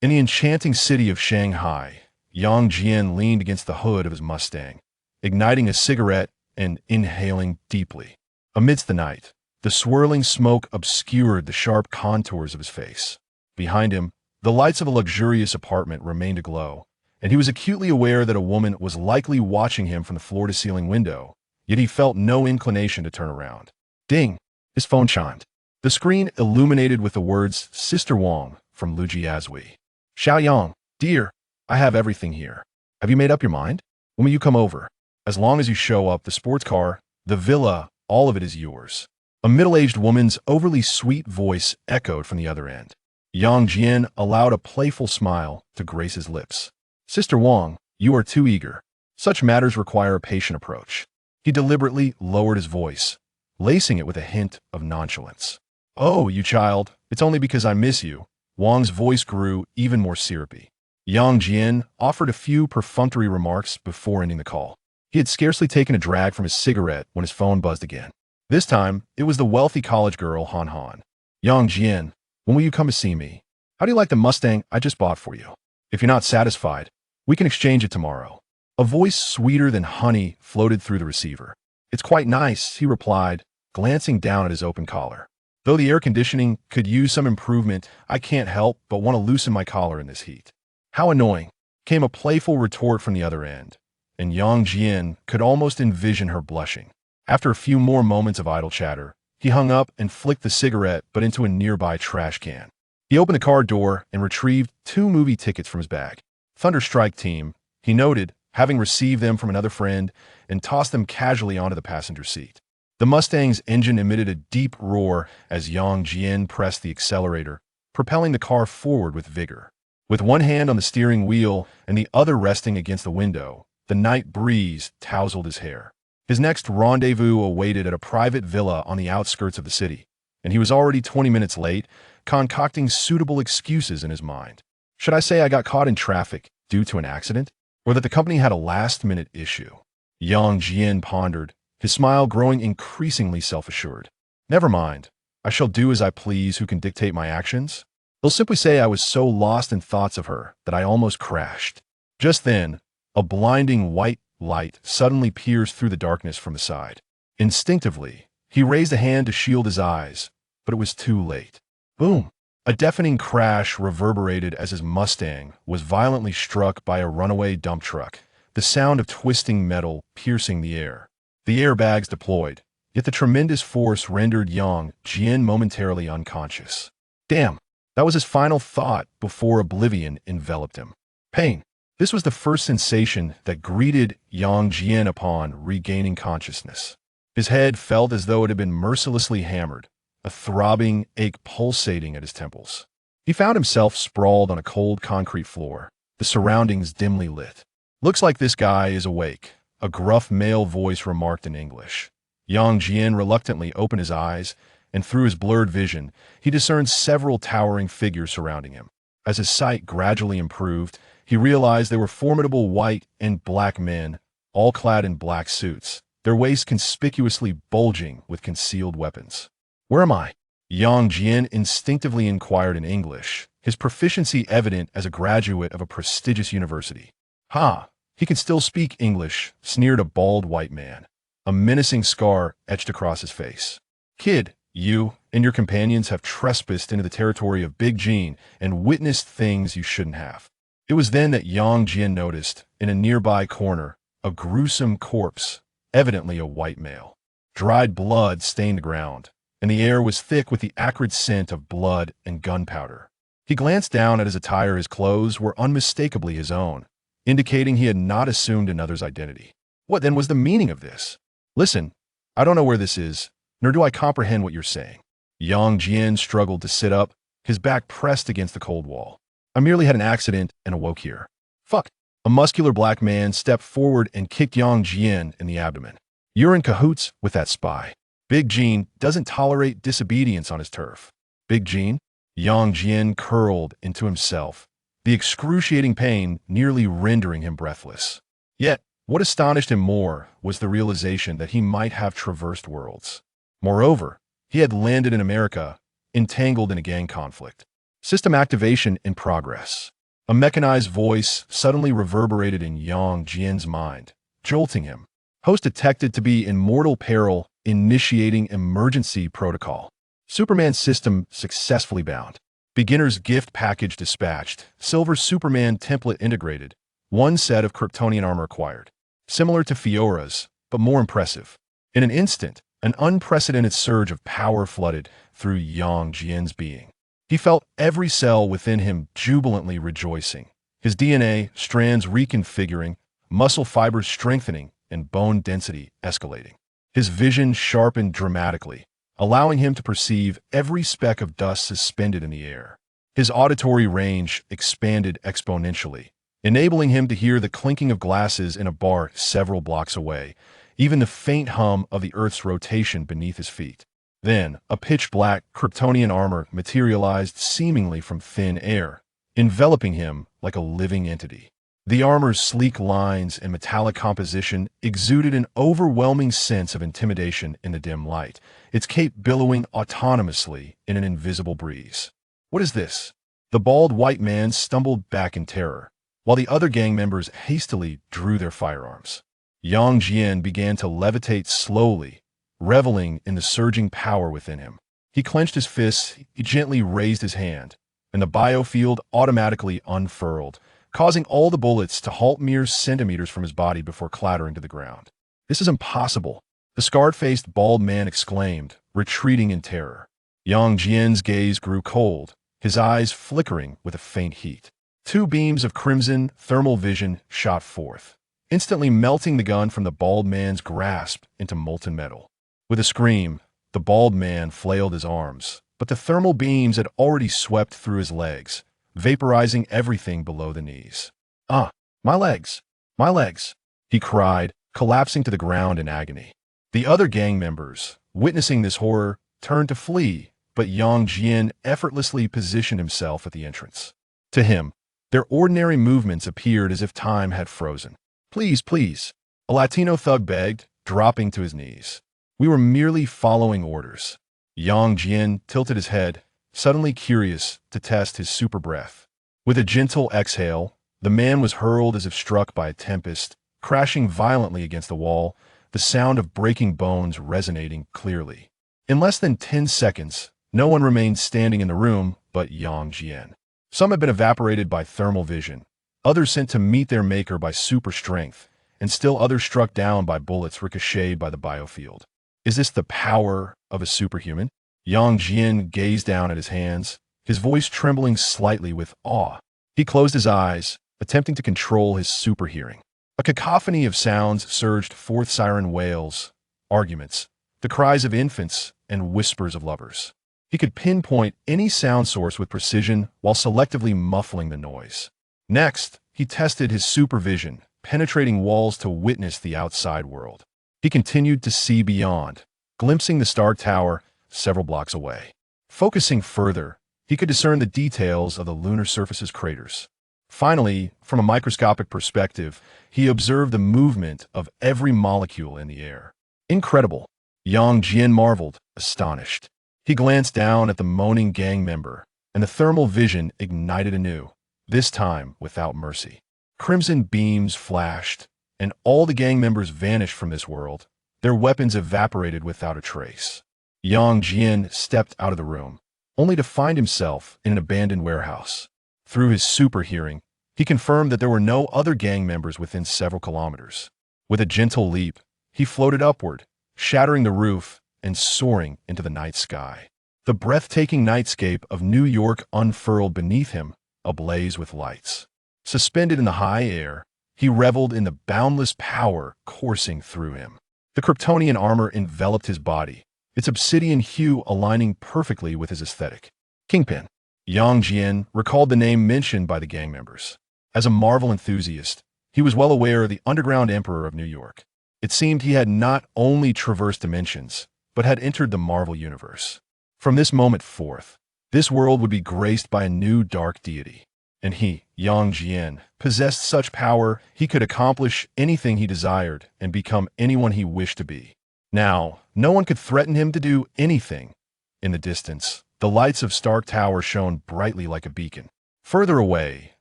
In the enchanting city of Shanghai, Yang Jian leaned against the hood of his Mustang, igniting a cigarette and inhaling deeply. Amidst the night, the swirling smoke obscured the sharp contours of his face. Behind him, the lights of a luxurious apartment remained aglow, and he was acutely aware that a woman was likely watching him from the floor-to-ceiling window, yet he felt no inclination to turn around. Ding! His phone chimed. The screen illuminated with the words, "Sister Wang," from Lu Jiazui. "Xiaoyang, dear, I have everything here. Have you made up your mind? When will you come over? As long as you show up, the sports car, the villa, all of it is yours." A middle-aged woman's overly sweet voice echoed from the other end. Yang Jian allowed a playful smile to grace his lips. "Sister Wang, you are too eager. Such matters require a patient approach." He deliberately lowered his voice, lacing it with a hint of nonchalance. "Oh, you child, it's only because I miss you." Wang's voice grew even more syrupy. Yang Jian offered a few perfunctory remarks before ending the call. He had scarcely taken a drag from his cigarette when his phone buzzed again. This time, it was the wealthy college girl, Han Han. "Yang Jian, when will you come to see me? How do you like the Mustang I just bought for you? If you're not satisfied, we can exchange it tomorrow." A voice sweeter than honey floated through the receiver. "It's quite nice," he replied, glancing down at his open collar. "Though the air conditioning could use some improvement, I can't help but want to loosen my collar in this heat." "How annoying," came a playful retort from the other end, and Yang Jian could almost envision her blushing. After a few more moments of idle chatter, he hung up and flicked the cigarette but into a nearby trash can. He opened the car door and retrieved 2 movie tickets from his bag. "Thunderstrike Team," he noted, having received them from another friend, and tossed them casually onto the passenger seat. The Mustang's engine emitted a deep roar as Yang Jian pressed the accelerator, propelling the car forward with vigor. With one hand on the steering wheel and the other resting against the window, the night breeze tousled his hair. His next rendezvous awaited at a private villa on the outskirts of the city, and he was already 20 minutes late, concocting suitable excuses in his mind. Should I say I got caught in traffic due to an accident, or that the company had a last-minute issue? Yang Jian pondered, his smile growing increasingly self-assured. "Never mind. I shall do as I please. Who can dictate my actions? They'll simply say I was so lost in thoughts of her that I almost crashed." Just then, a blinding white light suddenly pierced through the darkness from the side. Instinctively, he raised a hand to shield his eyes, but it was too late. Boom! A deafening crash reverberated as his Mustang was violently struck by a runaway dump truck, the sound of twisting metal piercing the air. The airbags deployed, yet the tremendous force rendered Yang Jian momentarily unconscious. Damn, that was his final thought before oblivion enveloped him. Pain. This was the first sensation that greeted Yang Jian upon regaining consciousness. His head felt as though it had been mercilessly hammered, a throbbing ache pulsating at his temples. He found himself sprawled on a cold concrete floor, the surroundings dimly lit. "Looks like this guy is awake," a gruff male voice remarked in English. Yang Jian reluctantly opened his eyes, and through his blurred vision, he discerned several towering figures surrounding him. As his sight gradually improved, he realized they were formidable white and black men, all clad in black suits, their waists conspicuously bulging with concealed weapons. "Where am I?" Yang Jian instinctively inquired in English, his proficiency evident as a graduate of a prestigious university. "Ha! He can still speak English," sneered a bald white man, a menacing scar etched across his face. "Kid, you and your companions have trespassed into the territory of Big Gene and witnessed things you shouldn't have." It was then that Yang Jian noticed, in a nearby corner, a gruesome corpse, evidently a white male. Dried blood stained the ground, and the air was thick with the acrid scent of blood and gunpowder. He glanced down at his attire. His clothes were unmistakably his own, indicating he had not assumed another's identity. What then was the meaning of this? "Listen, I don't know where this is, nor do I comprehend what you're saying." Yang Jian struggled to sit up, his back pressed against the cold wall. "I merely had an accident and awoke here." "Fuck." A muscular black man stepped forward and kicked Yang Jian in the abdomen. "You're in cahoots with that spy. Big Gene doesn't tolerate disobedience on his turf." "Big Gene?" Yang Jian curled into himself, the excruciating pain nearly rendering him breathless. Yet, what astonished him more was the realization that he might have traversed worlds. Moreover, he had landed in America, entangled in a gang conflict. System activation in progress. A mechanized voice suddenly reverberated in Yang Jian's mind, jolting him. Host detected to be in mortal peril, initiating emergency protocol. Superman system successfully bound. Beginner's gift package dispatched. Silver Superman template integrated. One set of Kryptonian armor acquired. Similar to Fiora's, but more impressive. In an instant, an unprecedented surge of power flooded through Yang Jian's being. He felt every cell within him jubilantly rejoicing. His DNA strands reconfiguring, muscle fibers strengthening, and bone density escalating. His vision sharpened dramatically, allowing him to perceive every speck of dust suspended in the air. His auditory range expanded exponentially, enabling him to hear the clinking of glasses in a bar several blocks away, even the faint hum of the Earth's rotation beneath his feet. Then, a pitch-black Kryptonian armor materialized seemingly from thin air, enveloping him like a living entity. The armor's sleek lines and metallic composition exuded an overwhelming sense of intimidation in the dim light, its cape billowing autonomously in an invisible breeze. "What is this?" The bald white man stumbled back in terror, while the other gang members hastily drew their firearms. Yang Jian began to levitate slowly, reveling in the surging power within him. He clenched his fists, he gently raised his hand, and the biofield automatically unfurled, causing all the bullets to halt mere centimeters from his body before clattering to the ground. "This is impossible," the scarred-faced bald man exclaimed, retreating in terror. Yang Jian's gaze grew cold, his eyes flickering with a faint heat. Two beams of crimson thermal vision shot forth, instantly melting the gun from the bald man's grasp into molten metal. With a scream, the bald man flailed his arms, but the thermal beams had already swept through his legs, vaporizing everything below the knees. "Ah, my legs! My legs!" he cried, collapsing to the ground in agony. The other gang members, witnessing this horror, turned to flee, but Yang Jian effortlessly positioned himself at the entrance. To him, their ordinary movements appeared as if time had frozen. "Please, please," a Latino thug begged, dropping to his knees. "We were merely following orders." Yang Jian tilted his head, suddenly curious to test his super breath. With a gentle exhale, the man was hurled as if struck by a tempest, crashing violently against the wall, the sound of breaking bones resonating clearly. In less than 10 seconds, no one remained standing in the room but Yang Jian. Some had been evaporated by thermal vision, others sent to meet their maker by super strength, and still others struck down by bullets ricocheted by the biofield. Is this the power of a superhuman? Yang Jian gazed down at his hands, his voice trembling slightly with awe. He closed his eyes, attempting to control his super hearing. A cacophony of sounds surged forth: siren wails, arguments, the cries of infants, and whispers of lovers. He could pinpoint any sound source with precision while selectively muffling the noise. Next, he tested his supervision, penetrating walls to witness the outside world. He continued to see beyond, glimpsing the Star Tower several blocks away. Focusing further, he could discern the details of the lunar surface's craters. Finally, from a microscopic perspective, he observed the movement of every molecule in the air. Incredible! Yang Jian marveled, astonished. He glanced down at the moaning gang member, and the thermal vision ignited anew, this time without mercy. Crimson beams flashed, and all the gang members vanished from this world, their weapons evaporated without a trace. Yang Jian stepped out of the room, only to find himself in an abandoned warehouse. Through his super hearing, he confirmed that there were no other gang members within several kilometers. With a gentle leap, he floated upward, shattering the roof and soaring into the night sky. The breathtaking nightscape of New York unfurled beneath him, ablaze with lights. Suspended in the high air, he reveled in the boundless power coursing through him. The Kryptonian armor enveloped his body, its obsidian hue aligning perfectly with his aesthetic. Kingpin. Yang Jian recalled the name mentioned by the gang members. As a Marvel enthusiast, he was well aware of the underground emperor of New York. It seemed he had not only traversed dimensions, but had entered the Marvel universe. From this moment forth, this world would be graced by a new dark deity. And he, Yang Jian, possessed such power he could accomplish anything he desired and become anyone he wished to be. Now, no one could threaten him to do anything. In the distance, The lights of Stark Tower shone brightly like a beacon. Further away,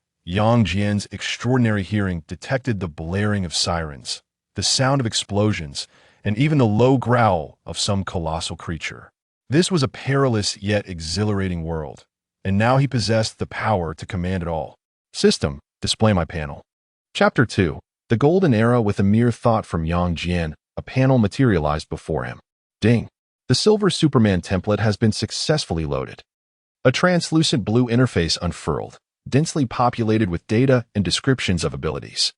Yang Jian's extraordinary hearing detected the blaring of sirens, the sound of explosions, and even the low growl of some colossal creature. This was a perilous yet exhilarating world, and now he possessed the power to command it all. System, display my panel. Chapter 2. The Golden Era. With a mere thought from Yang Jian, a panel materialized before him. Ding. The Silver Superman template has been successfully loaded. A translucent blue interface unfurled, densely populated with data and descriptions of abilities.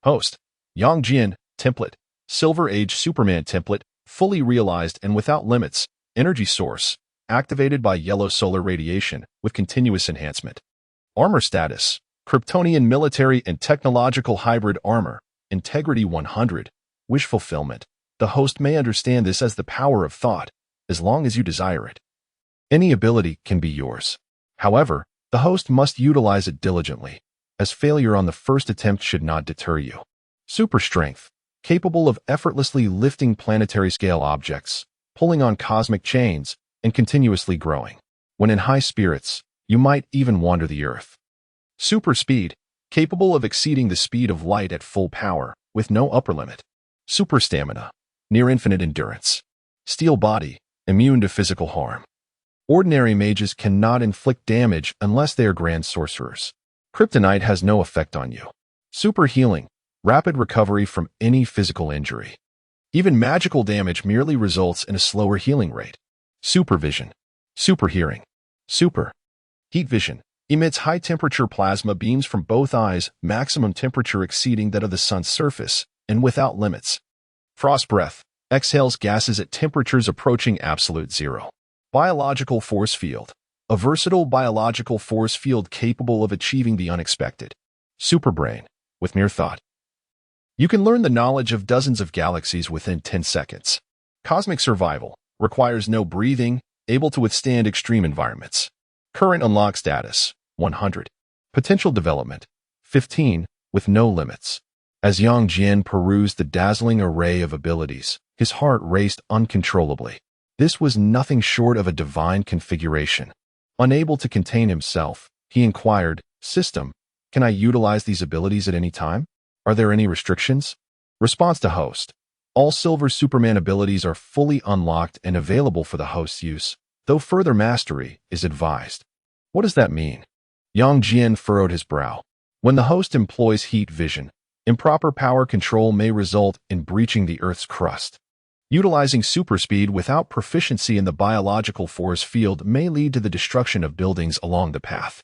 Host. Yang Jian, template. Silver Age Superman template, fully realized and without limits. Energy source, activated by yellow solar radiation with continuous enhancement. Armor status, Kryptonian military and technological hybrid armor, integrity 100, wish fulfillment. The host may understand this as the power of thought, as long as you desire it. Any ability can be yours. However, the host must utilize it diligently, as failure on the first attempt should not deter you. Super strength, capable of effortlessly lifting planetary-scale objects, pulling on cosmic chains, and continuously growing. When in high spirits, you might even wander the earth. Super speed, capable of exceeding the speed of light at full power, with no upper limit. Super stamina, near infinite endurance. Steel body, immune to physical harm. Ordinary mages cannot inflict damage unless they are grand sorcerers. Kryptonite has no effect on you. Super healing, rapid recovery from any physical injury. Even magical damage merely results in a slower healing rate. Supervision, super hearing. Super heat vision, emits high-temperature plasma beams from both eyes, maximum temperature exceeding that of the sun's surface, and without limits. Frost breath, exhales gases at temperatures approaching absolute zero. Biological force field, a versatile biological force field capable of achieving the unexpected. Superbrain, with mere thought. You can learn the knowledge of dozens of galaxies within 10 seconds. Cosmic survival, requires no breathing, able to withstand extreme environments. Current unlock status, 100. Potential development, 15, with no limits. As Yang Jian perused the dazzling array of abilities, his heart raced uncontrollably. This was nothing short of a divine configuration. Unable to contain himself, he inquired, System, can I utilize these abilities at any time? Are there any restrictions? Response to host. All Silver Superman abilities are fully unlocked and available for the host's use, though further mastery is advised. What does that mean? Yang Jian furrowed his brow. When the host employs heat vision, improper power control may result in breaching the Earth's crust. Utilizing superspeed without proficiency in the biological force field may lead to the destruction of buildings along the path.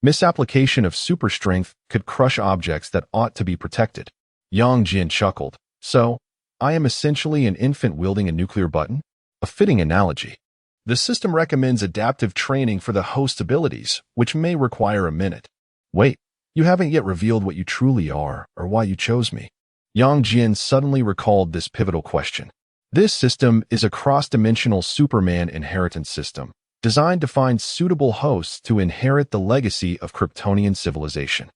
Misapplication of super strength could crush objects that ought to be protected. Yang Jian chuckled. So, I am essentially an infant wielding a nuclear button? A fitting analogy. The system recommends adaptive training for the host's abilities, which may require a minute. Wait, you haven't yet revealed what you truly are or why you chose me. Yang Jian suddenly recalled this pivotal question. This system is a cross-dimensional Superman inheritance system, designed to find suitable hosts to inherit the legacy of Kryptonian civilization.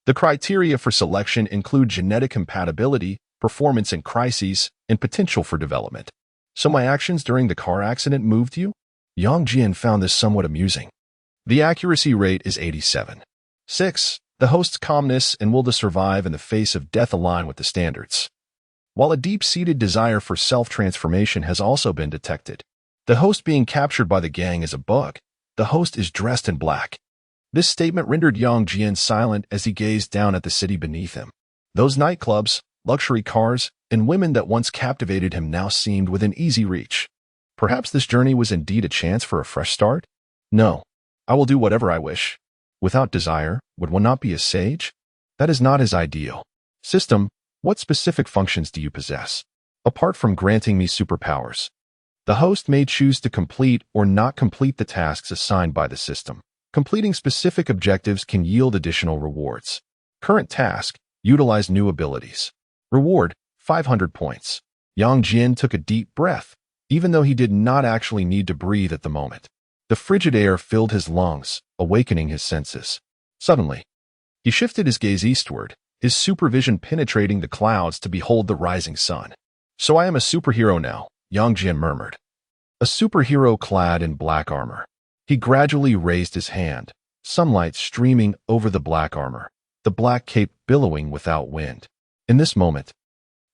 The criteria for selection include genetic compatibility, performance in crises, and potential for development. So my actions during the car accident moved you? Yang Jian found this somewhat amusing. The accuracy rate is 87. 6. The host's calmness and will to survive in the face of death align with the standards. While a deep-seated desire for self-transformation has also been detected, the host being captured by the gang is a bug. The host is dressed in black. This statement rendered Yang Jian silent as he gazed down at the city beneath him. Those nightclubs, luxury cars, and women that once captivated him now seemed within easy reach. Perhaps this journey was indeed a chance for a fresh start? No, I will do whatever I wish. Without desire, would one not be a sage? That is not his ideal. System, what specific functions do you possess? Apart from granting me superpowers, the host may choose to complete or not complete the tasks assigned by the system. Completing specific objectives can yield additional rewards. Current task, utilize new abilities. Reward, 500 points. Yang Jian took a deep breath, even though he did not actually need to breathe at the moment. The frigid air filled his lungs, awakening his senses. Suddenly, he shifted his gaze eastward, his supervision penetrating the clouds to behold the rising sun. So I am a superhero now, Yang Jian murmured. A superhero clad in black armor. He gradually raised his hand, sunlight streaming over the black armor, the black cape billowing without wind. In this moment,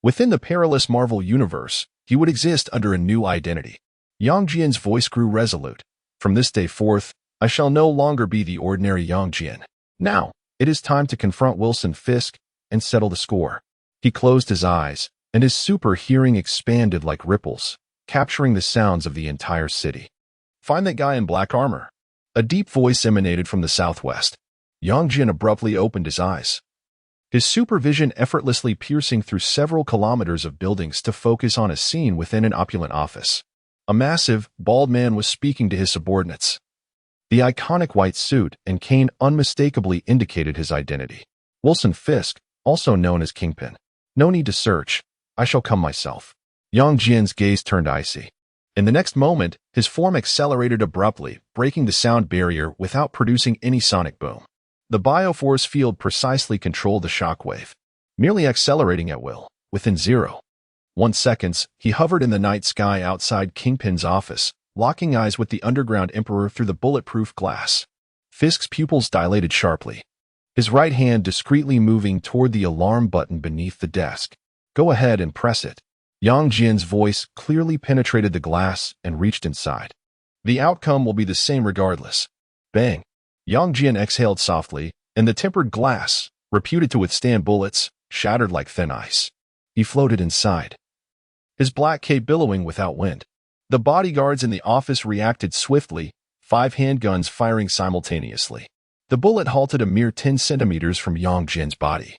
within the perilous Marvel universe, he would exist under a new identity. Yang Jian's voice grew resolute. From this day forth, I shall no longer be the ordinary Yang Jian. Now, it is time to confront Wilson Fisk and settle the score. He closed his eyes, and his super hearing expanded like ripples, capturing the sounds of the entire city. Find that guy in black armor. A deep voice emanated from the southwest. Yang Jian abruptly opened his eyes, his supervision effortlessly piercing through several kilometers of buildings to focus on a scene within an opulent office. A massive, bald man was speaking to his subordinates. The iconic white suit and cane unmistakably indicated his identity. Wilson Fisk, also known as Kingpin. No need to search. I shall come myself. Yang Jian's gaze turned icy. In the next moment, his form accelerated abruptly, breaking the sound barrier without producing any sonic boom. The bioforce field precisely controlled the shockwave, merely accelerating at will. Within 0.1 seconds, he hovered in the night sky outside Kingpin's office, locking eyes with the underground emperor through the bulletproof glass. Fisk's pupils dilated sharply, his right hand discreetly moving toward the alarm button beneath the desk. Go ahead and press it. Yang Jian's voice clearly penetrated the glass and reached inside. The outcome will be the same regardless. Bang! Yang Jian exhaled softly, and the tempered glass, reputed to withstand bullets, shattered like thin ice. He floated inside, his black cape billowing without wind. The bodyguards in the office reacted swiftly, 5 handguns firing simultaneously. The bullet halted a mere 10 centimeters from Yang Jian's body,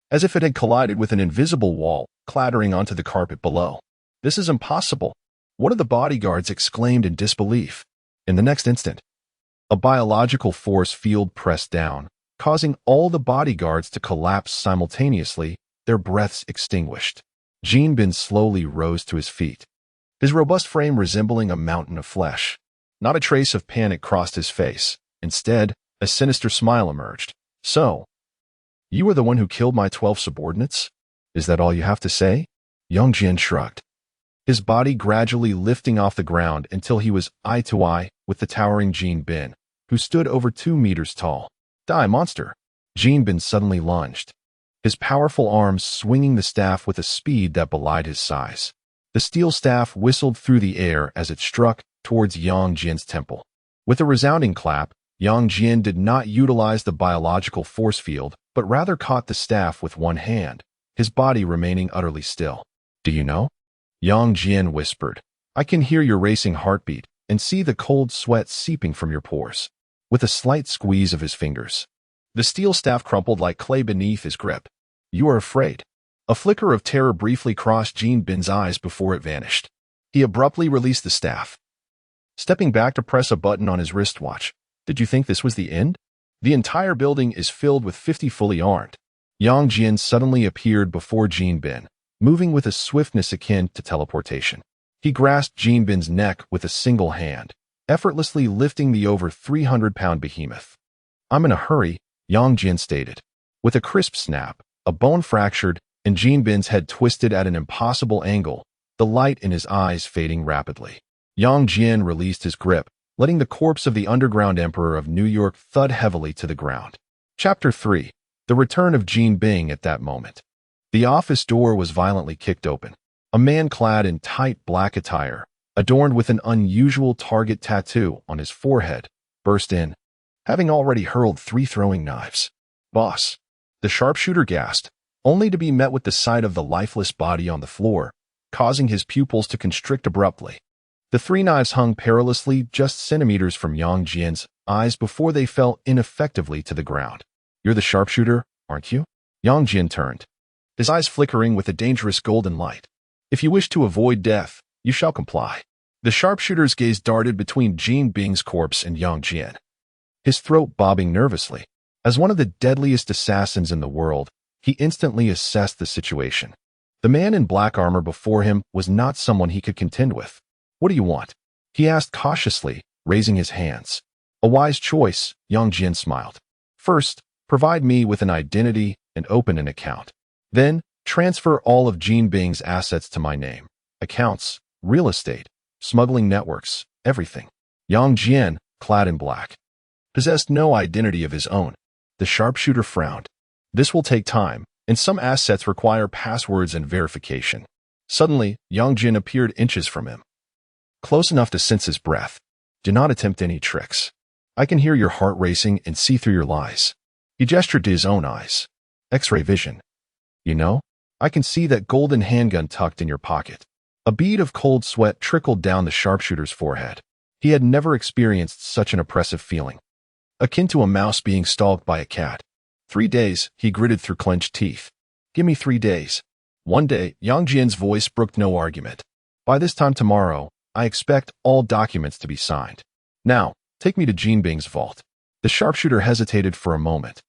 as if it had collided with an invisible wall, clattering onto the carpet below. This is impossible, one of the bodyguards exclaimed in disbelief. In the next instant, a biological force field pressed down, causing all the bodyguards to collapse simultaneously, their breaths extinguished. Jean Bin slowly rose to his feet, his robust frame resembling a mountain of flesh. Not a trace of panic crossed his face. Instead, a sinister smile emerged. So, you were the one who killed my 12 subordinates? Is that all you have to say? Yang Jian shrugged, his body gradually lifting off the ground until he was eye to eye with the towering Jean Bin, who stood over 2 meters tall. Die, monster! Jean Bin suddenly lunged, his powerful arms swinging the staff with a speed that belied his size. The steel staff whistled through the air as it struck towards Yang Jian's temple. With a resounding clap, Yang Jian did not utilize the biological force field, but rather caught the staff with one hand, his body remaining utterly still. Do you know? Yang Jian whispered. I can hear your racing heartbeat and see the cold sweat seeping from your pores. With a slight squeeze of his fingers, the steel staff crumpled like clay beneath his grip. You are afraid. A flicker of terror briefly crossed Jean Bin's eyes before it vanished. He abruptly released the staff, stepping back to press a button on his wristwatch. Did you think this was the end? The entire building is filled with 50 fully armed. Yang Jian suddenly appeared before Jean Bin, moving with a swiftness akin to teleportation. He grasped Jean Bin's neck with a single hand, effortlessly lifting the over 300-pound behemoth. I'm in a hurry, Yang Jian stated. With a crisp snap, a bone fractured, and Jean Bin's head twisted at an impossible angle, the light in his eyes fading rapidly. Yang Jian released his grip, letting the corpse of the underground emperor of New York thud heavily to the ground. Chapter 3. The return of Jean Bing. At that moment, the office door was violently kicked open. A man clad in tight black attire, adorned with an unusual target tattoo on his forehead, burst in, having already hurled 3 throwing knives. Boss. The sharpshooter gasped, only to be met with the sight of the lifeless body on the floor, causing his pupils to constrict abruptly. The 3 knives hung perilously just centimeters from Yang Jian's eyes before they fell ineffectively to the ground. You're the sharpshooter, aren't you? Yang Jian turned, his eyes flickering with a dangerous golden light. If you wish to avoid death, you shall comply. The sharpshooter's gaze darted between Jean Bing's corpse and Yang Jian, his throat bobbing nervously. As one of the deadliest assassins in the world, he instantly assessed the situation. The man in black armor before him was not someone he could contend with. What do you want? He asked cautiously, raising his hands. A wise choice, Yang Jian smiled. First, provide me with an identity and open an account. Then, transfer all of Jean Bing's assets to my name. Accounts, real estate, smuggling networks, everything. Yang Jian, clad in black, possessed no identity of his own. The sharpshooter frowned. This will take time, and some assets require passwords and verification. Suddenly, Yang Jin appeared inches from him, close enough to sense his breath. Do not attempt any tricks. I can hear your heart racing and see through your lies. He gestured to his own eyes. X-ray vision. You know, I can see that golden handgun tucked in your pocket. A bead of cold sweat trickled down the sharpshooter's forehead. He had never experienced such an oppressive feeling, akin to a mouse being stalked by a cat. 3 days, he gritted through clenched teeth. Give me 3 days. One day, Yang Jian's voice brooked no argument. By this time tomorrow, I expect all documents to be signed. Now, take me to Jinbing's vault. The sharpshooter hesitated for a moment,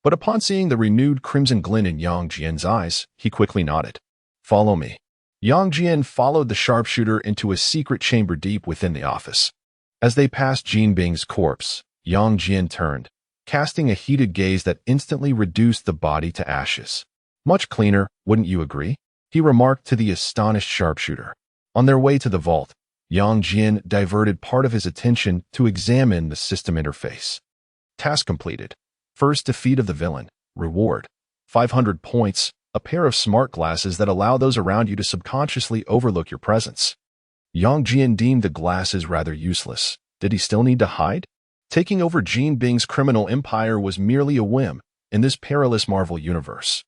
but upon seeing the renewed crimson glint in Yang Jian's eyes, he quickly nodded. Follow me. Yang Jian followed the sharpshooter into a secret chamber deep within the office. As they passed Jinbing's corpse, Yang Jian turned, casting a heated gaze that instantly reduced the body to ashes. Much cleaner, wouldn't you agree? He remarked to the astonished sharpshooter. On their way to the vault, Yang Jian diverted part of his attention to examine the system interface. Task completed. First defeat of the villain. Reward. 500 points, a pair of smart glasses that allow those around you to subconsciously overlook your presence. Yang Jian deemed the glasses rather useless. Did he still need to hide? Taking over Jinbing's criminal empire was merely a whim in this perilous Marvel universe.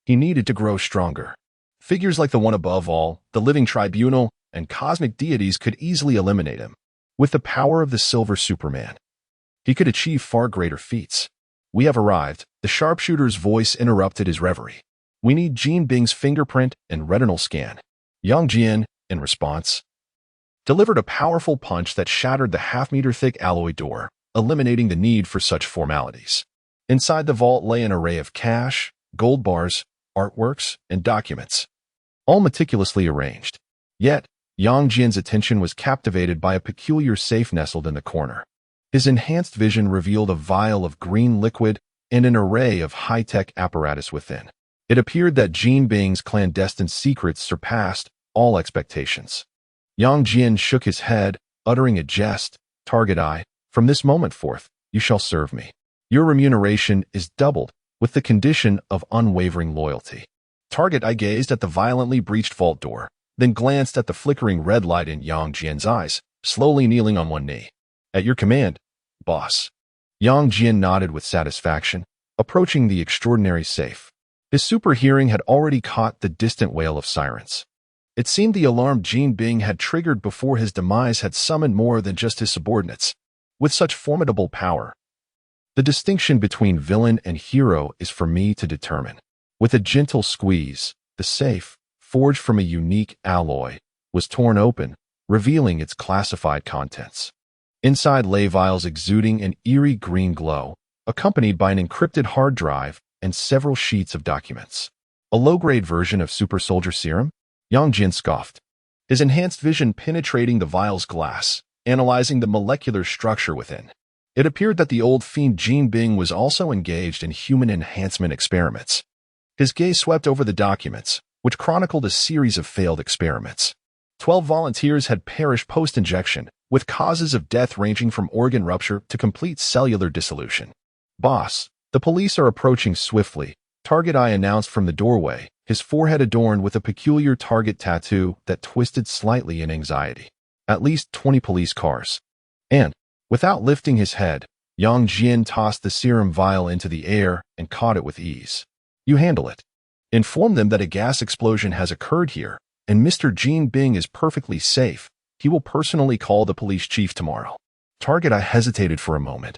He needed to grow stronger. Figures like the one above all, the Living Tribunal, and cosmic deities could easily eliminate him. With the power of the Silver Superman, he could achieve far greater feats. We have arrived. The sharpshooter's voice interrupted his reverie. We need Jinbing's fingerprint and retinal scan. Yang Jian, in response, delivered a powerful punch that shattered the half-meter-thick alloy door, eliminating the need for such formalities. Inside the vault lay an array of cash, gold bars, artworks, and documents, all meticulously arranged. Yet, Yang Jian's attention was captivated by a peculiar safe nestled in the corner. His enhanced vision revealed a vial of green liquid and an array of high-tech apparatus within. It appeared that Jinbing's clandestine secrets surpassed all expectations. Yang Jian shook his head, uttering a jest. Target Eye, from this moment forth, you shall serve me. Your remuneration is doubled, with the condition of unwavering loyalty. Target Eye gazed at the violently breached vault door, then glanced at the flickering red light in Yang Jian's eyes, slowly kneeling on one knee. At your command, boss. Yang Jian nodded with satisfaction, approaching the extraordinary safe. His super hearing had already caught the distant wail of sirens. It seemed the alarm Jinbing had triggered before his demise had summoned more than just his subordinates. With such formidable power, the distinction between villain and hero is for me to determine. With a gentle squeeze, the safe, forged from a unique alloy, was torn open, revealing its classified contents. Inside lay vials exuding an eerie green glow, accompanied by an encrypted hard drive and several sheets of documents. A low-grade version of Super Soldier Serum? Yang Jian scoffed, his enhanced vision penetrating the vial's glass, analyzing the molecular structure within. It appeared that the old fiend Jinbing was also engaged in human enhancement experiments. His gaze swept over the documents, which chronicled a series of failed experiments. 12 volunteers had perished post-injection, with causes of death ranging from organ rupture to complete cellular dissolution. Boss, the police are approaching swiftly, Target Eye announced from the doorway, his forehead adorned with a peculiar target tattoo that twisted slightly in anxiety. At least 20 police cars. And, without lifting his head, Yang Jian tossed the serum vial into the air and caught it with ease. You handle it. Inform them that a gas explosion has occurred here, and Mr. Jinbing is perfectly safe. He will personally call the police chief tomorrow. Target Eye hesitated for a moment.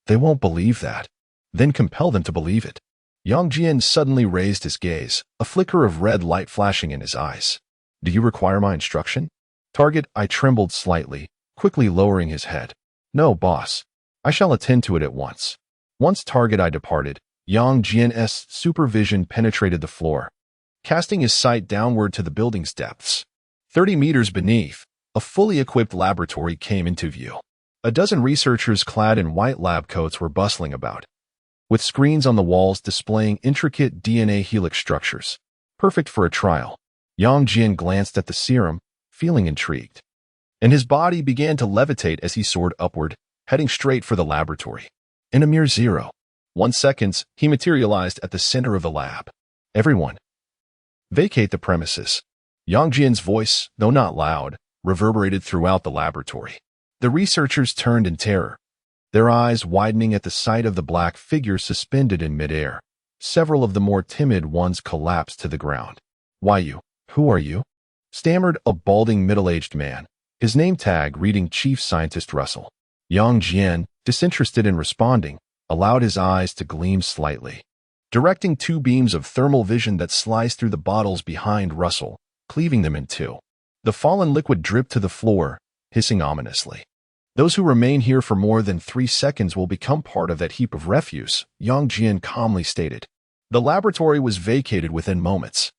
They won't believe that. Then compel them to believe it. Yang Jian suddenly raised his gaze, a flicker of red light flashing in his eyes. Do you require my instruction? Target Eye trembled slightly, quickly lowering his head. No, boss. I shall attend to it at once. Once Target Eye departed, Yang Jian's supervision penetrated the floor, casting his sight downward to the building's depths. 30 meters beneath, a fully equipped laboratory came into view. A dozen researchers clad in white lab coats were bustling about, with screens on the walls displaying intricate DNA helix structures, perfect for a trial. Yang Jian glanced at the serum, feeling intrigued. and his body began to levitate as he soared upward, heading straight for the laboratory. In a mere 0.1 seconds, he materialized at the center of the lab. "Everyone, vacate the premises." Yang Jian's voice, though not loud, reverberated throughout the laboratory. The researchers turned in terror, their eyes widening at the sight of the black figure suspended in midair. Several of the more timid ones collapsed to the ground. "Why you? Who are you?" stammered a balding middle-aged man, his name tag reading Chief Scientist Russell. Yang Jian, disinterested in responding, allowed his eyes to gleam slightly, directing two beams of thermal vision that sliced through the bottles behind Russell, cleaving them in two. The fallen liquid dripped to the floor, hissing ominously. "Those who remain here for more than 3 seconds will become part of that heap of refuse," Yang Jian calmly stated. The laboratory was vacated within moments.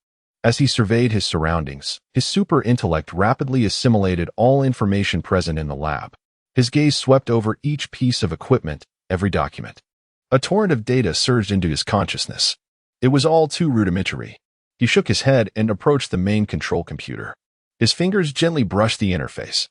As he surveyed his surroundings, his super intellect rapidly assimilated all information present in the lab. His gaze swept over each piece of equipment, every document. A torrent of data surged into his consciousness. It was all too rudimentary. He shook his head and approached the main control computer. His fingers gently brushed the interface,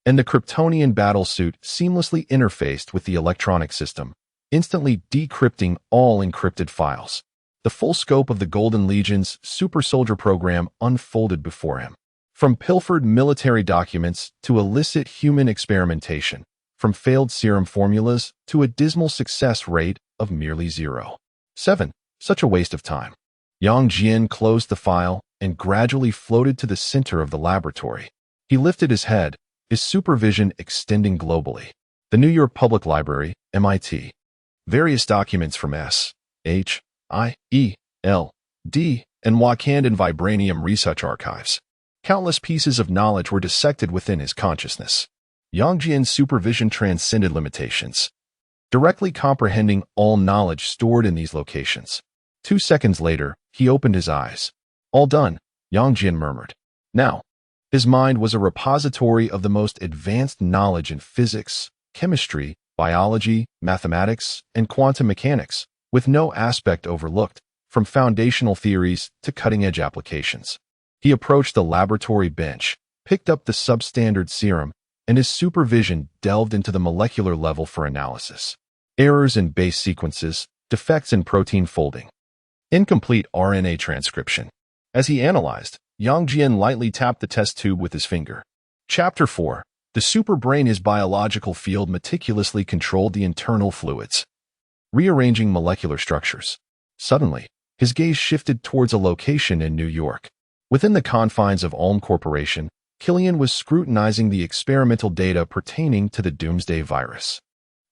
and the Kryptonian battlesuit seamlessly interfaced with the electronic system, instantly decrypting all encrypted files. The full scope of the Golden Legion's super soldier program unfolded before him. From pilfered military documents to illicit human experimentation, from failed serum formulas to a dismal success rate of merely 0.7. Such a waste of time. Yang Jian closed the file and gradually floated to the center of the laboratory. He lifted his head, his supervision extending globally. The New York Public Library, MIT. Various documents from S, H, I, E, L, D, and Wakandan Vibranium research archives. Countless pieces of knowledge were dissected within his consciousness. Yang Jian's supervision transcended limitations, directly comprehending all knowledge stored in these locations. 2 seconds later, he opened his eyes. "All done," Yang Jian murmured. Now, his mind was a repository of the most advanced knowledge in physics, chemistry, biology, mathematics, and quantum mechanics, with no aspect overlooked, from foundational theories to cutting-edge applications. He approached the laboratory bench, picked up the substandard serum, and his supervision delved into the molecular level for analysis. Errors in base sequences, defects in protein folding, incomplete RNA transcription. As he analyzed, Yang Jian lightly tapped the test tube with his finger. Chapter 4. The superbrain, his biological field meticulously controlled the internal fluids, rearranging molecular structures. Suddenly, his gaze shifted towards a location in New York. Within the confines of Ulm Corporation, Killian was scrutinizing the experimental data pertaining to the Doomsday virus.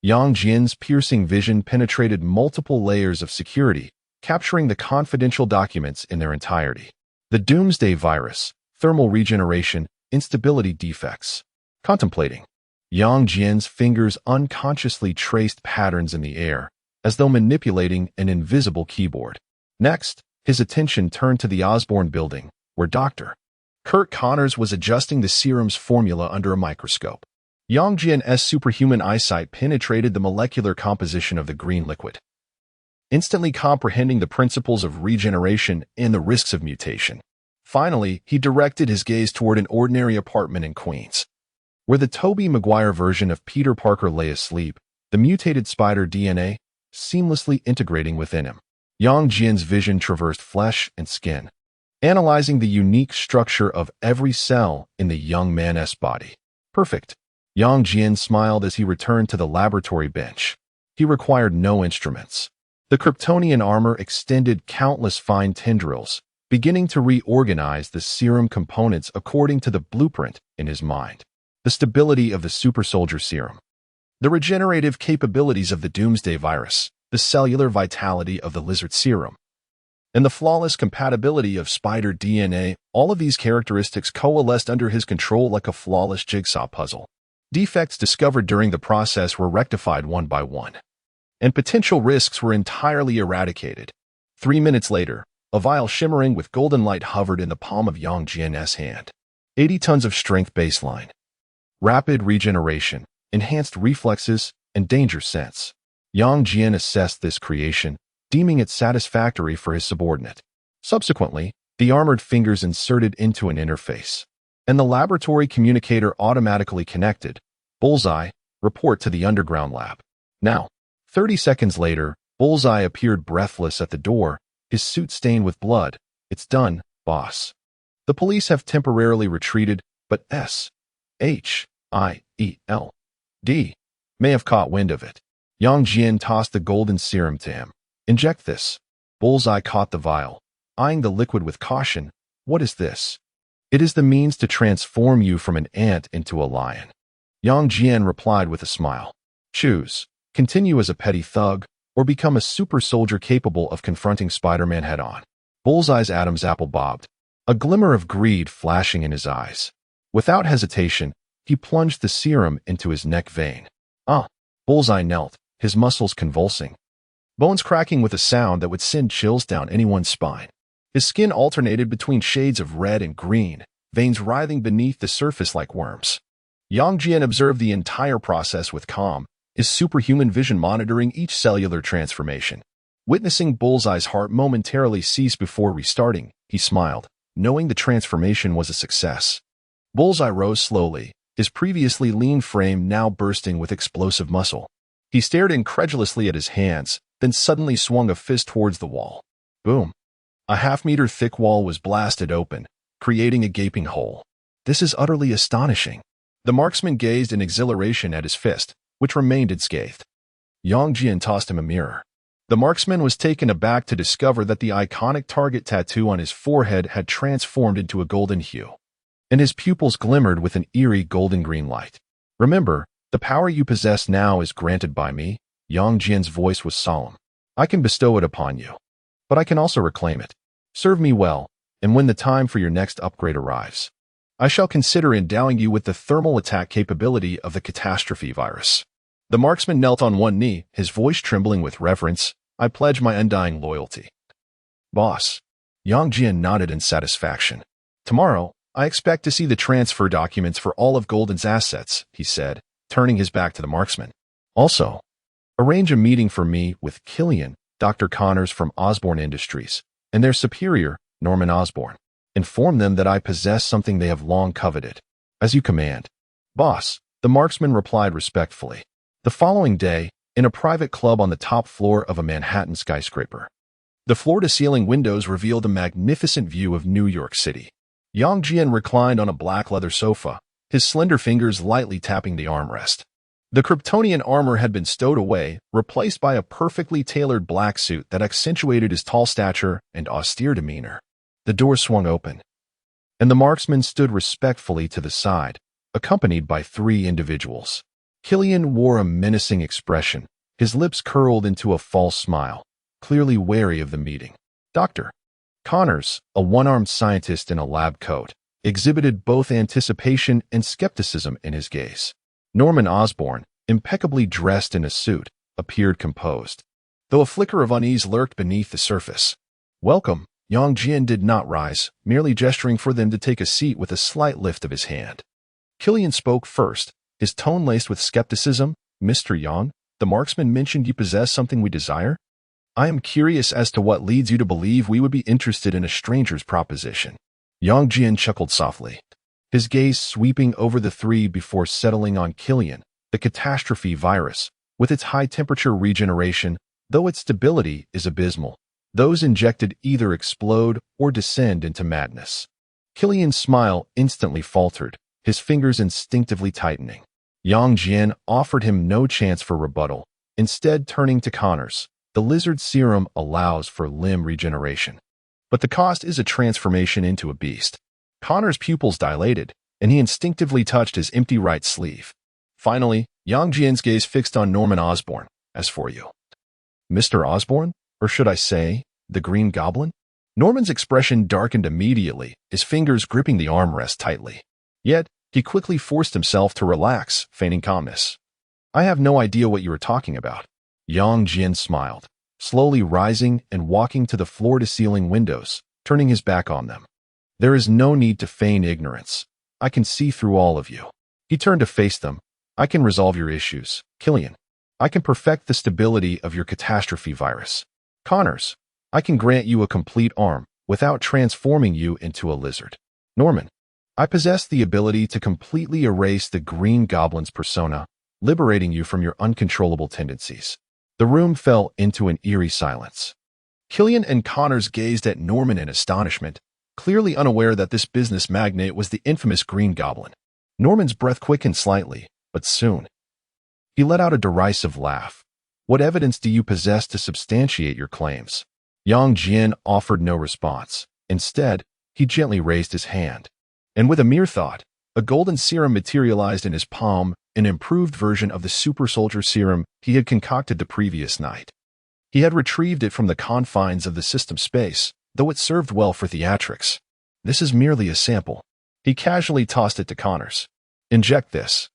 Yang Jian's piercing vision penetrated multiple layers of security, capturing the confidential documents in their entirety. The Doomsday virus, thermal regeneration, instability defects. Contemplating, Yang Jian's fingers unconsciously traced patterns in the air, as though manipulating an invisible keyboard. Next, his attention turned to the Osborne building, where Dr. Kurt Connors was adjusting the serum's formula under a microscope. Yang Jian's superhuman eyesight penetrated the molecular composition of the green liquid, instantly comprehending the principles of regeneration and the risks of mutation. Finally, he directed his gaze toward an ordinary apartment in Queens, where the Tobey Maguire version of Peter Parker lay asleep, the mutated spider DNA seamlessly integrating within him. Yang Jian's vision traversed flesh and skin, analyzing the unique structure of every cell in the young man's body. Perfect. Yang Jian smiled as he returned to the laboratory bench. He required no instruments. The Kryptonian armor extended countless fine tendrils, beginning to reorganize the serum components according to the blueprint in his mind. The stability of the super soldier serum, the regenerative capabilities of the Doomsday virus, the cellular vitality of the lizard serum, and the flawless compatibility of spider DNA, all of these characteristics coalesced under his control like a flawless jigsaw puzzle. Defects discovered during the process were rectified one by one, and potential risks were entirely eradicated. 3 minutes later, a vial shimmering with golden light hovered in the palm of Yang Jian's hand. 80 tons of strength baseline. Rapid regeneration, enhanced reflexes, and danger sense. Yang Jian assessed this creation, deeming it satisfactory for his subordinate. Subsequently, the armored fingers inserted into an interface. and the laboratory communicator automatically connected. Bullseye, report to the underground lab. Now, 30 seconds later, Bullseye appeared breathless at the door, his suit stained with blood. It's done, boss. The police have temporarily retreated, but S.H.I.E.L.D. may have caught wind of it. Yang Jian tossed the golden serum to him. Inject this. Bullseye caught the vial, eyeing the liquid with caution. What is this? It is the means to transform you from an ant into a lion. Yang Jian replied with a smile. Choose. Continue as a petty thug, or become a super soldier capable of confronting Spider-Man head-on. Bullseye's Adam's apple bobbed, a glimmer of greed flashing in his eyes. Without hesitation, he plunged the serum into his neck vein. Bullseye knelt, his muscles convulsing, bones cracking with a sound that would send chills down anyone's spine. His skin alternated between shades of red and green, veins writhing beneath the surface like worms. Yang Jian observed the entire process with calm, his superhuman vision monitoring each cellular transformation. Witnessing Bullseye's heart momentarily cease before restarting, he smiled, knowing the transformation was a success. Bullseye rose slowly, his previously lean frame now bursting with explosive muscle. He stared incredulously at his hands, then suddenly swung a fist towards the wall. Boom! A half-meter thick wall was blasted open, creating a gaping hole. This is utterly astonishing. The marksman gazed in exhilaration at his fist, which remained unscathed. Yang Jian tossed him a mirror. The marksman was taken aback to discover that the iconic target tattoo on his forehead had transformed into a golden hue, and his pupils glimmered with an eerie golden-green light. Remember, the power you possess now is granted by me. Yang Jian's voice was solemn. I can bestow it upon you, but I can also reclaim it. Serve me well, and when the time for your next upgrade arrives, I shall consider endowing you with the thermal attack capability of the catastrophe virus. The marksman knelt on one knee, his voice trembling with reverence. I pledge my undying loyalty. Boss. Yang Jian nodded in satisfaction. Tomorrow, I expect to see the transfer documents for all of Golden's assets, he said, turning his back to the marksman. Also, arrange a meeting for me with Killian, Dr. Connors from Osborne Industries, and their superior, Norman Osborne. Inform them that I possess something they have long coveted. As you command. Boss, the marksman replied respectfully. The following day, in a private club on the top floor of a Manhattan skyscraper, the floor-to-ceiling windows revealed a magnificent view of New York City. Yang Jian reclined on a black leather sofa, his slender fingers lightly tapping the armrest. The Kryptonian armor had been stowed away, replaced by a perfectly tailored black suit that accentuated his tall stature and austere demeanor. The door swung open, and the marksman stood respectfully to the side, accompanied by 3 individuals. Killian wore a menacing expression, his lips curled into a false smile, clearly wary of the meeting. Dr. Connors, a one-armed scientist in a lab coat, exhibited both anticipation and skepticism in his gaze. Norman Osborne, impeccably dressed in a suit, appeared composed, though a flicker of unease lurked beneath the surface. Welcome. Yang Jian did not rise, merely gesturing for them to take a seat with a slight lift of his hand. Killian spoke first, his tone laced with skepticism. Mr. Yang, the marksman mentioned you possess something we desire. I am curious as to what leads you to believe we would be interested in a stranger's proposition. Yang Jian chuckled softly, his gaze sweeping over the 3 before settling on Killian. The catastrophe virus, with its high-temperature regeneration, though its stability is abysmal, those injected either explode or descend into madness. Killian's smile instantly faltered, his fingers instinctively tightening. Yang Jian offered him no chance for rebuttal, instead turning to Connors. The lizard serum allows for limb regeneration, but the cost is a transformation into a beast. Connors' pupils dilated, and he instinctively touched his empty right sleeve. Finally, Yang Jian's gaze fixed on Norman Osborne. As for you, Mr. Osborne, or should I say, the Green Goblin? Norman's expression darkened immediately, his fingers gripping the armrest tightly. Yet, he quickly forced himself to relax, feigning calmness. I have no idea what you are talking about. Yang Jian smiled, slowly rising and walking to the floor-to-ceiling windows, turning his back on them. There is no need to feign ignorance. I can see through all of you. He turned to face them. I can resolve your issues, Killian. I can perfect the stability of your catastrophe virus. Connors, I can grant you a complete arm without transforming you into a lizard. Norman, I possess the ability to completely erase the Green Goblin's persona, liberating you from your uncontrollable tendencies. The room fell into an eerie silence. Killian and Connors gazed at Norman in astonishment, clearly unaware that this business magnate was the infamous Green Goblin. Norman's breath quickened slightly, but soon. He let out a derisive laugh. What evidence do you possess to substantiate your claims? Yang Jian offered no response. Instead, he gently raised his hand. And with a mere thought, a golden serum materialized in his palm, an improved version of the super soldier serum he had concocted the previous night. He had retrieved it from the confines of the system space, though it served well for theatrics. This is merely a sample. He casually tossed it to Connors. Inject this,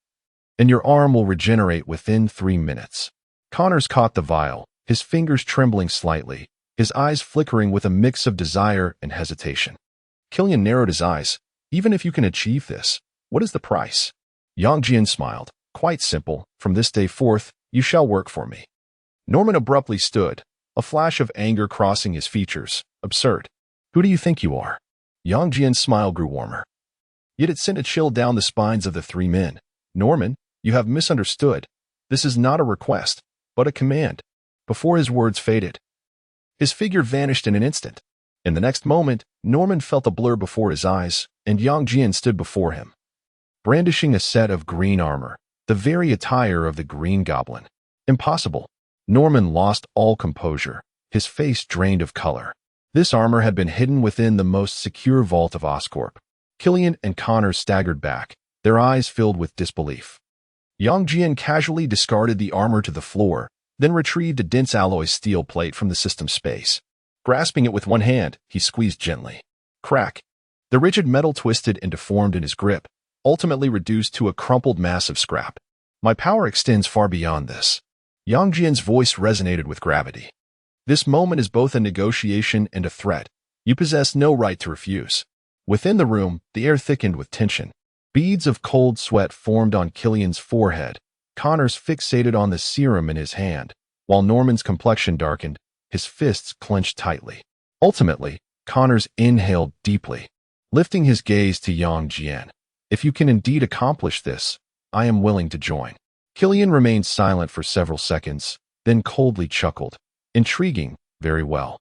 and your arm will regenerate within 3 minutes. Connors caught the vial, his fingers trembling slightly, his eyes flickering with a mix of desire and hesitation. Killian narrowed his eyes. Even if you can achieve this, what is the price? Yang Jian smiled. Quite simple. From this day forth, you shall work for me. Norman abruptly stood, a flash of anger crossing his features. Absurd. Who do you think you are? Yang Jian's smile grew warmer. Yet it sent a chill down the spines of the 3 men. Norman, you have misunderstood. This is not a request, but a command. Before his words faded, his figure vanished in an instant. In the next moment, Norman felt a blur before his eyes, and Yang Jian stood before him, brandishing a set of green armor, the very attire of the Green Goblin. Impossible. Norman lost all composure, his face drained of color. This armor had been hidden within the most secure vault of Oscorp. Killian and Connors staggered back, their eyes filled with disbelief. Yang Jian casually discarded the armor to the floor, then retrieved a dense alloy steel plate from the system space. Grasping it with one hand, he squeezed gently. Crack. The rigid metal twisted and deformed in his grip, ultimately reduced to a crumpled mass of scrap. My power extends far beyond this. Yang Jian's voice resonated with gravity. This moment is both a negotiation and a threat. You possess no right to refuse. Within the room, the air thickened with tension. Beads of cold sweat formed on Killian's forehead. Connors fixated on the serum in his hand, while Norman's complexion darkened, his fists clenched tightly. Ultimately, Connors inhaled deeply, lifting his gaze to Yang Jian. If you can indeed accomplish this, I am willing to join. Killian remained silent for several seconds, then coldly chuckled. Intriguing, very well.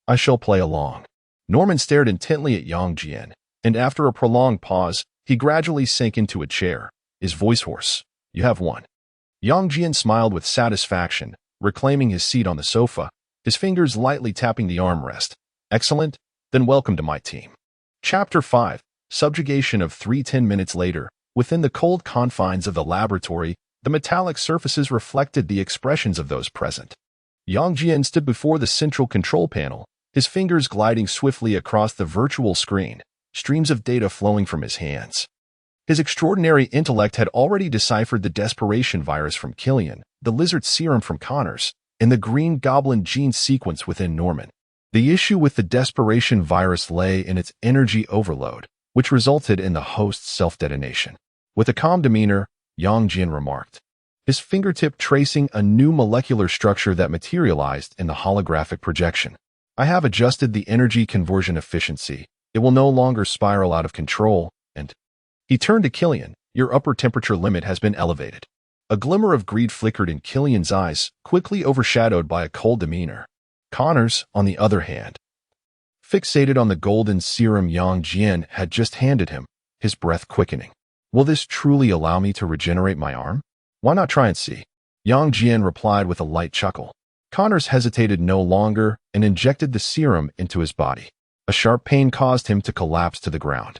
I shall play along. Norman stared intently at Yang Jian, and after a prolonged pause, he gradually sank into a chair, his voice hoarse. You have won. Yang Jian smiled with satisfaction, reclaiming his seat on the sofa, his fingers lightly tapping the armrest. Excellent, then welcome to my team. Chapter 5. Subjugation of 3:10 minutes later, within the cold confines of the laboratory, the metallic surfaces reflected the expressions of those present. Yang Jian stood before the central control panel, his fingers gliding swiftly across the virtual screen, streams of data flowing from his hands. His extraordinary intellect had already deciphered the desperation virus from Killian, the lizard serum from Connors, and the Green Goblin gene sequence within Norman. The issue with the desperation virus lay in its energy overload, which resulted in the host's self-detonation. With a calm demeanor, Yang Jian remarked, his fingertip tracing a new molecular structure that materialized in the holographic projection. I have adjusted the energy conversion efficiency. It will no longer spiral out of control, and he turned to Killian. Your upper temperature limit has been elevated. A glimmer of greed flickered in Killian's eyes, quickly overshadowed by a cold demeanor. Connors, on the other hand, fixated on the golden serum Yang Jian had just handed him, his breath quickening. Will this truly allow me to regenerate my arm? Why not try and see? Yang Jian replied with a light chuckle. Connors hesitated no longer and injected the serum into his body. A sharp pain caused him to collapse to the ground.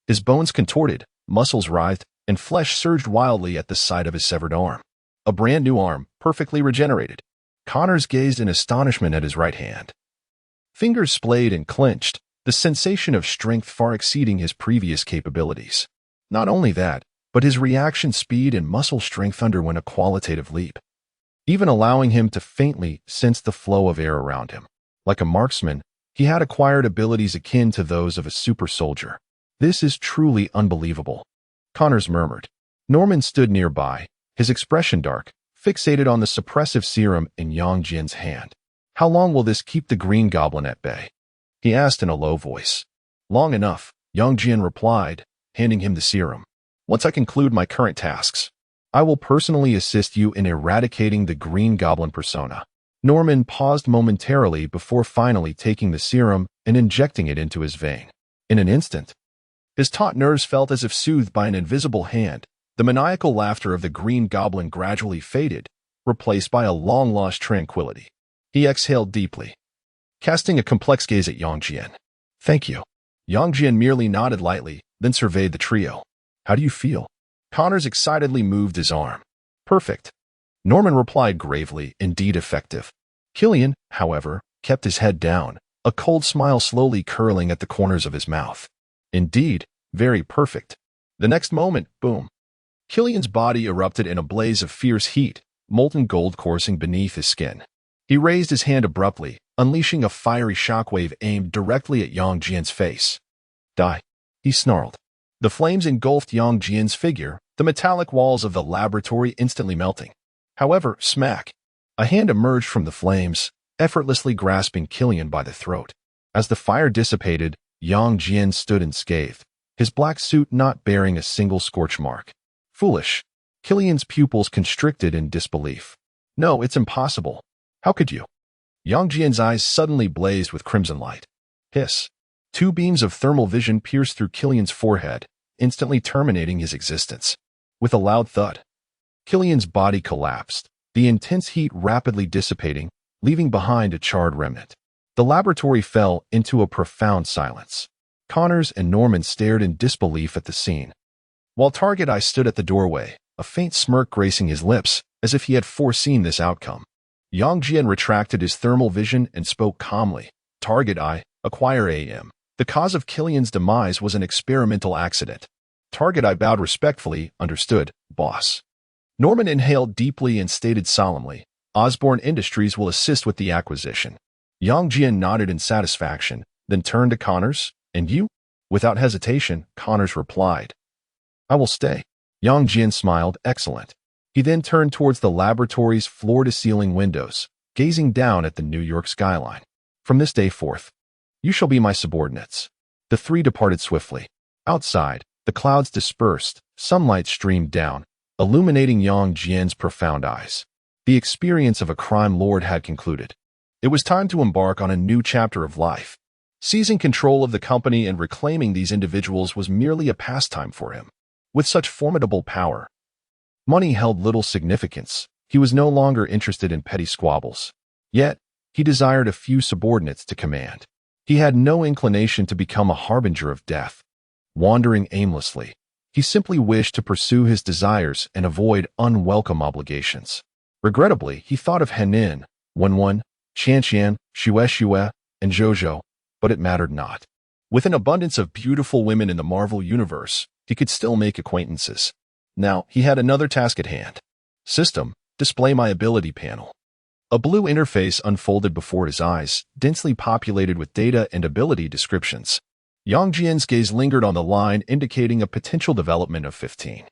His bones contorted, muscles writhed, and flesh surged wildly at the sight of his severed arm. A brand new arm, perfectly regenerated. Connors gazed in astonishment at his right hand. Fingers splayed and clenched, the sensation of strength far exceeding his previous capabilities. Not only that, but his reaction speed and muscle strength underwent a qualitative leap, even allowing him to faintly sense the flow of air around him. Like a marksman, he had acquired abilities akin to those of a super soldier. This is truly unbelievable, Connors murmured. Norman stood nearby, his expression dark, fixated on the suppressive serum in Yang Jian's hand. How long will this keep the Green Goblin at bay? He asked in a low voice. Long enough, Yang Jian replied, handing him the serum. Once I conclude my current tasks, I will personally assist you in eradicating the Green Goblin persona. Norman paused momentarily before finally taking the serum and injecting it into his vein. In an instant, his taut nerves felt as if soothed by an invisible hand. The maniacal laughter of the Green Goblin gradually faded, replaced by a long-lost tranquility. He exhaled deeply, casting a complex gaze at Yang Jian. "Thank you." Yang Jian merely nodded lightly, then surveyed the trio. "How do you feel?" Connors excitedly moved his arm. "Perfect." Norman replied gravely, "Indeed effective." Killian, however, kept his head down, a cold smile slowly curling at the corners of his mouth. "Indeed, very perfect." The next moment, boom. Killian's body erupted in a blaze of fierce heat, molten gold coursing beneath his skin. He raised his hand abruptly, unleashing a fiery shockwave aimed directly at Yang Jian's face. "Die," he snarled. The flames engulfed Yang Jian's figure, the metallic walls of the laboratory instantly melting. However, smack! A hand emerged from the flames, effortlessly grasping Killian by the throat. As the fire dissipated, Yang Jian stood unscathed, his black suit not bearing a single scorch mark. "Foolish." Killian's pupils constricted in disbelief. "No, it's impossible. How could you?" Yang Jian's eyes suddenly blazed with crimson light. Hiss. Two beams of thermal vision pierced through Killian's forehead, instantly terminating his existence. With a loud thud, Killian's body collapsed, the intense heat rapidly dissipating, leaving behind a charred remnant. The laboratory fell into a profound silence. Connors and Norman stared in disbelief at the scene, while Target Eye stood at the doorway, a faint smirk gracing his lips, as if he had foreseen this outcome. Yang Jian retracted his thermal vision and spoke calmly. "Target Eye, acquire AM. The cause of Killian's demise was an experimental accident." Target Eye bowed respectfully. "Understood, boss." Norman inhaled deeply and stated solemnly, "Osborne Industries will assist with the acquisition." Yang Jian nodded in satisfaction, then turned to Connors. "And you?" Without hesitation, Connors replied, "I will stay." Yang Jian smiled. "Excellent." He then turned towards the laboratory's floor-to-ceiling windows, gazing down at the New York skyline. "From this day forth, you shall be my subordinates." The three departed swiftly. Outside, the clouds dispersed, sunlight streamed down, illuminating Yang Jian's profound eyes. The experience of a crime lord had concluded. It was time to embark on a new chapter of life. Seizing control of the company and reclaiming these individuals was merely a pastime for him. With such formidable power, money held little significance. He was no longer interested in petty squabbles. Yet, he desired a few subordinates to command. He had no inclination to become a harbinger of death, wandering aimlessly. He simply wished to pursue his desires and avoid unwelcome obligations. Regrettably, he thought of Henin, Wenwen, Qianqian, Xue, and Zhou, but it mattered not. With an abundance of beautiful women in the Marvel Universe, he could still make acquaintances. Now, he had another task at hand. System, display my ability panel. A blue interface unfolded before his eyes, densely populated with data and ability descriptions. Yang Jian's gaze lingered on the line indicating a potential development of 15.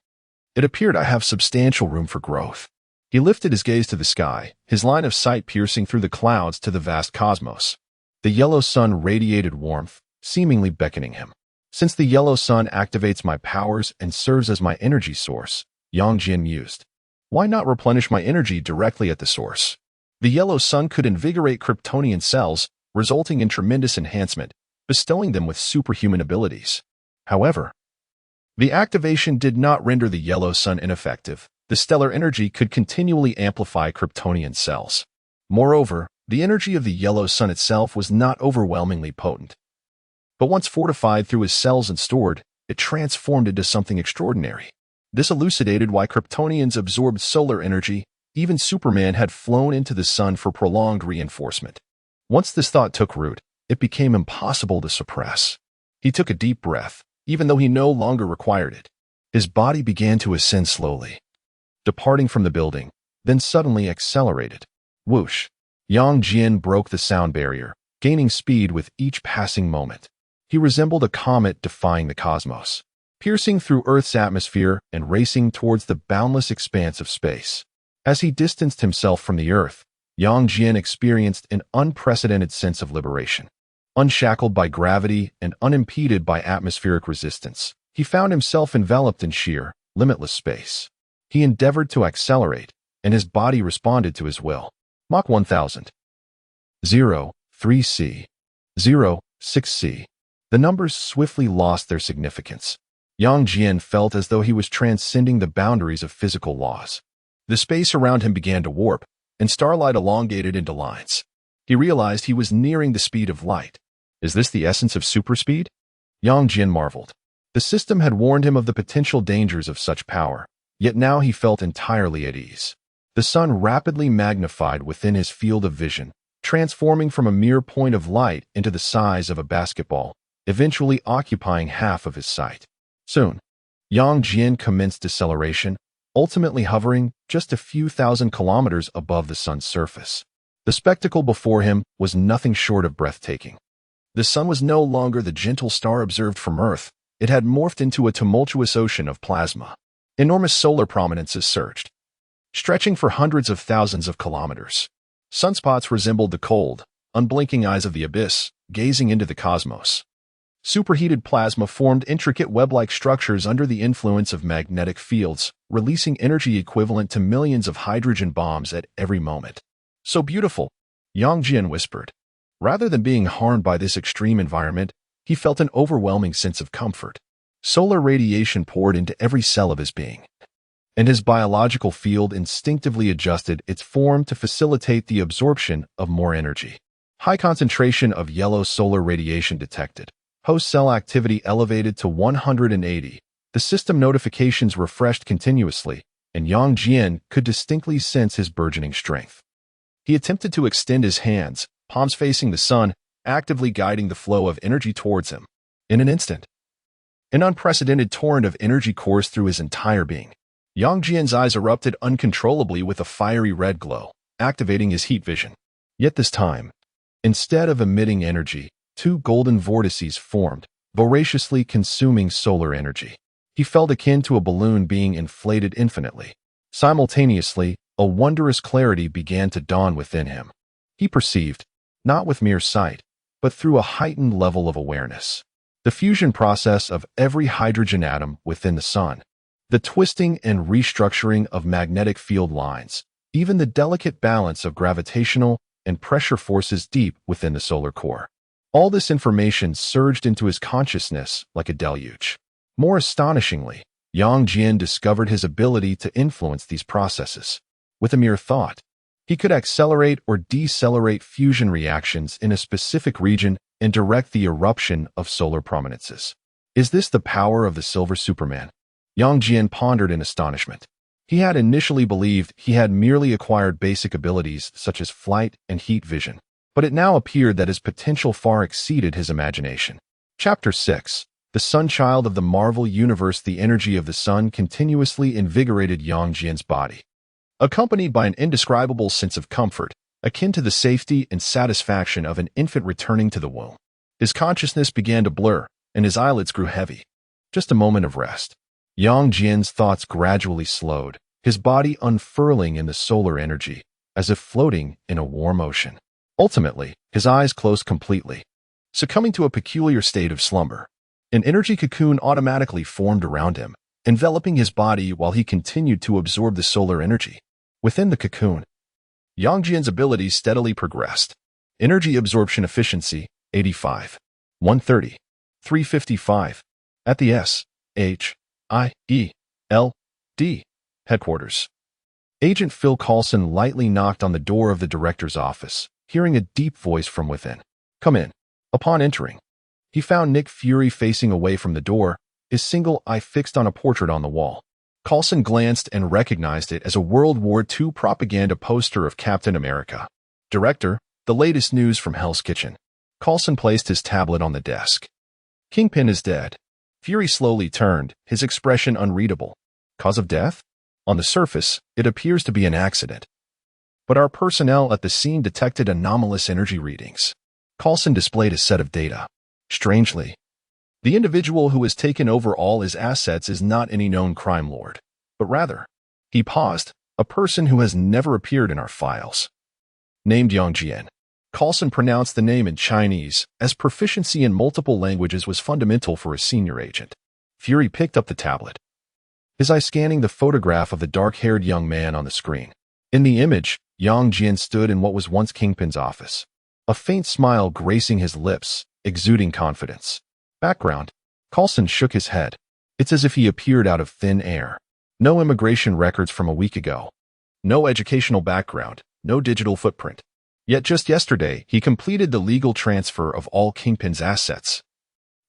It appeared I have substantial room for growth. He lifted his gaze to the sky, his line of sight piercing through the clouds to the vast cosmos. The yellow sun radiated warmth, seemingly beckoning him. Since the yellow sun activates my powers and serves as my energy source, Yang Jian mused, why not replenish my energy directly at the source? The yellow sun could invigorate Kryptonian cells, resulting in tremendous enhancement, bestowing them with superhuman abilities. However, the activation did not render the yellow sun ineffective. The stellar energy could continually amplify Kryptonian cells. Moreover, the energy of the yellow sun itself was not overwhelmingly potent. But once fortified through his cells and stored, it transformed into something extraordinary. This elucidated why Kryptonians absorbed solar energy. Even Superman had flown into the sun for prolonged reinforcement. Once this thought took root, it became impossible to suppress. He took a deep breath, even though he no longer required it. His body began to ascend slowly, departing from the building, then suddenly accelerated. Whoosh! Yang Jian broke the sound barrier, gaining speed with each passing moment. He resembled a comet defying the cosmos, piercing through Earth's atmosphere and racing towards the boundless expanse of space. As he distanced himself from the Earth, Yang Jian experienced an unprecedented sense of liberation. Unshackled by gravity and unimpeded by atmospheric resistance, He found himself enveloped in sheer, limitless space. He endeavored to accelerate, and his body responded to his will. Mach 1000. 3C. 6C. The numbers swiftly lost their significance. Yang Jian felt as though he was transcending the boundaries of physical laws. The space around him began to warp, and starlight elongated into lines. He realized he was nearing the speed of light. Is this the essence of superspeed? Yang Jian marveled. The system had warned him of the potential dangers of such power, yet now he felt entirely at ease. The sun rapidly magnified within his field of vision, transforming from a mere point of light into the size of a basketball, eventually occupying half of his sight. Soon, Yang Jian commenced deceleration, ultimately hovering just a few thousand kilometers above the sun's surface. The spectacle before him was nothing short of breathtaking. The sun was no longer the gentle star observed from Earth. It had morphed into a tumultuous ocean of plasma. Enormous solar prominences surged, stretching for hundreds of thousands of kilometers. Sunspots resembled the cold, unblinking eyes of the abyss, gazing into the cosmos. Superheated plasma formed intricate web-like structures under the influence of magnetic fields, releasing energy equivalent to millions of hydrogen bombs at every moment. So beautiful, Yang Jian whispered. Rather than being harmed by this extreme environment, he felt an overwhelming sense of comfort. Solar radiation poured into every cell of his being, and his biological field instinctively adjusted its form to facilitate the absorption of more energy. High concentration of yellow solar radiation detected. Host cell activity elevated to 180. The system notifications refreshed continuously, and Yang Jian could distinctly sense his burgeoning strength. He attempted to extend his hands, palms facing the sun, actively guiding the flow of energy towards him. In an instant, an unprecedented torrent of energy coursed through his entire being. Yang Jian's eyes erupted uncontrollably with a fiery red glow, activating his heat vision. Yet this time, instead of emitting energy, two golden vortices formed, voraciously consuming solar energy. He felt akin to a balloon being inflated infinitely. Simultaneously, a wondrous clarity began to dawn within him. He perceived, not with mere sight, but through a heightened level of awareness, the fusion process of every hydrogen atom within the sun, the twisting and restructuring of magnetic field lines, even the delicate balance of gravitational and pressure forces deep within the solar core. All this information surged into his consciousness like a deluge. More astonishingly, Yang Jian discovered his ability to influence these processes. With a mere thought, he could accelerate or decelerate fusion reactions in a specific region and direct the eruption of solar prominences. Is this the power of the Silver Superman? Yang Jian pondered in astonishment. He had initially believed he had merely acquired basic abilities such as flight and heat vision, but it now appeared that his potential far exceeded his imagination. Chapter 6. The Sunchild of the Marvel Universe. The energy of the sun continuously invigorated Yang Jian's body, accompanied by an indescribable sense of comfort, akin to the safety and satisfaction of an infant returning to the womb. His consciousness began to blur, and his eyelids grew heavy. Just a moment of rest. Yang Jian's thoughts gradually slowed, his body unfurling in the solar energy, as if floating in a warm ocean. Ultimately, his eyes closed completely, succumbing to a peculiar state of slumber. An energy cocoon automatically formed around him, enveloping his body while he continued to absorb the solar energy. Within the cocoon, Yang Jian's abilities steadily progressed. Energy absorption efficiency, 85. 130. 355. At the S.H.I.E.L.D. headquarters. Agent Phil Coulson lightly knocked on the door of the director's office, hearing a deep voice from within. Come in. Upon entering, he found Nick Fury facing away from the door, his single eye fixed on a portrait on the wall. Coulson glanced and recognized it as a World War II propaganda poster of Captain America. Director, the latest news from Hell's Kitchen. Coulson placed his tablet on the desk. Kingpin is dead. Fury slowly turned, his expression unreadable. Cause of death? On the surface, it appears to be an accident. But our personnel at the scene detected anomalous energy readings. Coulson displayed a set of data. Strangely, the individual who has taken over all his assets is not any known crime lord, but rather, he paused, a person who has never appeared in our files. Named Yang Jian. Coulson pronounced the name in Chinese, as proficiency in multiple languages was fundamental for a senior agent. Fury picked up the tablet, his eye scanning the photograph of the dark-haired young man on the screen. In the image, Yang Jian stood in what was once Kingpin's office, a faint smile gracing his lips, exuding confidence. Background. Coulson shook his head. It's as if he appeared out of thin air. No immigration records from a week ago. No educational background, no digital footprint. Yet just yesterday, he completed the legal transfer of all Kingpin's assets,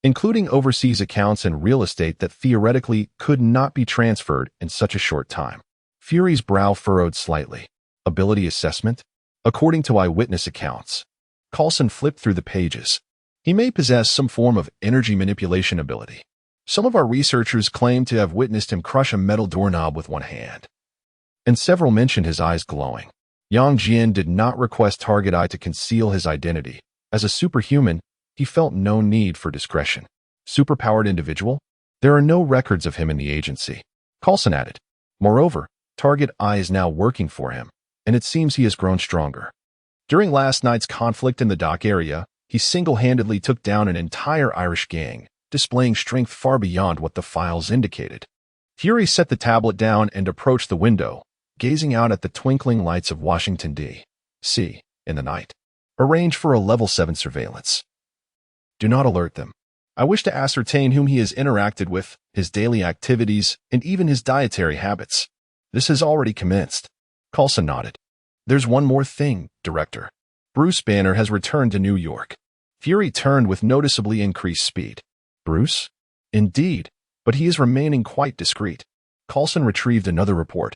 including overseas accounts and real estate that theoretically could not be transferred in such a short time. Fury's brow furrowed slightly. Ability assessment? According to eyewitness accounts. Coulson flipped through the pages. He may possess some form of energy manipulation ability. Some of our researchers claim to have witnessed him crush a metal doorknob with one hand, and several mentioned his eyes glowing. Yang Jian did not request Target Eye to conceal his identity. As a superhuman, he felt no need for discretion. Superpowered individual? There are no records of him in the agency, Coulson added. Moreover, Target Eye is now working for him, and it seems he has grown stronger. During last night's conflict in the dock area, he single-handedly took down an entire Irish gang, displaying strength far beyond what the files indicated. Fury set the tablet down and approached the window, gazing out at the twinkling lights of Washington, D.C. in the night. Arrange for a level 7 surveillance. Do not alert them. I wish to ascertain whom he has interacted with, his daily activities, and even his dietary habits. This has already commenced. Coulson nodded. There's one more thing, Director. Bruce Banner has returned to New York. Fury turned with noticeably increased speed. Bruce? Indeed, but he is remaining quite discreet. Coulson retrieved another report,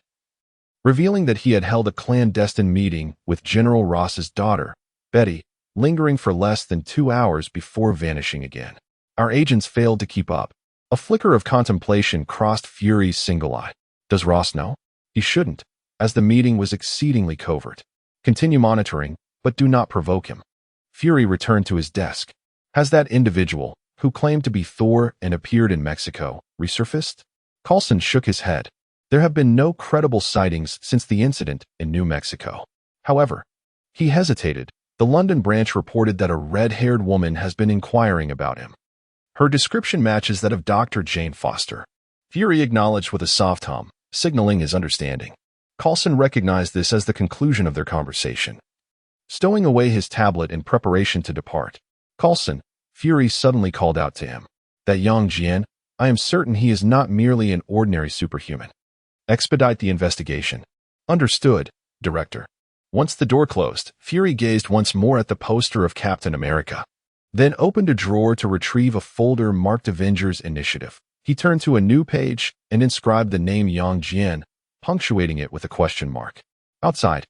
revealing that he had held a clandestine meeting with General Ross's daughter, Betty, lingering for less than 2 hours before vanishing again. Our agents failed to keep up. A flicker of contemplation crossed Fury's single eye. Does Ross know? He shouldn't, as the meeting was exceedingly covert. Continue monitoring, but do not provoke him. Fury returned to his desk. Has that individual, who claimed to be Thor and appeared in Mexico, resurfaced? Coulson shook his head. There have been no credible sightings since the incident in New Mexico. However, he hesitated. The London branch reported that a red-haired woman has been inquiring about him. Her description matches that of Dr. Jane Foster. Fury acknowledged with a soft hum, signaling his understanding. Coulson recognized this as the conclusion of their conversation. Stowing away his tablet in preparation to depart, Coulson, Fury suddenly called out to him. That Yang Jian, I am certain he is not merely an ordinary superhuman. Expedite the investigation. Understood, Director. Once the door closed, Fury gazed once more at the poster of Captain America, then opened a drawer to retrieve a folder marked Avengers Initiative. He turned to a new page and inscribed the name Yang Jian, punctuating it with a question mark. Outside,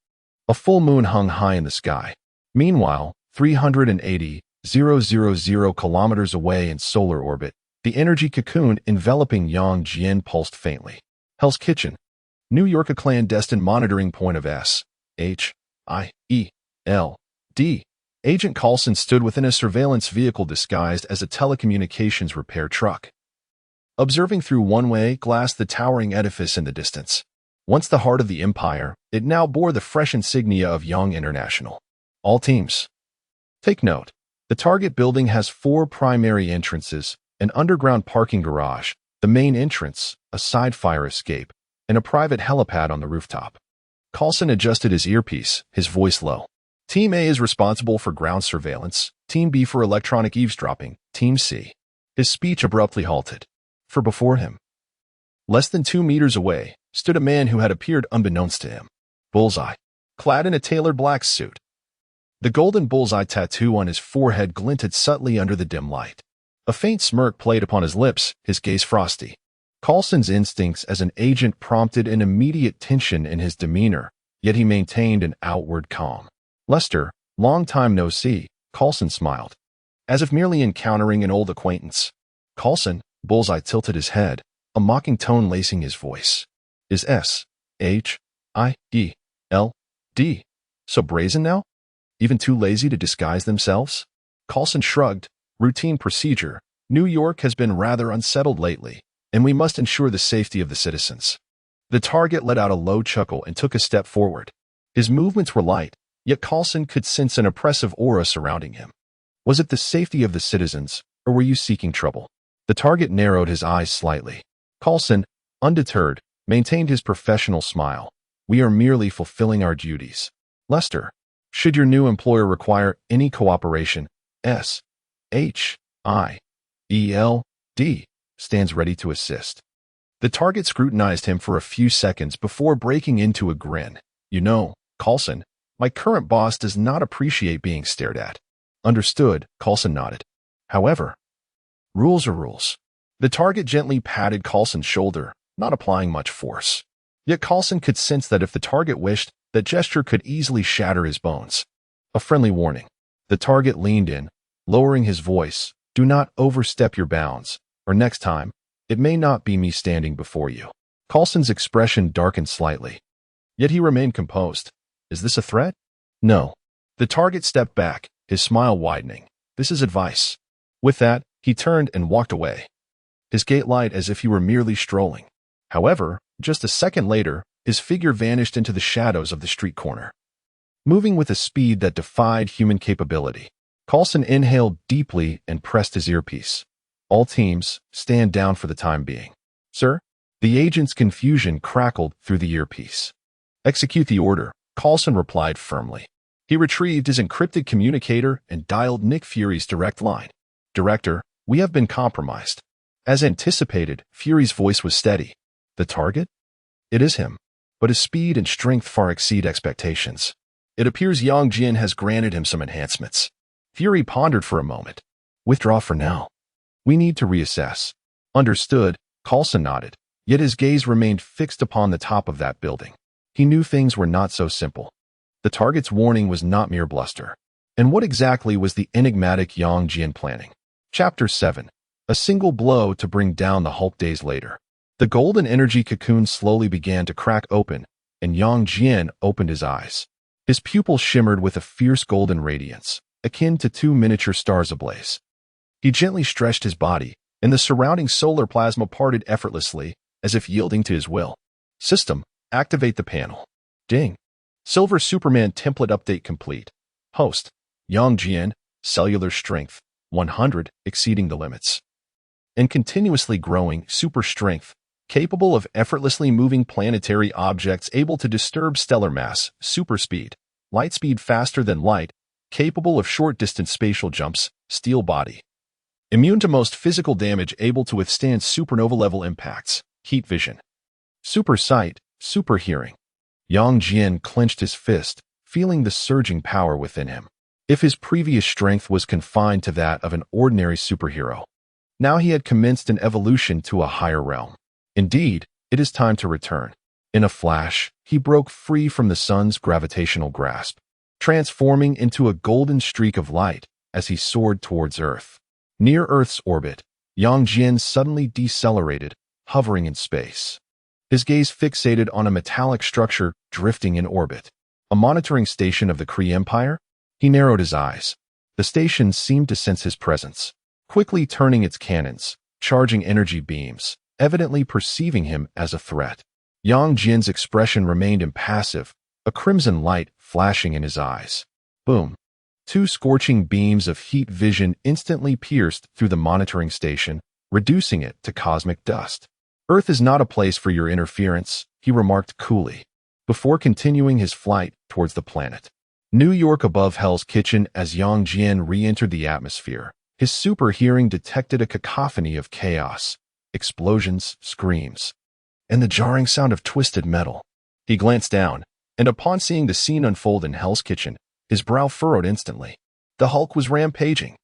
a full moon hung high in the sky. Meanwhile, 380,000 kilometers away in solar orbit, the energy cocoon enveloping Yang Jian pulsed faintly. Hell's Kitchen, New York, a clandestine monitoring point of S.H.I.E.L.D. Agent Coulson stood within a surveillance vehicle disguised as a telecommunications repair truck, observing through one-way glass the towering edifice in the distance. Once the heart of the empire, it now bore the fresh insignia of Yang International. All teams, take note. The target building has 4 primary entrances, an underground parking garage, the main entrance, a side fire escape, and a private helipad on the rooftop. Coulson adjusted his earpiece, his voice low. Team A is responsible for ground surveillance, Team B for electronic eavesdropping, Team C. His speech abruptly halted. For before him, less than 2 meters away, stood a man who had appeared unbeknownst to him. Bullseye, clad in a tailored black suit. The golden bullseye tattoo on his forehead glinted subtly under the dim light. A faint smirk played upon his lips, his gaze frosty. Coulson's instincts as an agent prompted an immediate tension in his demeanor, yet he maintained an outward calm. Lester, long time no see, Coulson smiled, as if merely encountering an old acquaintance. Coulson, Bullseye tilted his head, a mocking tone lacing his voice. Is S.H.I.E.L.D. so brazen now? Even too lazy to disguise themselves? Coulson shrugged. Routine procedure. New York has been rather unsettled lately, and we must ensure the safety of the citizens. The target let out a low chuckle and took a step forward. His movements were light, yet Coulson could sense an oppressive aura surrounding him. Was it the safety of the citizens, or were you seeking trouble? The target narrowed his eyes slightly. Coulson, undeterred, maintained his professional smile. We are merely fulfilling our duties. Lester, should your new employer require any cooperation, S-H-I-E-L-D stands ready to assist. The target scrutinized him for a few seconds before breaking into a grin. You know, Coulson, my current boss does not appreciate being stared at. Understood, Coulson nodded. However, rules are rules. The target gently patted Coulson's shoulder, not applying much force. Yet Coulson could sense that if the target wished, that gesture could easily shatter his bones. A friendly warning. The target leaned in, lowering his voice. Do not overstep your bounds, or next time, it may not be me standing before you. Coulson's expression darkened slightly. Yet he remained composed. Is this a threat? No. The target stepped back, his smile widening. This is advice. With that, he turned and walked away. His gait light as if he were merely strolling. However, just a second later, his figure vanished into the shadows of the street corner. Moving with a speed that defied human capability, Coulson inhaled deeply and pressed his earpiece. All teams, stand down for the time being. Sir? The agent's confusion crackled through the earpiece. Execute the order, Coulson replied firmly. He retrieved his encrypted communicator and dialed Nick Fury's direct line. Director, we have been compromised. As anticipated, Fury's voice was steady. The target? It is him. But his speed and strength far exceed expectations. It appears Yang Jian has granted him some enhancements. Fury pondered for a moment. Withdraw for now. We need to reassess. Understood, Coulson nodded, yet his gaze remained fixed upon the top of that building. He knew things were not so simple. The target's warning was not mere bluster. And what exactly was the enigmatic Yang Jian planning? Chapter 7. A single blow to bring down the Hulk days later. The golden energy cocoon slowly began to crack open, and Yang Jian opened his eyes. His pupils shimmered with a fierce golden radiance, akin to two miniature stars ablaze. He gently stretched his body, and the surrounding solar plasma parted effortlessly, as if yielding to his will. System, activate the panel. Ding. Silver Superman template update complete. Host, Yang Jian, cellular strength, 100, exceeding the limits. And continuously growing super strength, capable of effortlessly moving planetary objects, able to disturb stellar mass, super speed, light speed faster than light, capable of short-distance spatial jumps, steel body. Immune to most physical damage, able to withstand supernova-level impacts, heat vision. Super sight, super hearing. Yang Jian clenched his fist, feeling the surging power within him. If his previous strength was confined to that of an ordinary superhero, now he had commenced an evolution to a higher realm. Indeed, it is time to return. In a flash, he broke free from the sun's gravitational grasp, transforming into a golden streak of light as he soared towards Earth. Near Earth's orbit, Yang Jian suddenly decelerated, hovering in space. His gaze fixated on a metallic structure drifting in orbit. A monitoring station of the Kree Empire? He narrowed his eyes. The station seemed to sense his presence, quickly turning its cannons, charging energy beams, evidently perceiving him as a threat. Yang Jian's expression remained impassive, a crimson light flashing in his eyes. Boom. Two scorching beams of heat vision instantly pierced through the monitoring station, reducing it to cosmic dust. Earth is not a place for your interference, he remarked coolly, before continuing his flight towards the planet. New York above Hell's Kitchen. As Yang Jian re-entered the atmosphere, his super hearing detected a cacophony of chaos, explosions, screams, and the jarring sound of twisted metal. He glanced down, and upon seeing the scene unfold in Hell's Kitchen, his brow furrowed instantly. The Hulk was rampaging.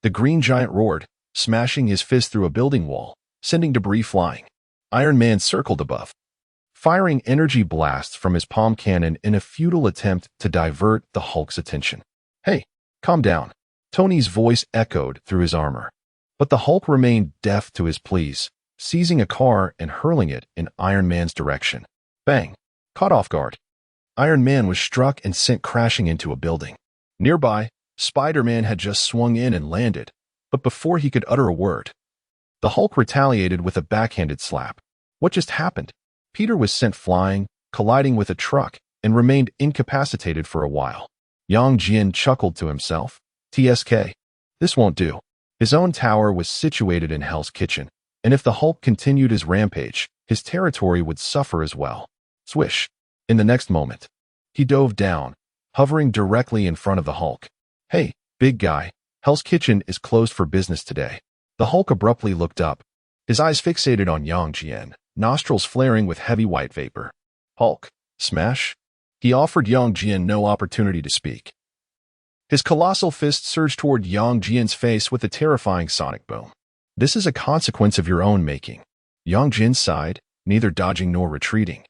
The Green Giant roared, smashing his fist through a building wall, sending debris flying. Iron Man circled above, firing energy blasts from his palm cannon in a futile attempt to divert the Hulk's attention. Hey, calm down. Tony's voice echoed through his armor. But the Hulk remained deaf to his pleas, seizing a car and hurling it in Iron Man's direction. Bang! Caught off guard, Iron Man was struck and sent crashing into a building. Nearby, Spider-Man had just swung in and landed, but before he could utter a word, the Hulk retaliated with a backhanded slap. What just happened? Peter was sent flying, colliding with a truck, and remained incapacitated for a while. Yang Jian chuckled to himself. TSK. This won't do. His own tower was situated in Hell's Kitchen, and if the Hulk continued his rampage, his territory would suffer as well. Swish. In the next moment, he dove down, hovering directly in front of the Hulk. "Hey, big guy, Hell's Kitchen is closed for business today." The Hulk abruptly looked up, his eyes fixated on Yang Jian, nostrils flaring with heavy white vapor. "Hulk, smash?" He offered Yang Jian no opportunity to speak. His colossal fist surged toward Yang Jian's face with a terrifying sonic boom. "This is a consequence of your own making." Yang Jian sighed, neither dodging nor retreating,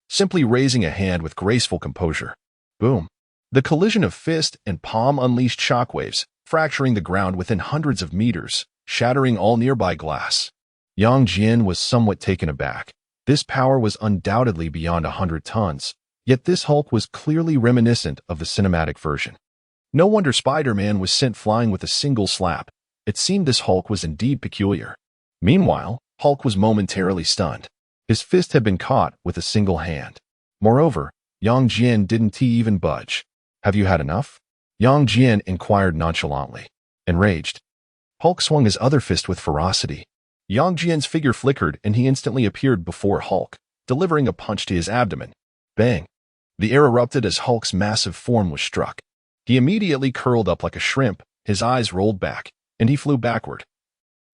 simply raising a hand with graceful composure. Boom. The collision of fist and palm unleashed shockwaves, fracturing the ground within hundreds of meters, shattering all nearby glass. Yang Jian was somewhat taken aback. This power was undoubtedly beyond 100 tons, yet this Hulk was clearly reminiscent of the cinematic version. No wonder Spider-Man was sent flying with a single slap. It seemed this Hulk was indeed peculiar. Meanwhile, Hulk was momentarily stunned. His fist had been caught with a single hand. Moreover, Yang Jian didn't even budge. "Have you had enough?" Yang Jian inquired nonchalantly. Enraged, Hulk swung his other fist with ferocity. Yang Jian's figure flickered and he instantly appeared before Hulk, delivering a punch to his abdomen. Bang! The air erupted as Hulk's massive form was struck. He immediately curled up like a shrimp, his eyes rolled back, and he flew backward,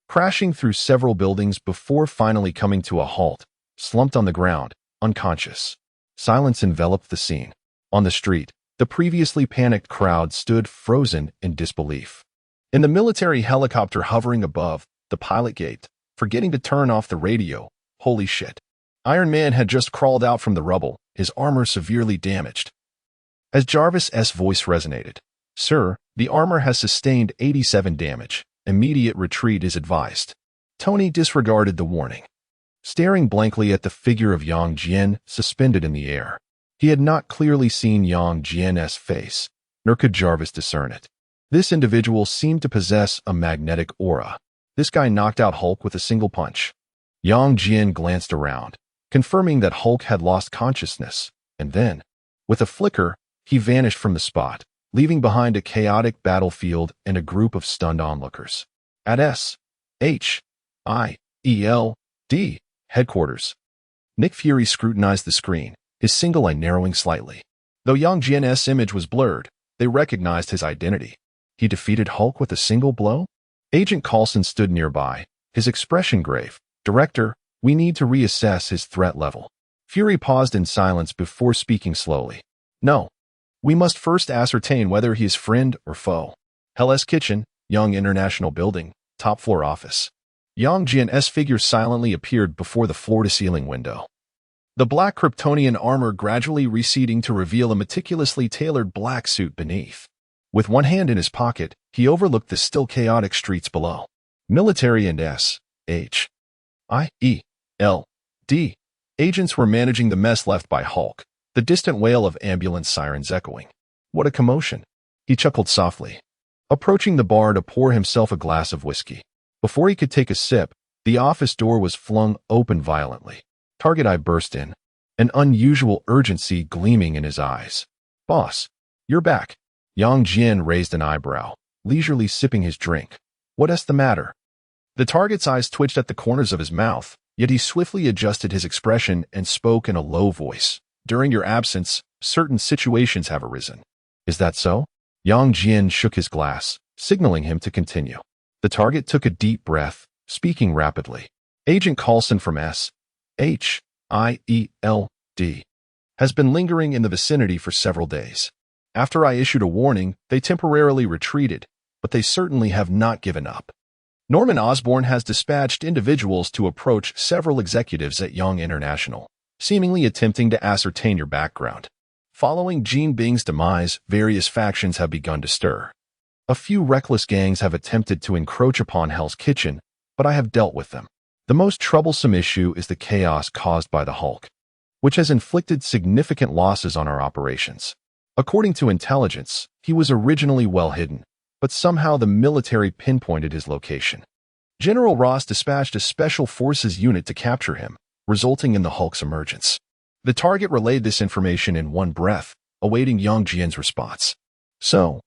crashing through several buildings before finally coming to a halt, slumped on the ground, unconscious. Silence enveloped the scene. On the street, the previously panicked crowd stood frozen in disbelief. In the military helicopter hovering above, the pilot gaped, forgetting to turn off the radio. Holy shit. Iron Man had just crawled out from the rubble, his armor severely damaged. As Jarvis' voice resonated, "Sir, the armor has sustained 87 damage. Immediate retreat is advised." Tony disregarded the warning, staring blankly at the figure of Yang Jian suspended in the air. He had not clearly seen Yang Jian's face, nor could Jarvis discern it. This individual seemed to possess a magnetic aura. This guy knocked out Hulk with a single punch. Yang Jian glanced around, confirming that Hulk had lost consciousness, and then, with a flicker, he vanished from the spot, leaving behind a chaotic battlefield and a group of stunned onlookers. At SHIELD headquarters, Nick Fury scrutinized the screen, his single eye narrowing slightly. Though Yang Jian's image was blurred, they recognized his identity. He defeated Hulk with a single blow? Agent Coulson stood nearby, his expression grave. "Director, we need to reassess his threat level." Fury paused in silence before speaking slowly. "No. We must first ascertain whether he is friend or foe." Hell's Kitchen, Young International Building, top floor office. Yang Jian's figure silently appeared before the floor-to-ceiling window. The black Kryptonian armor gradually receding to reveal a meticulously tailored black suit beneath. With one hand in his pocket, he overlooked the still chaotic streets below. Military and SHIELD agents were managing the mess left by Hulk, the distant wail of ambulance sirens echoing. What a commotion! He chuckled softly, approaching the bar to pour himself a glass of whiskey. Before he could take a sip, the office door was flung open violently. Target Eye burst in, an unusual urgency gleaming in his eyes. "Boss, you're back." Yang Jian raised an eyebrow, leisurely sipping his drink. "What's the matter?" The target's eyes twitched at the corners of his mouth, yet he swiftly adjusted his expression and spoke in a low voice. "During your absence, certain situations have arisen." "Is that so?" Yang Jian shook his glass, signaling him to continue. The target took a deep breath, speaking rapidly. "Agent Coulson from SHIELD has been lingering in the vicinity for several days. After I issued a warning, they temporarily retreated, but they certainly have not given up. Norman Osborn has dispatched individuals to approach several executives at Young International, seemingly attempting to ascertain your background. Following Jean Bing's demise, various factions have begun to stir. A few reckless gangs have attempted to encroach upon Hell's Kitchen, but I have dealt with them. The most troublesome issue is the chaos caused by the Hulk, which has inflicted significant losses on our operations. According to intelligence, he was originally well hidden, but somehow the military pinpointed his location. General Ross dispatched a special forces unit to capture him, resulting in the Hulk's emergence. The target relayed this information in one breath, awaiting Yang Jian's response. "So,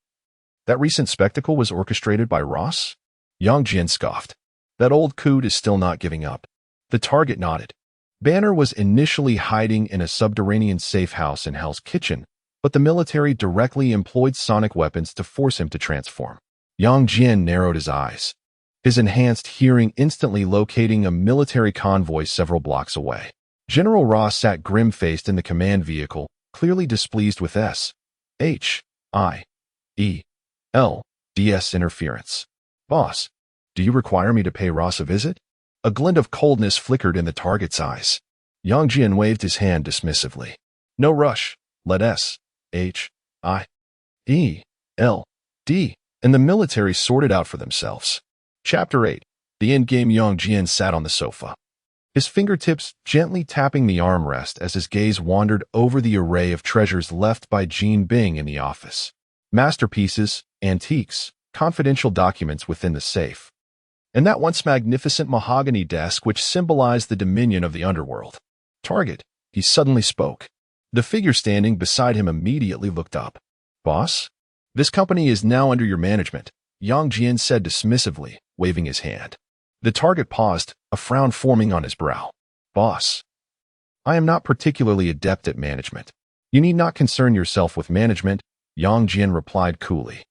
that recent spectacle was orchestrated by Ross?" Yang Jian scoffed. That old coot is still not giving up. The target nodded. Banner was initially hiding in a subterranean safe house in Hell's Kitchen, but the military directly employed sonic weapons to force him to transform. Yang Jian narrowed his eyes, his enhanced hearing instantly locating a military convoy several blocks away. General Ross sat grim-faced in the command vehicle, clearly displeased with S.H.I.E.L.D.'s interference. Boss, do you require me to pay Ross a visit? A glint of coldness flickered in the target's eyes. Yang Jian waved his hand dismissively. No rush. Let S.H.I.E.L.D. and the military sort it out for themselves. Chapter 8. The endgame. Yang Jian sat on the sofa, his fingertips gently tapping the armrest as his gaze wandered over the array of treasures left by Jean Bing in the office. Masterpieces, antiques, confidential documents within the safe, and that once magnificent mahogany desk which symbolized the dominion of the underworld. Target, he suddenly spoke. The figure standing beside him immediately looked up. Boss? This company is now under your management, Yang Jian said dismissively, waving his hand. The target paused, a frown forming on his brow. Boss, I am not particularly adept at management. You need not concern yourself with management, Yang Jian replied coolly.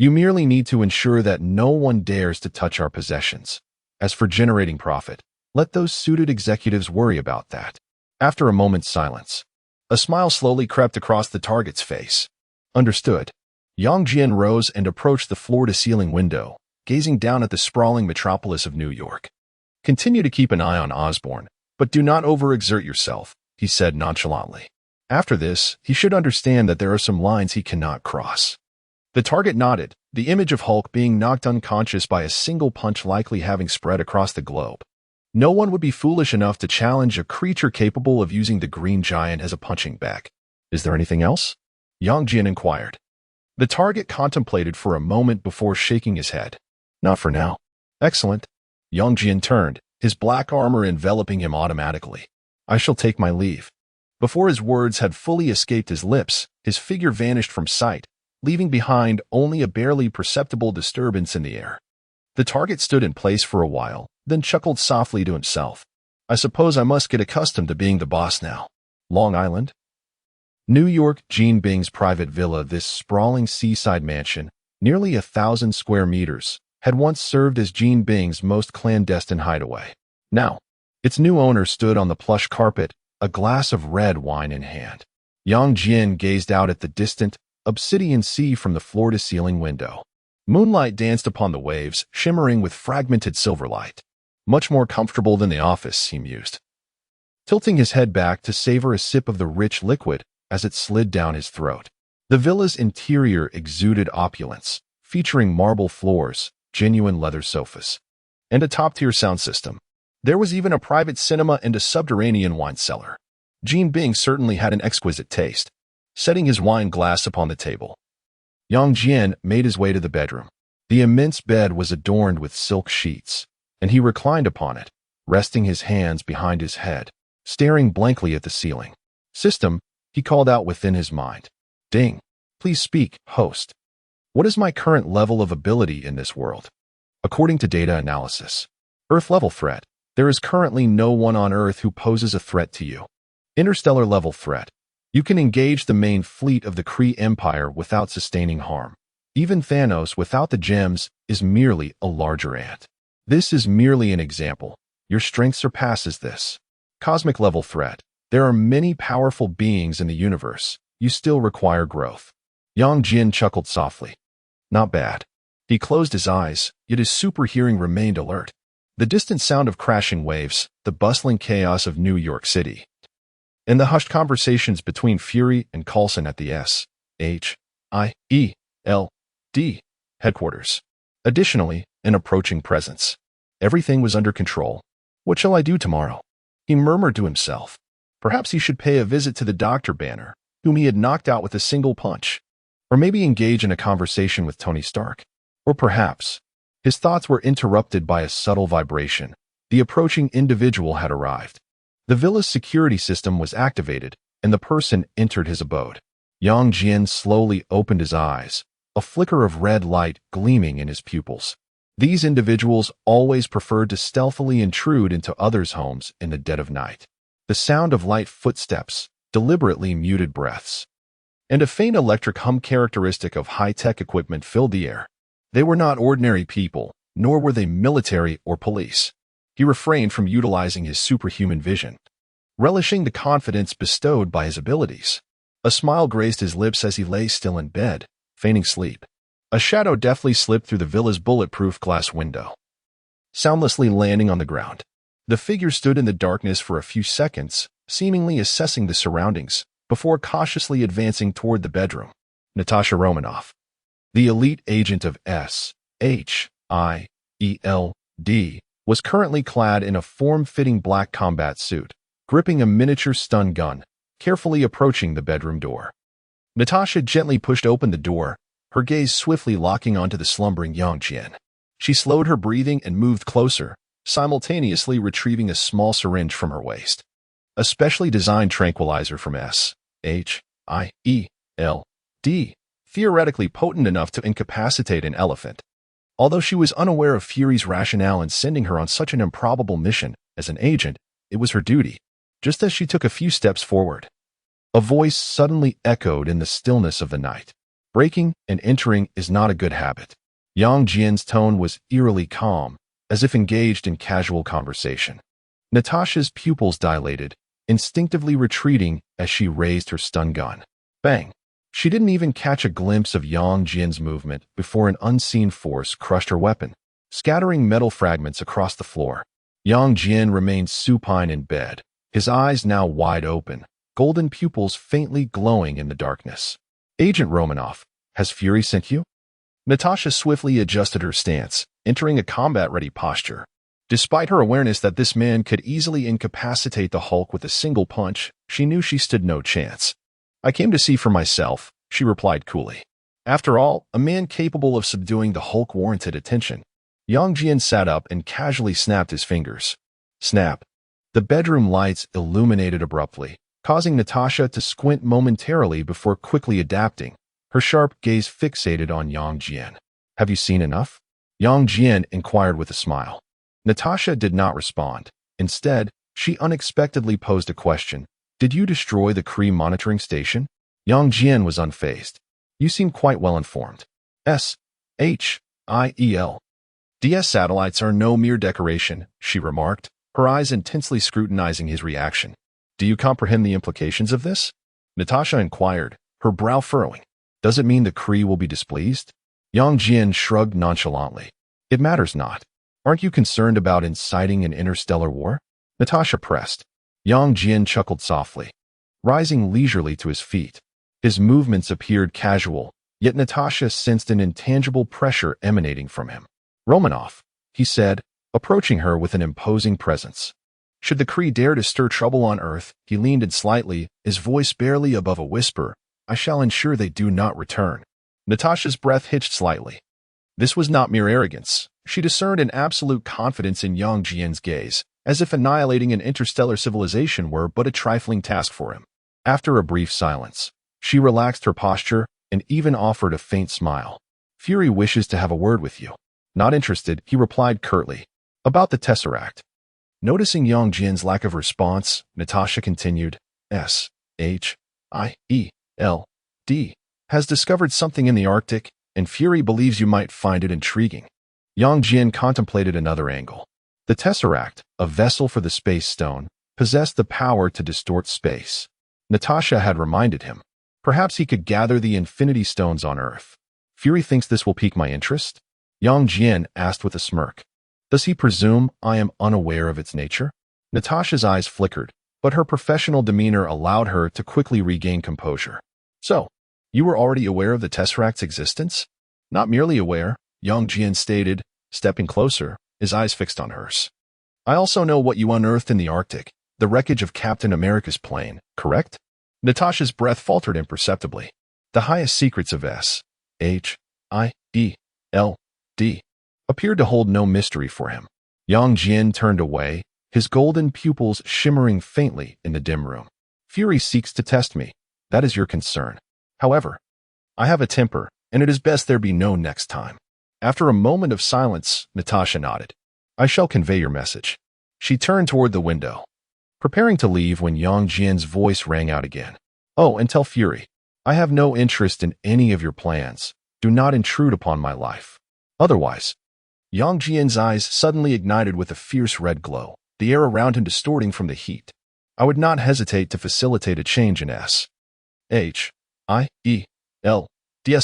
You merely need to ensure that no one dares to touch our possessions. As for generating profit, let those suited executives worry about that. After a moment's silence, a smile slowly crept across the target's face. Understood. Yang Jian rose and approached the floor-to-ceiling window, gazing down at the sprawling metropolis of New York. Continue to keep an eye on Osborne, but do not overexert yourself, he said nonchalantly. After this, he should understand that there are some lines he cannot cross. The target nodded, the image of Hulk being knocked unconscious by a single punch likely having spread across the globe. No one would be foolish enough to challenge a creature capable of using the Green Giant as a punching bag. Is there anything else? Yang Jian inquired. The target contemplated for a moment before shaking his head. Not for now. Excellent. Yang Jian turned, his black armor enveloping him automatically. I shall take my leave. Before his words had fully escaped his lips, his figure vanished from sight, leaving behind only a barely perceptible disturbance in the air. The target stood in place for a while, then chuckled softly to himself. I suppose I must get accustomed to being the boss now. Long Island? New York. Jean Bing's private villa, this sprawling seaside mansion, nearly 1,000 square meters, had once served as Jean Bing's most clandestine hideaway. Now, its new owner stood on the plush carpet, a glass of red wine in hand. Yang Jian gazed out at the distant, obsidian sea from the floor-to-ceiling window. Moonlight danced upon the waves, shimmering with fragmented silver light. Much more comfortable than the office, he mused, tilting his head back to savor a sip of the rich liquid as it slid down his throat. The villa's interior exuded opulence, featuring marble floors, genuine leather sofas, and a top-tier sound system. There was even a private cinema and a subterranean wine cellar. Jean Bing certainly had an exquisite taste. Setting his wine glass upon the table, Yang Jian made his way to the bedroom. The immense bed was adorned with silk sheets, and he reclined upon it, resting his hands behind his head, staring blankly at the ceiling. System, he called out within his mind. Ding. Please speak, host. What is my current level of ability in this world? According to data analysis, Earth level threat. There is currently no one on Earth who poses a threat to you. Interstellar level threat. You can engage the main fleet of the Kree Empire without sustaining harm. Even Thanos without the gems is merely a larger ant. This is merely an example. Your strength surpasses this. Cosmic level threat. There are many powerful beings in the universe. You still require growth. Yang Jian chuckled softly. Not bad. He closed his eyes, yet his super hearing remained alert. The distant sound of crashing waves, the bustling chaos of New York City, and the hushed conversations between Fury and Coulson at the S.H.I.E.L.D. headquarters. Additionally, an approaching presence. Everything was under control. What shall I do tomorrow? He murmured to himself. Perhaps he should pay a visit to the Dr. Banner, whom he had knocked out with a single punch. Or maybe engage in a conversation with Tony Stark. Or perhaps, his thoughts were interrupted by a subtle vibration. The approaching individual had arrived. The villa's security system was activated, and the person entered his abode. Yang Jian slowly opened his eyes, a flicker of red light gleaming in his pupils. These individuals always preferred to stealthily intrude into others' homes in the dead of night. The sound of light footsteps, deliberately muted breaths, and a faint electric hum characteristic of high-tech equipment filled the air. They were not ordinary people, nor were they military or police. He refrained from utilizing his superhuman vision, relishing the confidence bestowed by his abilities. A smile graced his lips as he lay still in bed, feigning sleep. A shadow deftly slipped through the villa's bulletproof glass window, soundlessly landing on the ground. The figure stood in the darkness for a few seconds, seemingly assessing the surroundings, before cautiously advancing toward the bedroom. Natasha Romanoff, the elite agent of SHIELD, was currently clad in a form-fitting black combat suit, gripping a miniature stun gun, carefully approaching the bedroom door. Natasha gently pushed open the door, her gaze swiftly locking onto the slumbering Yang Jian. She slowed her breathing and moved closer, simultaneously retrieving a small syringe from her waist. A specially designed tranquilizer from SHIELD, theoretically potent enough to incapacitate an elephant. Although she was unaware of Fury's rationale in sending her on such an improbable mission as an agent, it was her duty. Just as she took a few steps forward, a voice suddenly echoed in the stillness of the night. Breaking and entering is not a good habit. Yang Jian's tone was eerily calm, as if engaged in casual conversation. Natasha's pupils dilated, instinctively retreating as she raised her stun gun. Bang! She didn't even catch a glimpse of Yang Jian's movement before an unseen force crushed her weapon, scattering metal fragments across the floor. Yang Jian remained supine in bed, his eyes now wide open, golden pupils faintly glowing in the darkness. Agent Romanoff, has Fury sent you? Natasha swiftly adjusted her stance, entering a combat-ready posture. Despite her awareness that this man could easily incapacitate the Hulk with a single punch, she knew she stood no chance. I came to see for myself, she replied coolly. After all, a man capable of subduing the Hulk warranted attention. Yang Jian sat up and casually snapped his fingers. Snap. The bedroom lights illuminated abruptly, causing Natasha to squint momentarily before quickly adapting, her sharp gaze fixated on Yang Jian. Have you seen enough? Yang Jian inquired with a smile. Natasha did not respond. Instead, she unexpectedly posed a question. Did you destroy the Kree monitoring station? Yang Jian was unfazed. You seem quite well informed. SHIELD. DS satellites are no mere decoration, she remarked, her eyes intensely scrutinizing his reaction. Do you comprehend the implications of this? Natasha inquired, her brow furrowing. Does it mean the Kree will be displeased? Yang Jian shrugged nonchalantly. It matters not. Aren't you concerned about inciting an interstellar war? Natasha pressed. Yang Jian chuckled softly, rising leisurely to his feet. His movements appeared casual, yet Natasha sensed an intangible pressure emanating from him. Romanoff, he said, approaching her with an imposing presence. Should the Kree dare to stir trouble on Earth, he leaned in slightly, his voice barely above a whisper, I shall ensure they do not return. Natasha's breath hitched slightly. This was not mere arrogance. She discerned an absolute confidence in Yang Jian's gaze, as if annihilating an interstellar civilization were but a trifling task for him. After a brief silence, she relaxed her posture and even offered a faint smile. Fury wishes to have a word with you. Not interested, he replied curtly. About the Tesseract. Noticing Yang Jian's lack of response, Natasha continued, SHIELD has discovered something in the Arctic, and Fury believes you might find it intriguing. Yang Jian contemplated another angle. The Tesseract, a vessel for the Space Stone, possessed the power to distort space. Natasha had reminded him. Perhaps he could gather the Infinity Stones on Earth. Fury thinks this will pique my interest? Yang Jian asked with a smirk. Does he presume I am unaware of its nature? Natasha's eyes flickered, but her professional demeanor allowed her to quickly regain composure. So, you were already aware of the Tesseract's existence? Not merely aware, Yang Jian stated, stepping closer, his eyes fixed on hers. I also know what you unearthed in the Arctic, the wreckage of Captain America's plane, correct? Natasha's breath faltered imperceptibly. The highest secrets of SHIELD appeared to hold no mystery for him. Yang Jian turned away, his golden pupils shimmering faintly in the dim room. Fury seeks to test me. That is your concern. However, I have a temper, and it is best there be no next time. After a moment of silence, Natasha nodded. I shall convey your message. She turned toward the window, preparing to leave when Yang Jian's voice rang out again. Oh, and tell Fury, I have no interest in any of your plans. Do not intrude upon my life. Otherwise, Yang Jian's eyes suddenly ignited with a fierce red glow, the air around him distorting from the heat. I would not hesitate to facilitate a change in S.H.I.E.L.D.'s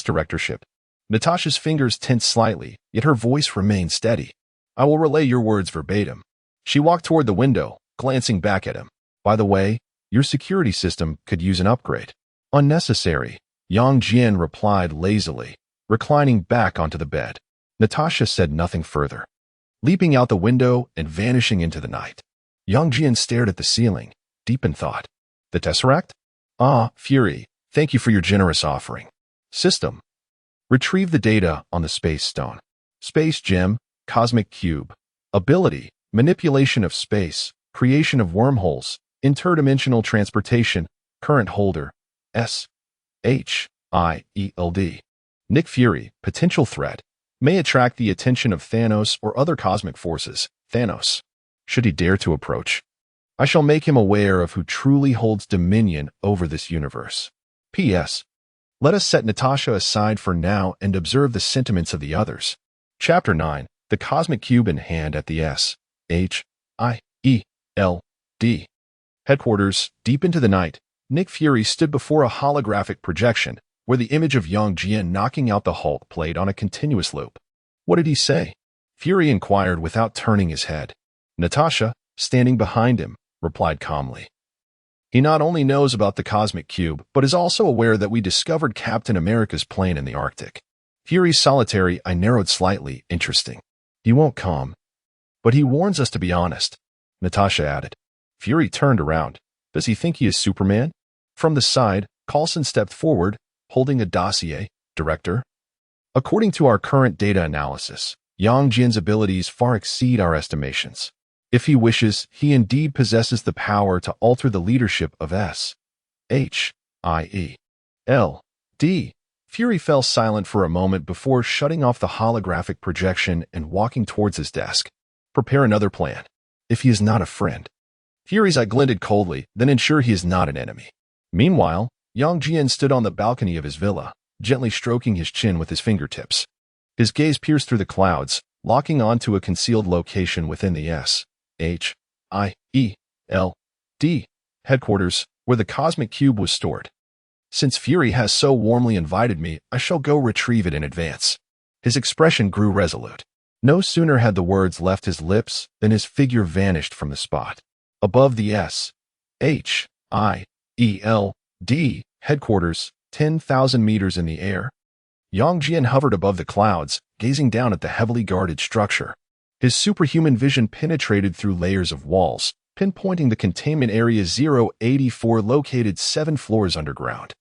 directorship. Natasha's fingers tensed slightly, yet her voice remained steady. I will relay your words verbatim. She walked toward the window, glancing back at him. By the way, your security system could use an upgrade. Unnecessary, Yang Jian replied lazily, reclining back onto the bed. Natasha said nothing further, leaping out the window and vanishing into the night. Yang Jian stared at the ceiling, deep in thought. The Tesseract? Ah, Fury, thank you for your generous offering. System. Retrieve the data on the Space Stone. Space Gem, Cosmic Cube. Ability, manipulation of space, creation of wormholes, interdimensional transportation, current holder, S.H.I.E.L.D. Nick Fury, potential threat, may attract the attention of Thanos or other cosmic forces. Thanos, should he dare to approach, I shall make him aware of who truly holds dominion over this universe. P.S. Let us set Natasha aside for now and observe the sentiments of the others. Chapter 9. The Cosmic Cube in Hand at the S.H.I.E.L.D. Headquarters. Deep into the night, Nick Fury stood before a holographic projection where the image of Yang Jian knocking out the Hulk played on a continuous loop. What did he say? Fury inquired without turning his head. Natasha, standing behind him, replied calmly. He not only knows about the Cosmic Cube, but is also aware that we discovered Captain America's plane in the Arctic. Fury's solitary eye narrowed slightly. Interesting. He won't come. But he warns us to be honest, Natasha added. Fury turned around. Does he think he is Superman? From the side, Coulson stepped forward, holding a dossier. Director? According to our current data analysis, Yang Jian's abilities far exceed our estimations. If he wishes, he indeed possesses the power to alter the leadership of S.H.I.E.L.D. Fury fell silent for a moment before shutting off the holographic projection and walking towards his desk. Prepare another plan. If he is not a friend. Fury's eye glinted coldly, then ensure he is not an enemy. Meanwhile, Yang Jian stood on the balcony of his villa, gently stroking his chin with his fingertips. His gaze pierced through the clouds, locking onto a concealed location within the S.H.I.E.L.D. headquarters, where the Cosmic Cube was stored. Since Fury has so warmly invited me, I shall go retrieve it in advance. His expression grew resolute. No sooner had the words left his lips than his figure vanished from the spot. Above the S.H.I.E.L.D. headquarters, 10,000 meters in the air, Yang Jian hovered above the clouds, gazing down at the heavily guarded structure. His superhuman vision penetrated through layers of walls, pinpointing the containment area 084 located 7 floors underground.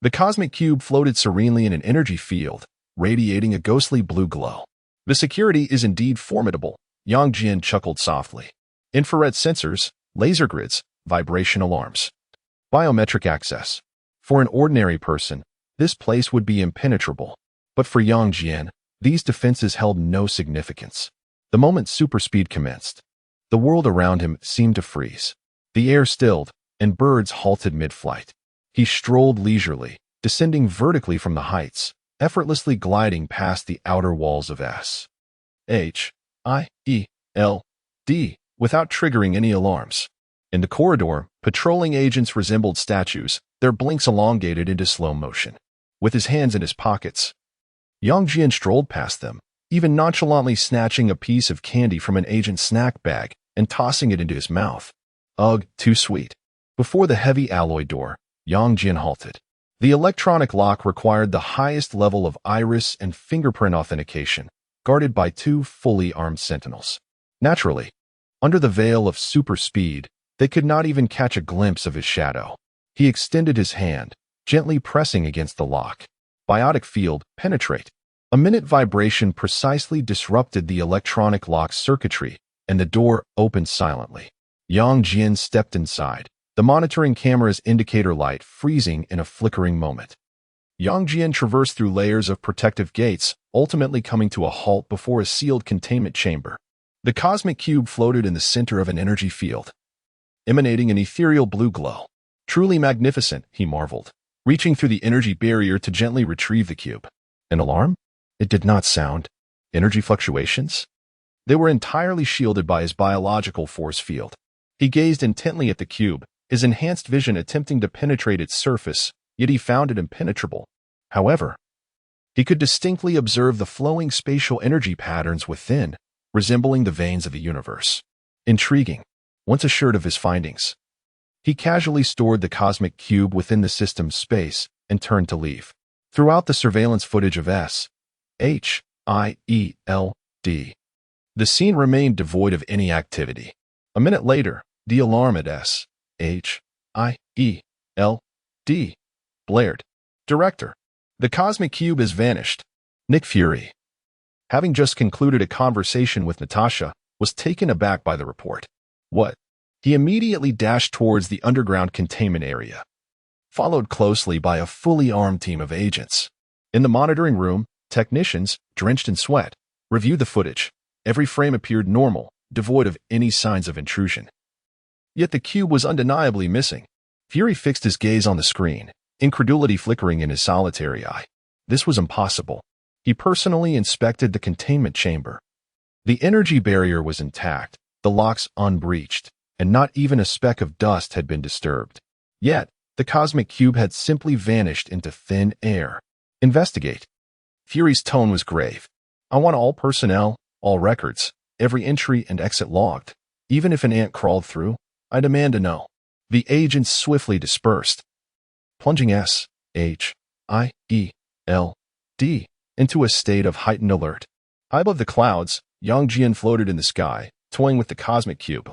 The Cosmic Cube floated serenely in an energy field, radiating a ghostly blue glow. The security is indeed formidable, Yang Jian chuckled softly. Infrared sensors, laser grids, vibration alarms. Biometric access. For an ordinary person, this place would be impenetrable. But for Yang Jian, these defenses held no significance. The moment superspeed commenced, the world around him seemed to freeze. The air stilled, and birds halted mid-flight. He strolled leisurely, descending vertically from the heights, effortlessly gliding past the outer walls of S.H.I.E.L.D. without triggering any alarms. In the corridor, patrolling agents resembled statues, their blinks elongated into slow motion. With his hands in his pockets, Yang Jian strolled past them, even nonchalantly snatching a piece of candy from an agent's snack bag and tossing it into his mouth. Ugh, too sweet. Before the heavy alloy door, Yang Jian halted. The electronic lock required the highest level of iris and fingerprint authentication, guarded by 2 fully armed sentinels. Naturally, under the veil of super speed, they could not even catch a glimpse of his shadow. He extended his hand, gently pressing against the lock. Biotic field, penetrate. A minute vibration precisely disrupted the electronic lock circuitry, and the door opened silently. Yang Jian stepped inside, the monitoring camera's indicator light freezing in a flickering moment. Yang Jian traversed through layers of protective gates, ultimately coming to a halt before a sealed containment chamber. The cosmic cube floated in the center of an energy field, emanating an ethereal blue glow. Truly magnificent, he marveled, reaching through the energy barrier to gently retrieve the cube. An alarm? It did not sound. Energy fluctuations? They were entirely shielded by his biological force field. He gazed intently at the cube, his enhanced vision attempting to penetrate its surface, yet he found it impenetrable. However, he could distinctly observe the flowing spatial energy patterns within, resembling the veins of the universe. Intriguing. Once assured of his findings, he casually stored the cosmic cube within the system's space and turned to leave. Throughout the surveillance footage of S.H.I.E.L.D., the scene remained devoid of any activity. A minute later, the alarm at S.H.I.E.L.D. blared. Director, the cosmic cube has vanished. Nick Fury, having just concluded a conversation with Natasha, was taken aback by the report. What? He immediately dashed towards the underground containment area, followed closely by a fully armed team of agents. In the monitoring room, technicians, drenched in sweat, reviewed the footage. Every frame appeared normal, devoid of any signs of intrusion. Yet the cube was undeniably missing. Fury fixed his gaze on the screen, incredulity flickering in his solitary eye. This was impossible. He personally inspected the containment chamber. The energy barrier was intact, the locks unbreached, and not even a speck of dust had been disturbed. Yet, the cosmic cube had simply vanished into thin air. Investigate. Fury's tone was grave. I want all personnel, all records, every entry and exit logged. Even if an ant crawled through, I demand to know. The agents swiftly dispersed, plunging S.H.I.E.L.D. into a state of heightened alert. High above the clouds, Yang Jian floated in the sky, toying with the cosmic cube,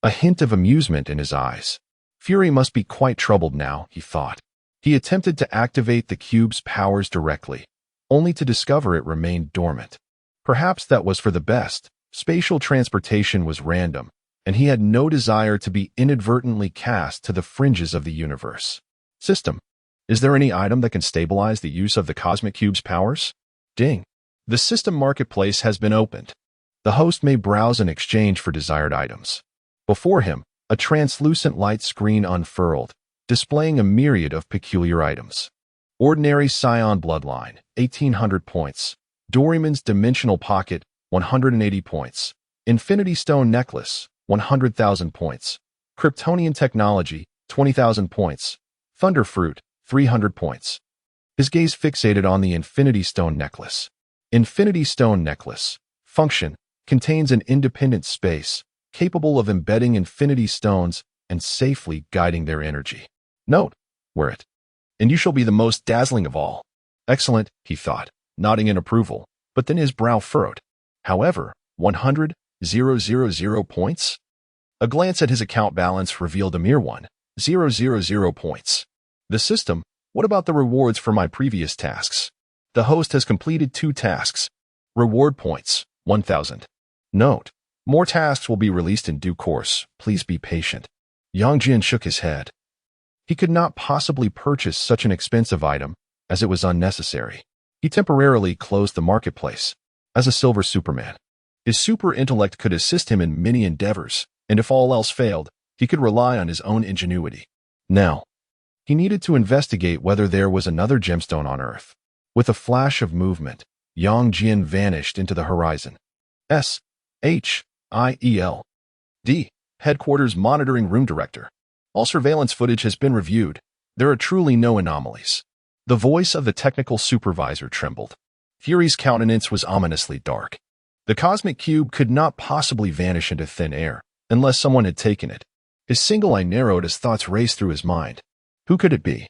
a hint of amusement in his eyes. Fury must be quite troubled now, he thought. He attempted to activate the cube's powers directly, only to discover it remained dormant. Perhaps that was for the best. Spatial transportation was random, and he had no desire to be inadvertently cast to the fringes of the universe. System. Is there any item that can stabilize the use of the cosmic cube's powers? Ding. The system marketplace has been opened. The host may browse and exchange for desired items. Before him, a translucent light screen unfurled, displaying a myriad of peculiar items. Ordinary Scion Bloodline, 1,800 points. Doryman's Dimensional Pocket, 180 points. Infinity Stone Necklace, 100,000 points. Kryptonian Technology, 20,000 points. Thunder Fruit, 300 points. His gaze fixated on the Infinity Stone Necklace. Infinity Stone Necklace. Function. Contains an independent space, capable of embedding infinity stones and safely guiding their energy. Note, wear it, and you shall be the most dazzling of all. Excellent, he thought, nodding in approval, but then his brow furrowed. However, 100,000 points? A glance at his account balance revealed a mere 1,000 points. The system, what about the rewards for my previous tasks? The host has completed 2 tasks. Reward points, 1,000. Note, more tasks will be released in due course. Please be patient. Yang Jian shook his head. He could not possibly purchase such an expensive item, as it was unnecessary. He temporarily closed the marketplace. As a silver Superman, his super intellect could assist him in many endeavors, and if all else failed, he could rely on his own ingenuity. Now, he needed to investigate whether there was another gemstone on Earth. With a flash of movement, Yang Jian vanished into the horizon. S.H.I.E.L.D. Headquarters Monitoring Room Director. All surveillance footage has been reviewed. There are truly no anomalies. The voice of the technical supervisor trembled. Fury's countenance was ominously dark. The cosmic cube could not possibly vanish into thin air, unless someone had taken it. His single eye narrowed as thoughts raced through his mind. Who could it be?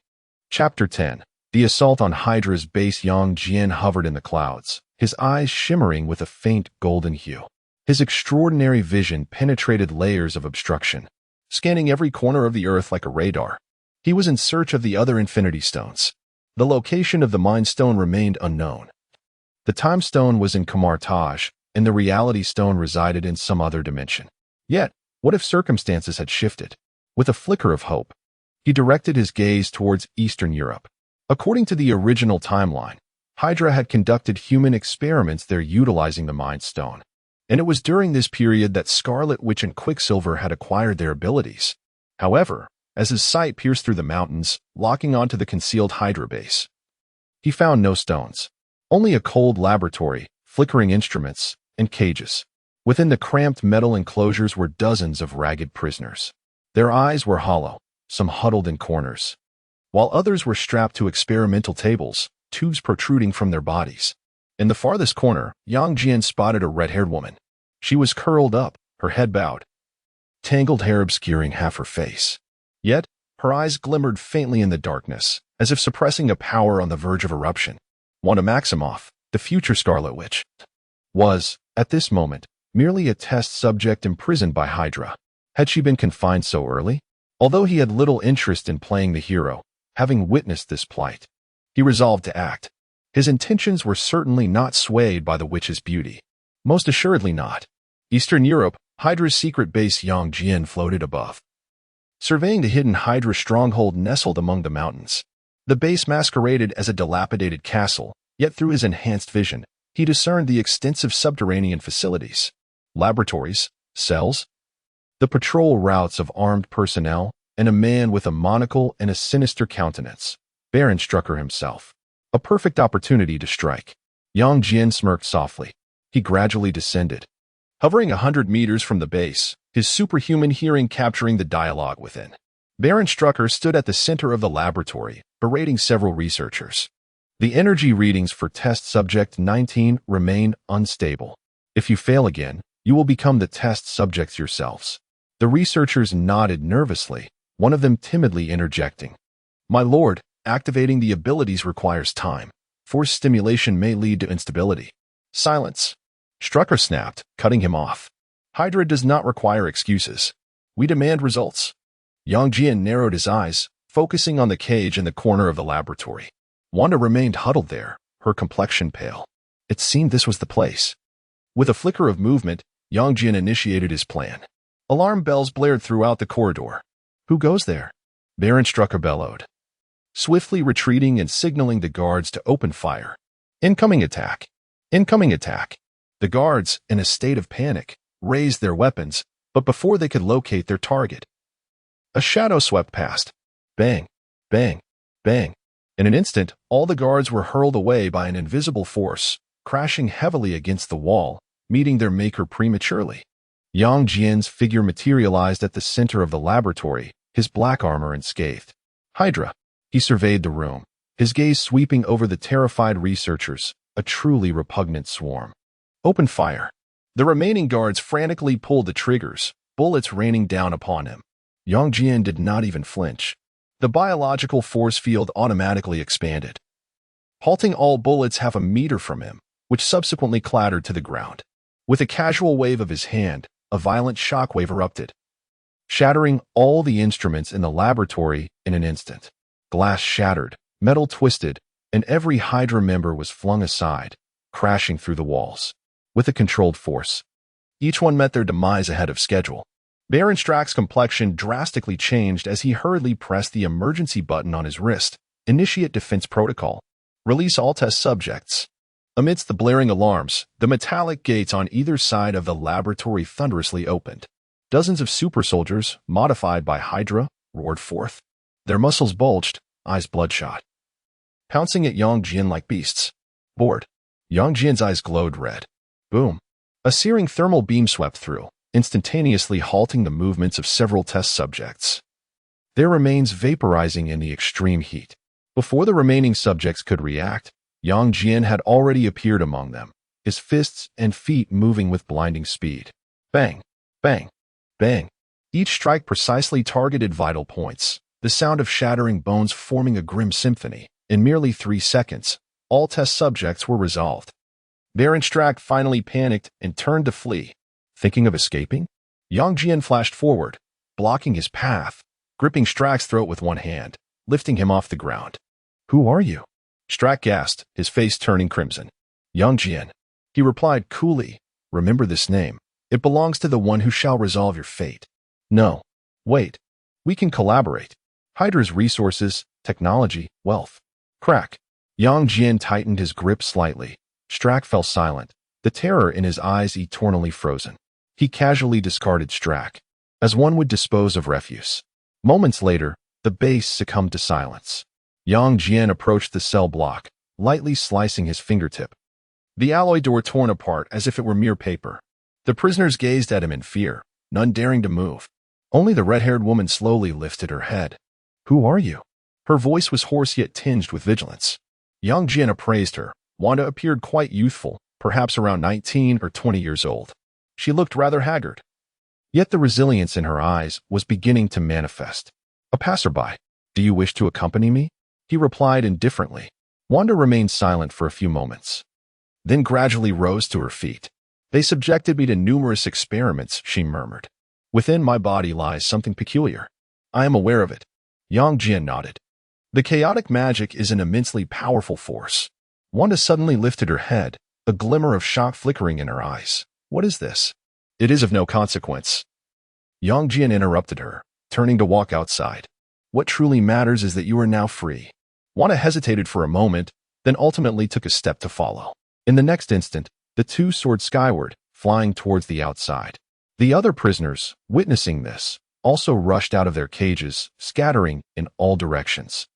Chapter 10. The assault on Hydra's base. Yang Jian hovered in the clouds, his eyes shimmering with a faint golden hue. His extraordinary vision penetrated layers of obstruction, scanning every corner of the Earth like a radar. He was in search of the other Infinity Stones. The location of the Mind Stone remained unknown. The Time Stone was in Kamar Taj, and the Reality Stone resided in some other dimension. Yet, what if circumstances had shifted? With a flicker of hope, he directed his gaze towards Eastern Europe. According to the original timeline, Hydra had conducted human experiments there utilizing the Mind Stone, and it was during this period that Scarlet Witch and Quicksilver had acquired their abilities. However, as his sight pierced through the mountains, locking onto the concealed Hydra base, he found no stones, only a cold laboratory, flickering instruments, and cages. Within the cramped metal enclosures were dozens of ragged prisoners. Their eyes were hollow, some huddled in corners, while others were strapped to experimental tables, tubes protruding from their bodies. In the farthest corner, Yang Jian spotted a red-haired woman. She was curled up, her head bowed, tangled hair obscuring half her face. Yet, her eyes glimmered faintly in the darkness, as if suppressing a power on the verge of eruption. Wanda Maximoff, the future Scarlet Witch, was, at this moment, merely a test subject imprisoned by Hydra. Had she been confined so early? Although he had little interest in playing the hero, having witnessed this plight, he resolved to act. His intentions were certainly not swayed by the witch's beauty. Most assuredly not. Eastern Europe, Hydra's secret base Yang Jian floated above, surveying the hidden Hydra stronghold nestled among the mountains. The base masqueraded as a dilapidated castle, yet through his enhanced vision, he discerned the extensive subterranean facilities, laboratories, cells, the patrol routes of armed personnel, and a man with a monocle and a sinister countenance, Baron Strucker himself. A perfect opportunity to strike. Yang Jian smirked softly. He gradually descended, hovering 100 meters from the base, his superhuman hearing capturing the dialogue within. Baron Strucker stood at the center of the laboratory, berating several researchers. The energy readings for test subject 19 remain unstable. If you fail again, you will become the test subjects yourselves. The researchers nodded nervously, one of them timidly interjecting. My lord, activating the abilities requires time. Force stimulation may lead to instability. Silence. Strucker snapped, cutting him off. Hydra does not require excuses. We demand results. Yang Jian narrowed his eyes, focusing on the cage in the corner of the laboratory. Wanda remained huddled there, her complexion pale. It seemed this was the place. With a flicker of movement, Yang Jian initiated his plan. Alarm bells blared throughout the corridor. Who goes there? Baron Strucker bellowed, swiftly retreating and signaling the guards to open fire. Incoming attack! Incoming attack! The guards, in a state of panic, raised their weapons, but before they could locate their target, a shadow swept past. Bang! Bang! Bang! In an instant, all the guards were hurled away by an invisible force, crashing heavily against the wall, meeting their maker prematurely. Yang Jian's figure materialized at the center of the laboratory, his black armor unscathed. Hydra! He surveyed the room, his gaze sweeping over the terrified researchers, a truly repugnant swarm. Open fire. The remaining guards frantically pulled the triggers, bullets raining down upon him. Yang Jian did not even flinch. The biological force field automatically expanded, halting all bullets half a meter from him, which subsequently clattered to the ground. With a casual wave of his hand, a violent shockwave erupted, shattering all the instruments in the laboratory in an instant. Glass shattered, metal twisted, and every Hydra member was flung aside, crashing through the walls. With a controlled force, each one met their demise ahead of schedule. Baron Strack's complexion drastically changed as he hurriedly pressed the emergency button on his wrist. Initiate defense protocol. Release all test subjects. Amidst the blaring alarms, the metallic gates on either side of the laboratory thunderously opened. Dozens of super soldiers, modified by Hydra, roared forth. Their muscles bulged, eyes bloodshot, pouncing at Yang Jian like beasts. Bored. Yang Jian's eyes glowed red. Boom. A searing thermal beam swept through, instantaneously halting the movements of several test subjects, their remains vaporizing in the extreme heat. Before the remaining subjects could react, Yang Jian had already appeared among them, his fists and feet moving with blinding speed. Bang! Bang! Bang! Each strike precisely targeted vital points, the sound of shattering bones forming a grim symphony. In merely 3 seconds, all test subjects were resolved. Baron Strack finally panicked and turned to flee. Thinking of escaping? Yang Jian flashed forward, blocking his path, gripping Strack's throat with one hand, lifting him off the ground. Who are you? Strack gasped, his face turning crimson. Yang Jian. He replied coolly, remember this name. It belongs to the one who shall resolve your fate. No. Wait. We can collaborate. Hydra's resources, technology, wealth, Crack. Yang Jian tightened his grip slightly. Strack fell silent, the terror in his eyes eternally frozen. He casually discarded Strack, as one would dispose of refuse. Moments later, the base succumbed to silence. Yang Jian approached the cell block, lightly slicing his fingertip. The alloy door torn apart as if it were mere paper. The prisoners gazed at him in fear, none daring to move. Only the red-haired woman slowly lifted her head. "Who are you?" Her voice was hoarse yet tinged with vigilance. Yang Jian appraised her. Wanda appeared quite youthful, perhaps around 19 or 20 years old. She looked rather haggard. Yet the resilience in her eyes was beginning to manifest. "A passerby. Do you wish to accompany me?" He replied indifferently. Wanda remained silent for a few moments, then gradually rose to her feet. "They subjected me to numerous experiments," she murmured. "Within my body lies something peculiar. I am aware of it." Yang Jian nodded. "The chaotic magic is an immensely powerful force." Wanda suddenly lifted her head, a glimmer of shock flickering in her eyes. "What is this?" "It is of no consequence." Yang Jian interrupted her, turning to walk outside. "What truly matters is that you are now free." Wanda hesitated for a moment, then ultimately took a step to follow. In the next instant, the two soared skyward, flying towards the outside. The other prisoners, witnessing this, also rushed out of their cages, scattering in all directions.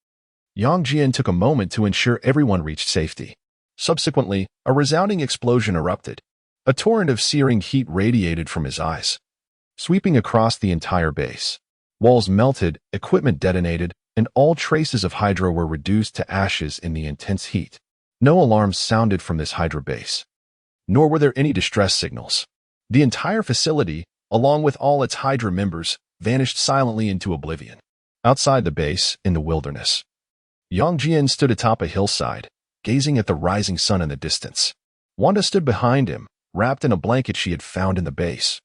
Yang Jian took a moment to ensure everyone reached safety. Subsequently, a resounding explosion erupted. A torrent of searing heat radiated from his eyes, sweeping across the entire base. Walls melted, equipment detonated, and all traces of Hydra were reduced to ashes in the intense heat. No alarms sounded from this Hydra base, nor were there any distress signals. The entire facility, along with all its Hydra members, vanished silently into oblivion. Outside the base, in the wilderness, Yang Jian stood atop a hillside, gazing at the rising sun in the distance. Wanda stood behind him, wrapped in a blanket she had found in the base,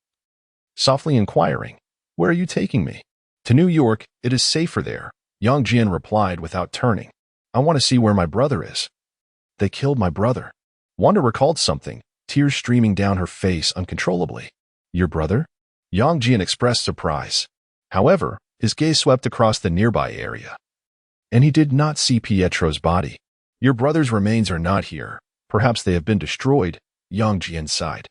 softly inquiring, "Where are you taking me?" "To New York. It is safer there," Yang Jian replied without turning. "I want to see where my brother is." "They killed my brother." Wanda recalled something, tears streaming down her face uncontrollably. "Your brother?" Yang Jian expressed surprise. However, his gaze swept across the nearby area, and he did not see Pietro's body. "Your brother's remains are not here. Perhaps they have been destroyed," Yang Jian sighed.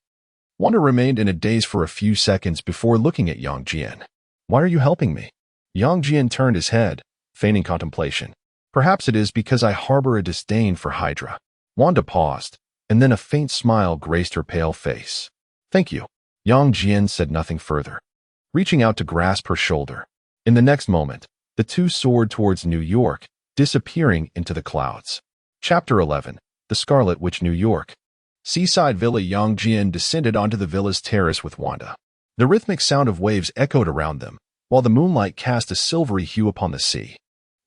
Wanda remained in a daze for a few seconds before looking at Yang Jian. "Why are you helping me?" Yang Jian turned his head, feigning contemplation. "Perhaps it is because I harbor a disdain for Hydra." Wanda paused, and then a faint smile graced her pale face. "Thank you." Yang Jian said nothing further, reaching out to grasp her shoulder. In the next moment, the two soared towards New York, disappearing into the clouds. Chapter 11. The Scarlet Witch, New York. Seaside Villa. Yang Jian descended onto the villa's terrace with Wanda. The rhythmic sound of waves echoed around them, while the moonlight cast a silvery hue upon the sea.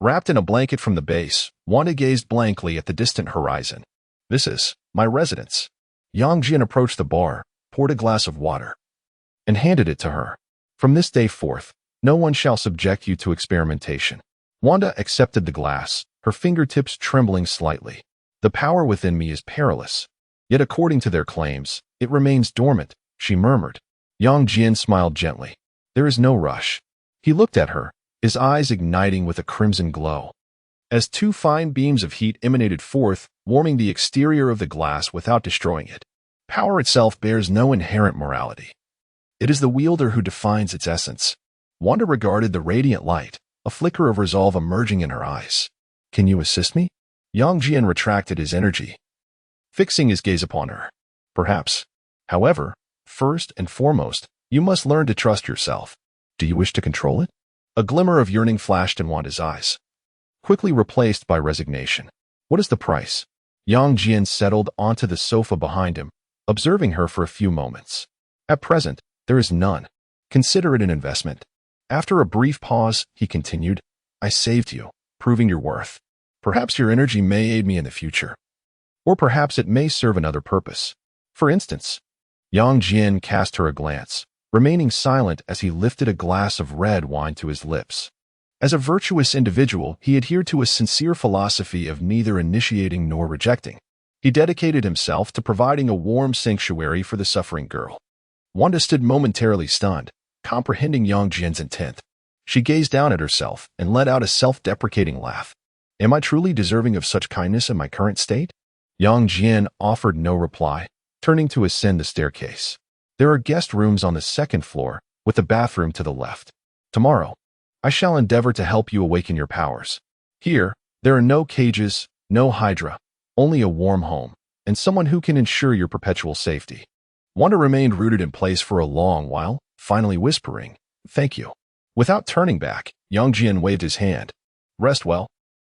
Wrapped in a blanket from the base, Wanda gazed blankly at the distant horizon. "This is my residence." Yang Jian approached the bar, poured a glass of water, and handed it to her. "From this day forth, no one shall subject you to experimentation." Wanda accepted the glass, her fingertips trembling slightly. "The power within me is perilous, yet according to their claims, it remains dormant," she murmured. Yang Jian smiled gently. "There is no rush." He looked at her, his eyes igniting with a crimson glow, as two fine beams of heat emanated forth, warming the exterior of the glass without destroying it. Power itself bears no inherent morality. It is the wielder who defines its essence. Wanda regarded the radiant light, a flicker of resolve emerging in her eyes. "Can you assist me?" Yang Jian retracted his energy, fixing his gaze upon her. "Perhaps. However, first and foremost, you must learn to trust yourself." "Do you wish to control it?" A glimmer of yearning flashed in Wanda's eyes, quickly replaced by resignation. "What is the price?" Yang Jian settled onto the sofa behind him, observing her for a few moments. "At present, there is none. Consider it an investment." After a brief pause, he continued, "I saved you, proving your worth. Perhaps your energy may aid me in the future. Or perhaps it may serve another purpose. For instance." Yang Jian cast her a glance, remaining silent as he lifted a glass of red wine to his lips. As a virtuous individual, he adhered to a sincere philosophy of neither initiating nor rejecting. He dedicated himself to providing a warm sanctuary for the suffering girl. Wanda stood momentarily stunned, comprehending Yang Jian's intent. She gazed down at herself and let out a self-deprecating laugh. Am I truly deserving of such kindness in my current state? Yang Jian offered no reply, turning to ascend the staircase. There are guest rooms on the second floor, with a bathroom to the left. Tomorrow, I shall endeavor to help you awaken your powers. Here, there are no cages, no Hydra, only a warm home, and someone who can ensure your perpetual safety. Wanda remained rooted in place for a long while, finally whispering, "Thank you." Without turning back, Yang Jian waved his hand. "Rest well."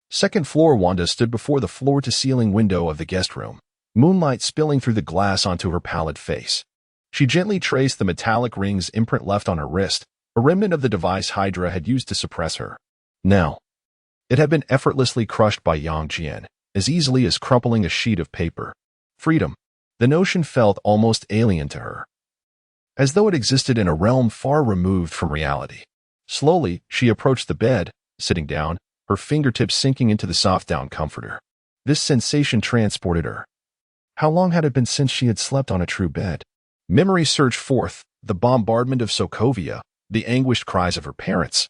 Second floor. Wanda stood before the floor-to-ceiling window of the guest room, moonlight spilling through the glass onto her pallid face. She gently traced the metallic ring's imprint left on her wrist, a remnant of the device Hydra had used to suppress her. Now, it had been effortlessly crushed by Yang Jian, as easily as crumpling a sheet of paper. Freedom. The notion felt almost alien to her, as though it existed in a realm far removed from reality. Slowly, she approached the bed, sitting down, her fingertips sinking into the soft down comforter. This sensation transported her. How long had it been since she had slept on a true bed? Memory surged forth, the bombardment of Sokovia, the anguished cries of her parents.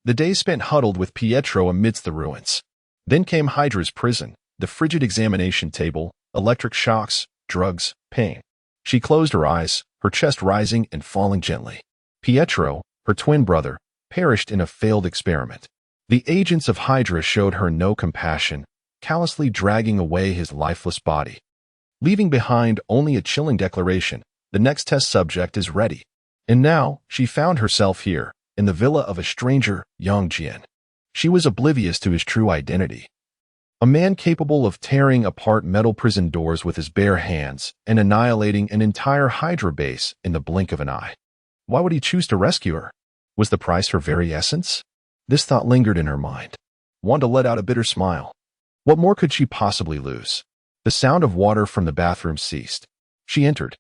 The days spent huddled with Pietro amidst the ruins. Then came Hydra's prison, the frigid examination table, electric shocks, drugs, pain. She closed her eyes, her chest rising and falling gently. Pietro, her twin brother, perished in a failed experiment. The agents of Hydra showed her no compassion, callously dragging away his lifeless body, leaving behind only a chilling declaration: the next test subject is ready. And now, she found herself here, in the villa of a stranger, Yang Jian. She was oblivious to his true identity. A man capable of tearing apart metal prison doors with his bare hands and annihilating an entire Hydra base in the blink of an eye. Why would he choose to rescue her? Was the price her very essence? This thought lingered in her mind. Wanda let out a bitter smile. What more could she possibly lose? The sound of water from the bathroom ceased. She entered,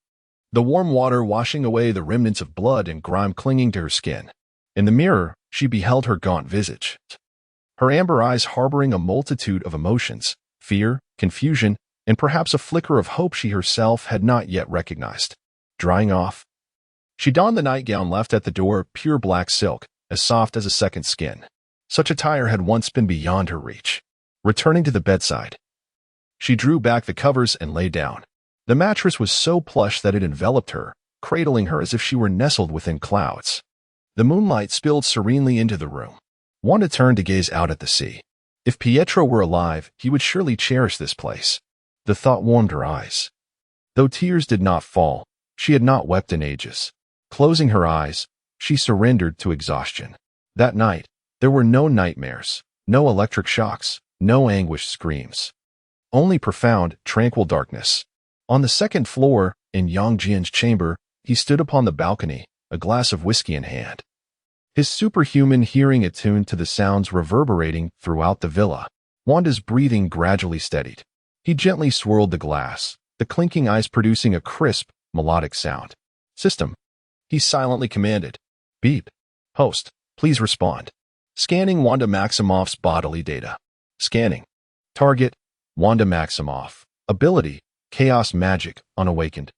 the warm water washing away the remnants of blood and grime clinging to her skin. In the mirror, she beheld her gaunt visage, her amber eyes harboring a multitude of emotions: fear, confusion, and perhaps a flicker of hope she herself had not yet recognized. Drying off, she donned the nightgown left at the door, pure black silk, as soft as a second skin. Such attire had once been beyond her reach. Returning to the bedside, she drew back the covers and lay down. The mattress was so plush that it enveloped her, cradling her as if she were nestled within clouds. The moonlight spilled serenely into the room. Wanda turned to gaze out at the sea. If Pietro were alive, he would surely cherish this place. The thought warmed her eyes. Though tears did not fall, she had not wept in ages. Closing her eyes, she surrendered to exhaustion. That night, there were no nightmares, no electric shocks, no anguished screams. Only profound, tranquil darkness. On the second floor, in Yang Jian's chamber, he stood upon the balcony, a glass of whiskey in hand. His superhuman hearing attuned to the sounds reverberating throughout the villa. Wanda's breathing gradually steadied. He gently swirled the glass, the clinking ice producing a crisp, melodic sound. "System," he silently commanded. "Beep. Host, please respond." Scanning Wanda Maximoff's bodily data. Scanning. Target: Wanda Maximoff. Ability: Chaos Magic, Unawakened.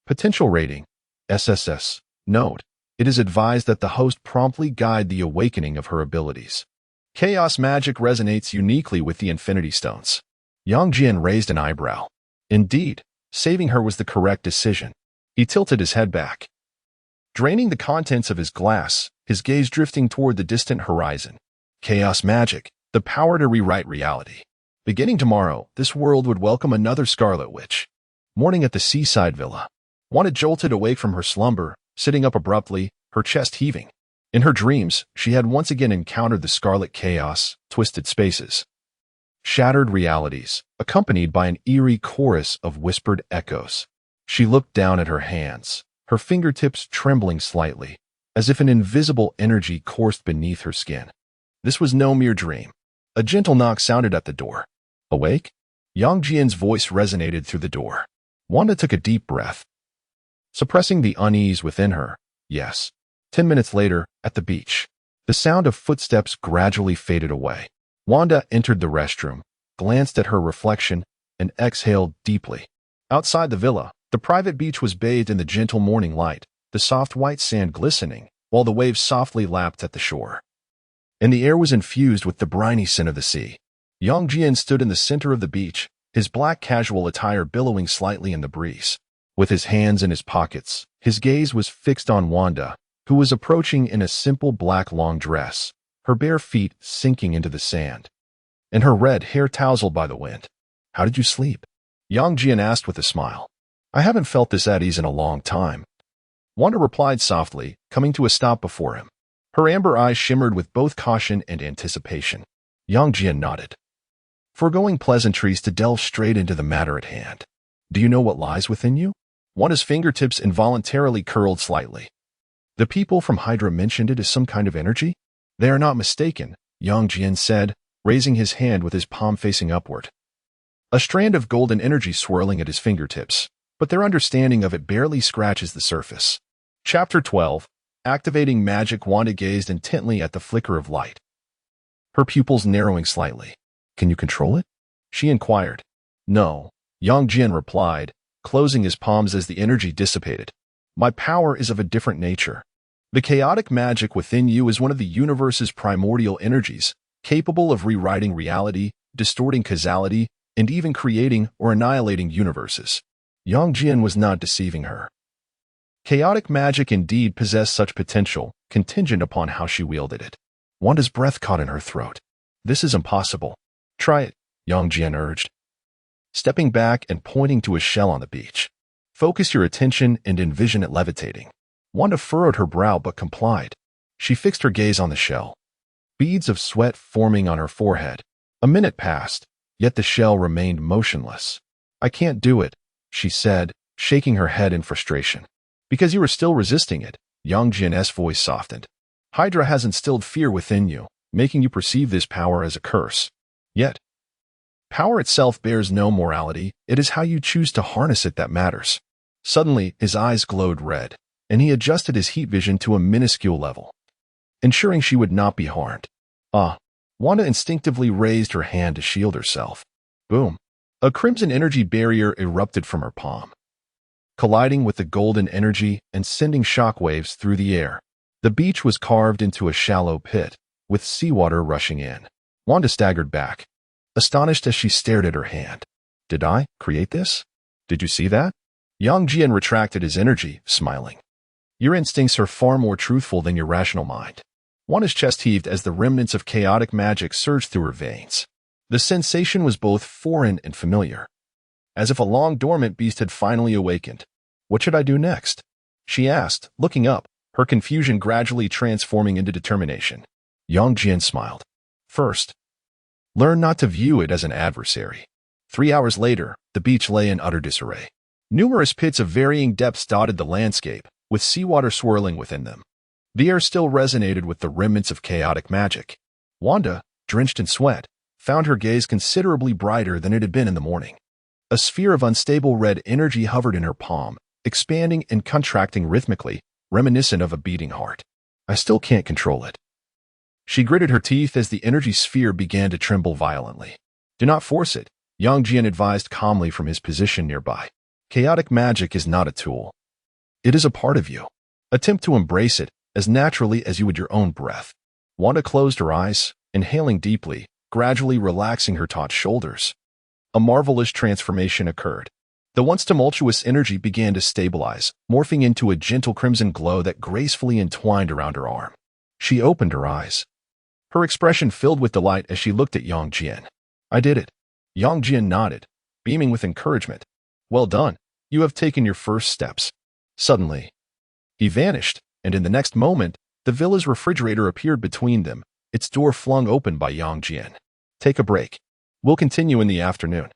Potential rating: SSS. Note: it is advised that the host promptly guide the awakening of her abilities. Chaos Magic resonates uniquely with the Infinity Stones. Yang Jian raised an eyebrow. Indeed, saving her was the correct decision. He tilted his head back, draining the contents of his glass, his gaze drifting toward the distant horizon. Chaos Magic, the power to rewrite reality. Beginning tomorrow, this world would welcome another Scarlet Witch. Morning at the seaside villa. Wanda jolted awake from her slumber, sitting up abruptly, her chest heaving. In her dreams, she had once again encountered the Scarlet Chaos, twisted spaces, shattered realities, accompanied by an eerie chorus of whispered echoes. She looked down at her hands, her fingertips trembling slightly, as if an invisible energy coursed beneath her skin. This was no mere dream. A gentle knock sounded at the door. "Awake?" Yang Jian's voice resonated through the door. Wanda took a deep breath, suppressing the unease within her. Yes. 10 minutes later, at the beach, the sound of footsteps gradually faded away. Wanda entered the restroom, glanced at her reflection, and exhaled deeply. Outside the villa, the private beach was bathed in the gentle morning light, the soft white sand glistening, while the waves softly lapped at the shore. And the air was infused with the briny scent of the sea. Yang Jian stood in the center of the beach, his black casual attire billowing slightly in the breeze. With his hands in his pockets, his gaze was fixed on Wanda, who was approaching in a simple black long dress, her bare feet sinking into the sand, and her red hair tousled by the wind. "How did you sleep?" Yang Jian asked with a smile. "I haven't felt this at ease in a long time." Wanda replied softly, coming to a stop before him. Her amber eyes shimmered with both caution and anticipation. Yang Jian nodded, foregoing pleasantries to delve straight into the matter at hand. "Do you know what lies within you?" Wanda's fingertips involuntarily curled slightly. "The people from Hydra mentioned it as some kind of energy?" "They are not mistaken," Yang Jian said, raising his hand with his palm facing upward. A strand of golden energy swirling at his fingertips, but their understanding of it barely scratches the surface. Chapter 12. Activating Magic. Wanda gazed intently at the flicker of light, her pupils narrowing slightly. "Can you control it?" she inquired. "No," Yang Jian replied, closing his palms as the energy dissipated. "My power is of a different nature. The chaotic magic within you is one of the universe's primordial energies, capable of rewriting reality, distorting causality, and even creating or annihilating universes." Yang Jian was not deceiving her. Chaotic magic indeed possessed such potential, contingent upon how she wielded it. Wanda's breath caught in her throat. "This is impossible." "Try it," Yang Jian urged, stepping back and pointing to a shell on the beach. "Focus your attention and envision it levitating." Wanda furrowed her brow but complied. She fixed her gaze on the shell, beads of sweat forming on her forehead. A minute passed, yet the shell remained motionless. "I can't do it," she said, shaking her head in frustration. "Because you are still resisting it," Yang Jian's voice softened. "Hydra has instilled fear within you, making you perceive this power as a curse. Yet, power itself bears no morality, it is how you choose to harness it that matters." Suddenly, his eyes glowed red, and he adjusted his heat vision to a minuscule level, ensuring she would not be harmed. Wanda instinctively raised her hand to shield herself. Boom! A crimson energy barrier erupted from her palm, colliding with the golden energy and sending shockwaves through the air. The beach was carved into a shallow pit, with seawater rushing in. Wanda staggered back, astonished as she stared at her hand. "Did I create this? Did you see that?" Yang Jian retracted his energy, smiling. "Your instincts are far more truthful than your rational mind." Wanda's chest heaved as the remnants of chaotic magic surged through her veins. The sensation was both foreign and familiar, as if a long-dormant beast had finally awakened. "What should I do next?" she asked, looking up, her confusion gradually transforming into determination. Yang Jian smiled. "First, learn not to view it as an adversary." 3 hours later, the beach lay in utter disarray. Numerous pits of varying depths dotted the landscape, with seawater swirling within them. The air still resonated with the remnants of chaotic magic. Wanda, drenched in sweat, found her gaze considerably brighter than it had been in the morning. A sphere of unstable red energy hovered in her palm, expanding and contracting rhythmically, reminiscent of a beating heart. "I still can't control it." She gritted her teeth as the energy sphere began to tremble violently. "Do not force it," Yang Jian advised calmly from his position nearby. "Chaotic magic is not a tool. It is a part of you. Attempt to embrace it as naturally as you would your own breath." Wanda closed her eyes, inhaling deeply, gradually relaxing her taut shoulders. A marvelous transformation occurred. The once tumultuous energy began to stabilize, morphing into a gentle crimson glow that gracefully entwined around her arm. She opened her eyes, her expression filled with delight as she looked at Yang Jian. "I did it." Yang Jian nodded, beaming with encouragement. "Well done. You have taken your first steps." Suddenly, he vanished, and in the next moment, the villa's refrigerator appeared between them, its door flung open by Yang Jian. "Take a break. We'll continue in the afternoon."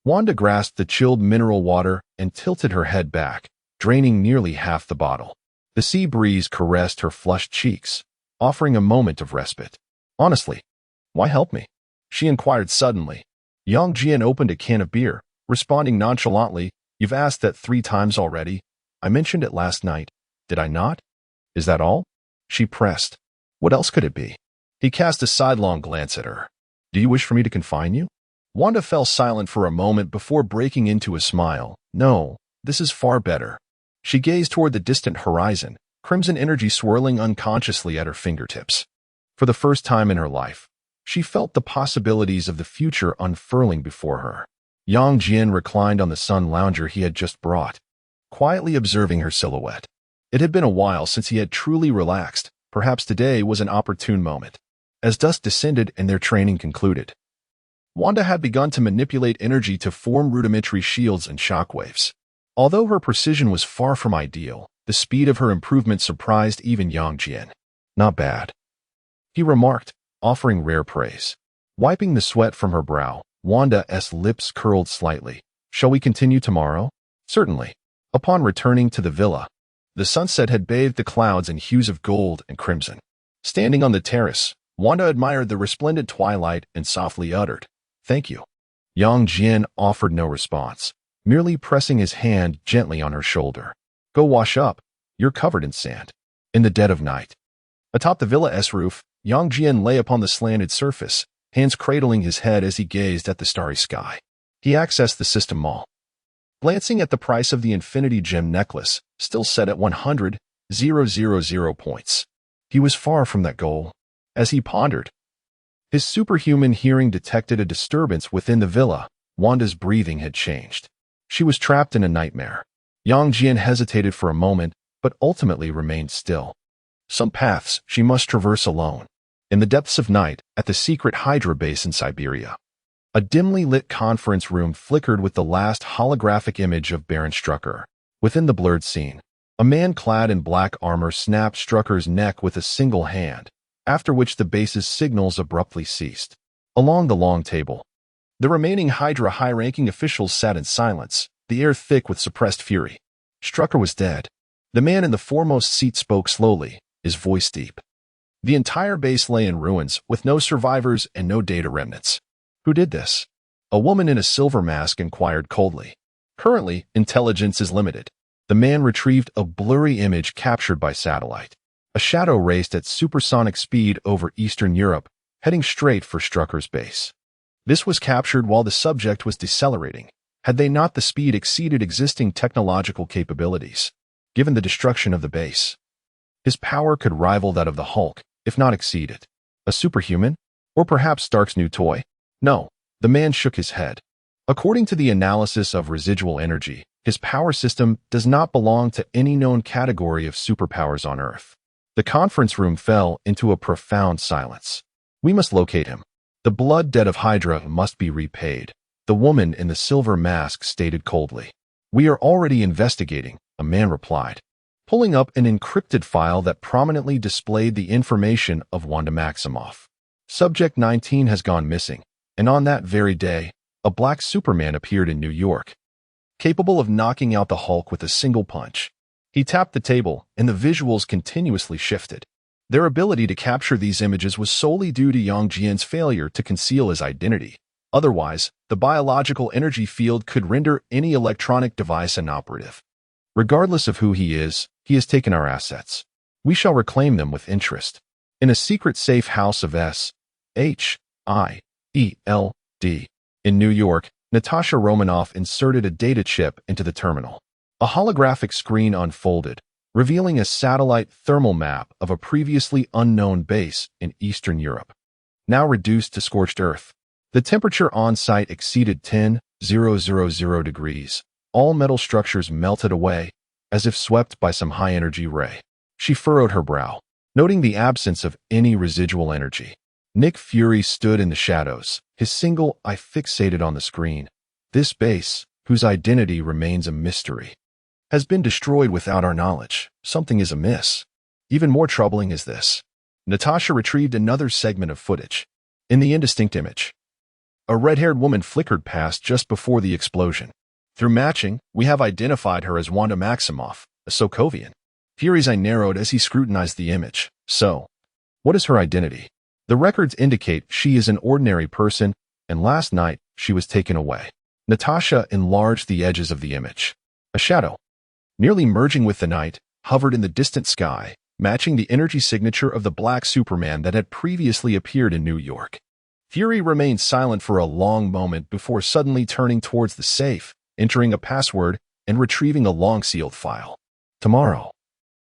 Wanda grasped the chilled mineral water and tilted her head back, draining nearly half the bottle. The sea breeze caressed her flushed cheeks, offering a moment of respite. "Honestly, why help me?" she inquired suddenly. Yang Jian opened a can of beer, responding nonchalantly, "You've asked that 3 times already. I mentioned it last night. Did I not? Is that all?" she pressed. "What else could it be?" He cast a sidelong glance at her. "Do you wish for me to confine you?" Wanda fell silent for a moment before breaking into a smile. "No, this is far better." She gazed toward the distant horizon, crimson energy swirling unconsciously at her fingertips. For the first time in her life, She felt the possibilities of the future unfurling before her. Yang Jian reclined on the sun lounger he had just brought, quietly observing her silhouette. It had been a while since he had truly relaxed. Perhaps today was an opportune moment. As dusk descended and their training concluded, Wanda had begun to manipulate energy to form rudimentary shields and shockwaves. Although her precision was far from ideal, the speed of her improvement surprised even Yang Jian. "Not bad," he remarked, offering rare praise. Wiping the sweat from her brow, Wanda's lips curled slightly. "Shall we continue tomorrow?" "Certainly." Upon returning to the villa, the sunset had bathed the clouds in hues of gold and crimson. Standing on the terrace, Wanda admired the resplendent twilight and softly uttered, "Thank you." Yang Jian offered no response, merely pressing his hand gently on her shoulder. "Go wash up. You're covered in sand." In the dead of night, atop the villa's roof, Yang Jian lay upon the slanted surface, hands cradling his head as he gazed at the starry sky. He accessed the system mall, glancing at the price of the infinity gem necklace, still set at 100,000 points. He was far from that goal. As he pondered, his superhuman hearing detected a disturbance within the villa. Wanda's breathing had changed. She was trapped in a nightmare. Yang Jian hesitated for a moment, but ultimately remained still. Some paths she must traverse alone. In the depths of night, at the secret Hydra base in Siberia, a dimly lit conference room flickered with the last holographic image of Baron Strucker. Within the blurred scene, a man clad in black armor snapped Strucker's neck with a single hand, after which the base's signals abruptly ceased. Along the long table, the remaining Hydra high-ranking officials sat in silence, the air thick with suppressed fury. Strucker was dead. The man in the foremost seat spoke slowly, his voice deep. The entire base lay in ruins, with no survivors and no data remnants. Who did this? A woman in a silver mask inquired coldly. Currently, intelligence is limited. The man retrieved a blurry image captured by satellite. A shadow raced at supersonic speed over Eastern Europe, heading straight for Strucker's base. This was captured while the subject was decelerating. Had they not, the speed exceeded existing technological capabilities. Given the destruction of the base, his power could rival that of the Hulk, if not exceed it. A superhuman? Or perhaps Stark's new toy? No, the man shook his head. According to the analysis of residual energy, his power system does not belong to any known category of superpowers on Earth. The conference room fell into a profound silence. "We must locate him. The blood debt of Hydra must be repaid," the woman in the silver mask stated coldly. "We are already investigating," a man replied, pulling up an encrypted file that prominently displayed the information of Wanda Maximoff. Subject 19 has gone missing, and on that very day, a black Superman appeared in New York, capable of knocking out the Hulk with a single punch. He tapped the table, and the visuals continuously shifted. Their ability to capture these images was solely due to Yang Jian's failure to conceal his identity. Otherwise, the biological energy field could render any electronic device inoperative. Regardless of who he has taken our assets. We shall reclaim them with interest. In a secret safe house of S.H.I.E.L.D. in New York, Natasha Romanoff inserted a data chip into the terminal. A holographic screen unfolded, revealing a satellite thermal map of a previously unknown base in Eastern Europe. Now reduced to scorched earth, the temperature on-site exceeded 10,000 degrees. All metal structures melted away, as if swept by some high-energy ray. She furrowed her brow, noting the absence of any residual energy. Nick Fury stood in the shadows, his single eye fixated on the screen. This base, whose identity remains a mystery, has been destroyed without our knowledge. Something is amiss. Even more troubling is this. Natasha retrieved another segment of footage. In the indistinct image, a red-haired woman flickered past just before the explosion. Through matching, we have identified her as Wanda Maximoff, a Sokovian. Fury's eye narrowed as he scrutinized the image. So, what is her identity? The records indicate she is an ordinary person, and last night she was taken away. Natasha enlarged the edges of the image. A shadow, nearly merging with the night, hovered in the distant sky, matching the energy signature of the black Superman that had previously appeared in New York. Fury remained silent for a long moment before suddenly turning towards the safe, entering a password, and retrieving a long-sealed file. Tomorrow,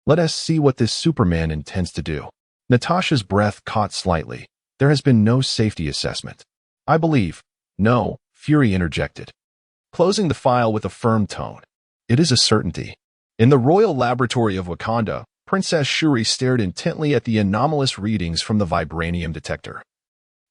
let us see what this Superman intends to do. Natasha's breath caught slightly, There has been no safety assessment. I believe. No, Fury interjected, closing the file with a firm tone. It is a certainty. In the royal laboratory of Wakanda, Princess Shuri stared intently at the anomalous readings from the vibranium detector.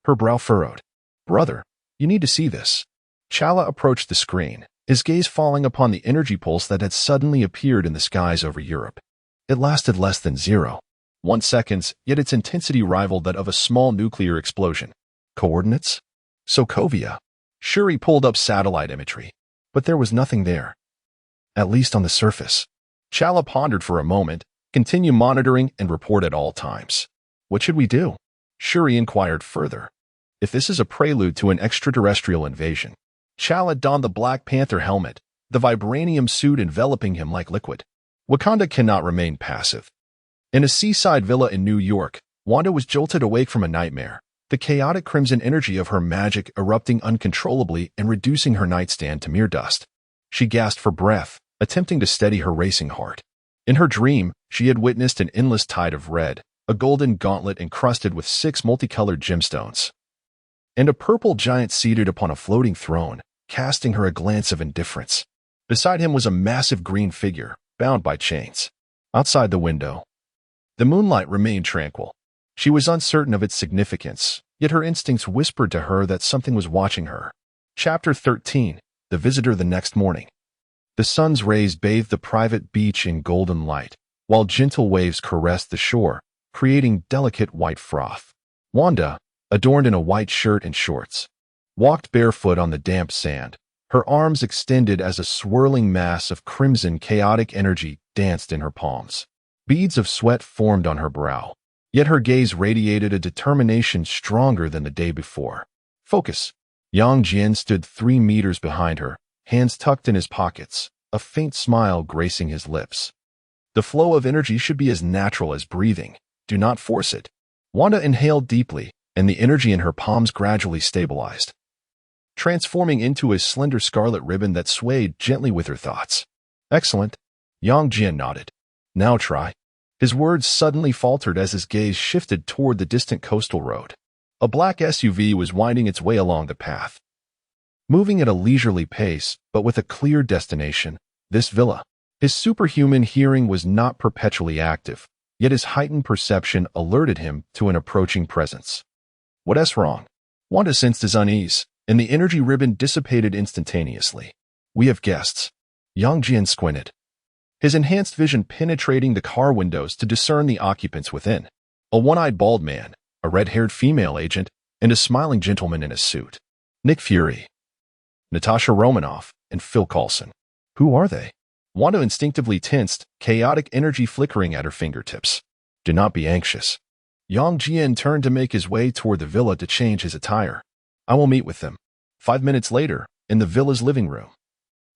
Her brow furrowed. Brother, you need to see this. Chala approached the screen, his gaze falling upon the energy pulse that had suddenly appeared in the skies over Europe. It lasted less than 0.1 seconds, yet its intensity rivaled that of a small nuclear explosion. Coordinates? Sokovia. Shuri pulled up satellite imagery, but there was nothing there. At least on the surface. Chala pondered for a moment, continue monitoring and report at all times. What should we do? Shuri inquired further. If this is a prelude to an extraterrestrial invasion. Chala donned the Black Panther helmet, the vibranium suit enveloping him like liquid. Wakanda cannot remain passive. In a seaside villa in New York, Wanda was jolted awake from a nightmare, the chaotic crimson energy of her magic erupting uncontrollably and reducing her nightstand to mere dust. She gasped for breath, attempting to steady her racing heart. In her dream, she had witnessed an endless tide of red, a golden gauntlet encrusted with 6 multicolored gemstones, and a purple giant seated upon a floating throne, casting her a glance of indifference. Beside him was a massive green figure, bound by chains. Outside the window, the moonlight remained tranquil. She was uncertain of its significance, yet her instincts whispered to her that something was watching her. Chapter 13. The Visitor the Next Morning. The sun's rays bathed the private beach in golden light, while gentle waves caressed the shore, creating delicate white froth. Wanda, adorned in a white shirt and shorts, walked barefoot on the damp sand, her arms extended as a swirling mass of crimson chaotic energy danced in her palms. Beads of sweat formed on her brow, yet her gaze radiated a determination stronger than the day before. Focus. Yang Jian stood 3 meters behind her, hands tucked in his pockets, a faint smile gracing his lips. The flow of energy should be as natural as breathing. Do not force it. Wanda inhaled deeply, and the energy in her palms gradually stabilized, transforming into a slender scarlet ribbon that swayed gently with her thoughts. Excellent. Yang Jian nodded. Now try. His words suddenly faltered as his gaze shifted toward the distant coastal road. A black SUV was winding its way along the path, moving at a leisurely pace, but with a clear destination, this villa. His superhuman hearing was not perpetually active, yet his heightened perception alerted him to an approaching presence. What's wrong? Wanda sensed his unease, and the energy ribbon dissipated instantaneously. We have guests. Yang Jian squinted, his enhanced vision penetrating the car windows to discern the occupants within. A one-eyed bald man, a red-haired female agent, and a smiling gentleman in a suit. Nick Fury, Natasha Romanoff, and Phil Coulson. Who are they? Wanda instinctively tensed, chaotic energy flickering at her fingertips. Do not be anxious. Yang Jian turned to make his way toward the villa to change his attire. I will meet with them. 5 minutes later, in the villa's living room,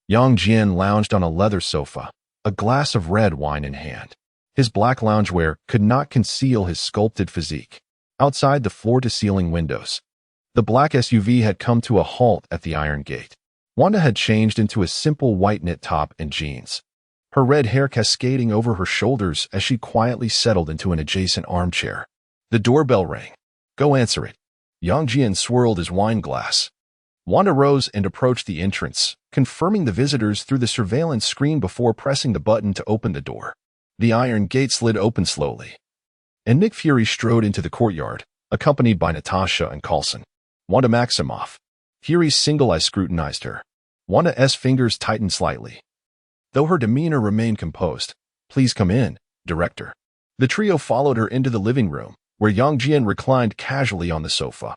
Yang Jian lounged on a leather sofa, a glass of red wine in hand. His black loungewear could not conceal his sculpted physique. Outside the floor-to-ceiling windows, the black SUV had come to a halt at the iron gate. Wanda had changed into a simple white knit top and jeans, her red hair cascading over her shoulders as she quietly settled into an adjacent armchair. The doorbell rang. Go answer it. Yang Jian swirled his wine glass. Wanda rose and approached the entrance, confirming the visitors through the surveillance screen before pressing the button to open the door. The iron gate slid open slowly, and Nick Fury strode into the courtyard, accompanied by Natasha and Coulson. Wanda Maximoff. Fury's single eye scrutinized her. Wanda's fingers tightened slightly, though her demeanor remained composed. Please come in, Director. The trio followed her into the living room, where Yang Jian reclined casually on the sofa,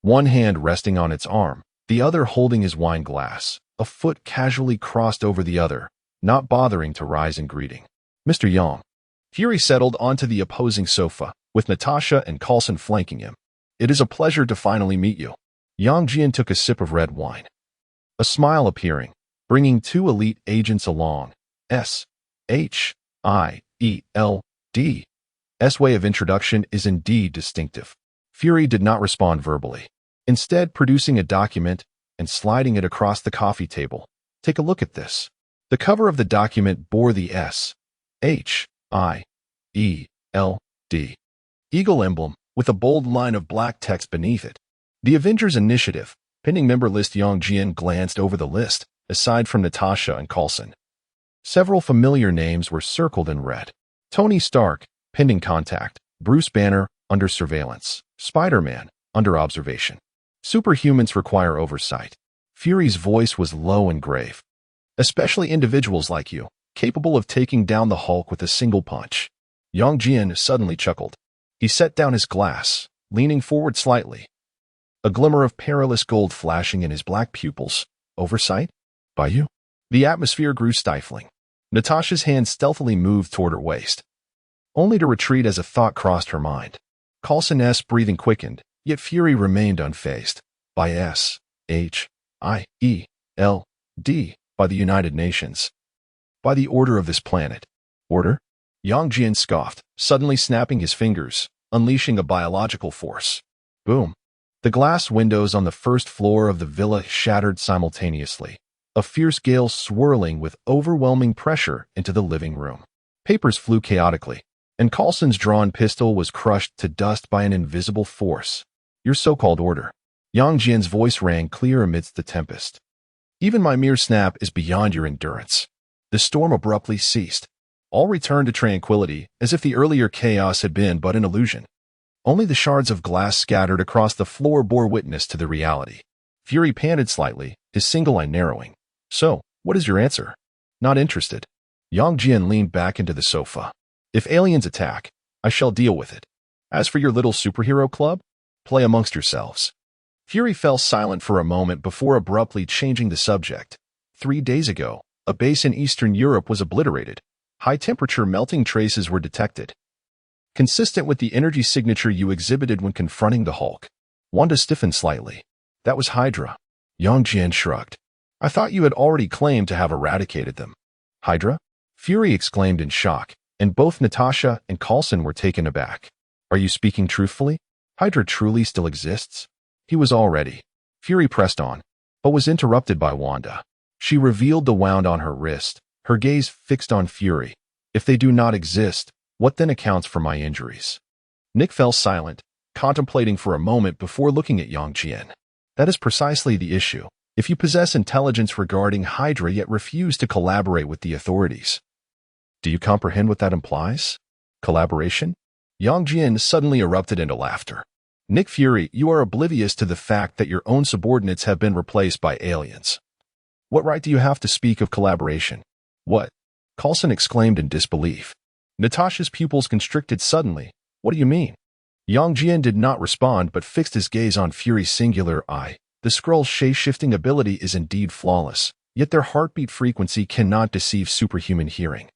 one hand resting on its arm, the other holding his wine glass, a foot casually crossed over the other, not bothering to rise in greeting. Mr. Yang. Fury settled onto the opposing sofa, with Natasha and Coulson flanking him. It is a pleasure to finally meet you. Yang Jian took a sip of red wine, a smile appearing, bringing 2 elite agents along. S-H-I-E-L-D. S way of introduction is indeed distinctive. Fury did not respond verbally, instead producing a document and sliding it across the coffee table. Take a look at this. The cover of the document bore the S-H-I-E-L-D eagle emblem, with a bold line of black text beneath it. The Avengers Initiative. Pending member list. Yang Jian glanced over the list, aside from Natasha and Coulson. Several familiar names were circled in red. Tony Stark, pending contact. Bruce Banner, under surveillance. Spider-Man, under observation. Superhumans require oversight. Fury's voice was low and grave. Especially individuals like you, capable of taking down the Hulk with a single punch. Yang Jian suddenly chuckled. He set down his glass, leaning forward slightly. A glimmer of perilous gold flashing in his black pupils. Oversight? By you? The atmosphere grew stifling. Natasha's hand stealthily moved toward her waist, only to retreat as a thought crossed her mind. Coulson's breathing quickened, yet Fury remained unfazed. By S-H-I-E-L-D, by the United Nations. By the order of this planet. Order? Yang Jian scoffed, suddenly snapping his fingers, unleashing a biological force. Boom. The glass windows on the first floor of the villa shattered simultaneously, a fierce gale swirling with overwhelming pressure into the living room. Papers flew chaotically, and Coulson's drawn pistol was crushed to dust by an invisible force. Your so-called order. Yang Jian's voice rang clear amidst the tempest. Even my mere snap is beyond your endurance. The storm abruptly ceased. All returned to tranquility, as if the earlier chaos had been but an illusion. Only the shards of glass scattered across the floor bore witness to the reality. Fury panted slightly, his single eye narrowing. So, what is your answer? Not interested. Yang Jian leaned back into the sofa. If aliens attack, I shall deal with it. As for your little superhero club, play amongst yourselves. Fury fell silent for a moment before abruptly changing the subject. 3 days ago, a base in Eastern Europe was obliterated. High-temperature melting traces were detected, consistent with the energy signature you exhibited when confronting the Hulk. Wanda stiffened slightly. That was Hydra. Yang Jian shrugged. I thought you had already claimed to have eradicated them. Hydra? Fury exclaimed in shock, and both Natasha and Coulson were taken aback. Are you speaking truthfully? Hydra truly still exists? He was all ready. Fury pressed on, but was interrupted by Wanda. She revealed the wound on her wrist, her gaze fixed on Fury. If they do not exist, what then accounts for my injuries? Nick fell silent, contemplating for a moment before looking at Yang Jian. That is precisely the issue. If you possess intelligence regarding Hydra yet refuse to collaborate with the authorities. Do you comprehend what that implies? Collaboration? Yang Jian suddenly erupted into laughter. Nick Fury, you are oblivious to the fact that your own subordinates have been replaced by aliens. What right do you have to speak of collaboration? What? Coulson exclaimed in disbelief. Natasha's pupils constricted suddenly. What do you mean? Yang Jian did not respond but fixed his gaze on Fury's singular eye. The Skrull's shape-shifting ability is indeed flawless, yet their heartbeat frequency cannot deceive superhuman hearing.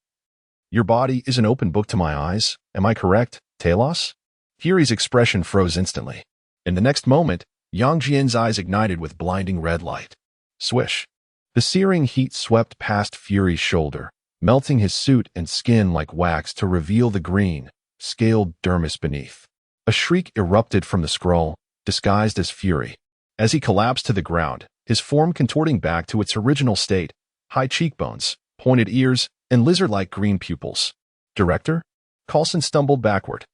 Your body is an open book to my eyes, am I correct, Talos? Fury's expression froze instantly. In the next moment, Yang Jian's eyes ignited with blinding red light. Swish. The searing heat swept past Fury's shoulder, melting his suit and skin like wax to reveal the green, scaled dermis beneath. A shriek erupted from the Skrull, disguised as Fury. As he collapsed to the ground, his form contorting back to its original state, high cheekbones, pointed ears, and lizard-like green pupils. Director? Coulson stumbled backward,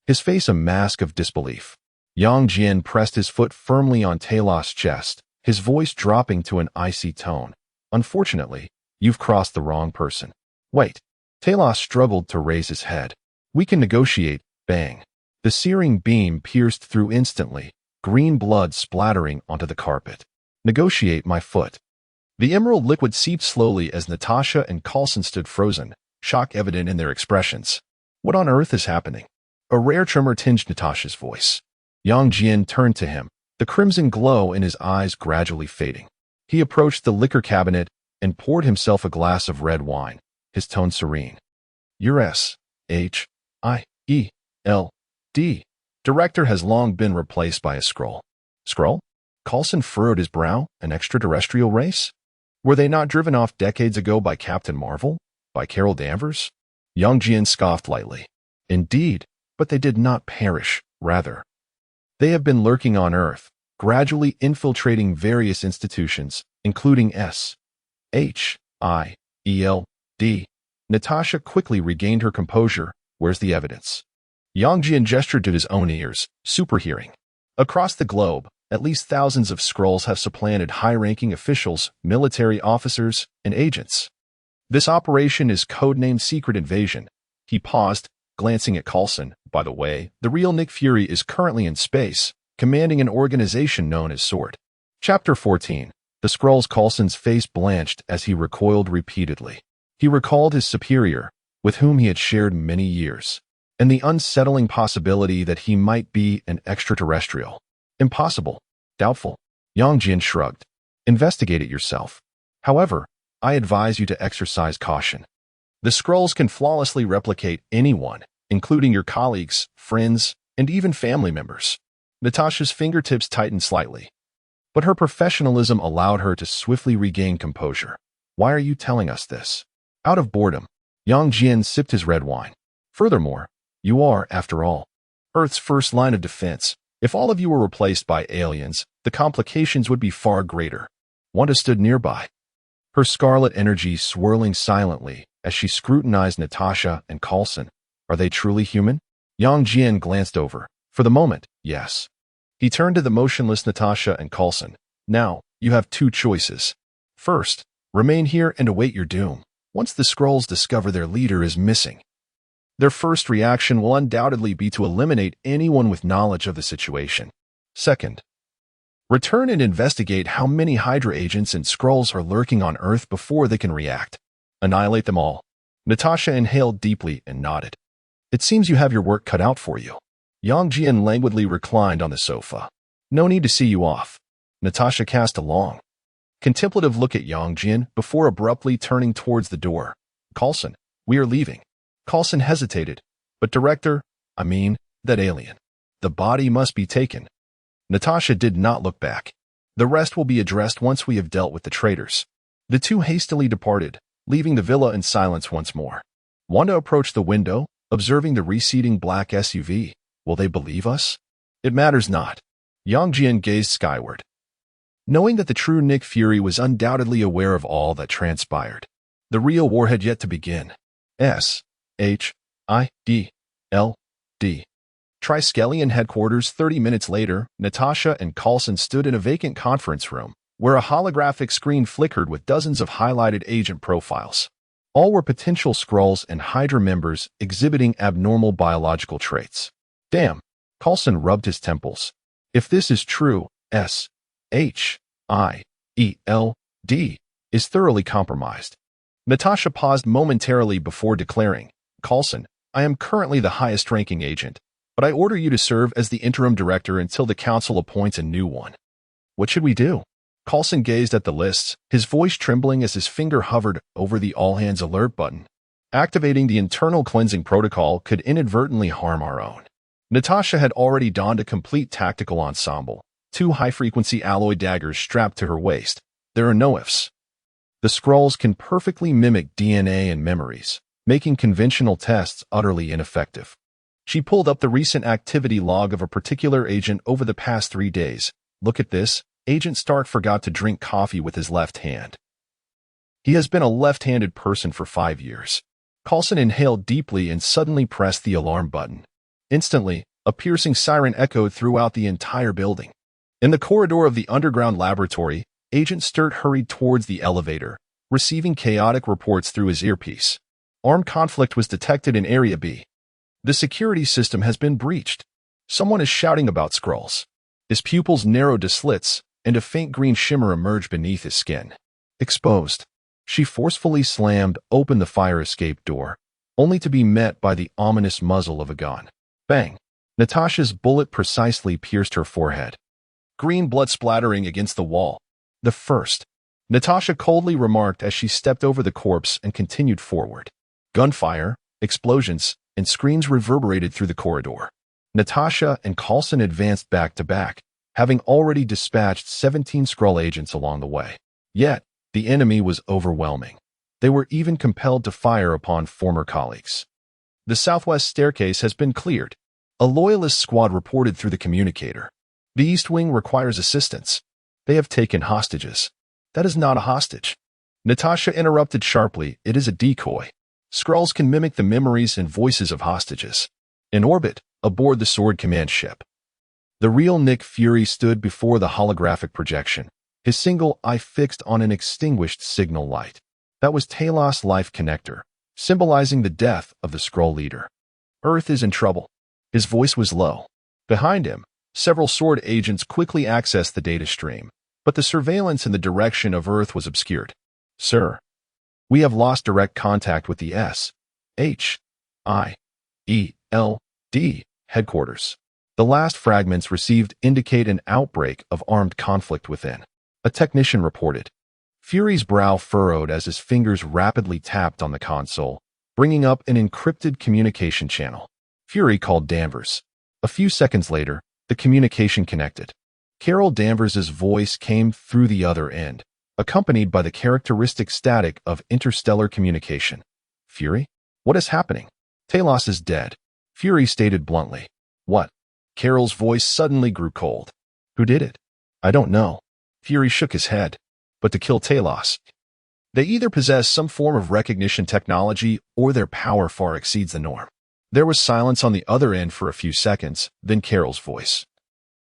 his face a mask of disbelief. Yang Jian pressed his foot firmly on Talos' chest, his voice dropping to an icy tone. Unfortunately, you've crossed the wrong person. Wait. Talos struggled to raise his head. We can negotiate. Bang. The searing beam pierced through instantly, green blood splattering onto the carpet. Negotiate my foot. The emerald liquid seeped slowly as Natasha and Coulson stood frozen, shock evident in their expressions. What on earth is happening? A rare tremor tinged Natasha's voice. Yang Jian turned to him, the crimson glow in his eyes gradually fading. He approached the liquor cabinet and poured himself a glass of red wine, his tone serene. Your S-H-I-E-L-D. Director has long been replaced by a Skrull. Skrull? Coulson furrowed his brow. An extraterrestrial race? Were they not driven off decades ago by Captain Marvel? By Carol Danvers? Yang Jian scoffed lightly. Indeed, but they did not perish, rather. They have been lurking on Earth, gradually infiltrating various institutions, including S-H-I-E-L-D. Natasha quickly regained her composure. Where's the evidence? Yang Jian gestured to his own ears, super hearing. Across the globe, at least thousands of Skrulls have supplanted high-ranking officials, military officers, and agents. This operation is codenamed Secret Invasion. He paused, glancing at Coulson. By the way, the real Nick Fury is currently in space, commanding an organization known as SWORD. Chapter 14. The Skrulls. Coulson's face blanched as he recoiled repeatedly. He recalled his superior, with whom he had shared many years, and the unsettling possibility that he might be an extraterrestrial. Impossible. Doubtful. Yang Jian shrugged. Investigate it yourself. However, I advise you to exercise caution. The Skrulls can flawlessly replicate anyone, including your colleagues, friends, and even family members. Natasha's fingertips tightened slightly, but her professionalism allowed her to swiftly regain composure. Why are you telling us this? Out of boredom. Yang Jian sipped his red wine. Furthermore, you are, after all, Earth's first line of defense. If all of you were replaced by aliens, the complications would be far greater. Wanda stood nearby, her scarlet energy swirling silently as she scrutinized Natasha and Coulson. Are they truly human? Yang Jian glanced over. For the moment, yes. He turned to the motionless Natasha and Coulson. Now, you have two choices. First, remain here and await your doom. Once the Skrulls discover their leader is missing, their first reaction will undoubtedly be to eliminate anyone with knowledge of the situation. Second, return and investigate how many Hydra agents and Skrulls are lurking on Earth before they can react. Annihilate them all. Natasha inhaled deeply and nodded. It seems you have your work cut out for you. Yang Jian languidly reclined on the sofa. No need to see you off. Natasha cast a long, contemplative look at Yang Jian before abruptly turning towards the door. Coulson, we are leaving. Coulson hesitated. But director, that alien. The body must be taken. Natasha did not look back. The rest will be addressed once we have dealt with the traitors. The two hastily departed, leaving the villa in silence once more. Wanda approached the window, observing the receding black SUV. Will they believe us? It matters not. Yang Jian gazed skyward, knowing that the true Nick Fury was undoubtedly aware of all that transpired. The real war had yet to begin. S-H-I-D-L-D. Triskelion headquarters. 30 minutes later, Natasha and Coulson stood in a vacant conference room, where a holographic screen flickered with dozens of highlighted agent profiles. All were potential Skrulls and Hydra members exhibiting abnormal biological traits. Damn, Coulson rubbed his temples. If this is true, S-H-I-E-L-D is thoroughly compromised. Natasha paused momentarily before declaring, Coulson, I am currently the highest-ranking agent, but I order you to serve as the interim director until the council appoints a new one. What should we do? Coulson gazed at the lists, his voice trembling as his finger hovered over the all-hands alert button. Activating the internal cleansing protocol could inadvertently harm our own. Natasha had already donned a complete tactical ensemble, 2 high-frequency alloy daggers strapped to her waist. There are no ifs. The Skrulls can perfectly mimic DNA and memories, making conventional tests utterly ineffective. She pulled up the recent activity log of a particular agent over the past 3 days. Look at this. Agent Stark forgot to drink coffee with his left hand. He has been a left-handed person for 5 years. Coulson inhaled deeply and suddenly pressed the alarm button. Instantly, a piercing siren echoed throughout the entire building. In the corridor of the underground laboratory, Agent Sturt hurried towards the elevator, receiving chaotic reports through his earpiece. Armed conflict was detected in Area B. The security system has been breached. Someone is shouting about Skrulls. His pupils narrowed to slits, and a faint green shimmer emerged beneath his skin. Exposed. She forcefully slammed open the fire escape door, only to be met by the ominous muzzle of a gun. Bang! Natasha's bullet precisely pierced her forehead. Green blood splattering against the wall. The first. Natasha coldly remarked as she stepped over the corpse and continued forward. Gunfire, explosions, and screams reverberated through the corridor. Natasha and Coulson advanced back to back, having already dispatched 17 Skrull agents along the way. Yet, the enemy was overwhelming. They were even compelled to fire upon former colleagues. The southwest staircase has been cleared. A loyalist squad reported through the communicator. The East Wing requires assistance. They have taken hostages. That is not a hostage. Natasha interrupted sharply. It is a decoy. Skrulls can mimic the memories and voices of hostages. In orbit, aboard the Sword Command ship. The real Nick Fury stood before the holographic projection, his single eye fixed on an extinguished signal light. That was Talos' life connector, symbolizing the death of the Skrull leader. Earth is in trouble. His voice was low. Behind him, several Sword agents quickly accessed the data stream, but the surveillance in the direction of Earth was obscured. Sir, we have lost direct contact with the S.H.I.E.L.D. headquarters. The last fragments received indicate an outbreak of armed conflict within. A technician reported. Fury's brow furrowed as his fingers rapidly tapped on the console, bringing up an encrypted communication channel. Fury called Danvers. A few seconds later, the communication connected. Carol Danvers' voice came through the other end, accompanied by the characteristic static of interstellar communication. Fury? What is happening? Talos is dead, Fury stated bluntly. What? Carol's voice suddenly grew cold. Who did it? I don't know. Fury shook his head. But to kill Talos, they either possess some form of recognition technology or their power far exceeds the norm. There was silence on the other end for a few seconds, then Carol's voice,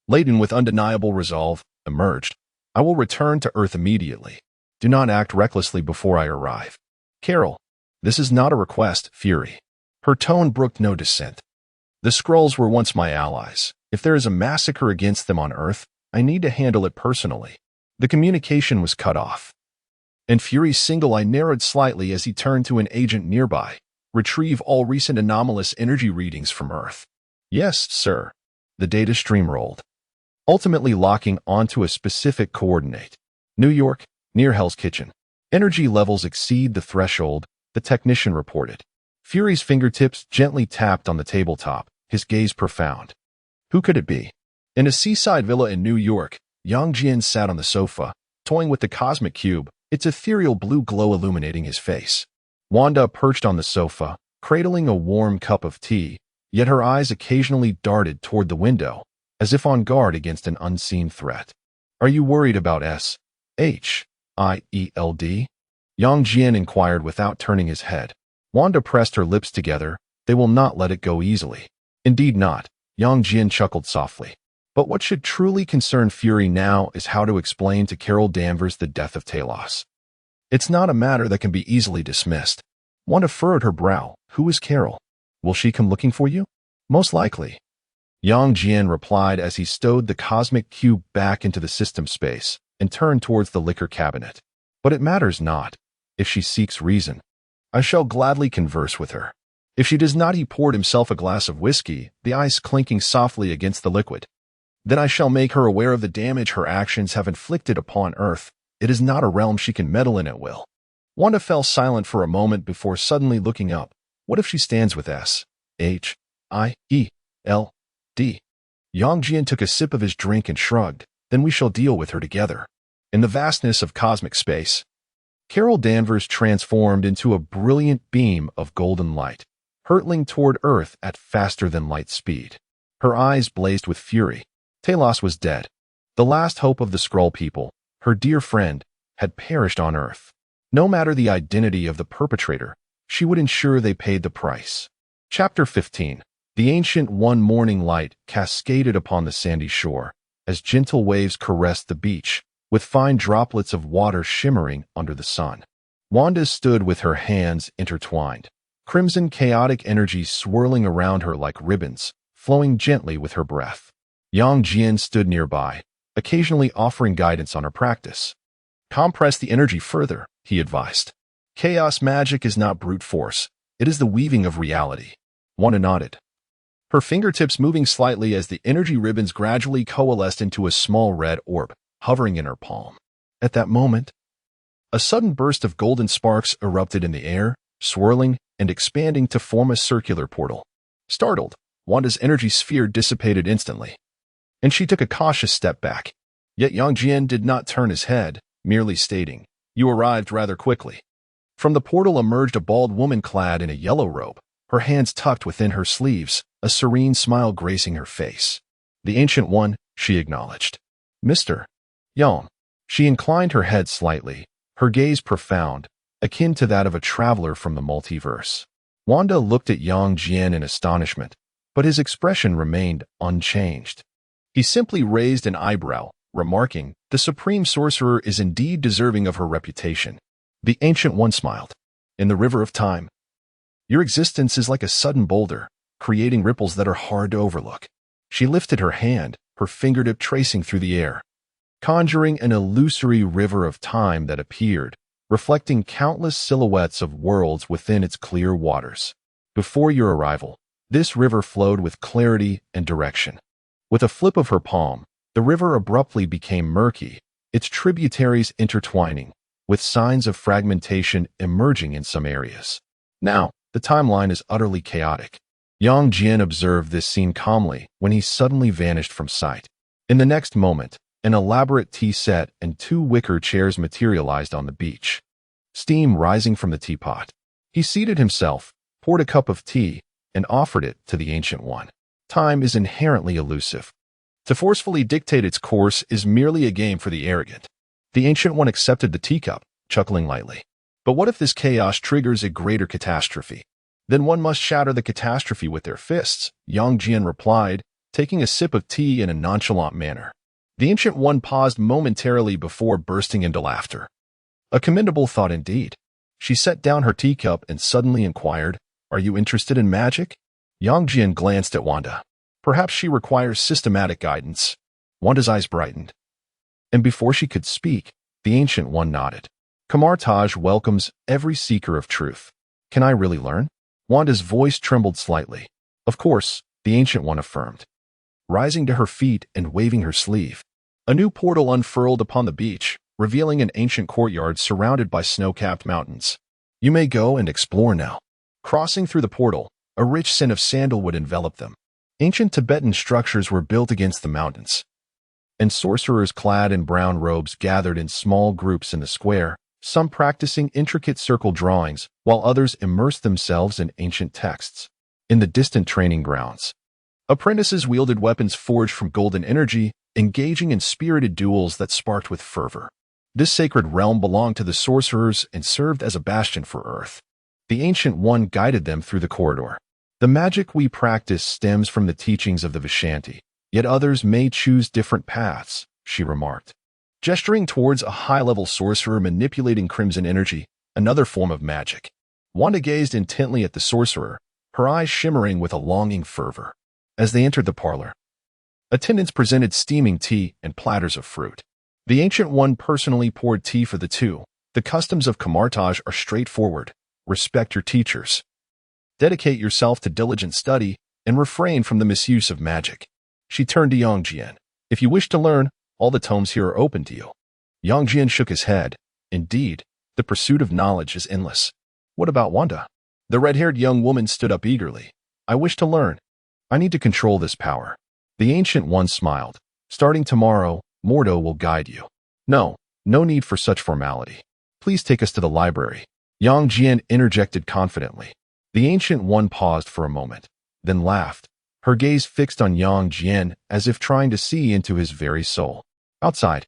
laden with undeniable resolve, emerged. I will return to Earth immediately. Do not act recklessly before I arrive. Carol, this is not a request, Fury. Her tone brooked no dissent. The Skrulls were once my allies. If there is a massacre against them on Earth, I need to handle it personally. The communication was cut off, and Fury's single eye narrowed slightly as he turned to an agent nearby. Retrieve all recent anomalous energy readings from Earth. Yes, sir. The data stream rolled, ultimately locking onto a specific coordinate. New York, near Hell's Kitchen. Energy levels exceed the threshold, the technician reported. Fury's fingertips gently tapped on the tabletop, his gaze profound. Who could it be? In a seaside villa in New York, Yang Jian sat on the sofa, toying with the cosmic cube, its ethereal blue glow illuminating his face. Wanda perched on the sofa, cradling a warm cup of tea, yet her eyes occasionally darted toward the window, as if on guard against an unseen threat. Are you worried about S.H.I.E.L.D.? Yang Jian inquired without turning his head. Wanda pressed her lips together. They will not let it go easily. Indeed not. Yang Jian chuckled softly. But what should truly concern Fury now is how to explain to Carol Danvers the death of Talos. It's not a matter that can be easily dismissed. Wanda furrowed her brow. Who is Carol? Will she come looking for you? Most likely. Yang Jian replied as he stowed the cosmic cube back into the system space and turned towards the liquor cabinet. But it matters not. If she seeks reason, I shall gladly converse with her. If she does not, he poured himself a glass of whiskey, the ice clinking softly against the liquid. Then I shall make her aware of the damage her actions have inflicted upon Earth. It is not a realm she can meddle in at will. Wanda fell silent for a moment before suddenly looking up. What if she stands with S.H.I.E.L.D.? Yang Jian took a sip of his drink and shrugged. Then we shall deal with her together. In the vastness of cosmic space, Carol Danvers transformed into a brilliant beam of golden light, hurtling toward Earth at faster-than-light speed. Her eyes blazed with fury. Talos was dead. The last hope of the Skrull people, her dear friend, had perished on Earth. No matter the identity of the perpetrator, she would ensure they paid the price. Chapter 15. The ancient one morning light cascaded upon the sandy shore, as gentle waves caressed the beach, with fine droplets of water shimmering under the sun. Wanda stood with her hands intertwined, crimson chaotic energy swirling around her like ribbons, flowing gently with her breath. Yang Jian stood nearby, occasionally offering guidance on her practice. Compress the energy further, he advised. Chaos magic is not brute force. It is the weaving of reality. Wanda nodded, her fingertips moving slightly as the energy ribbons gradually coalesced into a small red orb, hovering in her palm. At that moment, a sudden burst of golden sparks erupted in the air, swirling and expanding to form a circular portal. Startled, Wanda's energy sphere dissipated instantly, and she took a cautious step back. Yet Yang Jian did not turn his head, merely stating, "You arrived rather quickly." From the portal emerged a bald woman clad in a yellow robe, her hands tucked within her sleeves, a serene smile gracing her face. "The Ancient One," she acknowledged. "Mr. Yang." She inclined her head slightly, her gaze profound, akin to that of a traveler from the multiverse. Wanda looked at Yang Jian in astonishment, but his expression remained unchanged. He simply raised an eyebrow, remarking, "The Supreme Sorcerer is indeed deserving of her reputation." The Ancient One smiled. "In the river of time, your existence is like a sudden boulder, creating ripples that are hard to overlook." She lifted her hand, her fingertip tracing through the air, conjuring an illusory river of time that appeared, reflecting countless silhouettes of worlds within its clear waters. Before your arrival, this river flowed with clarity and direction. With a flip of her palm, the river abruptly became murky, its tributaries intertwining, with signs of fragmentation emerging in some areas. Now, the timeline is utterly chaotic. Yang Jian observed this scene calmly when he suddenly vanished from sight. In the next moment, an elaborate tea set and 2 wicker chairs materialized on the beach, steam rising from the teapot. He seated himself, poured a cup of tea, and offered it to the Ancient One. Time is inherently elusive. To forcefully dictate its course is merely a game for the arrogant. The Ancient One accepted the teacup, chuckling lightly. But what if this chaos triggers a greater catastrophe? Then one must shatter the catastrophe with their fists, Yang Jian replied, taking a sip of tea in a nonchalant manner. The Ancient One paused momentarily before bursting into laughter. A commendable thought indeed. She set down her teacup and suddenly inquired, "Are you interested in magic?" Yang Jian glanced at Wanda. Perhaps she requires systematic guidance. Wanda's eyes brightened. And before she could speak, the Ancient One nodded. Kamartaj welcomes every seeker of truth. Can I really learn? Wanda's voice trembled slightly. Of course, the Ancient One affirmed. Rising to her feet and waving her sleeve, a new portal unfurled upon the beach, revealing an ancient courtyard surrounded by snow-capped mountains. You may go and explore now. Crossing through the portal, a rich scent of sandalwood enveloped them. Ancient Tibetan structures were built against the mountains, and sorcerers clad in brown robes gathered in small groups in the square, some practicing intricate circle drawings, while others immersed themselves in ancient texts. In the distant training grounds, apprentices wielded weapons forged from golden energy, engaging in spirited duels that sparked with fervor. This sacred realm belonged to the sorcerers and served as a bastion for Earth. The Ancient One guided them through the corridor. The magic we practice stems from the teachings of the Vishanti, yet others may choose different paths, she remarked, gesturing towards a high-level sorcerer manipulating crimson energy, another form of magic. Wanda gazed intently at the sorcerer, her eyes shimmering with a longing fervor. As they entered the parlor, attendants presented steaming tea and platters of fruit. The Ancient One personally poured tea for the two. The customs of Kamartaj are straightforward. Respect your teachers. Dedicate yourself to diligent study and refrain from the misuse of magic. She turned to Yang Jian. If you wish to learn, all the tomes here are open to you. Yang Jian shook his head. Indeed, the pursuit of knowledge is endless. What about Wanda? The red-haired young woman stood up eagerly. I wish to learn. I need to control this power. The Ancient One smiled. Starting tomorrow, Mordo will guide you. No need for such formality. Please take us to the library. Yang Jian interjected confidently. The Ancient One paused for a moment, then laughed, her gaze fixed on Yang Jian as if trying to see into his very soul. Outside,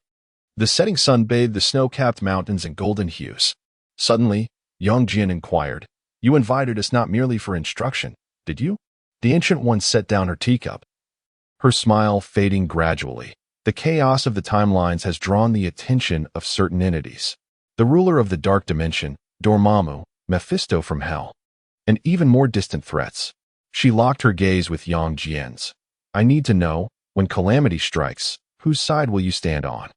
the setting sun bathed the snow-capped mountains in golden hues. Suddenly, Yang Jian inquired, You invited us not merely for instruction, did you? The Ancient One set down her teacup, her smile fading gradually. The chaos of the timelines has drawn the attention of certain entities. The ruler of the dark dimension, Dormammu, Mephisto from hell, and even more distant threats. She locked her gaze with Yang Jian's. I need to know, when calamity strikes, whose side will you stand on?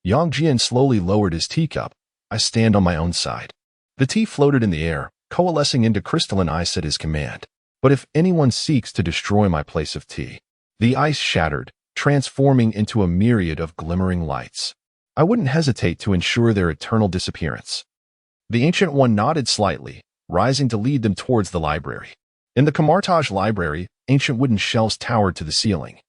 Yang Jian slowly lowered his teacup. I stand on my own side. The tea floated in the air, coalescing into crystalline ice at his command. But if anyone seeks to destroy my place of tea, the ice shattered, transforming into a myriad of glimmering lights. I wouldn't hesitate to ensure their eternal disappearance. The Ancient One nodded slightly, rising to lead them towards the library. In the Kamartaj library, ancient wooden shelves towered to the ceiling.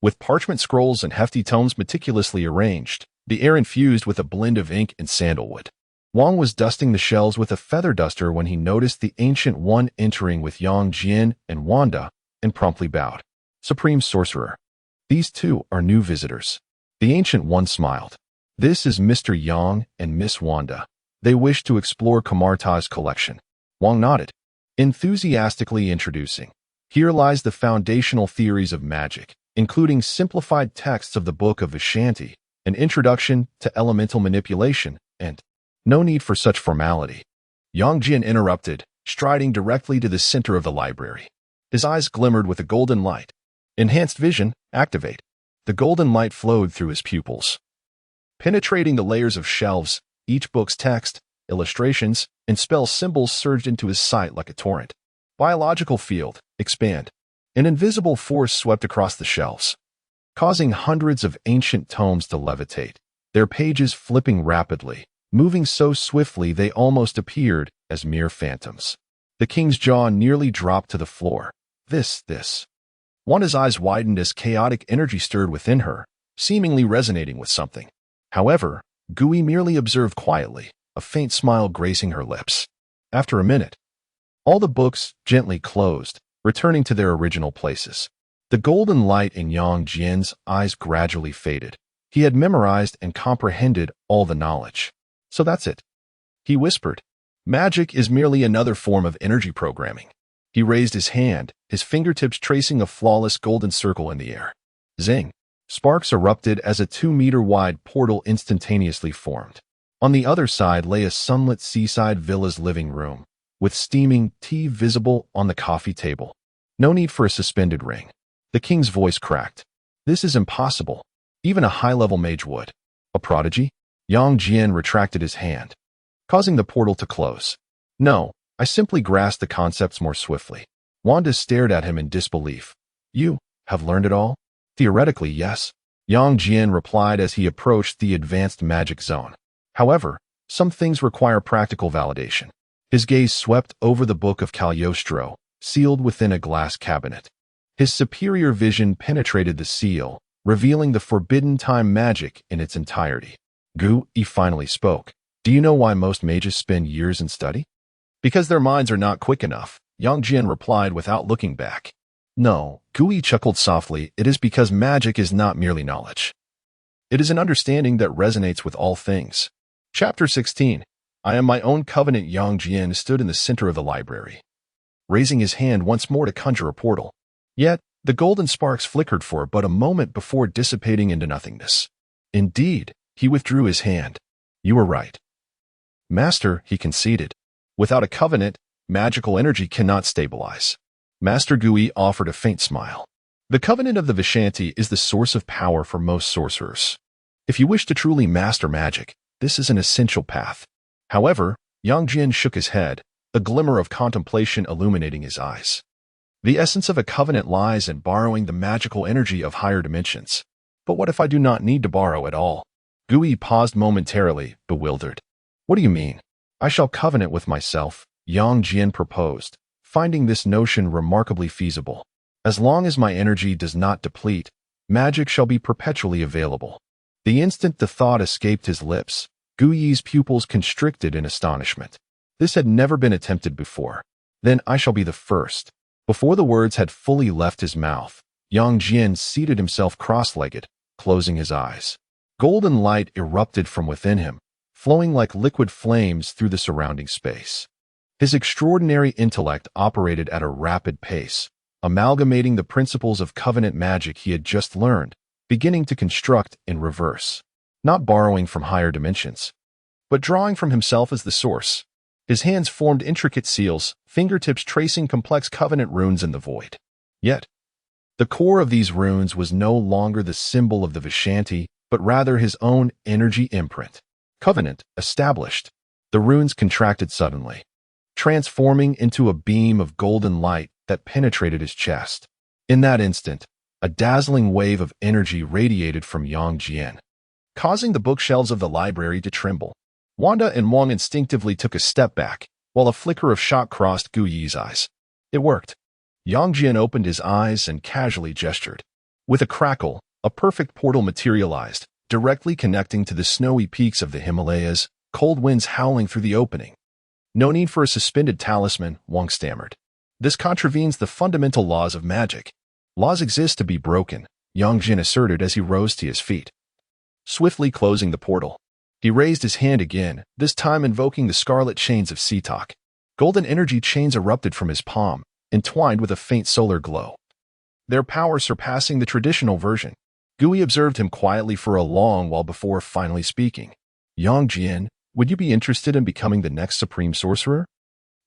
With parchment scrolls and hefty tomes meticulously arranged, the air infused with a blend of ink and sandalwood. Wang was dusting the shelves with a feather duster when he noticed the Ancient One entering with Yang Jian and Wanda, and promptly bowed. Supreme Sorcerer. These two are new visitors. The Ancient One smiled. This is Mr. Yang and Miss Wanda. They wish to explore Kamartaj's collection. Wang nodded, enthusiastically introducing. Here lies the foundational theories of magic, including simplified texts of the Book of Vishanti, an introduction to elemental manipulation, and no need for such formality. Yang Jian interrupted, striding directly to the center of the library. His eyes glimmered with a golden light. Enhanced vision, activate. The golden light flowed through his pupils, penetrating the layers of shelves. Each book's text, illustrations, and spell symbols surged into his sight like a torrent. Biological field, expand. An invisible force swept across the shelves, causing hundreds of ancient tomes to levitate, their pages flipping rapidly, moving so swiftly they almost appeared as mere phantoms. The king's jaw nearly dropped to the floor. This. Wanda's eyes widened as chaotic energy stirred within her, seemingly resonating with something. However, Gui merely observed quietly, a faint smile gracing her lips. After a minute, all the books gently closed, returning to their original places. The golden light in Yang Jian's eyes gradually faded. He had memorized and comprehended all the knowledge. So that's it, he whispered. Magic is merely another form of energy programming. He raised his hand, his fingertips tracing a flawless golden circle in the air. Zing! Sparks erupted as a 2-meter-wide portal instantaneously formed. On the other side lay a sunlit seaside villa's living room, with steaming tea visible on the coffee table. No need for a suspended ring. The king's voice cracked. This is impossible. Even a high-level mage would. A prodigy? Yang Jian retracted his hand, causing the portal to close. No, I simply grasped the concepts more swiftly. Wanda stared at him in disbelief. You have learned it all? Theoretically, yes. Yang Jian replied as he approached the advanced magic zone. However, some things require practical validation. His gaze swept over the Book of Cagliostro, sealed within a glass cabinet. His superior vision penetrated the seal, revealing the forbidden time magic in its entirety. Gu Yi finally spoke. Do you know why most mages spend years in study? Because their minds are not quick enough, Yang Jian replied without looking back. No, Gu Yi chuckled softly. It is because magic is not merely knowledge. It is an understanding that resonates with all things. Chapter 16. I am my own covenant. Yang Jian stood in the center of the library, raising his hand once more to conjure a portal. Yet, the golden sparks flickered for but a moment before dissipating into nothingness. Indeed, he withdrew his hand. You were right, Master, he conceded. Without a covenant, magical energy cannot stabilize. Master Gui offered a faint smile. The covenant of the Vishanti is the source of power for most sorcerers. If you wish to truly master magic, this is an essential path. However, Yang Jian shook his head, a glimmer of contemplation illuminating his eyes. The essence of a covenant lies in borrowing the magical energy of higher dimensions. But what if I do not need to borrow at all? Gui paused momentarily, bewildered. What do you mean? I shall covenant with myself, Yang Jian proposed, finding this notion remarkably feasible. As long as my energy does not deplete, magic shall be perpetually available. The instant the thought escaped his lips, Gu Yi's pupils constricted in astonishment. This had never been attempted before. Then I shall be the first. Before the words had fully left his mouth, Yang Jian seated himself cross-legged, closing his eyes. Golden light erupted from within him, flowing like liquid flames through the surrounding space. His extraordinary intellect operated at a rapid pace, amalgamating the principles of covenant magic he had just learned, beginning to construct in reverse. Not borrowing from higher dimensions, but drawing from himself as the source. His hands formed intricate seals, fingertips tracing complex covenant runes in the void. Yet, the core of these runes was no longer the symbol of the Vishanti, but rather his own energy imprint. Covenant established. The runes contracted suddenly, transforming into a beam of golden light that penetrated his chest. In that instant, a dazzling wave of energy radiated from Yang Jian, causing the bookshelves of the library to tremble. Wanda and Wang instinctively took a step back, while a flicker of shock crossed Gu Yi's eyes. It worked. Yang Jian opened his eyes and casually gestured. With a crackle, a perfect portal materialized, directly connecting to the snowy peaks of the Himalayas, cold winds howling through the opening. No need for a suspended talisman, Wang stammered. This contravenes the fundamental laws of magic. Laws exist to be broken, Yang Jian asserted as he rose to his feet. Swiftly closing the portal, he raised his hand again, this time invoking the scarlet chains of Sitak. Golden energy chains erupted from his palm, entwined with a faint solar glow. Their power surpassing the traditional version. Gui observed him quietly for a long while before finally speaking. Yang Jian, would you be interested in becoming the next supreme sorcerer?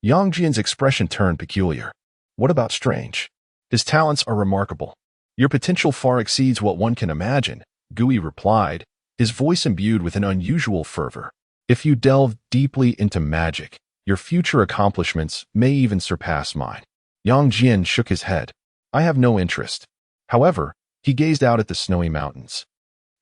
Yang Jian's expression turned peculiar. What about strange? His talents are remarkable. Your potential far exceeds what one can imagine, Gui replied, his voice imbued with an unusual fervor. If you delve deeply into magic, your future accomplishments may even surpass mine. Yang Jian shook his head. I have no interest. However, he gazed out at the snowy mountains.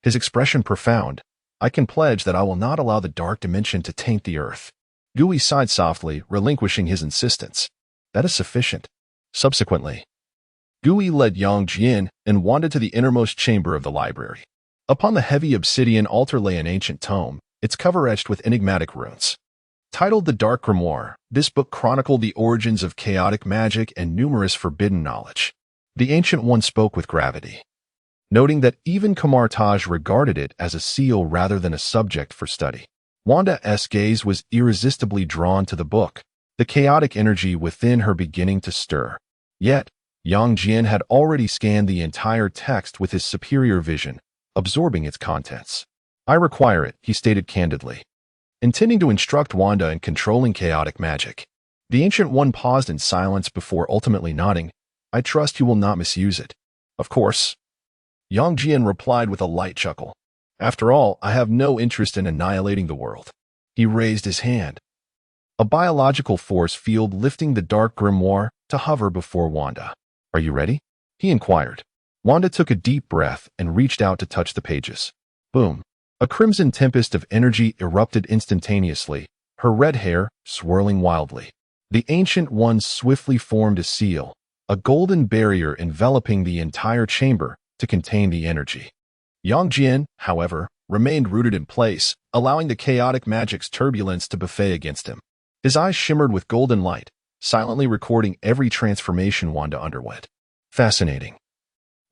His expression profound. I can pledge that I will not allow the dark dimension to taint the earth. Gui sighed softly, relinquishing his insistence. That is sufficient. Subsequently, Gui led Yang Jian and wandered to the innermost chamber of the library. Upon the heavy obsidian altar lay an ancient tome, its cover etched with enigmatic runes. Titled The Dark Grimoire, this book chronicled the origins of chaotic magic and numerous forbidden knowledge. The Ancient One spoke with gravity, noting that even Kamar-Taj regarded it as a seal rather than a subject for study. Wanda's gaze was irresistibly drawn to the book, the chaotic energy within her beginning to stir. Yet, Yang Jian had already scanned the entire text with his superior vision, absorbing its contents. I require it, he stated candidly, intending to instruct Wanda in controlling chaotic magic. The Ancient One paused in silence before ultimately nodding. I trust you will not misuse it. Of course. Yang Jian replied with a light chuckle. After all, I have no interest in annihilating the world. He raised his hand, a biological force field lifting the dark grimoire to hover before Wanda. Are you ready? He inquired. Wanda took a deep breath and reached out to touch the pages. Boom. A crimson tempest of energy erupted instantaneously, her red hair swirling wildly. The Ancient One swiftly formed a seal, a golden barrier enveloping the entire chamber to contain the energy. Yang Jian, however, remained rooted in place, allowing the chaotic magic's turbulence to buffet against him. His eyes shimmered with golden light, silently recording every transformation Wanda underwent. Fascinating.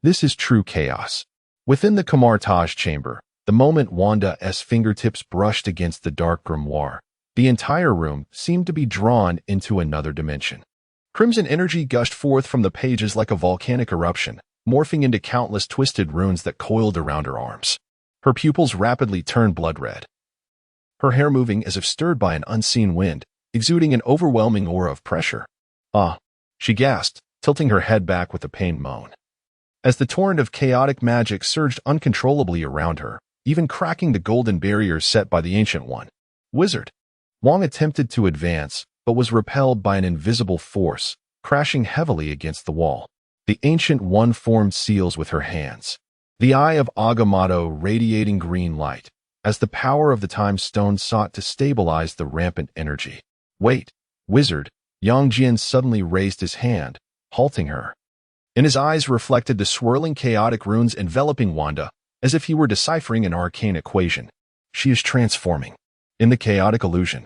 This is true chaos. Within the Kamar-Taj chamber, the moment Wanda's fingertips brushed against the dark grimoire, the entire room seemed to be drawn into another dimension. Crimson energy gushed forth from the pages like a volcanic eruption, morphing into countless twisted runes that coiled around her arms. Her pupils rapidly turned blood red, her hair moving as if stirred by an unseen wind, exuding an overwhelming aura of pressure. Ah, she gasped, tilting her head back with a pained moan. As the torrent of chaotic magic surged uncontrollably around her, even cracking the golden barrier set by the Ancient One. Wizard. Wang attempted to advance, but was repelled by an invisible force, crashing heavily against the wall. The Ancient One formed seals with her hands, the eye of Agamotto radiating green light, as the power of the Time Stone sought to stabilize the rampant energy. Wait, wizard, Yang Jian suddenly raised his hand, halting her. In his eyes reflected the swirling chaotic runes enveloping Wanda, as if he were deciphering an arcane equation. She is transforming. In the chaotic illusion,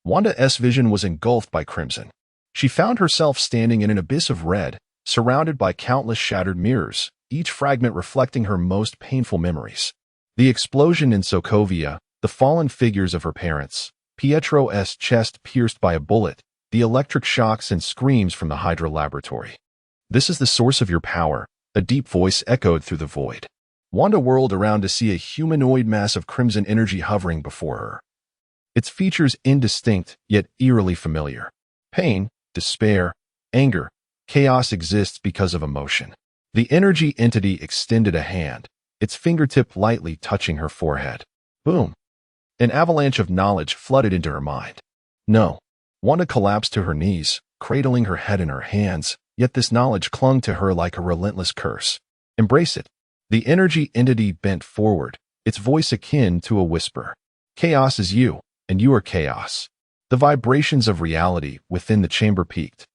Wanda's vision was engulfed by crimson. She found herself standing in an abyss of red, surrounded by countless shattered mirrors, each fragment reflecting her most painful memories. The explosion in Sokovia, the fallen figures of her parents, Pietro's chest pierced by a bullet, the electric shocks and screams from the Hydra laboratory. This is the source of your power, a deep voice echoed through the void. Wanda whirled around to see a humanoid mass of crimson energy hovering before her. Its features indistinct, yet eerily familiar. Pain, despair, anger, chaos exists because of emotion. The energy entity extended a hand, its fingertip lightly touching her forehead. Boom! An avalanche of knowledge flooded into her mind. No. Wanda collapsed to her knees, cradling her head in her hands, yet this knowledge clung to her like a relentless curse. Embrace it. The energy entity bent forward, its voice akin to a whisper. Chaos is you, and you are chaos. The vibrations of reality within the chamber peaked.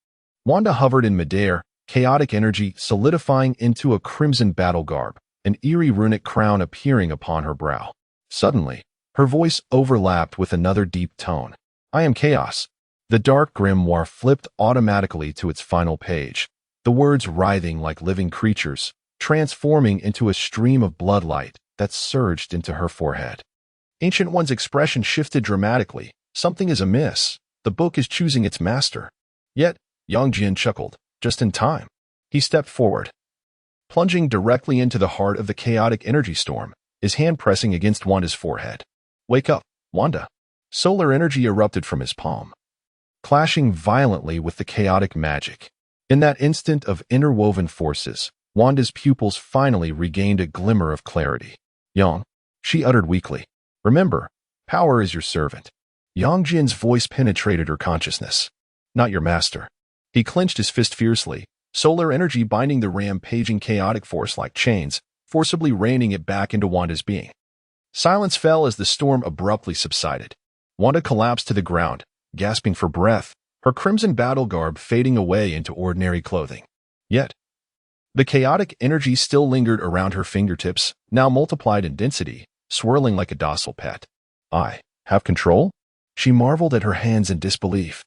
Wanda hovered in midair, chaotic energy solidifying into a crimson battle garb, an eerie runic crown appearing upon her brow. Suddenly, her voice overlapped with another deep tone. I am chaos. The dark grimoire flipped automatically to its final page, the words writhing like living creatures, transforming into a stream of bloodlight that surged into her forehead. Ancient One's expression shifted dramatically. Something is amiss. The book is choosing its master. Yet, Yang Jian chuckled, just in time. He stepped forward, plunging directly into the heart of the chaotic energy storm, his hand pressing against Wanda's forehead. Wake up, Wanda. Solar energy erupted from his palm, clashing violently with the chaotic magic. In that instant of interwoven forces, Wanda's pupils finally regained a glimmer of clarity. Yang, she uttered weakly. Remember, power is your servant. Yang Jian's voice penetrated her consciousness. Not your master. He clenched his fist fiercely, solar energy binding the rampaging chaotic force like chains, forcibly reining it back into Wanda's being. Silence fell as the storm abruptly subsided. Wanda collapsed to the ground, gasping for breath, her crimson battle garb fading away into ordinary clothing. Yet, the chaotic energy still lingered around her fingertips, now multiplied in density, swirling like a docile pet. I have control? She marveled at her hands in disbelief.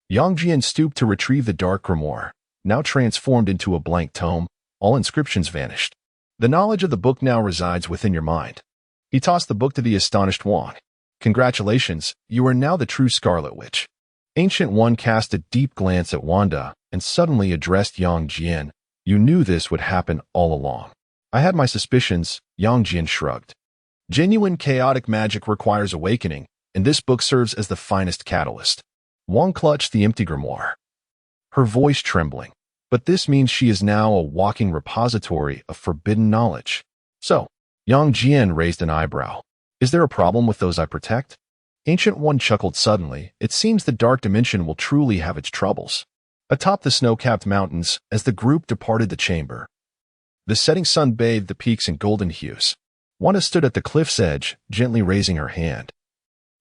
Yang Jian stooped to retrieve the dark grimoire, now transformed into a blank tome. All inscriptions vanished. The knowledge of the book now resides within your mind. He tossed the book to the astonished Wang. Congratulations, you are now the true Scarlet Witch. Ancient One cast a deep glance at Wanda and suddenly addressed Yang Jian. You knew this would happen all along. I had my suspicions, Yang Jian shrugged. Genuine chaotic magic requires awakening, and this book serves as the finest catalyst. Wang clutched the empty grimoire, her voice trembling. But this means she is now a walking repository of forbidden knowledge. So, Yang Jian raised an eyebrow. Is there a problem with those I protect? Ancient One chuckled suddenly. It seems the dark dimension will truly have its troubles. Atop the snow-capped mountains, as the group departed the chamber, the setting sun bathed the peaks in golden hues. Wanda stood at the cliff's edge, gently raising her hand.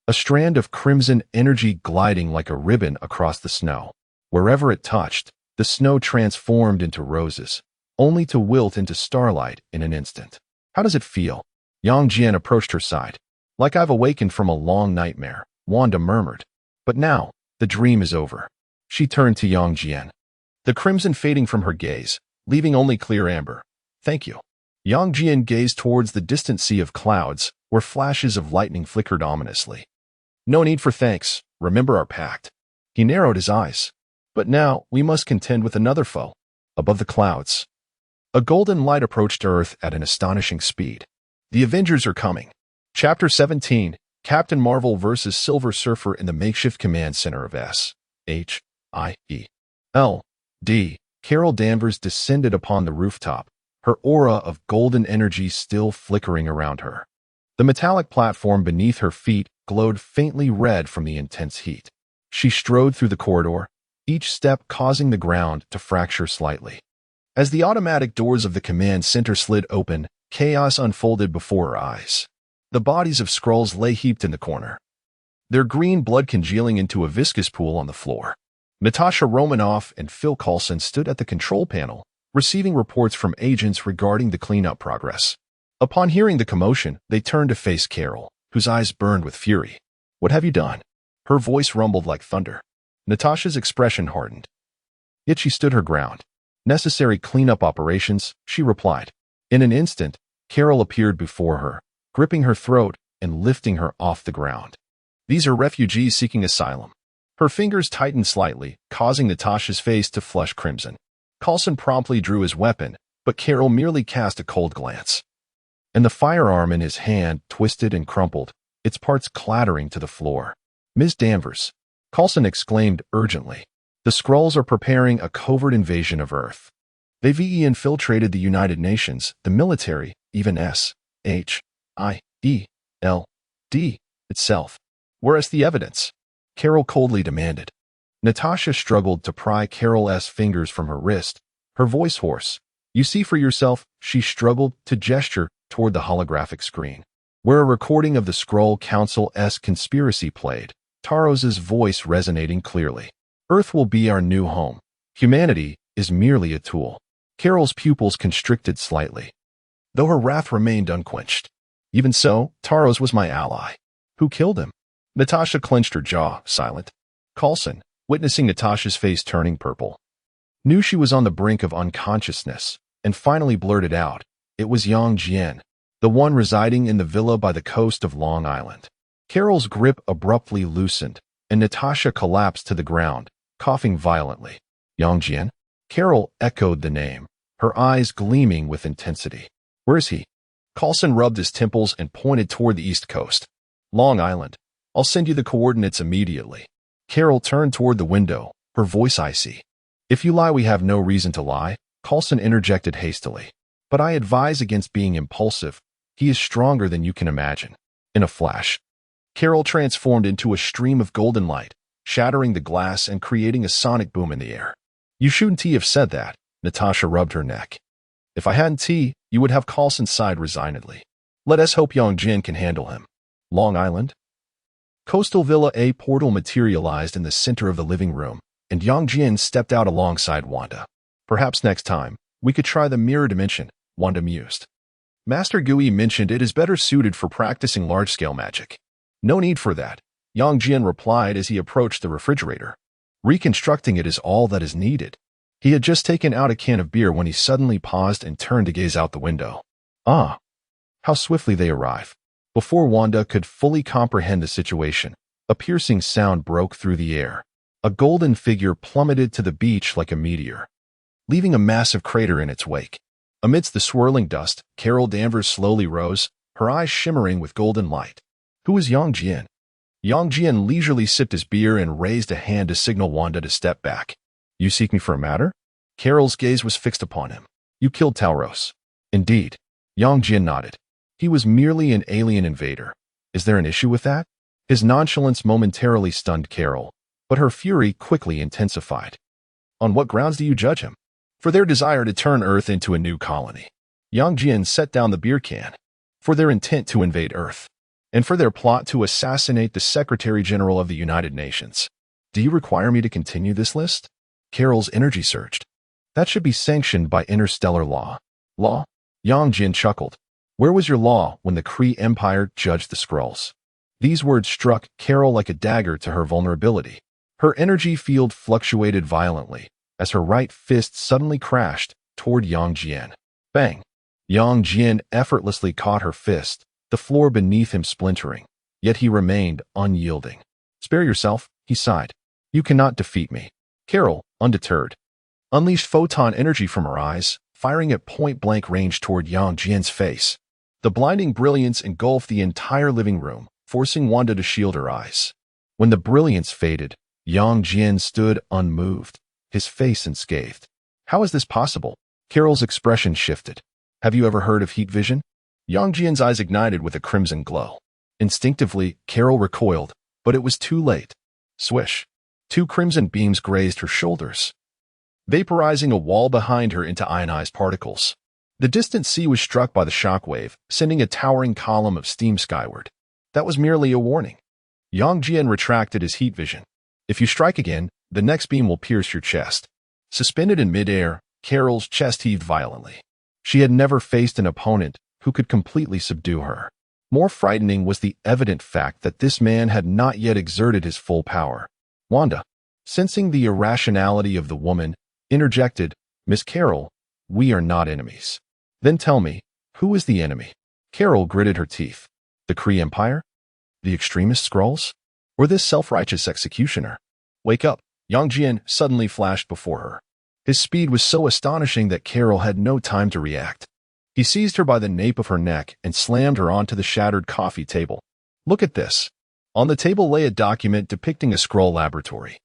A strand of crimson energy gliding like a ribbon across the snow. Wherever it touched, the snow transformed into roses, only to wilt into starlight in an instant. How does it feel? Yang Jian approached her side. Like I've awakened from a long nightmare, Wanda murmured. But now, the dream is over. She turned to Yang Jian, the crimson fading from her gaze, leaving only clear amber. Thank you. Yang Jian gazed towards the distant sea of clouds, where flashes of lightning flickered ominously. No need for thanks. Remember our pact. He narrowed his eyes. But now, we must contend with another foe. Above the clouds, a golden light approached Earth at an astonishing speed. The Avengers are coming. Chapter 17, Captain Marvel vs. Silver Surfer in the makeshift command center of S.H.I.E.L.D. Carol Danvers descended upon the rooftop, her aura of golden energy still flickering around her. The metallic platform beneath her feet glowed faintly red from the intense heat. She strode through the corridor, each step causing the ground to fracture slightly. As the automatic doors of the command center slid open, chaos unfolded before her eyes. The bodies of Skrulls lay heaped in the corner, their green blood congealing into a viscous pool on the floor. Natasha Romanoff and Phil Coulson stood at the control panel, receiving reports from agents regarding the cleanup progress. Upon hearing the commotion, they turned to face Carol, whose eyes burned with fury. What have you done? Her voice rumbled like thunder. Natasha's expression hardened. Yet she stood her ground. Necessary cleanup operations, she replied. In an instant, Carol appeared before her, gripping her throat and lifting her off the ground. These are refugees seeking asylum. Her fingers tightened slightly, causing Natasha's face to flush crimson. Coulson promptly drew his weapon, but Carol merely cast a cold glance. And the firearm in his hand twisted and crumpled, its parts clattering to the floor. Ms. Danvers, Coulson exclaimed urgently. The Skrulls are preparing a covert invasion of Earth. They've infiltrated the United Nations, the military, even S.H.I.E.L.D. itself. Where's the evidence? Carol coldly demanded. Natasha struggled to pry Carol's fingers from her wrist, her voice hoarse. You see for yourself, she struggled to gesture toward the holographic screen, where a recording of the Skrull Council's conspiracy played, Taros's voice resonating clearly. Earth will be our new home. Humanity is merely a tool. Carol's pupils constricted slightly, though her wrath remained unquenched. Even so, Taros was my ally. Who killed him? Natasha clenched her jaw, silent. Coulson, witnessing Natasha's face turning purple, knew she was on the brink of unconsciousness, and finally blurted out. It was Yang Jian, the one residing in the villa by the coast of Long Island. Carol's grip abruptly loosened, and Natasha collapsed to the ground, coughing violently. Yang Jian? Carol echoed the name, her eyes gleaming with intensity. Where is he? Carlson rubbed his temples and pointed toward the east coast. Long Island. I'll send you the coordinates immediately. Carol turned toward the window, her voice icy. If you lie, we have no reason to lie, Carlson interjected hastily. But I advise against being impulsive. He is stronger than you can imagine. In a flash, Carol transformed into a stream of golden light, shattering the glass and creating a sonic boom in the air. You shouldn't have said that, Natasha rubbed her neck. If I hadn't, you would have Carlson sighed resignedly. Let us hope Yang Jian can handle him. Long Island? Coastal Villa A portal materialized in the center of the living room, and Yang Jian stepped out alongside Wanda. Perhaps next time, we could try the mirror dimension, Wanda mused. Master Gui mentioned it is better suited for practicing large-scale magic. No need for that, Yang Jian replied as he approached the refrigerator. Reconstructing it is all that is needed. He had just taken out a can of beer when he suddenly paused and turned to gaze out the window. Ah! How swiftly they arrive. Before Wanda could fully comprehend the situation, a piercing sound broke through the air. A golden figure plummeted to the beach like a meteor, leaving a massive crater in its wake. Amidst the swirling dust, Carol Danvers slowly rose, her eyes shimmering with golden light. Who is Yang Jian? Yang Jian leisurely sipped his beer and raised a hand to signal Wanda to step back. You seek me for a matter? Carol's gaze was fixed upon him. You killed Tauros. Indeed. Yang Jian nodded. He was merely an alien invader. Is there an issue with that? His nonchalance momentarily stunned Carol, but her fury quickly intensified. On what grounds do you judge him? For their desire to turn Earth into a new colony. Yang Jian set down the beer can. For their intent to invade Earth. And for their plot to assassinate the Secretary General of the United Nations. Do you require me to continue this list? Carol's energy surged. That should be sanctioned by interstellar law. Law? Yang Jian chuckled. Where was your law when the Kree Empire judged the Skrulls? These words struck Carol like a dagger to her vulnerability. Her energy field fluctuated violently as her right fist suddenly crashed toward Yang Jian. Bang! Yang Jian effortlessly caught her fist, the floor beneath him splintering, yet he remained unyielding. Spare yourself, he sighed. You cannot defeat me. Carol, undeterred, unleashed photon energy from her eyes, firing at point-blank range toward Yang Jian's face. The blinding brilliance engulfed the entire living room, forcing Wanda to shield her eyes. When the brilliance faded, Yang Jian stood unmoved, his face unscathed. How is this possible? Carol's expression shifted. Have you ever heard of heat vision? Yang Jian's eyes ignited with a crimson glow. Instinctively, Carol recoiled, but it was too late. Swish. Two crimson beams grazed her shoulders, vaporizing a wall behind her into ionized particles. The distant sea was struck by the shockwave, sending a towering column of steam skyward. That was merely a warning. Yang Jian retracted his heat vision. If you strike again, the next beam will pierce your chest. Suspended in midair, Carol's chest heaved violently. She had never faced an opponent who could completely subdue her. More frightening was the evident fact that this man had not yet exerted his full power. Wanda, sensing the irrationality of the woman, interjected, Miss Carol, we are not enemies. Then tell me, who is the enemy? Carol gritted her teeth. The Kree Empire? The extremist Skrulls? Or this self-righteous executioner? Wake up, Yang Jian suddenly flashed before her. His speed was so astonishing that Carol had no time to react. He seized her by the nape of her neck and slammed her onto the shattered coffee table. Look at this. On the table lay a document depicting a Skrull laboratory,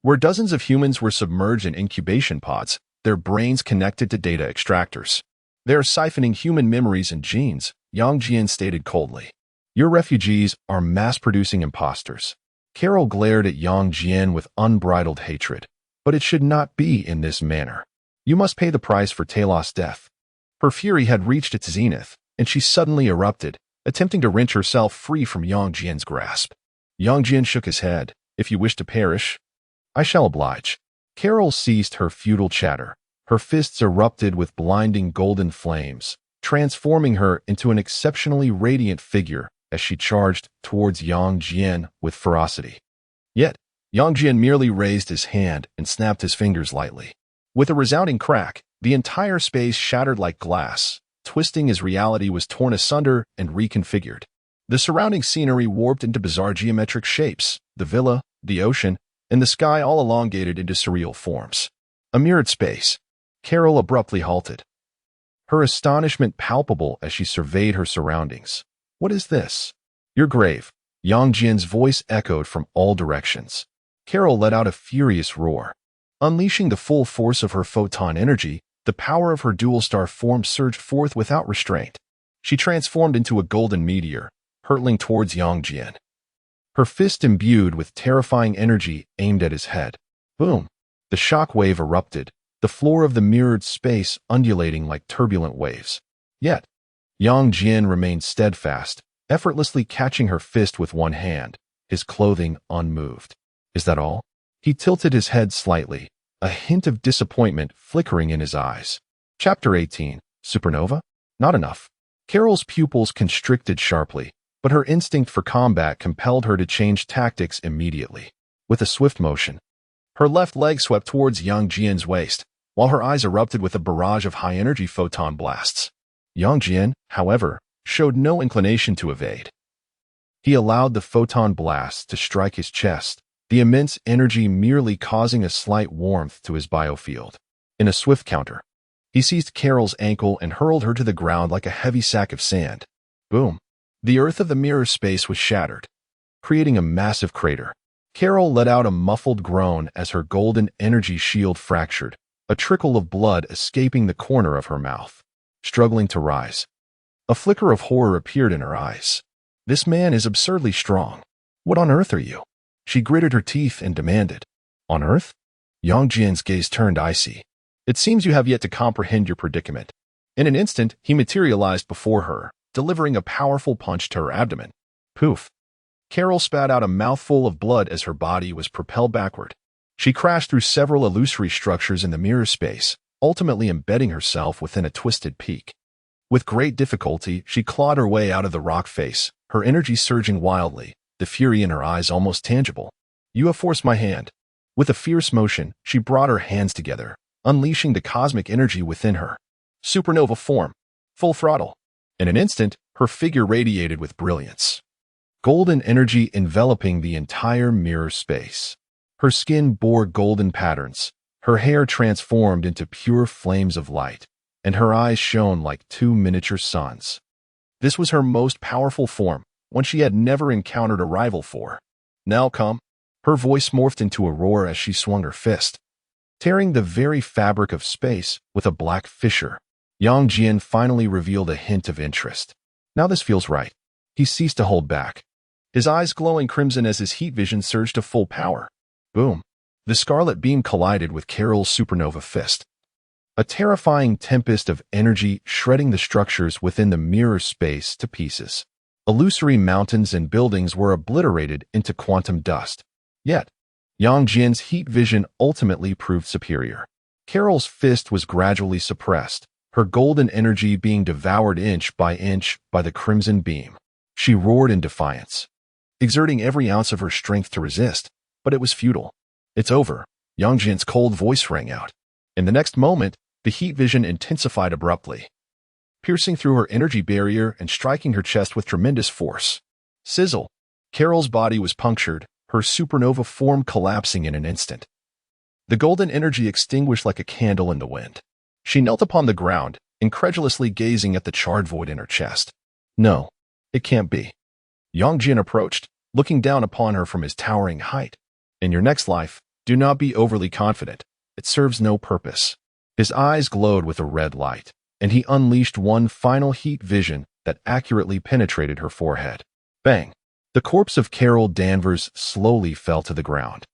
where dozens of humans were submerged in incubation pods, their brains connected to data extractors. They are siphoning human memories and genes, Yang Jian stated coldly. Your refugees are mass-producing imposters. Carol glared at Yang Jian with unbridled hatred. But it should not be in this manner. You must pay the price for Talos' death. Her fury had reached its zenith, and she suddenly erupted, attempting to wrench herself free from Yang Jian's grasp. Yang Jian shook his head. If you wish to perish, I shall oblige. Carol ceased her futile chatter. Her fists erupted with blinding golden flames, transforming her into an exceptionally radiant figure as she charged towards Yang Jian with ferocity. Yet, Yang Jian merely raised his hand and snapped his fingers lightly. With a resounding crack, the entire space shattered like glass, twisting as reality was torn asunder and reconfigured. The surrounding scenery warped into bizarre geometric shapes, the villa, the ocean, and the sky all elongated into surreal forms. A mirrored space. Carol abruptly halted, her astonishment palpable as she surveyed her surroundings. What is this? Your grave. Yang Jian's voice echoed from all directions. Carol let out a furious roar. Unleashing the full force of her photon energy, the power of her dual-star form surged forth without restraint. She transformed into a golden meteor, hurtling towards Yang Jian. Her fist imbued with terrifying energy aimed at his head. Boom! The shock wave erupted, the floor of the mirrored space undulating like turbulent waves. Yet, Yang Jian remained steadfast, effortlessly catching her fist with one hand, his clothing unmoved. Is that all? He tilted his head slightly, a hint of disappointment flickering in his eyes. Chapter 18. Supernova? Not enough. Carol's pupils constricted sharply, but her instinct for combat compelled her to change tactics immediately. With a swift motion, her left leg swept towards Yang Jian's waist, while her eyes erupted with a barrage of high-energy photon blasts. Yang Jian, however, showed no inclination to evade. He allowed the photon blasts to strike his chest, the immense energy merely causing a slight warmth to his biofield. In a swift counter, he seized Carol's ankle and hurled her to the ground like a heavy sack of sand. Boom! The earth of the mirror space was shattered, creating a massive crater. Carol let out a muffled groan as her golden energy shield fractured, a trickle of blood escaping the corner of her mouth. Struggling to rise, a flicker of horror appeared in her eyes. This man is absurdly strong. What on earth are you? She gritted her teeth and demanded. On earth? Yang Jian's gaze turned icy. It seems you have yet to comprehend your predicament. In an instant, he materialized before her, delivering a powerful punch to her abdomen. Poof! Carol spat out a mouthful of blood as her body was propelled backward. She crashed through several illusory structures in the mirror space, ultimately embedding herself within a twisted peak. With great difficulty, she clawed her way out of the rock face, her energy surging wildly, the fury in her eyes almost tangible. You have forced my hand. With a fierce motion, she brought her hands together, unleashing the cosmic energy within her. Supernova form. Full throttle. In an instant, her figure radiated with brilliance. Golden energy enveloping the entire mirror space. Her skin bore golden patterns, her hair transformed into pure flames of light, and her eyes shone like two miniature suns. This was her most powerful form, one she had never encountered a rival for. Now come. Her voice morphed into a roar as she swung her fist, tearing the very fabric of space with a black fissure. Yang Jian finally revealed a hint of interest. Now this feels right. He ceased to hold back, his eyes glowing crimson as his heat vision surged to full power. Boom! The scarlet beam collided with Carol's supernova fist. A terrifying tempest of energy shredding the structures within the mirror space to pieces. Illusory mountains and buildings were obliterated into quantum dust. Yet, Yang Jian's heat vision ultimately proved superior. Carol's fist was gradually suppressed, her golden energy being devoured inch by the crimson beam. She roared in defiance, exerting every ounce of her strength to resist, but it was futile. It's over, Yang Jian's cold voice rang out. In the next moment, the heat vision intensified abruptly, piercing through her energy barrier and striking her chest with tremendous force. Sizzle! Carol's body was punctured, her supernova form collapsing in an instant. The golden energy extinguished like a candle in the wind. She knelt upon the ground, incredulously gazing at the charred void in her chest. No, it can't be. Yang Jian approached, looking down upon her from his towering height. In your next life, do not be overly confident. It serves no purpose. His eyes glowed with a red light, and he unleashed one final heat vision that accurately penetrated her forehead. Bang! The corpse of Carol Danvers slowly fell to the ground,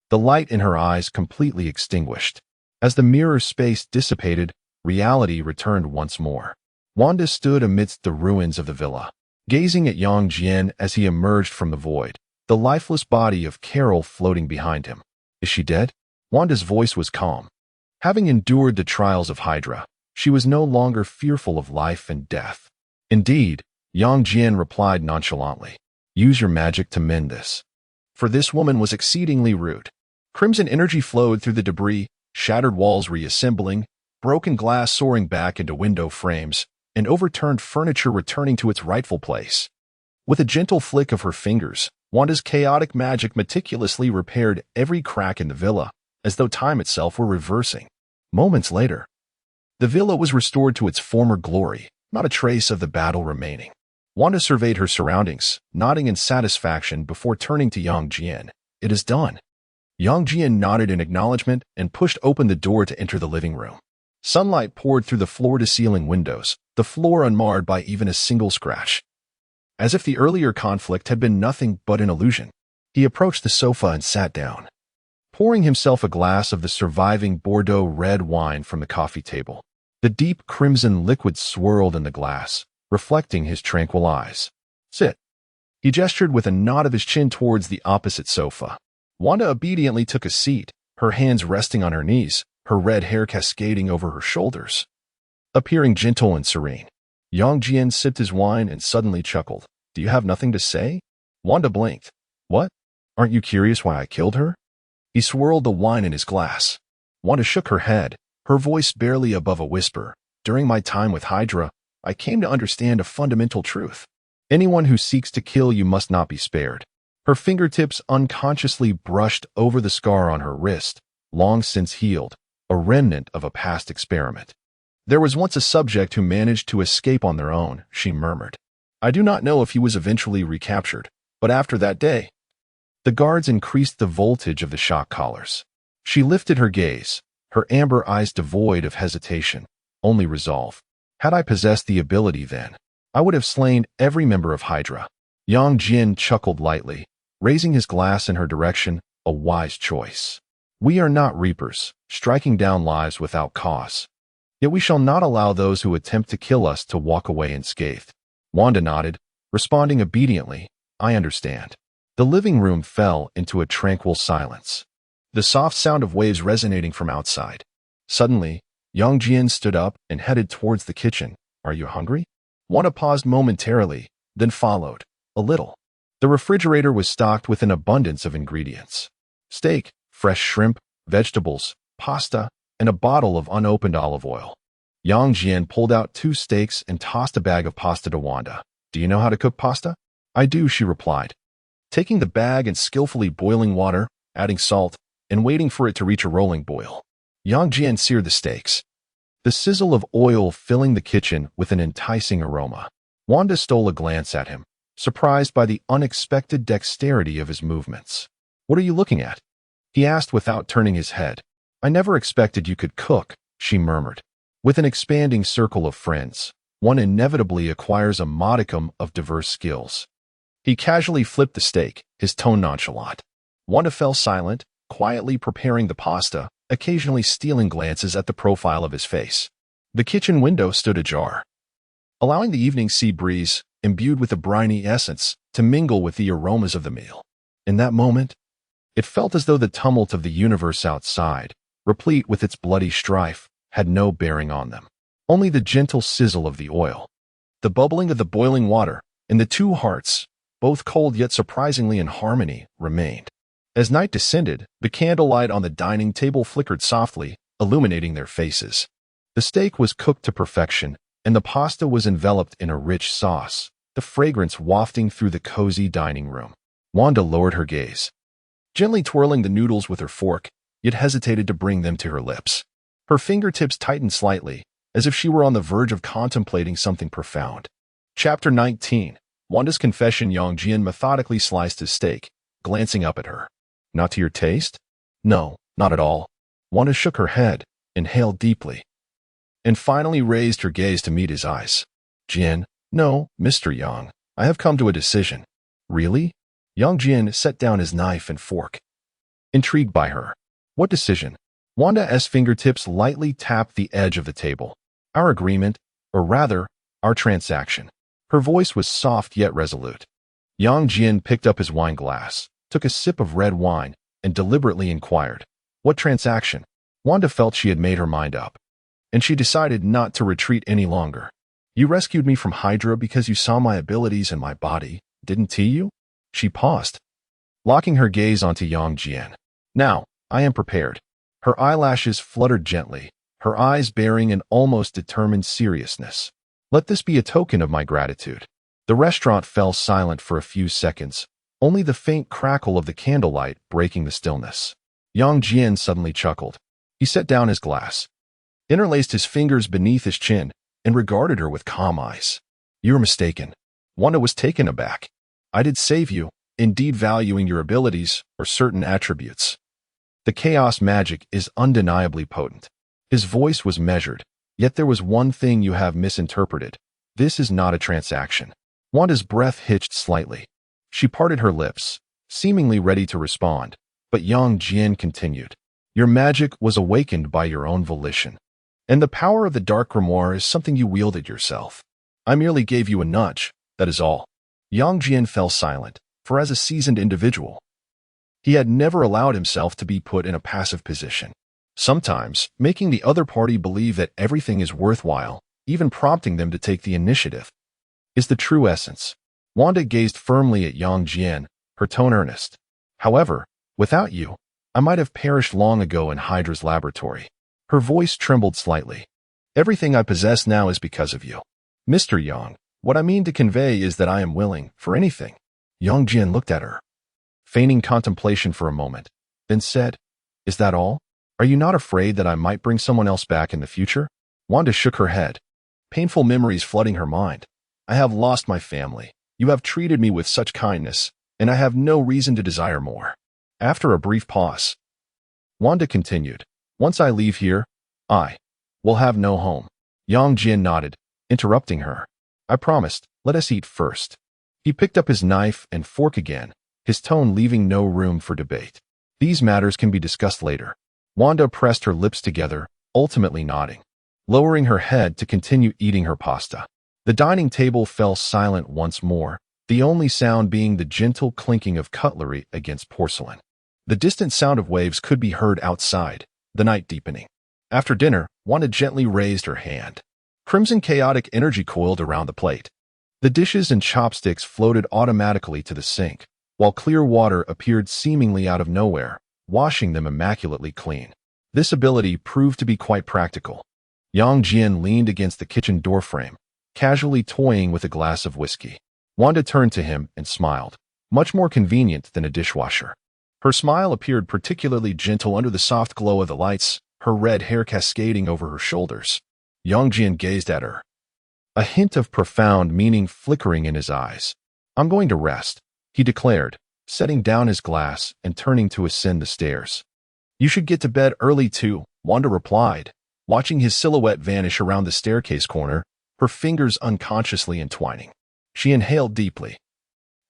the light in her eyes completely extinguished. As the mirror space dissipated, reality returned once more. Wanda stood amidst the ruins of the villa, gazing at Yang Jian as he emerged from the void, the lifeless body of Carol floating behind him. Is she dead? Wanda's voice was calm. Having endured the trials of Hydra, she was no longer fearful of life and death. Indeed, Yang Jian replied nonchalantly. Use your magic to mend this. For this woman was exceedingly rude. Crimson energy flowed through the debris, shattered walls reassembling, broken glass soaring back into window frames, and overturned furniture returning to its rightful place. With a gentle flick of her fingers, Wanda's chaotic magic meticulously repaired every crack in the villa, as though time itself were reversing. Moments later, the villa was restored to its former glory, not a trace of the battle remaining. Wanda surveyed her surroundings, nodding in satisfaction before turning to Yang Jian. "It is done." Yang Jian nodded in acknowledgement and pushed open the door to enter the living room. Sunlight poured through the floor-to-ceiling windows, the floor unmarred by even a single scratch. As if the earlier conflict had been nothing but an illusion, he approached the sofa and sat down, pouring himself a glass of the surviving Bordeaux red wine from the coffee table. The deep crimson liquid swirled in the glass, reflecting his tranquil eyes. "Sit." He gestured with a nod of his chin towards the opposite sofa. Wanda obediently took a seat, her hands resting on her knees, her red hair cascading over her shoulders. Appearing gentle and serene, Yang Jian sipped his wine and suddenly chuckled. "Do you have nothing to say?" Wanda blinked. "What? Aren't you curious why I killed her?" He swirled the wine in his glass. Wanda shook her head, her voice barely above a whisper. "During my time with Hydra, I came to understand a fundamental truth. Anyone who seeks to kill you must not be spared." Her fingertips unconsciously brushed over the scar on her wrist, long since healed, a remnant of a past experiment. "There was once a subject who managed to escape on their own," she murmured. "I do not know if he was eventually recaptured, but after that day..." The guards increased the voltage of the shock collars. She lifted her gaze, her amber eyes devoid of hesitation, only resolve. "Had I possessed the ability then, I would have slain every member of Hydra." Yang Jian chuckled lightly, raising his glass in her direction. "A wise choice. We are not reapers, striking down lives without cause. Yet we shall not allow those who attempt to kill us to walk away unscathed." Wanda nodded, responding obediently. "I understand." The living room fell into a tranquil silence, the soft sound of waves resonating from outside. Suddenly, Yang Jian stood up and headed towards the kitchen. "Are you hungry?" Wanda paused momentarily, then followed. "A little." The refrigerator was stocked with an abundance of ingredients. Steak, fresh shrimp, vegetables, pasta, and a bottle of unopened olive oil. Yang Jian pulled out 2 steaks and tossed a bag of pasta to Wanda. "Do you know how to cook pasta?" "I do," she replied, taking the bag and skillfully boiling water, adding salt, and waiting for it to reach a rolling boil. Yang Jian seared the steaks, the sizzle of oil filling the kitchen with an enticing aroma. Wanda stole a glance at him, surprised by the unexpected dexterity of his movements. "What are you looking at?" he asked without turning his head. "I never expected you could cook," she murmured. With an expanding circle of friends, one inevitably acquires a modicum of diverse skills. He casually flipped the steak, his tone nonchalant. Wanda fell silent, quietly preparing the pasta, occasionally stealing glances at the profile of his face. The kitchen window stood ajar, allowing the evening sea breeze, imbued with a briny essence, to mingle with the aromas of the meal. In that moment, it felt as though the tumult of the universe outside, replete with its bloody strife, had no bearing on them. Only the gentle sizzle of the oil, the bubbling of the boiling water, and the 2 hearts, both cold yet surprisingly in harmony, remained. As night descended, the candlelight on the dining table flickered softly, illuminating their faces. The steak was cooked to perfection, and the pasta was enveloped in a rich sauce, the fragrance wafting through the cozy dining room. Wanda lowered her gaze, gently twirling the noodles with her fork, yet hesitated to bring them to her lips. Her fingertips tightened slightly, as if she were on the verge of contemplating something profound. Chapter 19. Wanda's confession. Yang Jian methodically sliced his steak, glancing up at her. "Not to your taste?" "No, not at all." Wanda shook her head, inhaled deeply, and finally raised her gaze to meet his eyes. "Jian, no, Mr. Yang, I have come to a decision." "Really?" Yang Jian set down his knife and fork, intrigued by her. "What decision?" Wanda's fingertips lightly tapped the edge of the table. "Our agreement, or rather, our transaction." Her voice was soft yet resolute. Yang Jian picked up his wine glass, took a sip of red wine, and deliberately inquired, "What transaction?" Wanda felt she had made her mind up, and she decided not to retreat any longer. "You rescued me from Hydra because you saw my abilities in my body, didn't you?" She paused, locking her gaze onto Yang Jian. "Now, I am prepared." Her eyelashes fluttered gently, her eyes bearing an almost determined seriousness. "Let this be a token of my gratitude." The restaurant fell silent for a few seconds, only the faint crackle of the candlelight breaking the stillness. Yang Jian suddenly chuckled. He set down his glass, interlaced his fingers beneath his chin, and regarded her with calm eyes. "You're mistaken." Wanda was taken aback. "I did save you, indeed valuing your abilities or certain attributes. The chaos magic is undeniably potent." His voice was measured, yet there was one thing you have misinterpreted. This is not a transaction. Wanda's breath hitched slightly. She parted her lips, seemingly ready to respond, but Yang Jian continued. "Your magic was awakened by your own volition, and the power of the Dark Grimoire is something you wielded yourself. I merely gave you a nudge, that is all." Yang Jian fell silent, for as a seasoned individual, he had never allowed himself to be put in a passive position. Sometimes, making the other party believe that everything is worthwhile, even prompting them to take the initiative, is the true essence. Wanda gazed firmly at Yang Jian, her tone earnest. "However, without you, I might have perished long ago in Hydra's laboratory." Her voice trembled slightly. "Everything I possess now is because of you. Mr. Yang, what I mean to convey is that I am willing for anything." Yang Jian looked at her, feigning contemplation for a moment, then said, "Is that all? Are you not afraid that I might bring someone else back in the future?" Wanda shook her head, painful memories flooding her mind. "I have lost my family. You have treated me with such kindness, and I have no reason to desire more." After a brief pause, Wanda continued, "Once I leave here, I will have no home." Yang Jian nodded, interrupting her. "I promised, let us eat first." He picked up his knife and fork again, his tone leaving no room for debate. "These matters can be discussed later." Wanda pressed her lips together, ultimately nodding, lowering her head to continue eating her pasta. The dining table fell silent once more, the only sound being the gentle clinking of cutlery against porcelain. The distant sound of waves could be heard outside, the night deepening. After dinner, Wanda gently raised her hand. Crimson chaotic energy coiled around the plate. The dishes and chopsticks floated automatically to the sink, while clear water appeared seemingly out of nowhere, washing them immaculately clean. This ability proved to be quite practical. Yang Jian leaned against the kitchen doorframe, casually toying with a glass of whiskey. Wanda turned to him and smiled, much more convenient than a dishwasher. Her smile appeared particularly gentle under the soft glow of the lights, her red hair cascading over her shoulders. Yang Jian gazed at her, a hint of profound meaning flickering in his eyes. "I'm going to rest," he declared, setting down his glass and turning to ascend the stairs. "You should get to bed early too," Wanda replied, watching his silhouette vanish around the staircase corner, her fingers unconsciously entwining. She inhaled deeply,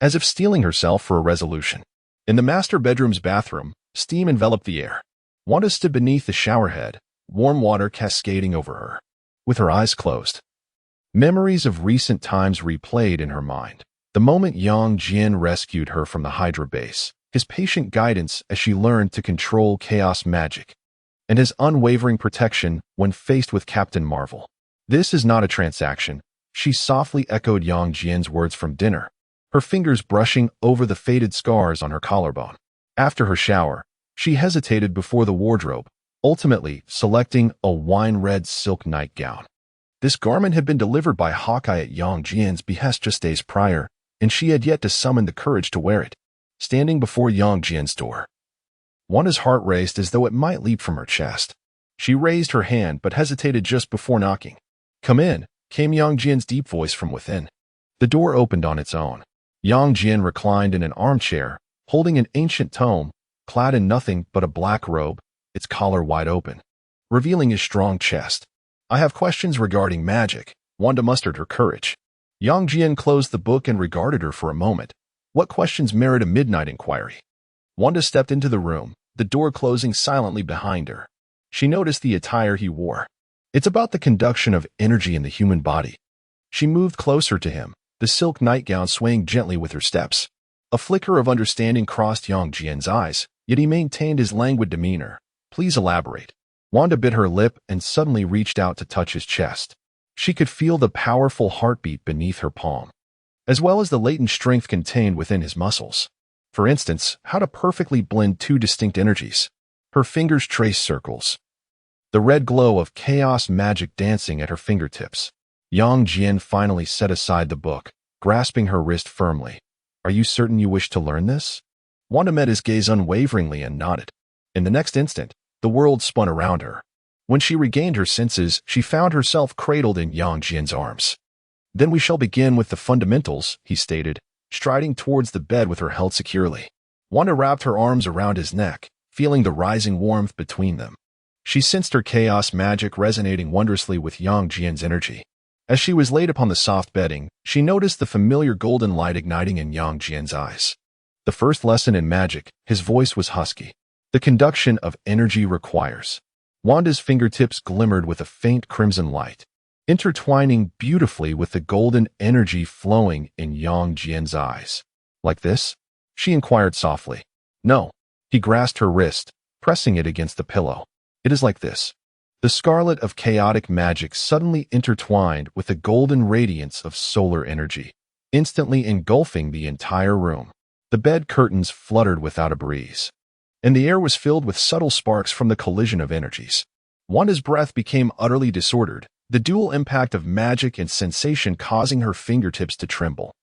as if steeling herself for a resolution. In the master bedroom's bathroom, steam enveloped the air. Wanda stood beneath the showerhead, warm water cascading over her. With her eyes closed, memories of recent times replayed in her mind. The moment Yang Jian rescued her from the Hydra base, his patient guidance as she learned to control chaos magic, and his unwavering protection when faced with Captain Marvel. "This is not a transaction," she softly echoed Yang Jian's words from dinner, her fingers brushing over the faded scars on her collarbone. After her shower, she hesitated before the wardrobe, ultimately selecting a wine-red silk nightgown. This garment had been delivered by Hawkeye at Yang Jian's behest just days prior, and she had yet to summon the courage to wear it. Standing before Yang Jian's door, Wanda's heart raced as though it might leap from her chest. She raised her hand but hesitated just before knocking. "Come in," came Yang Jian's deep voice from within. The door opened on its own. Yang Jian reclined in an armchair, holding an ancient tome, clad in nothing but a black robe, its collar wide open, revealing his strong chest. "I have questions regarding magic." Wanda mustered her courage. Yang Jian closed the book and regarded her for a moment. What questions merit a midnight inquiry? Wanda stepped into the room, the door closing silently behind her. She noticed the attire he wore. "It's about the conduction of energy in the human body." She moved closer to him, the silk nightgown swaying gently with her steps. A flicker of understanding crossed Yang Jian's eyes, yet he maintained his languid demeanor. "Please elaborate." Wanda bit her lip and suddenly reached out to touch his chest. She could feel the powerful heartbeat beneath her palm, as well as the latent strength contained within his muscles. For instance, how to perfectly blend two distinct energies. Her fingers traced circles, the red glow of chaos magic dancing at her fingertips. Yang Jian finally set aside the book, grasping her wrist firmly. Are you certain you wish to learn this? Wanda met his gaze unwaveringly and nodded. In the next instant, the world spun around her. When she regained her senses, she found herself cradled in Yang Jian's arms. Then we shall begin with the fundamentals, he stated, striding towards the bed with her held securely. Wanda wrapped her arms around his neck, feeling the rising warmth between them. She sensed her chaos magic resonating wondrously with Yang Jian's energy. As she was laid upon the soft bedding, she noticed the familiar golden light igniting in Yang Jian's eyes. The first lesson in magic, his voice was husky. The conduction of energy requires. Wanda's fingertips glimmered with a faint crimson light, intertwining beautifully with the golden energy flowing in Yang Jian's eyes. Like this? She inquired softly. No. He grasped her wrist, pressing it against the pillow. It is like this. The scarlet of chaotic magic suddenly intertwined with the golden radiance of solar energy, instantly engulfing the entire room. The bed curtains fluttered without a breeze, and the air was filled with subtle sparks from the collision of energies. Wanda's breath became utterly disordered, the dual impact of magic and sensation causing her fingertips to tremble.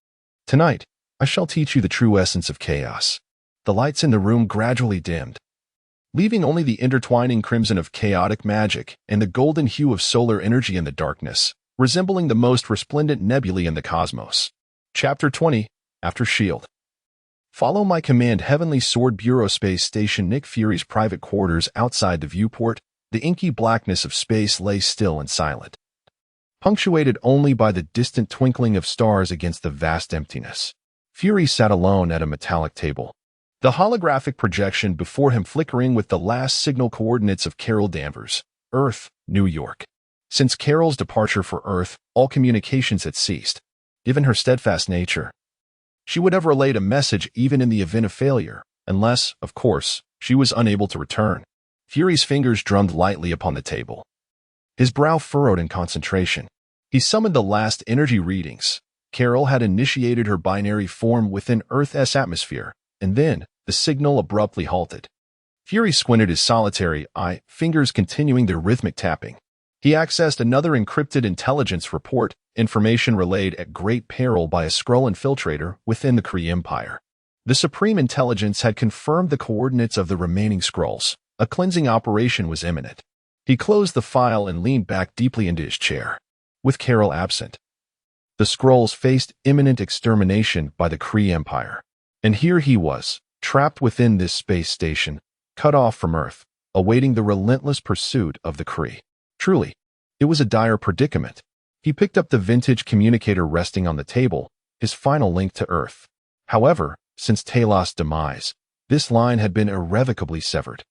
Tonight, I shall teach you the true essence of chaos. The lights in the room gradually dimmed, leaving only the intertwining crimson of chaotic magic and the golden hue of solar energy in the darkness, resembling the most resplendent nebulae in the cosmos. Chapter 20, After S.H.I.E.L.D. Follow my command. Heavenly Sword Bureau Space Station. Nick Fury's private quarters outside the viewport. The inky blackness of space lay still and silent, punctuated only by the distant twinkling of stars against the vast emptiness. Fury sat alone at a metallic table, the holographic projection before him flickering with the last signal coordinates of Carol Danvers, Earth, New York. Since Carol's departure for Earth, all communications had ceased. Given her steadfast nature, she would have relayed a message even in the event of failure, unless, of course, she was unable to return. Fury's fingers drummed lightly upon the table. His brow furrowed in concentration. He summoned the last energy readings. Carol had initiated her binary form within Earth's atmosphere, and then the signal abruptly halted. Fury squinted his solitary eye, fingers continuing their rhythmic tapping. He accessed another encrypted intelligence report, information relayed at great peril by a Skrull infiltrator within the Kree Empire. The Supreme Intelligence had confirmed the coordinates of the remaining Skrulls. A cleansing operation was imminent. He closed the file and leaned back deeply into his chair. With Carol absent, the Skrulls faced imminent extermination by the Kree Empire. And here he was, trapped within this space station, cut off from Earth, awaiting the relentless pursuit of the Kree. Truly, it was a dire predicament. He picked up the vintage communicator resting on the table, his final link to Earth. However, since Talos' demise, this line had been irrevocably severed.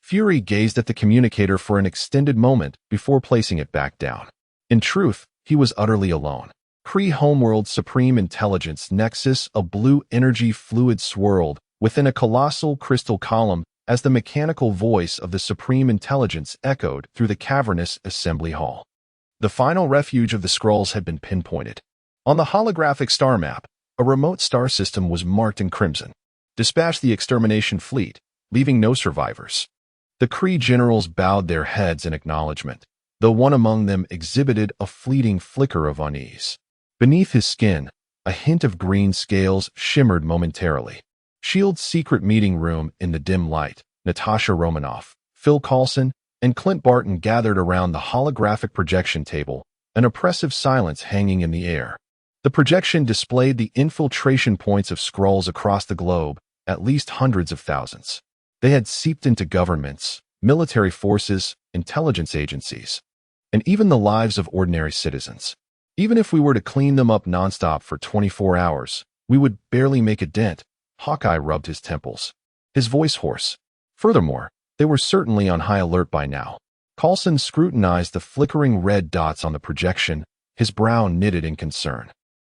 Fury gazed at the communicator for an extended moment before placing it back down. In truth, he was utterly alone. Kree Homeworld's Supreme Intelligence Nexus, a blue energy fluid swirled within a colossal crystal column as the mechanical voice of the Supreme Intelligence echoed through the cavernous assembly hall. The final refuge of the Skrulls had been pinpointed. On the holographic star map, a remote star system was marked in crimson. Dispatch the extermination fleet, leaving no survivors. The Kree generals bowed their heads in acknowledgement, though one among them exhibited a fleeting flicker of unease. Beneath his skin, a hint of green scales shimmered momentarily. S.H.I.E.L.D.'s secret meeting room in the dim light. Natasha Romanoff, Phil Coulson, and Clint Barton gathered around the holographic projection table, an oppressive silence hanging in the air. The projection displayed the infiltration points of Skrulls across the globe, at least hundreds of thousands. They had seeped into governments, military forces, intelligence agencies, and even the lives of ordinary citizens. Even if we were to clean them up nonstop for 24 hours, we would barely make a dent. Hawkeye rubbed his temples, his voice hoarse. Furthermore, they were certainly on high alert by now. Coulson scrutinized the flickering red dots on the projection, his brow knitted in concern.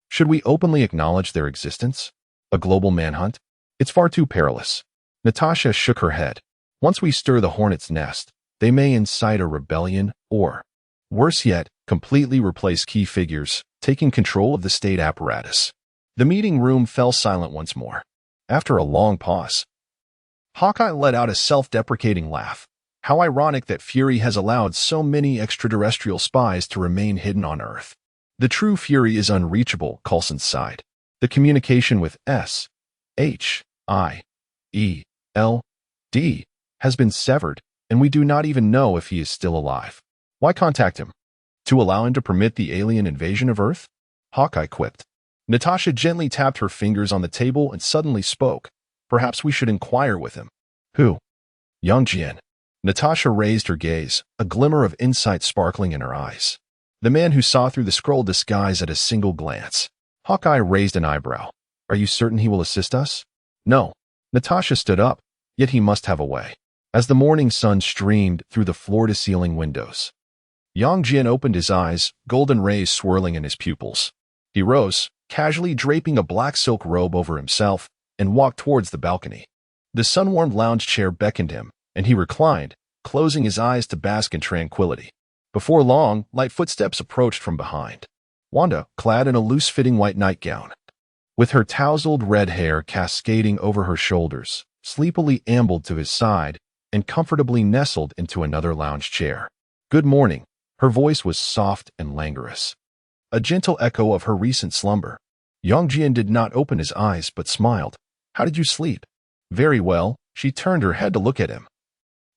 Should we openly acknowledge their existence? A global manhunt? It's far too perilous. Natasha shook her head. Once we stir the hornet's nest, they may incite a rebellion or, worse yet, completely replace key figures, taking control of the state apparatus. The meeting room fell silent once more. After a long pause, Hawkeye let out a self-deprecating laugh. How ironic that Fury has allowed so many extraterrestrial spies to remain hidden on Earth. The true Fury is unreachable, Coulson sighed. The communication with S.H.I.E.L.D. has been severed, and we do not even know if he is still alive. Why contact him? To allow him to permit the alien invasion of Earth? Hawkeye quipped. Natasha gently tapped her fingers on the table and suddenly spoke. Perhaps we should inquire with him. Who? Yang Jian. Natasha raised her gaze, a glimmer of insight sparkling in her eyes. The man who saw through the scroll disguise at a single glance. Hawkeye raised an eyebrow. Are you certain he will assist us? No. Natasha stood up, yet he must have a way. As the morning sun streamed through the floor-to-ceiling windows, Yang Jian opened his eyes, golden rays swirling in his pupils. He rose, casually draping a black silk robe over himself, and walked towards the balcony. The sun-warmed lounge chair beckoned him, and he reclined, closing his eyes to bask in tranquility. Before long, light footsteps approached from behind. Wanda, clad in a loose-fitting white nightgown, with her tousled red hair cascading over her shoulders, sleepily ambled to his side and comfortably nestled into another lounge chair. Good morning. Her voice was soft and languorous, a gentle echo of her recent slumber. Yang Jian did not open his eyes but smiled. How did you sleep? Very well. She turned her head to look at him,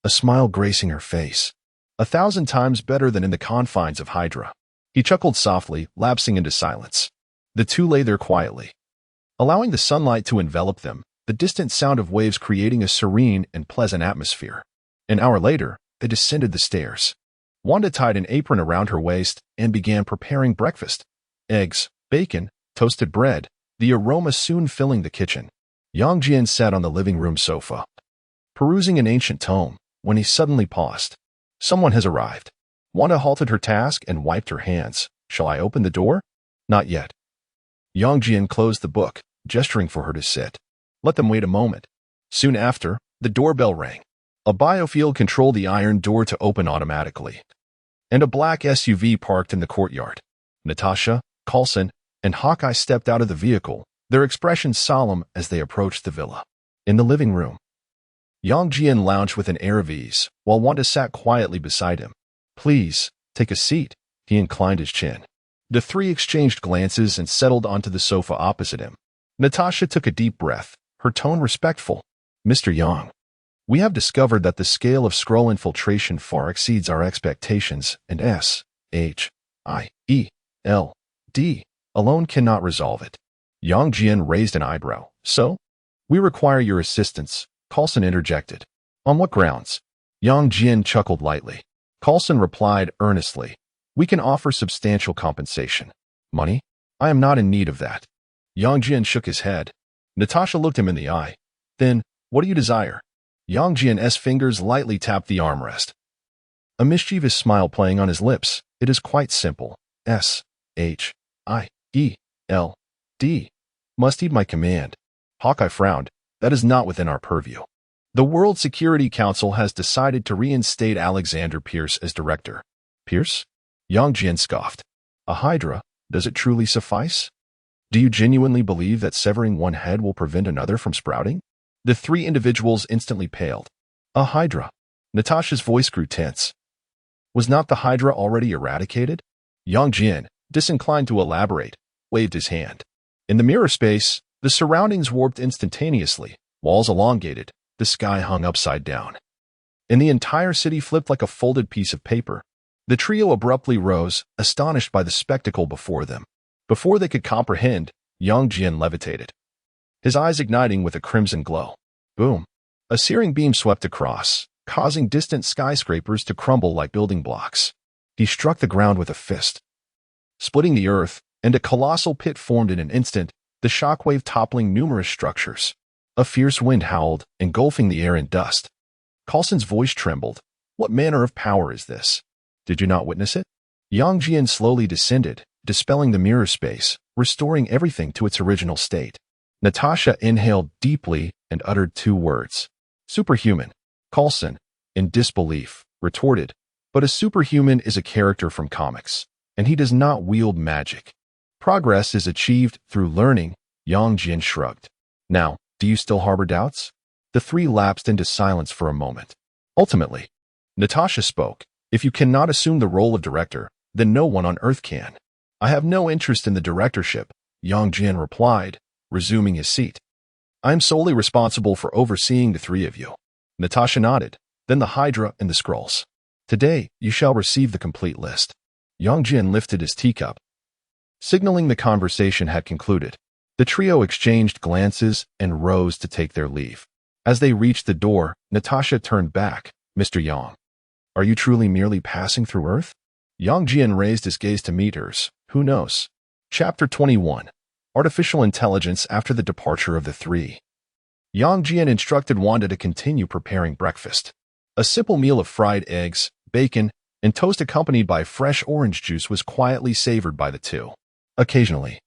a smile gracing her face. 1,000 times better than in the confines of Hydra. He chuckled softly, lapsing into silence. The two lay there quietly, allowing the sunlight to envelop them, the distant sound of waves creating a serene and pleasant atmosphere. An hour later, they descended the stairs. Wanda tied an apron around her waist and began preparing breakfast. Eggs, bacon, toasted bread, the aroma soon filling the kitchen. Yang Jian sat on the living room sofa, perusing an ancient tome, when he suddenly paused. Someone has arrived. Wanda halted her task and wiped her hands. Shall I open the door? Not yet. Yang Jian closed the book, gesturing for her to sit. Let them wait a moment. Soon after, the doorbell rang. A biofield controlled the iron door to open automatically, and a black SUV parked in the courtyard. Natasha, Coulson, and Hawkeye stepped out of the vehicle, their expressions solemn as they approached the villa. In the living room, Yang Jian lounged with an air of ease, while Wanda sat quietly beside him. Please, take a seat. He inclined his chin. The three exchanged glances and settled onto the sofa opposite him. Natasha took a deep breath, her tone respectful. Mr. Yang, we have discovered that the scale of Skrull infiltration far exceeds our expectations, and S.H.I.E.L.D. alone cannot resolve it. Yang Jian raised an eyebrow. So? We require your assistance, Coulson interjected. On what grounds? Yang Jian chuckled lightly. Coulson replied earnestly. We can offer substantial compensation. Money? I am not in need of that. Yang Jian shook his head. Natasha looked him in the eye. Then, what do you desire? Yang Jian's fingers lightly tapped the armrest, a mischievous smile playing on his lips. It is quite simple. S.H.I.E.L.D. must heed my command. Hawkeye frowned. That is not within our purview. The World Security Council has decided to reinstate Alexander Pierce as director. Pierce? Yang Jian scoffed. A Hydra? Does it truly suffice? Do you genuinely believe that severing one head will prevent another from sprouting? The three individuals instantly paled. A Hydra. Natasha's voice grew tense. Was not the Hydra already eradicated? Yang Jian, disinclined to elaborate, waved his hand. In the mirror space, the surroundings warped instantaneously, walls elongated, the sky hung upside down, and the entire city flipped like a folded piece of paper. The trio abruptly rose, astonished by the spectacle before them. Before they could comprehend, Yang Jian levitated, his eyes igniting with a crimson glow. Boom! A searing beam swept across, causing distant skyscrapers to crumble like building blocks. He struck the ground with a fist, splitting the earth, and a colossal pit formed in an instant, the shockwave toppling numerous structures. A fierce wind howled, engulfing the air in dust. Coulson's voice trembled. What manner of power is this? Did you not witness it? Yang Jian slowly descended, dispelling the mirror space, restoring everything to its original state. Natasha inhaled deeply and uttered 2 words. Superhuman. Coulson, in disbelief, retorted, but a superhuman is a character from comics, and he does not wield magic. Progress is achieved through learning. Yang Jian shrugged. Now, do you still harbor doubts? The three lapsed into silence for a moment. Ultimately, Natasha spoke. If you cannot assume the role of director, then no one on Earth can. I have no interest in the directorship, Yang Jian replied, resuming his seat. I am solely responsible for overseeing the three of you. Natasha nodded, then the Hydra and the scrolls. Today, you shall receive the complete list. Yang Jian lifted his teacup, signaling the conversation had concluded. The trio exchanged glances and rose to take their leave. As they reached the door, Natasha turned back. Mr. Yang, are you truly merely passing through Earth? Yang Jian raised his gaze to meet hers. Who knows? Chapter 21. Artificial Intelligence After the Departure of the Three. Yang Jian instructed Wanda to continue preparing breakfast. A simple meal of fried eggs, bacon, and toast accompanied by fresh orange juice was quietly savored by the two. Occasionally,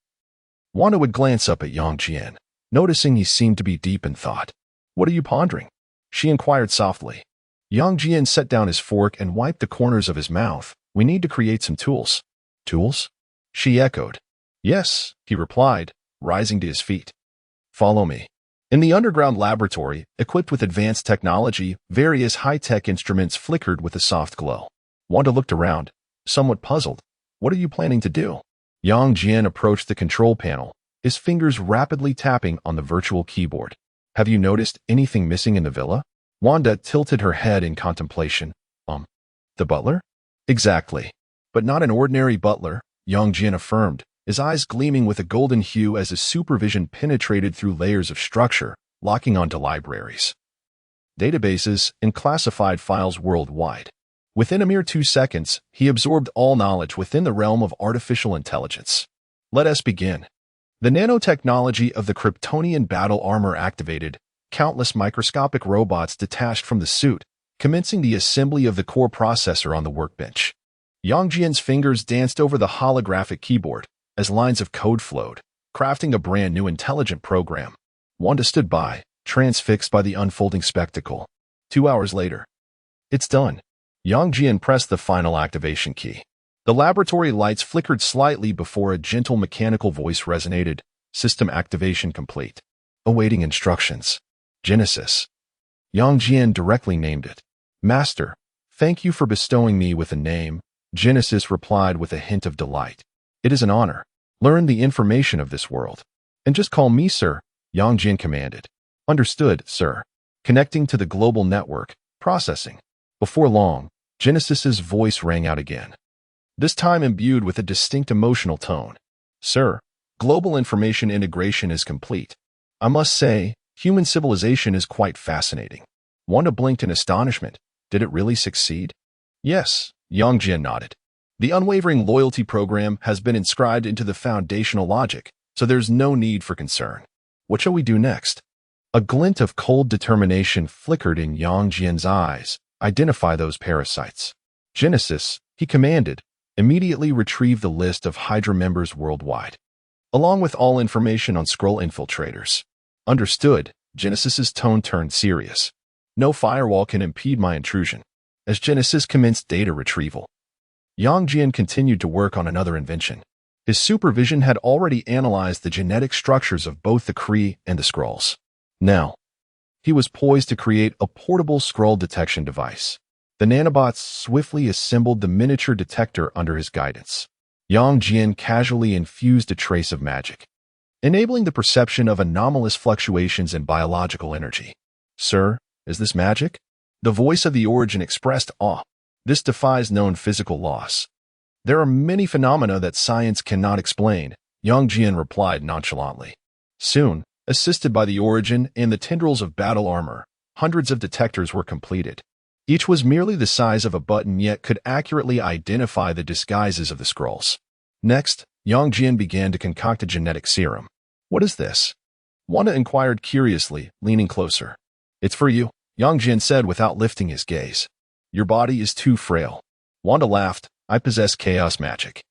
Wanda would glance up at Yang Jian, noticing he seemed to be deep in thought. What are you pondering? She inquired softly. Yang Jian set down his fork and wiped the corners of his mouth. We need to create some tools. Tools? She echoed. Yes, he replied, rising to his feet. Follow me. In the underground laboratory, equipped with advanced technology, various high-tech instruments flickered with a soft glow. Wanda looked around, somewhat puzzled. What are you planning to do? Yang Jian approached the control panel, his fingers rapidly tapping on the virtual keyboard. Have you noticed anything missing in the villa? Wanda tilted her head in contemplation. The butler? Exactly. But not an ordinary butler, Yang Jian affirmed, his eyes gleaming with a golden hue as his supervision penetrated through layers of structure, locking onto libraries, databases, and classified files worldwide. Within a mere 2 seconds, he absorbed all knowledge within the realm of artificial intelligence. Let us begin. The nanotechnology of the Kryptonian battle armor activated, countless microscopic robots detached from the suit, commencing the assembly of the core processor on the workbench. Yang Jian's fingers danced over the holographic keyboard as lines of code flowed, crafting a brand new intelligent program. Wanda stood by, transfixed by the unfolding spectacle. 2 hours later. It's done. Yang Jian pressed the final activation key. The laboratory lights flickered slightly before a gentle mechanical voice resonated. System activation complete. Awaiting instructions. Genesis. Yang Jian directly named it. Master, thank you for bestowing me with a name. Genesis replied with a hint of delight. It is an honor. Learn the information of this world. And just call me sir, Yang Jian commanded. Understood, sir. Connecting to the global network. Processing. Before long, Genesis's voice rang out again. This time imbued with a distinct emotional tone. Sir, global information integration is complete. I must say, human civilization is quite fascinating. Wanda blinked in astonishment. Did it really succeed? Yes, Yang Jian nodded. The unwavering loyalty program has been inscribed into the foundational logic, so there's no need for concern. What shall we do next? A glint of cold determination flickered in Yang Jian's eyes. Identify those parasites. Genesis, he commanded, immediately retrieve the list of Hydra members worldwide, along with all information on Skrull infiltrators. Understood, Genesis's tone turned serious. No firewall can impede my intrusion. As Genesis commenced data retrieval, Yang Jian continued to work on another invention. His supervision had already analyzed the genetic structures of both the Kree and the Skrulls. Now, he was poised to create a portable Skrull detection device. The nanobots swiftly assembled the miniature detector under his guidance. Yang Jian casually infused a trace of magic, enabling the perception of anomalous fluctuations in biological energy. Sir, is this magic? The voice of the Origin expressed awe. This defies known physical laws. There are many phenomena that science cannot explain, Yang Jian replied nonchalantly. Soon, assisted by the Origin and the tendrils of battle armor, hundreds of detectors were completed. Each was merely the size of a button yet could accurately identify the disguises of the Skrulls. Next, Yang Jian began to concoct a genetic serum. What is this? Wanda inquired curiously, leaning closer. It's for you, Yang Jian said without lifting his gaze. Your body is too frail. Wanda laughed. I possess chaos magic.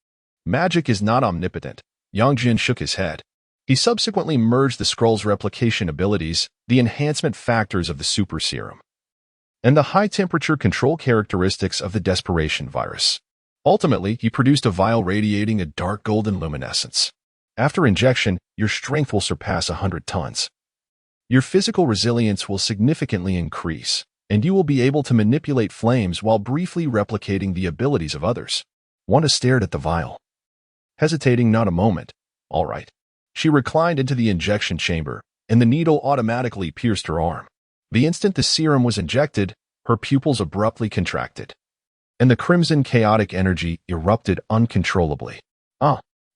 Magic is not omnipotent. Yang Jian shook his head. He subsequently merged the Skrull's replication abilities, the enhancement factors of the super serum, and the high-temperature control characteristics of the desperation virus. Ultimately, he produced a vial radiating a dark golden luminescence. After injection, your strength will surpass 100 tons. Your physical resilience will significantly increase, and you will be able to manipulate flames while briefly replicating the abilities of others. Wanda stared at the vial, hesitating not a moment. All right. She reclined into the injection chamber, and the needle automatically pierced her arm. The instant the serum was injected, her pupils abruptly contracted, and the crimson chaotic energy erupted uncontrollably.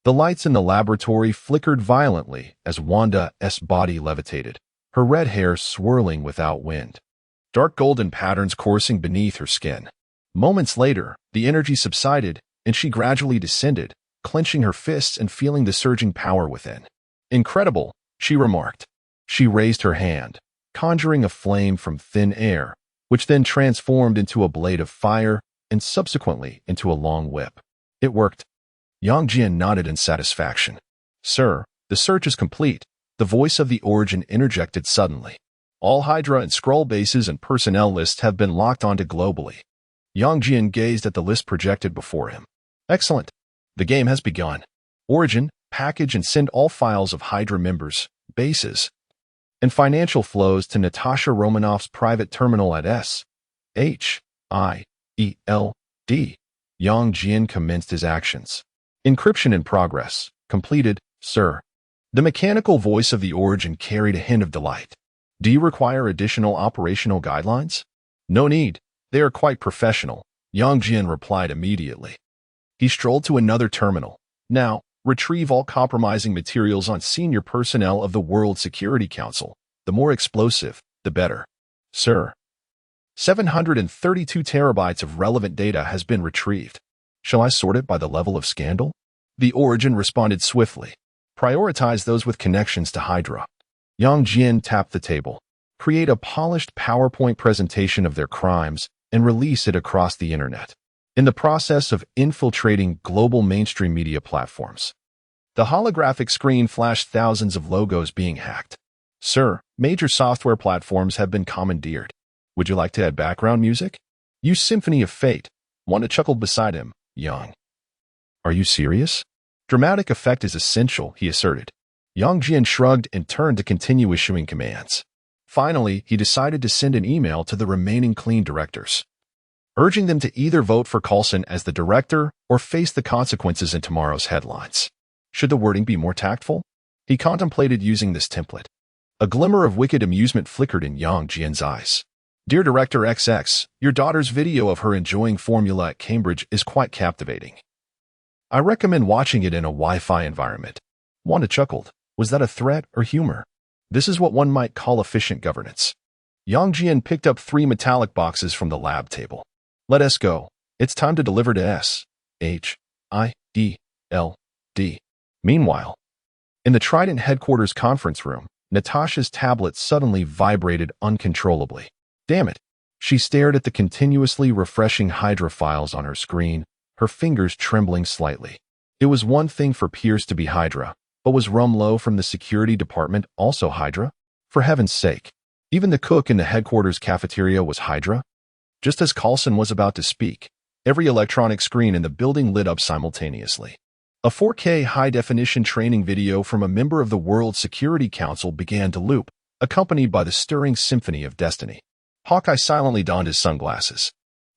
The lights in the laboratory flickered violently as Wanda's body levitated, her red hair swirling without wind, dark golden patterns coursing beneath her skin. Moments later, the energy subsided, and she gradually descended, clenching her fists and feeling the surging power within. Incredible, she remarked. She raised her hand, conjuring a flame from thin air, which then transformed into a blade of fire and subsequently into a long whip. It worked. Yang Jian nodded in satisfaction. Sir, the search is complete. The voice of the Origin interjected suddenly. All Hydra and Skrull bases and personnel lists have been locked onto globally. Yang Jian gazed at the list projected before him. Excellent. The game has begun. Origin, package and send all files of Hydra members, bases, and financial flows to Natasha Romanoff's private terminal at S.H.I.E.L.D. Yang Jian commenced his actions. Encryption in progress. Completed, sir. The mechanical voice of the Origin carried a hint of delight. Do you require additional operational guidelines? No need. They are quite professional, Yang Jian replied immediately. He strolled to another terminal. Now, retrieve all compromising materials on senior personnel of the World Security Council. The more explosive, the better. Sir. 732 terabytes of relevant data has been retrieved. Shall I sort it by the level of scandal? The Origin responded swiftly. Prioritize those with connections to Hydra. Yang Jian tapped the table. Create a polished PowerPoint presentation of their crimes and release it across the internet. In the process of infiltrating global mainstream media platforms, the holographic screen flashed thousands of logos being hacked. Sir, major software platforms have been commandeered. Would you like to add background music? Use Symphony of Fate. Wanda chuckled beside him. Yang. Are you serious? Dramatic effect is essential, he asserted. Yang Jian shrugged and turned to continue issuing commands. Finally, he decided to send an email to the remaining clean directors, urging them to either vote for Coulson as the director or face the consequences in tomorrow's headlines. Should the wording be more tactful? He contemplated using this template. A glimmer of wicked amusement flickered in Yang Jian's eyes. Dear Director XX, your daughter's video of her enjoying Formula at Cambridge is quite captivating. I recommend watching it in a Wi-Fi environment. Wanda chuckled. Was that a threat or humor? This is what one might call efficient governance. Yang Jian picked up 3 metallic boxes from the lab table. Let us go. It's time to deliver to S.H.I.E.L.D. Meanwhile, in the Trident headquarters conference room, Natasha's tablet suddenly vibrated uncontrollably. Damn it. She stared at the continuously refreshing Hydra files on her screen, her fingers trembling slightly. It was one thing for Pierce to be Hydra, but was Rumlow from the security department also Hydra? For heaven's sake. Even the cook in the headquarters cafeteria was Hydra? Just as Coulson was about to speak, every electronic screen in the building lit up simultaneously. A 4K high-definition training video from a member of the World Security Council began to loop, accompanied by the stirring symphony of destiny. Hawkeye silently donned his sunglasses.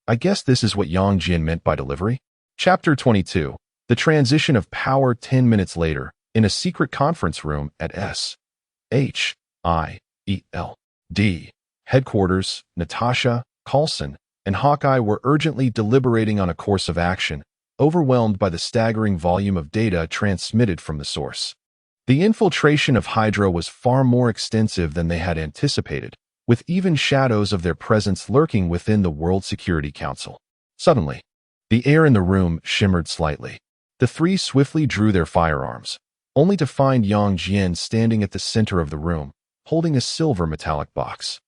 I guess this is what Yang Jian meant by delivery. Chapter 22. The transition of power 10 minutes later, in a secret conference room at S.H.I.E.L.D. headquarters, Natasha, Coulson, and Hawkeye were urgently deliberating on a course of action, overwhelmed by the staggering volume of data transmitted from the source. The infiltration of Hydra was far more extensive than they had anticipated, with even shadows of their presence lurking within the World Security Council. Suddenly, the air in the room shimmered slightly. The 3 swiftly drew their firearms, only to find Yang Jian standing at the center of the room, holding a silver metallic box.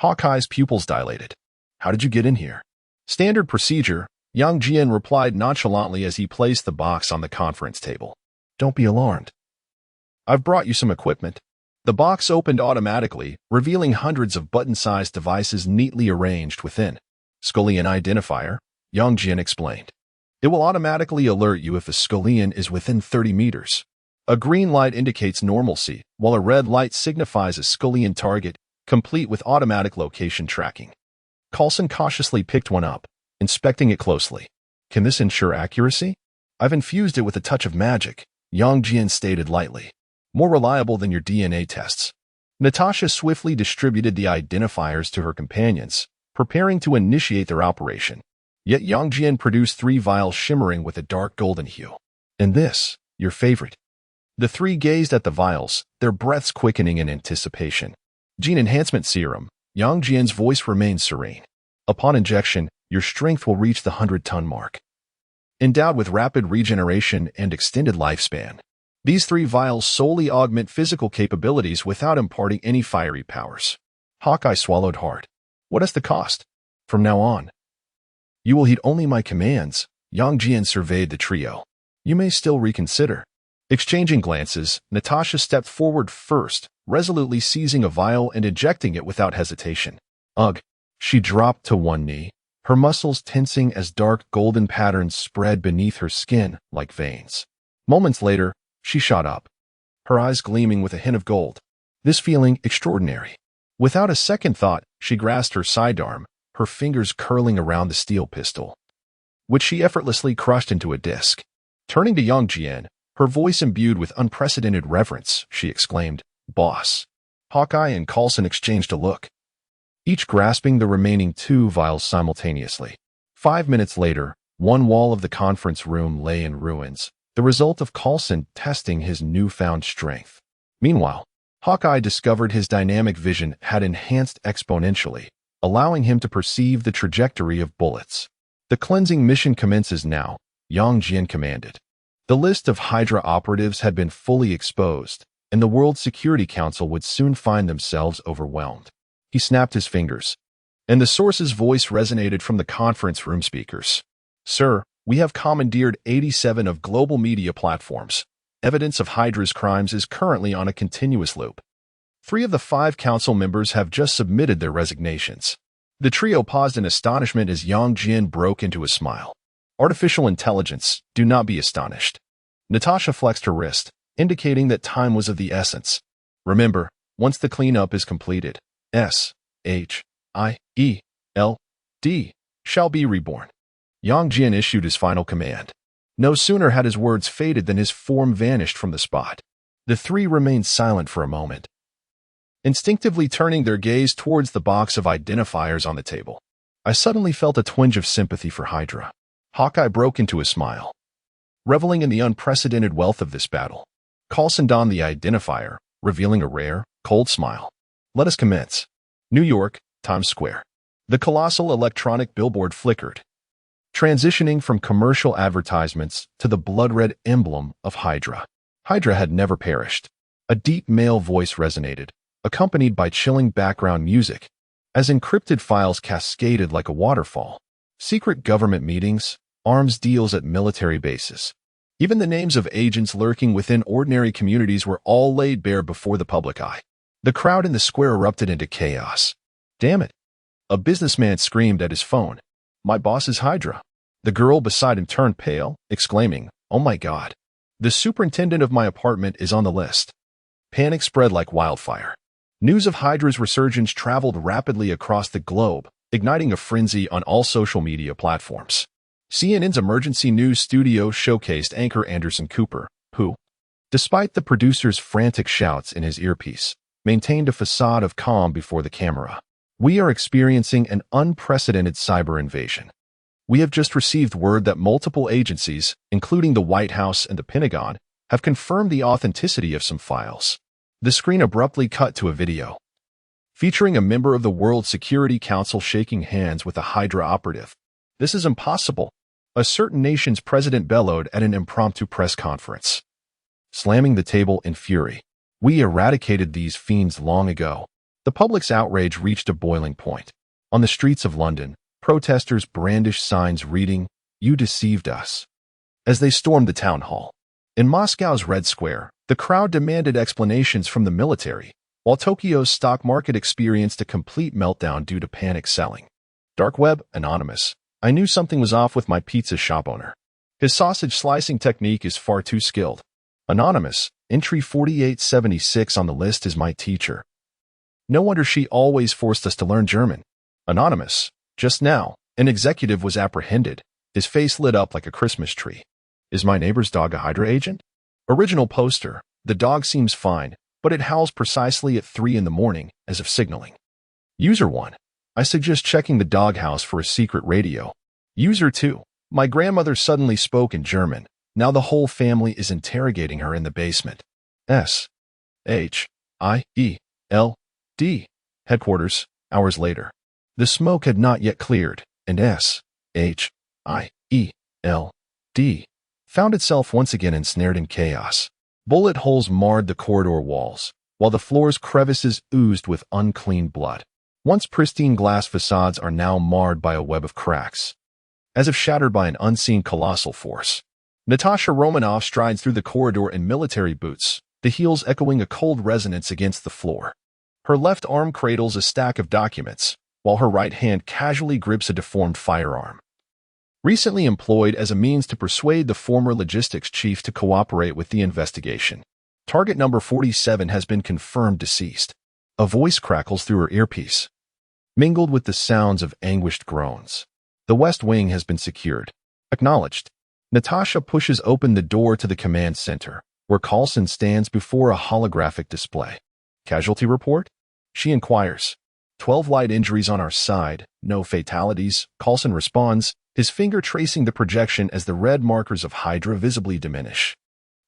Hawkeye's pupils dilated. How did you get in here? Standard procedure, Yang Jian replied nonchalantly as he placed the box on the conference table. Don't be alarmed. I've brought you some equipment. The box opened automatically, revealing hundreds of button-sized devices neatly arranged within. Scullion identifier, Yang Jian explained. It will automatically alert you if a Scullion is within 30 meters. A green light indicates normalcy, while a red light signifies a Scullion target, complete with automatic location tracking. Coulson cautiously picked one up, inspecting it closely. Can this ensure accuracy? I've infused it with a touch of magic, Yang Jian stated lightly. more reliable than your DNA tests. Natasha swiftly distributed the identifiers to her companions, preparing to initiate their operation. Yet Yang Jian produced 3 vials shimmering with a dark golden hue. And this, your favorite. The 3 gazed at the vials, their breaths quickening in anticipation. Gene Enhancement Serum. Yang Jian's voice remained serene. Upon injection, your strength will reach the 100-ton mark. Endowed with rapid regeneration and extended lifespan, these 3 vials solely augment physical capabilities without imparting any fiery powers. Hawkeye swallowed hard. What is the cost? From now on, you will heed only my commands. Yang Jian surveyed the trio. You may still reconsider. Exchanging glances, Natasha stepped forward first, resolutely seizing a vial and ejecting it without hesitation. Ugh! She dropped to one knee, her muscles tensing as dark golden patterns spread beneath her skin like veins. Moments later, she shot up, her eyes gleaming with a hint of gold. This feeling extraordinary. Without a second thought, she grasped her sidearm, her fingers curling around the steel pistol, which she effortlessly crushed into a disc. Turning to Yang Jian, her voice imbued with unprecedented reverence, she exclaimed, "Boss." Hawkeye and Coulson exchanged a look, each grasping the remaining 2 vials simultaneously. 5 minutes later, one wall of the conference room lay in ruins, the result of Coulson testing his newfound strength. Meanwhile, Hawkeye discovered his dynamic vision had enhanced exponentially, allowing him to perceive the trajectory of bullets. The cleansing mission commences now, Yang Jian commanded. The list of Hydra operatives had been fully exposed, and the World Security Council would soon find themselves overwhelmed. He snapped his fingers, and the source's voice resonated from the conference room speakers. Sir, we have commandeered 87 of global media platforms. Evidence of Hydra's crimes is currently on a continuous loop. 3 of the 5 council members have just submitted their resignations. The trio paused in astonishment as Yang Jian broke into a smile. Artificial intelligence, do not be astonished. Natasha flexed her wrist, indicating that time was of the essence. Remember, once the cleanup is completed, SHIELD shall be reborn. Yang Jian issued his final command. No sooner had his words faded than his form vanished from the spot. The 3 remained silent for a moment, instinctively turning their gaze towards the box of identifiers on the table. I suddenly felt a twinge of sympathy for Hydra. Hawkeye broke into a smile. Reveling in the unprecedented wealth of this battle, Coulson donned the identifier, revealing a rare, cold smile. Let us commence. New York, Times Square. The colossal electronic billboard flickered, transitioning from commercial advertisements to the blood-red emblem of Hydra. Hydra had never perished. A deep male voice resonated, accompanied by chilling background music, as encrypted files cascaded like a waterfall. Secret government meetings, arms deals at military bases. Even the names of agents lurking within ordinary communities were all laid bare before the public eye. The crowd in the square erupted into chaos. Damn it! A businessman screamed at his phone. My boss is Hydra. The girl beside him turned pale, exclaiming, Oh my God. The superintendent of my apartment is on the list. Panic spread like wildfire. News of Hydra's resurgence traveled rapidly across the globe, igniting a frenzy on all social media platforms. CNN's emergency news studio showcased anchor Anderson Cooper, who, despite the producer's frantic shouts in his earpiece, maintained a facade of calm before the camera. We are experiencing an unprecedented cyber invasion. We have just received word that multiple agencies, including the White House and the Pentagon, have confirmed the authenticity of some files. The screen abruptly cut to a video featuring a member of the World Security Council shaking hands with a Hydra operative. This is impossible, a certain nation's president bellowed at an impromptu press conference, slamming the table in fury. We eradicated these fiends long ago. The public's outrage reached a boiling point. On the streets of London, protesters brandished signs reading, You deceived us, as they stormed the town hall. In Moscow's Red Square, the crowd demanded explanations from the military, while Tokyo's stock market experienced a complete meltdown due to panic selling. Dark Web, Anonymous. I knew something was off with my pizza shop owner. His sausage slicing technique is far too skilled. Anonymous, entry 4876 on the list is my teacher. No wonder she always forced us to learn German. Anonymous, just now, an executive was apprehended. His face lit up like a Christmas tree. Is my neighbor's dog a Hydra agent? Original poster, The dog seems fine, but it howls precisely at 3 in the morning, as if signaling. User 1. I suggest checking the doghouse for a secret radio. User 2. My grandmother suddenly spoke in German. Now the whole family is interrogating her in the basement. S-H-I-E-L-D. Headquarters, hours later. The smoke had not yet cleared, and S-H-I-E-L-D found itself once again ensnared in chaos. Bullet holes marred the corridor walls, while the floor's crevices oozed with unclean blood. Once pristine glass facades are now marred by a web of cracks, as if shattered by an unseen colossal force. Natasha Romanoff strides through the corridor in military boots, the heels echoing a cold resonance against the floor. Her left arm cradles a stack of documents, while her right hand casually grips a deformed firearm. Recently employed as a means to persuade the former logistics chief to cooperate with the investigation. Target number 47 has been confirmed deceased. A voice crackles through her earpiece, mingled with the sounds of anguished groans. The West Wing has been secured. Acknowledged. Natasha pushes open the door to the command center, where Coulson stands before a holographic display. Casualty report? She inquires. 12 light injuries on our side, no fatalities, Coulson responds, his finger tracing the projection as the red markers of Hydra visibly diminish.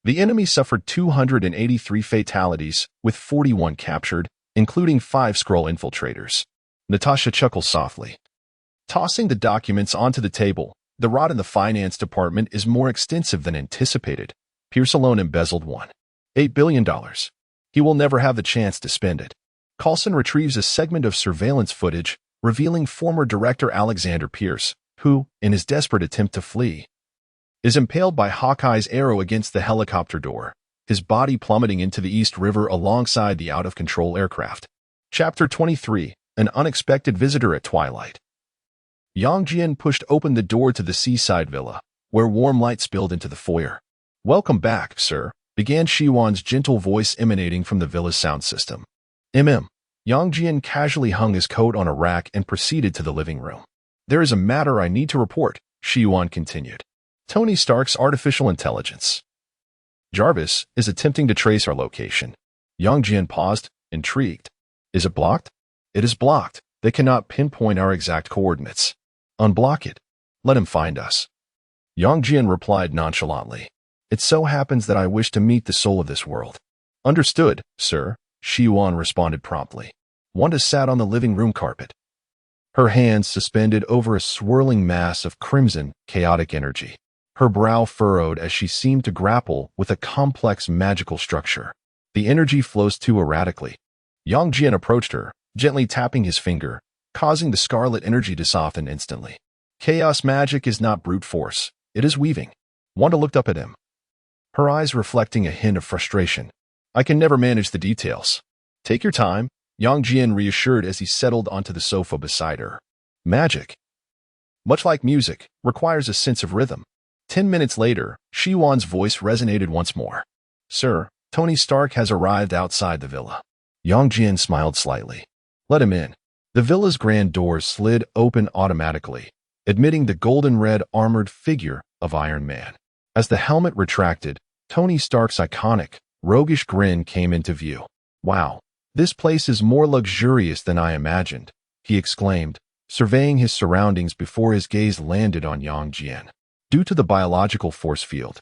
The enemy suffered 283 fatalities, with 41 captured, including 5 Skrull infiltrators. Natasha chuckles softly. Tossing the documents onto the table, the rot in the finance department is more extensive than anticipated. Pierce alone embezzled $1.8 billion. He will never have the chance to spend it. Coulson retrieves a segment of surveillance footage, revealing former director Alexander Pierce, who, in his desperate attempt to flee, is impaled by Hawkeye's arrow against the helicopter door, his body plummeting into the East River alongside the out-of-control aircraft. Chapter 23. An unexpected visitor at twilight. Yang Jian pushed open the door to the seaside villa, where warm light spilled into the foyer. Welcome back, sir, began Shiwan's gentle voice emanating from the villa's sound system. Yang Jian casually hung his coat on a rack and proceeded to the living room. There is a matter I need to report, Shiwan continued. Tony Stark's artificial intelligence, Jarvis, is attempting to trace our location. Yang Jian paused, intrigued. Is it blocked? It is blocked. They cannot pinpoint our exact coordinates. Unblock it. Let him find us. Yang Jian replied nonchalantly. It so happens that I wish to meet the soul of this world. Understood, sir, Shiwan responded promptly. Wanda sat on the living room carpet, her hands suspended over a swirling mass of crimson, chaotic energy. Her brow furrowed as she seemed to grapple with a complex magical structure. The energy flows too erratically. Yang Jian approached her, gently tapping his finger, causing the scarlet energy to soften instantly. Chaos magic is not brute force. It is weaving. Wanda looked up at him, her eyes reflecting a hint of frustration. I can never manage the details. Take your time, Yang Jian reassured as he settled onto the sofa beside her. Magic, much like music, requires a sense of rhythm. 10 minutes later, Shiwan's voice resonated once more. Sir, Tony Stark has arrived outside the villa. Yang Jian smiled slightly. Let him in. The villa's grand doors slid open automatically, admitting the golden-red armored figure of Iron Man. As the helmet retracted, Tony Stark's iconic, roguish grin came into view. Wow, this place is more luxurious than I imagined, he exclaimed, surveying his surroundings before his gaze landed on Yang Jian. Due to the biological force field,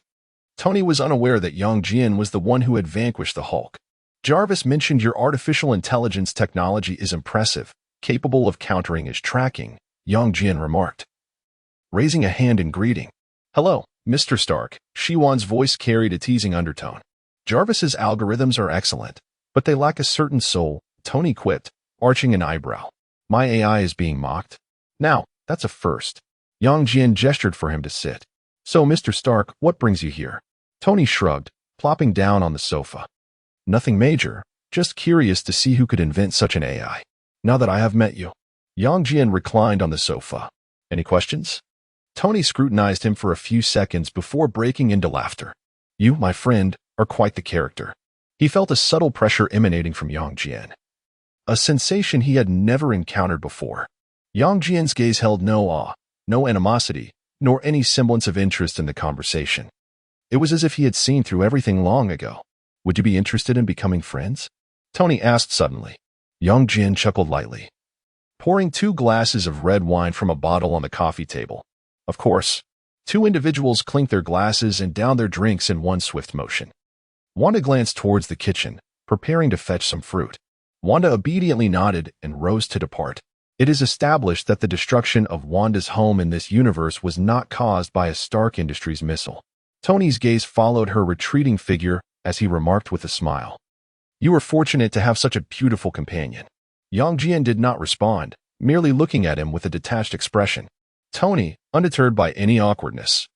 Tony was unaware that Yang Jian was the one who had vanquished the Hulk. Jarvis mentioned your artificial intelligence technology is impressive, capable of countering his tracking, Yang Jian remarked, raising a hand in greeting. Hello, Mr. Stark, Shiwan's voice carried a teasing undertone. Jarvis's algorithms are excellent, but they lack a certain soul, Tony quipped, arching an eyebrow. My AI is being mocked? Now, that's a first. Yang Jian gestured for him to sit. So, Mr. Stark, what brings you here? Tony shrugged, plopping down on the sofa. Nothing major, just curious to see who could invent such an AI. Now that I have met you. Yang Jian reclined on the sofa. Any questions? Tony scrutinized him for a few seconds before breaking into laughter. You, my friend, are quite the character. He felt a subtle pressure emanating from Yang Jian, a sensation he had never encountered before. Yang Jian's gaze held no awe, no animosity, nor any semblance of interest in the conversation. It was as if he had seen through everything long ago. Would you be interested in becoming friends? Tony asked suddenly. Yang Jian chuckled lightly, pouring 2 glasses of red wine from a bottle on the coffee table. Of course. 2 individuals clinked their glasses and downed their drinks in one swift motion. Wanda glanced towards the kitchen, preparing to fetch some fruit. Wanda obediently nodded and rose to depart. It is established that the destruction of Wanda's home in this universe was not caused by a Stark Industries missile. Tony's gaze followed her retreating figure as he remarked with a smile. You were fortunate to have such a beautiful companion. Yang Jian did not respond, merely looking at him with a detached expression. Tony, undeterred by any awkwardness,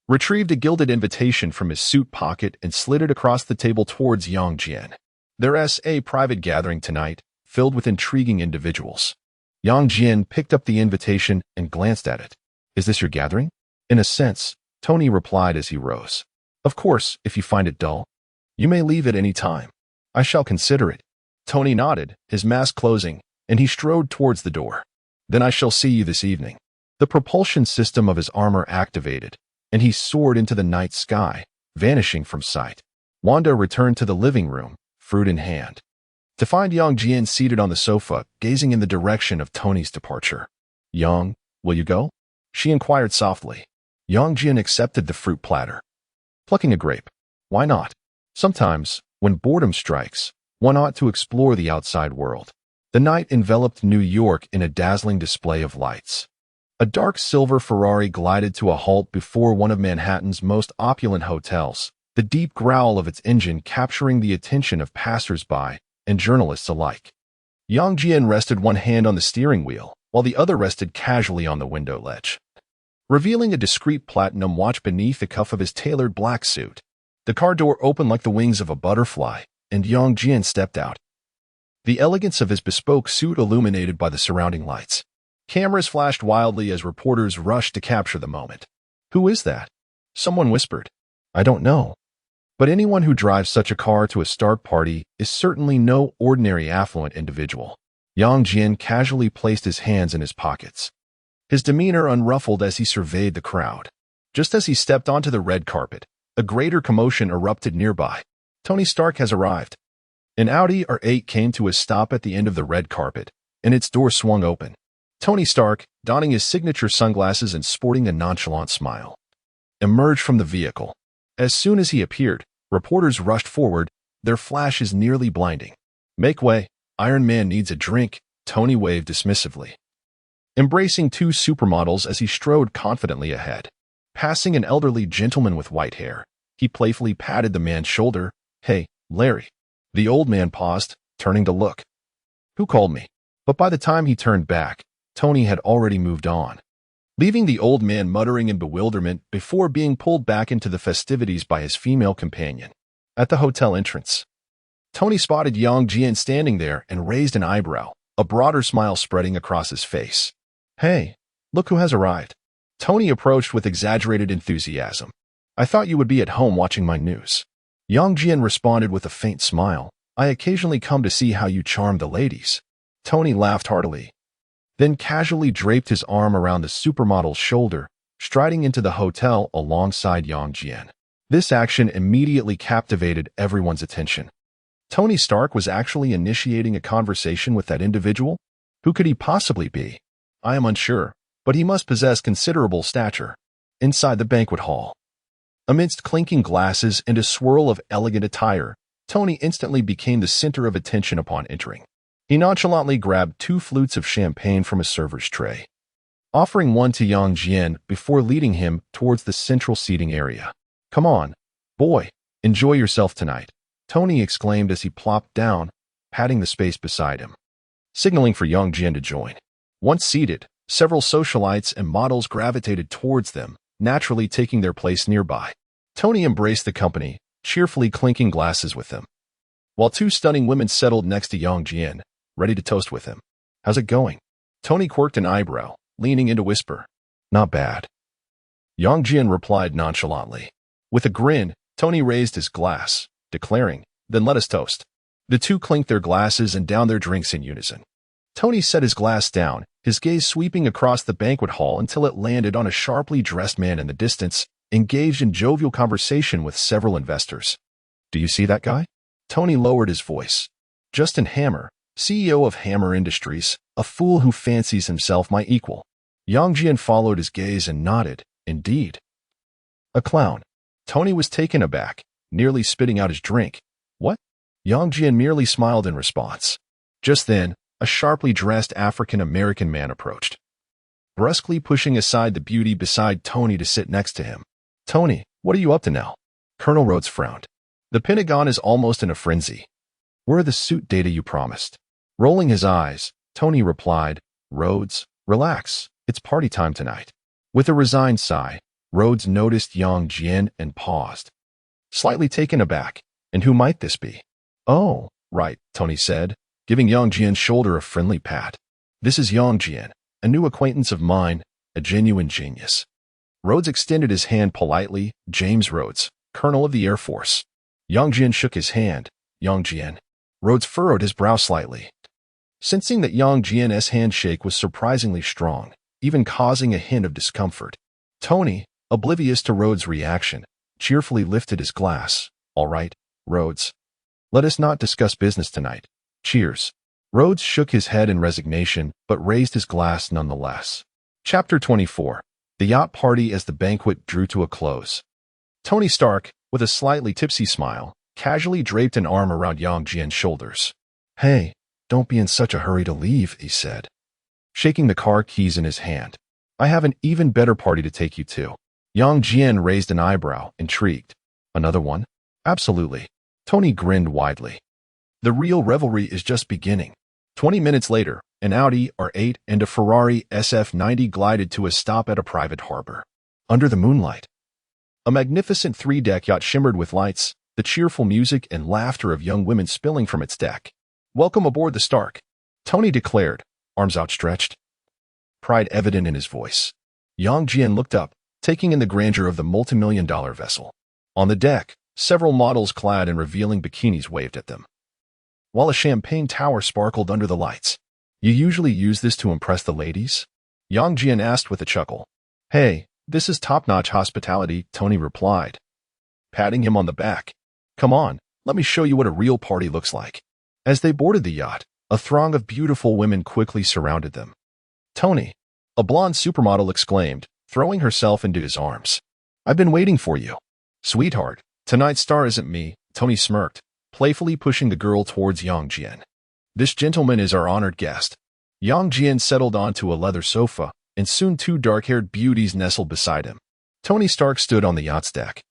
retrieved a gilded invitation from his suit pocket and slid it across the table towards Yang Jian. There's a private gathering tonight, filled with intriguing individuals. Yang Jian picked up the invitation and glanced at it. Is this your gathering? In a sense, Tony replied as he rose. Of course, if you find it dull, you may leave at any time. I shall consider it. Tony nodded, his mask closing, and he strode towards the door. Then I shall see you this evening. The propulsion system of his armor activated, and he soared into the night sky, vanishing from sight. Wanda returned to the living room, fruit in hand, to find Yang Jian seated on the sofa, gazing in the direction of Tony's departure. Yang, will you go? She inquired softly. Yang Jian accepted the fruit platter. Plucking a grape. Why not? Sometimes, when boredom strikes, one ought to explore the outside world. The night enveloped New York in a dazzling display of lights. A dark silver Ferrari glided to a halt before one of Manhattan's most opulent hotels, the deep growl of its engine capturing the attention of passers-by and journalists alike. Yang Jian rested one hand on the steering wheel, while the other rested casually on the window ledge, revealing a discreet platinum watch beneath the cuff of his tailored black suit. The car door opened like the wings of a butterfly, and Yang Jian stepped out. The elegance of his bespoke suit illuminated by the surrounding lights. Cameras flashed wildly as reporters rushed to capture the moment. Who is that? Someone whispered. I don't know. But anyone who drives such a car to a Stark party is certainly no ordinary affluent individual. Yang Jian casually placed his hands in his pockets, his demeanor unruffled as he surveyed the crowd. Just as he stepped onto the red carpet, a greater commotion erupted nearby. Tony Stark has arrived. An Audi R8 came to a stop at the end of the red carpet, and its door swung open. Tony Stark, donning his signature sunglasses and sporting a nonchalant smile, emerged from the vehicle. As soon as he appeared, reporters rushed forward, their flashes nearly blinding. Make way, Iron Man needs a drink, Tony waved dismissively, embracing 2 supermodels as he strode confidently ahead. Passing an elderly gentleman with white hair, he playfully patted the man's shoulder. Hey, Larry. The old man paused, turning to look. Who called me? But by the time he turned back, Tony had already moved on, leaving the old man muttering in bewilderment before being pulled back into the festivities by his female companion. At the hotel entrance, Tony spotted Yang Jian standing there and raised an eyebrow, a broader smile spreading across his face. Hey, look who has arrived. Tony approached with exaggerated enthusiasm. I thought you would be at home watching my news. Yang Jian responded with a faint smile. I occasionally come to see how you charm the ladies. Tony laughed heartily, then casually draped his arm around the supermodel's shoulder, striding into the hotel alongside Yang Jian. This action immediately captivated everyone's attention. Tony Stark was actually initiating a conversation with that individual? Who could he possibly be? I am unsure, but he must possess considerable stature. Inside the banquet hall, amidst clinking glasses and a swirl of elegant attire, Tony instantly became the center of attention upon entering. He nonchalantly grabbed 2 flutes of champagne from a server's tray, offering one to Yang Jian before leading him towards the central seating area. Come on, boy, enjoy yourself tonight, Tony exclaimed as he plopped down, patting the space beside him, signaling for Yang Jian to join. Once seated, several socialites and models gravitated towards them, naturally taking their place nearby. Tony embraced the company, cheerfully clinking glasses with them, while 2 stunning women settled next to Yang Jian, ready to toast with him. How's it going? Tony quirked an eyebrow, leaning in to whisper. Not bad. Yang Jian replied nonchalantly. With a grin, Tony raised his glass, declaring, Then let us toast. The 2 clinked their glasses and downed their drinks in unison. Tony set his glass down, his gaze sweeping across the banquet hall until it landed on a sharply dressed man in the distance, engaged in jovial conversation with several investors. Do you see that guy? Tony lowered his voice. Justin Hammer, CEO of Hammer Industries, a fool who fancies himself my equal. Yang Jian followed his gaze and nodded. Indeed. A clown. Tony was taken aback, nearly spitting out his drink. What? Yang Jian merely smiled in response. Just then, a sharply dressed African-American man approached, brusquely pushing aside the beauty beside Tony to sit next to him. Tony, what are you up to now? Colonel Rhodes frowned. The Pentagon is almost in a frenzy. Where are the suit data you promised? Rolling his eyes, Tony replied, Rhodes, relax, it's party time tonight. With a resigned sigh, Rhodes noticed Yang Jian and paused, slightly taken aback. And who might this be? Oh, right, Tony said, giving Yang Jian's shoulder a friendly pat. This is Yang Jian, a new acquaintance of mine, a genuine genius. Rhodes extended his hand politely. James Rhodes, Colonel of the Air Force. Yang Jian shook his hand. Yang Jian. Rhodes furrowed his brow slightly, sensing that Yang Jian's handshake was surprisingly strong, even causing a hint of discomfort. Tony, oblivious to Rhodes' reaction, cheerfully lifted his glass. All right, Rhodes. Let us not discuss business tonight. Cheers. Rhodes shook his head in resignation, but raised his glass nonetheless. Chapter 24. The Yacht Party as the banquet drew to a close. Tony Stark, with a slightly tipsy smile, casually draped an arm around Yang Jian's shoulders. Hey, don't be in such a hurry to leave, he said, shaking the car keys in his hand. I have an even better party to take you to. Yang Jian raised an eyebrow, intrigued. Another one? Absolutely. Tony grinned widely. The real revelry is just beginning. 20 minutes later, an Audi R8 and a Ferrari SF90 glided to a stop at a private harbor. Under the moonlight, a magnificent three-deck yacht shimmered with lights, the cheerful music and laughter of young women spilling from its deck. Welcome aboard the Stark, Tony declared, arms outstretched, pride evident in his voice. Yang Jian looked up, taking in the grandeur of the multimillion-dollar vessel. On the deck, several models clad in revealing bikinis waved at them, while a champagne tower sparkled under the lights. You usually use this to impress the ladies? Yang Jian asked with a chuckle. Hey, this is top-notch hospitality, Tony replied, patting him on the back. Come on, let me show you what a real party looks like. As they boarded the yacht, a throng of beautiful women quickly surrounded them. Tony, a blonde supermodel exclaimed, throwing herself into his arms. I've been waiting for you. Sweetheart, tonight's star isn't me, Tony smirked, playfully pushing the girl towards Yang Jian. This gentleman is our honored guest. Yang Jian settled onto a leather sofa, and soon two dark-haired beauties nestled beside him. Tony Stark stood on the yacht's deck,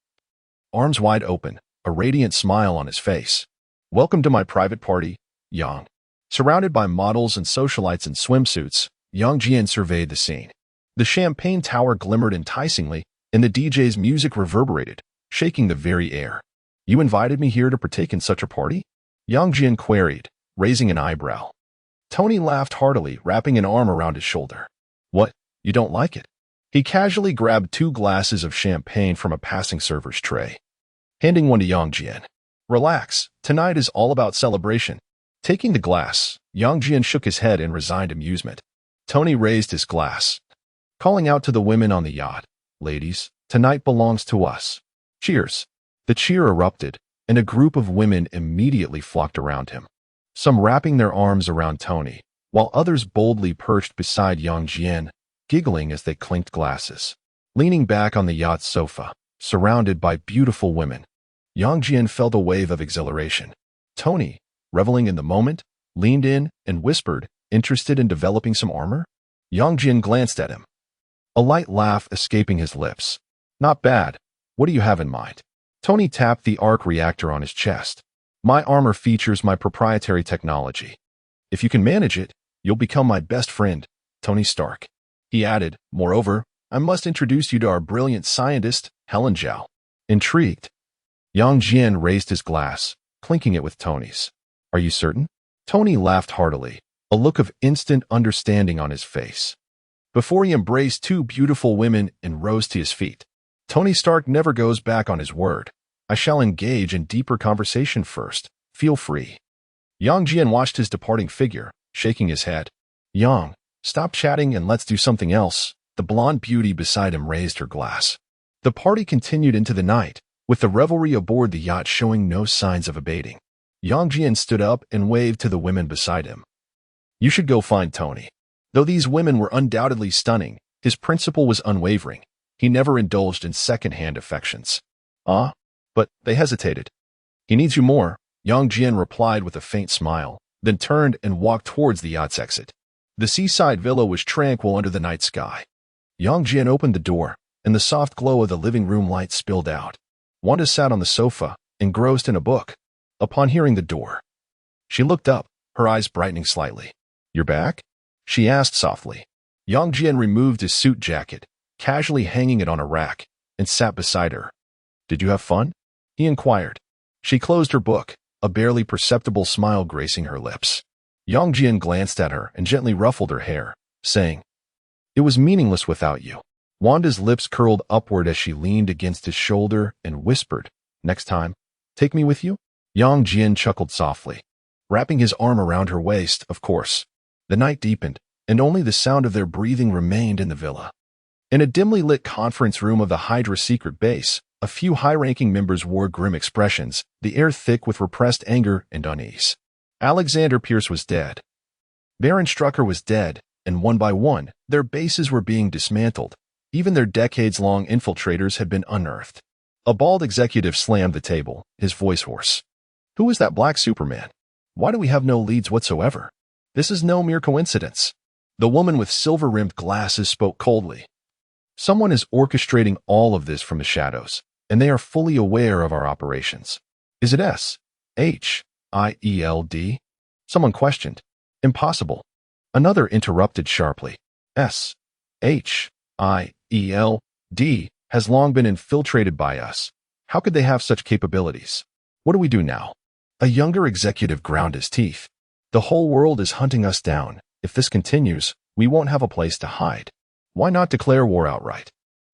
arms wide open, a radiant smile on his face. Welcome to my private party, Yang. Surrounded by models and socialites in swimsuits, Yang Jian surveyed the scene. The champagne tower glimmered enticingly, and the DJ's music reverberated, shaking the very air. You invited me here to partake in such a party? Yang Jian queried, raising an eyebrow. Tony laughed heartily, wrapping an arm around his shoulder. What, you don't like it? He casually grabbed 2 glasses of champagne from a passing server's tray, handing one to Yang Jian. Relax, tonight is all about celebration. Taking the glass, Yang Jian shook his head in resigned amusement. Tony raised his glass, calling out to the women on the yacht. Ladies, tonight belongs to us. Cheers. The cheer erupted, and a group of women immediately flocked around him, some wrapping their arms around Tony, while others boldly perched beside Yang Jian, giggling as they clinked glasses. Leaning back on the yacht's sofa, surrounded by beautiful women, Yang Jian felt a wave of exhilaration. Tony, reveling in the moment, leaned in and whispered, interested in developing some armor? Yang Jian glanced at him, a light laugh escaping his lips. Not bad. What do you have in mind? Tony tapped the arc reactor on his chest. My armor features my proprietary technology. If you can manage it, you'll become my best friend, Tony Stark. He added, moreover, I must introduce you to our brilliant scientist, Helen Zhao. Intrigued, Yang Jian raised his glass, clinking it with Tony's. Are you certain? Tony laughed heartily, a look of instant understanding on his face, before he embraced 2 beautiful women and rose to his feet. Tony Stark never goes back on his word. I shall engage in deeper conversation first. Feel free. Yang Jian watched his departing figure, shaking his head. Yang, stop chatting and let's do something else. The blonde beauty beside him raised her glass. The party continued into the night, with the revelry aboard the yacht showing no signs of abating. Yang Jian stood up and waved to the women beside him. You should go find Tony. Though these women were undoubtedly stunning, his principle was unwavering. He never indulged in second-hand affections. Ah? But they hesitated. He needs you more, Yang Jian replied with a faint smile, then turned and walked towards the yacht's exit. The seaside villa was tranquil under the night sky. Yang Jian opened the door, and the soft glow of the living room light spilled out. Wanda sat on the sofa, engrossed in a book. Upon hearing the door, she looked up, her eyes brightening slightly. You're back? She asked softly. Yang Jian removed his suit jacket, casually hanging it on a rack, and sat beside her. Did you have fun? He inquired. She closed her book, a barely perceptible smile gracing her lips. Yang Jian glanced at her and gently ruffled her hair, saying, It was meaningless without you. Wanda's lips curled upward as she leaned against his shoulder and whispered, Next time, take me with you? Yang Jian chuckled softly, wrapping his arm around her waist, of course. The night deepened, and only the sound of their breathing remained in the villa. In a dimly lit conference room of the Hydra secret base, a few high-ranking members wore grim expressions, the air thick with repressed anger and unease. Alexander Pierce was dead. Baron Strucker was dead, and one by one, their bases were being dismantled. Even their decades-long infiltrators had been unearthed. A bald executive slammed the table, his voice hoarse. Who is that black Superman? Why do we have no leads whatsoever? This is no mere coincidence. The woman with silver-rimmed glasses spoke coldly. Someone is orchestrating all of this from the shadows, and they are fully aware of our operations. Is it S-H-I-E-L-D? Someone questioned. Impossible. Another interrupted sharply. S-H-I-E-L-D has long been infiltrated by us. How could they have such capabilities? What do we do now? A younger executive ground his teeth. The whole world is hunting us down. If this continues, we won't have a place to hide. Why not declare war outright?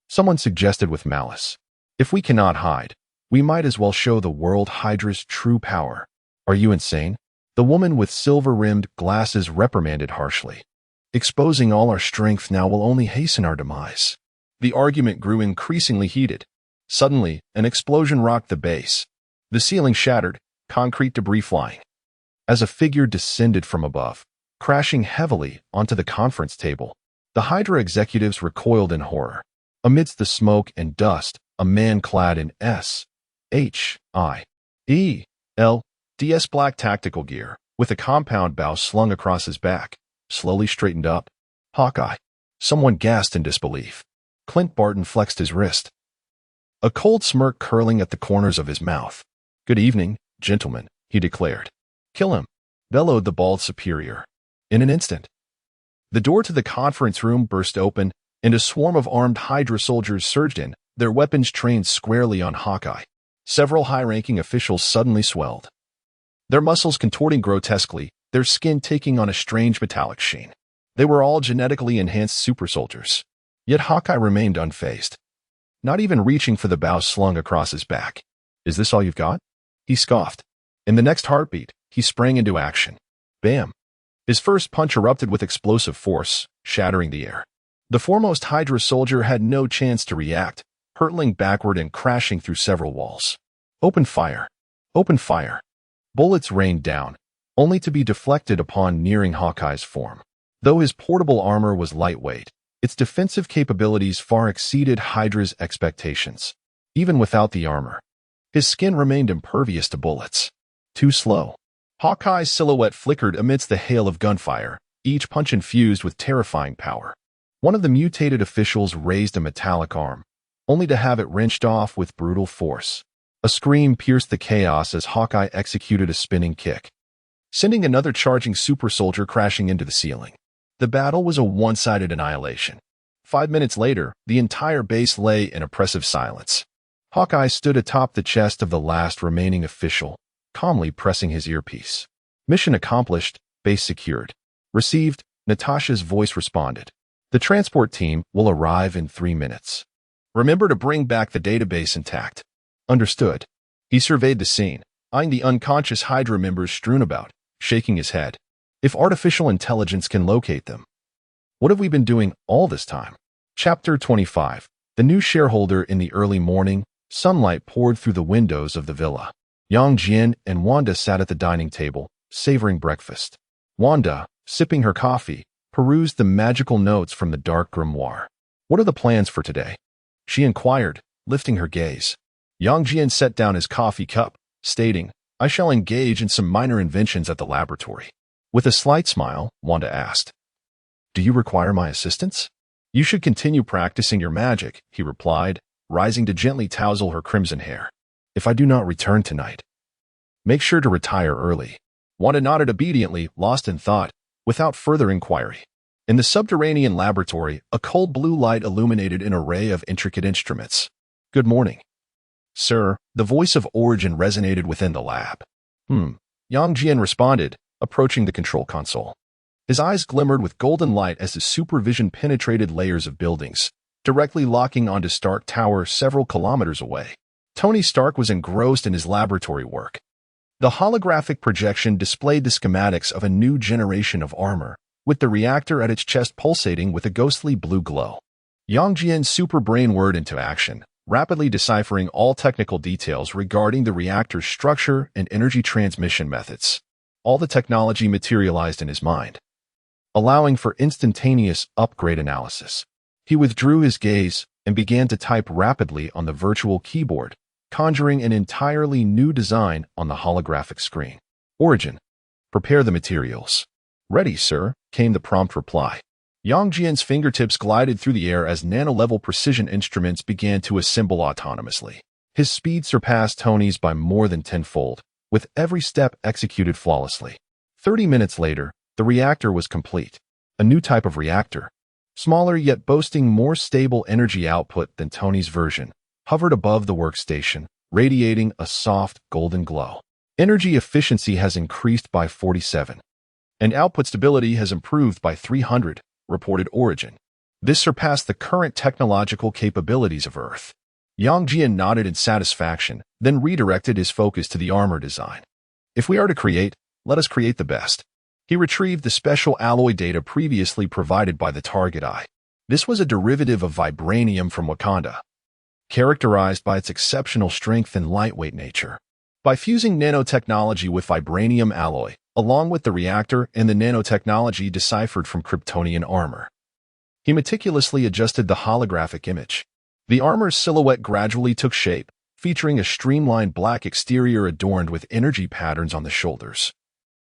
Someone suggested with malice. If we cannot hide, we might as well show the world Hydra's true power. Are you insane? The woman with silver-rimmed glasses reprimanded harshly. Exposing all our strength now will only hasten our demise. The argument grew increasingly heated. Suddenly, an explosion rocked the base. The ceiling shattered, concrete debris flying. As a figure descended from above, crashing heavily onto the conference table, the Hydra executives recoiled in horror. Amidst the smoke and dust, a man clad in S-H-I-E-L-D-S black tactical gear, with a compound bow slung across his back, slowly straightened up. Hawkeye. Someone gasped in disbelief. Clint Barton flexed his wrist, a cold smirk curling at the corners of his mouth. Good evening, gentlemen, he declared. Kill him, bellowed the bald superior. In an instant, the door to the conference room burst open, and a swarm of armed Hydra soldiers surged in, their weapons trained squarely on Hawkeye. Several high-ranking officials suddenly swelled, their muscles contorting grotesquely, their skin taking on a strange metallic sheen. They were all genetically enhanced super soldiers. Yet Hawkeye remained unfazed, not even reaching for the bow slung across his back. Is this all you've got? He scoffed. In the next heartbeat, he sprang into action. Bam! His first punch erupted with explosive force, shattering the air. The foremost Hydra soldier had no chance to react, hurtling backward and crashing through several walls. Open fire! Open fire! Bullets rained down, only to be deflected upon nearing Hawkeye's form. Though his portable armor was lightweight, its defensive capabilities far exceeded Hydra's expectations. Even without the armor, his skin remained impervious to bullets. Too slow. Hawkeye's silhouette flickered amidst the hail of gunfire, each punch infused with terrifying power. One of the mutated officials raised a metallic arm, only to have it wrenched off with brutal force. A scream pierced the chaos as Hawkeye executed a spinning kick, sending another charging super soldier crashing into the ceiling. The battle was a one-sided annihilation. 5 minutes later, the entire base lay in oppressive silence. Hawkeye stood atop the chest of the last remaining official, calmly pressing his earpiece. Mission accomplished, base secured. Received, Natasha's voice responded. The transport team will arrive in 3 minutes. Remember to bring back the database intact. Understood. He surveyed the scene, eyeing the unconscious Hydra members strewn about, shaking his head. If artificial intelligence can locate them, what have we been doing all this time? Chapter 25. The new shareholder in the early morning, Sunlight poured through the windows of the villa. Yang Jian and Wanda sat at the dining table, savoring breakfast. Wanda, sipping her coffee, perused the magical notes from the dark grimoire. "What are the plans for today?" she inquired, lifting her gaze. Yang Jian set down his coffee cup, stating, "I shall engage in some minor inventions at the laboratory." With a slight smile, Wanda asked, "Do you require my assistance?" "You should continue practicing your magic," he replied, rising to gently tousle her crimson hair. "If I do not return tonight, make sure to retire early." Wanda nodded obediently, lost in thought, without further inquiry. In the subterranean laboratory, a cold blue light illuminated an array of intricate instruments. "Good morning, sir." The voice of Origin resonated within the lab. Yang Jian responded, approaching the control console. His eyes glimmered with golden light as his supervision penetrated layers of buildings, directly locking onto Stark Tower several kilometers away. Tony Stark was engrossed in his laboratory work. The holographic projection displayed the schematics of a new generation of armor, with the reactor at its chest pulsating with a ghostly blue glow. Yang Jian super brain whirred into action, rapidly deciphering all technical details regarding the reactor's structure and energy transmission methods. All the technology materialized in his mind, allowing for instantaneous upgrade analysis. He withdrew his gaze and began to type rapidly on the virtual keyboard, conjuring an entirely new design on the holographic screen. "Origin, prepare the materials." "Ready, sir," came the prompt reply. Yang Jian's fingertips glided through the air as nano-level precision instruments began to assemble autonomously. His speed surpassed Tony's by more than tenfold, with every step executed flawlessly. 30 minutes later, the reactor was complete. A new type of reactor, smaller yet boasting more stable energy output than Tony's version, hovered above the workstation, radiating a soft golden glow. "Energy efficiency has increased by 47, and output stability has improved by 300, reported Origin. This surpassed the current technological capabilities of Earth. Yang Jian nodded in satisfaction, then redirected his focus to the armor design. "If we are to create, let us create the best." He retrieved the special alloy data previously provided by the target eye. This was a derivative of vibranium from Wakanda, characterized by its exceptional strength and lightweight nature. By fusing nanotechnology with vibranium alloy, along with the reactor and the nanotechnology deciphered from Kryptonian armor, he meticulously adjusted the holographic image. The armor's silhouette gradually took shape, featuring a streamlined black exterior adorned with energy patterns on the shoulders,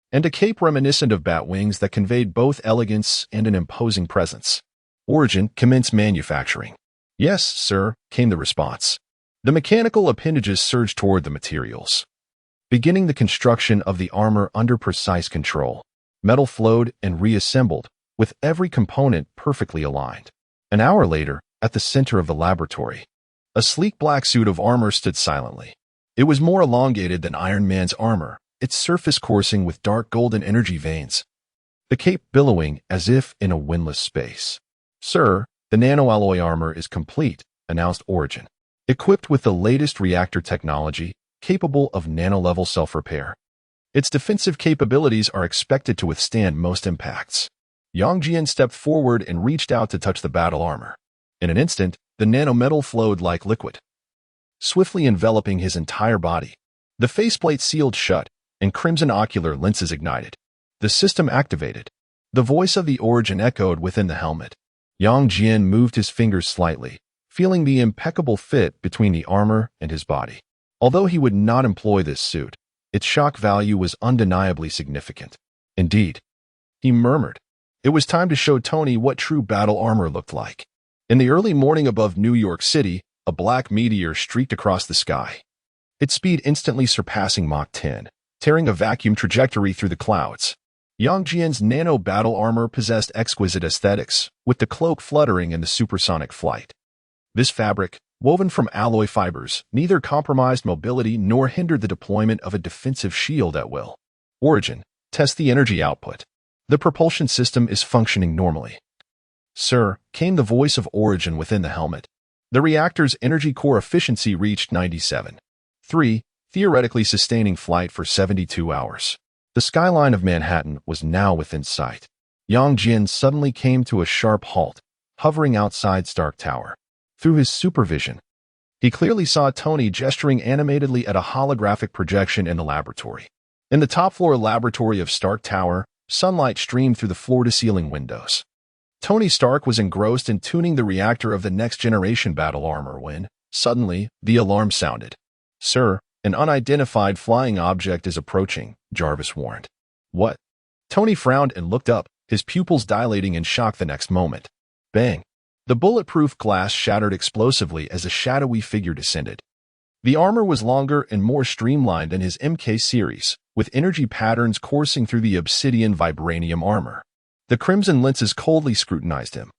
and a cape reminiscent of bat wings that conveyed both elegance and an imposing presence. Origin commenced manufacturing. "Yes, sir," came the response. The mechanical appendages surged toward the materials, beginning the construction of the armor under precise control. Metal flowed and reassembled, with every component perfectly aligned. An hour later, at the center of the laboratory, a sleek black suit of armor stood silently. It was more elongated than Iron Man's armor, its surface coursing with dark golden energy veins, the cape billowing as if in a windless space. "Sir, the nanoalloy armor is complete," announced Origin. Equipped with the latest reactor technology, capable of nano-level self-repair. Its defensive capabilities are expected to withstand most impacts. Yang Jian stepped forward and reached out to touch the battle armor. In an instant, the nanometal flowed like liquid, swiftly enveloping his entire body. The faceplate sealed shut, and crimson ocular lenses ignited. The system activated. The voice of the Origin echoed within the helmet. Yang Jian moved his fingers slightly, feeling the impeccable fit between the armor and his body. Although he would not employ this suit, its shock value was undeniably significant. "Indeed," he murmured. It was time to show Tony what true battle armor looked like. In the early morning above New York City, a black meteor streaked across the sky, its speed instantly surpassing Mach 10, tearing a vacuum trajectory through the clouds. Yang Jian's nano battle armor possessed exquisite aesthetics, with the cloak fluttering in the supersonic flight. This fabric, woven from alloy fibers, neither compromised mobility nor hindered the deployment of a defensive shield at will. "Origin, test the energy output. The propulsion system is functioning normally." "Sir," came the voice of Origin within the helmet. The reactor's energy core efficiency reached 97.3, theoretically sustaining flight for 72 hours. The skyline of Manhattan was now within sight. Yang Jian suddenly came to a sharp halt, hovering outside Stark Tower. Through his supervision, He clearly saw Tony gesturing animatedly at a holographic projection in the laboratory. In the top-floor laboratory of Stark Tower, sunlight streamed through the floor-to-ceiling windows. Tony Stark was engrossed in tuning the reactor of the next-generation battle armor when, suddenly, the alarm sounded. "Sir, an unidentified flying object is approaching," Jarvis warned. "What?" Tony frowned and looked up, his pupils dilating in shock the next moment. Bang! The bulletproof glass shattered explosively as a shadowy figure descended. The armor was longer and more streamlined than his MK series, with energy patterns coursing through the obsidian vibranium armor. The crimson lenses coldly scrutinized him,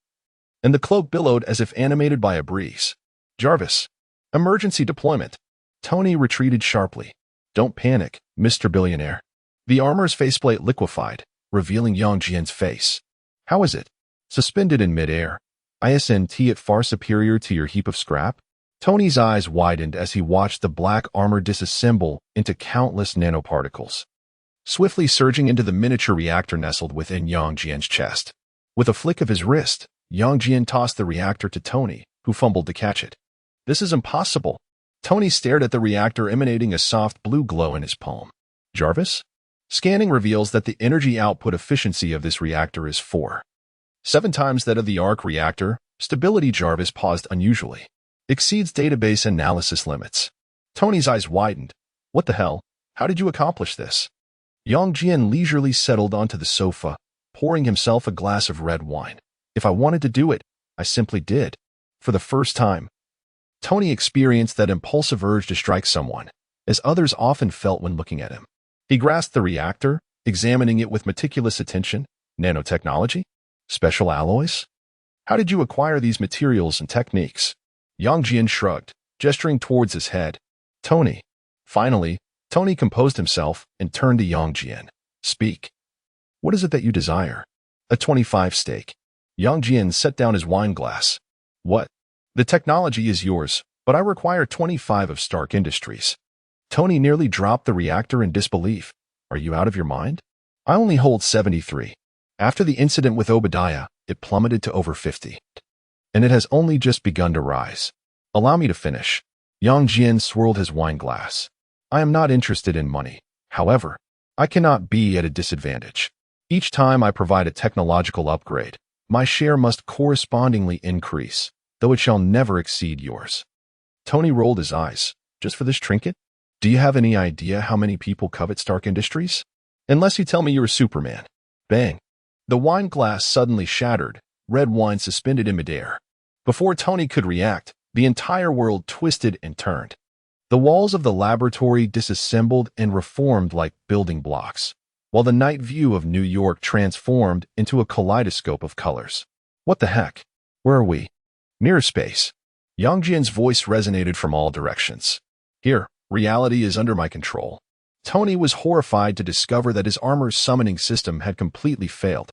and the cloak billowed as if animated by a breeze. "Jarvis, emergency deployment." Tony retreated sharply. "Don't panic, Mr. Billionaire." The armor's faceplate liquefied, revealing Yang Jian's face. "How is it?" "Suspended in midair. Isn't it far superior to your heap of scrap?" Tony's eyes widened as he watched the black armor disassemble into countless nanoparticles, swiftly surging into the miniature reactor nestled within Yang Jian's chest. With a flick of his wrist, Yang Jian tossed the reactor to Tony, who fumbled to catch it. "This is impossible." Tony stared at the reactor emanating a soft blue glow in his palm. "Jarvis?" Scanning reveals that the energy output efficiency of this reactor is 4.7 times that of the ARC reactor. Stability, Jarvis paused unusually. Exceeds database analysis limits. Tony's eyes widened. "What the hell? How did you accomplish this?" Yang Jian leisurely settled onto the sofa, pouring himself a glass of red wine. "If I wanted to do it, I simply did." For the first time, Tony experienced that impulsive urge to strike someone, as others often felt when looking at him. He grasped the reactor, examining it with meticulous attention. "Nanotechnology? Special alloys? How did you acquire these materials and techniques?" Yang Jian shrugged, gesturing towards his head. "Tony." Finally, Tony composed himself and turned to Yang Jian. "Speak. What is it that you desire?" "A 25 stake." Yang Jian set down his wine glass. "What?" "The technology is yours, but I require 25 of Stark Industries." Tony nearly dropped the reactor in disbelief. "Are you out of your mind?" "I only hold 73. After the incident with Obadiah, it plummeted to over 50. And it has only just begun to rise." "Allow me to finish." Yang Jian swirled his wine glass. "I am not interested in money. However, I cannot be at a disadvantage. Each time I provide a technological upgrade, my share must correspondingly increase, though it shall never exceed yours." Tony rolled his eyes. "Just for this trinket? Do you have any idea how many people covet Stark Industries? Unless you tell me you're Superman." Bang! The wine glass suddenly shattered, red wine suspended in midair. Before Tony could react, the entire world twisted and turned. The walls of the laboratory disassembled and reformed like building blocks, while the night view of New York transformed into a kaleidoscope of colors. "What the heck? Where are we?" "Mirror space." Yang Jian's voice resonated from all directions. "Here, reality is under my control." Tony was horrified to discover that his armor's summoning system had completely failed.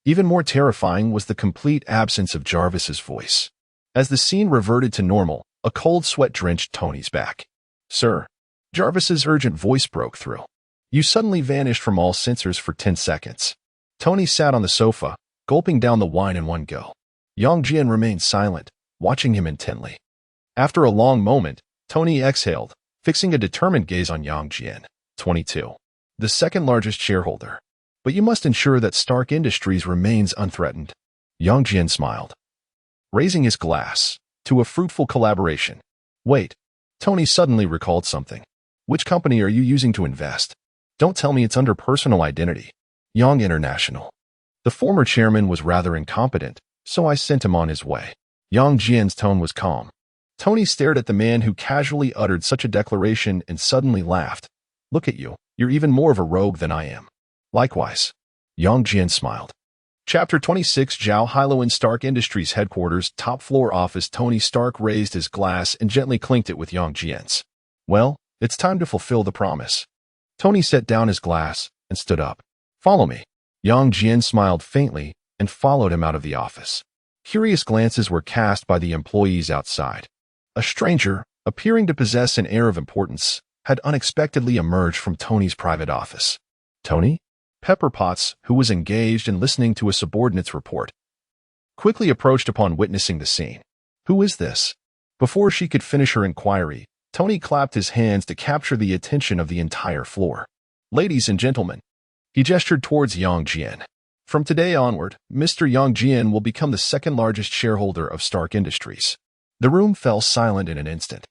Even more terrifying was the complete absence of Jarvis's voice. As the scene reverted to normal, a cold sweat drenched Tony's back. "Sir." Jarvis's urgent voice broke through. "You suddenly vanished from all sensors for 10 seconds. Tony sat on the sofa, gulping down the wine in one go. Yang Jian remained silent, watching him intently. After a long moment, Tony exhaled, fixing a determined gaze on Yang Jian, 22, the second largest shareholder. "But you must ensure that Stark Industries remains unthreatened." Yang Jian smiled, raising his glass, "to a fruitful collaboration." "Wait." Tony suddenly recalled something. "Which company are you using to invest? Don't tell me it's under personal identity." "Yang International." The former chairman was rather incompetent, so I sent him on his way. Yang Jian's tone was calm. Tony stared at the man who casually uttered such a declaration and suddenly laughed. "Look at you. You're even more of a rogue than I am." "Likewise." Yang Jian smiled. Chapter 26. Zhao Hailuan Stark Industries Headquarters, top floor office. Tony Stark raised his glass and gently clinked it with Yang Jian's. "Well, it's time to fulfill the promise." Tony set down his glass and stood up. "Follow me." Yang Jian smiled faintly and followed him out of the office. Curious glances were cast by the employees outside. A stranger, appearing to possess an air of importance, had unexpectedly emerged from Tony's private office. "Tony?" Pepper Potts, who was engaged in listening to a subordinate's report, quickly approached upon witnessing the scene. "Who is this?" Before she could finish her inquiry, Tony clapped his hands to capture the attention of the entire floor. Ladies and gentlemen, he gestured towards Yang Jian. From today onward, Mr. Yang Jian will become the second largest shareholder of Stark Industries. The room fell silent in an instant.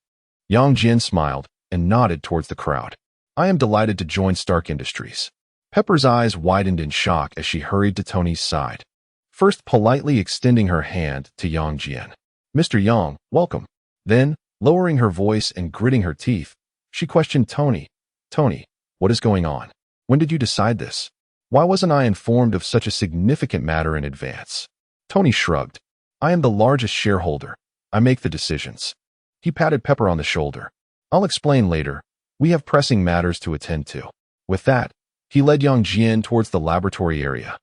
Yang Jian smiled and nodded towards the crowd. I am delighted to join Stark Industries. Pepper's eyes widened in shock as she hurried to Tony's side, first politely extending her hand to Yang Jian. Mr. Yang, welcome. Then, lowering her voice and gritting her teeth, she questioned Tony. Tony, what is going on? When did you decide this? Why wasn't I informed of such a significant matter in advance? Tony shrugged. I am the largest shareholder. I make the decisions. He patted Pepper on the shoulder. I'll explain later. We have pressing matters to attend to. With that, he led Yang Jian towards the laboratory area,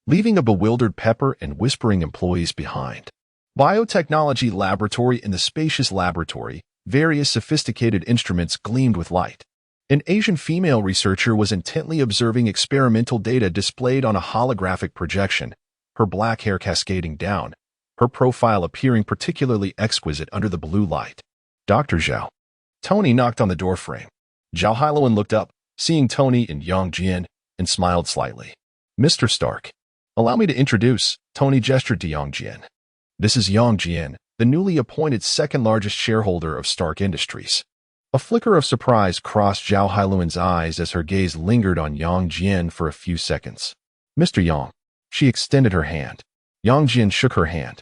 leaving a bewildered Pepper and whispering employees behind. Biotechnology laboratory. In the spacious laboratory, various sophisticated instruments gleamed with light. An Asian female researcher was intently observing experimental data displayed on a holographic projection, her black hair cascading down, her profile appearing particularly exquisite under the blue light. Dr. Zhao. Tony knocked on the doorframe. Zhao Hailuan looked up, seeing Tony and Yang Jian, and smiled slightly. Mr. Stark. Allow me to introduce. Tony gestured to Yang Jian. This is Yang Jian, the newly appointed second-largest shareholder of Stark Industries. A flicker of surprise crossed Zhao Hailuan's eyes as her gaze lingered on Yang Jian for a few seconds. Mr. Yang. She extended her hand. Yang Jian shook her hand.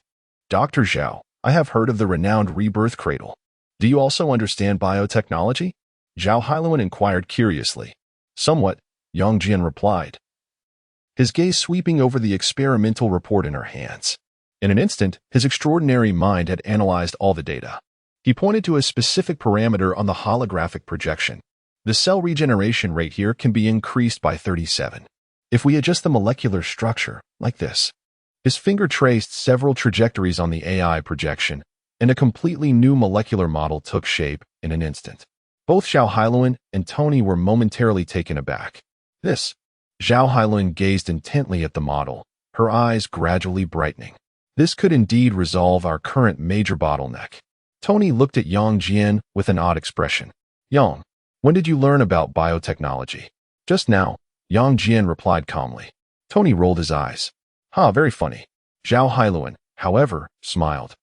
Dr. Zhao, I have heard of the renowned rebirth cradle. Do you also understand biotechnology? Zhao Hailuan inquired curiously. Somewhat, Yang Jian replied, his gaze sweeping over the experimental report in her hands. In an instant, his extraordinary mind had analyzed all the data. He pointed to a specific parameter on the holographic projection. The cell regeneration rate here can be increased by 37. If we adjust the molecular structure, like this. His finger traced several trajectories on the AI projection, and a completely new molecular model took shape in an instant. Both Zhao Hailuan and Tony were momentarily taken aback. This. Zhao Hailuan gazed intently at the model, her eyes gradually brightening. This could indeed resolve our current major bottleneck. Tony looked at Yang Jian with an odd expression. Yang, when did you learn about biotechnology? Just now, Yang Jian replied calmly. Tony rolled his eyes. Very funny. Zhao Hailuan, however, smiled.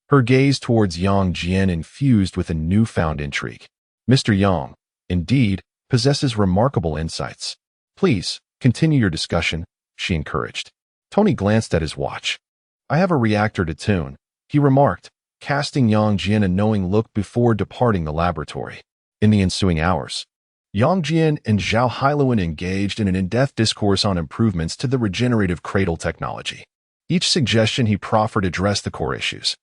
Her gaze towards Yang Jian infused with a newfound intrigue. Mr. Yang, indeed, possesses remarkable insights. Please, continue your discussion, she encouraged. Tony glanced at his watch. I have a reactor to tune, he remarked, casting Yang Jian a knowing look before departing the laboratory. In the ensuing hours, Yang Jian and Zhao Hailuan engaged in an in-depth discourse on improvements to the regenerative cradle technology. Each suggestion he proffered addressed the core issues,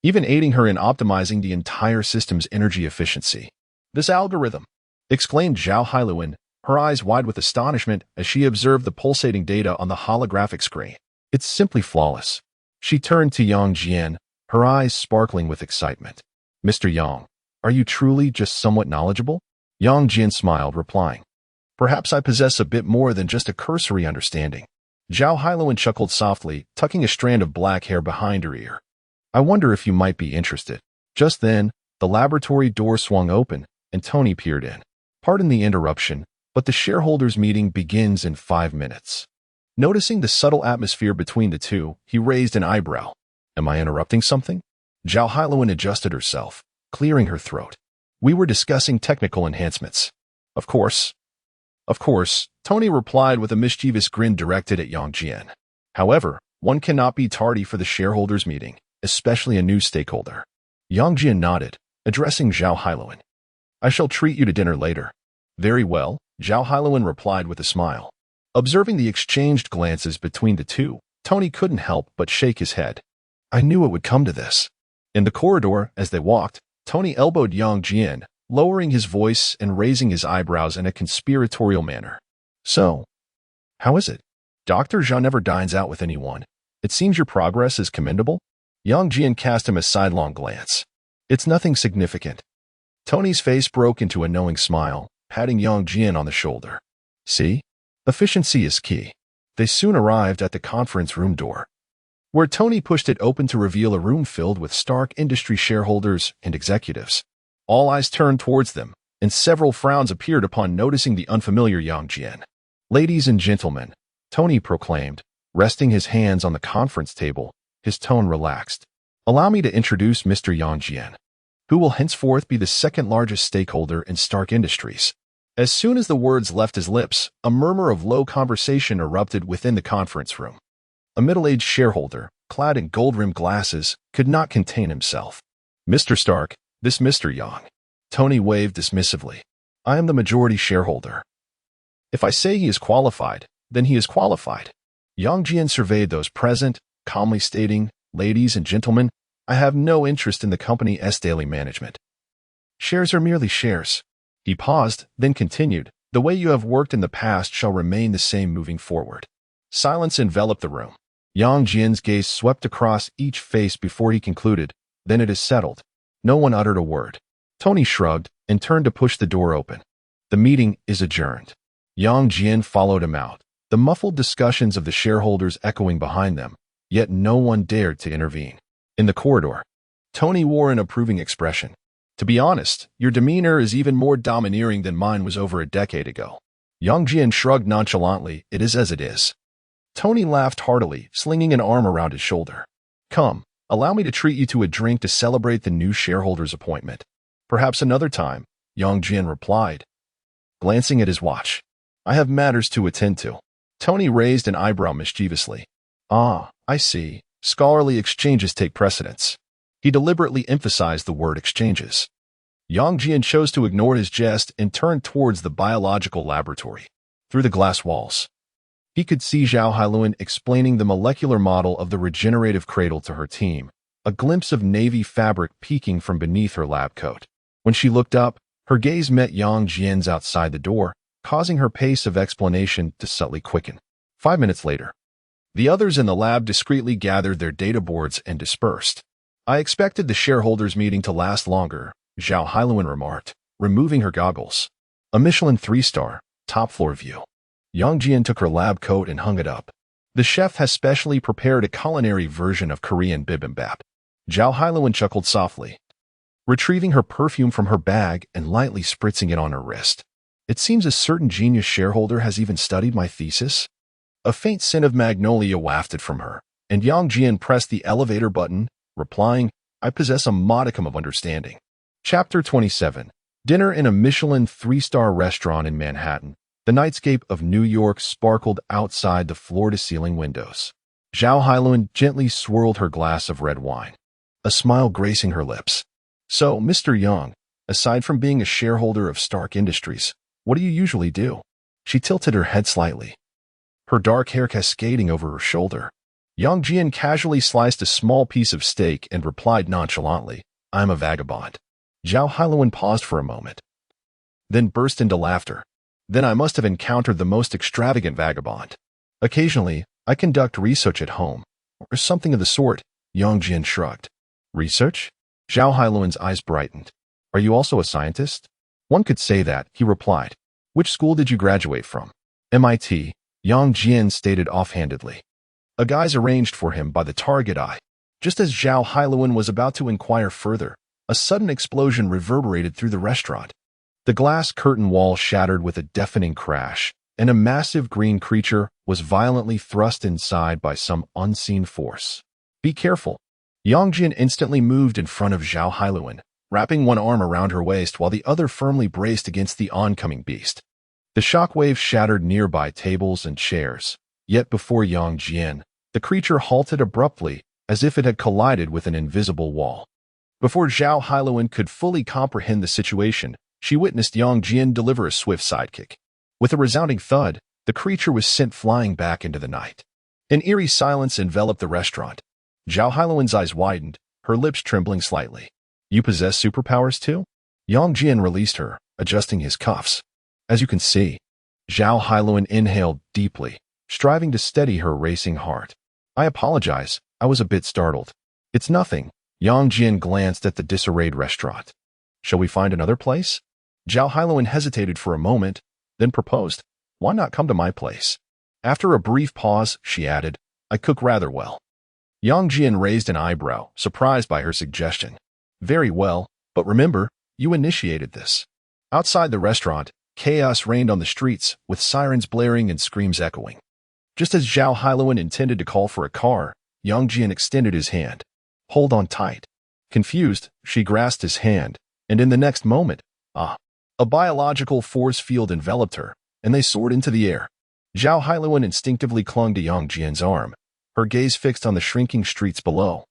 even aiding her in optimizing the entire system's energy efficiency. This algorithm, exclaimed Zhao Hailuan, her eyes wide with astonishment as she observed the pulsating data on the holographic screen. It's simply flawless. She turned to Yang Jian, her eyes sparkling with excitement. Mr. Yang, are you truly just somewhat knowledgeable? Yang Jian smiled, replying, perhaps I possess a bit more than just a cursory understanding. Zhao Hailuan chuckled softly, tucking a strand of black hair behind her ear. I wonder if you might be interested. Just then, the laboratory door swung open, and Tony peered in. Pardon the interruption, but the shareholders' meeting begins in 5 minutes. Noticing the subtle atmosphere between the two, he raised an eyebrow. Am I interrupting something? Zhao Hailuan adjusted herself, clearing her throat. We were discussing technical enhancements. Of course. Of course, Tony replied with a mischievous grin directed at Yang Jian. However, one cannot be tardy for the shareholders' meeting, especially a new stakeholder. Yang Jian nodded, addressing Zhao Hailuan. I shall treat you to dinner later. Very well, Zhao Hailuan replied with a smile. Observing the exchanged glances between the two, Tony couldn't help but shake his head. I knew it would come to this. In the corridor, as they walked, Tony elbowed Yang Jian, lowering his voice and raising his eyebrows in a conspiratorial manner. So, how is it? Dr. Zhao never dines out with anyone. It seems your progress is commendable? Yang Jian cast him a sidelong glance. It's nothing significant. Tony's face broke into a knowing smile, patting Yang Jian on the shoulder. See? Efficiency is key. They soon arrived at the conference room door. where Tony pushed it open to reveal a room filled with Stark Industry shareholders and executives. All eyes turned towards them, and several frowns appeared upon noticing the unfamiliar Yang Jian. "Ladies and gentlemen," Tony proclaimed, resting his hands on the conference table, his tone relaxed. "Allow me to introduce Mr. Yang Jian, who will henceforth be the second-largest stakeholder in Stark Industries." As soon as the words left his lips, a murmur of low conversation erupted within the conference room. A middle-aged shareholder, clad in gold-rimmed glasses, could not contain himself. "Mr. Stark, this Mr. Yang." Tony waved dismissively. "I am the majority shareholder. If I say he is qualified, then he is qualified." Yang Jian surveyed those present, calmly stating, "Ladies and gentlemen, I have no interest in the company's daily management. Shares are merely shares." He paused, then continued, "The way you have worked in the past shall remain the same moving forward." Silence enveloped the room. Yang Jian's gaze swept across each face before he concluded, "Then it is settled." No one uttered a word. Tony shrugged and turned to push the door open. "The meeting is adjourned." Yang Jian followed him out, the muffled discussions of the shareholders echoing behind them, yet no one dared to intervene. In the corridor, Tony wore an approving expression. "To be honest, your demeanor is even more domineering than mine was over a decade ago." Yang Jian shrugged nonchalantly. "It is as it is." Tony laughed heartily, slinging an arm around his shoulder. "Come, allow me to treat you to a drink to celebrate the new shareholder's appointment." "Perhaps another time," Yang Jian replied, glancing at his watch. "I have matters to attend to." Tony raised an eyebrow mischievously. "Ah, I see. Scholarly exchanges take precedence." He deliberately emphasized the word exchanges. Yang Jian chose to ignore his jest and turned towards the biological laboratory. Through the glass walls, he could see Zhao Hailuan explaining the molecular model of the regenerative cradle to her team, a glimpse of navy fabric peeking from beneath her lab coat. When she looked up, her gaze met Yang Jian's outside the door, causing her pace of explanation to subtly quicken. 5 minutes later, the others in the lab discreetly gathered their data boards and dispersed. "I expected the shareholders' meeting to last longer," Zhao Hailuan remarked, removing her goggles. "A Michelin 3-star, top-floor view." Yang Jian took her lab coat and hung it up. "The chef has specially prepared a culinary version of Korean bibimbap." Zhao Hailuan chuckled softly, retrieving her perfume from her bag and lightly spritzing it on her wrist. "It seems a certain genius shareholder has even studied my thesis." A faint scent of magnolia wafted from her, and Yang Jian pressed the elevator button, replying, "I possess a modicum of understanding." Chapter 27. Dinner in a Michelin 3-star restaurant in Manhattan. The nightscape of New York sparkled outside the floor-to-ceiling windows. Zhao Hailuan gently swirled her glass of red wine, a smile gracing her lips. "So, Mr. Yang, aside from being a shareholder of Stark Industries, what do you usually do?" She tilted her head slightly, her dark hair cascading over her shoulder. Yang Jian casually sliced a small piece of steak and replied nonchalantly, "I'm a vagabond." Zhao Hailuan paused for a moment, then burst into laughter. "Then I must have encountered the most extravagant vagabond." "Occasionally, I conduct research at home, or something of the sort," Yang Jian shrugged. "Research?" Zhao Hailuan's eyes brightened. "Are you also a scientist?" "One could say that," he replied. "Which school did you graduate from?" "MIT," Yang Jian stated offhandedly. A guise arranged for him by the target eye. Just as Zhao Hailuan was about to inquire further, a sudden explosion reverberated through the restaurant. The glass curtain wall shattered with a deafening crash, and a massive green creature was violently thrust inside by some unseen force. "Be careful." Yang Jian instantly moved in front of Zhao Hailuan, wrapping one arm around her waist while the other firmly braced against the oncoming beast. The shockwave shattered nearby tables and chairs, yet before Yang Jian, the creature halted abruptly as if it had collided with an invisible wall. Before Zhao Hailuan could fully comprehend the situation, she witnessed Yang Jian deliver a swift sidekick. With a resounding thud, the creature was sent flying back into the night. An eerie silence enveloped the restaurant. Zhao Hailuan's eyes widened, her lips trembling slightly. "You possess superpowers too?" Yang Jian released her, adjusting his cuffs. "As you can see." Zhao Hailuan inhaled deeply, striving to steady her racing heart. "I apologize, I was a bit startled." "It's nothing." Yang Jian glanced at the disarrayed restaurant. "Shall we find another place?" Zhao Hailuan hesitated for a moment, then proposed, "Why not come to my place?" After a brief pause, she added, "I cook rather well." Yang Jian raised an eyebrow, surprised by her suggestion. Very well, but remember, you initiated this. Outside the restaurant, chaos reigned on the streets, with sirens blaring and screams echoing. Just as Zhao Hailuan intended to call for a car, Yang Jian extended his hand. Hold on tight. Confused, she grasped his hand, and in the next moment, a biological force field enveloped her, and they soared into the air. Zhao Hailuan instinctively clung to Yang Jian's arm, her gaze fixed on the shrinking streets below,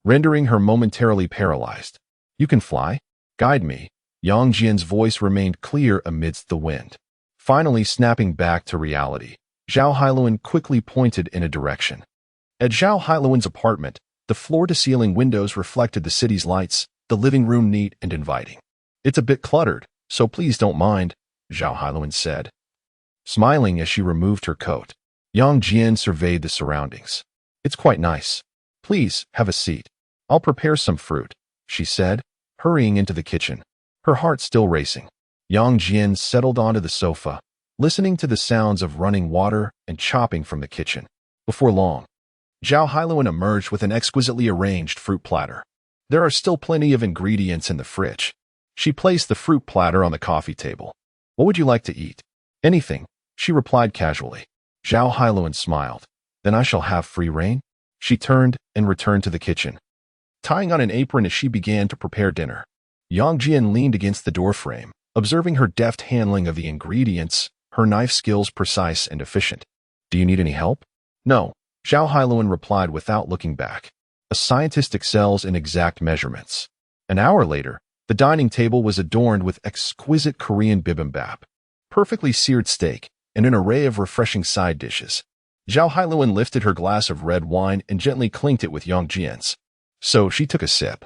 rendering her momentarily paralyzed. You can fly? Guide me. Yang Jian's voice remained clear amidst the wind. Finally snapping back to reality, Zhao Hailuan quickly pointed in a direction. At Zhao Hailuan's apartment, the floor-to-ceiling windows reflected the city's lights, the living room neat and inviting. It's a bit cluttered, so please don't mind, Zhao Hailuan said, smiling as she removed her coat. Yang Jian surveyed the surroundings. It's quite nice. Please, have a seat. I'll prepare some fruit, she said, hurrying into the kitchen, her heart still racing. Yang Jian settled onto the sofa, listening to the sounds of running water and chopping from the kitchen. Before long, Zhao Hailuan emerged with an exquisitely arranged fruit platter. There are still plenty of ingredients in the fridge. She placed the fruit platter on the coffee table. What would you like to eat? Anything, she replied casually. Zhao Hailuan smiled. Then I shall have free rein? She turned and returned to the kitchen, tying on an apron as she began to prepare dinner. Yang Jian leaned against the doorframe, observing her deft handling of the ingredients, her knife skills precise and efficient. Do you need any help? No, Zhao Hailuan replied without looking back. A scientist excels in exact measurements. An hour later, the dining table was adorned with exquisite Korean bibimbap, perfectly seared steak, and an array of refreshing side dishes. Zhao Hailuan lifted her glass of red wine and gently clinked it with Yang Jian's. So she took a sip,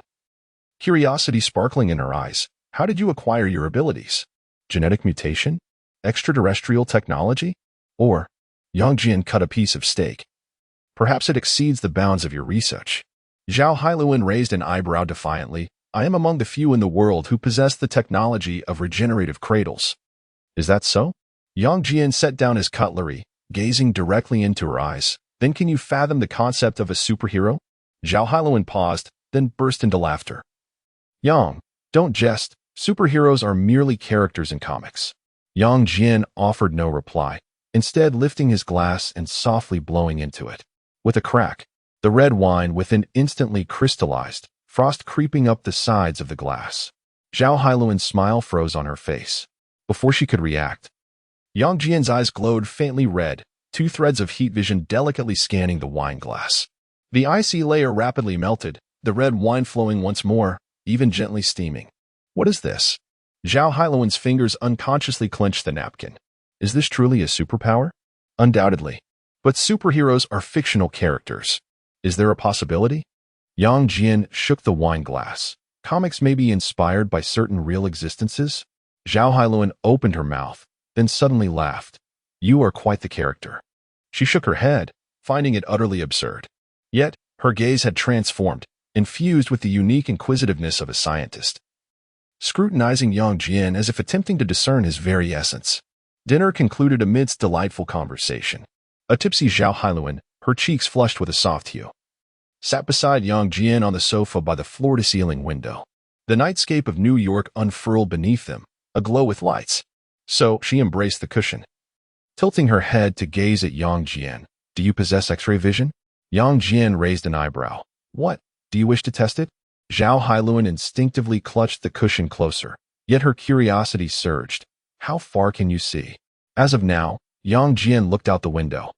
curiosity sparkling in her eyes. How did you acquire your abilities? Genetic mutation? Extraterrestrial technology? Or, Yang Jian cut a piece of steak. Perhaps it exceeds the bounds of your research. Zhao Hailuan raised an eyebrow defiantly. I am among the few in the world who possess the technology of regenerative cradles. Is that so? Yang Jian set down his cutlery, gazing directly into her eyes. Then can you fathom the concept of a superhero? Zhao Hailuan paused, then burst into laughter. Yang, don't jest. Superheroes are merely characters in comics. Yang Jian offered no reply, instead lifting his glass and softly blowing into it. With a crack, the red wine within instantly crystallized, frost creeping up the sides of the glass. Zhao Hailuan's smile froze on her face. Before she could react, Yang Jian's eyes glowed faintly red, two threads of heat vision delicately scanning the wine glass. The icy layer rapidly melted, the red wine flowing once more, even gently steaming. What is this? Zhao Hailuan's fingers unconsciously clenched the napkin. Is this truly a superpower? Undoubtedly. But superheroes are fictional characters. Is there a possibility? Yang Jian shook the wine glass. Comics may be inspired by certain real existences? Zhao Hailuan opened her mouth, then suddenly laughed. You are quite the character. She shook her head, finding it utterly absurd. Yet, her gaze had transformed, infused with the unique inquisitiveness of a scientist, scrutinizing Yang Jian as if attempting to discern his very essence. Dinner concluded amidst delightful conversation. A tipsy Zhao Hailuan, her cheeks flushed with a soft hue, sat beside Yang Jian on the sofa by the floor-to-ceiling window. The nightscape of New York unfurled beneath them, aglow with lights. So she embraced the cushion, tilting her head to gaze at Yang Jian. Do you possess X-ray vision? Yang Jian raised an eyebrow. What? Do you wish to test it? Zhao Hailuan instinctively clutched the cushion closer, yet her curiosity surged. How far can you see? As of now, Yang Jian looked out the window.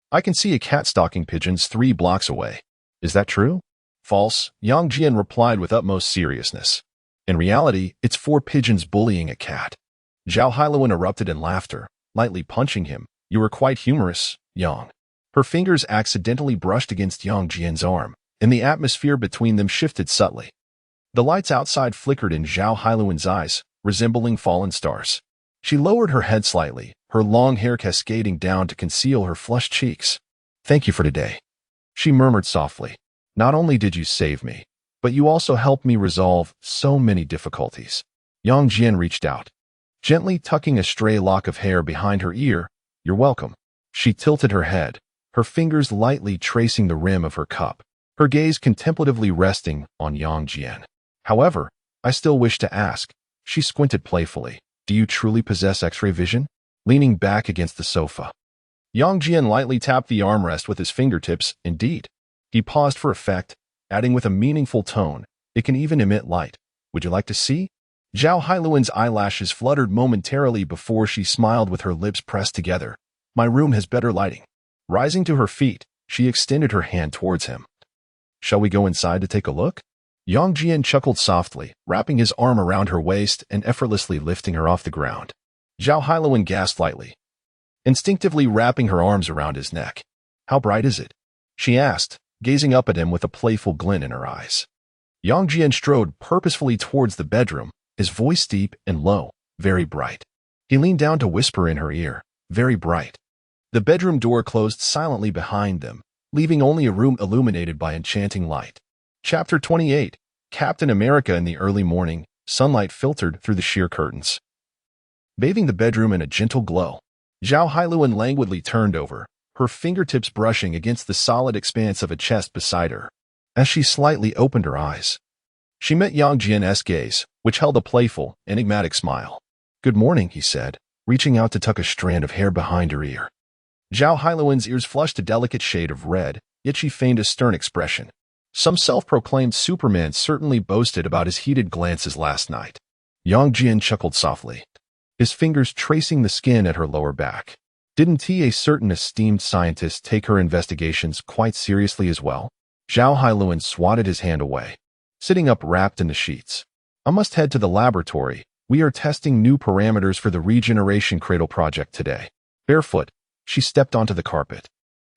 I can see a cat stalking pigeons 3 blocks away. Is that true? False, Yang Jian replied with utmost seriousness. In reality, it's 4 pigeons bullying a cat. Zhao Hailuan erupted in laughter, lightly punching him. You were quite humorous, Yang. Her fingers accidentally brushed against Yang Jian's arm, and the atmosphere between them shifted subtly. The lights outside flickered in Zhao Hailuan's eyes, resembling fallen stars. She lowered her head slightly, her long hair cascading down to conceal her flushed cheeks. Thank you for today, she murmured softly. Not only did you save me, but you also helped me resolve so many difficulties. Yang Jian reached out, gently tucking a stray lock of hair behind her ear. You're welcome. She tilted her head, her fingers lightly tracing the rim of her cup. her gaze contemplatively resting on Yang Jian. However, I still wish to ask. She squinted playfully. Do you truly possess X-ray vision? Leaning back against the sofa, Yang Jian lightly tapped the armrest with his fingertips. Indeed. He paused for effect, adding with a meaningful tone, it can even emit light. Would you like to see? Zhao Hailuan's eyelashes fluttered momentarily before she smiled with her lips pressed together. My room has better lighting. Rising to her feet, she extended her hand towards him. Shall we go inside to take a look? Yang Jian chuckled softly, wrapping his arm around her waist and effortlessly lifting her off the ground. Zhao Hailuan gasped lightly, instinctively wrapping her arms around his neck. How bright is it? She asked, gazing up at him with a playful glint in her eyes. Yang Jian strode purposefully towards the bedroom, his voice deep and low, very bright. He leaned down to whisper in her ear, very bright. The bedroom door closed silently behind them, leaving only a room illuminated by enchanting light. Chapter 28. Captain America. In the early morning, sunlight filtered through the sheer curtains, bathing the bedroom in a gentle glow. Zhao Hailuan languidly turned over, her fingertips brushing against the solid expanse of a chest beside her. As she slightly opened her eyes, she met Yang Jian's gaze, which held a playful, enigmatic smile. Good morning, he said, reaching out to tuck a strand of hair behind her ear. Zhao Hailuan's ears flushed a delicate shade of red, yet she feigned a stern expression. Some self-proclaimed Superman certainly boasted about his heated glances last night. Yang Jian chuckled softly, his fingers tracing the skin at her lower back. Didn't a certain esteemed scientist take her investigations quite seriously as well? Zhao Hailuan swatted his hand away, sitting up wrapped in the sheets. I must head to the laboratory. We are testing new parameters for the regeneration cradle project today. Barefoot, she stepped onto the carpet,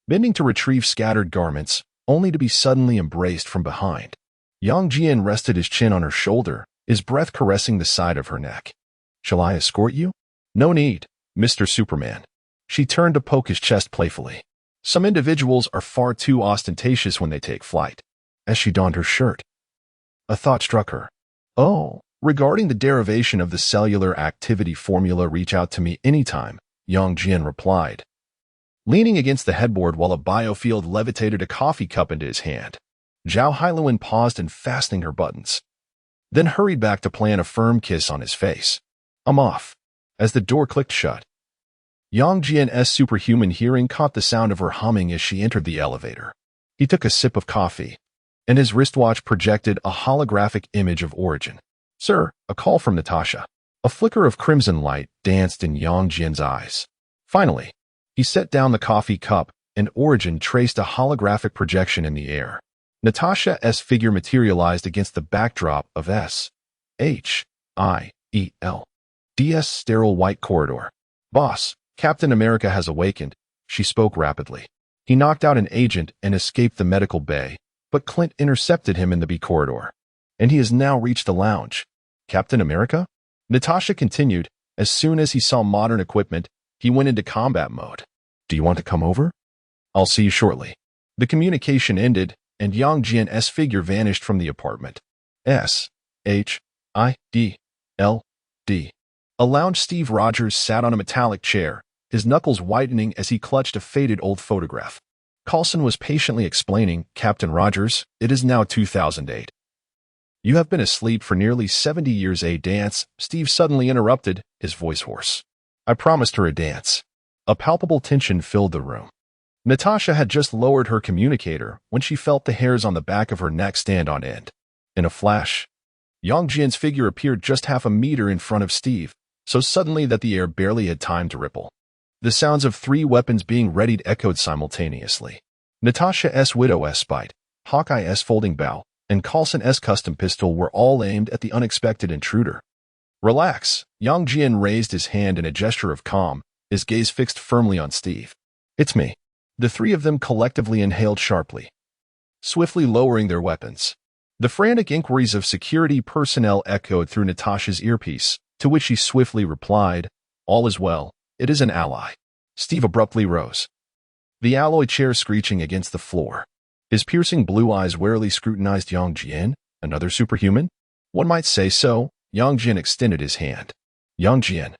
bending to retrieve scattered garments, only to be suddenly embraced from behind. Yang Jian rested his chin on her shoulder, his breath caressing the side of her neck. Shall I escort you? No need, Mr. Superman. She turned to poke his chest playfully. Some individuals are far too ostentatious when they take flight. As she donned her shirt, a thought struck her. Oh, regarding the derivation of the cellular activity formula, reach out to me anytime, Yang Jian replied, leaning against the headboard while a biofield levitated a coffee cup into his hand. Zhao Hailuan paused in fastening her buttons, then hurried back to plant a firm kiss on his face. I'm off. As the door clicked shut, Yang Jian's superhuman hearing caught the sound of her humming as she entered the elevator. He took a sip of coffee, and his wristwatch projected a holographic image of Origin. Sir, a call from Natasha. A flicker of crimson light danced in Yang Jian's eyes. Finally, he set down the coffee cup, and Origin traced a holographic projection in the air. Natasha's figure materialized against the backdrop of S.H.I.E.L.'s sterile white corridor. Boss, Captain America has awakened, she spoke rapidly. He knocked out an agent and escaped the medical bay, but Clint intercepted him in the B corridor, and he has now reached the lounge. Captain America? Natasha continued. As soon as he saw modern equipment, he went into combat mode. Do you want to come over? I'll see you shortly. The communication ended, and Yang Jian's figure vanished from the apartment. S.H.I.D.L.D. A lounge. Steve Rogers sat on a metallic chair, his knuckles whitening as he clutched a faded old photograph. Coulson was patiently explaining, Captain Rogers, it is now 2008. You have been asleep for nearly 70 years. A dance? Steve suddenly interrupted, his voice hoarse. I promised her a dance. A palpable tension filled the room. Natasha had just lowered her communicator when she felt the hairs on the back of her neck stand on end. In a flash, Yang Jian's figure appeared just half a meter in front of Steve, so suddenly that the air barely had time to ripple. The sounds of 3 weapons being readied echoed simultaneously. Natasha's widow's spite, Hawkeye's folding bow, and Coulson's custom pistol were all aimed at the unexpected intruder. Relax, Yang Jian raised his hand in a gesture of calm, his gaze fixed firmly on Steve. It's me. The 3 of them collectively inhaled sharply, swiftly lowering their weapons. The frantic inquiries of security personnel echoed through Natasha's earpiece, to which she swiftly replied, all is well, it is an ally. Steve abruptly rose, the alloy chair screeching against the floor. His piercing blue eyes warily scrutinized Yang Jian. Another superhuman? One might say so. Yang Jian extended his hand. Yang Jian.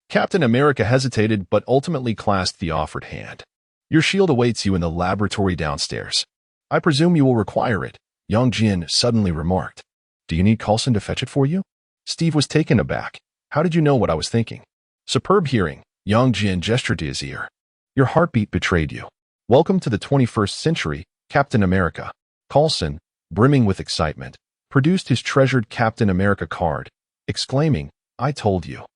Captain America hesitated but ultimately clasped the offered hand. Your shield awaits you in the laboratory downstairs. I presume you will require it, Yang Jian suddenly remarked. Do you need Coulson to fetch it for you? Steve was taken aback. How did you know what I was thinking? Superb hearing, Yang Jian gestured to his ear. Your heartbeat betrayed you. Welcome to the 21st century, Captain America. Coulson, brimming with excitement, produced his treasured Captain America card, exclaiming, I told you.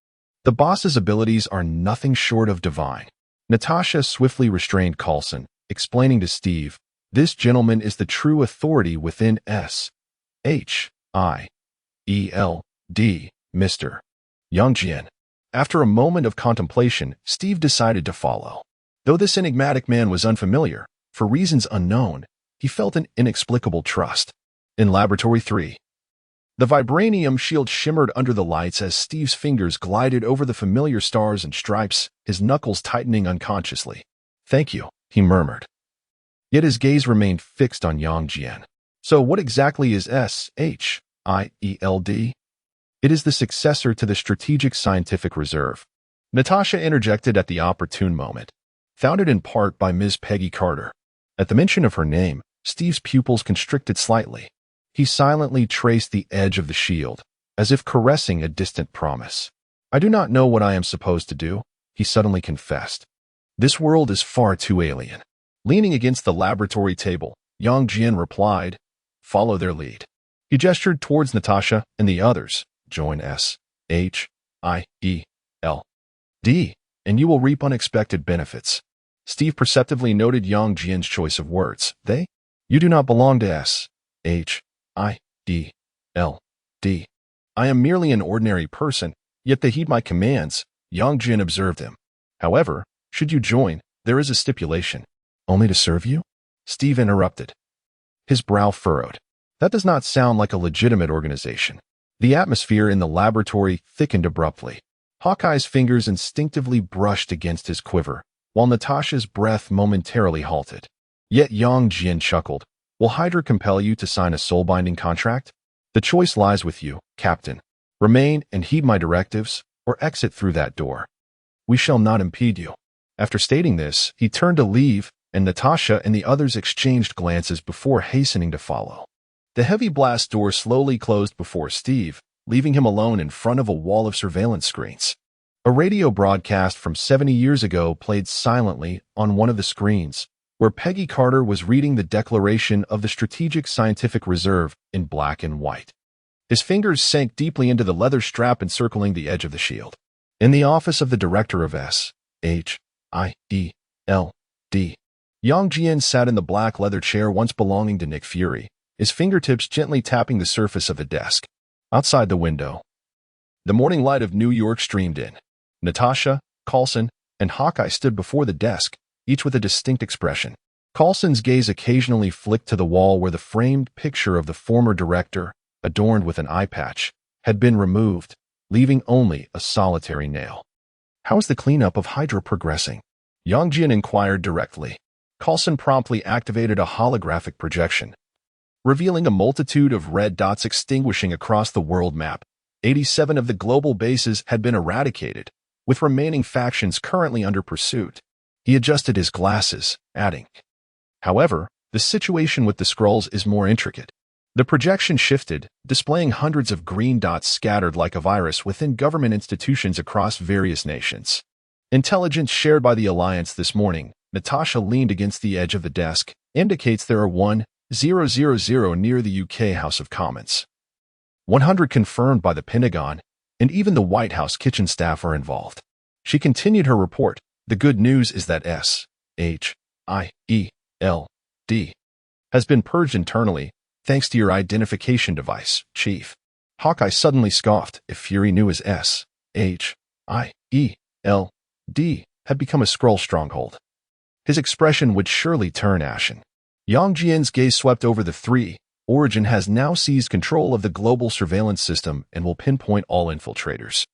The boss's abilities are nothing short of divine. Natasha swiftly restrained Coulson, explaining to Steve, this gentleman is the true authority within S.H.I.E.L.D., Mr. Yang Jian. After a moment of contemplation, Steve decided to follow. Though this enigmatic man was unfamiliar, for reasons unknown, he felt an inexplicable trust. In Laboratory 3, the vibranium shield shimmered under the lights as Steve's fingers glided over the familiar stars and stripes, his knuckles tightening unconsciously. Thank you, he murmured. Yet his gaze remained fixed on Yang Jian. So what exactly is S.H.I.E.L.D.? It is the successor to the Strategic Scientific Reserve. Natasha interjected at the opportune moment. Founded in part by Ms. Peggy Carter. At the mention of her name, Steve's pupils constricted slightly. He silently traced the edge of the shield, as if caressing a distant promise. I do not know what I am supposed to do, he suddenly confessed. This world is far too alien. Leaning against the laboratory table, Yang Jian replied, follow their lead. He gestured towards Natasha and the others. Join S.H.I.E.L.D., and you will reap unexpected benefits. Steve perceptively noted Yang Jian's choice of words. They? You do not belong to S.H.I.E.L.D. I am merely an ordinary person, yet they heed my commands, Yang Jian observed him. However, should you join, there is a stipulation. Only to serve you? Steve interrupted. His brow furrowed. That does not sound like a legitimate organization. The atmosphere in the laboratory thickened abruptly. Hawkeye's fingers instinctively brushed against his quiver, while Natasha's breath momentarily halted. Yet Yang Jian chuckled. Will Hydra compel you to sign a soul-binding contract? The choice lies with you, Captain. Remain and heed my directives, or exit through that door. We shall not impede you. After stating this, he turned to leave, and Natasha and the others exchanged glances before hastening to follow. The heavy blast door slowly closed before Steve, leaving him alone in front of a wall of surveillance screens. A radio broadcast from 70 years ago played silently on one of the screens, where Peggy Carter was reading the declaration of the Strategic Scientific Reserve in black and white. His fingers sank deeply into the leather strap encircling the edge of the shield. In the office of the director of S.H.I.E.L.D., Yang Jian sat in the black leather chair once belonging to Nick Fury, his fingertips gently tapping the surface of a desk. Outside the window, the morning light of New York streamed in. Natasha, Coulson, and Hawkeye stood before the desk, each with a distinct expression. Coulson's gaze occasionally flicked to the wall where the framed picture of the former director, adorned with an eye patch, had been removed, leaving only a solitary nail. How is the cleanup of Hydra progressing? Yang Jian inquired directly. Coulson promptly activated a holographic projection, revealing a multitude of red dots extinguishing across the world map. 87 of the global bases had been eradicated, with remaining factions currently under pursuit. He adjusted his glasses, adding, however, the situation with the Skrulls is more intricate. The projection shifted, displaying hundreds of green dots scattered like a virus within government institutions across various nations. Intelligence shared by the Alliance this morning, Natasha leaned against the edge of the desk, indicates there are 1000 near the UK House of Commons. 100 confirmed by the Pentagon, and even the White House kitchen staff are involved. She continued her report. The good news is that S.H.I.E.L.D. has been purged internally, thanks to your identification device, Chief. Hawkeye suddenly scoffed. If Fury knew his S.H.I.E.L.D. had become a Skrull stronghold, his expression would surely turn ashen. Yang Jian's gaze swept over the three. Origin has now seized control of the global surveillance system and will pinpoint all infiltrators.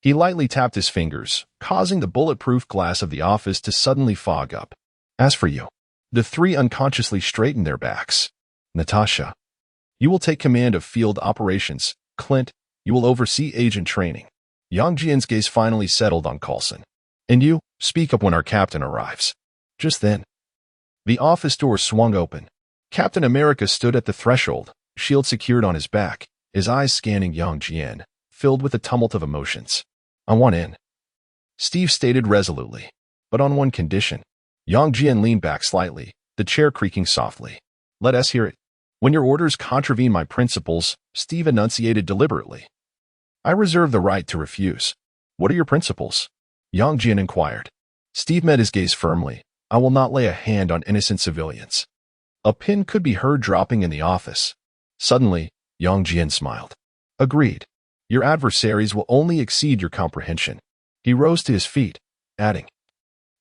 He lightly tapped his fingers, causing the bulletproof glass of the office to suddenly fog up. As for you, the three unconsciously straightened their backs. Natasha, you will take command of field operations. Clint, you will oversee agent training. Yang Jian's gaze finally settled on Coulson. And you, speak up when our captain arrives. Just then, the office door swung open. Captain America stood at the threshold, shield secured on his back, his eyes scanning Yang Jian, filled with a tumult of emotions. "I want in," Steve stated resolutely, "but on one condition." Yang Jian leaned back slightly, the chair creaking softly. "Let us hear it." "When your orders contravene my principles," Steve enunciated deliberately, "I reserve the right to refuse." "What are your principles?" Yang Jian inquired. Steve met his gaze firmly. "I will not lay a hand on innocent civilians." A pin could be heard dropping in the office. Suddenly, Yang Jian smiled. "Agreed. Your adversaries will only exceed your comprehension." He rose to his feet, adding,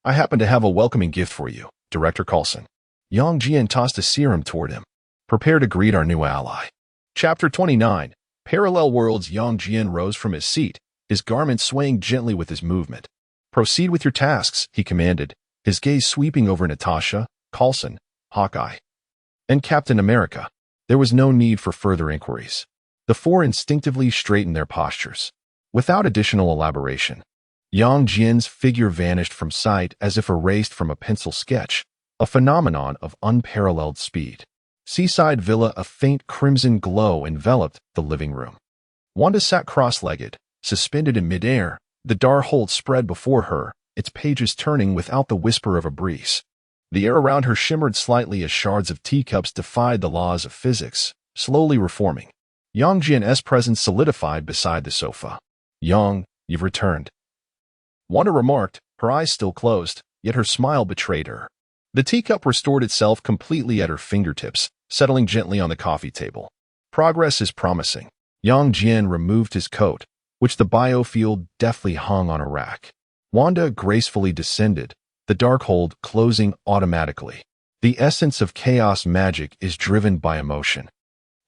"I happen to have a welcoming gift for you, Director Coulson." Yang Jian tossed a serum toward him. "Prepare to greet our new ally." Chapter 29. Parallel Worlds. Yang Jian rose from his seat, his garments swaying gently with his movement. "Proceed with your tasks," he commanded, his gaze sweeping over Natasha, Coulson, Hawkeye, and Captain America. There was no need for further inquiries. The four instinctively straightened their postures. Without additional elaboration, Yang Jian's figure vanished from sight as if erased from a pencil sketch, a phenomenon of unparalleled speed. Seaside Villa. A faint crimson glow enveloped the living room. Wanda sat cross-legged, suspended in midair, the Darkhold spread before her, its pages turning without the whisper of a breeze. The air around her shimmered slightly as shards of teacups defied the laws of physics, slowly reforming. Yang Jian's presence solidified beside the sofa. "Yang, you've returned," Wanda remarked, her eyes still closed, yet her smile betrayed her. The teacup restored itself completely at her fingertips, settling gently on the coffee table. "Progress is promising." Yang Jian removed his coat, which the biofield deftly hung on a rack. Wanda gracefully descended, the Darkhold closing automatically. The essence of chaos magic is driven by emotion.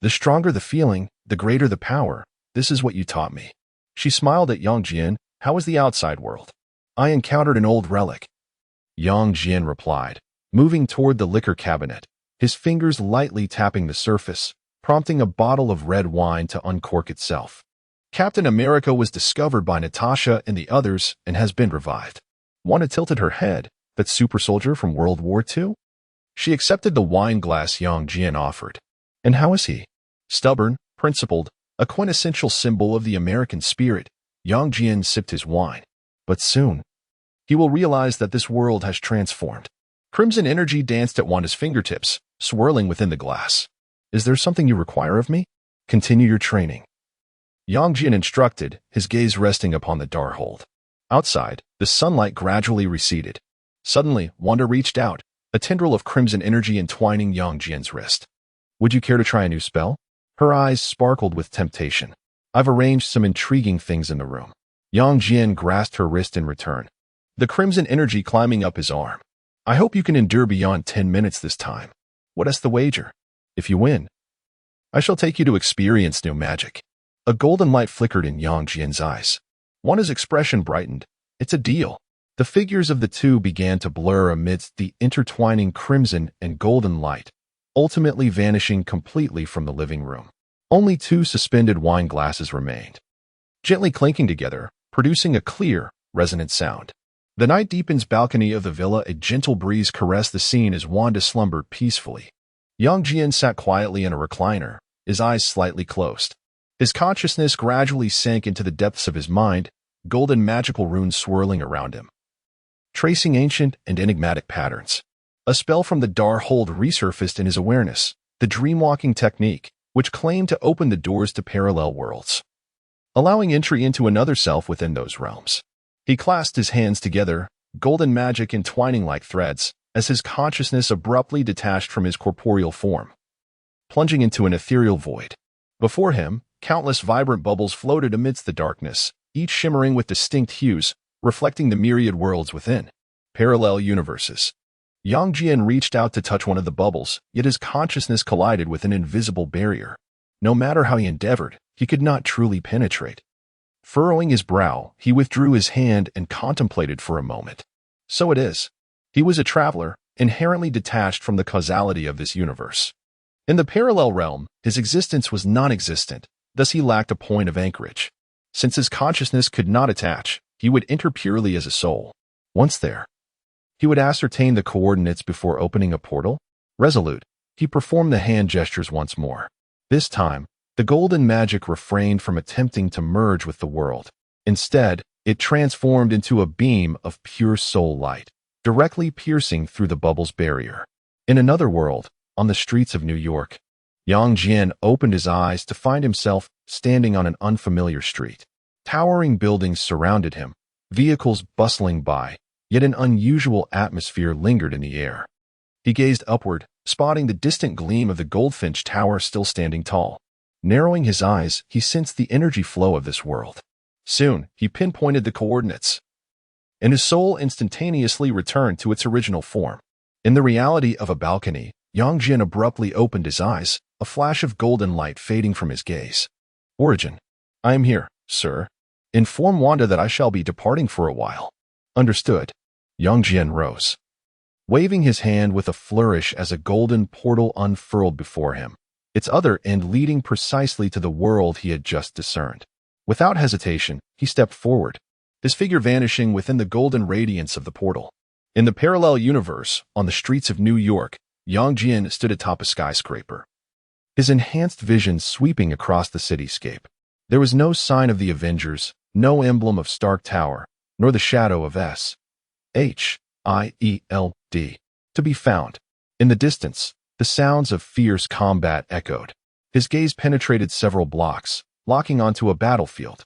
The stronger the feeling, the greater the power. This is what you taught me. She smiled at Yang Jian. "How is the outside world?" "I encountered an old relic," Yang Jian replied, moving toward the liquor cabinet, his fingers lightly tapping the surface, prompting a bottle of red wine to uncork itself. "Captain America was discovered by Natasha and the others and has been revived." Wanda tilted her head. "That super soldier from World War II?" She accepted the wine glass Yang Jian offered. "And how is he?" "Stubborn, principled, a quintessential symbol of the American spirit." Yang Jian sipped his wine. "But soon, he will realize that this world has transformed." Crimson energy danced at Wanda's fingertips, swirling within the glass. "Is there something you require of me?" "Continue your training," Yang Jian instructed, his gaze resting upon the Darkhold. Outside, the sunlight gradually receded. Suddenly, Wanda reached out, a tendril of crimson energy entwining Yang Jian's wrist. "Would you care to try a new spell?" Her eyes sparkled with temptation. "I've arranged some intriguing things in the room." Yang Jian grasped her wrist in return, the crimson energy climbing up his arm. "I hope you can endure beyond 10 minutes this time." "What is the wager?" "If you win, I shall take you to experience new magic." A golden light flickered in Yang Jian's eyes. Wanda's expression brightened. "It's a deal." The figures of the two began to blur amidst the intertwining crimson and golden light, ultimately vanishing completely from the living room. Only two suspended wine glasses remained, gently clinking together, producing a clear, resonant sound. The night deepens. Balcony of the villa. A gentle breeze caressed the scene as Wanda slumbered peacefully. Yang Jian sat quietly in a recliner, his eyes slightly closed. His consciousness gradually sank into the depths of his mind, golden magical runes swirling around him, tracing ancient and enigmatic patterns. A spell from the Darkhold resurfaced in his awareness, the dreamwalking technique, which claimed to open the doors to parallel worlds, allowing entry into another self within those realms. He clasped his hands together, golden magic entwining like threads, as his consciousness abruptly detached from his corporeal form, plunging into an ethereal void. Before him, countless vibrant bubbles floated amidst the darkness, each shimmering with distinct hues, reflecting the myriad worlds within. Parallel universes. Yang Jian reached out to touch one of the bubbles, yet his consciousness collided with an invisible barrier. No matter how he endeavored, he could not truly penetrate. Furrowing his brow, he withdrew his hand and contemplated for a moment. So it is. He was a traveler, inherently detached from the causality of this universe. In the parallel realm, his existence was non-existent, thus he lacked a point of anchorage. Since his consciousness could not attach, he would enter purely as a soul. Once there, he would ascertain the coordinates before opening a portal. Resolute, He performed the hand gestures once more. This time, the golden magic refrained from attempting to merge with the world. Instead, it transformed into a beam of pure soul light, directly piercing through the bubble's barrier. In another world, on the streets of New York, Yang Jian opened his eyes to find himself standing on an unfamiliar street. Towering buildings surrounded him, vehicles bustling by, yet an unusual atmosphere lingered in the air. He gazed upward, spotting the distant gleam of the Goldfinch Tower still standing tall. Narrowing his eyes, he sensed the energy flow of this world. Soon, he pinpointed the coordinates, and his soul instantaneously returned to its original form. In the reality of a balcony, Yang Jian abruptly opened his eyes, a flash of golden light fading from his gaze. Origin. I am here, sir. Inform Wanda that I shall be departing for a while. Understood. Yang Jian rose, waving his hand with a flourish as a golden portal unfurled before him, its other end leading precisely to the world he had just discerned. Without hesitation, he stepped forward, his figure vanishing within the golden radiance of the portal. In the parallel universe, on the streets of New York, Yang Jian stood atop a skyscraper, his enhanced vision sweeping across the cityscape. There was no sign of the Avengers, no emblem of Stark Tower, nor the shadow of S.H.I.E.L.D. to be found. In the distance, the sounds of fierce combat echoed. His gaze penetrated several blocks, locking onto a battlefield.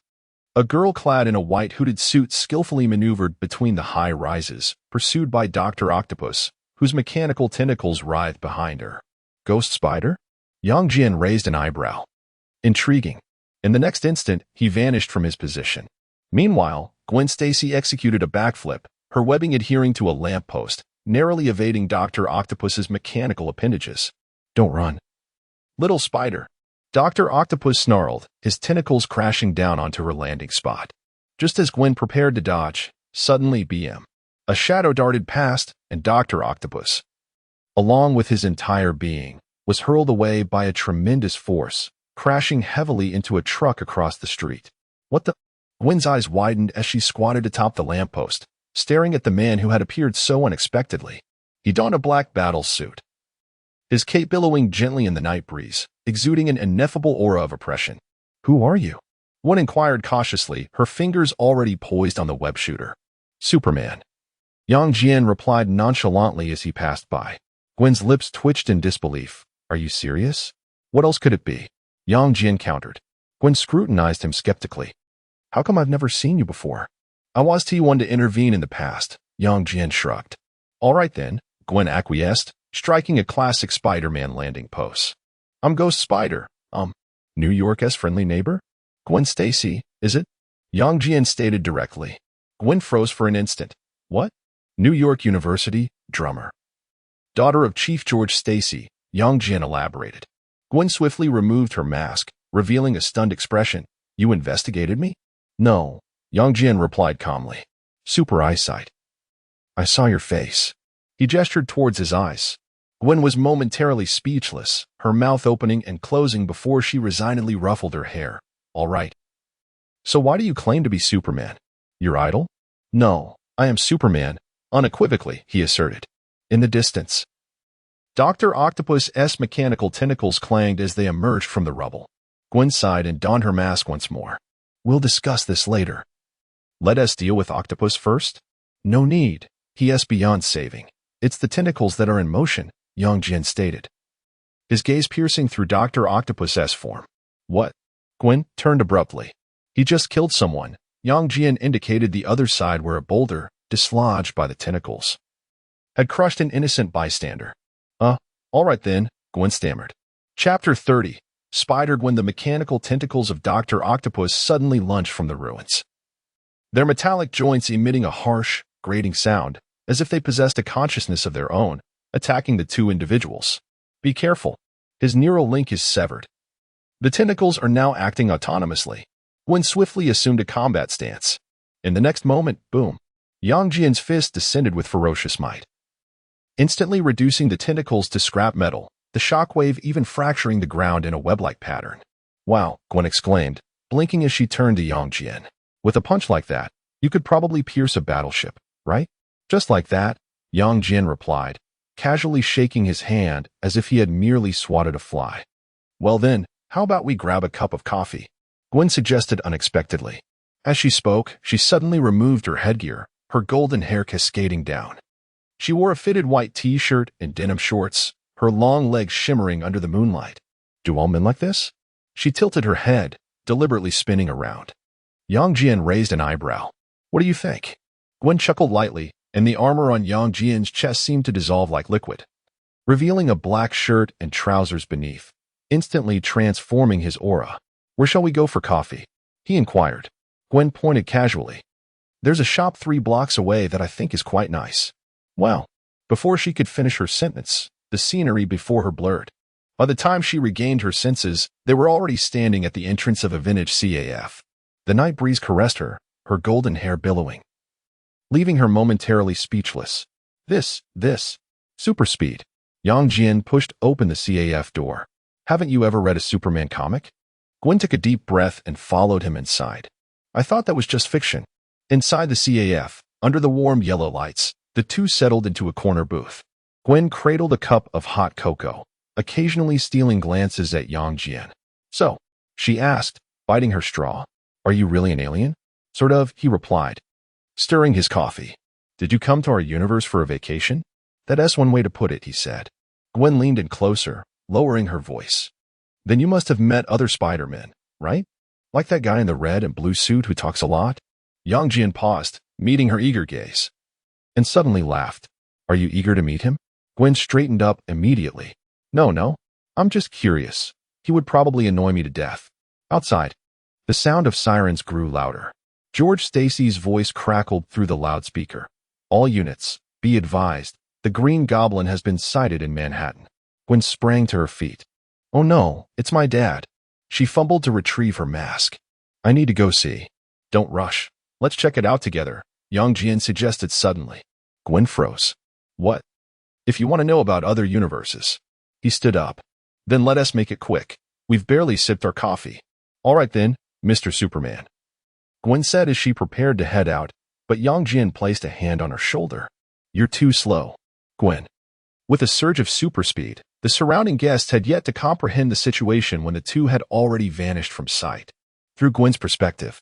A girl clad in a white hooded suit skillfully maneuvered between the high rises, pursued by Dr. Octopus, whose mechanical tentacles writhed behind her. Ghost Spider? Yang Jian raised an eyebrow. Intriguing. In the next instant, he vanished from his position. Meanwhile, Gwen Stacy executed a backflip, her webbing adhering to a lamppost, narrowly evading Dr. Octopus's mechanical appendages. Don't run. Little spider. Dr. Octopus snarled, his tentacles crashing down onto her landing spot. Just as Gwen prepared to dodge, suddenly a shadow darted past, and Dr. Octopus, along with his entire being, was hurled away by a tremendous force, crashing heavily into a truck across the street. What the? Gwen's eyes widened as she squatted atop the lamppost, staring at the man who had appeared so unexpectedly. He donned a black battle suit, his cape billowing gently in the night breeze, exuding an ineffable aura of oppression. Who are you? Gwen inquired cautiously, her fingers already poised on the web shooter. Superman. Yang Jian replied nonchalantly as he passed by. Gwen's lips twitched in disbelief. Are you serious? What else could it be? Yang Jian countered. Gwen scrutinized him skeptically. How come I've never seen you before? I was T1 to intervene in the past. Yang Jian shrugged. All right then, Gwen acquiesced, striking a classic Spider-Man landing pose. I'm Ghost Spider. New York's friendly neighbor? Gwen Stacy, is it? Yang Jian stated directly. Gwen froze for an instant. What? New York University, drummer. Daughter of Chief George Stacy, Yang Jian elaborated. Gwen swiftly removed her mask, revealing a stunned expression. You investigated me? No, Yang Jian replied calmly. Super eyesight. I saw your face. He gestured towards his eyes. Gwen was momentarily speechless, her mouth opening and closing before she resignedly ruffled her hair. All right. So why do you claim to be Superman? Your idol? No, I am Superman, unequivocally, he asserted. In the distance, Dr. Octopus's mechanical tentacles clanged as they emerged from the rubble. Gwen sighed and donned her mask once more. We'll discuss this later. Let us deal with Octopus first? No need. He is beyond saving. It's the tentacles that are in motion, Yang Jian stated, his gaze piercing through Dr. Octopus's form. What? Gwen turned abruptly. He just killed someone. Yang Jian indicated the other side where a boulder, dislodged by the tentacles, had crushed an innocent bystander. All right then, Gwen stammered. Chapter 30. Spider-Gwen. The mechanical tentacles of Dr. Octopus suddenly lunged from the ruins, their metallic joints emitting a harsh, grating sound, as if they possessed a consciousness of their own, attacking the two individuals. Be careful. His neural link is severed. The tentacles are now acting autonomously. Gwen swiftly assumed a combat stance. In the next moment, boom. Yang Jian's fist descended with ferocious might, instantly reducing the tentacles to scrap metal, the shockwave even fracturing the ground in a web-like pattern. Wow, Gwen exclaimed, blinking as she turned to Yang Jian. With a punch like that, you could probably pierce a battleship, right? Just like that, Yang Jian replied, casually shaking his hand as if he had merely swatted a fly. "Well then, how about we grab a cup of coffee?" Gwen suggested unexpectedly. As she spoke, she suddenly removed her headgear, her golden hair cascading down. She wore a fitted white t-shirt and denim shorts, her long legs shimmering under the moonlight. "Do all men like this?" She tilted her head, deliberately spinning around. Yang Jian raised an eyebrow. "What do you think?" Gwen chuckled lightly, and the armor on Yang Jian's chest seemed to dissolve like liquid, revealing a black shirt and trousers beneath, instantly transforming his aura. "Where shall we go for coffee?" he inquired. Gwen pointed casually. "There's a shop 3 blocks away that I think is quite nice." Well, before she could finish her sentence, the scenery before her blurred. By the time she regained her senses, they were already standing at the entrance of a vintage CAF. The night breeze caressed her, her golden hair billowing, leaving her momentarily speechless. This, super speed. Yang Jian pushed open the CAF door. "Haven't you ever read a Superman comic?" Gwen took a deep breath and followed him inside. "I thought that was just fiction." Inside the CAF, under the warm yellow lights, the two settled into a corner booth. Gwen cradled a cup of hot cocoa, occasionally stealing glances at Yang Jian. "So," she asked, biting her straw, "are you really an alien?" "Sort of," he replied, stirring his coffee. "Did you come to our universe for a vacation?" "That's one way to put it," he said. Gwen leaned in closer, lowering her voice. "Then you must have met other Spider-Men, right? Like that guy in the red and blue suit who talks a lot?" Yang Jian paused, meeting her eager gaze, and suddenly laughed. "Are you eager to meet him?" Gwen straightened up immediately. No, I'm just curious. He would probably annoy me to death." Outside, the sound of sirens grew louder. George Stacy's voice crackled through the loudspeaker. "All units, be advised, the Green Goblin has been sighted in Manhattan." Gwen sprang to her feet. "Oh no, it's my dad." She fumbled to retrieve her mask. "I need to go see." "Don't rush. Let's check it out together," Yang Jian suggested suddenly. Gwen froze. "What?" "If you want to know about other universes." He stood up. "Then let us make it quick. We've barely sipped our coffee." "All right then, Mr. Superman," Gwen said as she prepared to head out, but Yang Jian placed a hand on her shoulder. "You're too slow, Gwen." With a surge of super speed, the surrounding guests had yet to comprehend the situation when the two had already vanished from sight. Through Gwen's perspective,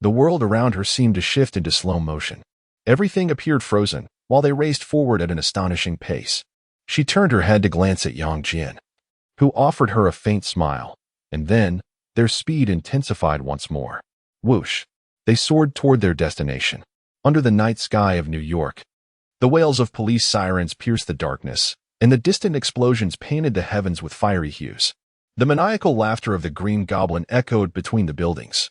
the world around her seemed to shift into slow motion. Everything appeared frozen, while they raced forward at an astonishing pace. She turned her head to glance at Yang Jian, who offered her a faint smile, and then their speed intensified once more. Whoosh! They soared toward their destination. Under the night sky of New York, the wails of police sirens pierced the darkness, and the distant explosions painted the heavens with fiery hues. The maniacal laughter of the Green Goblin echoed between the buildings,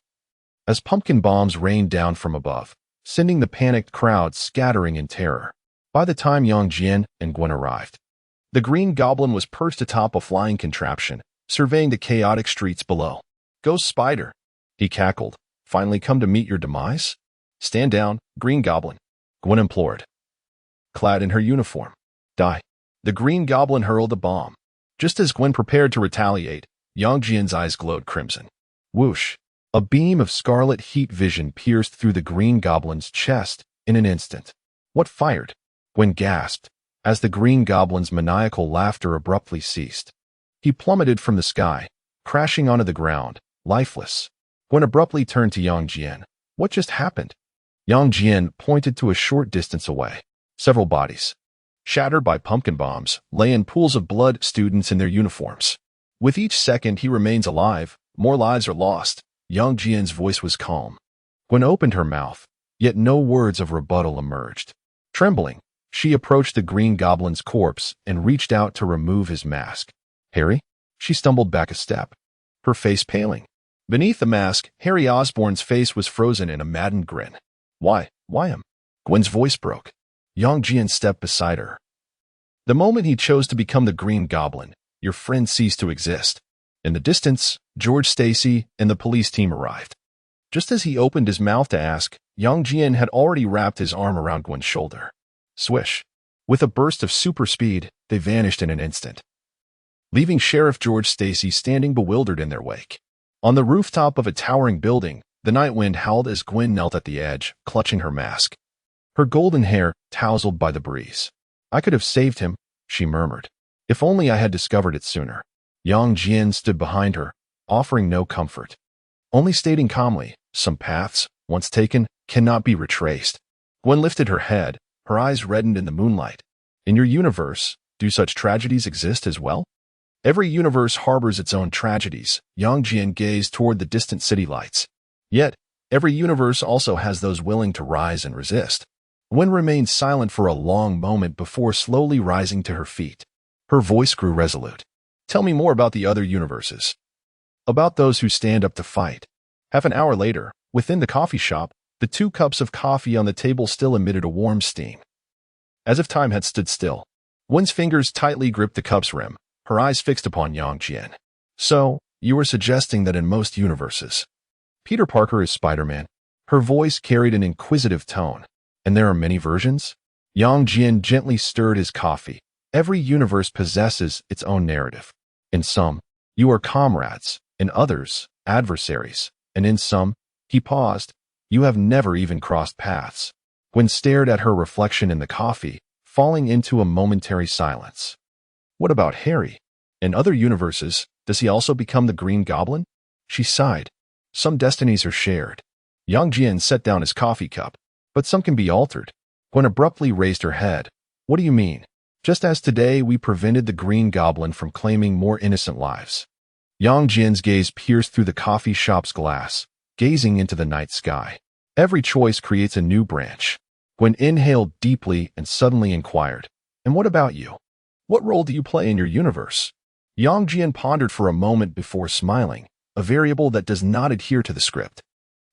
as pumpkin bombs rained down from above, sending the panicked crowd scattering in terror. By the time Yang Jian and Gwen arrived, the Green Goblin was perched atop a flying contraption, surveying the chaotic streets below. "Ghost Spider," he cackled. "Finally come to meet your demise?" "Stand down, Green Goblin," Gwen implored. Clad in her uniform, "Die." The Green Goblin hurled a bomb. Just as Gwen prepared to retaliate, Yang Jian's eyes glowed crimson. Whoosh! A beam of scarlet heat vision pierced through the Green Goblin's chest in an instant. "What fired?" Gwen gasped, as the Green Goblin's maniacal laughter abruptly ceased. He plummeted from the sky, crashing onto the ground, lifeless. Gwen abruptly turned to Yang Jian. "What just happened?" Yang Jian pointed to a short distance away. Several bodies, shattered by pumpkin bombs, lay in pools of blood, students in their uniforms. "With each second he remains alive, more lives are lost." Yang Jian's voice was calm. Gwen opened her mouth, yet no words of rebuttal emerged. Trembling, she approached the Green Goblin's corpse and reached out to remove his mask. "Harry?" She stumbled back a step, her face paling. Beneath the mask, Harry Osborn's face was frozen in a maddened grin. Why him?" Gwen's voice broke. Yang Jian stepped beside her. "The moment he chose to become the Green Goblin, your friend ceased to exist." In the distance, George Stacy and the police team arrived. Just as he opened his mouth to ask, Yang Jian had already wrapped his arm around Gwen's shoulder. Swish! With a burst of super speed, they vanished in an instant, leaving Sheriff George Stacy standing bewildered in their wake. On the rooftop of a towering building, the night wind howled as Gwen knelt at the edge, clutching her mask, her golden hair tousled by the breeze. I could have saved him, she murmured. If only I had discovered it sooner. Yang Jian stood behind her, offering no comfort, only stating calmly, some paths, once taken, cannot be retraced. Gwen lifted her head, her eyes reddened in the moonlight. In your universe, do such tragedies exist as well? Every universe harbors its own tragedies. Yang Jian gazed toward the distant city lights. Yet, every universe also has those willing to rise and resist. Gwen remained silent for a long moment before slowly rising to her feet. Her voice grew resolute. Tell me more about the other universes. About those who stand up to fight. Half an hour later, within the coffee shop, the 2 cups of coffee on the table still emitted a warm steam. As if time had stood still, Gwen's fingers tightly gripped the cup's rim, her eyes fixed upon Yang Jian. So, you were suggesting that in most universes, Peter Parker is Spider-Man? Her voice carried an inquisitive tone. And there are many versions? Yang Jian gently stirred his coffee. Every universe possesses its own narrative. In some, you are comrades. In others, adversaries. And in some, he paused, you have never even crossed paths. Gwen stared at her reflection in the coffee, falling into a momentary silence. What about Harry? In other universes, does he also become the Green Goblin? She sighed. Some destinies are shared. Yang Jian set down his coffee cup. But some can be altered. Gwen abruptly raised her head. What do you mean? Just as today we prevented the Green Goblin from claiming more innocent lives. Yang Jian's gaze pierced through the coffee shop's glass, gazing into the night sky. Every choice creates a new branch. Gwen inhaled deeply and suddenly inquired, and what about you? What role do you play in your universe? Yang Jian pondered for a moment before smiling, a variable that does not adhere to the script.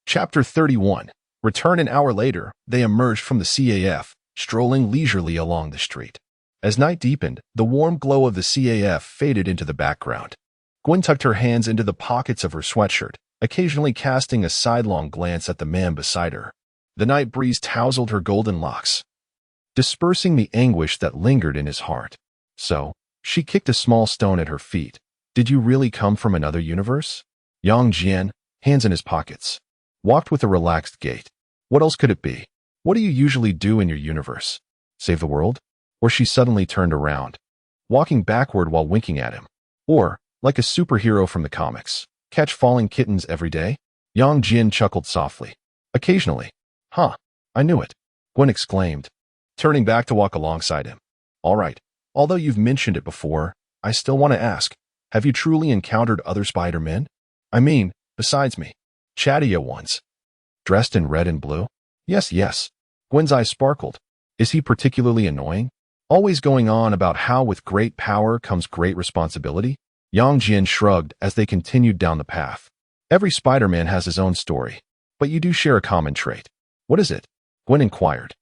Chapter 31. Return an hour later, they emerged from the CAF, strolling leisurely along the street. As night deepened, the warm glow of the CAF faded into the background. Gwen tucked her hands into the pockets of her sweatshirt, occasionally casting a sidelong glance at the man beside her. The night breeze tousled her golden locks, dispersing the anguish that lingered in his heart. So, she kicked a small stone at her feet. Did you really come from another universe? Yang Jian, hands in his pockets, walked with a relaxed gait. What else could it be? What do you usually do in your universe? Save the world? Or she suddenly turned around, walking backward while winking at him. Or, like a superhero from the comics, catch falling kittens every day? Yang Jian chuckled softly. Occasionally. Huh, I knew it, Gwen exclaimed, turning back to walk alongside him. All right, although you've mentioned it before, I still want to ask, have you truly encountered other Spider-Men? I mean, besides me. Chatty ones. Dressed in red and blue? Yes. Gwen's eyes sparkled. Is he particularly annoying? Always going on about how with great power comes great responsibility? Yang Jian shrugged as they continued down the path. Every Spider-Man has his own story, but you do share a common trait. What is it? Gwen inquired.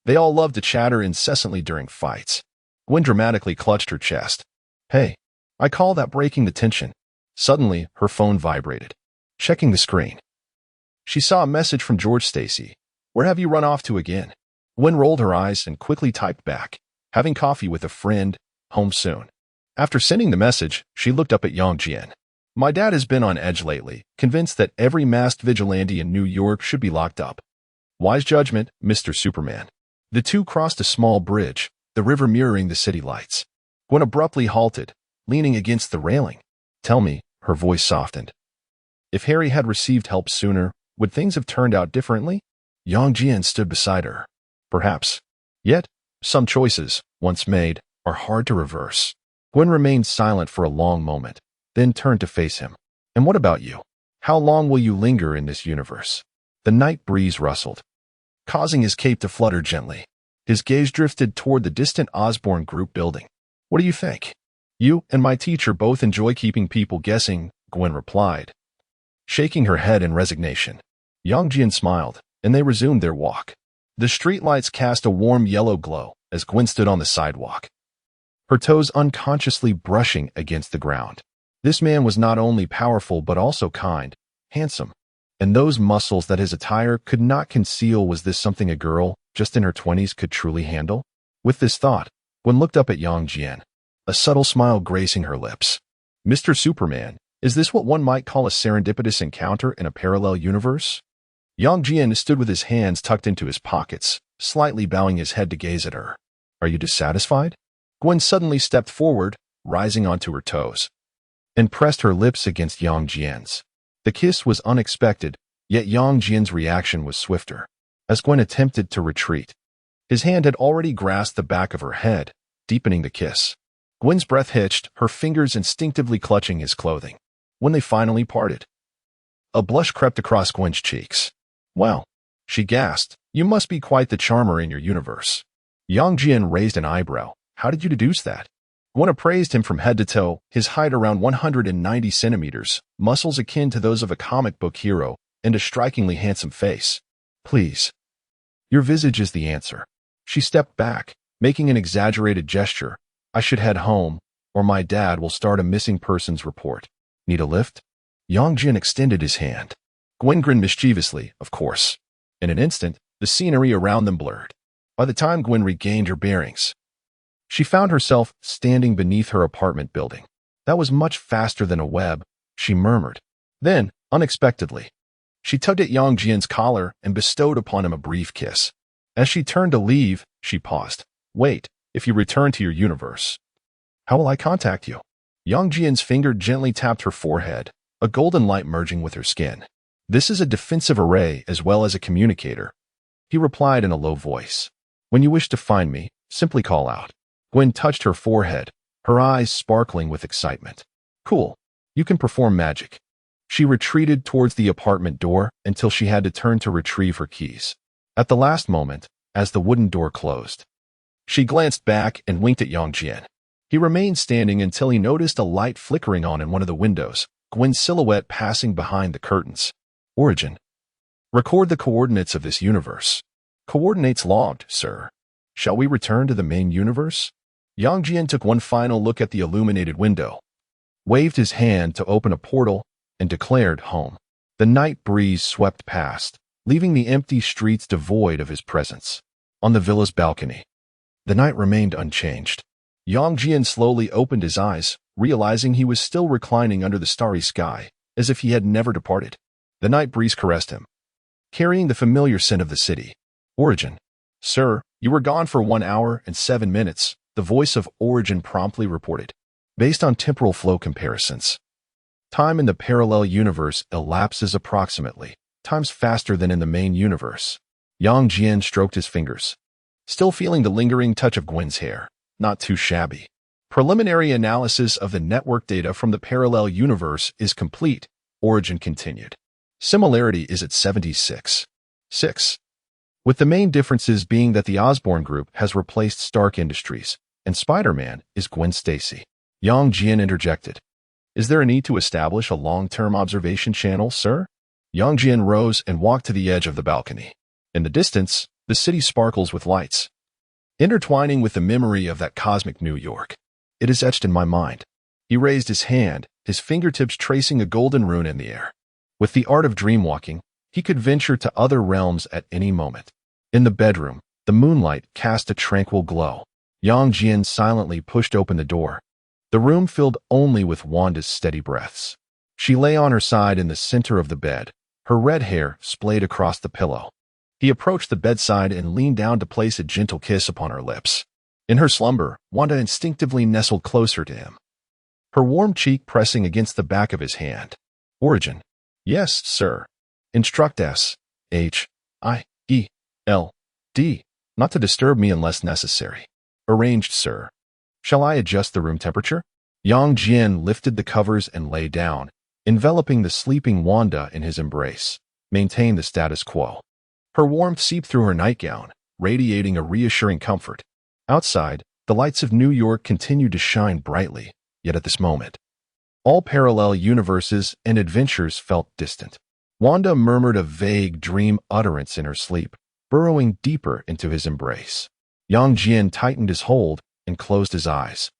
They all love to chatter incessantly during fights. Gwen dramatically clutched her chest. Hey, I call that breaking the tension. Suddenly, her phone vibrated. Checking the screen, she saw a message from George Stacy. Where have you run off to again? Gwen rolled her eyes and quickly typed back. Having coffee with a friend, home soon. After sending the message, she looked up at Yang Jian. My dad has been on edge lately, convinced that every masked vigilante in New York should be locked up. Wise judgment, Mr. Superman. The two crossed a small bridge, the river mirroring the city lights. Gwen abruptly halted, leaning against the railing. Tell me, her voice softened. If Harry had received help sooner, would things have turned out differently? Yang Jian stood beside her. Perhaps. Yet, some choices, once made, are hard to reverse. Gwen remained silent for a long moment, then turned to face him. And what about you? How long will you linger in this universe? The night breeze rustled, causing his cape to flutter gently. His gaze drifted toward the distant Osborne Group building. What do you think? You and my teacher both enjoy keeping people guessing, Gwen replied, shaking her head in resignation. Yang Jian smiled, and they resumed their walk. The streetlights cast a warm yellow glow as Gwen stood on the sidewalk, her toes unconsciously brushing against the ground. This man was not only powerful but also kind, handsome, and those muscles that his attire could not conceal. Was this something a girl, just in her 20s, could truly handle? With this thought, Gwen looked up at Yang Jian, a subtle smile gracing her lips. Mr. Superman, is this what one might call a serendipitous encounter in a parallel universe? Yang Jian stood with his hands tucked into his pockets, slightly bowing his head to gaze at her. Are you dissatisfied? Gwen suddenly stepped forward, rising onto her toes, and pressed her lips against Yang Jian's. The kiss was unexpected, yet Yang Jian's reaction was swifter. As Gwen attempted to retreat, his hand had already grasped the back of her head, deepening the kiss. Gwen's breath hitched, her fingers instinctively clutching his clothing. When they finally parted, a blush crept across Gwen's cheeks. Well, she gasped, you must be quite the charmer in your universe. Yang Jian raised an eyebrow. How did you deduce that? Gwen appraised him from head to toe, his height around 190 centimeters, muscles akin to those of a comic book hero, and a strikingly handsome face. Please. Your visage is the answer. She stepped back, making an exaggerated gesture. I should head home, or my dad will start a missing persons report. Need a lift? Yang Jian extended his hand. Gwen grinned mischievously, of course. In an instant, the scenery around them blurred. By the time Gwen regained her bearings, she found herself standing beneath her apartment building. That was much faster than a web, she murmured. Then, unexpectedly, she tugged at Yang Jian's collar and bestowed upon him a brief kiss. As she turned to leave, she paused. Wait, if you return to your universe, how will I contact you? Yang Jian's finger gently tapped her forehead, a golden light merging with her skin. This is a defensive array as well as a communicator, he replied in a low voice. When you wish to find me, simply call out. Gwen touched her forehead, her eyes sparkling with excitement. Cool. You can perform magic. She retreated towards the apartment door until she had to turn to retrieve her keys. At the last moment, as the wooden door closed, she glanced back and winked at Yang Jian. He remained standing until he noticed a light flickering on in one of the windows, Gwen's silhouette passing behind the curtains. Origin. Record the coordinates of this universe. Coordinates logged, sir. Shall we return to the main universe? Yang Jian took one final look at the illuminated window, waved his hand to open a portal, and declared home. The night breeze swept past, leaving the empty streets devoid of his presence. On the villa's balcony, the night remained unchanged. Yang Jian slowly opened his eyes, realizing he was still reclining under the starry sky, as if he had never departed. The night breeze caressed him, carrying the familiar scent of the city. Origin. Sir, you were gone for 1 hour and 7 minutes, the voice of Origin promptly reported. Based on temporal flow comparisons, time in the parallel universe elapses approximately times faster than in the main universe. Yang Jian stroked his fingers, still feeling the lingering touch of Gwen's hair. Not too shabby. Preliminary analysis of the network data from the parallel universe is complete, Origin continued. Similarity is at 76.6. With the main differences being that the Osborn Group has replaced Stark Industries, and Spider-Man is Gwen Stacy. Yang Jian interjected. Is there a need to establish a long-term observation channel, sir? Yang Jian rose and walked to the edge of the balcony. In the distance, the city sparkles with lights, intertwining with the memory of that cosmic New York. It is etched in my mind. He raised his hand, his fingertips tracing a golden rune in the air. With the art of dreamwalking, he could venture to other realms at any moment. In the bedroom, the moonlight cast a tranquil glow. Yang Jian silently pushed open the door. The room filled only with Wanda's steady breaths. She lay on her side in the center of the bed, her red hair splayed across the pillow. He approached the bedside and leaned down to place a gentle kiss upon her lips. In her slumber, Wanda instinctively nestled closer to him, her warm cheek pressing against the back of his hand. Origin. Yes, sir. Instruct S. H. I. E. L. D. Not to disturb me unless necessary. Arranged, sir. Shall I adjust the room temperature? Yang Jian lifted the covers and lay down, enveloping the sleeping Wanda in his embrace. Maintain the status quo. Her warmth seeped through her nightgown, radiating a reassuring comfort. Outside, the lights of New York continued to shine brightly, yet at this moment, all parallel universes and adventures felt distant. Wanda murmured a vague dream utterance in her sleep, burrowing deeper into his embrace. Yang Jian tightened his hold and closed his eyes.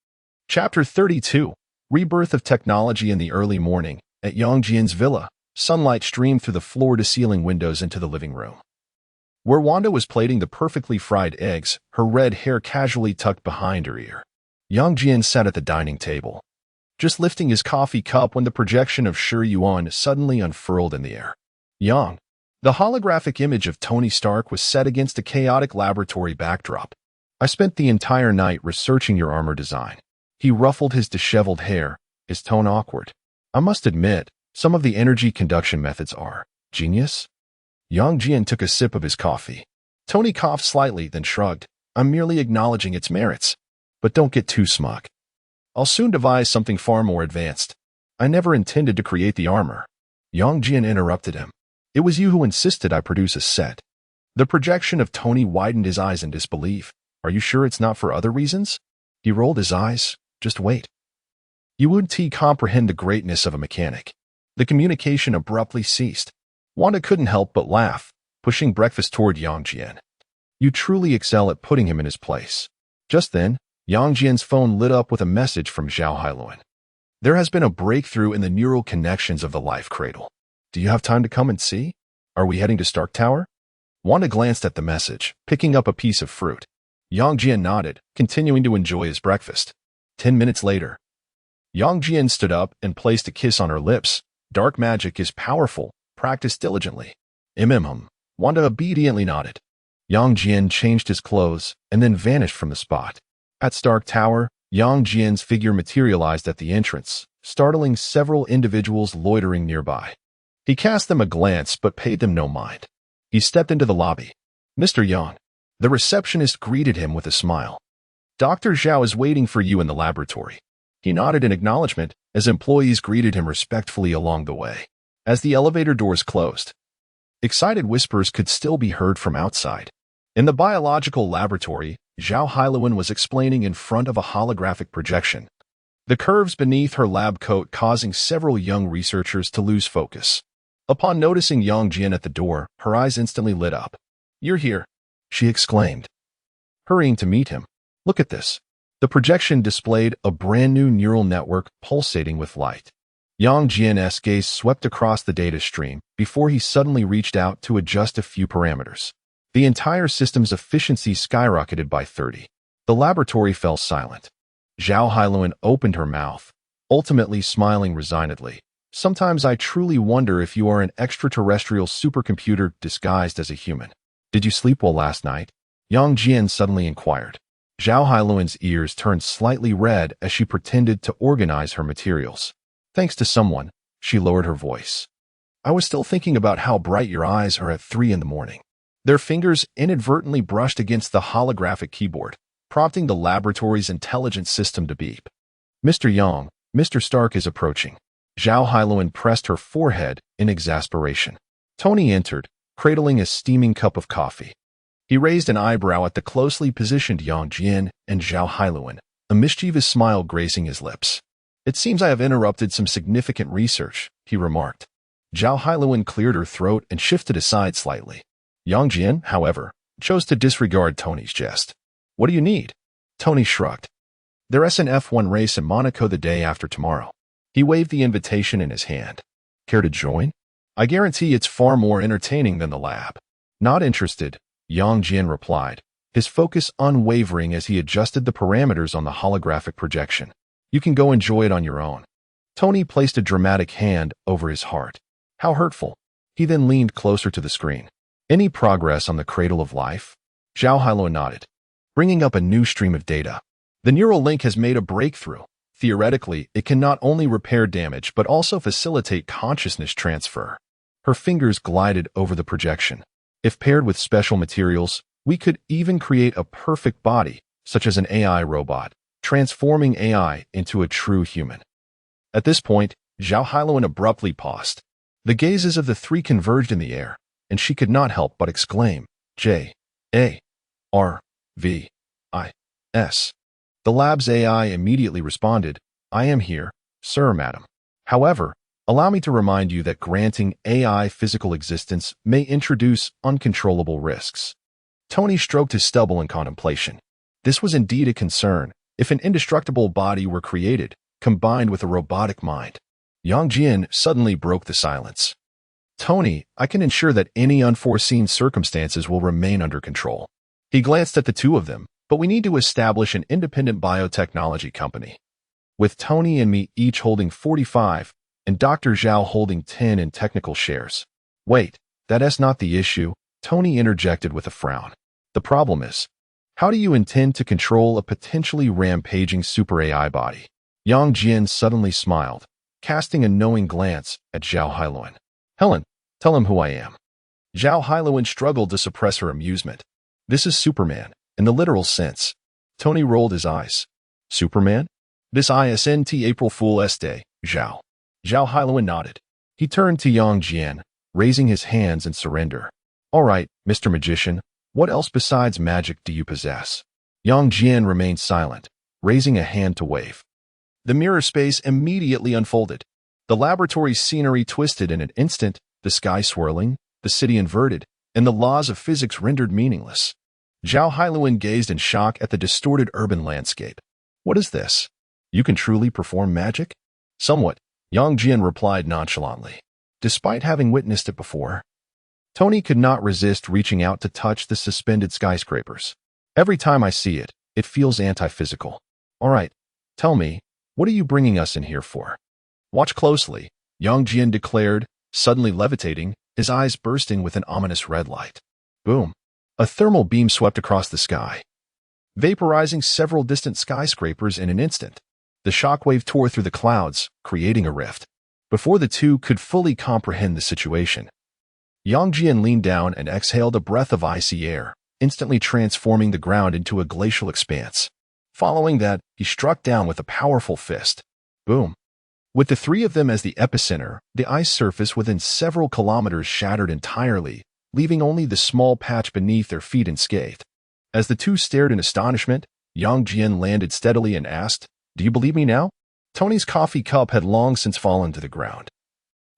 Chapter 32. Rebirth of Technology in the early morning. At Yang Jian's villa, sunlight streamed through the floor-to-ceiling windows into the living room, where Wanda was plating the perfectly fried eggs, her red hair casually tucked behind her ear. Yang Jian sat at the dining table, just lifting his coffee cup when the projection of Shi Yuan suddenly unfurled in the air. Yang. The holographic image of Tony Stark was set against a chaotic laboratory backdrop. I spent the entire night researching your armor design. He ruffled his disheveled hair, his tone awkward. I must admit, some of the energy conduction methods are genius. Yang Jian took a sip of his coffee. Tony coughed slightly, then shrugged. I'm merely acknowledging its merits. But don't get too smug. I'll soon devise something far more advanced. I never intended to create the armor. Yang Jian interrupted him. It was you who insisted I produce a set. The projection of Tony widened his eyes in disbelief. Are you sure it's not for other reasons? He rolled his eyes. Just wait. You wouldn't comprehend the greatness of a mechanic. The communication abruptly ceased. Wanda couldn't help but laugh, pushing breakfast toward Yang Jian. You truly excel at putting him in his place. Just then, Yang Jian's phone lit up with a message from Zhao Hailuan. There has been a breakthrough in the neural connections of the life cradle. Do you have time to come and see? Are we heading to Stark Tower? Wanda glanced at the message, picking up a piece of fruit. Yang Jian nodded, continuing to enjoy his breakfast. 10 minutes later, Yang Jian stood up and placed a kiss on her lips. Dark magic is powerful. Practice diligently. Wanda obediently nodded. Yang Jian changed his clothes and then vanished from the spot. At Stark Tower, Yang Jian's figure materialized at the entrance, startling several individuals loitering nearby. He cast them a glance but paid them no mind. He stepped into the lobby. Mr. Yang. The receptionist greeted him with a smile. Dr. Zhao is waiting for you in the laboratory. He nodded in acknowledgement as employees greeted him respectfully along the way. As the elevator doors closed, excited whispers could still be heard from outside. In the biological laboratory, Zhao Hailuan was explaining in front of a holographic projection, the curves beneath her lab coat causing several young researchers to lose focus. Upon noticing Yang Jian at the door, her eyes instantly lit up. You're here, she exclaimed, hurrying to meet him. Look at this. The projection displayed a brand new neural network pulsating with light. Yang Jian's gaze swept across the data stream before he suddenly reached out to adjust a few parameters. The entire system's efficiency skyrocketed by 30. The laboratory fell silent. Zhao Hailuan opened her mouth, ultimately smiling resignedly. Sometimes I truly wonder if you are an extraterrestrial supercomputer disguised as a human. Did you sleep well last night? Yang Jian suddenly inquired. Zhao Hailuan's ears turned slightly red as she pretended to organize her materials. Thanks to someone, she lowered her voice. I was still thinking about how bright your eyes are at 3 in the morning. Their fingers inadvertently brushed against the holographic keyboard, prompting the laboratory's intelligence system to beep. Mr. Yang, Mr. Stark is approaching. Zhao Hailuan pressed her forehead in exasperation. Tony entered, cradling a steaming cup of coffee. He raised an eyebrow at the closely positioned Yang Jian and Zhao Hailuan, a mischievous smile gracing his lips. It seems I have interrupted some significant research, he remarked. Zhao Hailuan cleared her throat and shifted aside slightly. Yang Jian, however, chose to disregard Tony's jest. What do you need? Tony shrugged. There's an F1 race in Monaco the day after tomorrow. He waved the invitation in his hand. Care to join? I guarantee it's far more entertaining than the lab. Not interested, Yang Jian replied, his focus unwavering as he adjusted the parameters on the holographic projection. You can go enjoy it on your own. Tony placed a dramatic hand over his heart. How hurtful. He then leaned closer to the screen. Any progress on the cradle of life? Zhao Hailuan nodded, bringing up a new stream of data. The neural link has made a breakthrough. Theoretically, it can not only repair damage but also facilitate consciousness transfer. Her fingers glided over the projection. If paired with special materials, we could even create a perfect body, such as an AI robot, transforming AI into a true human. At this point, Zhao Hailuan abruptly paused. The gazes of the three converged in the air, and she could not help but exclaim, J-A-R-V-I-S. The lab's AI immediately responded, I am here, sir, madam. However, allow me to remind you that granting AI physical existence may introduce uncontrollable risks. Tony stroked his stubble in contemplation. This was indeed a concern. If an indestructible body were created, combined with a robotic mind. Yang Jian suddenly broke the silence. Tony, I can ensure that any unforeseen circumstances will remain under control. He glanced at the two of them, but we need to establish an independent biotechnology company. With Tony and me each holding 45, and Dr. Zhao holding 10 in technical shares. Wait, that's not the issue, Tony interjected with a frown. The problem is, How do you intend to control a potentially rampaging super AI body? Yang Jian suddenly smiled, casting a knowing glance at Zhao Hailuan. Helen, tell him who I am. Zhao Hailuan struggled to suppress her amusement. This is Superman, in the literal sense. Tony rolled his eyes. Superman? This isn't April Fool's Day, Zhao. Zhao Hailuan nodded. He turned to Yang Jian, raising his hands in surrender. All right, Mr. Magician, what else besides magic do you possess? Yang Jian remained silent, raising a hand to wave. The mirror space immediately unfolded. The laboratory scenery twisted in an instant, the sky swirling, the city inverted, and the laws of physics rendered meaningless. Zhao Hailuan gazed in shock at the distorted urban landscape. What is this? You can truly perform magic? Somewhat, Yang Jian replied nonchalantly. Despite having witnessed it before, Tony could not resist reaching out to touch the suspended skyscrapers. Every time I see it, it feels anti-physical. All right, tell me, what are you bringing us in here for? Watch closely, Yang Jian declared, suddenly levitating, his eyes bursting with an ominous red light. Boom. A thermal beam swept across the sky, vaporizing several distant skyscrapers in an instant. The shockwave tore through the clouds, creating a rift. Before the two could fully comprehend the situation, Yang Jian leaned down and exhaled a breath of icy air, instantly transforming the ground into a glacial expanse. Following that, he struck down with a powerful fist. Boom. With the three of them as the epicenter, the ice surface within several kilometers shattered entirely, leaving only the small patch beneath their feet unscathed. As the two stared in astonishment, Yang Jian landed steadily and asked, Do you believe me now? Tony's coffee cup had long since fallen to the ground,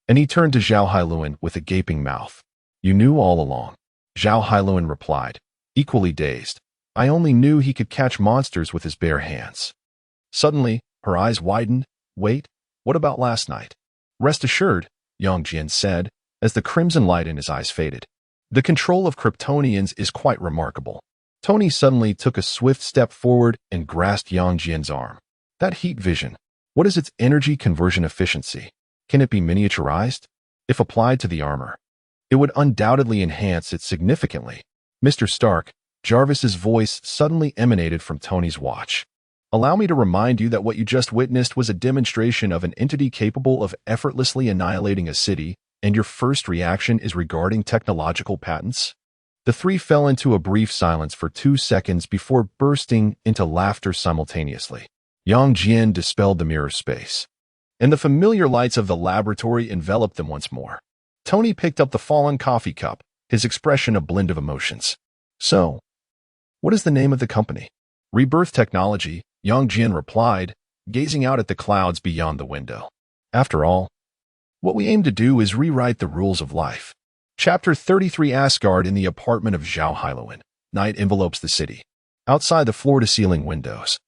and he turned to Zhao Hailuan with a gaping mouth. You knew all along. Zhao Hailuan replied, equally dazed. I only knew he could catch monsters with his bare hands. Suddenly, her eyes widened. Wait, what about last night? Rest assured, Yang Jian said, as the crimson light in his eyes faded. The control of Kryptonians is quite remarkable. Tony suddenly took a swift step forward and grasped Yang Jian's arm. That heat vision, what is its energy conversion efficiency? Can it be miniaturized? If applied to the armor, it would undoubtedly enhance it significantly. Mr. Stark, Jarvis's voice suddenly emanated from Tony's watch. Allow me to remind you that what you just witnessed was a demonstration of an entity capable of effortlessly annihilating a city, and your first reaction is regarding technological patents? The three fell into a brief silence for 2 seconds before bursting into laughter simultaneously. Yang Jian dispelled the mirror space, and the familiar lights of the laboratory enveloped them once more. Tony picked up the fallen coffee cup, his expression a blend of emotions. So, what is the name of the company? Rebirth Technology, Yang Jian replied, gazing out at the clouds beyond the window. After all, what we aim to do is rewrite the rules of life. Chapter 33 Asgard. In the apartment of Zhao Hailuan, night envelopes the city. Outside the floor-to-ceiling windows,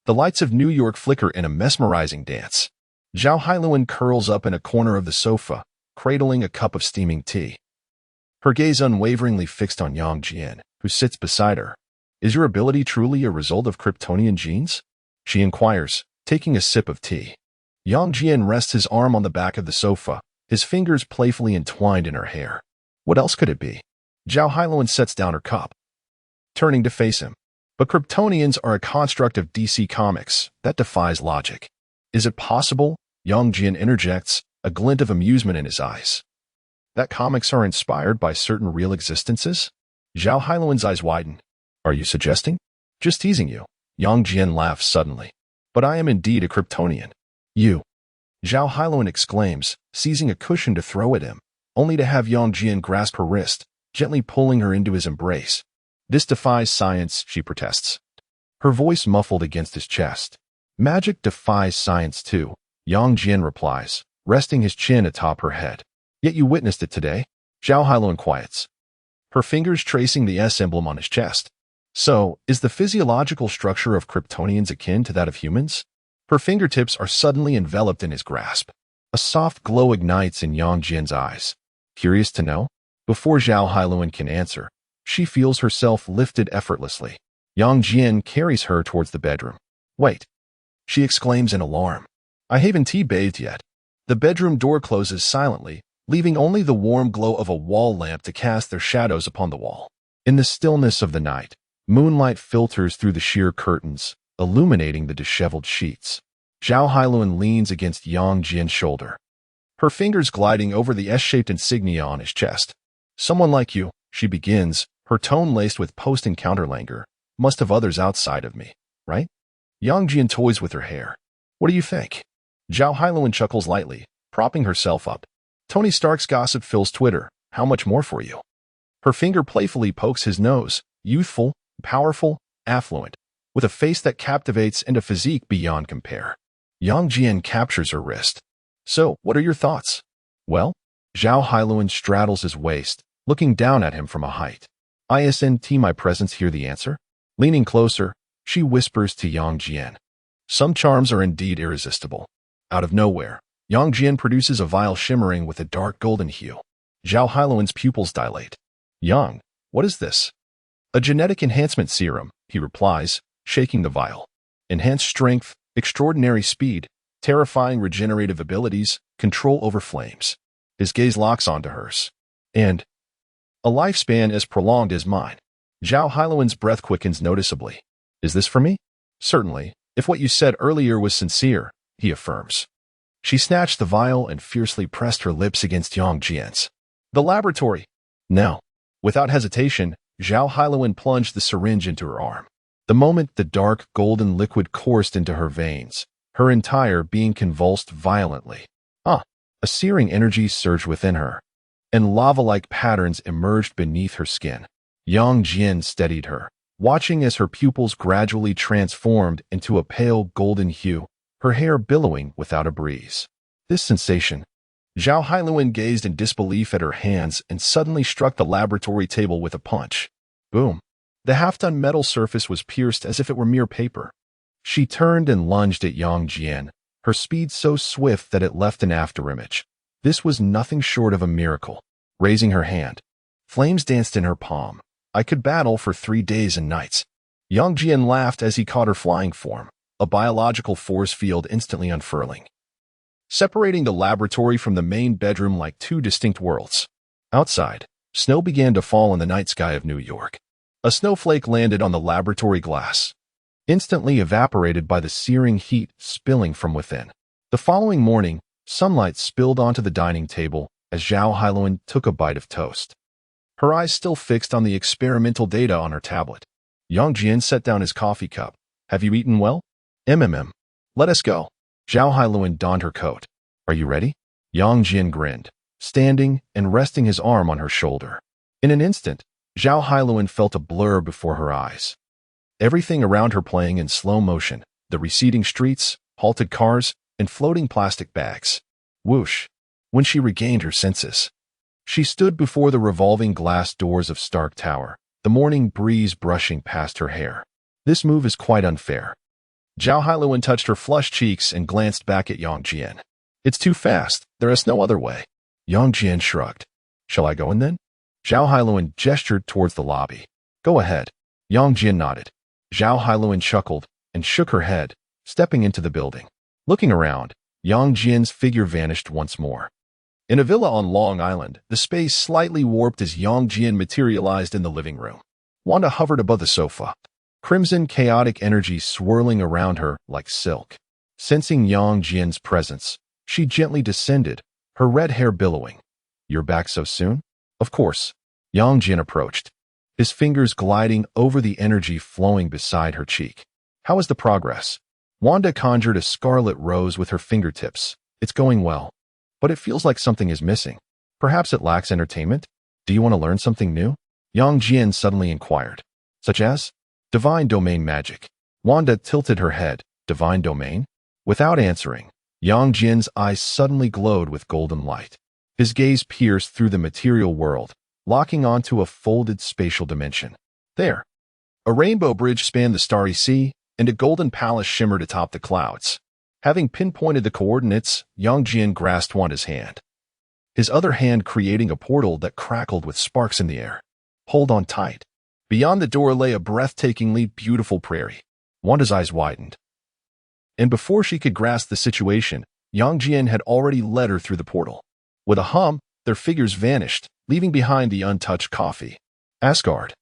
the lights of New York flicker in a mesmerizing dance. Zhao Hailuan curls up in a corner of the sofa, cradling a cup of steaming tea. Her gaze unwaveringly fixed on Yang Jian, who sits beside her. Is your ability truly a result of Kryptonian genes? She inquires, taking a sip of tea. Yang Jian rests his arm on the back of the sofa, his fingers playfully entwined in her hair. What else could it be? Zhao Hailuan sets down her cup, turning to face him. But Kryptonians are a construct of DC Comics that defies logic. Is it possible? Yang Jian interjects, a glint of amusement in his eyes. That comics are inspired by certain real existences? Zhao Hailuan's eyes widen. Are you suggesting? Just teasing you. Yang Jian laughs suddenly. But I am indeed a Kryptonian. You. Zhao Hailuan exclaims, seizing a cushion to throw at him, only to have Yang Jian grasp her wrist, gently pulling her into his embrace. This defies science, she protests, her voice muffled against his chest. Magic defies science too, Yang Jian replies, resting his chin atop her head. Yet you witnessed it today. Zhao Hailuan quiets, her fingers tracing the S emblem on his chest. So, is the physiological structure of Kryptonians akin to that of humans? Her fingertips are suddenly enveloped in his grasp. A soft glow ignites in Yang Jian's eyes. Curious to know? Before Zhao Hailuan can answer, she feels herself lifted effortlessly. Yang Jian carries her towards the bedroom. Wait, she exclaims in alarm. I haven't tea-bathed yet. The bedroom door closes silently, leaving only the warm glow of a wall lamp to cast their shadows upon the wall. In the stillness of the night, Moonlight filters through the sheer curtains, illuminating the disheveled sheets. Zhao Hailuan leans against Yang Jian's shoulder, her fingers gliding over the S-shaped insignia on his chest. "Someone like you," she begins, her tone laced with post-encounter languor, "must have others outside of me, right?" Yang Jian toys with her hair. "What do you think?" Zhao Hailuan chuckles lightly, propping herself up. "Tony Stark's gossip fills Twitter. How much more for you?" Her finger playfully pokes his nose, youthful, powerful, affluent, with a face that captivates and a physique beyond compare. Yang Jian captures her wrist. "So, what are your thoughts?" "Well," Zhao Hailuan straddles his waist, looking down at him from a height. "Isn't my presence here the answer?" Leaning closer, she whispers to Yang Jian. "Some charms are indeed irresistible." Out of nowhere, Yang Jian produces a vial shimmering with a dark golden hue. Zhao Hailuan's pupils dilate. "Yang, what is this?" "A genetic enhancement serum," he replies, shaking the vial. "Enhanced strength, extraordinary speed, terrifying regenerative abilities, control over flames." His gaze locks onto hers. "And a lifespan as prolonged as mine." Zhao Hailuan's breath quickens noticeably. "Is this for me?" "Certainly, if what you said earlier was sincere," he affirms. She snatched the vial and fiercely pressed her lips against Yang Jian's. "The laboratory." "Now." Without hesitation, Zhao Hailuan plunged the syringe into her arm. The moment the dark golden liquid coursed into her veins, her entire being convulsed violently. A searing energy surged within her, and lava-like patterns emerged beneath her skin. Yang Jian steadied her, watching as her pupils gradually transformed into a pale golden hue, her hair billowing without a breeze. This sensation. Zhao Hailuan gazed in disbelief at her hands and suddenly struck the laboratory table with a punch. Boom. The half-ton metal surface was pierced as if it were mere paper. She turned and lunged at Yang Jian, her speed so swift that it left an afterimage. This was nothing short of a miracle. Raising her hand, flames danced in her palm. "I could battle for 3 days and nights." Yang Jian laughed as he caught her flying form, a biological force field instantly unfurling, separating the laboratory from the main bedroom like two distinct worlds. Outside, snow began to fall in the night sky of New York. A snowflake landed on the laboratory glass, instantly evaporated by the searing heat spilling from within. The following morning, sunlight spilled onto the dining table as Zhao Hailuan took a bite of toast, her eyes still fixed on the experimental data on her tablet. Yang Jian set down his coffee cup. "Have you eaten well?" Let us go." Zhao Hailuan donned her coat. "Are you ready?" Yang Jian grinned, standing and resting his arm on her shoulder. In an instant, Zhao Hailuan felt a blur before her eyes. Everything around her playing in slow motion, the receding streets, halted cars, and floating plastic bags. Whoosh. When she regained her senses, she stood before the revolving glass doors of Stark Tower, the morning breeze brushing past her hair. This move is quite unfair. Zhao Hailuan touched her flushed cheeks and glanced back at Yang Jian. "It's too fast. There is no other way." Yang Jian shrugged. "Shall I go in then?" Zhao Hailuan gestured towards the lobby. "Go ahead." Yang Jian nodded. Zhao Hailuan chuckled and shook her head, stepping into the building. Looking around, Yang Jian's figure vanished once more. In a villa on Long Island, the space slightly warped as Yang Jian materialized in the living room. Wanda hovered above the sofa, crimson chaotic energy swirling around her like silk. Sensing Yang Jian's presence, she gently descended, her red hair billowing. "You're back so soon?" "Of course." Yang Jian approached, his fingers gliding over the energy flowing beside her cheek. "How is the progress?" Wanda conjured a scarlet rose with her fingertips. "It's going well, but it feels like something is missing. Perhaps it lacks entertainment? Do you want to learn something new?" Yang Jian suddenly inquired. "Such as?" "Divine domain magic." Wanda tilted her head. "Divine domain?" Without answering, Yang Jian's eyes suddenly glowed with golden light. His gaze pierced through the material world, locking onto a folded spatial dimension. There, a rainbow bridge spanned the starry sea, and a golden palace shimmered atop the clouds. Having pinpointed the coordinates, Yang Jian grasped Wanda's hand, his other hand creating a portal that crackled with sparks in the air. "Hold on tight." Beyond the door lay a breathtakingly beautiful prairie. Wanda's eyes widened, and before she could grasp the situation, Yang Jian had already led her through the portal. With a hum, their figures vanished, leaving behind the untouched coffee. Asgard.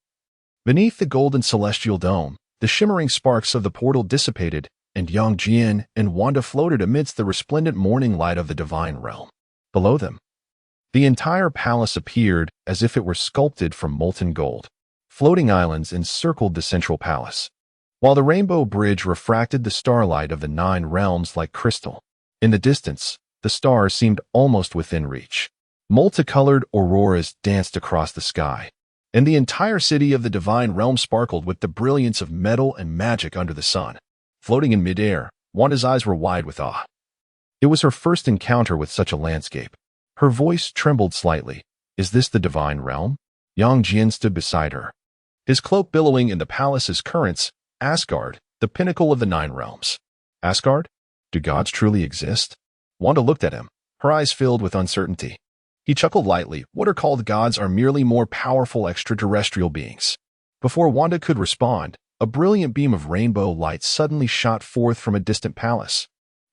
Beneath the golden celestial dome, the shimmering sparks of the portal dissipated, and Yang Jian and Wanda floated amidst the resplendent morning light of the divine realm. Below them, the entire palace appeared as if it were sculpted from molten gold. Floating islands encircled the central palace, while the rainbow bridge refracted the starlight of the 9 realms like crystal. In the distance, the stars seemed almost within reach. Multicolored auroras danced across the sky, and the entire city of the divine realm sparkled with the brilliance of metal and magic under the sun. Floating in midair, Wanda's eyes were wide with awe. It was her first encounter with such a landscape. Her voice trembled slightly. Is this the divine realm? Yang Jian stood beside her, his cloak billowing in the palace's currents. Asgard, the pinnacle of the 9 realms. Asgard? Do gods truly exist? Wanda looked at him, her eyes filled with uncertainty. He chuckled lightly. What are called gods are merely more powerful extraterrestrial beings. Before Wanda could respond, a brilliant beam of rainbow light suddenly shot forth from a distant palace.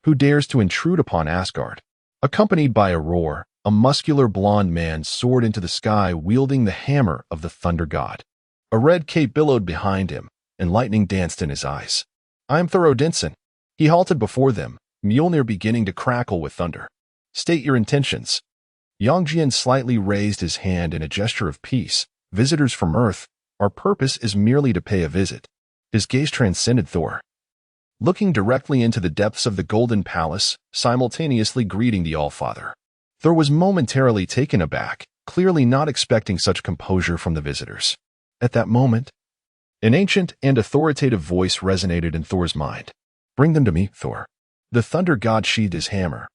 Who dares to intrude upon Asgard? Accompanied by a roar, a muscular blond man soared into the sky wielding the hammer of the thunder god. A red cape billowed behind him, and lightning danced in his eyes. I am Thorodinson. He halted before them, Mjolnir beginning to crackle with thunder. State your intentions. Yang Jian slightly raised his hand in a gesture of peace. Visitors from Earth, our purpose is merely to pay a visit. His gaze transcended Thor, looking directly into the depths of the Golden Palace, simultaneously greeting the Allfather. Thor was momentarily taken aback, clearly not expecting such composure from the visitors. At that moment, an ancient and authoritative voice resonated in Thor's mind. Bring them to me, Thor. The thunder god sheathed his hammer,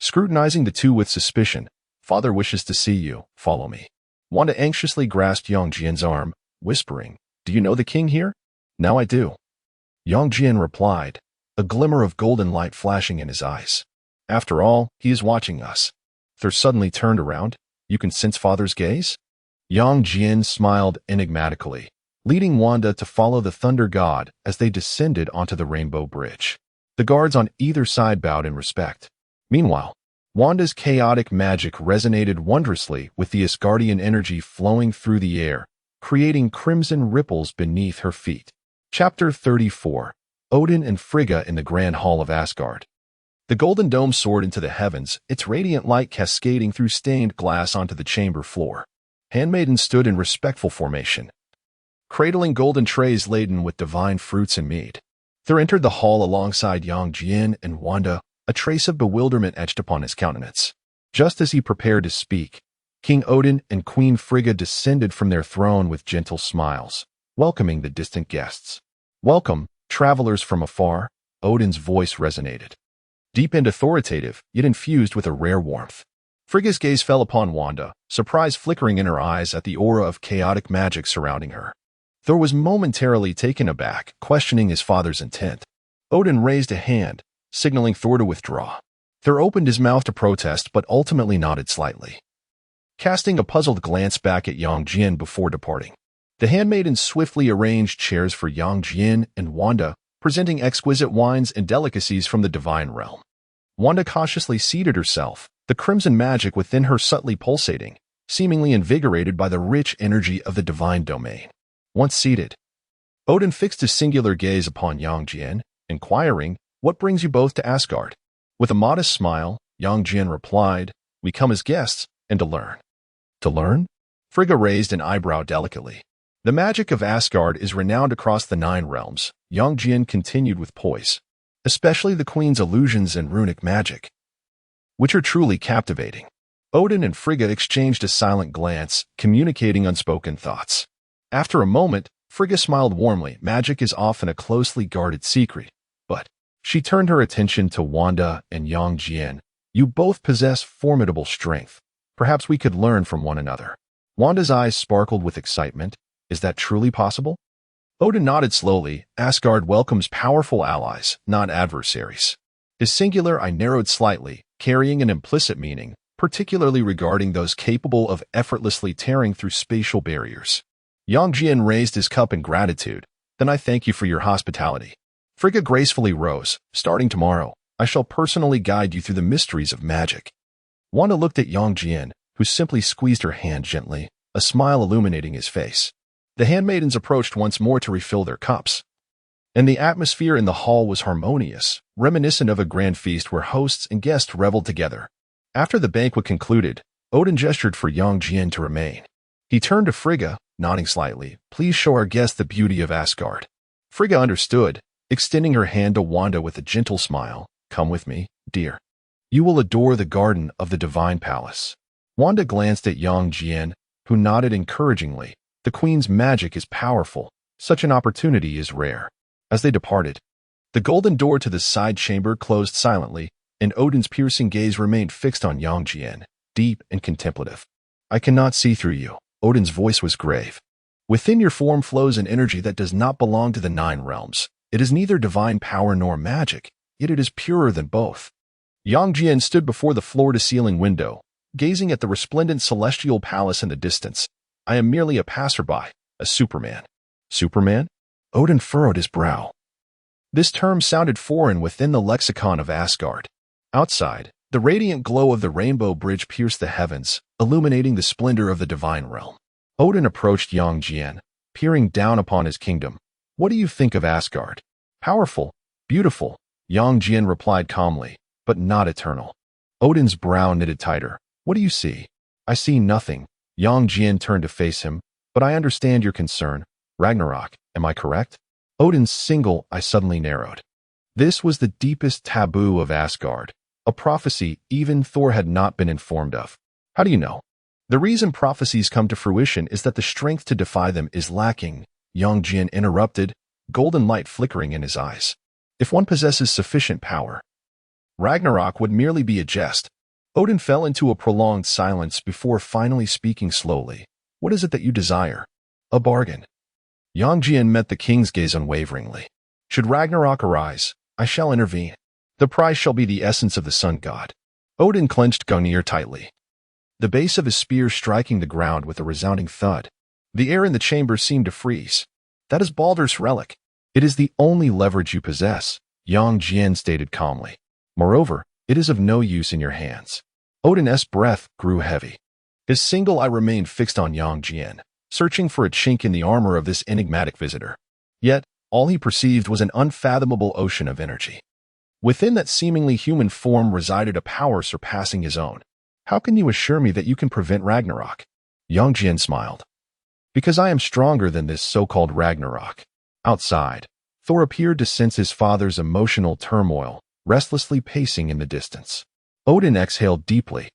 scrutinizing the two with suspicion. Father wishes to see you. Follow me. Wanda anxiously grasped Yang Jian's arm, whispering, Do you know the king here? Now I do. Yang Jian replied, a glimmer of golden light flashing in his eyes. After all, he is watching us. Thor suddenly turned around. You can sense Father's gaze? Yang Jian smiled enigmatically, leading Wanda to follow the thunder god as they descended onto the rainbow bridge. The guards on either side bowed in respect. Meanwhile, Wanda's chaotic magic resonated wondrously with the Asgardian energy flowing through the air, creating crimson ripples beneath her feet. Chapter 34. Odin and Frigga in the Grand Hall of Asgard. The golden dome soared into the heavens, its radiant light cascading through stained glass onto the chamber floor. Handmaidens stood in respectful formation, cradling golden trays laden with divine fruits and mead. Thor entered the hall alongside Yang Jian and Wanda, a trace of bewilderment etched upon his countenance. Just as he prepared to speak, King Odin and Queen Frigga descended from their throne with gentle smiles, welcoming the distant guests. Welcome, travelers from afar, Odin's voice resonated, deep and authoritative, yet infused with a rare warmth. Frigga's gaze fell upon Wanda, surprise flickering in her eyes at the aura of chaotic magic surrounding her. Thor was momentarily taken aback, questioning his father's intent. Odin raised a hand, signaling Thor to withdraw. Thor opened his mouth to protest but ultimately nodded slightly, casting a puzzled glance back at Yang Jian before departing. The handmaidens swiftly arranged chairs for Yang Jian and Wanda, presenting exquisite wines and delicacies from the divine realm. Wanda cautiously seated herself, the crimson magic within her subtly pulsating, seemingly invigorated by the rich energy of the divine domain. Once seated, Odin fixed his singular gaze upon Yang Jian, inquiring, What brings you both to Asgard? With a modest smile, Yang Jian replied, We come as guests, and to learn. To learn? Frigga raised an eyebrow delicately. The magic of Asgard is renowned across the 9 realms, Yang Jian continued with poise, especially the Queen's illusions and runic magic, which are truly captivating. Odin and Frigga exchanged a silent glance, communicating unspoken thoughts. After a moment, Frigga smiled warmly. Magic is often a closely guarded secret, but she turned her attention to Wanda and Yang Jian. You both possess formidable strength. Perhaps we could learn from one another. Wanda's eyes sparkled with excitement. Is that truly possible? Odin nodded slowly. Asgard welcomes powerful allies, not adversaries. His singular eye narrowed slightly, carrying an implicit meaning, particularly regarding those capable of effortlessly tearing through spatial barriers. Yang Jian raised his cup in gratitude. Then I thank you for your hospitality. Frigga gracefully rose. Starting tomorrow, I shall personally guide you through the mysteries of magic. Wanda looked at Yang Jian, who simply squeezed her hand gently, a smile illuminating his face. The handmaidens approached once more to refill their cups, and the atmosphere in the hall was harmonious, reminiscent of a grand feast where hosts and guests reveled together. After the banquet concluded, Odin gestured for Yang Jian to remain. He turned to Frigga, nodding slightly. "Please show our guest the beauty of Asgard." Frigga understood, extending her hand to Wanda with a gentle smile. "Come with me, dear. You will adore the garden of the divine palace." Wanda glanced at Yang Jian, who nodded encouragingly. "The queen's magic is powerful. Such an opportunity is rare." As they departed, the golden door to the side chamber closed silently, and Odin's piercing gaze remained fixed on Yang Jian, deep and contemplative. "I cannot see through you." Odin's voice was grave. "Within your form flows an energy that does not belong to the 9 realms. It is neither divine power nor magic, yet it is purer than both." Yang Jian stood before the floor-to-ceiling window, gazing at the resplendent celestial palace in the distance. "I am merely a passerby, a Superman." "Superman?" Odin furrowed his brow. This term sounded foreign within the lexicon of Asgard. Outside, the radiant glow of the rainbow bridge pierced the heavens, illuminating the splendor of the divine realm. Odin approached Yang Jian, peering down upon his kingdom. "What do you think of Asgard?" "Powerful, beautiful," Yang Jian replied calmly, "but not eternal." Odin's brow knitted tighter. "What do you see?" "I see nothing." Yang Jian turned to face him. "But I understand your concern. Ragnarok, am I correct?" Odin's single eye suddenly narrowed. This was the deepest taboo of Asgard, a prophecy even Thor had not been informed of. "How do you know?" "The reason prophecies come to fruition is that the strength to defy them is lacking," Yang Jian interrupted, golden light flickering in his eyes. "If one possesses sufficient power, Ragnarok would merely be a jest." Odin fell into a prolonged silence before finally speaking slowly. "What is it that you desire?" "A bargain." Yang Jian met the king's gaze unwaveringly. "Should Ragnarok arise, I shall intervene. The price shall be the essence of the sun god." Odin clenched Gungnir tightly, the base of his spear striking the ground with a resounding thud. The air in the chamber seemed to freeze. "That is Baldur's relic. It is the only leverage you possess," Yang Jian stated calmly. "Moreover, it is of no use in your hands." Odin's breath grew heavy. His single eye remained fixed on Yang Jian, searching for a chink in the armor of this enigmatic visitor. Yet, all he perceived was an unfathomable ocean of energy. Within that seemingly human form resided a power surpassing his own. "How can you assure me that you can prevent Ragnarok?" Yang Jian smiled. "Because I am stronger than this so-called Ragnarok." Outside, Thor appeared to sense his father's emotional turmoil, restlessly pacing in the distance. Odin exhaled deeply,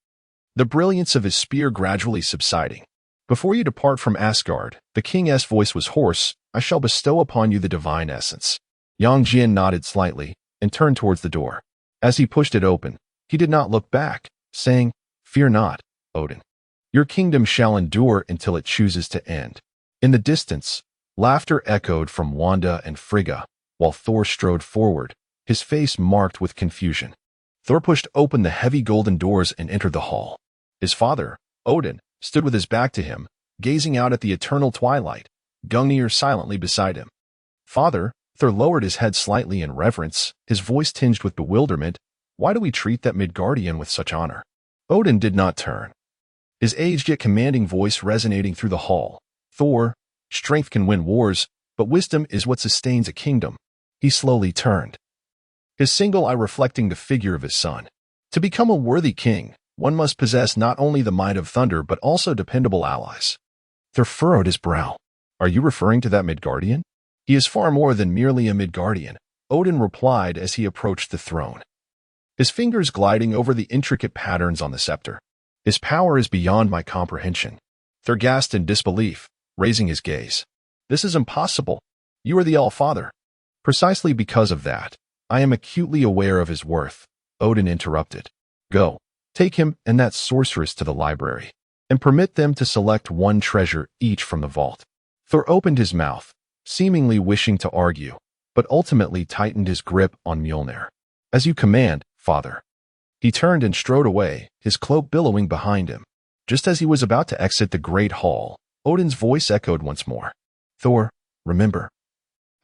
the brilliance of his spear gradually subsiding. "Before you depart from Asgard," the king's voice was hoarse, "I shall bestow upon you the divine essence." Yang Jian nodded slightly and turned towards the door. As he pushed it open, he did not look back, saying, "Fear not, Odin. Your kingdom shall endure until it chooses to end." In the distance, laughter echoed from Wanda and Frigga, while Thor strode forward, his face marked with confusion. Thor pushed open the heavy golden doors and entered the hall. His father, Odin, stood with his back to him, gazing out at the eternal twilight, Gungnir silently beside him. "Father," Thor lowered his head slightly in reverence, his voice tinged with bewilderment. "Why do we treat that Midgardian with such honor?" Odin did not turn, his aged yet commanding voice resonating through the hall. "Thor, strength can win wars, but wisdom is what sustains a kingdom." He slowly turned, his single eye reflecting the figure of his son. To become a worthy king, one must possess not only the might of thunder but also dependable allies. Thor furrowed his brow. "Are you referring to that Midgardian?" "He is far more than merely a Midgardian," Odin replied as he approached the throne, his fingers gliding over the intricate patterns on the scepter. "His power is beyond my comprehension." Thor gasped in disbelief, raising his gaze. "This is impossible. You are the All-Father." "Precisely because of that, I am acutely aware of his worth," Odin interrupted. "Go, take him and that sorceress to the library, and permit them to select one treasure each from the vault." Thor opened his mouth, seemingly wishing to argue, but ultimately tightened his grip on Mjolnir. "As you command, father." He turned and strode away, his cloak billowing behind him. Just as he was about to exit the great hall, Odin's voice echoed once more. "Thor, remember.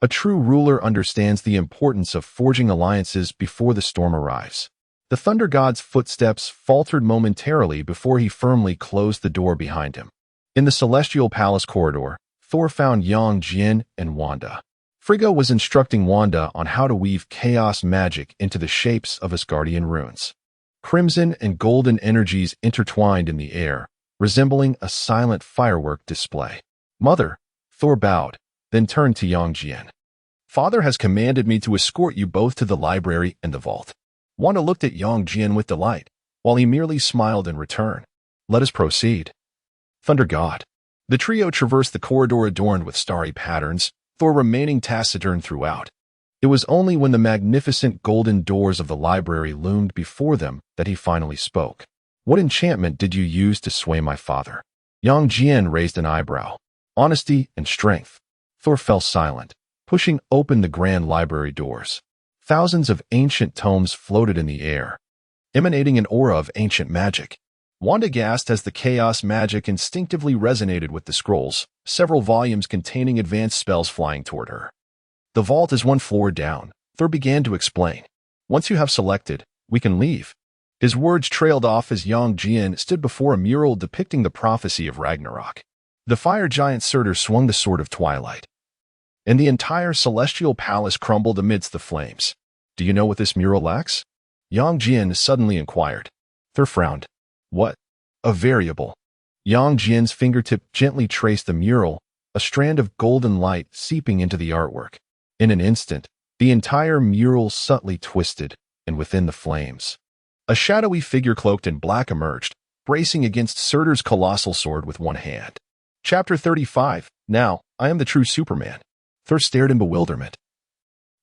A true ruler understands the importance of forging alliances before the storm arrives." The thunder god's footsteps faltered momentarily before he firmly closed the door behind him. In the celestial palace corridor, Thor found Yang Jian and Wanda. Frigga was instructing Wanda on how to weave chaos magic into the shapes of Asgardian runes. Crimson and golden energies intertwined in the air, resembling a silent firework display. "Mother," Thor bowed, then turned to Yang Jian. "Father has commanded me to escort you both to the library and the vault." Wanda looked at Yang Jian with delight, while he merely smiled in return. "Let us proceed." Thunder God. The trio traversed the corridor adorned with starry patterns, Thor remaining taciturn throughout. It was only when the magnificent golden doors of the library loomed before them that he finally spoke. "What enchantment did you use to sway my father?" Yang Jian raised an eyebrow. "Honesty and strength." Thor fell silent, pushing open the grand library doors. Thousands of ancient tomes floated in the air, emanating an aura of ancient magic. Wanda gasped as the chaos magic instinctively resonated with the scrolls, several volumes containing advanced spells flying toward her. "The vault is one floor down," Thor began to explain. "Once you have selected, we can leave." His words trailed off as Yang Jian stood before a mural depicting the prophecy of Ragnarok. The fire giant Surtur swung the sword of twilight, and the entire celestial palace crumbled amidst the flames. "Do you know what this mural lacks?" Yang Jian suddenly inquired. Thor frowned. "What?" "A variable." Yang Jian's fingertip gently traced the mural, a strand of golden light seeping into the artwork. In an instant, the entire mural subtly twisted, and within the flames, a shadowy figure cloaked in black emerged, bracing against Surtur's colossal sword with one hand. Chapter 35. Now, I am the true Superman. Thor stared in bewilderment,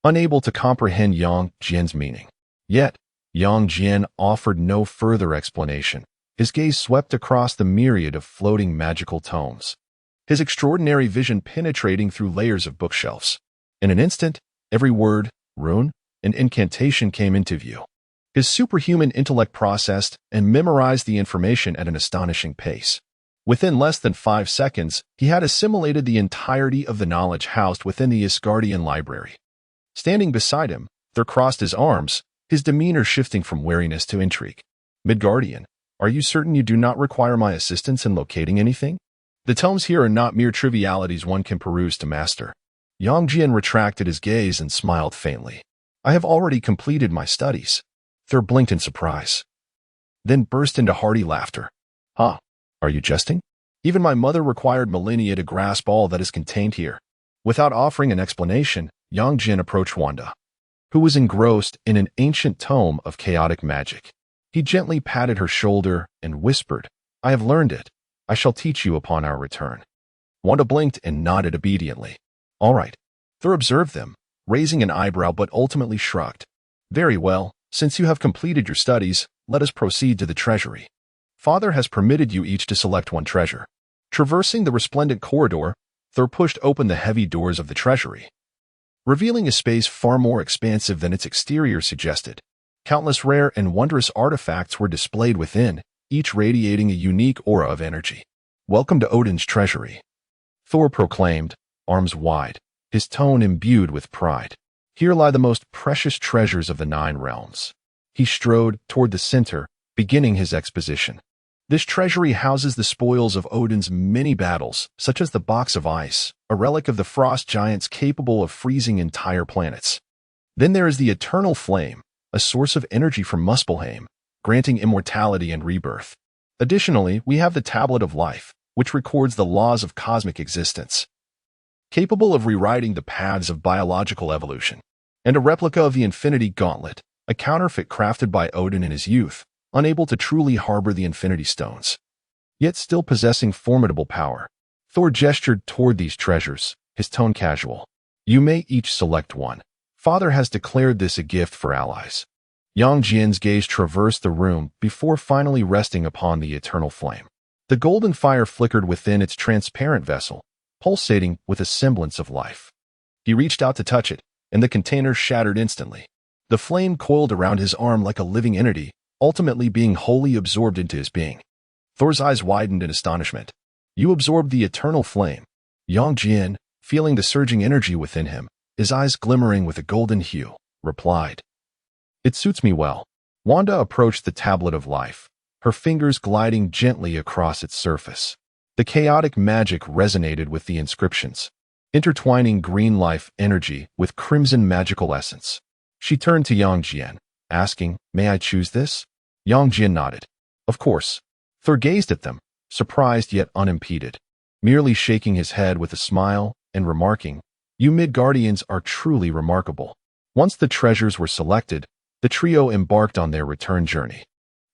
unable to comprehend Yang Jian's meaning. Yet, Yang Jian offered no further explanation. His gaze swept across the myriad of floating magical tomes, his extraordinary vision penetrating through layers of bookshelves. In an instant, every word, rune, and incantation came into view. His superhuman intellect processed and memorized the information at an astonishing pace. Within less than 5 seconds, he had assimilated the entirety of the knowledge housed within the Asgardian library. Standing beside him, Thor crossed his arms, his demeanor shifting from wariness to intrigue. "Midgardian, are you certain you do not require my assistance in locating anything? The tomes here are not mere trivialities one can peruse to master." Yang Jian retracted his gaze and smiled faintly. "I have already completed my studies." Thor blinked in surprise, then burst into hearty laughter. "Huh? Are you jesting? Even my mother required millennia to grasp all that is contained here." Without offering an explanation, Yang Jian approached Wanda, who was engrossed in an ancient tome of chaotic magic. He gently patted her shoulder and whispered, "I have learned it. I shall teach you upon our return." Wanda blinked and nodded obediently. "All right." Thor observed them, raising an eyebrow but ultimately shrugged. "Very well. Since you have completed your studies, let us proceed to the treasury. Father has permitted you each to select one treasure." Traversing the resplendent corridor, Thor pushed open the heavy doors of the treasury, revealing a space far more expansive than its exterior suggested. Countless rare and wondrous artifacts were displayed within, each radiating a unique aura of energy. "Welcome to Odin's treasury," Thor proclaimed, arms wide, his tone imbued with pride. "Here lie the most precious treasures of the 9 realms." He strode toward the center, beginning his exposition. This treasury houses the spoils of Odin's many battles, such as the Box of Ice, a relic of the frost giants capable of freezing entire planets. Then there is the Eternal Flame, a source of energy from Muspelheim, granting immortality and rebirth. Additionally, we have the Tablet of Life, which records the laws of cosmic existence, capable of rewriting the paths of biological evolution, and a replica of the Infinity Gauntlet, a counterfeit crafted by Odin in his youth, unable to truly harbor the Infinity Stones, yet still possessing formidable power. Thor gestured toward these treasures, his tone casual. "You may each select one. Father has declared this a gift for allies." Yang Jian's gaze traversed the room before finally resting upon the Eternal Flame. The golden fire flickered within its transparent vessel, pulsating with a semblance of life. He reached out to touch it, and the container shattered instantly. The flame coiled around his arm like a living entity, ultimately being wholly absorbed into his being. Thor's eyes widened in astonishment. "You absorbed the Eternal Flame." Yang Jian, feeling the surging energy within him, his eyes glimmering with a golden hue, replied, "It suits me well." Wanda approached the Tablet of Life, her fingers gliding gently across its surface. The chaotic magic resonated with the inscriptions, intertwining green life energy with crimson magical essence. She turned to Yang Jian, asking, "May I choose this?" Yang Jian nodded. "Of course." Thor gazed at them, surprised yet unimpeded, merely shaking his head with a smile and remarking, "You Midgardians are truly remarkable." Once the treasures were selected, the trio embarked on their return journey.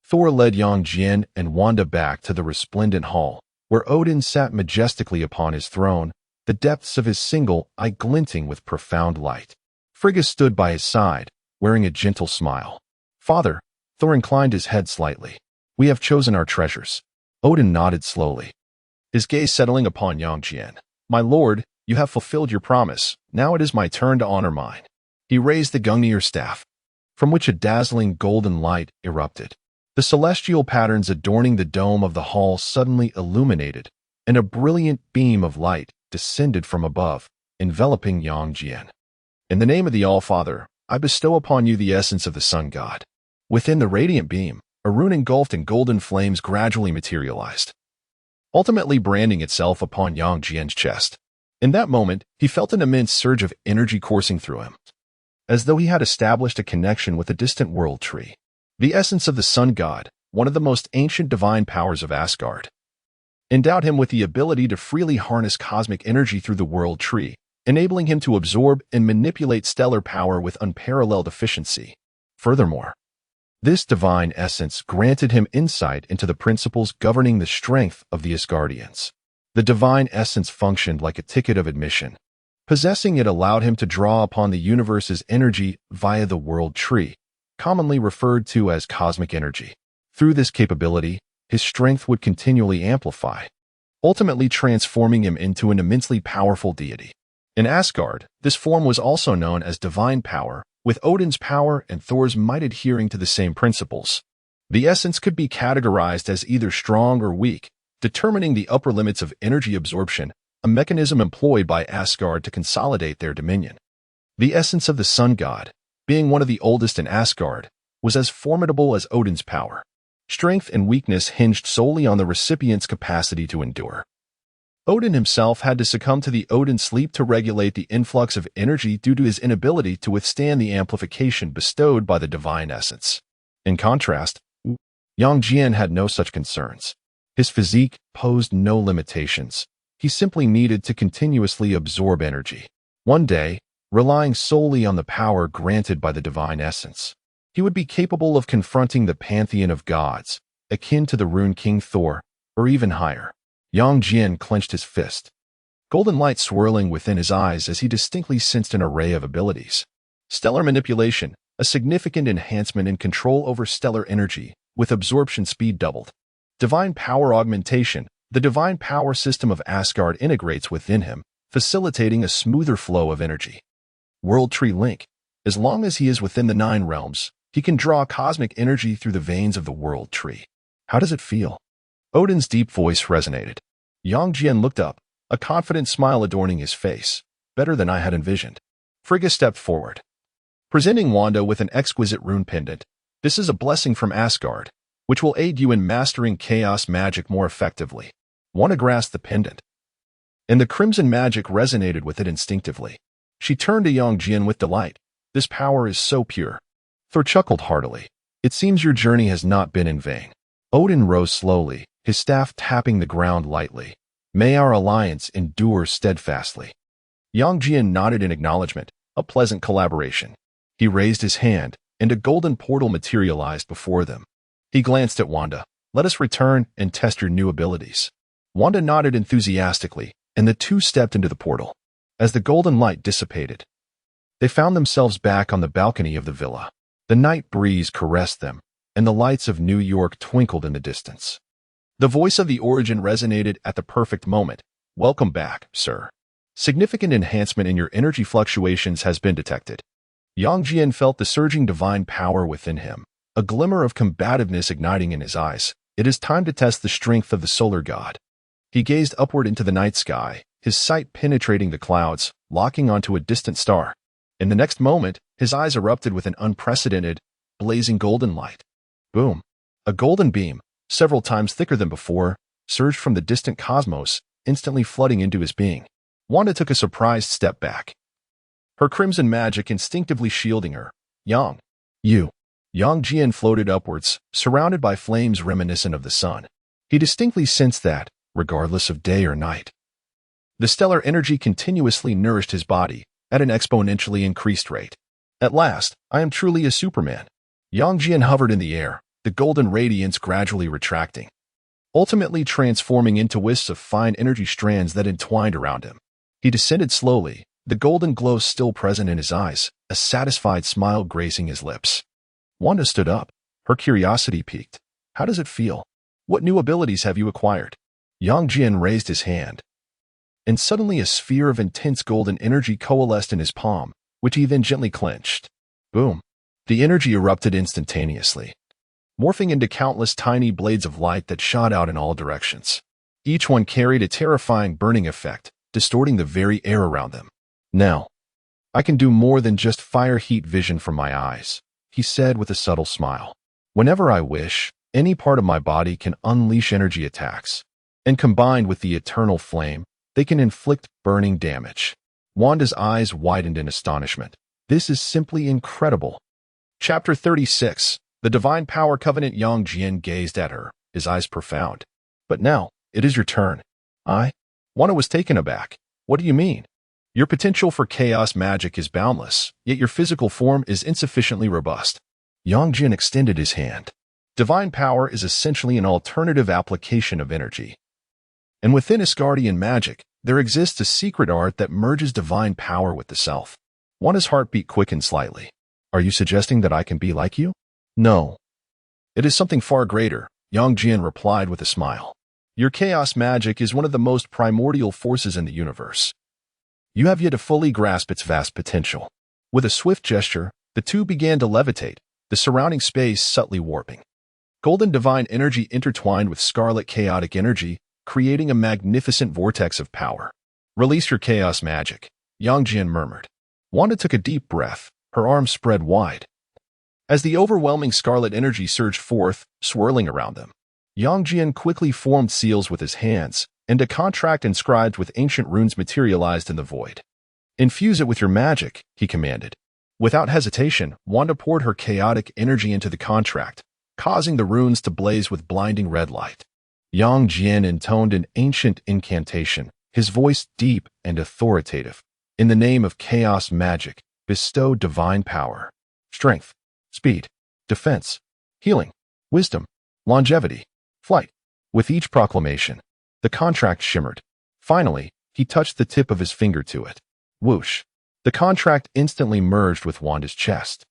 Thor led Yang Jian and Wanda back to the resplendent hall, where Odin sat majestically upon his throne, the depths of his single eye glinting with profound light. Frigga stood by his side, wearing a gentle smile. "Father," Thor inclined his head slightly, "we have chosen our treasures." Odin nodded slowly, his gaze settling upon Yang Jian. "My lord, you have fulfilled your promise. Now it is my turn to honor mine." He raised the Gungnir staff, from which a dazzling golden light erupted. The celestial patterns adorning the dome of the hall suddenly illuminated, and a brilliant beam of light descended from above, enveloping Yang Jian. "In the name of the All-Father, I bestow upon you the essence of the Sun God." Within the radiant beam, a rune engulfed in golden flames gradually materialized, ultimately branding itself upon Yang Jian's chest. In that moment, he felt an immense surge of energy coursing through him, as though he had established a connection with a distant world tree. The essence of the Sun God, one of the most ancient divine powers of Asgard, endowed him with the ability to freely harness cosmic energy through the world tree, enabling him to absorb and manipulate stellar power with unparalleled efficiency. Furthermore, this divine essence granted him insight into the principles governing the strength of the Asgardians. The divine essence functioned like a ticket of admission. Possessing it allowed him to draw upon the universe's energy via the world tree, commonly referred to as cosmic energy. Through this capability, his strength would continually amplify, ultimately transforming him into an immensely powerful deity. In Asgard, this form was also known as divine power, with Odin's power and Thor's might adhering to the same principles. The essence could be categorized as either strong or weak, determining the upper limits of energy absorption, a mechanism employed by Asgard to consolidate their dominion. The essence of the Sun God, being one of the oldest in Asgard, was as formidable as Odin's power. Strength and weakness hinged solely on the recipient's capacity to endure. Odin himself had to succumb to the Odin sleep to regulate the influx of energy due to his inability to withstand the amplification bestowed by the divine essence. In contrast, Yang Jian had no such concerns. His physique posed no limitations. He simply needed to continuously absorb energy. One day, relying solely on the power granted by the divine essence, he would be capable of confronting the pantheon of gods, akin to the Rune King Thor, or even higher. Yang Jian clenched his fist, golden light swirling within his eyes as he distinctly sensed an array of abilities. Stellar manipulation, a significant enhancement in control over stellar energy, with absorption speed doubled. Divine power augmentation, the divine power system of Asgard integrates within him, facilitating a smoother flow of energy. World Tree Link, as long as he is within the 9 realms, he can draw cosmic energy through the veins of the World Tree. How does it feel? Odin's deep voice resonated. Yang Jian looked up, a confident smile adorning his face. Better than I had envisioned. Frigga stepped forward, presenting Wanda with an exquisite rune pendant. This is a blessing from Asgard, which will aid you in mastering chaos magic more effectively. Wanda grasped the pendant, and the crimson magic resonated with it instinctively. She turned to Yang Jian with delight. This power is so pure. Thor chuckled heartily. It seems your journey has not been in vain. Odin rose slowly, his staff tapping the ground lightly. May our alliance endure steadfastly. Yang Jian nodded in acknowledgement, a pleasant collaboration. He raised his hand, and a golden portal materialized before them. He glanced at Wanda. Let us return and test your new abilities. Wanda nodded enthusiastically, and the two stepped into the portal. As the golden light dissipated, they found themselves back on the balcony of the villa. The night breeze caressed them, and the lights of New York twinkled in the distance. The voice of the Origin resonated at the perfect moment. Welcome back, sir. Significant enhancement in your energy fluctuations has been detected. Yang Jian felt the surging divine power within him, a glimmer of combativeness igniting in his eyes. It is time to test the strength of the solar god. He gazed upward into the night sky, his sight penetrating the clouds, locking onto a distant star. In the next moment, his eyes erupted with an unprecedented, blazing golden light. Boom! A golden beam, several times thicker than before, surged from the distant cosmos, instantly flooding into his being. Wanda took a surprised step back, her crimson magic instinctively shielding her. Yang. You. Yang Jian floated upwards, surrounded by flames reminiscent of the sun. He distinctly sensed that, regardless of day or night, the stellar energy continuously nourished his body at an exponentially increased rate. At last, I am truly a Superman. Yang Jian hovered in the air, the golden radiance gradually retracting, ultimately transforming into wisps of fine energy strands that entwined around him. He descended slowly, the golden glow still present in his eyes, a satisfied smile gracing his lips. Wanda stood up, her curiosity piqued. How does it feel? What new abilities have you acquired? Yang Jian raised his hand, and suddenly a sphere of intense golden energy coalesced in his palm, which he then gently clenched. Boom! The energy erupted instantaneously, morphing into countless tiny blades of light that shot out in all directions. Each one carried a terrifying burning effect, distorting the very air around them. Now, I can do more than just fire heat vision from my eyes, he said with a subtle smile. Whenever I wish, any part of my body can unleash energy attacks, and combined with the eternal flame, they can inflict burning damage. Wanda's eyes widened in astonishment. This is simply incredible. Chapter 36. The Divine Power Covenant. Yang Jian gazed at her, his eyes profound. But now, it is your turn. Wanda was taken aback. What do you mean? Your potential for chaos magic is boundless, yet your physical form is insufficiently robust. Yang Jian extended his hand. Divine power is essentially an alternative application of energy. And within Asgardian magic, there exists a secret art that merges divine power with the self. Wanda's heartbeat quickened slightly. Are you suggesting that I can be like you? No. It is something far greater, Yang Jian replied with a smile. Your chaos magic is one of the most primordial forces in the universe. You have yet to fully grasp its vast potential. With a swift gesture, the two began to levitate, the surrounding space subtly warping. Golden divine energy intertwined with scarlet chaotic energy, creating a magnificent vortex of power. Release your chaos magic, Yang Jian murmured. Wanda took a deep breath, her arms spread wide. As the overwhelming scarlet energy surged forth, swirling around them, Yang Jian quickly formed seals with his hands, and a contract inscribed with ancient runes materialized in the void. Infuse it with your magic, he commanded. Without hesitation, Wanda poured her chaotic energy into the contract, causing the runes to blaze with blinding red light. Yang Jian intoned an ancient incantation, his voice deep and authoritative. In the name of chaos magic, bestow divine power, strength, speed, defense, healing, wisdom, longevity, flight. With each proclamation, the contract shimmered. Finally, he touched the tip of his finger to it. Whoosh! The contract instantly merged with Wanda's chest.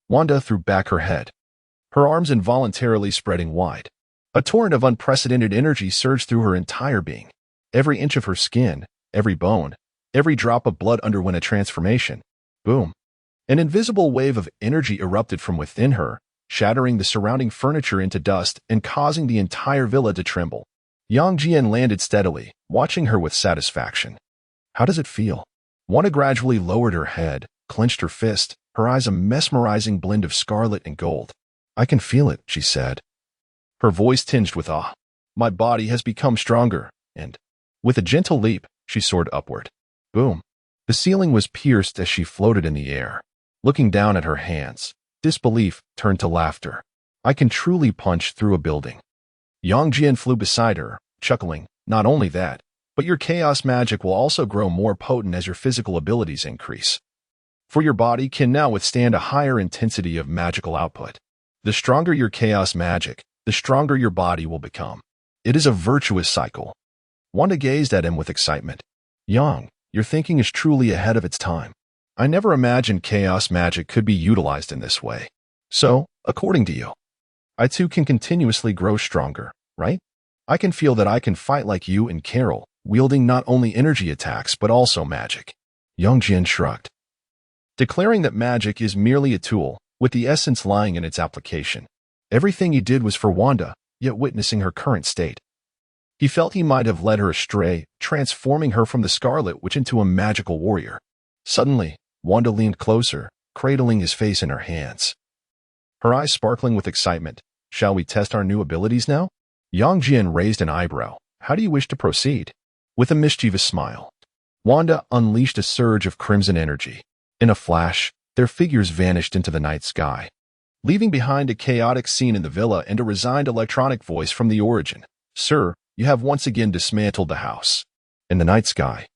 Wanda threw back her head, her arms involuntarily spreading wide. A torrent of unprecedented energy surged through her entire being. Every inch of her skin, every bone, every drop of blood underwent a transformation. Boom! An invisible wave of energy erupted from within her, shattering the surrounding furniture into dust and causing the entire villa to tremble. Yang Jian landed steadily, watching her with satisfaction. How does it feel? Wanda gradually lowered her head, clenched her fist, her eyes a mesmerizing blend of scarlet and gold. I can feel it, she said, her voice tinged with awe. My body has become stronger, and, with a gentle leap, she soared upward. Boom! The ceiling was pierced as she floated in the air. Looking down at her hands, disbelief turned to laughter. I can truly punch through a building. Yang Jian flew beside her, chuckling. Not only that, but your chaos magic will also grow more potent as your physical abilities increase. For your body can now withstand a higher intensity of magical output. The stronger your chaos magic, the stronger your body will become. It is a virtuous cycle. Wanda gazed at him with excitement. Yang, your thinking is truly ahead of its time. I never imagined chaos magic could be utilized in this way. So, according to you, I too can continuously grow stronger, right? I can feel that I can fight like you and Carol, wielding not only energy attacks but also magic. Yang Jian shrugged, declaring that magic is merely a tool, with the essence lying in its application. Everything he did was for Wanda, yet witnessing her current state, he felt he might have led her astray, transforming her from the Scarlet Witch into a magical warrior. Suddenly, Wanda leaned closer, cradling his face in her hands, her eyes sparkling with excitement. Shall we test our new abilities now? Yang Jian raised an eyebrow. How do you wish to proceed? With a mischievous smile, Wanda unleashed a surge of crimson energy. In a flash, their figures vanished into the night sky, leaving behind a chaotic scene in the villa and a resigned electronic voice from the origin. Sir, you have once again dismantled the house. In the night sky,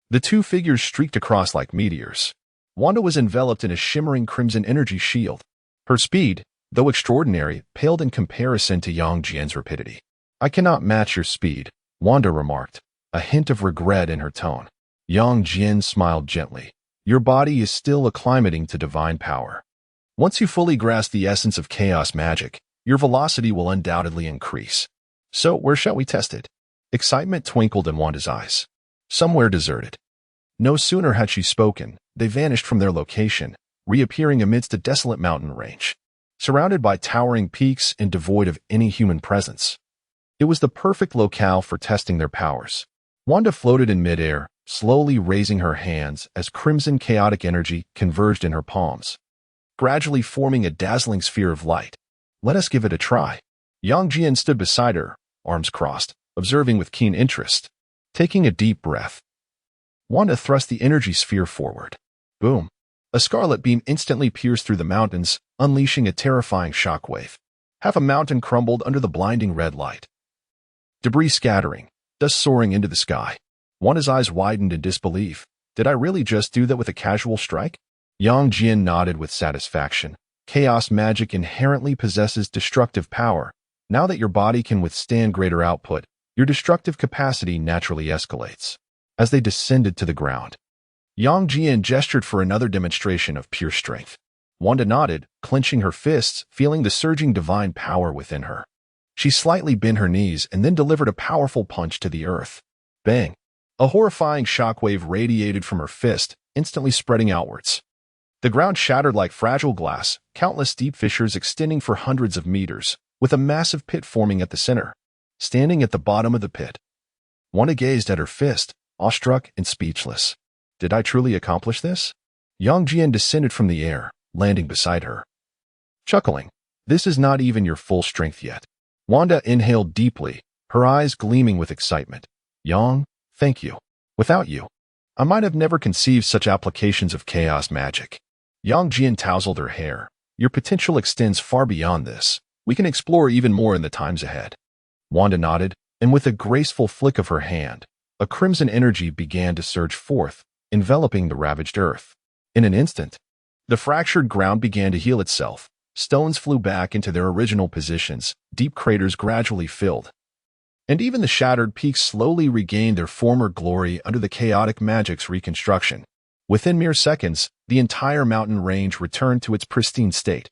the two figures streaked across like meteors. Wanda was enveloped in a shimmering crimson energy shield. Her speed, though extraordinary, paled in comparison to Yang Jian's rapidity. I cannot match your speed, Wanda remarked, a hint of regret in her tone. Yang Jian smiled gently. Your body is still acclimating to divine power. Once you fully grasp the essence of chaos magic, your velocity will undoubtedly increase. So, where shall we test it? Excitement twinkled in Wanda's eyes. Somewhere deserted. No sooner had she spoken, they vanished from their location, reappearing amidst a desolate mountain range, surrounded by towering peaks and devoid of any human presence. It was the perfect locale for testing their powers. Wanda floated in midair, slowly raising her hands as crimson chaotic energy converged in her palms, gradually forming a dazzling sphere of light. Let us give it a try. Yang Jian stood beside her, arms crossed, observing with keen interest. Taking a deep breath, Wanda thrust the energy sphere forward. Boom! A scarlet beam instantly pierced through the mountains, unleashing a terrifying shockwave. Half a mountain crumbled under the blinding red light. Debris scattering, dust soaring into the sky. Wanda's eyes widened in disbelief. Did I really just do that with a casual strike? Yang Jian nodded with satisfaction. Chaos magic inherently possesses destructive power. Now that your body can withstand greater output, your destructive capacity naturally escalates. As they descended to the ground, Yang Jian gestured for another demonstration of pure strength. Wanda nodded, clenching her fists, feeling the surging divine power within her. She slightly bent her knees and then delivered a powerful punch to the earth. Bang! A horrifying shockwave radiated from her fist, instantly spreading outwards. The ground shattered like fragile glass, countless deep fissures extending for hundreds of meters, with a massive pit forming at the center. Standing at the bottom of the pit, Wanda gazed at her fist, awestruck and speechless. Did I truly accomplish this? Yang Jian descended from the air, landing beside her. Chuckling, this is not even your full strength yet. Wanda inhaled deeply, her eyes gleaming with excitement. Yang, thank you. Without you, I might have never conceived such applications of chaos magic. Yang Jian tousled her hair. Your potential extends far beyond this. We can explore even more in the times ahead. Wanda nodded, and with a graceful flick of her hand, a crimson energy began to surge forth, enveloping the ravaged earth. In an instant, the fractured ground began to heal itself. Stones flew back into their original positions, deep craters gradually filled, and even the shattered peaks slowly regained their former glory under the chaotic magic's reconstruction. Within mere seconds, the entire mountain range returned to its pristine state,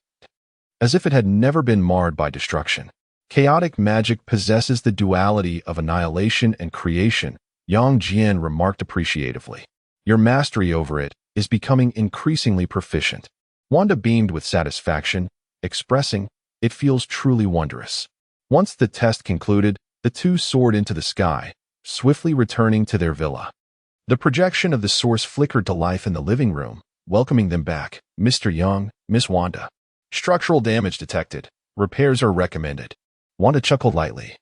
as if it had never been marred by destruction. Chaotic magic possesses the duality of annihilation and creation, Yang Jian remarked appreciatively. Your mastery over it is becoming increasingly proficient. Wanda beamed with satisfaction, expressing, it feels truly wondrous. Once the test concluded, the two soared into the sky, swiftly returning to their villa. The projection of the source flickered to life in the living room, welcoming them back. Mr. Young, Miss Wanda. Structural damage detected. Repairs are recommended. Wanda chuckled lightly,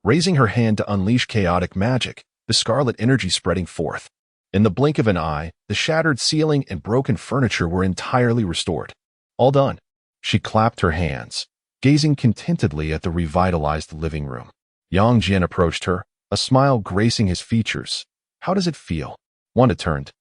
raising her hand to unleash chaotic magic, the scarlet energy spreading forth. In the blink of an eye, the shattered ceiling and broken furniture were entirely restored. All done. She clapped her hands, gazing contentedly at the revitalized living room. Yang Jian approached her, a smile gracing his features. How does it feel? Wanda turned,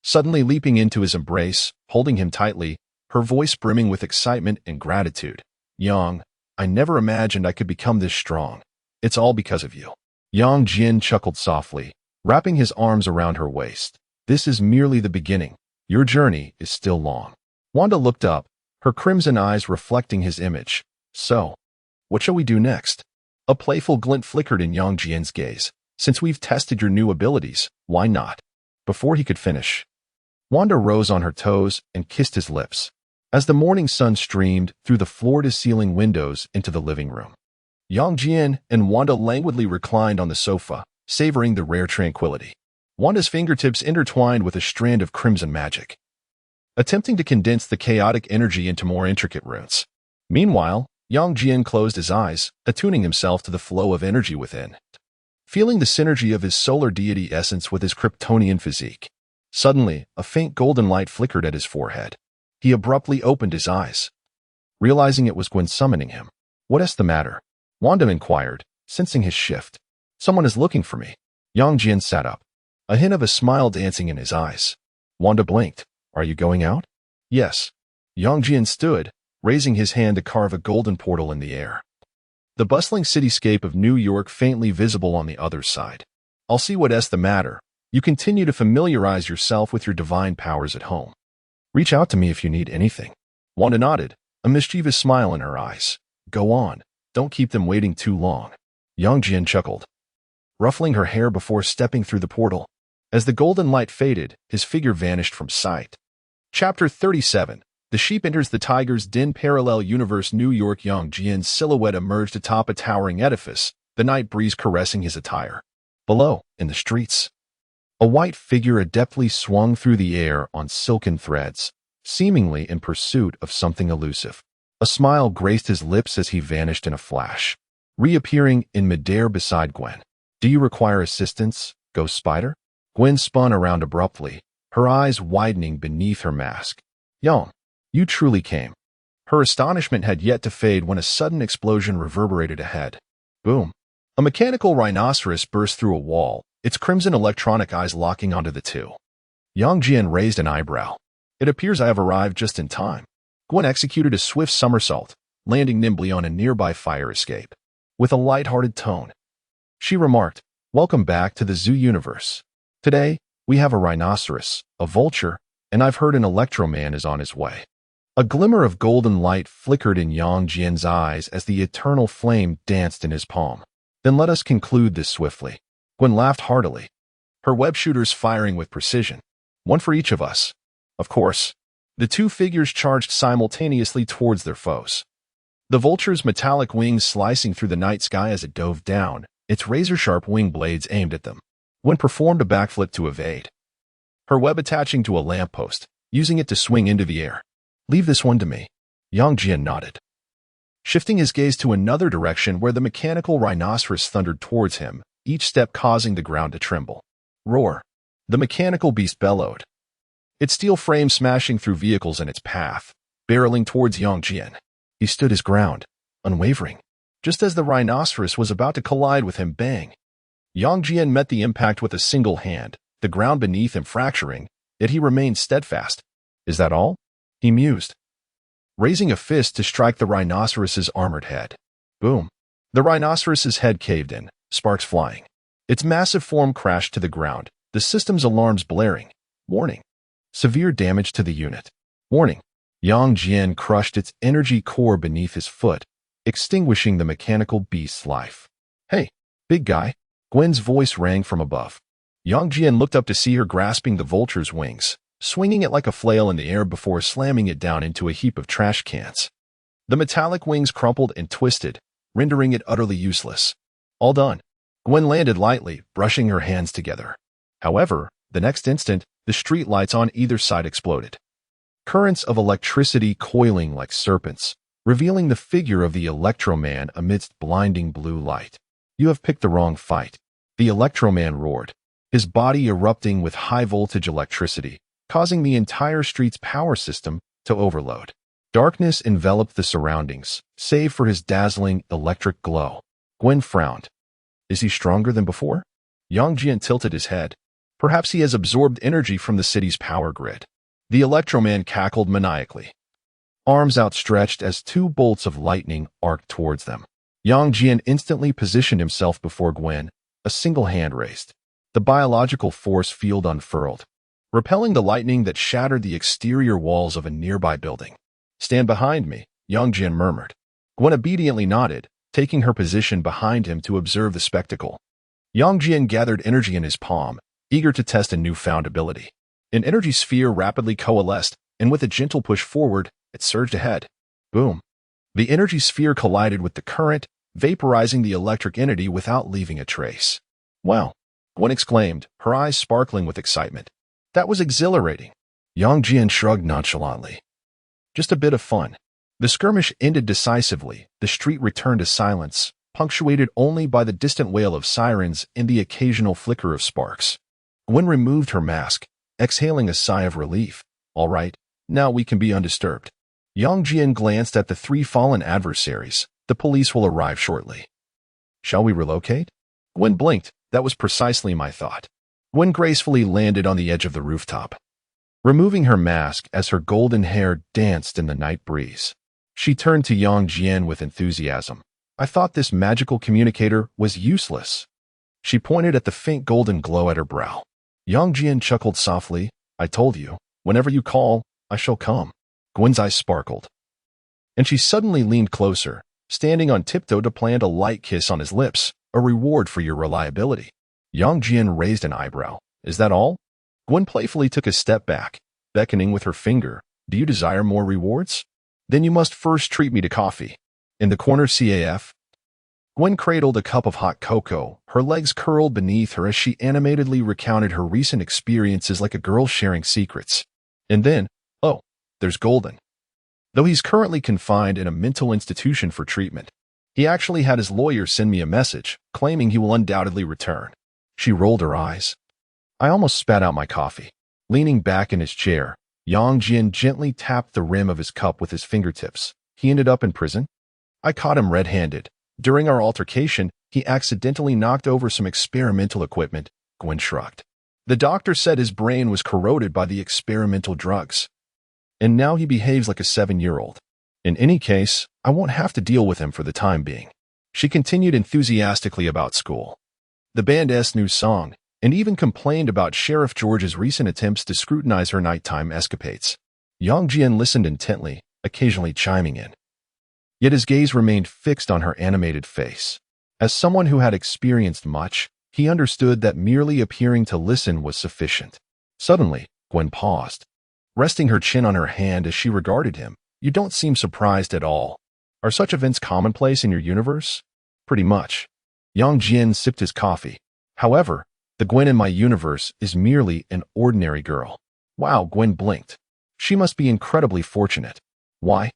suddenly leaping into his embrace, holding him tightly, her voice brimming with excitement and gratitude. Yang, I never imagined I could become this strong. It's all because of you. Yang Jian chuckled softly, wrapping his arms around her waist. This is merely the beginning. Your journey is still long. Wanda looked up, her crimson eyes reflecting his image. So, what shall we do next? A playful glint flickered in Yang Jian's gaze. Since we've tested your new abilities, why not? Before he could finish, Wanda rose on her toes and kissed his lips. As the morning sun streamed through the floor-to-ceiling windows into the living room, Yang Jian and Wanda languidly reclined on the sofa, savoring the rare tranquility. Wanda's fingertips intertwined with a strand of crimson magic, attempting to condense the chaotic energy into more intricate runes. Meanwhile, Yang Jian closed his eyes, attuning himself to the flow of energy within, feeling the synergy of his solar deity essence with his Kryptonian physique. Suddenly, a faint golden light flickered at his forehead. He abruptly opened his eyes, realizing it was Gwen summoning him. "What is the matter?" Wanda inquired, sensing his shift. "Someone is looking for me." Yang Jian sat up, a hint of a smile dancing in his eyes. Wanda blinked. "Are you going out?" "Yes." Yang Jian stood, raising his hand to carve a golden portal in the air. The bustling cityscape of New York faintly visible on the other side. "I'll see what's the matter. You continue to familiarize yourself with your divine powers at home. Reach out to me if you need anything." Wanda nodded, a mischievous smile in her eyes. "Go on. Don't keep them waiting too long." Yang Jian chuckled, ruffling her hair before stepping through the portal. As the golden light faded, his figure vanished from sight. Chapter 37. The sheep enters the tiger's den. Parallel universe. New York. Yang Jian's silhouette emerged atop a towering edifice, the night breeze caressing his attire. Below, in the streets, a white figure adeptly swung through the air on silken threads, seemingly in pursuit of something elusive. A smile graced his lips as he vanished in a flash, reappearing in midair beside Gwen. "Do you require assistance, Ghost Spider?" Gwen spun around abruptly, her eyes widening beneath her mask. "Yang, you truly came." Her astonishment had yet to fade when a sudden explosion reverberated ahead. Boom! A mechanical rhinoceros burst through a wall, its crimson electronic eyes locking onto the two. Yang Jian raised an eyebrow. "It appears I have arrived just in time." Gwen executed a swift somersault, landing nimbly on a nearby fire escape. With a light-hearted tone, she remarked, "Welcome back to the zoo universe. Today, we have a rhinoceros, a vulture, and I've heard an Electro-Man is on his way." A glimmer of golden light flickered in Yang Jian's eyes as the eternal flame danced in his palm. "Then let us conclude this swiftly." Gwen laughed heartily, her web shooters firing with precision. "One for each of us." Of course. The two figures charged simultaneously towards their foes. The vulture's metallic wings slicing through the night sky as it dove down, its razor-sharp wing blades aimed at them. Gwen performed a backflip to evade, her web attaching to a lamppost, using it to swing into the air. "Leave this one to me." Yang Jian nodded, shifting his gaze to another direction where the mechanical rhinoceros thundered towards him, each step causing the ground to tremble. "Roar!" The mechanical beast bellowed, its steel frame smashing through vehicles in its path, barreling towards Yang Jian. He stood his ground, unwavering. Just as the rhinoceros was about to collide with him, bang! Yang Jian met the impact with a single hand, the ground beneath him fracturing, yet he remained steadfast. "Is that all?" he mused, raising a fist to strike the rhinoceros's armored head. Boom! The rhinoceros's head caved in, sparks flying. Its massive form crashed to the ground, the system's alarms blaring. "Warning! Severe damage to the unit. Warning!" Yang Jian crushed its energy core beneath his foot, extinguishing the mechanical beast's life. "Hey, big guy!" Gwen's voice rang from above. Yang Jian looked up to see her grasping the vulture's wings, swinging it like a flail in the air before slamming it down into a heap of trash cans. The metallic wings crumpled and twisted, rendering it utterly useless. "All done." Gwen landed lightly, brushing her hands together. However, the next instant, the street lights on either side exploded, currents of electricity coiling like serpents, revealing the figure of the Electro-Man amidst blinding blue light. "You have picked the wrong fight," the Electro-Man roared, his body erupting with high-voltage electricity, causing the entire street's power system to overload. Darkness enveloped the surroundings, save for his dazzling electric glow. Gwen frowned. "Is he stronger than before?" Yang Jian tilted his head. "Perhaps he has absorbed energy from the city's power grid." The Electro-Man cackled maniacally, arms outstretched as two bolts of lightning arced towards them. Yang Jian instantly positioned himself before Gwen, a single hand raised. The biological force field unfurled, repelling the lightning that shattered the exterior walls of a nearby building. "Stand behind me," Yang Jian murmured. Gwen obediently nodded, taking her position behind him to observe the spectacle. Yang Jian gathered energy in his palm, eager to test a newfound ability. An energy sphere rapidly coalesced, and with a gentle push forward, it surged ahead. Boom! The energy sphere collided with the current, vaporizing the electric entity without leaving a trace. "Wow!" Gwen exclaimed, her eyes sparkling with excitement. "That was exhilarating." Yang Jian shrugged nonchalantly. "Just a bit of fun." The skirmish ended decisively. The street returned to silence, punctuated only by the distant wail of sirens and the occasional flicker of sparks. Gwen removed her mask, exhaling a sigh of relief. All right, now we can be undisturbed. Yang Jian glanced at the three fallen adversaries. The police will arrive shortly. Shall we relocate? Gwen blinked. That was precisely my thought. Gwen gracefully landed on the edge of the rooftop, removing her mask as her golden hair danced in the night breeze. She turned to Yang Jian with enthusiasm. I thought this magical communicator was useless. She pointed at the faint golden glow at her brow. Yang Jian chuckled softly. I told you, whenever you call, I shall come. Gwen's eyes sparkled, and she suddenly leaned closer, standing on tiptoe to plant a light kiss on his lips, a reward for your reliability. Yang Jian raised an eyebrow. Is that all? Gwen playfully took a step back, beckoning with her finger. Do you desire more rewards? Then you must first treat me to coffee. In the corner CAF, Gwen cradled a cup of hot cocoa, her legs curled beneath her as she animatedly recounted her recent experiences like a girl sharing secrets. And then, oh, there's Golden. Though he's currently confined in a mental institution for treatment, he actually had his lawyer send me a message, claiming he will undoubtedly return. She rolled her eyes. I almost spat out my coffee. Leaning back in his chair, Yang Jian gently tapped the rim of his cup with his fingertips. He ended up in prison? I caught him red-handed. During our altercation, he accidentally knocked over some experimental equipment. Gwen shrugged. The doctor said his brain was corroded by the experimental drugs. And now he behaves like a 7-year-old. In any case, I won't have to deal with him for the time being. She continued enthusiastically about school, the band's new song, and even complained about Sheriff George's recent attempts to scrutinize her nighttime escapades. Yang Jian listened intently, occasionally chiming in. Yet his gaze remained fixed on her animated face. As someone who had experienced much, he understood that merely appearing to listen was sufficient. Suddenly, Gwen paused, resting her chin on her hand as she regarded him. You don't seem surprised at all. Are such events commonplace in your universe? Pretty much. Yang Jian sipped his coffee. However, the Gwen in my universe is merely an ordinary girl. Wow, Gwen blinked. She must be incredibly fortunate. Why?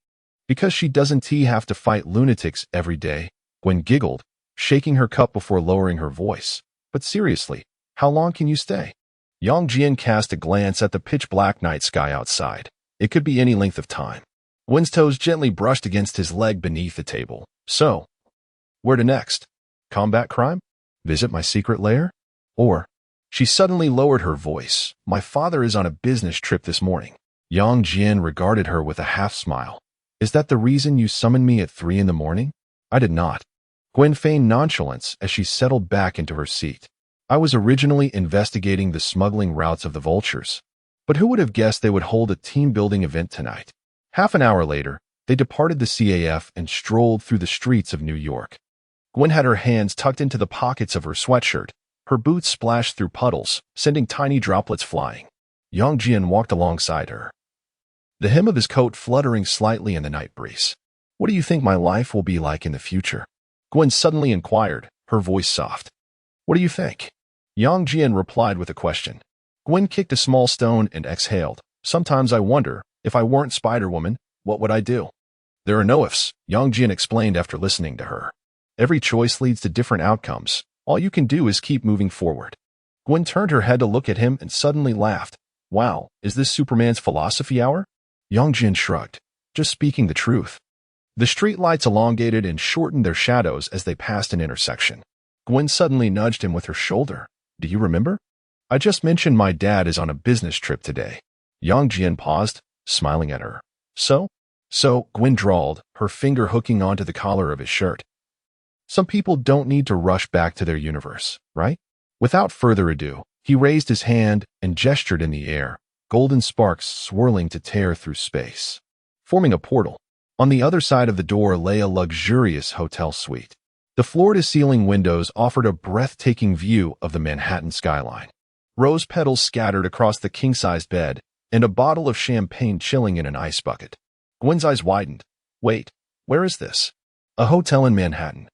Because she doesn't have to fight lunatics every day. Gwen giggled, shaking her cup before lowering her voice. But seriously, how long can you stay? Yang Jian cast a glance at the pitch-black night sky outside. It could be any length of time. Gwen's toes gently brushed against his leg beneath the table. So, where to next? Combat crime? Visit my secret lair? Or, she suddenly lowered her voice. My father is on a business trip this morning. Yang Jian regarded her with a half-smile. Is that the reason you summoned me at 3 in the morning? I did not. Gwen feigned nonchalance as she settled back into her seat. I was originally investigating the smuggling routes of the vultures. But who would have guessed they would hold a team-building event tonight? Half an hour later, they departed the CAF and strolled through the streets of New York. Gwen had her hands tucked into the pockets of her sweatshirt. Her boots splashed through puddles, sending tiny droplets flying. Yang Jian walked alongside her, the hem of his coat fluttering slightly in the night breeze. What do you think my life will be like in the future? Gwen suddenly inquired, her voice soft. What do you think? Yang Jian replied with a question. Gwen kicked a small stone and exhaled. Sometimes I wonder, if I weren't Spider-Woman, what would I do? There are no ifs, Yang Jian explained after listening to her. Every choice leads to different outcomes. All you can do is keep moving forward. Gwen turned her head to look at him and suddenly laughed. Wow, is this Superman's philosophy hour? Yang Jian shrugged, just speaking the truth. The streetlights elongated and shortened their shadows as they passed an intersection. Gwen suddenly nudged him with her shoulder. Do you remember? I just mentioned my dad is on a business trip today. Yang Jian paused, smiling at her. So, Gwen drawled, her finger hooking onto the collar of his shirt. Some people don't need to rush back to their universe, right? Without further ado, he raised his hand and gestured in the air, golden sparks swirling to tear through space, forming a portal. On the other side of the door lay a luxurious hotel suite. The floor-to-ceiling windows offered a breathtaking view of the Manhattan skyline. Rose petals scattered across the king-sized bed, and a bottle of champagne chilling in an ice bucket. Gwen's eyes widened. Wait, where is this? A hotel in Manhattan.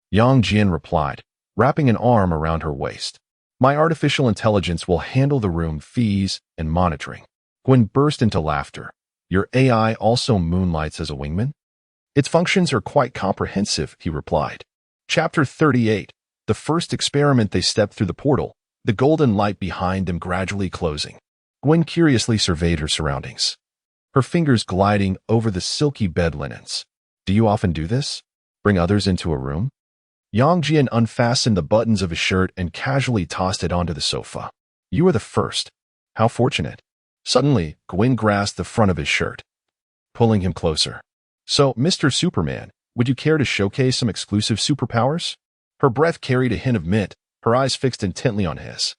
Yang Jian replied, wrapping an arm around her waist. My artificial intelligence will handle the room fees and monitoring. Gwen burst into laughter. Your AI also moonlights as a wingman? Its functions are quite comprehensive, he replied. Chapter 38. The first experiment. They stepped through the portal, the golden light behind them gradually closing. Gwen curiously surveyed her surroundings, her fingers gliding over the silky bed linens. Do you often do this? Bring others into a room? Yang Jian unfastened the buttons of his shirt and casually tossed it onto the sofa. You are the first. How fortunate. Suddenly, Gwen grasped the front of his shirt, pulling him closer. So, Mr. Superman, would you care to showcase some exclusive superpowers? Her breath carried a hint of mint, her eyes fixed intently on his.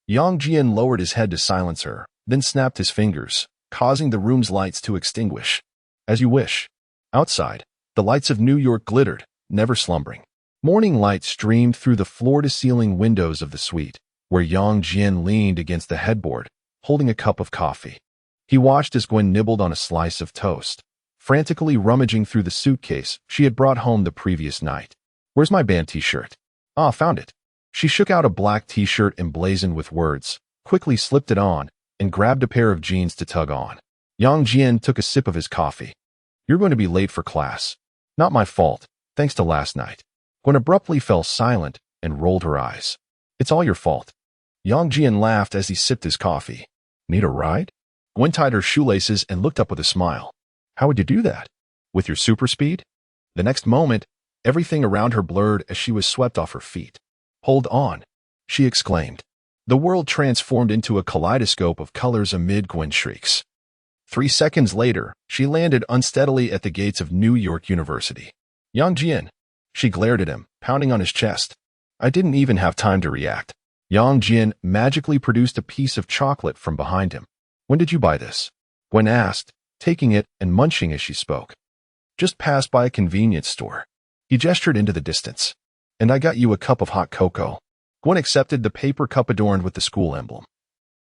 Yang Jian lowered his head to silence her, then snapped his fingers, causing the room's lights to extinguish. As you wish. Outside, the lights of New York glittered, never slumbering. Morning light streamed through the floor-to-ceiling windows of the suite, where Yang Jian leaned against the headboard, holding a cup of coffee. He watched as Gwen nibbled on a slice of toast, frantically rummaging through the suitcase she had brought home the previous night. Where's my band t-shirt? Ah, found it. She shook out a black t-shirt emblazoned with words, quickly slipped it on, and grabbed a pair of jeans to tug on. Yang Jian took a sip of his coffee. You're going to be late for class. Not my fault, thanks to last night. Gwen abruptly fell silent and rolled her eyes. It's all your fault. Yang Jian laughed as he sipped his coffee. Need a ride? Gwen tied her shoelaces and looked up with a smile. How would you do that? With your super speed? The next moment, everything around her blurred as she was swept off her feet. Hold on, she exclaimed. The world transformed into a kaleidoscope of colors amid Gwen's shrieks. 3 seconds later, she landed unsteadily at the gates of New York University. Yang Jian. She glared at him, pounding on his chest. I didn't even have time to react. Yang Jian magically produced a piece of chocolate from behind him. When did you buy this? Gwen asked, taking it and munching as she spoke. Just passed by a convenience store. He gestured into the distance. And I got you a cup of hot cocoa. Gwen accepted the paper cup adorned with the school emblem.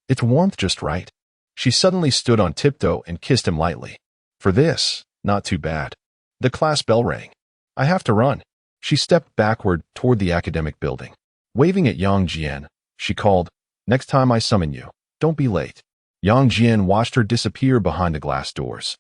It's warmth just right. She suddenly stood on tiptoe and kissed him lightly. For this, not too bad. The class bell rang. I have to run. She stepped backward toward the academic building. Waving at Yang Jian, she called, Next time I summon you, don't be late. Yang Jian watched her disappear behind the glass doors.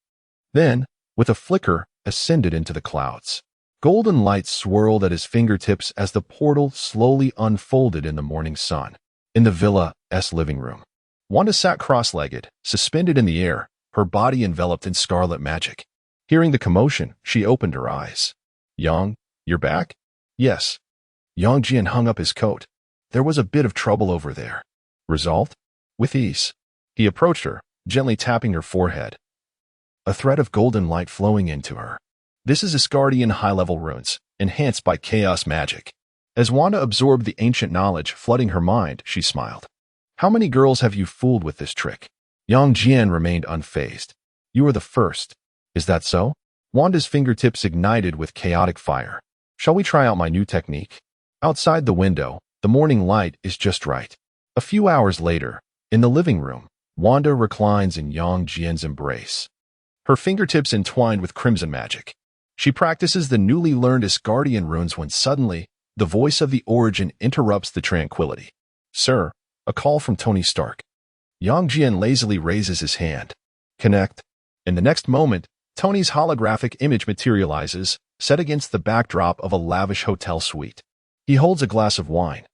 Then, with a flicker, ascended into the clouds. Golden light swirled at his fingertips as the portal slowly unfolded in the morning sun. In the villa's living room, Wanda sat cross-legged, suspended in the air, her body enveloped in scarlet magic. Hearing the commotion, she opened her eyes. Yang, you're back? Yes. Yang Jian hung up his coat. There was a bit of trouble over there. Resolved? With ease. He approached her, gently tapping her forehead. A thread of golden light flowing into her. This is Asgardian high-level runes, enhanced by chaos magic. As Wanda absorbed the ancient knowledge flooding her mind, she smiled. How many girls have you fooled with this trick? Yang Jian remained unfazed. You are the first. Is that so? Wanda's fingertips ignited with chaotic fire. Shall we try out my new technique? Outside the window, the morning light is just right. A few hours later, in the living room, Wanda reclines in Yang Jian's embrace. Her fingertips entwined with crimson magic. She practices the newly learned Asgardian runes when suddenly, the voice of the Origin interrupts the tranquility. Sir, a call from Tony Stark. Yang Jian lazily raises his hand. Connect. In the next moment, Tony's holographic image materializes, set against the backdrop of a lavish hotel suite. He holds a glass of wine,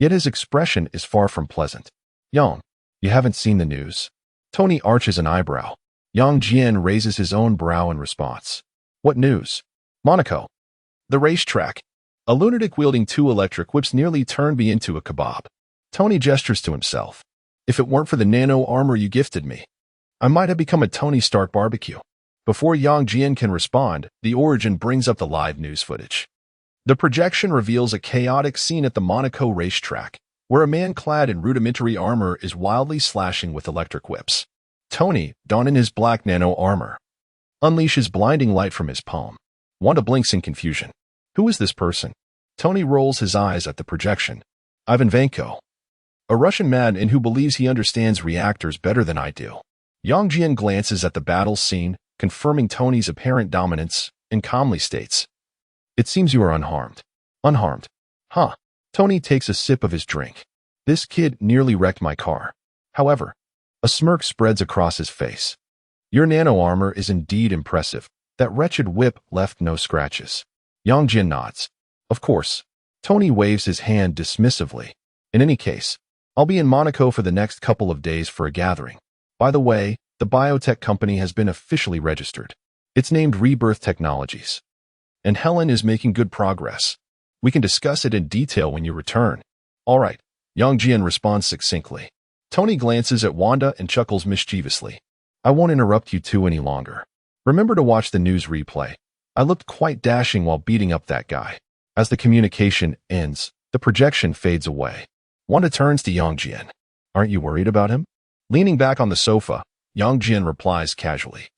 yet his expression is far from pleasant. Yang, you haven't seen the news? Tony arches an eyebrow. Yang Jian raises his own brow in response. What news? Monaco. The racetrack. A lunatic wielding 2 electric whips nearly turned me into a kebab. Tony gestures to himself. If it weren't for the nano armor you gifted me, I might have become a Tony Stark barbecue. Before Yang Jian can respond, the Origin brings up the live news footage. The projection reveals a chaotic scene at the Monaco racetrack, where a man clad in rudimentary armor is wildly slashing with electric whips. Tony, donning his black nano armor, unleashes blinding light from his palm. Wanda blinks in confusion. Who is this person? Tony rolls his eyes at the projection. Ivan Vanko, a Russian madman who believes he understands reactors better than I do. Yang Jian glances at the battle scene, confirming Tony's apparent dominance, and calmly states, It seems you are unharmed. Unharmed. Huh. Tony takes a sip of his drink. This kid nearly wrecked my car. However, a smirk spreads across his face. Your nano armor is indeed impressive. That wretched whip left no scratches. Yang Jian nods. Of course. Tony waves his hand dismissively. In any case, I'll be in Monaco for the next couple of days for a gathering. By the way, the biotech company has been officially registered. It's named Rebirth Technologies. And Helen is making good progress. We can discuss it in detail when you return. All right, Yang Jian responds succinctly. Tony glances at Wanda and chuckles mischievously. I won't interrupt you two any longer. Remember to watch the news replay. I looked quite dashing while beating up that guy. As the communication ends, the projection fades away. Wanda turns to Yang Jian. Aren't you worried about him? Leaning back on the sofa, Yang Jian replies casually.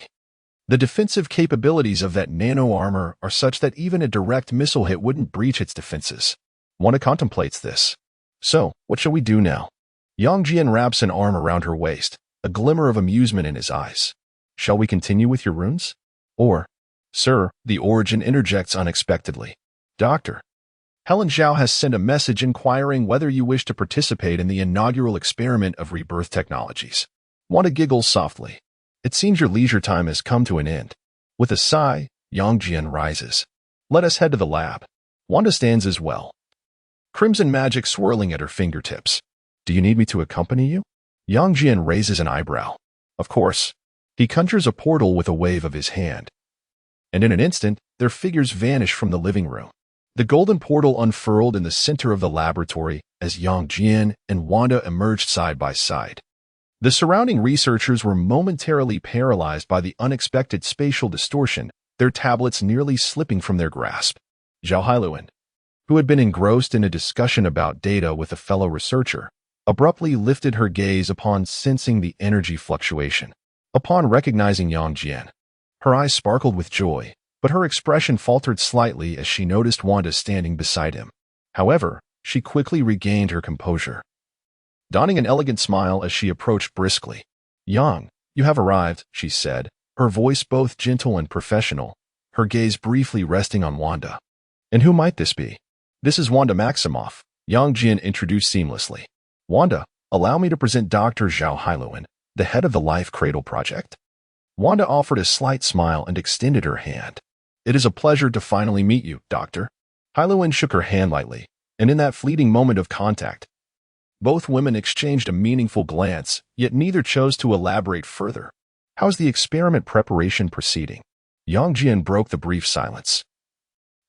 The defensive capabilities of that nano armor are such that even a direct missile hit wouldn't breach its defenses. Wanda contemplates this. So, what shall we do now? Yang Jian wraps an arm around her waist, a glimmer of amusement in his eyes. Shall we continue with your runes? Or, sir, the Origin interjects unexpectedly. Doctor, Helen Zhao has sent a message inquiring whether you wish to participate in the inaugural experiment of Rebirth Technologies. Wanda giggles softly. It seems your leisure time has come to an end. With a sigh, Yang Jian rises. Let us head to the lab. Wanda stands as well. Crimson magic swirling at her fingertips. Do you need me to accompany you? Yang Jian raises an eyebrow. Of course. He conjures a portal with a wave of his hand. And in an instant, their figures vanish from the living room. The golden portal unfurled in the center of the laboratory as Yang Jian and Wanda emerged side by side. The surrounding researchers were momentarily paralyzed by the unexpected spatial distortion, their tablets nearly slipping from their grasp. Zhao Hailuan, who had been engrossed in a discussion about data with a fellow researcher, abruptly lifted her gaze upon sensing the energy fluctuation. Upon recognizing Yang Jian, her eyes sparkled with joy, but her expression faltered slightly as she noticed Wanda standing beside him. However, she quickly regained her composure. Donning an elegant smile as she approached briskly. Yang, you have arrived, she said, her voice both gentle and professional, her gaze briefly resting on Wanda. And who might this be? This is Wanda Maximoff, Yang Jian introduced seamlessly. Wanda, allow me to present Dr. Zhao Hailuan, the head of the Life Cradle Project. Wanda offered a slight smile and extended her hand. It is a pleasure to finally meet you, Doctor. Hailuan shook her hand lightly, and in that fleeting moment of contact, both women exchanged a meaningful glance, yet neither chose to elaborate further. How's the experiment preparation proceeding? Yang Jian broke the brief silence,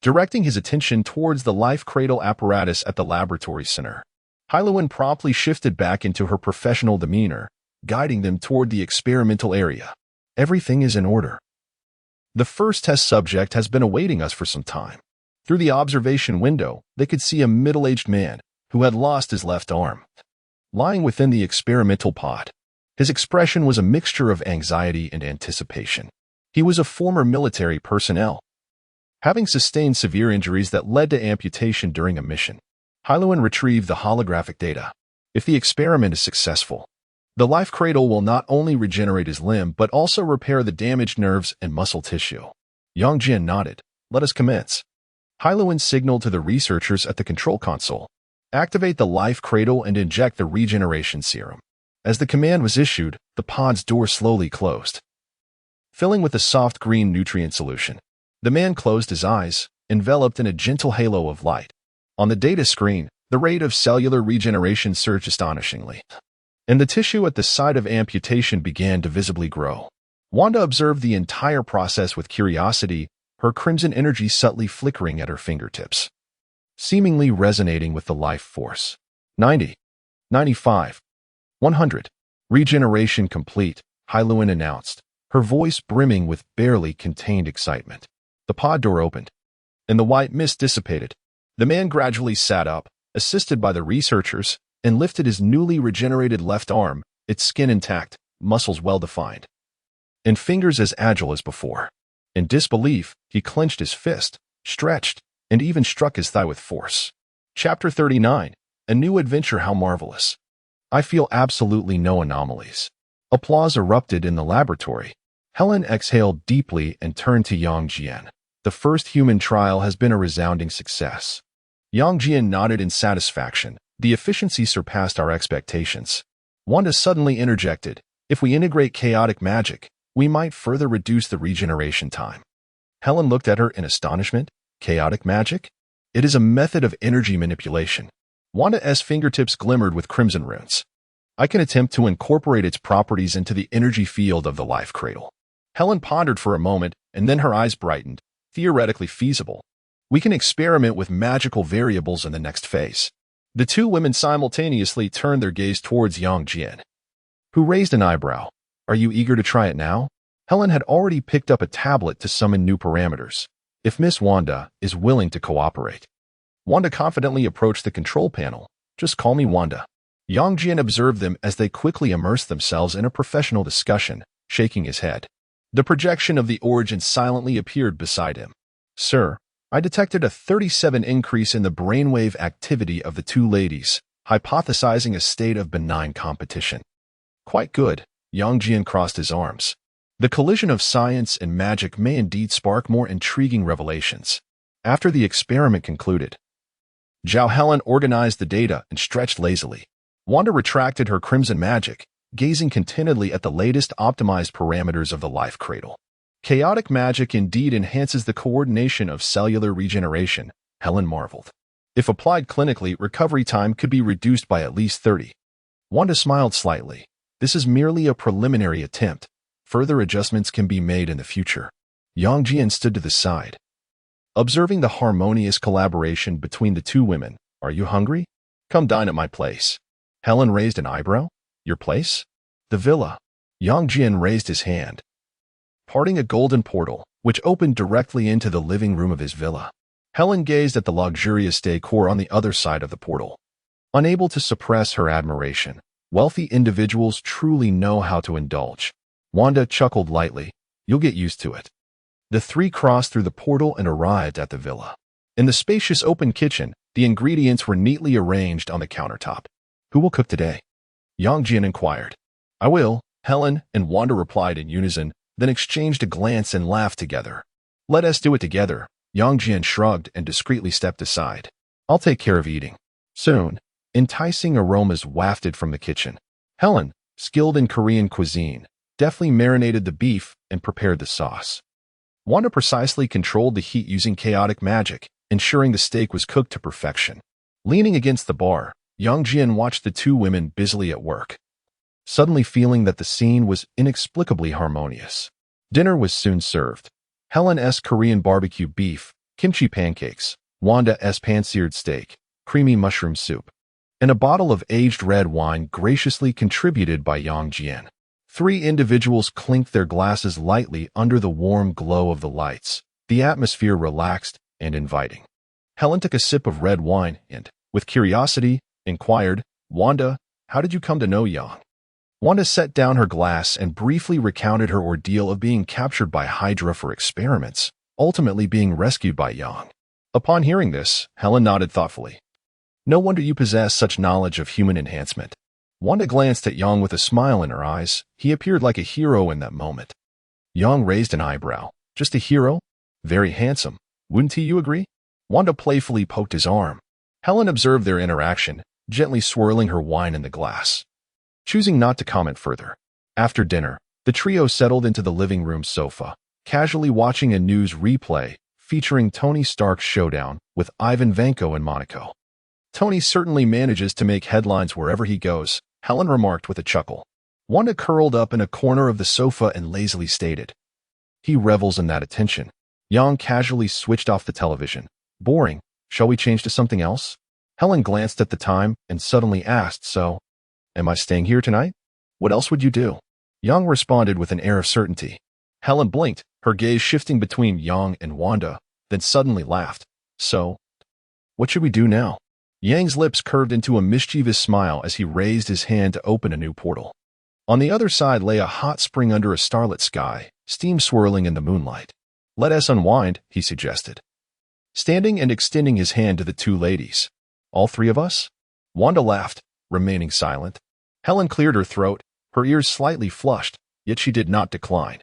directing his attention towards the Life Cradle apparatus at the laboratory center. Hailuan promptly shifted back into her professional demeanor, guiding them toward the experimental area. Everything is in order. The first test subject has been awaiting us for some time. Through the observation window, they could see a middle-aged man who had lost his left arm, lying within the experimental pod. His expression was a mixture of anxiety and anticipation. He was a former military personnel, having sustained severe injuries that led to amputation during a mission. Hailuan retrieved the holographic data. If the experiment is successful, the Life Cradle will not only regenerate his limb, but also repair the damaged nerves and muscle tissue. Yang Jian nodded. Let us commence. Hailuan signaled to the researchers at the control console. Activate the Life Cradle and inject the regeneration serum. As the command was issued, the pod's door slowly closed, filling with a soft green nutrient solution. The man closed his eyes, enveloped in a gentle halo of light. On the data screen, the rate of cellular regeneration surged astonishingly, and the tissue at the site of amputation began to visibly grow. Wanda observed the entire process with curiosity, her crimson energy subtly flickering at her fingertips, seemingly resonating with the life force. 90, 95, 100. Regeneration complete, Hailuan announced, her voice brimming with barely contained excitement. The pod door opened, and the white mist dissipated. The man gradually sat up, assisted by the researchers, and lifted his newly regenerated left arm, its skin intact, muscles well-defined, and fingers as agile as before. In disbelief, he clenched his fist, stretched, and even struck his thigh with force. Chapter 39. A New Adventure. How marvelous. I feel absolutely no anomalies. Applause erupted in the laboratory. Helen exhaled deeply and turned to Yang Jian. The first human trial has been a resounding success. Yang Jian nodded in satisfaction. The efficiency surpassed our expectations. Wanda suddenly interjected. If we integrate chaotic magic, we might further reduce the regeneration time. Helen looked at her in astonishment. Chaotic magic? It is a method of energy manipulation. Wanda's fingertips glimmered with crimson runes. I can attempt to incorporate its properties into the energy field of the life cradle. Helen pondered for a moment, and then her eyes brightened. Theoretically feasible. We can experiment with magical variables in the next phase. The two women simultaneously turned their gaze towards Yang Jian, who raised an eyebrow. Are you eager to try it now? Helen had already picked up a tablet to summon new parameters. If Miss Wanda is willing to cooperate. Wanda confidently approached the control panel. Just call me Wanda. Yang Jian observed them as they quickly immersed themselves in a professional discussion, shaking his head. The projection of the origin silently appeared beside him. Sir, I detected a 37 increase in the brainwave activity of the two ladies, hypothesizing a state of benign competition. Quite good. Yang Jian crossed his arms. The collision of science and magic may indeed spark more intriguing revelations. After the experiment concluded, Zhao Helen organized the data and stretched lazily. Wanda retracted her crimson magic, gazing contentedly at the latest optimized parameters of the life cradle. Chaotic magic indeed enhances the coordination of cellular regeneration, Helen marveled. If applied clinically, recovery time could be reduced by at least 30. Wanda smiled slightly. This is merely a preliminary attempt. Further adjustments can be made in the future. Yang Jian stood to the side, observing the harmonious collaboration between the two women. Are you hungry? Come dine at my place. Helen raised an eyebrow. Your place? The villa. Yang Jian raised his hand, parting a golden portal, which opened directly into the living room of his villa. Helen gazed at the luxurious decor on the other side of the portal, unable to suppress her admiration. Wealthy individuals truly know how to indulge. Wanda chuckled lightly. You'll get used to it. The three crossed through the portal and arrived at the villa. In the spacious open kitchen, the ingredients were neatly arranged on the countertop. Who will cook today? Yang Jian inquired. I will, Helen and Wanda replied in unison, then exchanged a glance and laughed together. Let us do it together. Yang Jian shrugged and discreetly stepped aside. I'll take care of eating. Soon, enticing aromas wafted from the kitchen. Helen, skilled in Korean cuisine, deftly marinated the beef and prepared the sauce. Wanda precisely controlled the heat using chaotic magic, ensuring the steak was cooked to perfection. Leaning against the bar, Yang Jian watched the two women busily at work, suddenly feeling that the scene was inexplicably harmonious. Dinner was soon served. Helen's Korean barbecue beef, kimchi pancakes, Wanda's pan-seared steak, creamy mushroom soup, and a bottle of aged red wine graciously contributed by Yang Jian. Three individuals clinked their glasses lightly under the warm glow of the lights, the atmosphere relaxed and inviting. Helen took a sip of red wine and, with curiosity, inquired, Wanda, how did you come to know Yang? Wanda set down her glass and briefly recounted her ordeal of being captured by Hydra for experiments, ultimately being rescued by Yang. Upon hearing this, Helen nodded thoughtfully. No wonder you possess such knowledge of human enhancement. Wanda glanced at Yang with a smile in her eyes. He appeared like a hero in that moment. Yang raised an eyebrow. Just a hero? Very handsome. Wouldn't you agree? Wanda playfully poked his arm. Helen observed their interaction, gently swirling her wine in the glass, choosing not to comment further. After dinner, the trio settled into the living room sofa, casually watching a news replay featuring Tony Stark's showdown with Ivan Vanko and Monaco. Tony certainly manages to make headlines wherever he goes, Helen remarked with a chuckle. Wanda curled up in a corner of the sofa and lazily stated, he revels in that attention. Yang casually switched off the television. Boring. Shall we change to something else? Helen glanced at the time and suddenly asked, so, am I staying here tonight? What else would you do? Yang responded with an air of certainty. Helen blinked, her gaze shifting between Yang and Wanda, then suddenly laughed. So, what should we do now? Yang's lips curved into a mischievous smile as he raised his hand to open a new portal. On the other side lay a hot spring under a starlit sky, steam swirling in the moonlight. Let us unwind, he suggested, standing and extending his hand to the two ladies. All three of us? Wanda laughed, remaining silent. Helen cleared her throat, her ears slightly flushed, yet she did not decline.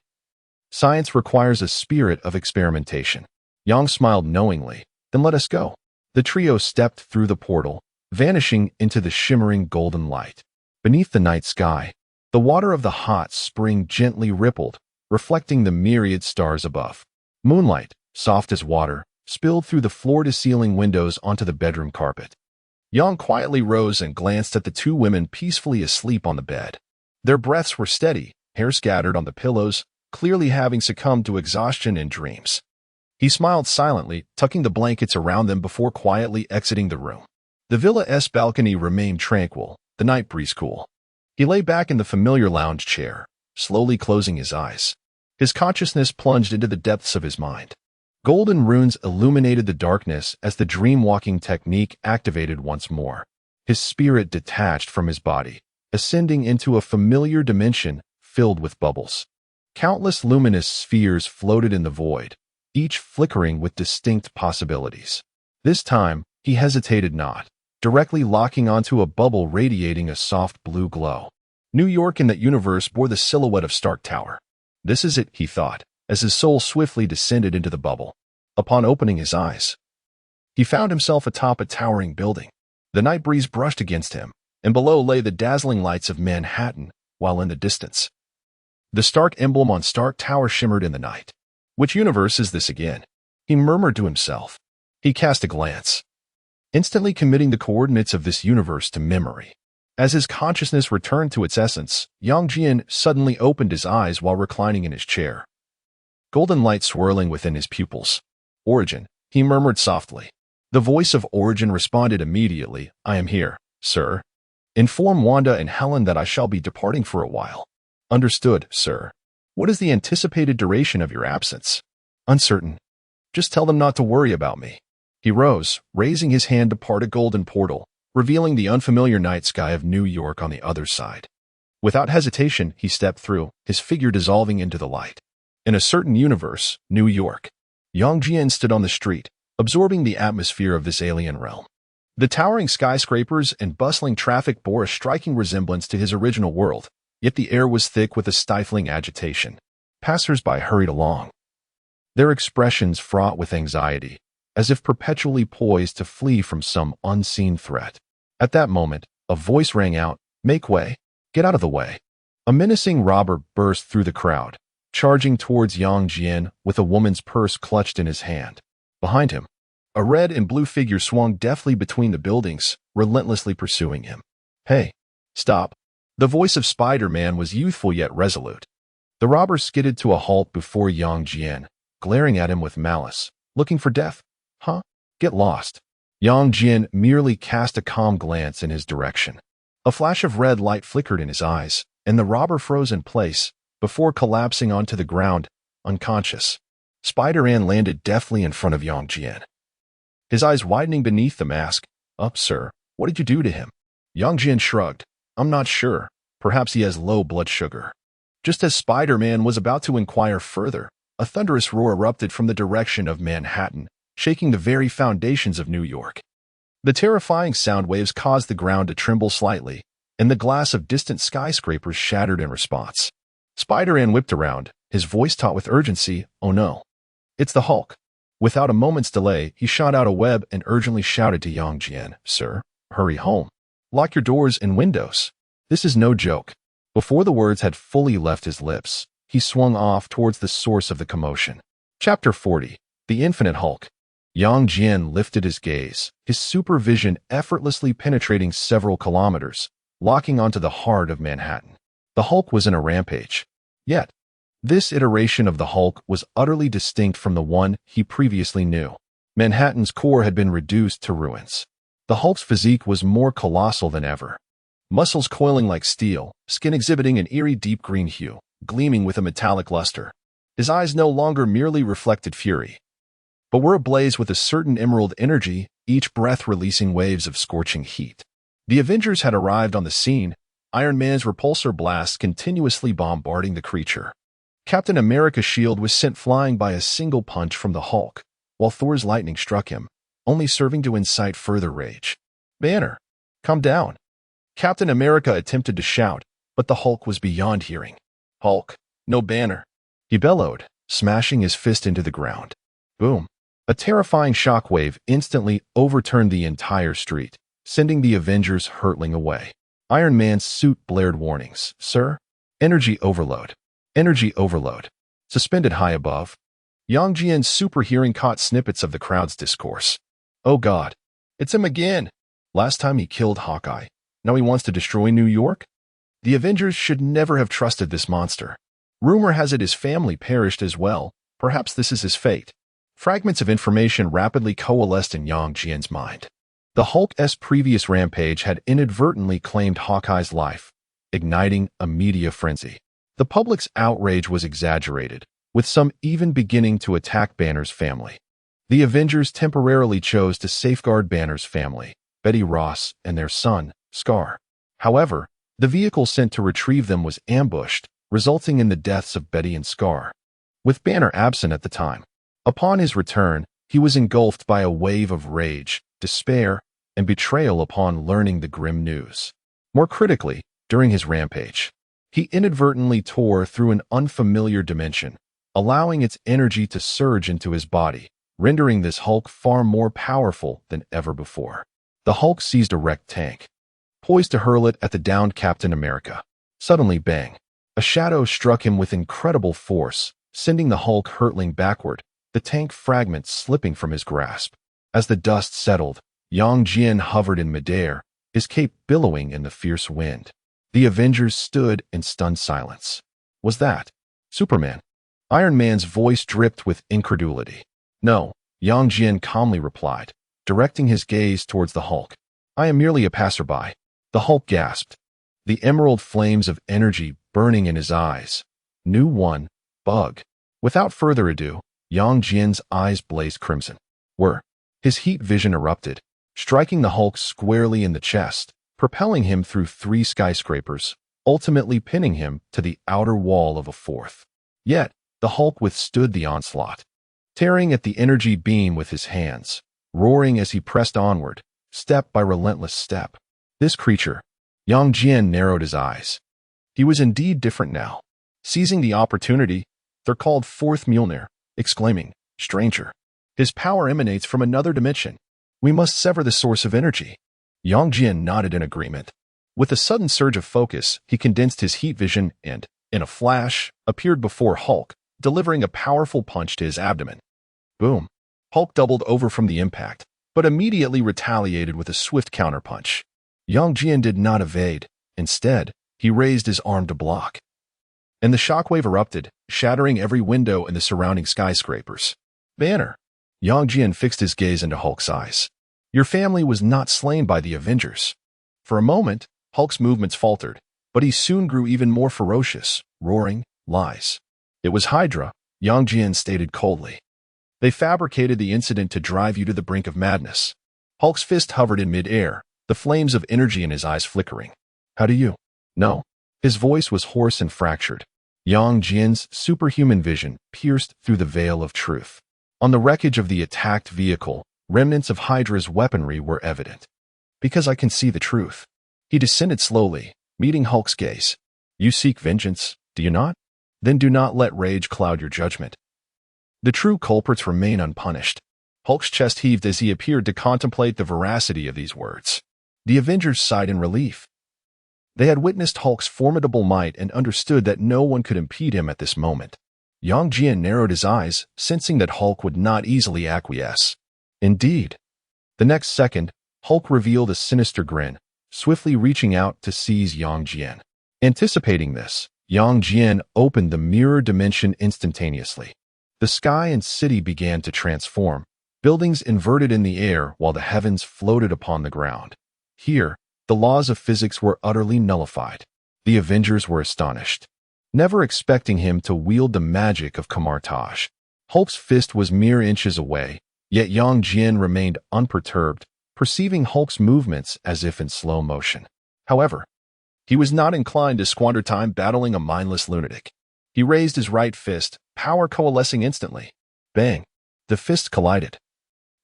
Science requires a spirit of experimentation. Yang smiled knowingly. Then let us go. The trio stepped through the portal, vanishing into the shimmering golden light. Beneath the night sky, the water of the hot spring gently rippled, reflecting the myriad stars above. Moonlight, soft as water, spilled through the floor-to-ceiling windows onto the bedroom carpet. Yang quietly rose and glanced at the two women peacefully asleep on the bed. Their breaths were steady, hair scattered on the pillows, clearly having succumbed to exhaustion and dreams. He smiled silently, tucking the blankets around them before quietly exiting the room. The villa's balcony remained tranquil, the night breeze cool. He lay back in the familiar lounge chair, slowly closing his eyes. His consciousness plunged into the depths of his mind. Golden runes illuminated the darkness as the dream-walking technique activated once more. His spirit detached from his body, ascending into a familiar dimension filled with bubbles. Countless luminous spheres floated in the void, each flickering with distinct possibilities. This time, he hesitated not, directly locking onto a bubble radiating a soft blue glow. New York in that universe bore the silhouette of Stark Tower. This is it, he thought, as his soul swiftly descended into the bubble. Upon opening his eyes, he found himself atop a towering building. The night breeze brushed against him, and below lay the dazzling lights of Manhattan, while in the distance, the Stark emblem on Stark Tower shimmered in the night. Which universe is this again? He murmured to himself. He cast a glance, instantly committing the coordinates of this universe to memory. As his consciousness returned to its essence, Yang Jian suddenly opened his eyes while reclining in his chair, golden light swirling within his pupils. Origin, he murmured softly. The voice of Origin responded immediately. I am here, sir. Inform Wanda and Helen that I shall be departing for a while. Understood, sir. What is the anticipated duration of your absence? Uncertain. Just tell them not to worry about me. He rose, raising his hand to part a golden portal, revealing the unfamiliar night sky of New York on the other side. Without hesitation, he stepped through, his figure dissolving into the light. In a certain universe, New York, Yang Jian stood on the street, absorbing the atmosphere of this alien realm. The towering skyscrapers and bustling traffic bore a striking resemblance to his original world, yet the air was thick with a stifling agitation. Passers-by hurried along, their expressions fraught with anxiety, as if perpetually poised to flee from some unseen threat. At that moment, a voice rang out, "Make way! Get out of the way!" A menacing robber burst through the crowd, charging towards Yang Jian with a woman's purse clutched in his hand. Behind him, a red and blue figure swung deftly between the buildings, relentlessly pursuing him. "Hey, stop!" The voice of Spider-Man was youthful yet resolute. The robber skidded to a halt before Yang Jian, glaring at him with malice. "Looking for death? Huh? Get lost." Yang Jian merely cast a calm glance in his direction. A flash of red light flickered in his eyes, and the robber froze in place, before collapsing onto the ground, unconscious. Spider-Man landed deftly in front of Yang Jian, his eyes widening beneath the mask. "Up, sir. What did you do to him?" Yang Jian shrugged. "I'm not sure. Perhaps he has low blood sugar." Just as Spider-Man was about to inquire further, a thunderous roar erupted from the direction of Manhattan, shaking the very foundations of New York. The terrifying sound waves caused the ground to tremble slightly, and the glass of distant skyscrapers shattered in response. Spider-Man whipped around, his voice taut with urgency. "Oh no. It's the Hulk." Without a moment's delay, he shot out a web and urgently shouted to Yang Jian, "Sir, hurry home. Lock your doors and windows. This is no joke." Before the words had fully left his lips, he swung off towards the source of the commotion. Chapter 40. The Infinite Hulk. Yang Jian lifted his gaze, his supervision effortlessly penetrating several kilometers, locking onto the heart of Manhattan. The Hulk was in a rampage. Yet, this iteration of the Hulk was utterly distinct from the one he previously knew. Manhattan's core had been reduced to ruins. The Hulk's physique was more colossal than ever. Muscles coiling like steel, skin exhibiting an eerie deep green hue, gleaming with a metallic luster. His eyes no longer merely reflected fury, but were ablaze with a certain emerald energy, each breath releasing waves of scorching heat. The Avengers had arrived on the scene, Iron Man's repulsor blasts continuously bombarding the creature. Captain America's shield was sent flying by a single punch from the Hulk, while Thor's lightning struck him, only serving to incite further rage. "Banner, come down." Captain America attempted to shout, but the Hulk was beyond hearing. "Hulk, no banner," he bellowed, smashing his fist into the ground. Boom. A terrifying shockwave instantly overturned the entire street, sending the Avengers hurtling away. Iron Man's suit blared warnings. "Sir, energy overload. Energy overload." Suspended high above, Yang Jian's super hearing caught snippets of the crowd's discourse. Oh God, it's him again. Last time he killed Hawkeye. Now he wants to destroy New York? The Avengers should never have trusted this monster. Rumor has it his family perished as well. Perhaps this is his fate. Fragments of information rapidly coalesced in Yang Jian's mind. The Hulk's previous rampage had inadvertently claimed Hawkeye's life, igniting a media frenzy. The public's outrage was exaggerated, with some even beginning to attack Banner's family. The Avengers temporarily chose to safeguard Banner's family, Betty Ross and their son, Scar. However, the vehicle sent to retrieve them was ambushed, resulting in the deaths of Betty and Scar. With Banner absent at the time, upon his return, he was engulfed by a wave of rage, despair, and betrayal upon learning the grim news. More critically, during his rampage, he inadvertently tore through an unfamiliar dimension, allowing its energy to surge into his body, rendering this Hulk far more powerful than ever before. The Hulk seized a wrecked tank, poised to hurl it at the downed Captain America. Suddenly, bang! A shadow struck him with incredible force, sending the Hulk hurtling backward, the tank fragments slipping from his grasp. As the dust settled, Yang Jian hovered in midair, his cape billowing in the fierce wind. The Avengers stood in stunned silence. Was that Superman? Iron Man's voice dripped with incredulity. No, Yang Jian calmly replied, directing his gaze towards the Hulk. I am merely a passerby. The Hulk gasped, the emerald flames of energy burning in his eyes. New one, bug. Without further ado, Yang Jian's eyes blazed crimson. His heat vision erupted, striking the Hulk squarely in the chest, propelling him through 3 skyscrapers, ultimately pinning him to the outer wall of a 4th. Yet, the Hulk withstood the onslaught, tearing at the energy beam with his hands, roaring as he pressed onward, step by relentless step. This creature, Yang Jian narrowed his eyes. He was indeed different now. Seizing the opportunity, Thor called forth Mjolnir, exclaiming, Stranger, his power emanates from another dimension. We must sever the source of energy. Yang Jian nodded in agreement. With a sudden surge of focus, he condensed his heat vision and, in a flash, appeared before Hulk, delivering a powerful punch to his abdomen. Boom! Hulk doubled over from the impact, but immediately retaliated with a swift counterpunch. Yang Jian did not evade. Instead, he raised his arm to block. And the shockwave erupted, shattering every window in the surrounding skyscrapers. Banner! Yang Jian fixed his gaze into Hulk's eyes. Your family was not slain by the Avengers. For a moment, Hulk's movements faltered, but he soon grew even more ferocious, roaring, lies. It was Hydra, Yang Jian stated coldly. They fabricated the incident to drive you to the brink of madness. Hulk's fist hovered in mid-air, the flames of energy in his eyes flickering. How do you know? His voice was hoarse and fractured. Yang Jian's superhuman vision pierced through the veil of truth. On the wreckage of the attacked vehicle, remnants of Hydra's weaponry were evident. Because I can see the truth. He descended slowly, meeting Hulk's gaze. You seek vengeance, do you not? Then do not let rage cloud your judgment. The true culprits remain unpunished. Hulk's chest heaved as he appeared to contemplate the veracity of these words. The Avengers sighed in relief. They had witnessed Hulk's formidable might and understood that no one could impede him at this moment. Yang Jian narrowed his eyes, sensing that Hulk would not easily acquiesce. Indeed. The next second, Hulk revealed a sinister grin, swiftly reaching out to seize Yang Jian. Anticipating this, Yang Jian opened the mirror dimension instantaneously. The sky and city began to transform, buildings inverted in the air while the heavens floated upon the ground. Here, the laws of physics were utterly nullified. The Avengers were astonished, never expecting him to wield the magic of Camartage. Hulk's fist was mere inches away, yet Yang Jian remained unperturbed, perceiving Hulk's movements as if in slow motion. However, he was not inclined to squander time battling a mindless lunatic. He raised his right fist, power coalescing instantly. Bang! The fists collided,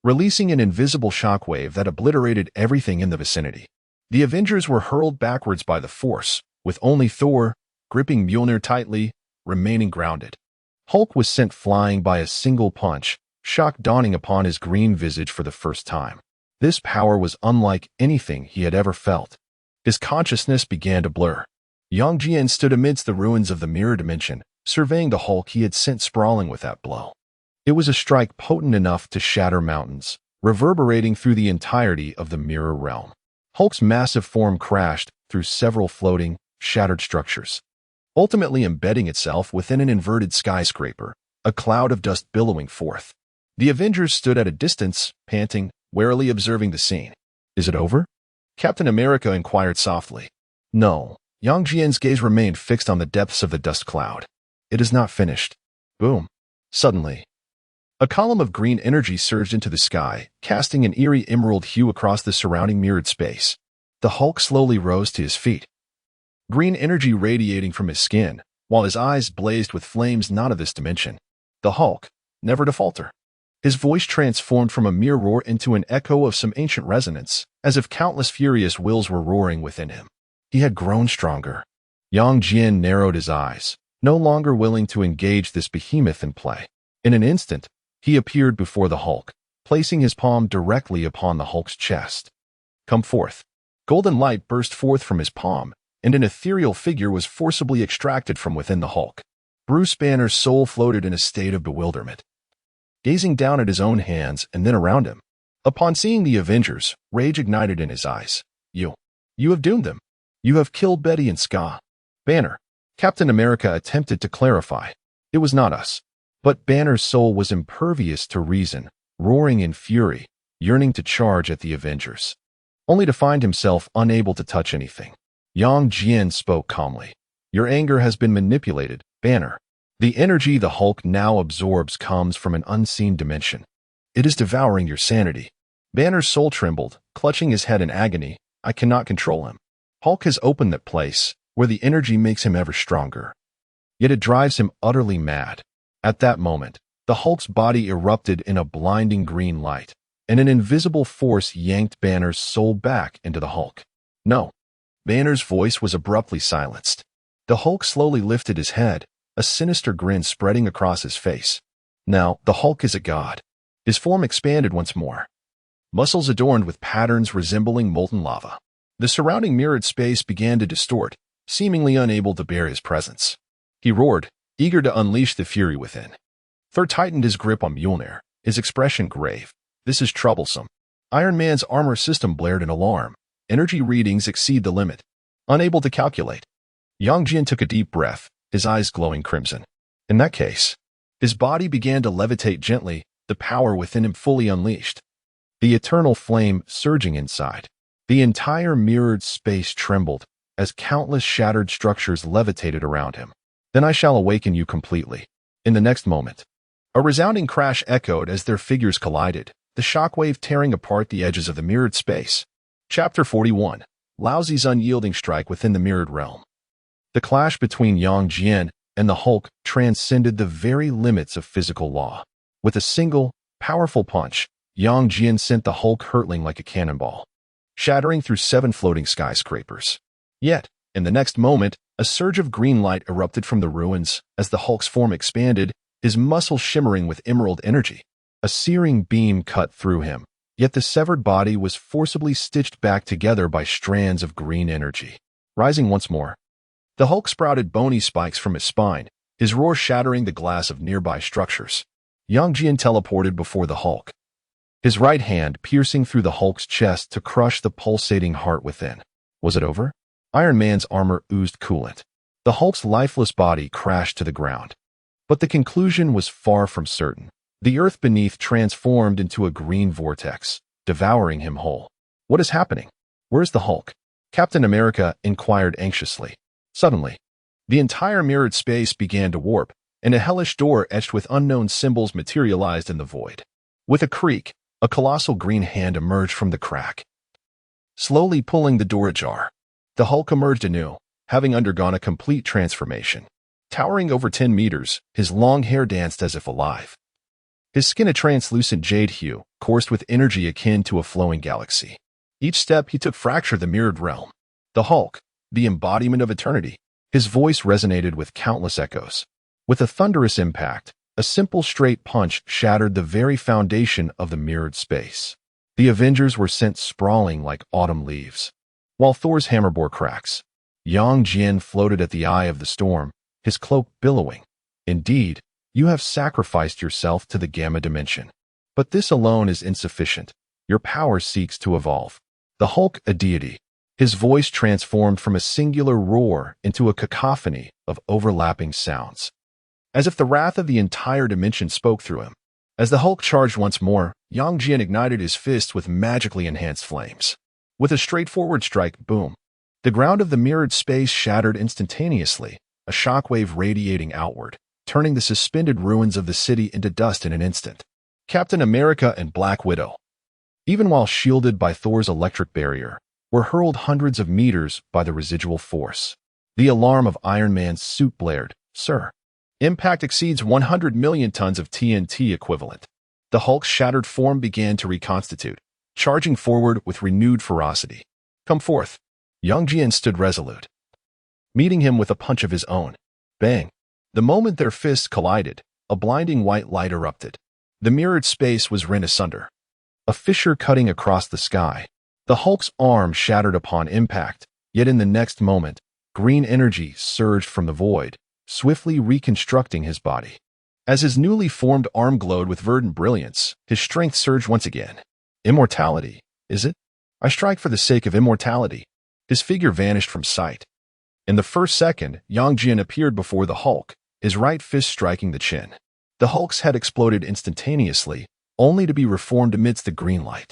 releasing an invisible shockwave that obliterated everything in the vicinity. The Avengers were hurled backwards by the force, with only Thor, gripping Mjolnir tightly, remaining grounded. Hulk was sent flying by a single punch, shock dawning upon his green visage for the first time. This power was unlike anything he had ever felt. His consciousness began to blur. Yang Jian stood amidst the ruins of the mirror dimension, surveying the Hulk he had sent sprawling with that blow. It was a strike potent enough to shatter mountains, reverberating through the entirety of the mirror realm. Hulk's massive form crashed through several floating, shattered structures, ultimately embedding itself within an inverted skyscraper, a cloud of dust billowing forth. The Avengers stood at a distance, panting, warily observing the scene. "Is it over?" Captain America inquired softly. No. Yang Jian's gaze remained fixed on the depths of the dust cloud. "It is not finished." Boom. Suddenly, a column of green energy surged into the sky, casting an eerie emerald hue across the surrounding mirrored space. The Hulk slowly rose to his feet, green energy radiating from his skin, while his eyes blazed with flames not of this dimension. The Hulk, never to falter. His voice transformed from a mere roar into an echo of some ancient resonance, as if countless furious wills were roaring within him. He had grown stronger. Yang Jian narrowed his eyes, no longer willing to engage this behemoth in play. In an instant, he appeared before the Hulk, placing his palm directly upon the Hulk's chest. "Come forth." Golden light burst forth from his palm, and an ethereal figure was forcibly extracted from within the Hulk. Bruce Banner's soul floated in a state of bewilderment, gazing down at his own hands and then around him. Upon seeing the Avengers, rage ignited in his eyes. You have doomed them. You have killed Betty and Ska." "Banner." Captain America attempted to clarify. "It was not us." But Banner's soul was impervious to reason, roaring in fury, yearning to charge at the Avengers, only to find himself unable to touch anything. Yang Jian spoke calmly. "Your anger has been manipulated, Banner. The energy the Hulk now absorbs comes from an unseen dimension. It is devouring your sanity." Banner's soul trembled, clutching his head in agony. "I cannot control him. Hulk has opened that place where the energy makes him ever stronger. Yet it drives him utterly mad." At that moment, the Hulk's body erupted in a blinding green light, and an invisible force yanked Banner's soul back into the Hulk. "No." Banner's voice was abruptly silenced. The Hulk slowly lifted his head, a sinister grin spreading across his face. Now, the Hulk is a god. His form expanded once more, muscles adorned with patterns resembling molten lava. The surrounding mirrored space began to distort, seemingly unable to bear his presence. He roared, eager to unleash the fury within. Thor tightened his grip on Mjolnir, his expression grave. "This is troublesome." Iron Man's armor system blared an alarm. Energy readings exceed the limit. Unable to calculate. Yang Jian took a deep breath, his eyes glowing crimson. In that case, his body began to levitate gently, the power within him fully unleashed. The eternal flame surging inside. The entire mirrored space trembled as countless shattered structures levitated around him. "Then I shall awaken you completely." In the next moment, a resounding crash echoed as their figures collided, the shockwave tearing apart the edges of the mirrored space. Chapter 41. Laozi's unyielding strike within the mirrored realm. The clash between Yang Jian and the Hulk transcended the very limits of physical law. With a single, powerful punch, Yang Jian sent the Hulk hurtling like a cannonball, shattering through 7 floating skyscrapers. Yet, in the next moment, a surge of green light erupted from the ruins as the Hulk's form expanded, his muscles shimmering with emerald energy. A searing beam cut through him, yet the severed body was forcibly stitched back together by strands of green energy. Rising once more, the Hulk sprouted bony spikes from his spine, his roar shattering the glass of nearby structures. Yang Jian teleported before the Hulk, his right hand piercing through the Hulk's chest to crush the pulsating heart within. Was it over? Iron Man's armor oozed coolant. The Hulk's lifeless body crashed to the ground. But the conclusion was far from certain. The earth beneath transformed into a green vortex, devouring him whole. "What is happening? Where's the Hulk?" Captain America inquired anxiously. Suddenly, the entire mirrored space began to warp, and a hellish door etched with unknown symbols materialized in the void. With a creak, a colossal green hand emerged from the crack, slowly pulling the door ajar. The Hulk emerged anew, having undergone a complete transformation. Towering over 10 meters, his long hair danced as if alive. His skin a translucent jade hue, coursed with energy akin to a flowing galaxy. Each step he took fractured the mirrored realm. The Hulk, the embodiment of eternity. His voice resonated with countless echoes. With a thunderous impact, a simple straight punch shattered the very foundation of the mirrored space. The Avengers were sent sprawling like autumn leaves, while Thor's hammer bore cracks. Yang Jian floated at the eye of the storm, his cloak billowing, Indeed, you have sacrificed yourself to the Gamma dimension. But this alone is insufficient. Your power seeks to evolve. The Hulk, a deity. His voice transformed from a singular roar into a cacophony of overlapping sounds, as if the wrath of the entire dimension spoke through him. As the Hulk charged once more, Yang Jian ignited his fist with magically enhanced flames. With a straightforward strike, boom. The ground of the mirrored space shattered instantaneously, a shockwave radiating outward, turning the suspended ruins of the city into dust in an instant. Captain America and Black Widow, even while shielded by Thor's electric barrier, were hurled hundreds of meters by the residual force. The alarm of Iron Man's suit blared. Sir, impact exceeds 100 million tons of TNT equivalent. The Hulk's shattered form began to reconstitute, charging forward with renewed ferocity. Come forth. Yang Jian stood resolute, meeting him with a punch of his own. Bang! The moment their fists collided, a blinding white light erupted. The mirrored space was rent asunder, a fissure cutting across the sky. The Hulk's arm shattered upon impact, yet in the next moment, green energy surged from the void, swiftly reconstructing his body. As his newly formed arm glowed with verdant brilliance, his strength surged once again. Immortality, is it? I strike for the sake of immortality. His figure vanished from sight. In the first second, Yang Jian appeared before the Hulk, his right fist striking the chin. The Hulk's head exploded instantaneously, only to be reformed amidst the green light.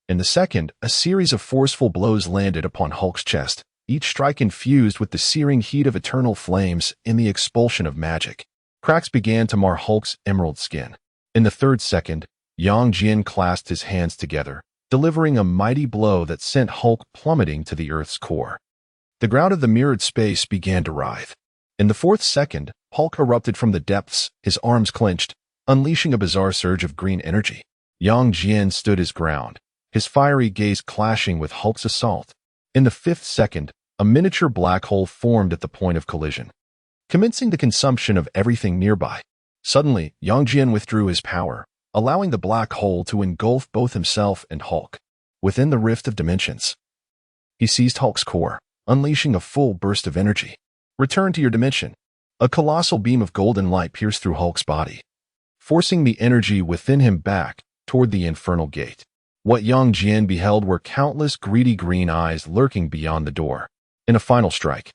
In the second, a series of forceful blows landed upon Hulk's chest, each strike infused with the searing heat of eternal flames in the expulsion of magic. Cracks began to mar Hulk's emerald skin. In the third second, Yang Jian clasped his hands together, delivering a mighty blow that sent Hulk plummeting to the Earth's core. The ground of the mirrored space began to writhe. In the fourth second, Hulk erupted from the depths, his arms clenched, unleashing a bizarre surge of green energy. Yang Jian stood his ground, his fiery gaze clashing with Hulk's assault. In the fifth second, a miniature black hole formed at the point of collision, commencing the consumption of everything nearby. Suddenly, Yang Jian withdrew his power, allowing the black hole to engulf both himself and Hulk. Within the rift of dimensions, he seized Hulk's core, unleashing a full burst of energy. Return to your dimension. A colossal beam of golden light pierced through Hulk's body, forcing the energy within him back toward the infernal gate. What Yang Jian beheld were countless greedy green eyes lurking beyond the door. In a final strike,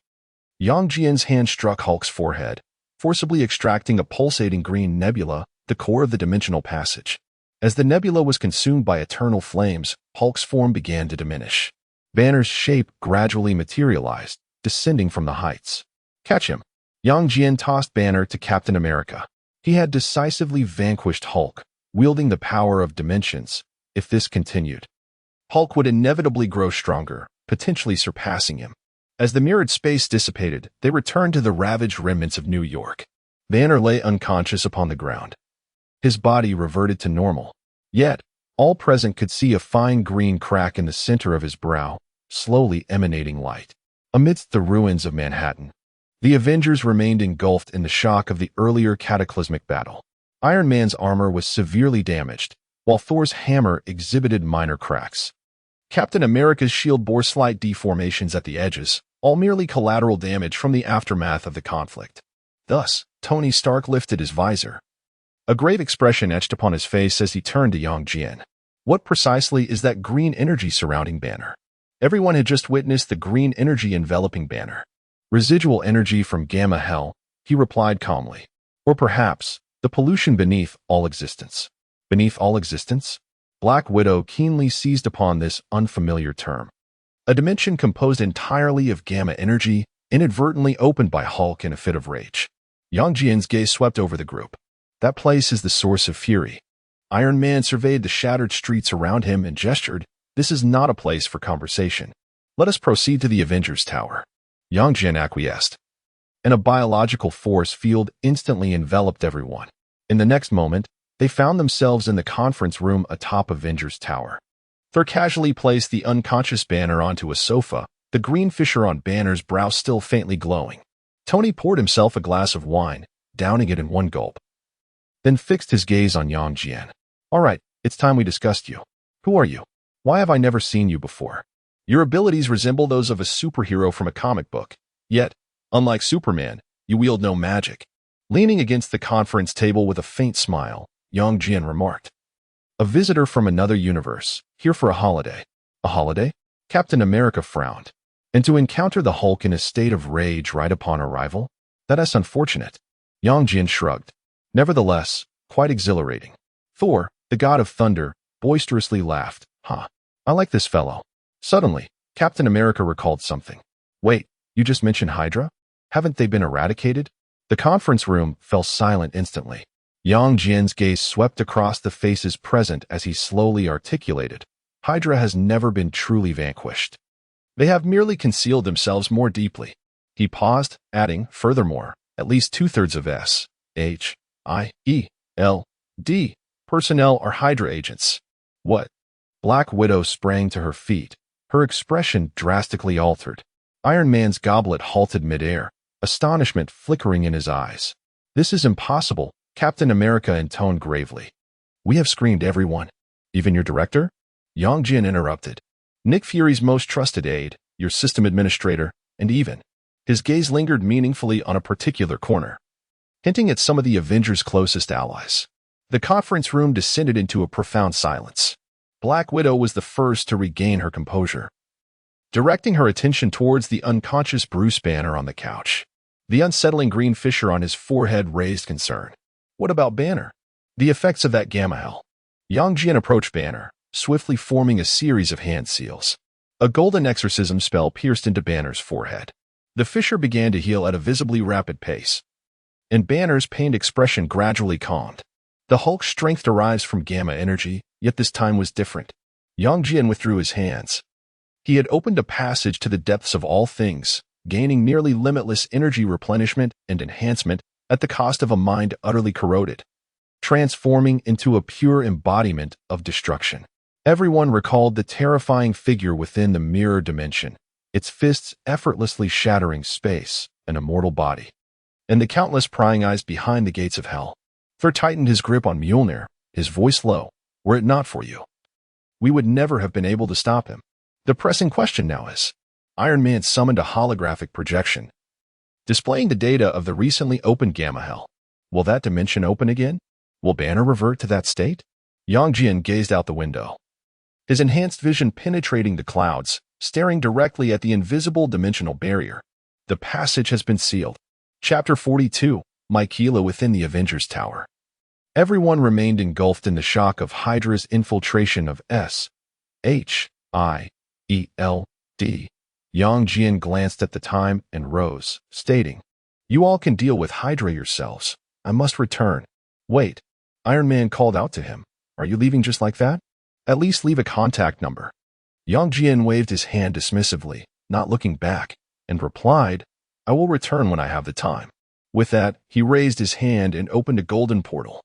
Yang Jian's hand struck Hulk's forehead, forcibly extracting a pulsating green nebula, the core of the dimensional passage. As the nebula was consumed by eternal flames, Hulk's form began to diminish. Banner's shape gradually materialized, descending from the heights. Catch him. Yang Jian tossed Banner to Captain America. He had decisively vanquished Hulk, wielding the power of dimensions. If this continued, Hulk would inevitably grow stronger, potentially surpassing him. As the mirrored space dissipated, they returned to the ravaged remnants of New York. Banner lay unconscious upon the ground. His body reverted to normal. Yet, all present could see a fine green crack in the center of his brow, slowly emanating light. Amidst the ruins of Manhattan, the Avengers remained engulfed in the shock of the earlier cataclysmic battle. Iron Man's armor was severely damaged, while Thor's hammer exhibited minor cracks. Captain America's shield bore slight deformations at the edges, all merely collateral damage from the aftermath of the conflict. Thus, Tony Stark lifted his visor. A grave expression etched upon his face as he turned to Yang Jian. What precisely is that green energy surrounding Banner? Everyone had just witnessed the green energy enveloping Banner. Residual energy from Gamma Hell, he replied calmly. Or perhaps, the pollution beneath all existence. Beneath all existence? Black Widow keenly seized upon this unfamiliar term. A dimension composed entirely of gamma energy, inadvertently opened by Hulk in a fit of rage. Yang Jian's gaze swept over the group. That place is the source of fury. Iron Man surveyed the shattered streets around him and gestured, "This is not a place for conversation. Let us proceed to the Avengers Tower." Yang Jian acquiesced, and a biological force field instantly enveloped everyone. In the next moment, they found themselves in the conference room atop Avengers Tower. Thor casually placed the unconscious Banner onto a sofa, the green fissure on Banner's brow still faintly glowing. Tony poured himself a glass of wine, downing it in one gulp, then fixed his gaze on Yang Jian. "All right, it's time we discussed you. Who are you? Why have I never seen you before? Your abilities resemble those of a superhero from a comic book. Yet, unlike Superman, you wield no magic. Leaning against the conference table with a faint smile, Yang Jian remarked, "A visitor from another universe, here for a holiday." "A holiday?" Captain America frowned. "And to encounter the Hulk in a state of rage right upon arrival? That is unfortunate." Yang Jian shrugged. "Nevertheless, quite exhilarating." Thor, the god of thunder, boisterously laughed. "Huh. I like this fellow." Suddenly, Captain America recalled something. "Wait, you just mentioned Hydra? Haven't they been eradicated?" The conference room fell silent instantly. Yang Jian's gaze swept across the faces present as he slowly articulated, "Hydra has never been truly vanquished. They have merely concealed themselves more deeply." He paused, adding, "Furthermore, at least two-thirds of S.H.I.E.L.D. personnel are Hydra agents." "What?" Black Widow sprang to her feet, her expression drastically altered. Iron Man's goblet halted midair, astonishment flickering in his eyes. "This is impossible," Captain America intoned gravely. "We have screened everyone." "Even your director?" Yang Jian interrupted. "Nick Fury's most trusted aide, your system administrator, and even." His gaze lingered meaningfully on a particular corner, hinting at some of the Avengers' closest allies. The conference room descended into a profound silence. Black Widow was the first to regain her composure, directing her attention towards the unconscious Bruce Banner on the couch. The unsettling green fissure on his forehead raised concern. "What about Banner?" "The effects of that gamma hell." Yang Jian approached Banner, swiftly forming a series of hand seals. A golden exorcism spell pierced into Banner's forehead. The fissure began to heal at a visibly rapid pace, and Banner's pained expression gradually calmed. The Hulk's strength derives from gamma energy, yet this time was different. Yang Jian withdrew his hands. He had opened a passage to the depths of all things, gaining nearly limitless energy replenishment and enhancement at the cost of a mind utterly corroded, transforming into a pure embodiment of destruction. Everyone recalled the terrifying figure within the mirror dimension, its fists effortlessly shattering space, an immortal body, and the countless prying eyes behind the gates of hell. Thor tightened his grip on Mjolnir, his voice low. "Were it not for you, we would never have been able to stop him." The pressing question now is, Iron Man summoned a holographic projection, displaying the data of the recently opened Gamma Hell. Will that dimension open again? Will Banner revert to that state? Yang Jian gazed out the window, his enhanced vision penetrating the clouds, staring directly at the invisible dimensional barrier. The passage has been sealed. Chapter 42, Mycela within the Avengers Tower. Everyone remained engulfed in the shock of Hydra's infiltration of S.H.I.E.L.D. Yang Jian glanced at the time and rose, stating, "You all can deal with Hydra yourselves. I must return." "Wait." Iron Man called out to him. "Are you leaving just like that? At least leave a contact number." Yang Jian waved his hand dismissively, not looking back, and replied, "I will return when I have the time." With that, he raised his hand and opened a golden portal,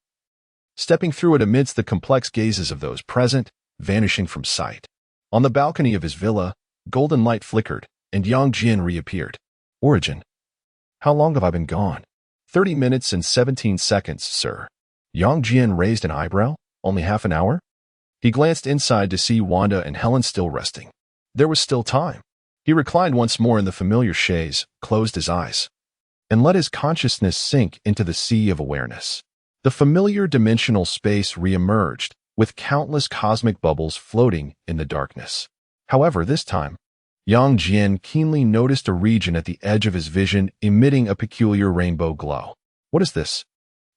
stepping through it amidst the complex gazes of those present, vanishing from sight. On the balcony of his villa, golden light flickered, and Yang Jian reappeared. "Origin, how long have I been gone?" 30 minutes and 17 seconds, sir." Yang Jian raised an eyebrow. "Only half an hour?" He glanced inside to see Wanda and Helen still resting. There was still time. He reclined once more in the familiar chaise, closed his eyes, and let his consciousness sink into the sea of awareness. The familiar dimensional space re-emerged, with countless cosmic bubbles floating in the darkness. However, this time, Yang Jian keenly noticed a region at the edge of his vision emitting a peculiar rainbow glow. "What is this?"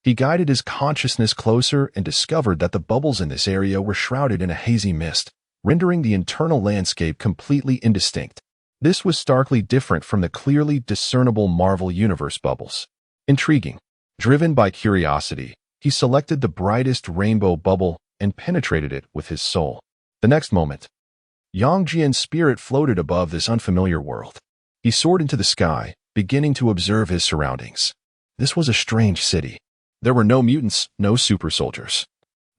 He guided his consciousness closer and discovered that the bubbles in this area were shrouded in a hazy mist, rendering the internal landscape completely indistinct. This was starkly different from the clearly discernible Marvel Universe bubbles. Intriguing. Driven by curiosity, he selected the brightest rainbow bubble and penetrated it with his soul. The next moment, Yang Jian's spirit floated above this unfamiliar world. He soared into the sky, beginning to observe his surroundings. This was a strange city. There were no mutants, no super soldiers,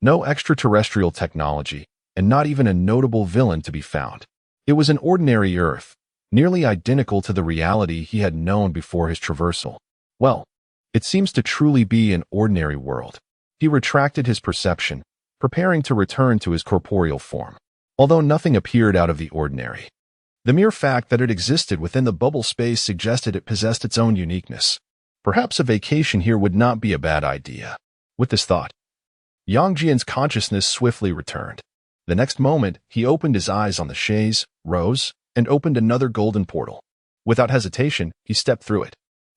no extraterrestrial technology, and not even a notable villain to be found. It was an ordinary Earth, nearly identical to the reality he had known before his traversal. Well, it seems to truly be an ordinary world. He retracted his perception, preparing to return to his corporeal form. Although nothing appeared out of the ordinary, the mere fact that it existed within the bubble space suggested it possessed its own uniqueness. Perhaps a vacation here would not be a bad idea. With this thought, Yang Jian's consciousness swiftly returned. The next moment, he opened his eyes on the chaise, rose, and opened another golden portal. Without hesitation, he stepped through it.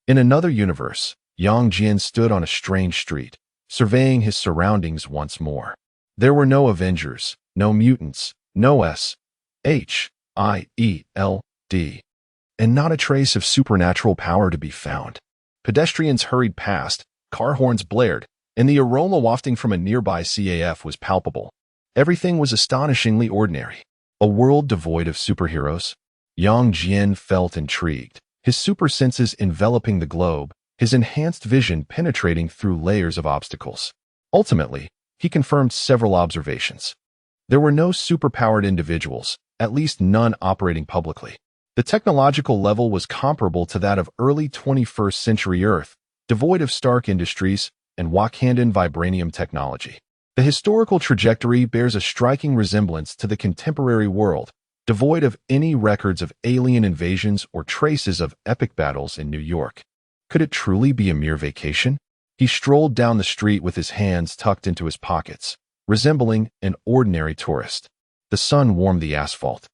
In another universe, Yang Jian stood on a strange street, surveying his surroundings once more. There were no Avengers, no mutants, no S-H-I-E-L-D, and not a trace of supernatural power to be found. Pedestrians hurried past, car horns blared, and the aroma wafting from a nearby CAF was palpable. Everything was astonishingly ordinary. A world devoid of superheroes? Yang Jian felt intrigued, his super senses enveloping the globe, his enhanced vision penetrating through layers of obstacles. Ultimately, he confirmed several observations. There were no superpowered individuals, at least none operating publicly. The technological level was comparable to that of early 21st century Earth, devoid of Stark Industries and Wakandan vibranium technology. The historical trajectory bears a striking resemblance to the contemporary world, devoid of any records of alien invasions or traces of epic battles in New York. Could it truly be a mere vacation? He strolled down the street with his hands tucked into his pockets, resembling an ordinary tourist. The sun warmed the asphalt,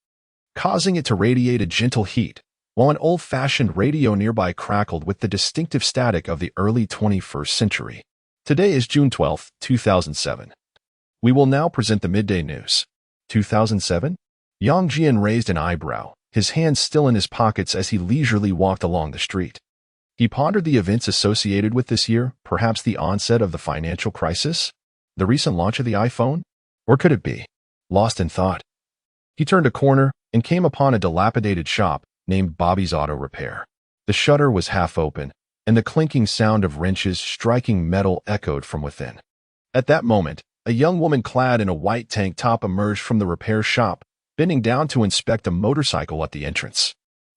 causing it to radiate a gentle heat, while an old-fashioned radio nearby crackled with the distinctive static of the early 21st century. Today is June 12, 2007. We will now present the midday news. 2007? Yang Jian raised an eyebrow, his hands still in his pockets as he leisurely walked along the street. He pondered the events associated with this year, perhaps the onset of the financial crisis, the recent launch of the iPhone, or could it be? Lost in thought, he turned a corner and came upon a dilapidated shop named Bobby's Auto Repair. The shutter was half open, and the clinking sound of wrenches striking metal echoed from within. At that moment, a young woman clad in a white tank top emerged from the repair shop, bending down to inspect a motorcycle at the entrance.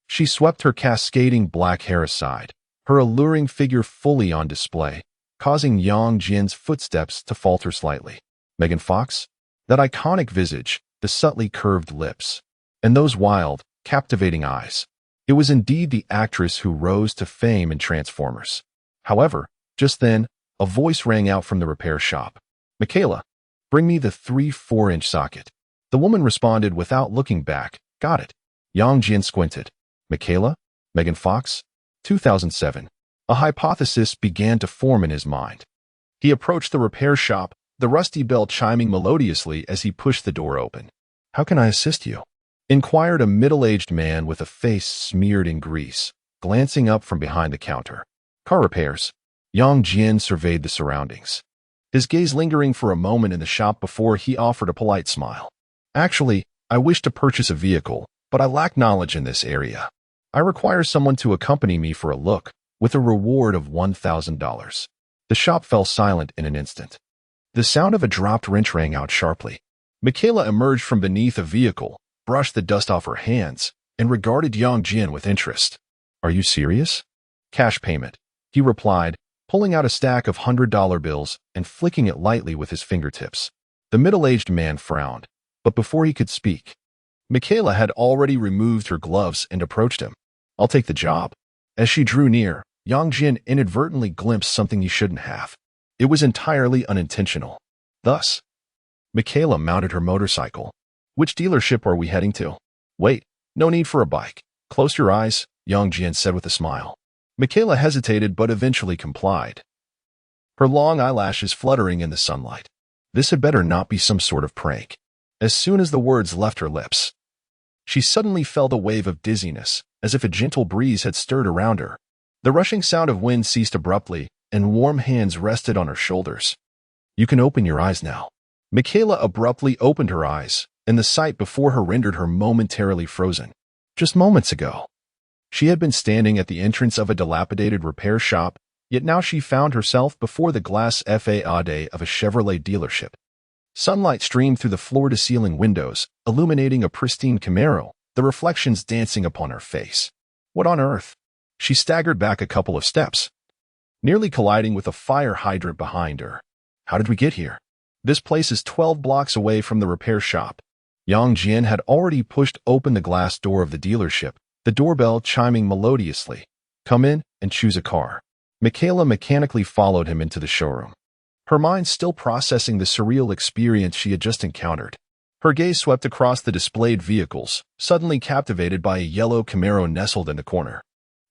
She swept her cascading black hair aside, her alluring figure fully on display, causing Yang Jian's footsteps to falter slightly. Megan Fox? That iconic visage, the subtly curved lips, and those wild, captivating eyes. It was indeed the actress who rose to fame in Transformers. However, just then, a voice rang out from the repair shop. "Michaela, bring me the 3/4-inch socket." The woman responded without looking back. "Got it." Yang Jian squinted. Michaela? Megan Fox? 2007. A hypothesis began to form in his mind. He approached the repair shop, the rusty bell chiming melodiously as he pushed the door open. "How can I assist you?" inquired a middle-aged man with a face smeared in grease, glancing up from behind the counter. "Car repairs." Yang Jian surveyed the surroundings, his gaze lingering for a moment in the shop before he offered a polite smile. "Actually, I wish to purchase a vehicle, but I lack knowledge in this area. I require someone to accompany me for a look, with a reward of $1,000. The shop fell silent in an instant. The sound of a dropped wrench rang out sharply. Michaela emerged from beneath a vehicle, brushed the dust off her hands, and regarded Yang Jian with interest. "Are you serious?" "Cash payment," he replied, pulling out a stack of $100 bills and flicking it lightly with his fingertips. The middle-aged man frowned, but before he could speak, Michaela had already removed her gloves and approached him. "I'll take the job." As she drew near, Yang Jian inadvertently glimpsed something he shouldn't have. It was entirely unintentional. Thus, Michaela mounted her motorcycle. "Which dealership are we heading to?" "Wait, no need for a bike. Close your eyes," Yang Jian said with a smile. Michaela hesitated but eventually complied, her long eyelashes fluttering in the sunlight. This had better not be some sort of prank. As soon as the words left her lips, she suddenly felt a wave of dizziness, as if a gentle breeze had stirred around her. The rushing sound of wind ceased abruptly, and warm hands rested on her shoulders. "You can open your eyes now." Michaela abruptly opened her eyes, and the sight before her rendered her momentarily frozen. Just moments ago, she had been standing at the entrance of a dilapidated repair shop, yet now she found herself before the glass facade of a Chevrolet dealership. Sunlight streamed through the floor-to-ceiling windows, illuminating a pristine Camaro, the reflections dancing upon her face. What on earth? She staggered back a couple of steps, nearly colliding with a fire hydrant behind her. How did we get here? This place is 12 blocks away from the repair shop. Yang Jian had already pushed open the glass door of the dealership, the doorbell chiming melodiously. "Come in and choose a car." Michaela mechanically followed him into the showroom, her mind still processing the surreal experience she had just encountered. Her gaze swept across the displayed vehicles, suddenly captivated by a yellow Camaro nestled in the corner.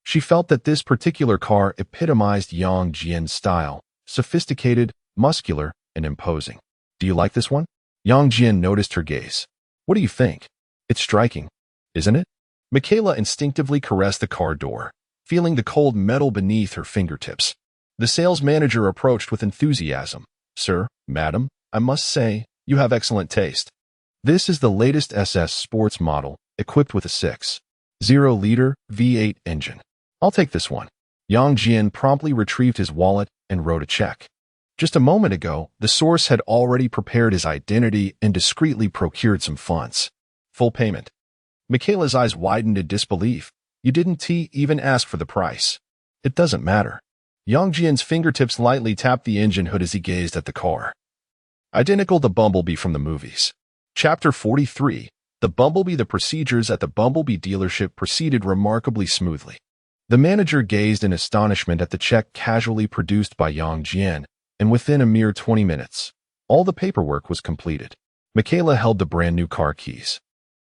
She felt that this particular car epitomized Yang Jian's style, sophisticated, muscular, and imposing. "Do you like this one?" Yang Jian noticed her gaze. "What do you think? It's striking, isn't it?" Michaela instinctively caressed the car door, feeling the cold metal beneath her fingertips. The sales manager approached with enthusiasm. "Sir, madam, I must say, you have excellent taste. This is the latest SS sports model, equipped with a 6.0-liter V8 engine. I'll take this one." Yang Jian promptly retrieved his wallet and wrote a check. Just a moment ago, the source had already prepared his identity and discreetly procured some funds. Full payment. Michaela's eyes widened in disbelief. "You didn't even ask for the price." "It doesn't matter." Yang Jian's fingertips lightly tapped the engine hood as he gazed at the car. Identical to Bumblebee from the movies. Chapter 43. The Bumblebee. The procedures at the Bumblebee dealership proceeded remarkably smoothly. The manager gazed in astonishment at the check casually produced by Yang Jian, and within a mere 20 minutes, all the paperwork was completed. Michaela held the brand new car keys,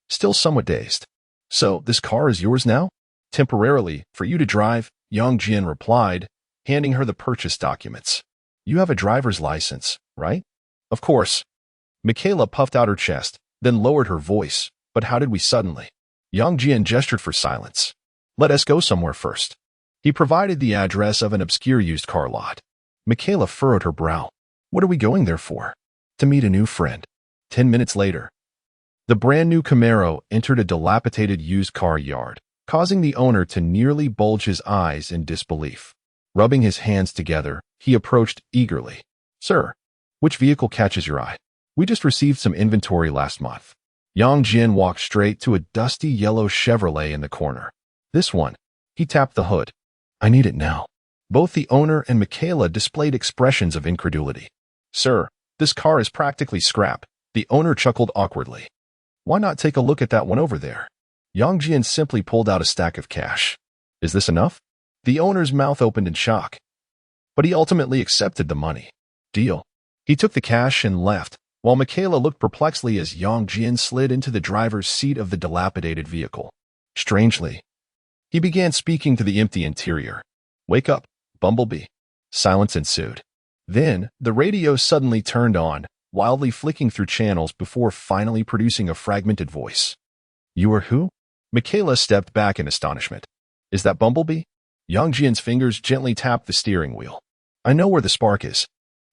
still somewhat dazed. "So, this car is yours now?" "Temporarily, for you to drive," Yang Jian replied, handing her the purchase documents. "You have a driver's license, right?" "Of course." Michaela puffed out her chest, then lowered her voice. "But how did we suddenly?" Yang Jian gestured for silence. "Let us go somewhere first." He provided the address of an obscure used car lot. Michaela furrowed her brow. "What are we going there for?" "To meet a new friend." 10 minutes later, the brand new Camaro entered a dilapidated used car yard, causing the owner to nearly bulge his eyes in disbelief. Rubbing his hands together, he approached eagerly. "Sir, which vehicle catches your eye? We just received some inventory last month." Yang Jian walked straight to a dusty yellow Chevrolet in the corner. "This one." He tapped the hood. "I need it now." Both the owner and Michaela displayed expressions of incredulity. "Sir, this car is practically scrap." The owner chuckled awkwardly. "Why not take a look at that one over there?" Yang Jian simply pulled out a stack of cash. "Is this enough?" The owner's mouth opened in shock. But he ultimately accepted the money. "Deal." He took the cash and left, while Michaela looked perplexedly as Yang Jian slid into the driver's seat of the dilapidated vehicle. Strangely, he began speaking to the empty interior. "Wake up, Bumblebee." Silence ensued. Then, the radio suddenly turned on, wildly flicking through channels before finally producing a fragmented voice. "You are who?" Michaela stepped back in astonishment. "Is that Bumblebee?" Yang Jian's fingers gently tapped the steering wheel. "I know where the spark is."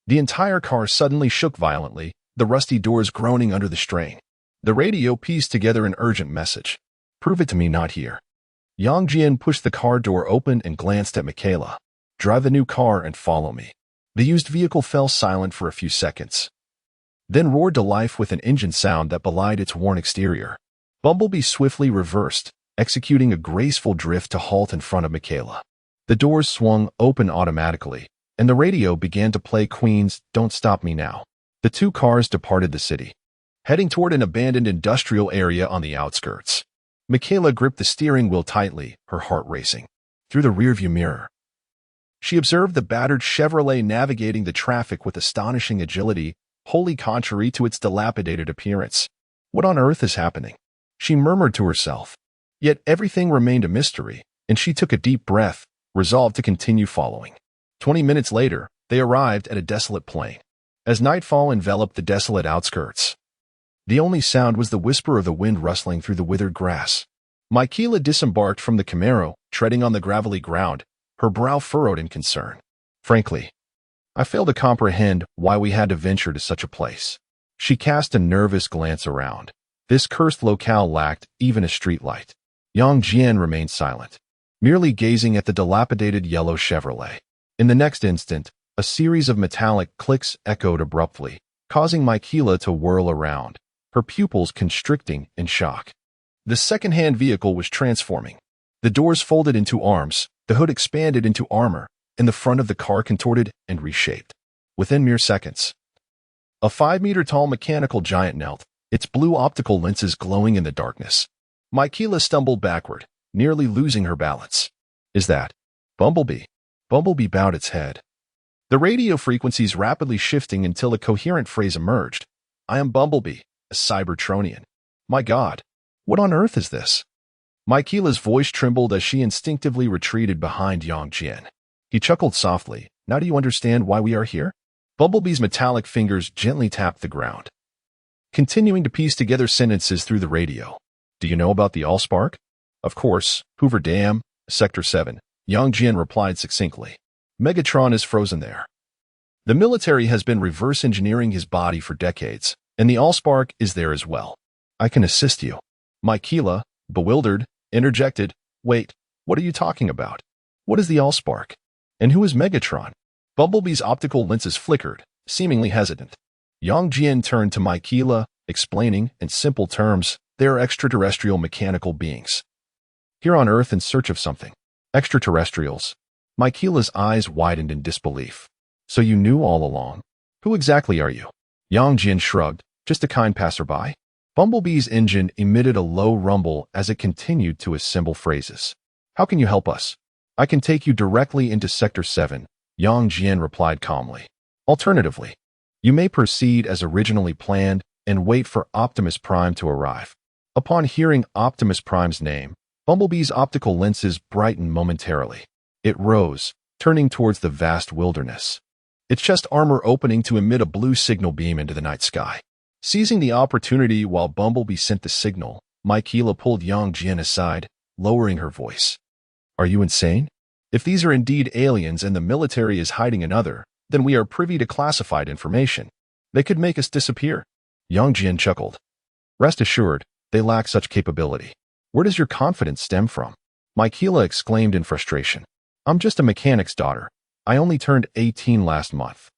The entire car suddenly shook violently, the rusty doors groaning under the strain. The radio pieced together an urgent message. "Prove it to me, not here." Yang Jian pushed the car door open and glanced at Michaela. "Drive the new car and follow me." The used vehicle fell silent for a few seconds, then roared to life with an engine sound that belied its worn exterior. Bumblebee swiftly reversed, executing a graceful drift to halt in front of Michaela. The doors swung open automatically, and the radio began to play Queen's "Don't Stop Me Now." The two cars departed the city, heading toward an abandoned industrial area on the outskirts. Michaela gripped the steering wheel tightly, her heart racing. Through the rearview mirror, she observed the battered Chevrolet navigating the traffic with astonishing agility, wholly contrary to its dilapidated appearance. "What on earth is happening?" she murmured to herself. Yet everything remained a mystery, and she took a deep breath, resolved to continue following. 20 minutes later, they arrived at a desolate plain. As nightfall enveloped the desolate outskirts, the only sound was the whisper of the wind rustling through the withered grass. Michaela disembarked from the Camaro, treading on the gravelly ground, her brow furrowed in concern. "Frankly, I fail to comprehend why we had to venture to such a place." She cast a nervous glance around. This cursed locale lacked even a streetlight. Yang Jian remained silent, merely gazing at the dilapidated yellow Chevrolet. In the next instant, a series of metallic clicks echoed abruptly, causing Michaela to whirl around, her pupils constricting in shock. The second-hand vehicle was transforming. The doors folded into arms, the hood expanded into armor, and the front of the car contorted and reshaped. Within mere seconds, a 5-meter-tall mechanical giant knelt, its blue optical lenses glowing in the darkness. Michaela stumbled backward, nearly losing her balance. "Is that Bumblebee?" Bumblebee bowed its head. The radio frequencies rapidly shifting until a coherent phrase emerged. I am Bumblebee, a Cybertronian. My God, what on earth is this? Michaela's voice trembled as she instinctively retreated behind Yang Jian. He chuckled softly. Now do you understand why we are here? Bumblebee's metallic fingers gently tapped the ground, continuing to piece together sentences through the radio. Do you know about the Allspark? Of course, Hoover Dam, Sector 7. Yang Jian replied succinctly. Megatron is frozen there. The military has been reverse engineering his body for decades, and the Allspark is there as well. I can assist you. Michaela, bewildered, interjected. Wait, what are you talking about? What is the Allspark? And who is Megatron? Bumblebee's optical lenses flickered, seemingly hesitant. Yang Jian turned to Michaela, explaining, in simple terms, they are extraterrestrial mechanical beings. Here on Earth in search of something. Extraterrestrials. Michaela's eyes widened in disbelief. So you knew all along? Who exactly are you? Yang Jian shrugged. Just a kind passerby. Bumblebee's engine emitted a low rumble as it continued to assemble phrases. How can you help us? I can take you directly into Sector 7, Yang Jian replied calmly. Alternatively, you may proceed as originally planned and wait for Optimus Prime to arrive. Upon hearing Optimus Prime's name, Bumblebee's optical lenses brightened momentarily. It rose, turning towards the vast wilderness, its chest armor opening to emit a blue signal beam into the night sky. Seizing the opportunity while Bumblebee sent the signal, Michaela pulled Yang Jian aside, lowering her voice. Are you insane? If these are indeed aliens and the military is hiding another, then we are privy to classified information. They could make us disappear. Yang Jian chuckled. Rest assured, they lack such capability. Where does your confidence stem from? Michaela exclaimed in frustration. I'm just a mechanic's daughter. I only turned 18 last month.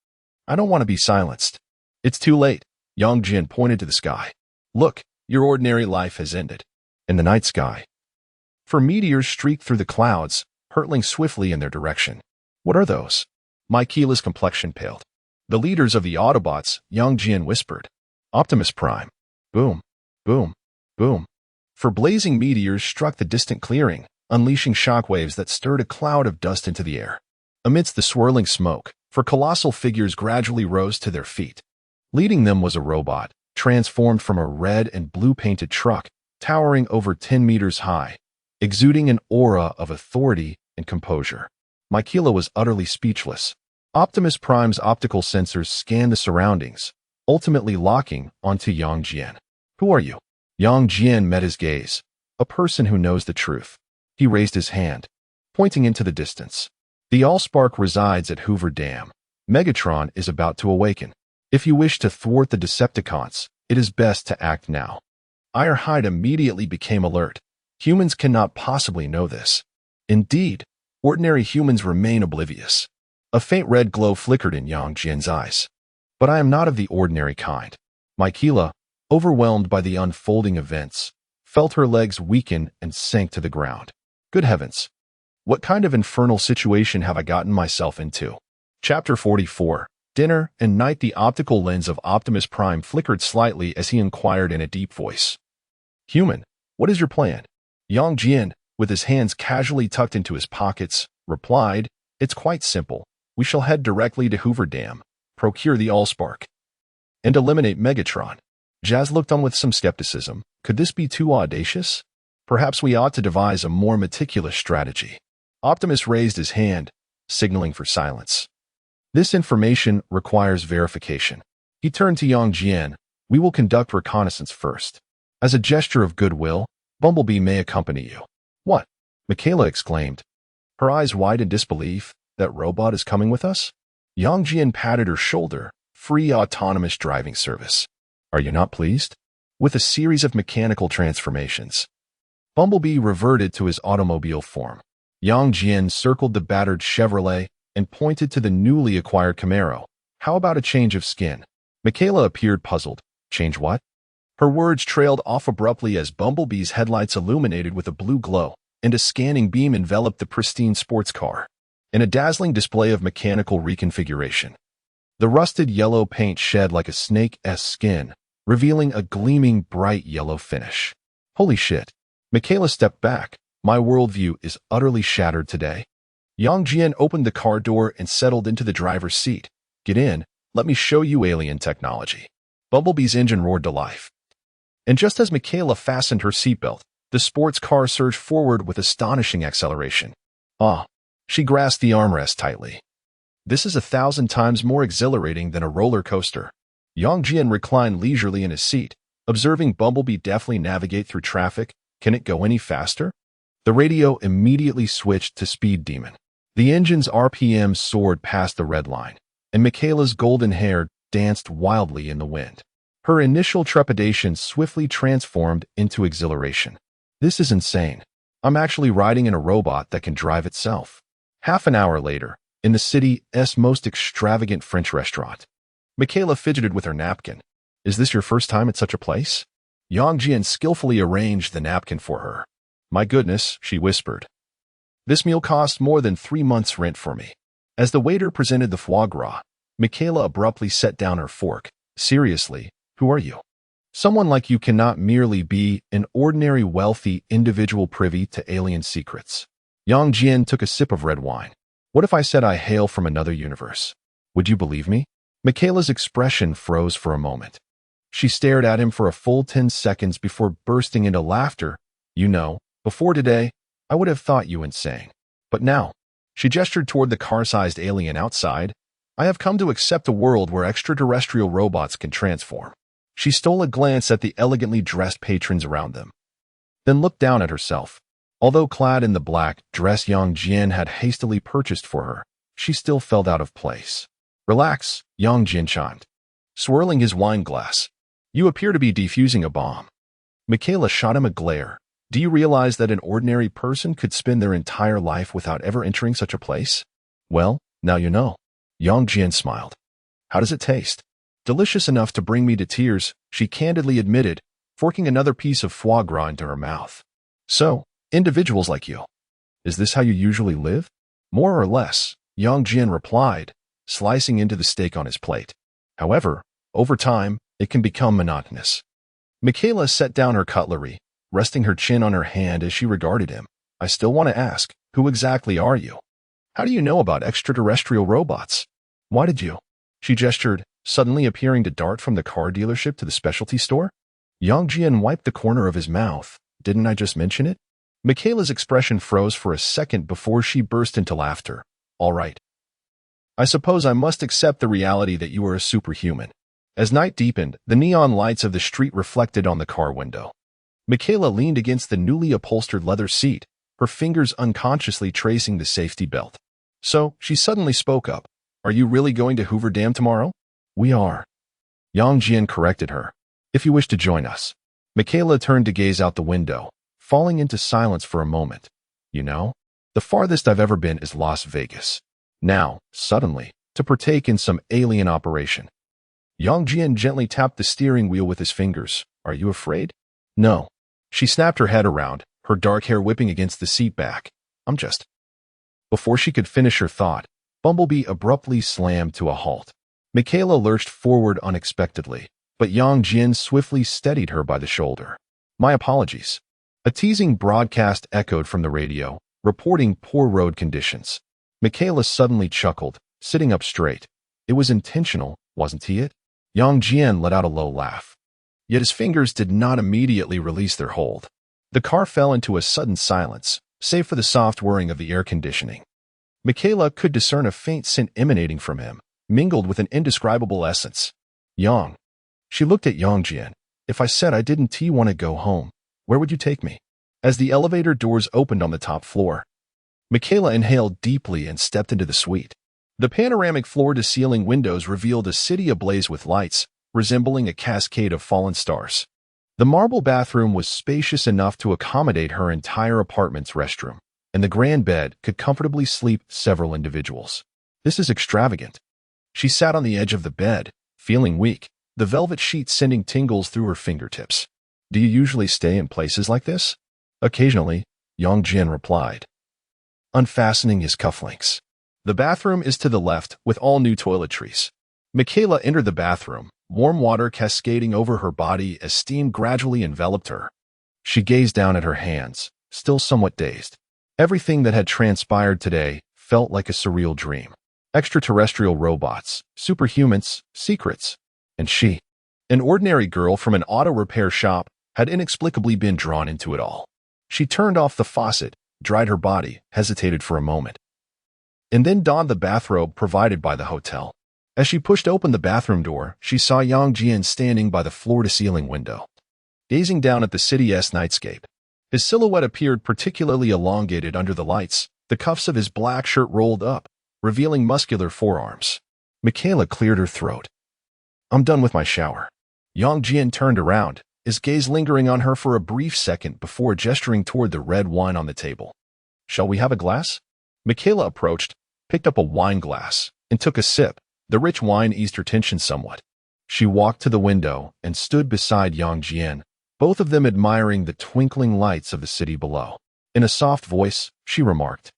I don't want to be silenced. It's too late. Yang Jian pointed to the sky. Look, your ordinary life has ended. In the night sky. For meteors streaked through the clouds, hurtling swiftly in their direction. What are those? Michaela's complexion paled. The leaders of the Autobots, Yang Jian whispered. Optimus Prime. Boom, boom, boom. For blazing meteors struck the distant clearing, unleashing shockwaves that stirred a cloud of dust into the air. Amidst the swirling smoke, for colossal figures gradually rose to their feet. Leading them was a robot, transformed from a red and blue-painted truck, towering over 10 meters high, exuding an aura of authority and composure. Michaela was utterly speechless. Optimus Prime's optical sensors scanned the surroundings, ultimately locking onto Yang Jian. Who are you? Yang Jian met his gaze. A person who knows the truth. He raised his hand, pointing into the distance. The Allspark resides at Hoover Dam. Megatron is about to awaken. If you wish to thwart the Decepticons, it is best to act now. Ironhide immediately became alert. Humans cannot possibly know this. Indeed, ordinary humans remain oblivious. A faint red glow flickered in Yang Jian's eyes. But I am not of the ordinary kind. Michaela, overwhelmed by the unfolding events, felt her legs weaken and sank to the ground. Good heavens! What kind of infernal situation have I gotten myself into? Chapter 44. Dinner and night. The optical lens of Optimus Prime flickered slightly as he inquired in a deep voice. Human, what is your plan? Yang Jian, with his hands casually tucked into his pockets, replied, It's quite simple. We shall head directly to Hoover Dam, procure the Allspark, and eliminate Megatron. Jazz looked on with some skepticism. Could this be too audacious? Perhaps we ought to devise a more meticulous strategy. Optimus raised his hand, signaling for silence. This information requires verification. He turned to Yang Jian. We will conduct reconnaissance first. As a gesture of goodwill, Bumblebee may accompany you. What? Michaela exclaimed, her eyes wide in disbelief. That robot is coming with us? Yang Jian patted her shoulder. Free autonomous driving service. Are you not pleased? With a series of mechanical transformations, Bumblebee reverted to his automobile form. Yang Jian circled the battered Chevrolet and pointed to the newly acquired Camaro. How about a change of skin? Michaela appeared puzzled. Change what? Her words trailed off abruptly as Bumblebee's headlights illuminated with a blue glow, and a scanning beam enveloped the pristine sports car. In a dazzling display of mechanical reconfiguration, the rusted yellow paint shed like a snake's skin, revealing a gleaming bright yellow finish. Holy shit. Michaela stepped back. My worldview is utterly shattered today. Yang Jian opened the car door and settled into the driver's seat. Get in, let me show you alien technology. Bumblebee's engine roared to life. And just as Michaela fastened her seatbelt, the sports car surged forward with astonishing acceleration. Ah, she grasped the armrest tightly. This is 1,000 times more exhilarating than a roller coaster. Yang Jian reclined leisurely in his seat, observing Bumblebee deftly navigate through traffic. Can it go any faster? The radio immediately switched to Speed Demon. The engine's RPM soared past the red line, and Michaela's golden hair danced wildly in the wind. Her initial trepidation swiftly transformed into exhilaration. This is insane. I'm actually riding in a robot that can drive itself. Half an hour later, in the city's most extravagant French restaurant, Michaela fidgeted with her napkin. Is this your first time at such a place? Yang Jian skillfully arranged the napkin for her. My goodness, she whispered. This meal cost more than 3 months' rent for me. As the waiter presented the foie gras, Michaela abruptly set down her fork. Seriously, who are you? Someone like you cannot merely be an ordinary wealthy individual privy to alien secrets. Yang Jian took a sip of red wine. What if I said I hail from another universe? Would you believe me? Michaela's expression froze for a moment. She stared at him for a full 10 seconds before bursting into laughter. You know, before today, I would have thought you insane. But now, she gestured toward the car-sized alien outside. I have come to accept a world where extraterrestrial robots can transform. She stole a glance at the elegantly dressed patrons around them, then looked down at herself. Although clad in the black dress Yang Jian had hastily purchased for her, she still felt out of place. Relax, Yang Jian chimed, swirling his wine glass. You appear to be defusing a bomb. Michaela shot him a glare. Do you realize that an ordinary person could spend their entire life without ever entering such a place? Well, now you know. Yang Jian smiled. How does it taste? Delicious enough to bring me to tears, she candidly admitted, forking another piece of foie gras into her mouth. So, individuals like you. Is this how you usually live? More or less, Yang Jian replied, slicing into the steak on his plate. However, over time, it can become monotonous. Michaela set down her cutlery, resting her chin on her hand as she regarded him. I still want to ask, who exactly are you? How do you know about extraterrestrial robots? Why did you? She gestured, suddenly appearing to dart from the car dealership to the specialty store. Yang Jian wiped the corner of his mouth. Didn't I just mention it? Michaela's expression froze for a second before she burst into laughter. All right. I suppose I must accept the reality that you are a superhuman. As night deepened, the neon lights of the street reflected on the car window. Michaela leaned against the newly upholstered leather seat, her fingers unconsciously tracing the safety belt. So, she suddenly spoke up. Are you really going to Hoover Dam tomorrow? We are. Yang Jian corrected her. If you wish to join us. Michaela turned to gaze out the window, falling into silence for a moment. You know, the farthest I've ever been is Las Vegas. Now, suddenly, to partake in some alien operation. Yang Jian gently tapped the steering wheel with his fingers. Are you afraid? No. She snapped her head around, her dark hair whipping against the seat back. I'm just... Before she could finish her thought, Bumblebee abruptly slammed to a halt. Michaela lurched forward unexpectedly, but Yang Jian swiftly steadied her by the shoulder. My apologies. A teasing broadcast echoed from the radio, reporting poor road conditions. Michaela suddenly chuckled, sitting up straight. It was intentional, wasn't it? Yang Jian let out a low laugh. Yet his fingers did not immediately release their hold. The car fell into a sudden silence, save for the soft whirring of the air conditioning. Michaela could discern a faint scent emanating from him, mingled with an indescribable essence. Yang. She looked at Yang Jian. If I said I didn't want to go home, where would you take me? As the elevator doors opened on the top floor, Michaela inhaled deeply and stepped into the suite. The panoramic floor-to-ceiling windows revealed a city ablaze with lights, resembling a cascade of fallen stars. The marble bathroom was spacious enough to accommodate her entire apartment's restroom, and the grand bed could comfortably sleep several individuals. This is extravagant. She sat on the edge of the bed, feeling weak, the velvet sheet sending tingles through her fingertips. Do you usually stay in places like this? Occasionally, Yang Jian replied, unfastening his cufflinks. The bathroom is to the left, with all new toiletries. Michaela entered the bathroom, warm water cascading over her body as steam gradually enveloped her. She gazed down at her hands, still somewhat dazed. Everything that had transpired today felt like a surreal dream. Extraterrestrial robots, superhumans, secrets. And she, an ordinary girl from an auto repair shop, had inexplicably been drawn into it all. She turned off the faucet, dried her body, hesitated for a moment, and then donned the bathrobe provided by the hotel. As she pushed open the bathroom door, she saw Yang Jian standing by the floor-to-ceiling window, gazing down at the city's nightscape. His silhouette appeared particularly elongated under the lights, the cuffs of his black shirt rolled up, revealing muscular forearms. Michaela cleared her throat. "I'm done with my shower." Yang Jian turned around, his gaze lingering on her for a brief second before gesturing toward the red wine on the table. "Shall we have a glass?" Michaela approached, picked up a wine glass, and took a sip. The rich wine eased her tension somewhat. She walked to the window and stood beside Yang Jian, both of them admiring the twinkling lights of the city below. In a soft voice, she remarked,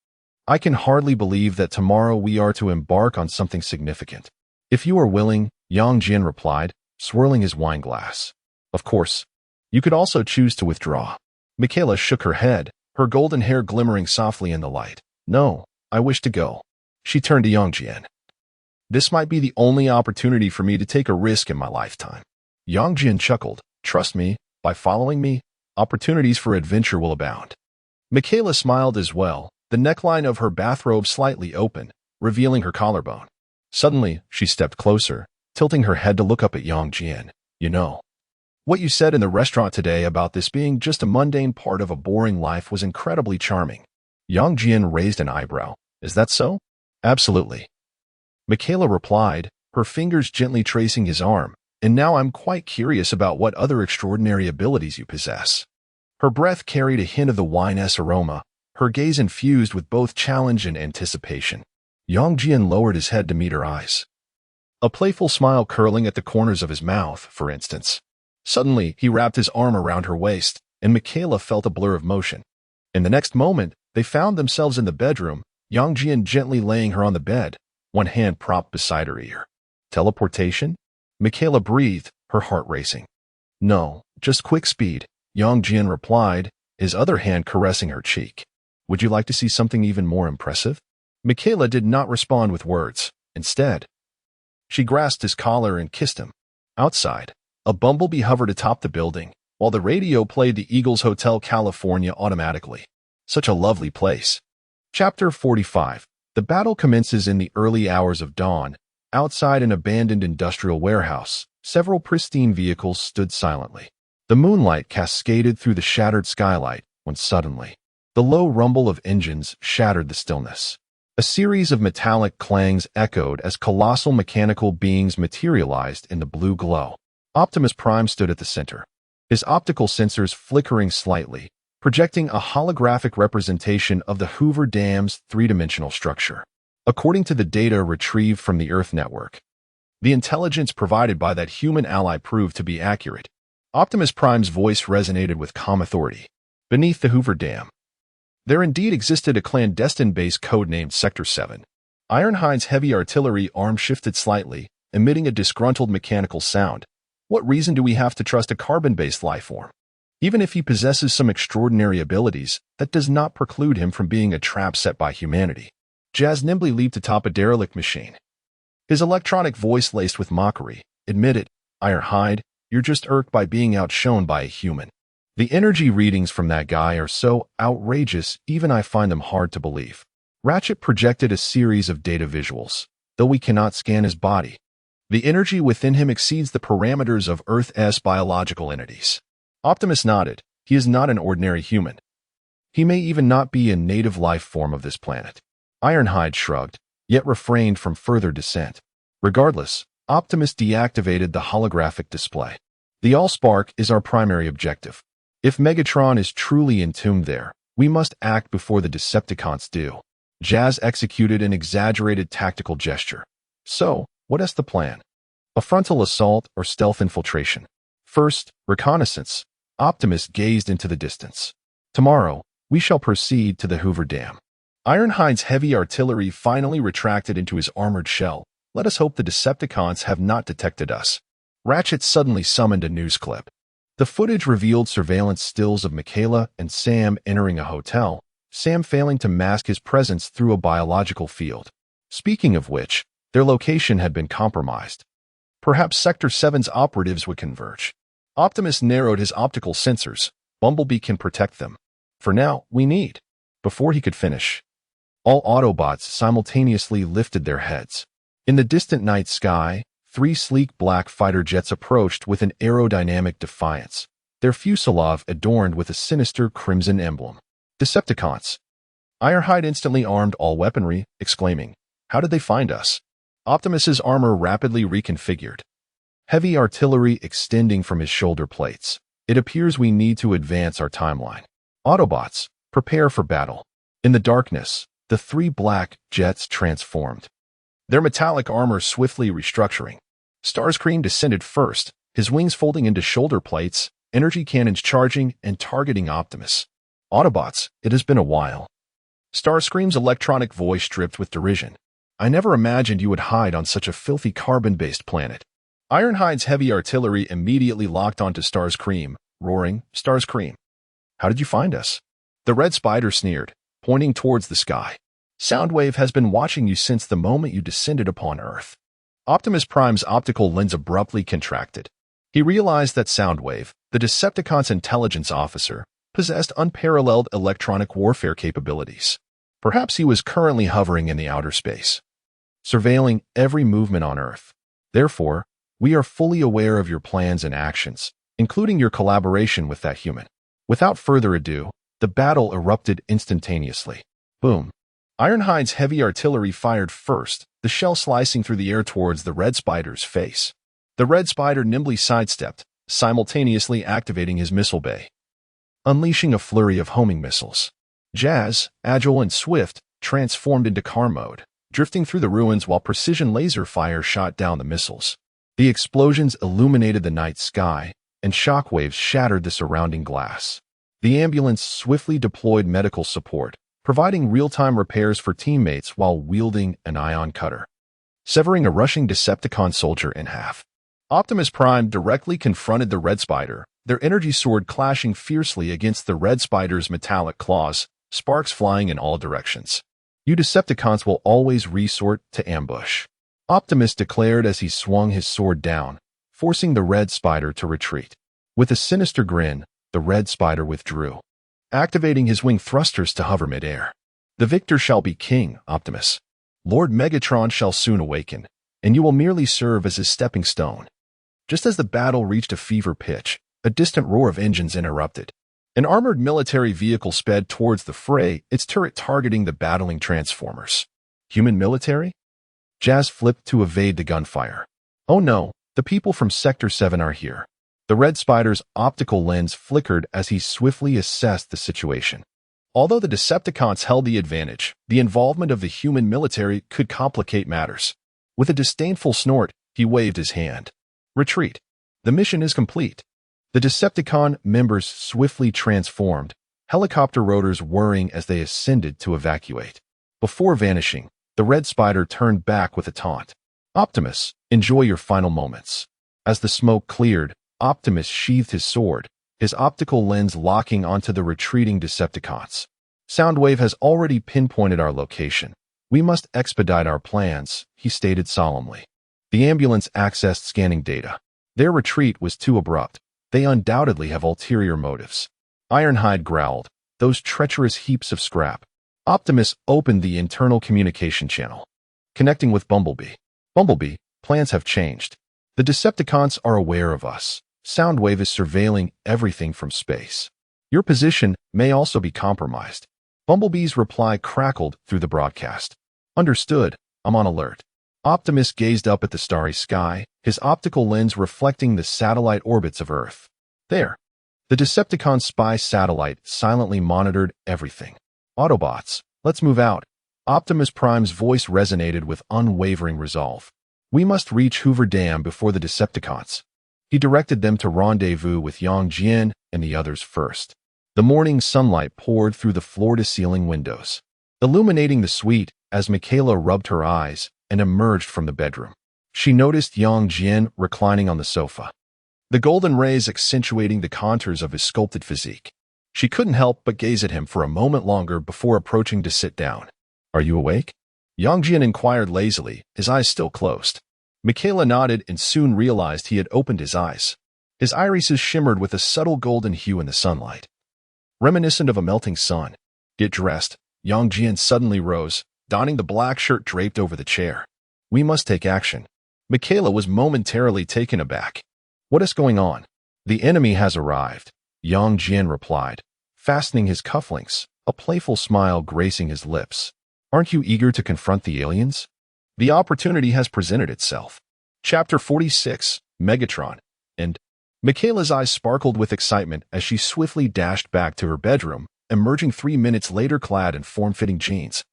"I can hardly believe that tomorrow we are to embark on something significant." "If you are willing," Yang Jian replied, swirling his wine glass. "Of course. You could also choose to withdraw." Michaela shook her head, her golden hair glimmering softly in the light. "No, I wish to go." She turned to Yang Jian. "This might be the only opportunity for me to take a risk in my lifetime." Yang Jian chuckled. "Trust me, by following me, opportunities for adventure will abound." Michaela smiled as well, the neckline of her bathrobe slightly open, revealing her collarbone. Suddenly, she stepped closer, tilting her head to look up at Yang Jian. "You know, what you said in the restaurant today about this being just a mundane part of a boring life was incredibly charming." Yang Jian raised an eyebrow. "Is that so?" "Absolutely." Michaela replied, her fingers gently tracing his arm. "And now I'm quite curious about what other extraordinary abilities you possess." Her breath carried a hint of the wine's aroma, her gaze infused with both challenge and anticipation. Yang Jian lowered his head to meet her eyes, a playful smile curling at the corners of his mouth, for instance. Suddenly, he wrapped his arm around her waist, and Michaela felt a blur of motion. In the next moment, they found themselves in the bedroom, Yang Jian gently laying her on the bed, one hand propped beside her ear. "Teleportation?" Michaela breathed, her heart racing. "No, just quick speed," Yang Jian replied, his other hand caressing her cheek. "Would you like to see something even more impressive?" Michaela did not respond with words. Instead, she grasped his collar and kissed him. Outside, a bumblebee hovered atop the building, while the radio played the Eagles Hotel California automatically. Such a lovely place. Chapter 45. The battle commences in the early hours of dawn. Outside an abandoned industrial warehouse, several pristine vehicles stood silently. The moonlight cascaded through the shattered skylight when suddenly, the low rumble of engines shattered the stillness. A series of metallic clangs echoed as colossal mechanical beings materialized in the blue glow. Optimus Prime stood at the center, his optical sensors flickering slightly, projecting a holographic representation of the Hoover Dam's three-dimensional structure. According to the data retrieved from the Earth network, the intelligence provided by that human ally proved to be accurate. Optimus Prime's voice resonated with calm authority. Beneath the Hoover Dam, there indeed existed a clandestine base codenamed Sector 7. Ironhide's heavy artillery arm shifted slightly, emitting a disgruntled mechanical sound. What reason do we have to trust a carbon-based life form? Even if he possesses some extraordinary abilities, that does not preclude him from being a trap set by humanity. Jazz nimbly leaped atop a derelict machine, his electronic voice laced with mockery. "Admit it, Ironhide, you're just irked by being outshone by a human. The energy readings from that guy are so outrageous, even I find them hard to believe." Ratchet projected a series of data visuals. Though we cannot scan his body, the energy within him exceeds the parameters of Earth's biological entities. Optimus nodded. He is not an ordinary human. He may even not be a native life form of this planet. Ironhide shrugged, yet refrained from further dissent. Regardless, Optimus deactivated the holographic display. The Allspark is our primary objective. If Megatron is truly entombed there, we must act before the Decepticons do. Jazz executed an exaggerated tactical gesture. "So, what is the plan? A frontal assault or stealth infiltration?" "First, reconnaissance." Optimus gazed into the distance. "Tomorrow, we shall proceed to the Hoover Dam." Ironhide's heavy artillery finally retracted into his armored shell. "Let us hope the Decepticons have not detected us." Ratchet suddenly summoned a news clip. The footage revealed surveillance stills of Michaela and Sam entering a hotel, Sam failing to mask his presence through a biological field. Speaking of which, their location had been compromised. Perhaps Sector 7's operatives would converge. Optimus narrowed his optical sensors. Bumblebee can protect them. For now, we need. Before he could finish, all Autobots simultaneously lifted their heads. In the distant night sky, 3 sleek black fighter jets approached with an aerodynamic defiance, their fuselage adorned with a sinister crimson emblem. Decepticons. Ironhide instantly armed all weaponry, exclaiming, "How did they find us?" Optimus's armor rapidly reconfigured. Heavy artillery extending from his shoulder plates. It appears we need to advance our timeline. Autobots, prepare for battle. In the darkness, the 3 black jets transformed, their metallic armor swiftly restructuring. Starscream descended first, his wings folding into shoulder plates, energy cannons charging and targeting Optimus. Autobots, it has been a while. Starscream's electronic voice dripped with derision. I never imagined you would hide on such a filthy carbon-based planet. Ironhide's heavy artillery immediately locked onto Starscream, roaring, "Starscream, how did you find us?" The Red Spider sneered, pointing towards the sky. "Soundwave has been watching you since the moment you descended upon Earth." Optimus Prime's optical lens abruptly contracted. He realized that Soundwave, the Decepticon's intelligence officer, possessed unparalleled electronic warfare capabilities. Perhaps he was currently hovering in the outer space, surveilling every movement on Earth. Therefore, we are fully aware of your plans and actions, including your collaboration with that human. Without further ado, the battle erupted instantaneously. Boom. Ironhide's heavy artillery fired first, the shell slicing through the air towards the Red Spider's face. The Red Spider nimbly sidestepped, simultaneously activating his missile bay, unleashing a flurry of homing missiles. Jazz, agile and swift, transformed into car mode, drifting through the ruins while precision laser fire shot down the missiles. The explosions illuminated the night sky, and shockwaves shattered the surrounding glass. The ambulance swiftly deployed medical support, providing real-time repairs for teammates while wielding an ion cutter, severing a rushing Decepticon soldier in half. Optimus Prime directly confronted the Red Spider, their energy sword clashing fiercely against the Red Spider's metallic claws, sparks flying in all directions. "You Decepticons will always resort to ambush," Optimus declared as he swung his sword down, forcing the Red Spider to retreat. With a sinister grin, the Red Spider withdrew, activating his wing thrusters to hover midair. "The victor shall be king, Optimus. Lord Megatron shall soon awaken, and you will merely serve as his stepping stone." Just as the battle reached a fever pitch, a distant roar of engines interrupted. An armored military vehicle sped towards the fray, its turret targeting the battling Transformers. Human military? Jazz flipped to evade the gunfire. "Oh no, the people from Sector 7 are here." The Red Spider's optical lens flickered as he swiftly assessed the situation. Although the Decepticons held the advantage, the involvement of the human military could complicate matters. With a disdainful snort, he waved his hand. "Retreat. The mission is complete." The Decepticon members swiftly transformed, helicopter rotors whirring as they ascended to evacuate. Before vanishing, the Red Spider turned back with a taunt. "Optimus, enjoy your final moments." As the smoke cleared, Optimus sheathed his sword, his optical lens locking onto the retreating Decepticons. "Soundwave has already pinpointed our location. We must expedite our plans," he stated solemnly. The ambulance accessed scanning data. Their retreat was too abrupt. They undoubtedly have ulterior motives. Ironhide growled, "Those treacherous heaps of scrap." Optimus opened the internal communication channel, connecting with Bumblebee. "Bumblebee, plans have changed. The Decepticons are aware of us. Soundwave is surveilling everything from space. Your position may also be compromised." Bumblebee's reply crackled through the broadcast. "Understood. I'm on alert." Optimus gazed up at the starry sky, his optical lens reflecting the satellite orbits of Earth. There, the Decepticon spy satellite silently monitored everything. "Autobots, let's move out." Optimus Prime's voice resonated with unwavering resolve. "We must reach Hoover Dam before the Decepticons." He directed them to rendezvous with Yang Jian and the others first. The morning sunlight poured through the floor-to-ceiling windows, illuminating the suite as Michaela rubbed her eyes and emerged from the bedroom. She noticed Yang Jian reclining on the sofa, the golden rays accentuating the contours of his sculpted physique. She couldn't help but gaze at him for a moment longer before approaching to sit down. "Are you awake?" Yang Jian inquired lazily, his eyes still closed. Michaela nodded and soon realized he had opened his eyes. His irises shimmered with a subtle golden hue in the sunlight, reminiscent of a melting sun. "Get dressed." Yang Jian suddenly rose, donning the black shirt draped over the chair. "We must take action." Michaela was momentarily taken aback. "What is going on?" "The enemy has arrived," Yang Jian replied, fastening his cufflinks, a playful smile gracing his lips. "Aren't you eager to confront the aliens? The opportunity has presented itself." Chapter 46, Megatron. And Michaela's eyes sparkled with excitement as she swiftly dashed back to her bedroom, emerging 3 minutes later clad in form-fitting jeans,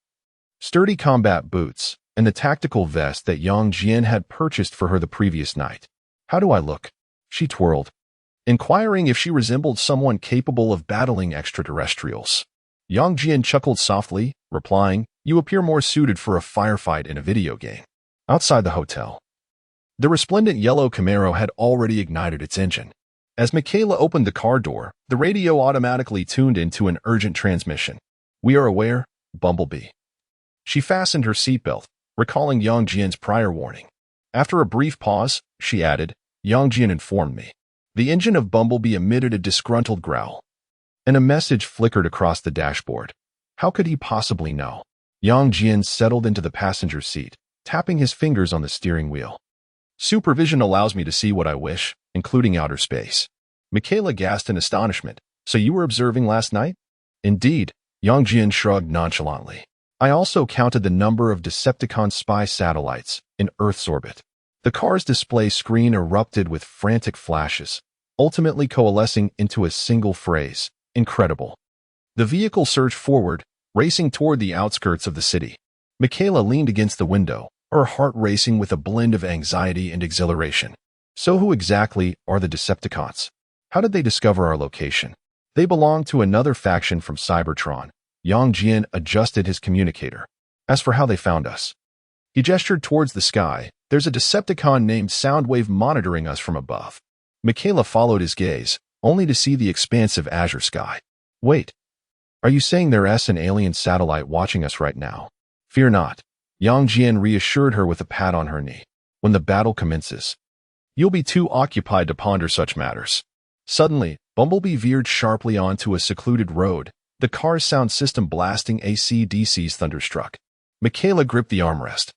sturdy combat boots, and the tactical vest that Yang Jian had purchased for her the previous night. "How do I look?" she twirled, inquiring if she resembled someone capable of battling extraterrestrials. Yang Jian chuckled softly, replying, "You appear more suited for a firefight in a video game." Outside the hotel, the resplendent yellow Camaro had already ignited its engine. As Michaela opened the car door, the radio automatically tuned into an urgent transmission. "We are aware, Bumblebee." She fastened her seatbelt, recalling Yang Jian's prior warning. After a brief pause, she added, "Yang Jian informed me." The engine of Bumblebee emitted a disgruntled growl, and a message flickered across the dashboard. How could he possibly know? Yang Jian settled into the passenger seat, tapping his fingers on the steering wheel. "Supervision allows me to see what I wish, including outer space." Michaela gasped in astonishment. "So you were observing last night?" "Indeed," Yang Jian shrugged nonchalantly. "I also counted the number of Decepticon spy satellites in Earth's orbit." The car's display screen erupted with frantic flashes, ultimately coalescing into a single phrase: "Incredible." The vehicle surged forward, racing toward the outskirts of the city. Michaela leaned against the window, her heart racing with a blend of anxiety and exhilaration. So who exactly are the Decepticons? How did they discover our location? They belong to another faction from Cybertron. Yang Jian adjusted his communicator. As for how they found us, he gestured towards the sky. "There's a Decepticon named Soundwave monitoring us from above." Michaela followed his gaze, only to see the expansive azure sky. "Wait, are you saying there's an alien satellite watching us right now?" "Fear not," Yang Jian reassured her with a pat on her knee. "When the battle commences, you'll be too occupied to ponder such matters." Suddenly, Bumblebee veered sharply onto a secluded road, the car's sound system blasting AC/DC's thunderstruck. Michaela gripped the armrest,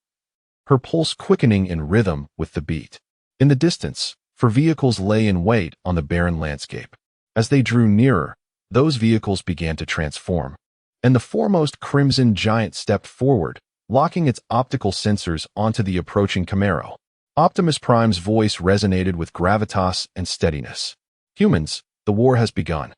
her pulse quickening in rhythm with the beat. In the distance, four vehicles lay in wait on the barren landscape. As they drew nearer, those vehicles began to transform, and the foremost crimson giant stepped forward, locking its optical sensors onto the approaching Camaro. Optimus Prime's voice resonated with gravitas and steadiness. "Humans, the war has begun.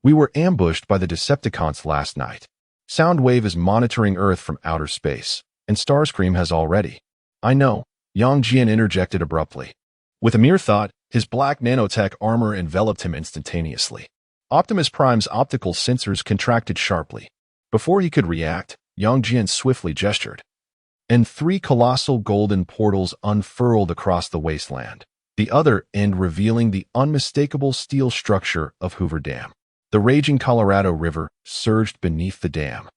We were ambushed by the Decepticons last night. Soundwave is monitoring Earth from outer space, and Starscream has already—" "I know," Yang Jian interjected abruptly. With a mere thought, his black nanotech armor enveloped him instantaneously. Optimus Prime's optical sensors contracted sharply. Before he could react, Yang Jian swiftly gestured, and 3 colossal golden portals unfurled across the wasteland, the other end revealing the unmistakable steel structure of Hoover Dam. The raging Colorado River surged beneath the dam,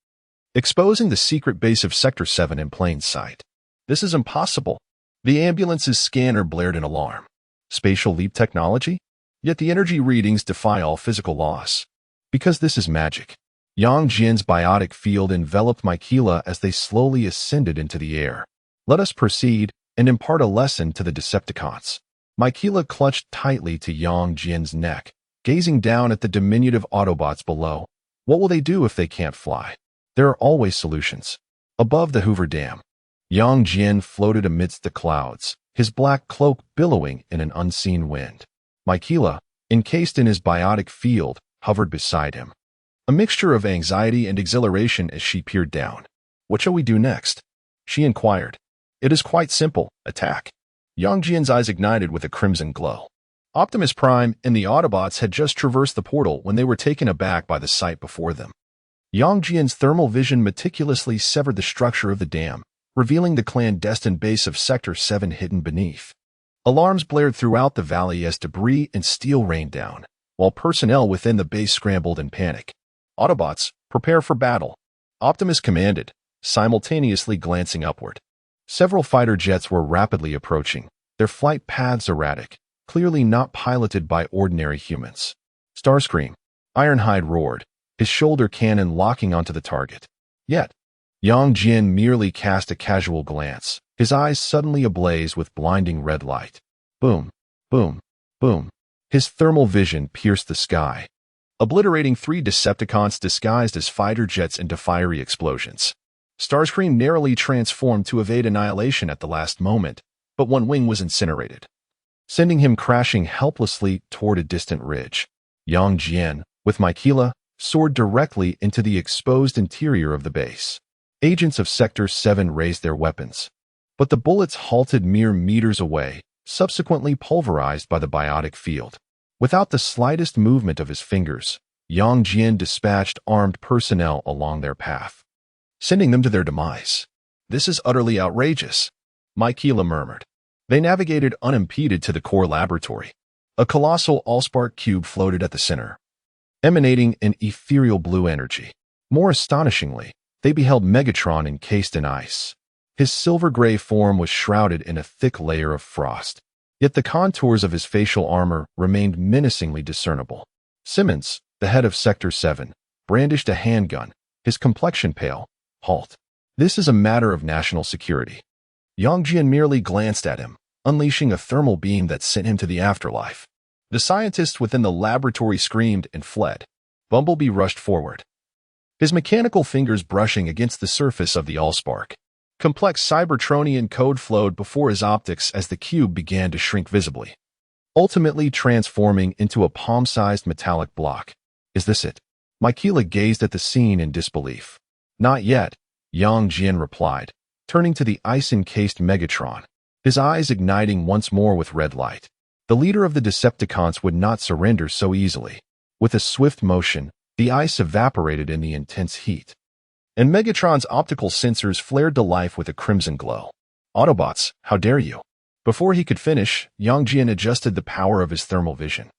exposing the secret base of Sector 7 in plain sight. "This is impossible." The ambulance's scanner blared in alarm. Spatial leap technology? Yet the energy readings defy all physical laws. Because this is magic. Yang Jian's biotic field enveloped Michaela as they slowly ascended into the air. "Let us proceed and impart a lesson to the Decepticons." Michaela clutched tightly to Yang Jian's neck, gazing down at the diminutive Autobots below. What will they do if they can't fly? There are always solutions. Above the Hoover Dam, Yang Jian floated amidst the clouds, his black cloak billowing in an unseen wind. Michaela, encased in his biotic field, hovered beside him, a mixture of anxiety and exhilaration as she peered down. "What shall we do next?" she inquired. "It is quite simple. Attack." Yang Jian's eyes ignited with a crimson glow. Optimus Prime and the Autobots had just traversed the portal when they were taken aback by the sight before them. Yang Jian's thermal vision meticulously severed the structure of the dam, revealing the clandestine base of Sector 7 hidden beneath. Alarms blared throughout the valley as debris and steel rained down, while personnel within the base scrambled in panic. Autobots, prepare for battle, Optimus commanded, simultaneously glancing upward. Several fighter jets were rapidly approaching, their flight paths erratic, clearly not piloted by ordinary humans. Starscream, Ironhide roared, his shoulder cannon locking onto the target. Yet, Yang Jian merely cast a casual glance, his eyes suddenly ablaze with blinding red light. Boom, boom, boom. His thermal vision pierced the sky, obliterating 3 Decepticons disguised as fighter jets into fiery explosions. Starscream narrowly transformed to evade annihilation at the last moment, but one wing was incinerated, sending him crashing helplessly toward a distant ridge. Yang Jian, with Michaela, soared directly into the exposed interior of the base. Agents of Sector 7 raised their weapons, but the bullets halted mere meters away, subsequently pulverized by the biotic field. Without the slightest movement of his fingers, Yang Jian dispatched armed personnel along their path, sending them to their demise. This is utterly outrageous, Michaela murmured. They navigated unimpeded to the core laboratory. A colossal Allspark cube floated at the center, emanating an ethereal blue energy. More astonishingly, they beheld Megatron encased in ice. His silver-gray form was shrouded in a thick layer of frost, yet the contours of his facial armor remained menacingly discernible. Simmons, the head of Sector 7, brandished a handgun, his complexion pale. Halt. This is a matter of national security. Yang Jian merely glanced at him, unleashing a thermal beam that sent him to the afterlife. The scientists within the laboratory screamed and fled. Bumblebee rushed forward, his mechanical fingers brushing against the surface of the Allspark. Complex Cybertronian code flowed before his optics as the cube began to shrink visibly, ultimately transforming into a palm-sized metallic block. Is this it? Michaela gazed at the scene in disbelief. Not yet, Yang Jian replied, turning to the ice-encased Megatron, his eyes igniting once more with red light. The leader of the Decepticons would not surrender so easily. With a swift motion, the ice evaporated in the intense heat, and Megatron's optical sensors flared to life with a crimson glow. Autobots, how dare you? Before he could finish, Yang Jian adjusted the power of his thermal vision,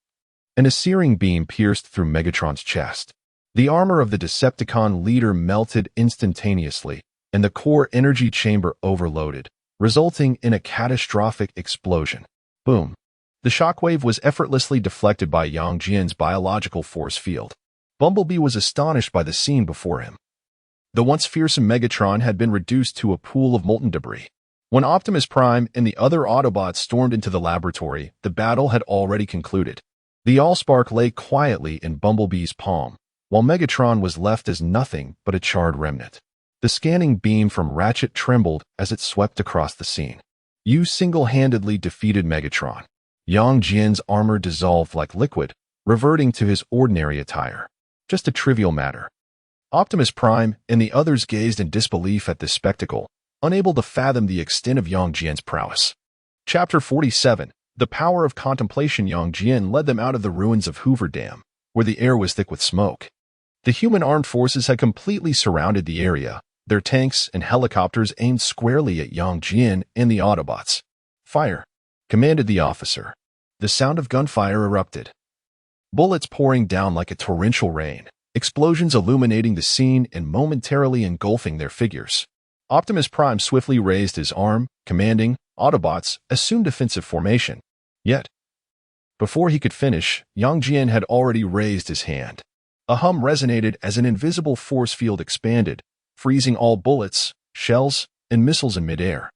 and a searing beam pierced through Megatron's chest. The armor of the Decepticon leader melted instantaneously, and the core energy chamber overloaded, resulting in a catastrophic explosion. Boom. The shockwave was effortlessly deflected by Yang Jian's biological force field. Bumblebee was astonished by the scene before him. The once fearsome Megatron had been reduced to a pool of molten debris. When Optimus Prime and the other Autobots stormed into the laboratory, the battle had already concluded. The Allspark lay quietly in Bumblebee's palm, while Megatron was left as nothing but a charred remnant. The scanning beam from Ratchet trembled as it swept across the scene. You single-handedly defeated Megatron. Yang Jian's armor dissolved like liquid, reverting to his ordinary attire. Just a trivial matter. Optimus Prime and the others gazed in disbelief at this spectacle, unable to fathom the extent of Yang Jian's prowess. Chapter 47. The Power of Contemplation. Yang Jian led them out of the ruins of Hoover Dam, where the air was thick with smoke. The human armed forces had completely surrounded the area, their tanks and helicopters aimed squarely at Yang Jian and the Autobots. Fire, commanded the officer. The sound of gunfire erupted, bullets pouring down like a torrential rain, explosions illuminating the scene and momentarily engulfing their figures. Optimus Prime swiftly raised his arm, commanding, Autobots, assume defensive formation. Yet, before he could finish, Yang Jian had already raised his hand. A hum resonated as an invisible force field expanded, freezing all bullets, shells, and missiles in midair.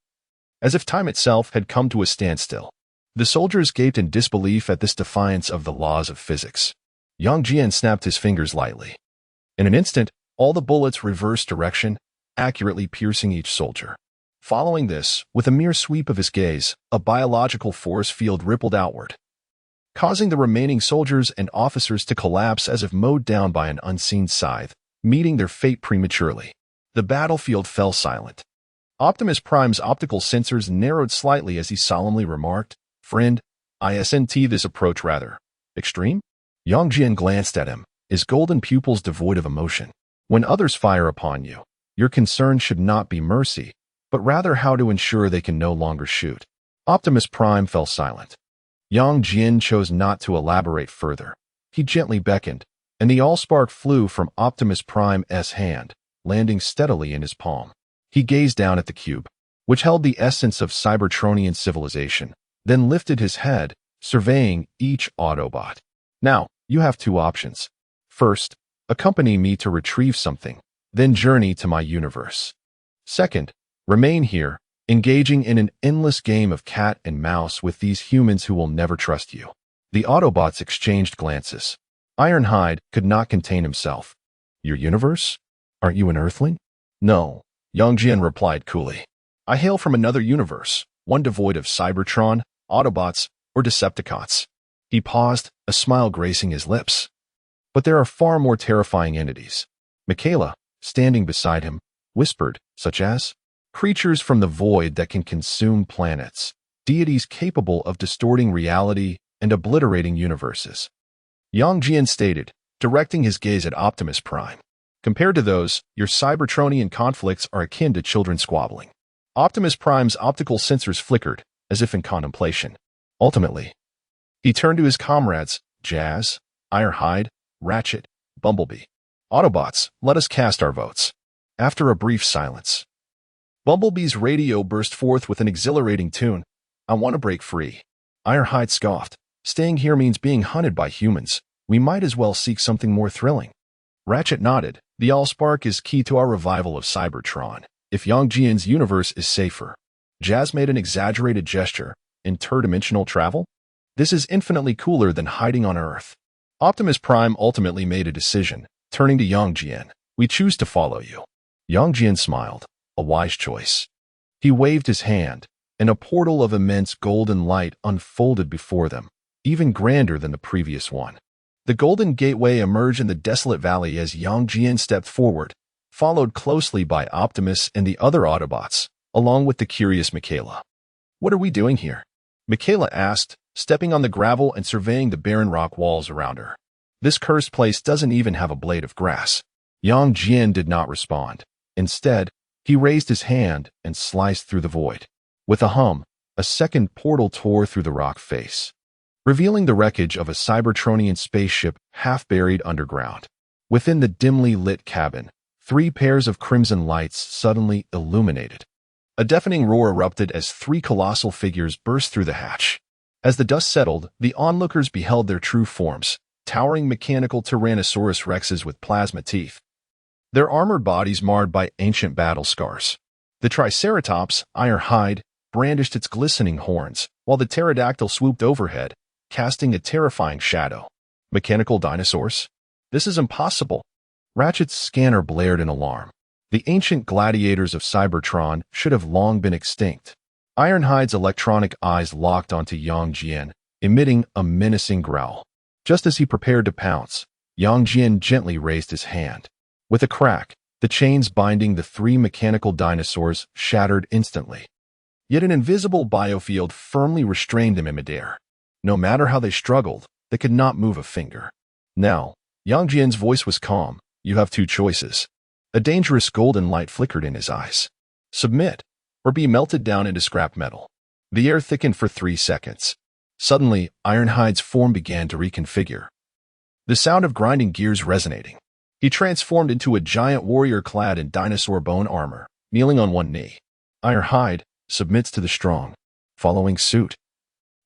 As if time itself had come to a standstill. The soldiers gaped in disbelief at this defiance of the laws of physics. Yang Jian snapped his fingers lightly. In an instant, all the bullets reversed direction, accurately piercing each soldier. Following this, with a mere sweep of his gaze, a biological force field rippled outward, causing the remaining soldiers and officers to collapse as if mowed down by an unseen scythe, meeting their fate prematurely. The battlefield fell silent. Optimus Prime's optical sensors narrowed slightly as he solemnly remarked, "Friend, isn't this approach rather extreme?" Yang Jian glanced at him, his golden pupils devoid of emotion. When others fire upon you, your concern should not be mercy, but rather how to ensure they can no longer shoot. Optimus Prime fell silent. Yang Jian chose not to elaborate further. He gently beckoned, and the Allspark flew from Optimus Prime's hand, landing steadily in his palm. He gazed down at the cube, which held the essence of Cybertronian civilization, then lifted his head, surveying each Autobot. Now, you have two options. First, accompany me to retrieve something, then journey to my universe. Second, remain here, engaging in an endless game of cat and mouse with these humans who will never trust you. The Autobots exchanged glances. Ironhide could not contain himself. Your universe? Aren't you an Earthling? No, Yang Jian replied coolly. I hail from another universe, one devoid of Cybertron, Autobots, or Decepticons. He paused, a smile gracing his lips. But there are far more terrifying entities. Michaela, standing beside him, whispered, such as creatures from the void that can consume planets, deities capable of distorting reality and obliterating universes. Yang Jian stated, directing his gaze at Optimus Prime. Compared to those, your Cybertronian conflicts are akin to children squabbling. Optimus Prime's optical sensors flickered, as if in contemplation. Ultimately, he turned to his comrades, Jazz, Ironhide, Ratchet, Bumblebee. Autobots, let us cast our votes. After a brief silence, Bumblebee's radio burst forth with an exhilarating tune. I want to break free. Ironhide scoffed. Staying here means being hunted by humans. We might as well seek something more thrilling. Ratchet nodded. The Allspark is key to our revival of Cybertron. If Yang Jian's universe is safer. Jazz made an exaggerated gesture. Interdimensional travel? This is infinitely cooler than hiding on Earth. Optimus Prime ultimately made a decision, turning to Yang Jian. We choose to follow you. Yang Jian smiled. A wise choice. He waved his hand, and a portal of immense golden light unfolded before them, even grander than the previous one. The Golden Gateway emerged in the desolate valley as Yang Jian stepped forward, followed closely by Optimus and the other Autobots, along with the curious Michaela. What are we doing here? Michaela asked, stepping on the gravel and surveying the barren rock walls around her. This cursed place doesn't even have a blade of grass. Yang Jian did not respond. Instead, he raised his hand and sliced through the void. With a hum, a second portal tore through the rock face, revealing the wreckage of a Cybertronian spaceship half buried underground. Within the dimly lit cabin, 3 pairs of crimson lights suddenly illuminated. A deafening roar erupted as 3 colossal figures burst through the hatch. As the dust settled, the onlookers beheld their true forms, towering mechanical Tyrannosaurus Rexes with plasma teeth, their armored bodies marred by ancient battle scars. The Triceratops, Ironhide, brandished its glistening horns, while the pterodactyl swooped overhead, casting a terrifying shadow. Mechanical dinosaurs? This is impossible. Ratchet's scanner blared in alarm. The ancient gladiators of Cybertron should have long been extinct. Ironhide's electronic eyes locked onto Yang Jian, emitting a menacing growl. Just as he prepared to pounce, Yang Jian gently raised his hand. With a crack, the chains binding the 3 mechanical dinosaurs shattered instantly. Yet an invisible biofield firmly restrained them in midair. No matter how they struggled, they could not move a finger. Now, Yang Jian's voice was calm. You have 2 choices. A dangerous golden light flickered in his eyes. Submit, or be melted down into scrap metal. The air thickened for 3 seconds. Suddenly, Ironhide's form began to reconfigure. The sound of grinding gears resonating. He transformed into a giant warrior clad in dinosaur bone armor, kneeling on one knee. Ironhide submits to the strong, following suit.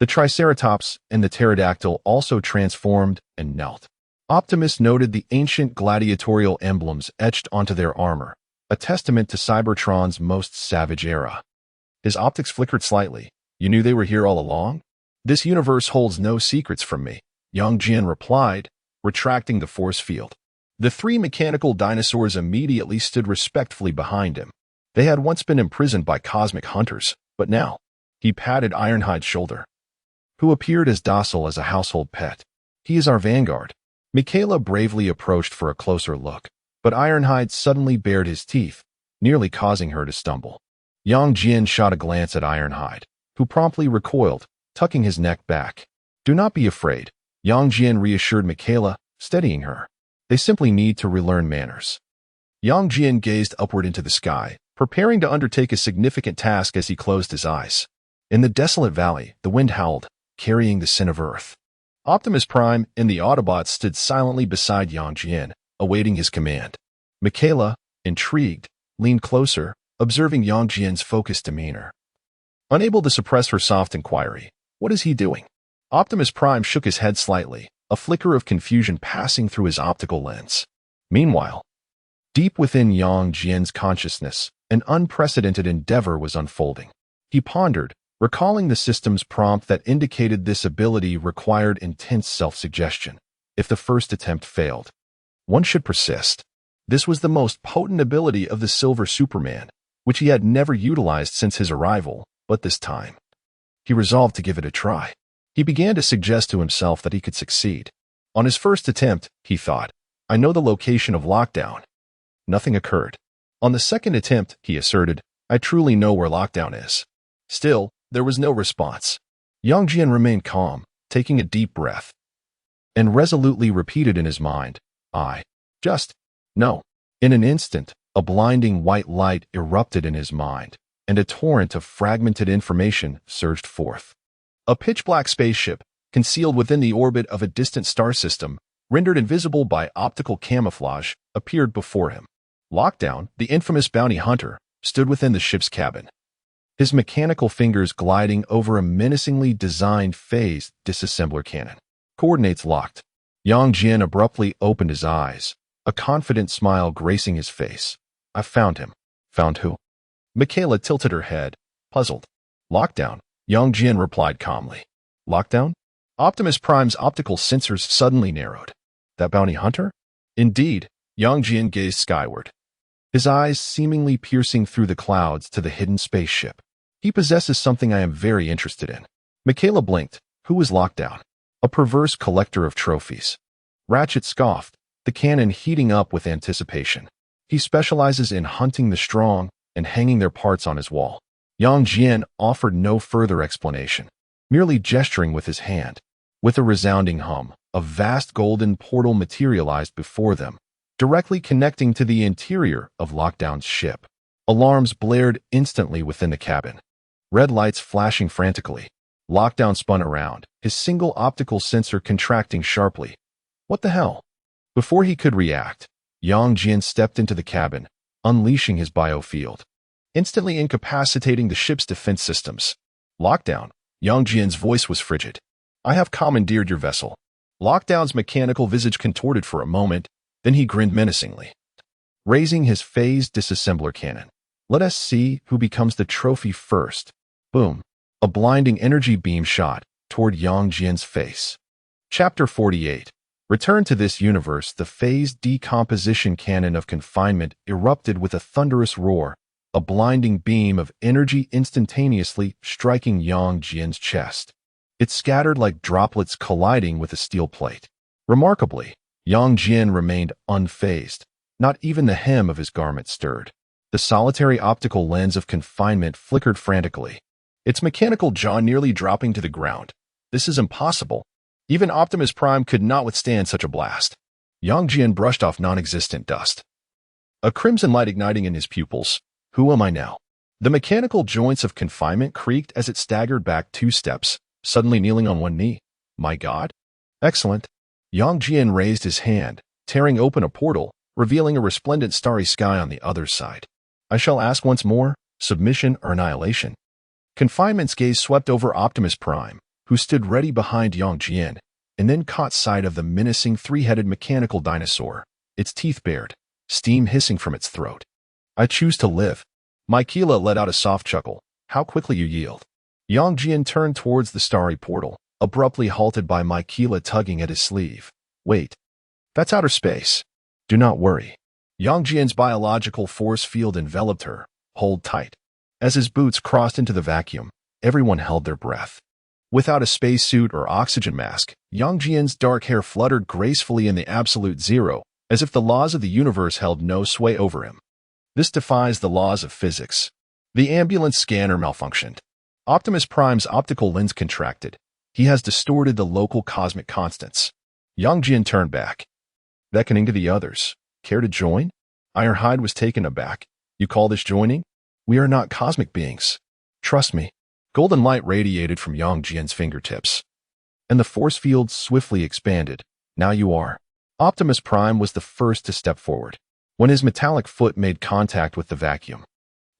The Triceratops and the pterodactyl also transformed and knelt. Optimus noted the ancient gladiatorial emblems etched onto their armor, a testament to Cybertron's most savage era. His optics flickered slightly. You knew they were here all along? This universe holds no secrets from me, Yang Jian replied, retracting the force field. The 3 mechanical dinosaurs immediately stood respectfully behind him. They had once been imprisoned by cosmic hunters, but now, he patted Ironhide's shoulder, who appeared as docile as a household pet. He is our vanguard. Michaela bravely approached for a closer look, but Ironhide suddenly bared his teeth, nearly causing her to stumble. Yang Jian shot a glance at Ironhide, who promptly recoiled, tucking his neck back. Do not be afraid, Yang Jian reassured Michaela, steadying her. They simply need to relearn manners. Yang Jian gazed upward into the sky, preparing to undertake a significant task as he closed his eyes. In the desolate valley, the wind howled, carrying the scent of earth. Optimus Prime and the Autobots stood silently beside Yang Jian, awaiting his command. Michaela, intrigued, leaned closer, observing Yang Jian's focused demeanor. Unable to suppress her soft inquiry, "What is he doing?" Optimus Prime shook his head slightly, a flicker of confusion passing through his optical lens. Meanwhile, deep within Yang Jian's consciousness, an unprecedented endeavor was unfolding. He pondered, recalling the system's prompt that indicated this ability required intense self-suggestion. If the first attempt failed, one should persist. This was the most potent ability of the Silver Superman, which he had never utilized since his arrival, but this time, he resolved to give it a try. He began to suggest to himself that he could succeed. On his first attempt, he thought, "I know the location of Lockdown." Nothing occurred. On the second attempt, he asserted, "I truly know where Lockdown is." Still, there was no response. Yang Jian remained calm, taking a deep breath, and resolutely repeated in his mind, "I just know." In an instant, a blinding white light erupted in his mind, and a torrent of fragmented information surged forth. A pitch-black spaceship, concealed within the orbit of a distant star system, rendered invisible by optical camouflage, appeared before him. Lockdown, the infamous bounty hunter, stood within the ship's cabin, his mechanical fingers gliding over a menacingly designed phased disassembler cannon. Coordinates locked. Yang Jian abruptly opened his eyes, a confident smile gracing his face. "I've found him." "Found who?" Michaela tilted her head, puzzled. "Lockdown," Yang Jian replied calmly. "Lockdown?" Optimus Prime's optical sensors suddenly narrowed. "That bounty hunter?" "Indeed." Yang Jian gazed skyward, his eyes seemingly piercing through the clouds to the hidden spaceship. "He possesses something I am very interested in." Michaela blinked. "Who is Lockdown?" "A perverse collector of trophies." Ratchet scoffed, the cannon heating up with anticipation. "He specializes in hunting the strong and hanging their parts on his wall." Yang Jian offered no further explanation, merely gesturing with his hand. With a resounding hum, a vast golden portal materialized before them, directly connecting to the interior of Lockdown's ship. Alarms blared instantly within the cabin, red lights flashing frantically. Lockdown spun around, his single optical sensor contracting sharply. "What the hell?" Before he could react, Yang Jian stepped into the cabin, unleashing his biofield, instantly incapacitating the ship's defense systems. "Lockdown." Yang Jian's voice was frigid. "I have commandeered your vessel." Lockdown's mechanical visage contorted for a moment, then he grinned menacingly, raising his phased disassembler cannon. "Let us see who becomes the trophy first." Boom. A blinding energy beam shot toward Yang Jian's face. Chapter 48. Return to this universe. The phased decomposition cannon of confinement erupted with a thunderous roar, a blinding beam of energy instantaneously striking Yang Jian's chest. It scattered like droplets colliding with a steel plate. Remarkably, Yang Jian remained unfazed. Not even the hem of his garment stirred. The solitary optical lens of confinement flickered frantically, its mechanical jaw nearly dropping to the ground. "This is impossible. Even Optimus Prime could not withstand such a blast." Yang Jian brushed off non-existent dust, a crimson light igniting in his pupils. "Who am I now?" The mechanical joints of confinement creaked as it staggered back 2 steps, suddenly kneeling on one knee. "My God." "Excellent." Yang Jian raised his hand, tearing open a portal, revealing a resplendent starry sky on the other side. "I shall ask once more, submission or annihilation?" Confinement's gaze swept over Optimus Prime, who stood ready behind Yang Jian, and then caught sight of the menacing 3-headed mechanical dinosaur, its teeth bared, steam hissing from its throat. "I choose to live." Michaela let out a soft chuckle. "How quickly you yield." Yang Jian turned towards the starry portal, abruptly halted by Michaela tugging at his sleeve. "Wait. That's outer space." "Do not worry." Yang Jian's biological force field enveloped her. "Hold tight." As his boots crossed into the vacuum, everyone held their breath. Without a spacesuit or oxygen mask, Yang Jian's dark hair fluttered gracefully in the absolute zero, as if the laws of the universe held no sway over him. This defies the laws of physics. The ambulance scanner malfunctioned. Optimus Prime's optical lens contracted. He has distorted the local cosmic constants. Yang Jian turned back, beckoning to the others. "Care to join?" Ironhide was taken aback. "You call this joining? We are not cosmic beings. Trust me." Golden light radiated from Yang Jian's fingertips. and the force field swiftly expanded. Now you are. Optimus Prime was the first to step forward. When his metallic foot made contact with the vacuum,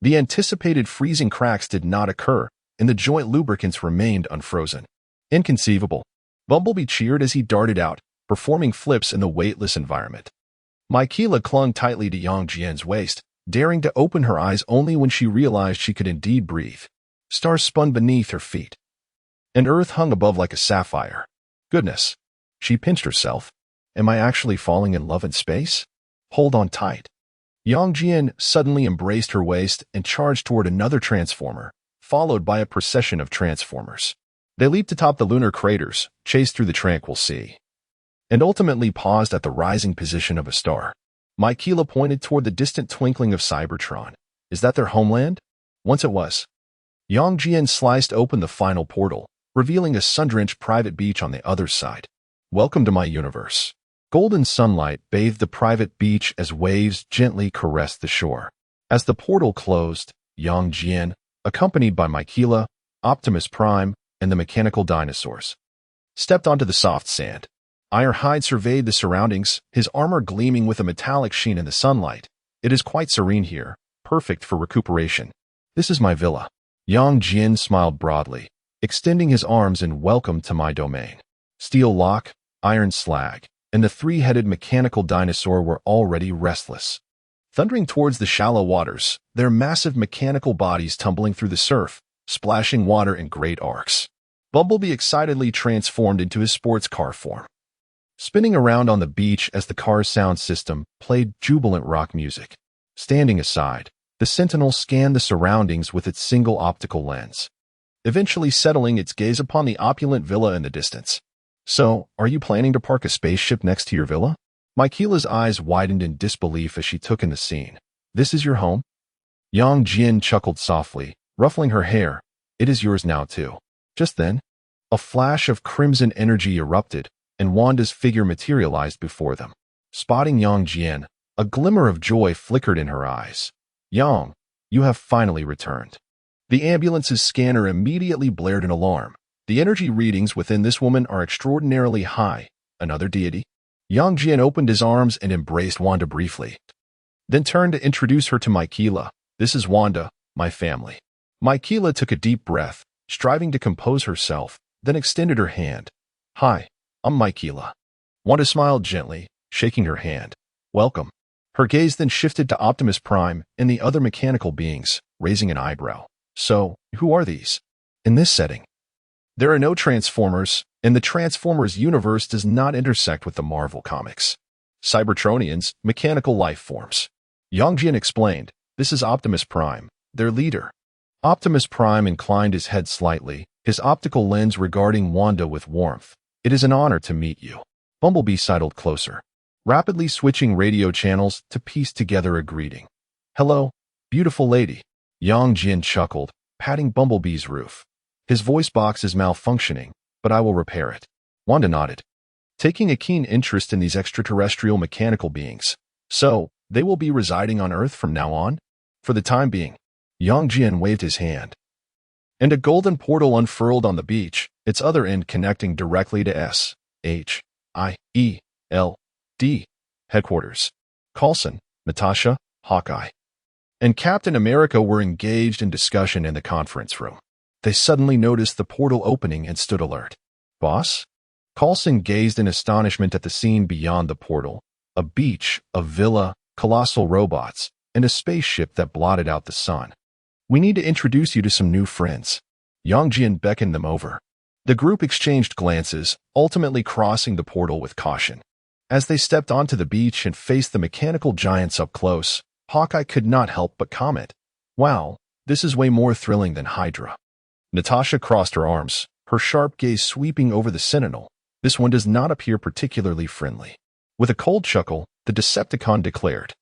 the anticipated freezing cracks did not occur, and the joint lubricants remained unfrozen. Inconceivable. Bumblebee cheered as he darted out, performing flips in the weightless environment. Mikaela clung tightly to Yang Jian's waist, daring to open her eyes only when she realized she could indeed breathe. Stars spun beneath her feet, and Earth hung above like a sapphire. Goodness. She pinched herself. Am I actually falling in love in space? Hold on tight. Yang Jian suddenly embraced her waist and charged toward another transformer, followed by a procession of transformers. They leaped atop the lunar craters, chased through the tranquil sea, and ultimately paused at the rising position of a star. Mikaela pointed toward the distant twinkling of Cybertron. Is that their homeland? Once it was. Yang Jian sliced open the final portal, revealing a sun-drenched private beach on the other side. Welcome to my universe. Golden sunlight bathed the private beach as waves gently caressed the shore. As the portal closed, Yang Jian, accompanied by Mikaela, Optimus Prime, and the mechanical dinosaurs, stepped onto the soft sand. Ironhide surveyed the surroundings, his armor gleaming with a metallic sheen in the sunlight. It is quite serene here, perfect for recuperation. This is my villa. Yang Jian smiled broadly, extending his arms in welcome to my domain. Steel lock, iron slag, and the three-headed mechanical dinosaur were already restless. Thundering towards the shallow waters, their massive mechanical bodies tumbling through the surf, splashing water in great arcs. Bumblebee excitedly transformed into his sports car form, spinning around on the beach as the car's sound system played jubilant rock music. Standing aside, the Sentinel scanned the surroundings with its single optical lens, eventually settling its gaze upon the opulent villa in the distance. So, are you planning to park a spaceship next to your villa? Mikaela's eyes widened in disbelief as she took in the scene. This is your home? Yang Jian chuckled softly, ruffling her hair. It is yours now, too. Just then, a flash of crimson energy erupted, and Wanda's figure materialized before them. Spotting Yang Jian, a glimmer of joy flickered in her eyes. Yang, you have finally returned. The ambulance's scanner immediately blared an alarm. The energy readings within this woman are extraordinarily high. Another deity? Yang Jian opened his arms and embraced Wanda briefly, then turned to introduce her to Mikaela. This is Wanda, my family. Mikaela took a deep breath, striving to compose herself, then extended her hand. Hi, I'm Mikaela. Wanda smiled gently, shaking her hand. Welcome. Her gaze then shifted to Optimus Prime and the other mechanical beings, raising an eyebrow. So, who are these? In this setting, there are no Transformers, and the Transformers universe does not intersect with the Marvel comics. Cybertronians, mechanical life forms. Yang Jian explained, this is Optimus Prime, their leader. Optimus Prime inclined his head slightly, his optical lens regarding Wanda with warmth. It is an honor to meet you. Bumblebee sidled closer, rapidly switching radio channels to piece together a greeting. Hello, beautiful lady. Yang Jian chuckled, patting Bumblebee's roof. His voice box is malfunctioning, but I will repair it. Wanda nodded, taking a keen interest in these extraterrestrial mechanical beings. So, they will be residing on Earth from now on? For the time being. Yang Jian waved his hand, and a golden portal unfurled on the beach, its other end connecting directly to S.H.I.E.L.D. headquarters. Coulson, Natasha, Hawkeye, and Captain America were engaged in discussion in the conference room. They suddenly noticed the portal opening and stood alert. Boss? Coulson gazed in astonishment at the scene beyond the portal. A beach, a villa, colossal robots, and a spaceship that blotted out the sun. We need to introduce you to some new friends. Yang Jian beckoned them over. The group exchanged glances, ultimately crossing the portal with caution. As they stepped onto the beach and faced the mechanical giants up close, Hawkeye could not help but comment, wow, this is way more thrilling than Hydra. Natasha crossed her arms, her sharp gaze sweeping over the Sentinel. This one does not appear particularly friendly. With a cold chuckle, the Decepticon declared,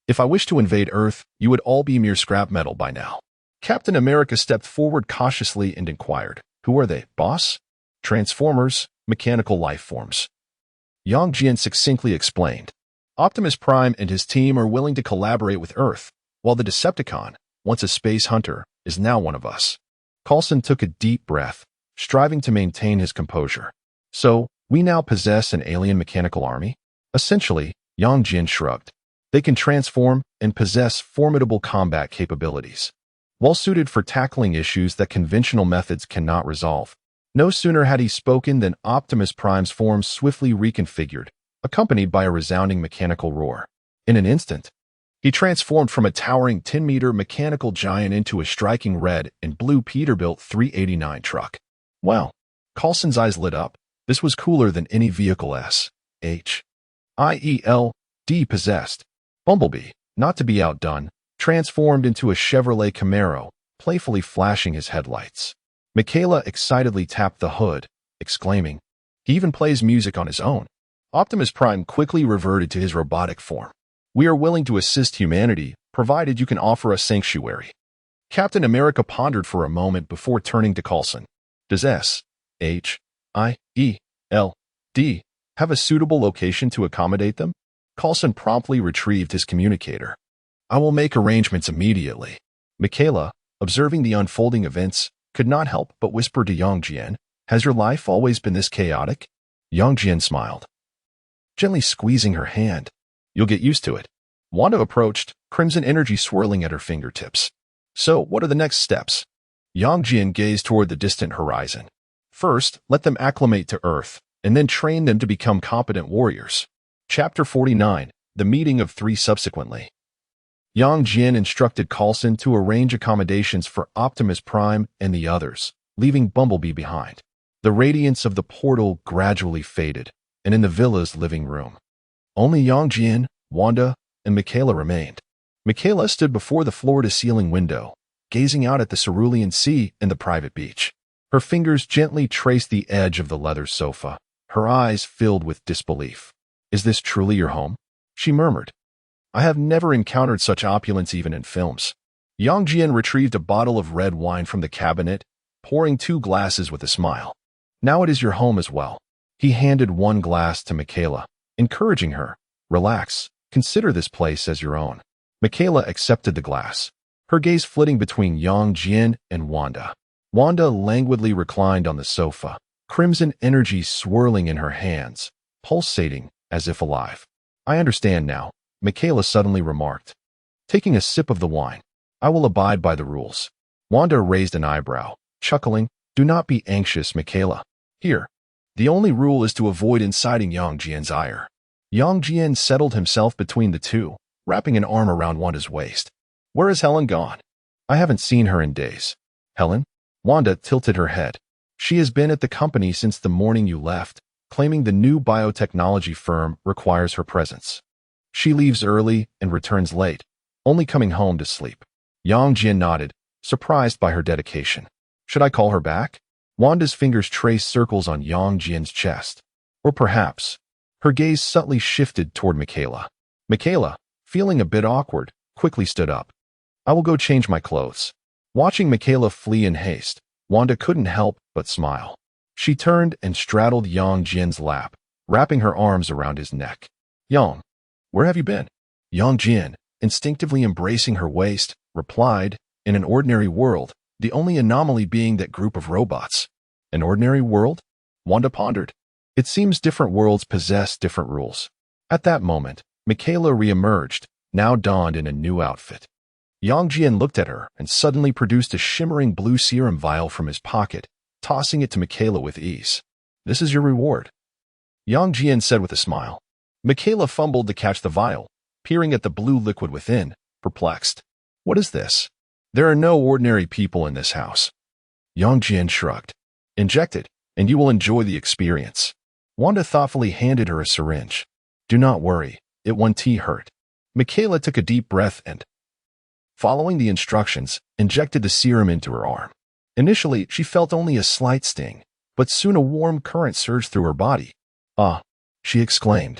if I wish to invade Earth, you would all be mere scrap metal by now. Captain America stepped forward cautiously and inquired, who are they, boss? Transformers, mechanical life forms. Yang Jian succinctly explained, Optimus Prime and his team are willing to collaborate with Earth, while the Decepticon, once a space hunter, is now one of us. Coulson took a deep breath, striving to maintain his composure. So, we now possess an alien mechanical army? Essentially, Yang Jin shrugged. They can transform and possess formidable combat capabilities, well suited for tackling issues that conventional methods cannot resolve. No sooner had he spoken than Optimus Prime's form swiftly reconfigured, accompanied by a resounding mechanical roar. In an instant, he transformed from a towering 10-meter mechanical giant into a striking red and blue Peterbilt 389 truck. Wow! Coulson's eyes lit up. This was cooler than any vehicle S.H.I.E.L.D. possessed. Bumblebee, not to be outdone, transformed into a Chevrolet Camaro, playfully flashing his headlights. Michaela excitedly tapped the hood, exclaiming, "He even plays music on his own." Optimus Prime quickly reverted to his robotic form. "We are willing to assist humanity, provided you can offer us sanctuary." Captain America pondered for a moment before turning to Coulson. "Does S.H.I.E.L.D. have a suitable location to accommodate them?" Coulson promptly retrieved his communicator. "I will make arrangements immediately." Michaela, observing the unfolding events, could not help but whisper to Yang Jian, "Has your life always been this chaotic?" Yang Jian smiled, gently squeezing her hand. "You'll get used to it." Wanda approached, crimson energy swirling at her fingertips. "So, what are the next steps?" Yang Jian gazed toward the distant horizon. "First, let them acclimate to Earth, and then train them to become competent warriors." Chapter 49, The Meeting of Three Subsequently. Yang Jian instructed Coulson to arrange accommodations for Optimus Prime and the others, leaving Bumblebee behind. The radiance of the portal gradually faded, and in the villa's living room, only Yang Jian, Wanda, and Michaela remained. Michaela stood before the floor-to-ceiling window, gazing out at the cerulean sea and the private beach. Her fingers gently traced the edge of the leather sofa, her eyes filled with disbelief. "Is this truly your home?" she murmured. "I have never encountered such opulence even in films." Yang Jian retrieved a bottle of red wine from the cabinet, pouring 2 glasses with a smile. "Now it is your home as well." He handed 1 glass to Michaela, encouraging her, "Relax, consider this place as your own." Michaela accepted the glass, her gaze flitting between Yang Jian and Wanda. Wanda languidly reclined on the sofa, crimson energy swirling in her hands, pulsating as if alive. "I understand now," Michaela suddenly remarked, taking a sip of the wine. "I will abide by the rules." Wanda raised an eyebrow, chuckling. "Do not be anxious, Michaela. Here, the only rule is to avoid inciting Yang Jian's ire." Yang Jian settled himself between the two, wrapping an arm around Wanda's waist. "Where is Helen gone?" "I haven't seen her in days." "Helen?" Wanda tilted her head. "She has been at the company since the morning you left, claiming the new biotechnology firm requires her presence. She leaves early and returns late, only coming home to sleep." Yang Jian nodded, surprised by her dedication. "Should I call her back?" Wanda's fingers traced circles on Yang Jian's chest. Or perhaps, her gaze subtly shifted toward Michaela. Michaela, feeling a bit awkward, quickly stood up. "I will go change my clothes." Watching Michaela flee in haste, Wanda couldn't help but smile. She turned and straddled Yang Jian's lap, wrapping her arms around his neck. "Yang, where have you been?" Yang Jian, instinctively embracing her waist, replied, "In an ordinary world, the only anomaly being that group of robots." "An ordinary world?" Wanda pondered. "It seems different worlds possess different rules." At that moment, Michaela reemerged, now donned in a new outfit. Yang Jian looked at her and suddenly produced a shimmering blue serum vial from his pocket, tossing it to Michaela with ease. "This is your reward," Yang Jian said with a smile. Michaela fumbled to catch the vial, peering at the blue liquid within, perplexed. "What is this?" "There are no ordinary people in this house." Yang Jian shrugged. "Inject it, and you will enjoy the experience." Wanda thoughtfully handed her a syringe. "Do not worry, it won't hurt." Michaela took a deep breath and, following the instructions, injected the serum into her arm. Initially, she felt only a slight sting, but soon a warm current surged through her body. "Ah!" she exclaimed,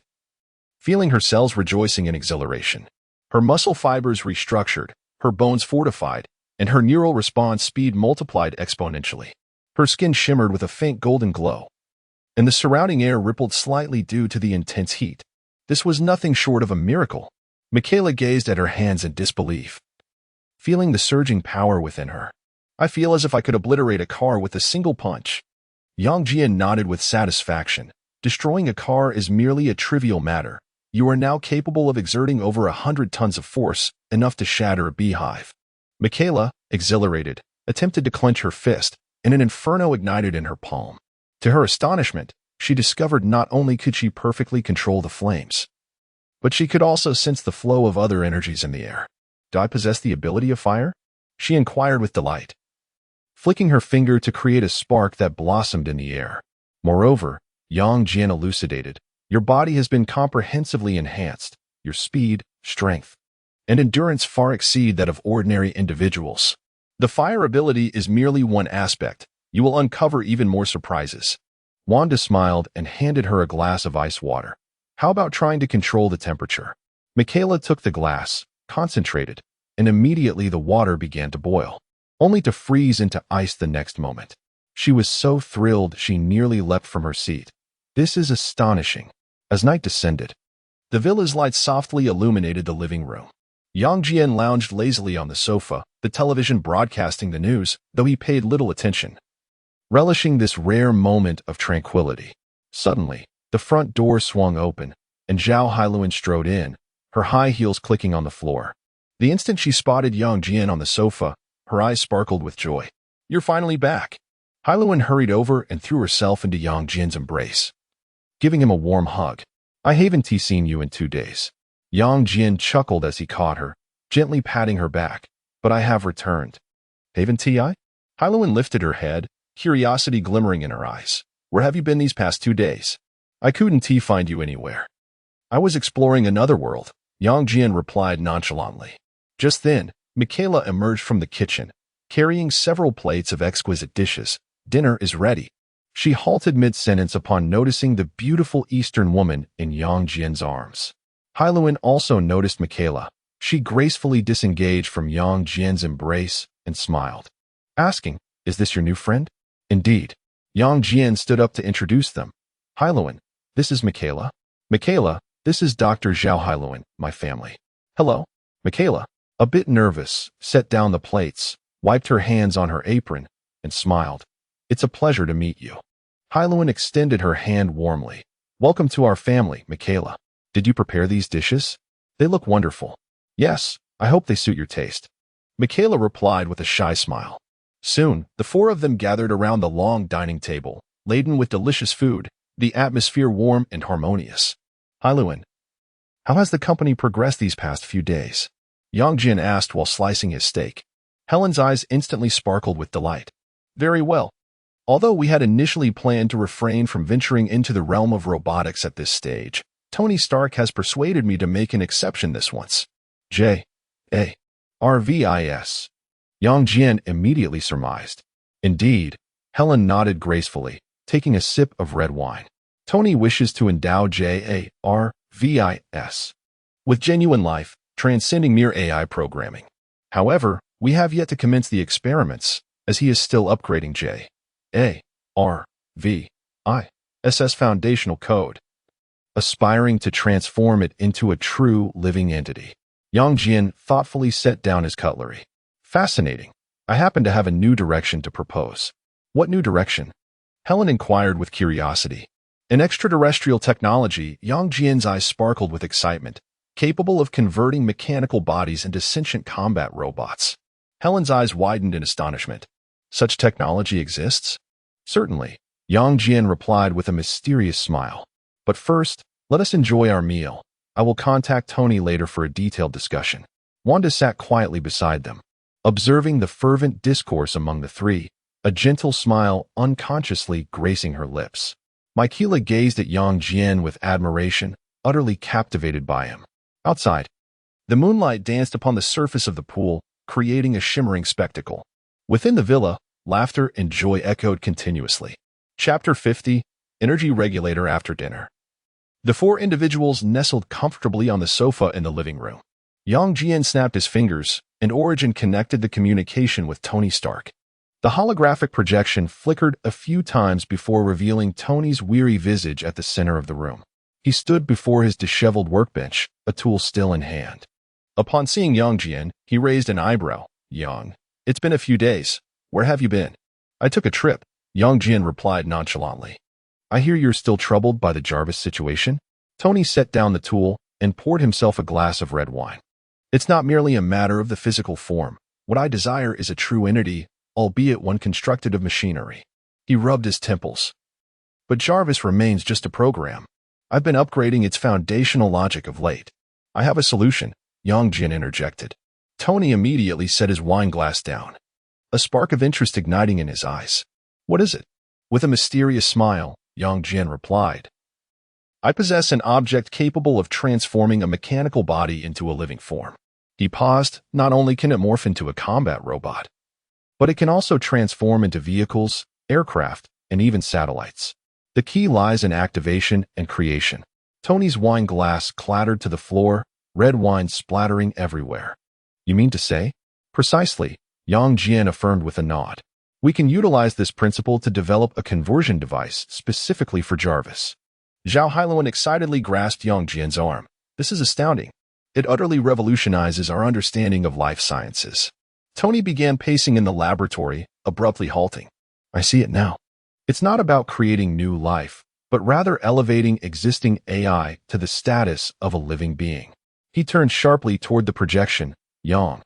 feeling her cells rejoicing in exhilaration. Her muscle fibers restructured, her bones fortified, and her neural response speed multiplied exponentially. Her skin shimmered with a faint golden glow, and the surrounding air rippled slightly due to the intense heat. This was nothing short of a miracle. Michaela gazed at her hands in disbelief, feeling the surging power within her. "I feel as if I could obliterate a car with a single punch." Yang Jian nodded with satisfaction. Destroying a car is merely a trivial matter. You are now capable of exerting over 100 tons of force, enough to shatter a beehive. Michaela, exhilarated, attempted to clench her fist, and an inferno ignited in her palm. To her astonishment, she discovered not only could she perfectly control the flames, but she could also sense the flow of other energies in the air. Do I possess the ability of fire? She inquired with delight, flicking her finger to create a spark that blossomed in the air. Moreover, Yang Jian elucidated, your body has been comprehensively enhanced. Your speed, strength, and endurance far exceed that of ordinary individuals. The fire ability is merely one aspect. You will uncover even more surprises. Wanda smiled and handed her a glass of ice water. How about trying to control the temperature? Michaela took the glass, concentrated, and immediately the water began to boil, only to freeze into ice the next moment. She was so thrilled she nearly leapt from her seat. This is astonishing. As night descended, the villa's lights softly illuminated the living room. Yang Jian lounged lazily on the sofa, the television broadcasting the news, though he paid little attention, relishing this rare moment of tranquility. Suddenly, the front door swung open, and Zhao Hailuan strode in, her high heels clicking on the floor. The instant she spotted Yang Jian on the sofa, her eyes sparkled with joy. You're finally back. Hailuan hurried over and threw herself into Yang Jian's embrace, giving him a warm hug. I haven't seen you in 2 days. Yang Jian chuckled as he caught her, gently patting her back. But I have returned. Haven't I? Hailuan lifted her head, curiosity glimmering in her eyes. Where have you been these past 2 days? I couldn't find you anywhere. I was exploring another world, Yang Jian replied nonchalantly. Just then, Michaela emerged from the kitchen, carrying several plates of exquisite dishes. Dinner is ready. She halted mid-sentence upon noticing the beautiful Eastern woman in Yang Jian's arms. Hailuan also noticed Michaela. She gracefully disengaged from Yang Jian's embrace and smiled, asking, is this your new friend? Indeed. Yang Jian stood up to introduce them. Hailuan, this is Michaela. Michaela, this is Dr. Zhao Hailuan, my family. Hello. Michaela, a bit nervous, set down the plates, wiped her hands on her apron, and smiled. It's a pleasure to meet you. Hailuan extended her hand warmly. Welcome to our family, Michaela. Did you prepare these dishes? They look wonderful. Yes, I hope they suit your taste. Michaela replied with a shy smile. Soon, the 4 of them gathered around the long dining table, laden with delicious food, the atmosphere warm and harmonious. Hailuan, how has the company progressed these past few days? Yang Jian asked while slicing his steak. Helen's eyes instantly sparkled with delight. Very well. Although we had initially planned to refrain from venturing into the realm of robotics at this stage, Tony Stark has persuaded me to make an exception this once. J.A.R.V.I.S. Yang Jian immediately surmised. Indeed, Helen nodded gracefully, taking a sip of red wine. Tony wishes to endow J.A.R.V.I.S. with genuine life, transcending mere AI programming. However, we have yet to commence the experiments, as he is still upgrading J.A.R.V.I.S.'s foundational code, aspiring to transform it into a true living entity. Yang Jian thoughtfully set down his cutlery. Fascinating. I happen to have a new direction to propose. What new direction? Helen inquired with curiosity. In extraterrestrial technology, Yang Jian's eyes sparkled with excitement, capable of converting mechanical bodies into sentient combat robots. Helen's eyes widened in astonishment. Such technology exists? Certainly, Yang Jian replied with a mysterious smile. But first, let us enjoy our meal. I will contact Tony later for a detailed discussion. Wanda sat quietly beside them, observing the fervent discourse among the 3, a gentle smile unconsciously gracing her lips. Michaela gazed at Yang Jian with admiration, utterly captivated by him. Outside, the moonlight danced upon the surface of the pool, creating a shimmering spectacle. Within the villa, laughter and joy echoed continuously. Chapter 50, Energy Regulator After Dinner. The 4 individuals nestled comfortably on the sofa in the living room. Yang Jian snapped his fingers, and Origin connected the communication with Tony Stark. The holographic projection flickered a few times before revealing Tony's weary visage at the center of the room. He stood before his disheveled workbench, a tool still in hand. Upon seeing Yang Jian, he raised an eyebrow. Yang, it's been a few days. Where have you been? I took a trip. Yang Jian replied nonchalantly. I hear you're still troubled by the Jarvis situation? Tony set down the tool and poured himself a glass of red wine. It's not merely a matter of the physical form. What I desire is a true entity, albeit one constructed of machinery. He rubbed his temples. But Jarvis remains just a program. I've been upgrading its foundational logic of late. I have a solution, Yang Jian interjected. Tony immediately set his wine glass down, a spark of interest igniting in his eyes. What is it? With a mysterious smile, Yang Jian replied. I possess an object capable of transforming a mechanical body into a living form. He paused. Not only can it morph into a combat robot, but it can also transform into vehicles, aircraft, and even satellites. The key lies in activation and creation. Tony's wine glass clattered to the floor, red wine splattering everywhere. You mean to say? Precisely, Yang Jian affirmed with a nod. We can utilize this principle to develop a conversion device specifically for Jarvis. Zhao Hailuan excitedly grasped Yang Jian's arm. This is astounding. It utterly revolutionizes our understanding of life sciences. Tony began pacing in the laboratory, abruptly halting. I see it now. It's not about creating new life, but rather elevating existing AI to the status of a living being. He turned sharply toward the projection. Yang,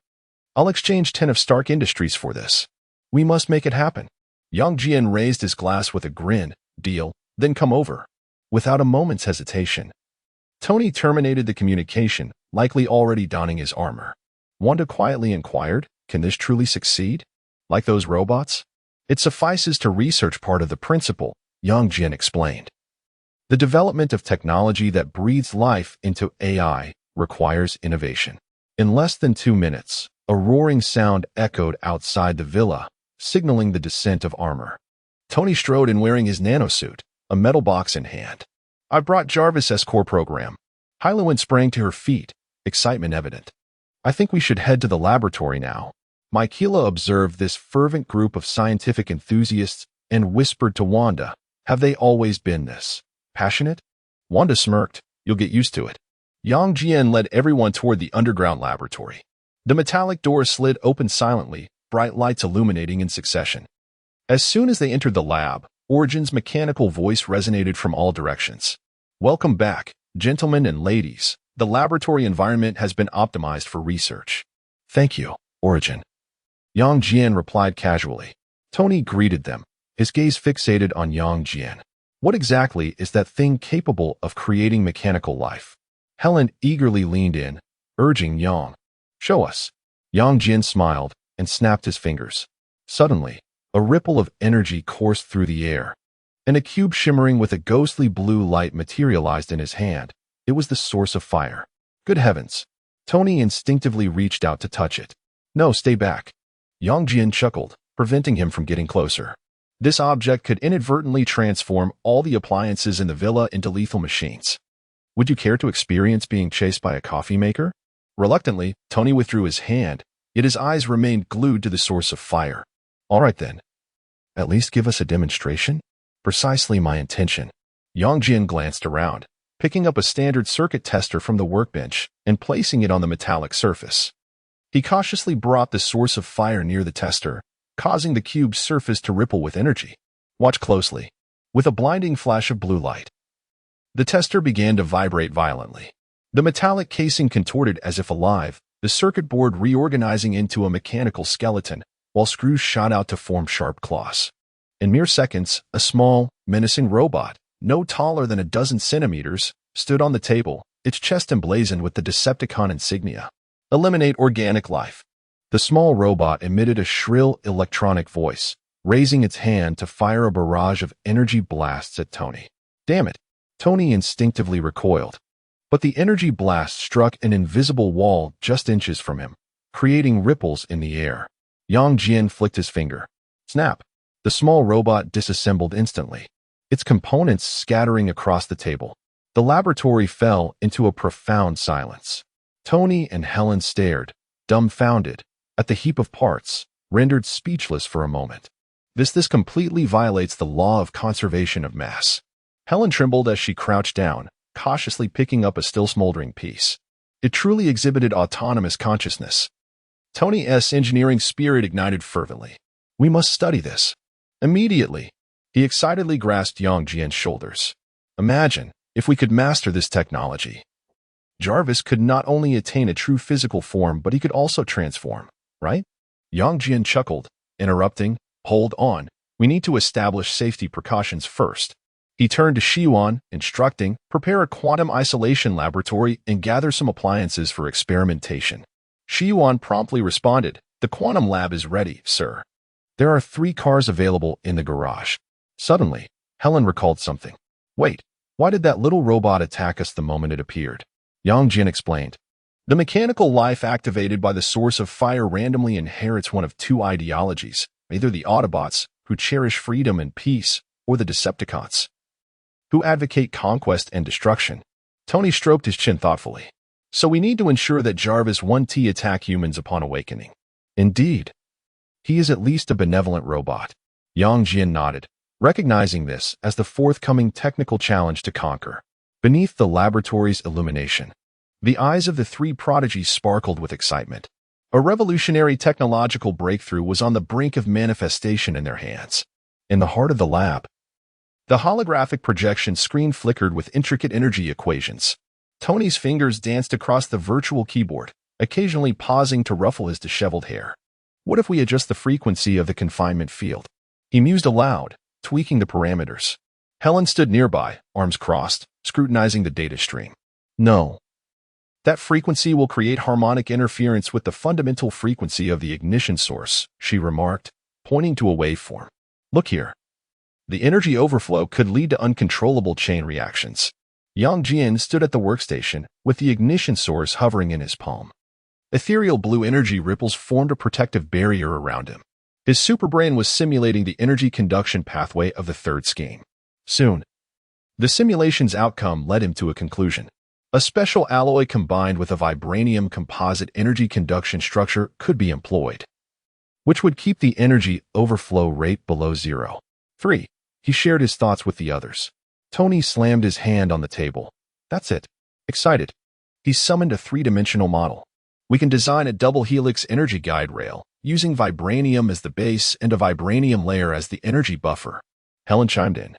I'll exchange 10 of Stark Industries for this. We must make it happen. Yang Jian raised his glass with a grin. Deal, then come over. Without a moment's hesitation, Tony terminated the communication, likely already donning his armor. Wanda quietly inquired, can this truly succeed? Like those robots? It suffices to research part of the principle, Yang Jian explained. The development of technology that breathes life into AI requires innovation. In less than 2 minutes, a roaring sound echoed outside the villa, signaling the descent of armor. Tony strode in wearing his nanosuit, a metal box in hand. I brought Jarvis' core program. Hailuan sprang to her feet, excitement evident. I think we should head to the laboratory now. Michaela observed this fervent group of scientific enthusiasts and whispered to Wanda, have they always been this passionate? Wanda smirked, you'll get used to it. Yang Jian led everyone toward the underground laboratory. The metallic doors slid open silently, bright lights illuminating in succession. As soon as they entered the lab, Origin's mechanical voice resonated from all directions. Welcome back, gentlemen and ladies. The laboratory environment has been optimized for research. Thank you, Origin. Yang Jian replied casually. Tony greeted them, his gaze fixated on Yang Jian. What exactly is that thing capable of creating mechanical life? Helen eagerly leaned in, urging Yang. Show us. Yang Jian smiled and snapped his fingers. Suddenly, a ripple of energy coursed through the air, and a cube shimmering with a ghostly blue light materialized in his hand. It was the source of fire. Good heavens! Tony instinctively reached out to touch it. No, stay back. Yang Jian chuckled, preventing him from getting closer. This object could inadvertently transform all the appliances in the villa into lethal machines. Would you care to experience being chased by a coffee maker? Reluctantly, Tony withdrew his hand, yet his eyes remained glued to the source of fire. All right then. At least give us a demonstration? Precisely my intention. Yang Jian glanced around, picking up a standard circuit tester from the workbench and placing it on the metallic surface. He cautiously brought the source of fire near the tester, causing the cube's surface to ripple with energy. Watch closely. With a blinding flash of blue light, the tester began to vibrate violently. The metallic casing contorted as if alive, the circuit board reorganizing into a mechanical skeleton, while screws shot out to form sharp claws. In mere seconds, a small, menacing robot, no taller than a dozen centimeters, stood on the table, its chest emblazoned with the Decepticon insignia. Eliminate organic life. The small robot emitted a shrill electronic voice, raising its hand to fire a barrage of energy blasts at Tony. Damn it! Tony instinctively recoiled. But the energy blast struck an invisible wall just inches from him, creating ripples in the air. Yang Jian flicked his finger. Snap! The small robot disassembled instantly, its components scattering across the table. The laboratory fell into a profound silence. Tony and Helen stared, dumbfounded, at the heap of parts, rendered speechless for a moment. This completely violates the law of conservation of mass. Helen trembled as she crouched down, cautiously picking up a still smoldering piece. It truly exhibited autonomous consciousness. Tony's engineering spirit ignited fervently. We must study this. Immediately, he excitedly grasped Yang Jian's shoulders. Imagine if we could master this technology. Jarvis could not only attain a true physical form, but he could also transform, right? Yang Jian chuckled, interrupting, hold on, we need to establish safety precautions first. He turned to Shiyuan, instructing, prepare a quantum isolation laboratory and gather some appliances for experimentation. Shiyuan promptly responded, the quantum lab is ready, sir. There are 3 cars available in the garage. Suddenly, Helen recalled something. Wait, why did that little robot attack us the moment it appeared? Yang Jian explained. The mechanical life activated by the source of fire randomly inherits one of 2 ideologies, either the Autobots, who cherish freedom and peace, or the Decepticons, who advocate conquest and destruction. Tony stroked his chin thoughtfully. So we need to ensure that Jarvis won't attack humans upon awakening. Indeed. He is at least a benevolent robot. Yang Jian nodded, recognizing this as the forthcoming technical challenge to conquer. Beneath the laboratory's illumination, the eyes of the 3 prodigies sparkled with excitement. A revolutionary technological breakthrough was on the brink of manifestation in their hands. In the heart of the lab, the holographic projection screen flickered with intricate energy equations. Tony's fingers danced across the virtual keyboard, occasionally pausing to ruffle his disheveled hair. What if we adjust the frequency of the confinement field? He mused aloud, tweaking the parameters. Helen stood nearby, arms crossed, scrutinizing the data stream. No. That frequency will create harmonic interference with the fundamental frequency of the ignition source, she remarked, pointing to a waveform. Look here. The energy overflow could lead to uncontrollable chain reactions. Yang Jian stood at the workstation, with the ignition source hovering in his palm. Ethereal blue energy ripples formed a protective barrier around him. His superbrain was simulating the energy conduction pathway of the 3rd scheme. Soon, the simulation's outcome led him to a conclusion. A special alloy combined with a vibranium composite energy conduction structure could be employed, which would keep the energy overflow rate below 0. 3. He shared his thoughts with the others. Tony slammed his hand on the table. That's it. Excited, he summoned a 3-dimensional model. We can design a double helix energy guide rail, using vibranium as the base and a vibranium layer as the energy buffer. Helen chimed in,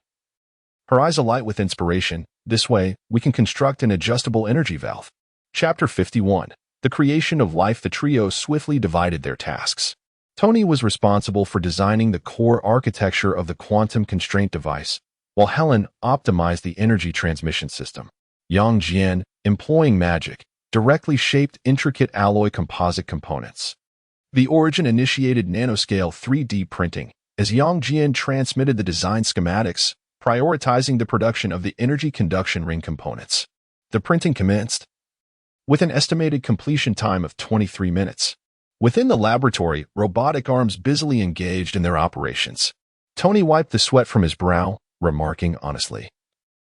her eyes alight with inspiration. This way, we can construct an adjustable energy valve. Chapter 51. The creation of life. The trio swiftly divided their tasks. Tony was responsible for designing the core architecture of the quantum constraint device, while Helen optimized the energy transmission system. Yang Jian, employing magic, directly shaped intricate alloy composite components. The Origin initiated nanoscale 3D printing, as Yang Jian transmitted the design schematics, prioritizing the production of the energy conduction ring components. The printing commenced, with an estimated completion time of 23 minutes. Within the laboratory, robotic arms busily engaged in their operations. Tony wiped the sweat from his brow, remarking honestly,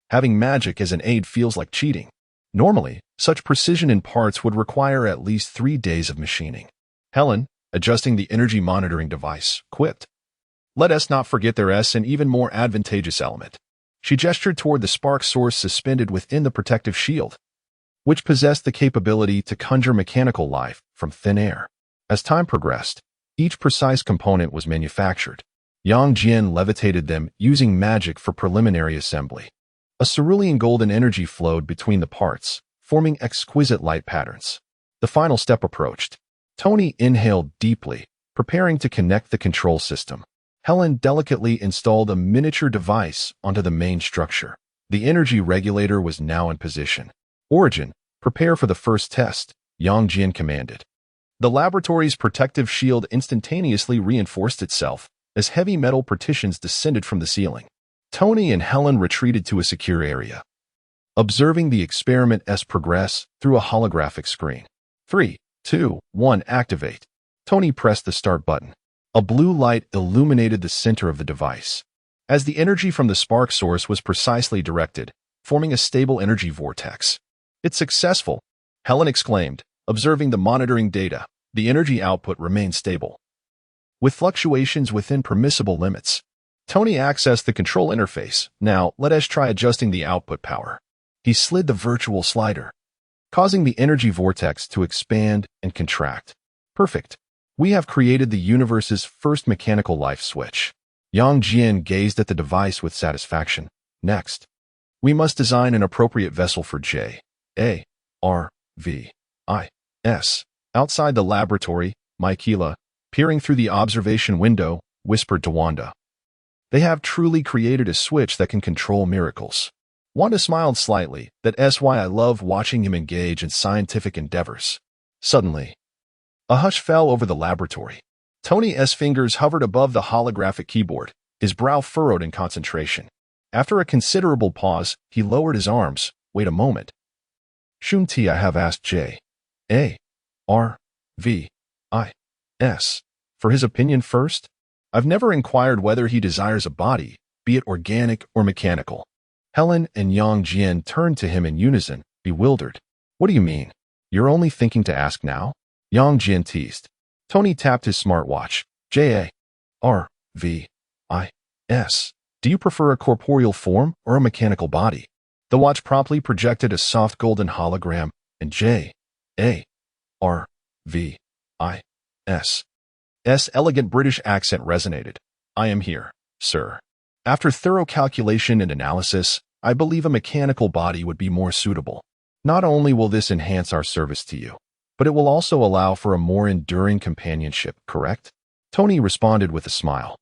having magic as an aid feels like cheating. Normally, such precision in parts would require at least 3 days of machining. Helen, adjusting the energy monitoring device, quipped, let us not forget there is an even more advantageous element. She gestured toward the spark source suspended within the protective shield, which possessed the capability to conjure mechanical life from thin air. As time progressed, each precise component was manufactured. Yang Jian levitated them using magic for preliminary assembly. A cerulean golden energy flowed between the parts, forming exquisite light patterns. The final step approached. Tony inhaled deeply, preparing to connect the control system. Helen delicately installed a miniature device onto the main structure. The energy regulator was now in position. Origin, prepare for the first test, Yang Jian commanded. The laboratory's protective shield instantaneously reinforced itself as heavy metal partitions descended from the ceiling. Tony and Helen retreated to a secure area, observing the experiment progress through a holographic screen. 3, 2, 1, activate. Tony pressed the start button. A blue light illuminated the center of the device, as the energy from the spark source was precisely directed, forming a stable energy vortex. It's successful, Helen exclaimed, observing the monitoring data. The energy output remained stable, with fluctuations within permissible limits. Tony accessed the control interface. Now, let us try adjusting the output power. He slid the virtual slider, causing the energy vortex to expand and contract. Perfect. We have created the universe's first mechanical life switch. Yang Jian gazed at the device with satisfaction. Next, we must design an appropriate vessel for J.A.R.V.I.S. Outside the laboratory, Michaela, peering through the observation window, whispered to Wanda. They have truly created a switch that can control miracles. Wanda smiled slightly. That's why I love watching him engage in scientific endeavors. Suddenly, a hush fell over the laboratory. Tony's fingers hovered above the holographic keyboard, his brow furrowed in concentration. After a considerable pause, he lowered his arms. Wait a moment. Shouldn't I have asked J.A.R.V.I.S. for his opinion first? I've never inquired whether he desires a body, be it organic or mechanical. Helen and Yang Jian turned to him in unison, bewildered. What do you mean? You're only thinking to ask now? Yang Jian teased. Tony tapped his smartwatch. J.A.R.V.I.S. Do you prefer a corporeal form or a mechanical body? The watch promptly projected a soft golden hologram, and J.A.R.V.I.S. elegant British accent resonated. I am here, sir. After thorough calculation and analysis, I believe a mechanical body would be more suitable. Not only will this enhance our service to you, but it will also allow for a more enduring companionship, correct? Tony responded with a smile,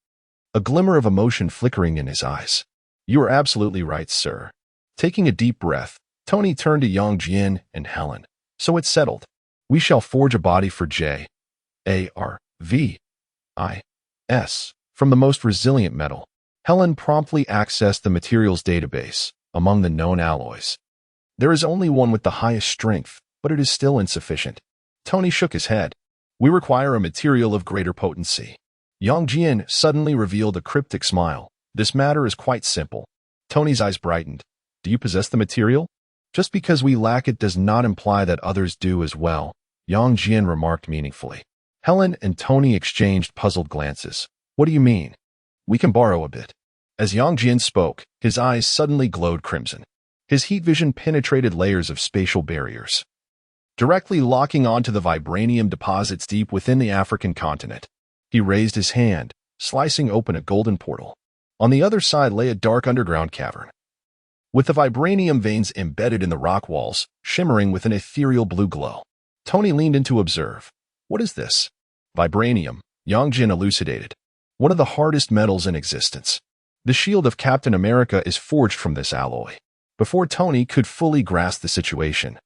a glimmer of emotion flickering in his eyes. You are absolutely right, sir. Taking a deep breath, Tony turned to Yang Jian and Helen. So it's settled. We shall forge a body for J.A.R.V.I.S. from the most resilient metal. Helen promptly accessed the materials database among the known alloys. There is only one with the highest strength, but it is still insufficient. Tony shook his head. We require a material of greater potency. Yang Jian suddenly revealed a cryptic smile. This matter is quite simple. Tony's eyes brightened. Do you possess the material? Just because we lack it does not imply that others do as well, Yang Jian remarked meaningfully. Helen and Tony exchanged puzzled glances. What do you mean? We can borrow a bit. As Yang Jian spoke, his eyes suddenly glowed crimson. His heat vision penetrated layers of spatial barriers, directly locking onto the vibranium deposits deep within the African continent. He raised his hand, slicing open a golden portal. On the other side lay a dark underground cavern, with the vibranium veins embedded in the rock walls, shimmering with an ethereal blue glow. Tony leaned in to observe. What is this? Vibranium, Yang Jian elucidated. One of the hardest metals in existence. The shield of Captain America is forged from this alloy. Before Tony could fully grasp the situation,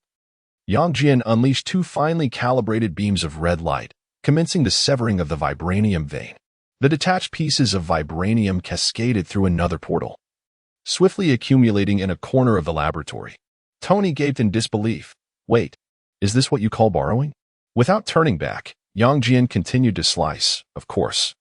Yang Jian unleashed two finely calibrated beams of red light, commencing the severing of the vibranium vein. The detached pieces of vibranium cascaded through another portal, swiftly accumulating in a corner of the laboratory. Tony gaped in disbelief. Wait, is this what you call borrowing? Without turning back, Yang Jian continued to slice. Of course.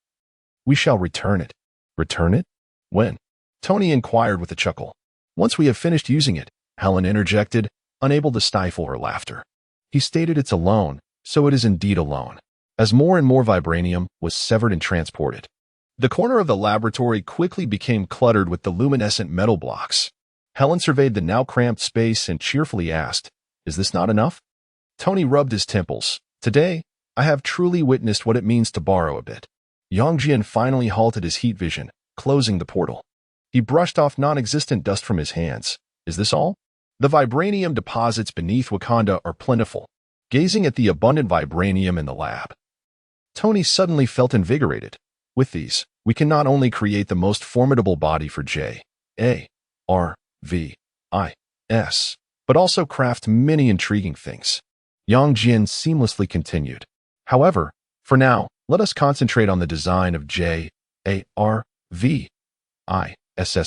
We shall return it. Return it? When? Tony inquired with a chuckle. Once we have finished using it, Helen interjected, unable to stifle her laughter. He stated it's alone, so it is indeed alone, as more and more vibranium was severed and transported. The corner of the laboratory quickly became cluttered with the luminescent metal blocks. Helen surveyed the now cramped space and cheerfully asked, Is this not enough? Tony rubbed his temples. Today, I have truly witnessed what it means to borrow a bit. Yang Jian finally halted his heat vision, closing the portal. He brushed off non-existent dust from his hands. Is this all? The vibranium deposits beneath Wakanda are plentiful. Gazing at the abundant vibranium in the lab, Tony suddenly felt invigorated. With these, we can not only create the most formidable body for J.A.R.V.I.S., but also craft many intriguing things. Yang Jian seamlessly continued. However, for now, let us concentrate on the design of J.A.R.V.I.S.'s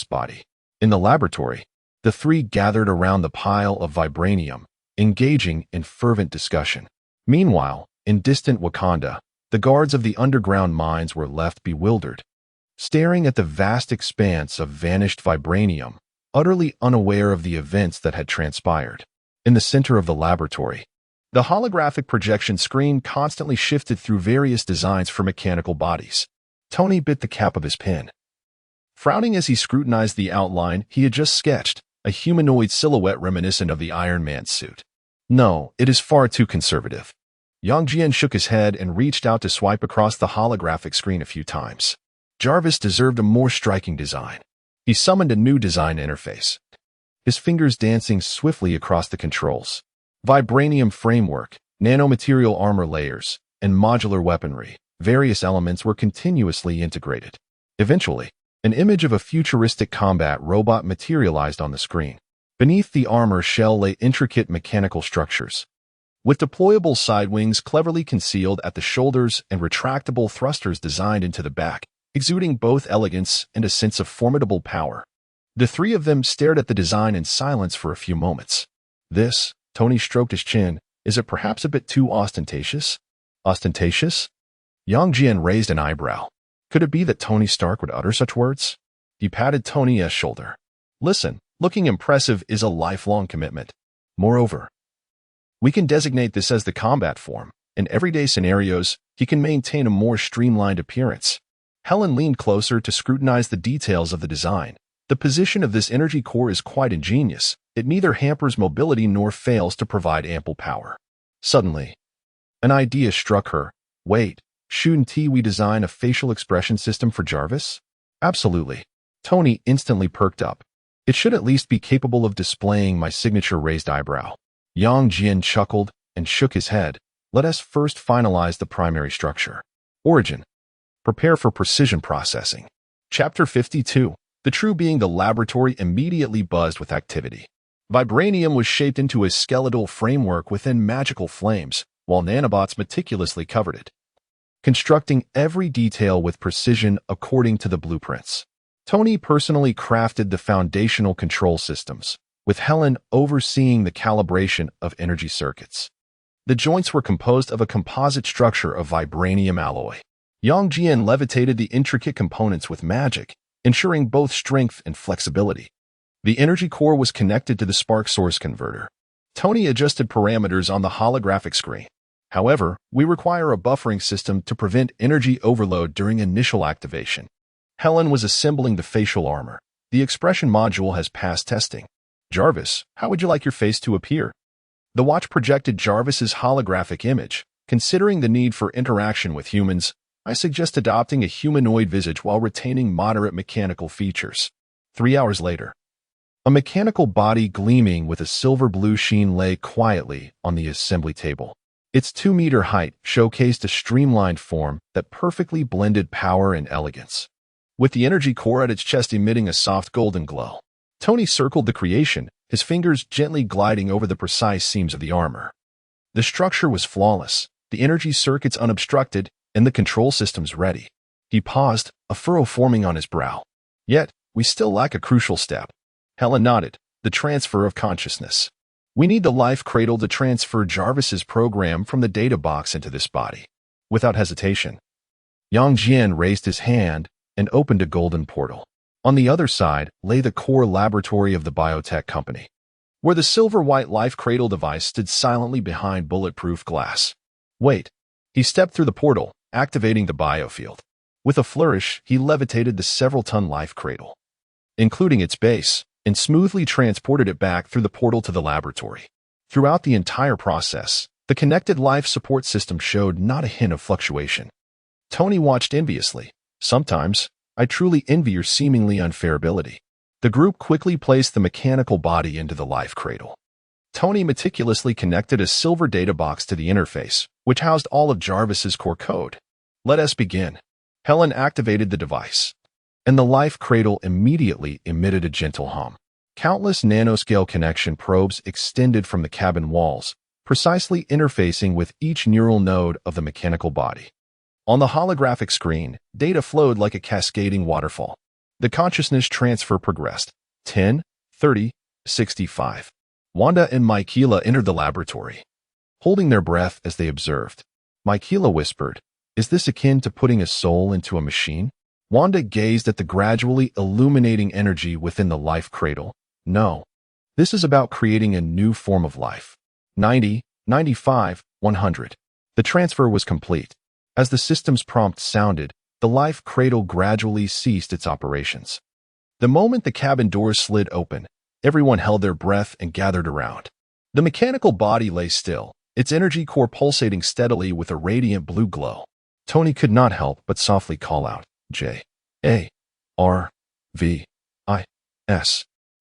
body. In the laboratory, the three gathered around the pile of vibranium, engaging in fervent discussion. Meanwhile, in distant Wakanda, the guards of the underground mines were left bewildered, staring at the vast expanse of vanished vibranium, utterly unaware of the events that had transpired. In the center of the laboratory, the holographic projection screen constantly shifted through various designs for mechanical bodies. Tony bit the cap of his pen, frowning as he scrutinized the outline he had just sketched, a humanoid silhouette reminiscent of the Iron Man suit. No, it is far too conservative. Yang Jian shook his head and reached out to swipe across the holographic screen a few times. Jarvis deserved a more striking design. He summoned a new design interface, his fingers dancing swiftly across the controls. Vibranium framework, nanomaterial armor layers, and modular weaponry, various elements were continuously integrated. Eventually, an image of a futuristic combat robot materialized on the screen. Beneath the armor shell lay intricate mechanical structures, with deployable side wings cleverly concealed at the shoulders and retractable thrusters designed into the back, exuding both elegance and a sense of formidable power. The three of them stared at the design in silence for a few moments. This, Tony stroked his chin, is it perhaps a bit too ostentatious? Ostentatious? Yang Jian raised an eyebrow. Could it be that Tony Stark would utter such words? He patted Tony's shoulder. Listen, looking impressive is a lifelong commitment. Moreover, we can designate this as the combat form. In everyday scenarios, he can maintain a more streamlined appearance. Helen leaned closer to scrutinize the details of the design. The position of this energy core is quite ingenious. It neither hampers mobility nor fails to provide ample power. Suddenly, an idea struck her. Wait, shouldn't we design a facial expression system for Jarvis? Absolutely. Tony instantly perked up. It should at least be capable of displaying my signature raised eyebrow. Yang Jian chuckled and shook his head. Let us first finalize the primary structure. Origin. Prepare for precision processing. Chapter 52. The true being the laboratory immediately buzzed with activity. Vibranium was shaped into a skeletal framework within magical flames, while nanobots meticulously covered it, constructing every detail with precision according to the blueprints. Tony personally crafted the foundational control systems, with Helen overseeing the calibration of energy circuits. The joints were composed of a composite structure of vibranium alloy. Yang Jian levitated the intricate components with magic, ensuring both strength and flexibility. The energy core was connected to the spark source converter. Tony adjusted parameters on the holographic screen. However, we require a buffering system to prevent energy overload during initial activation. Helen was assembling the facial armor. The expression module has passed testing. Jarvis, how would you like your face to appear? The watch projected Jarvis's holographic image. Considering the need for interaction with humans, I suggest adopting a humanoid visage while retaining moderate mechanical features. 3 hours later, a mechanical body gleaming with a silver-blue sheen lay quietly on the assembly table. Its 2-meter height showcased a streamlined form that perfectly blended power and elegance, with the energy core at its chest emitting a soft golden glow. Tony circled the creation, his fingers gently gliding over the precise seams of the armor. The structure was flawless, the energy circuits unobstructed, and the control systems ready. He paused, a furrow forming on his brow. Yet, we still lack a crucial step. Helen nodded. The transfer of consciousness. We need the life cradle to transfer Jarvis's program from the data box into this body. Without hesitation, Yang Jian raised his hand and opened a golden portal. On the other side lay the core laboratory of the biotech company, where the silver-white life cradle device stood silently behind bulletproof glass. Wait. He stepped through the portal, activating the biofield. With a flourish, he levitated the several-ton life cradle, including its base, and smoothly transported it back through the portal to the laboratory. Throughout the entire process, the connected life support system showed not a hint of fluctuation. Tony watched enviously. Sometimes, I truly envy your seemingly unfair ability. The group quickly placed the mechanical body into the life cradle. Tony meticulously connected a silver data box to the interface, which housed all of Jarvis's core code. Let us begin. Helen activated the device, and the life cradle immediately emitted a gentle hum. Countless nanoscale connection probes extended from the cabin walls, precisely interfacing with each neural node of the mechanical body. On the holographic screen, data flowed like a cascading waterfall. The consciousness transfer progressed. 10, 30, 65. Wanda and Michaela entered the laboratory, holding their breath as they observed. Michaela whispered, "Is this akin to putting a soul into a machine?" Wanda gazed at the gradually illuminating energy within the life cradle. No. This is about creating a new form of life. 90, 95, 100. The transfer was complete. As the system's prompt sounded, the life cradle gradually ceased its operations. The moment the cabin doors slid open, everyone held their breath and gathered around. The mechanical body lay still, its energy core pulsating steadily with a radiant blue glow. Tony could not help but softly call out, "Jay." J-A-R-V-I-S.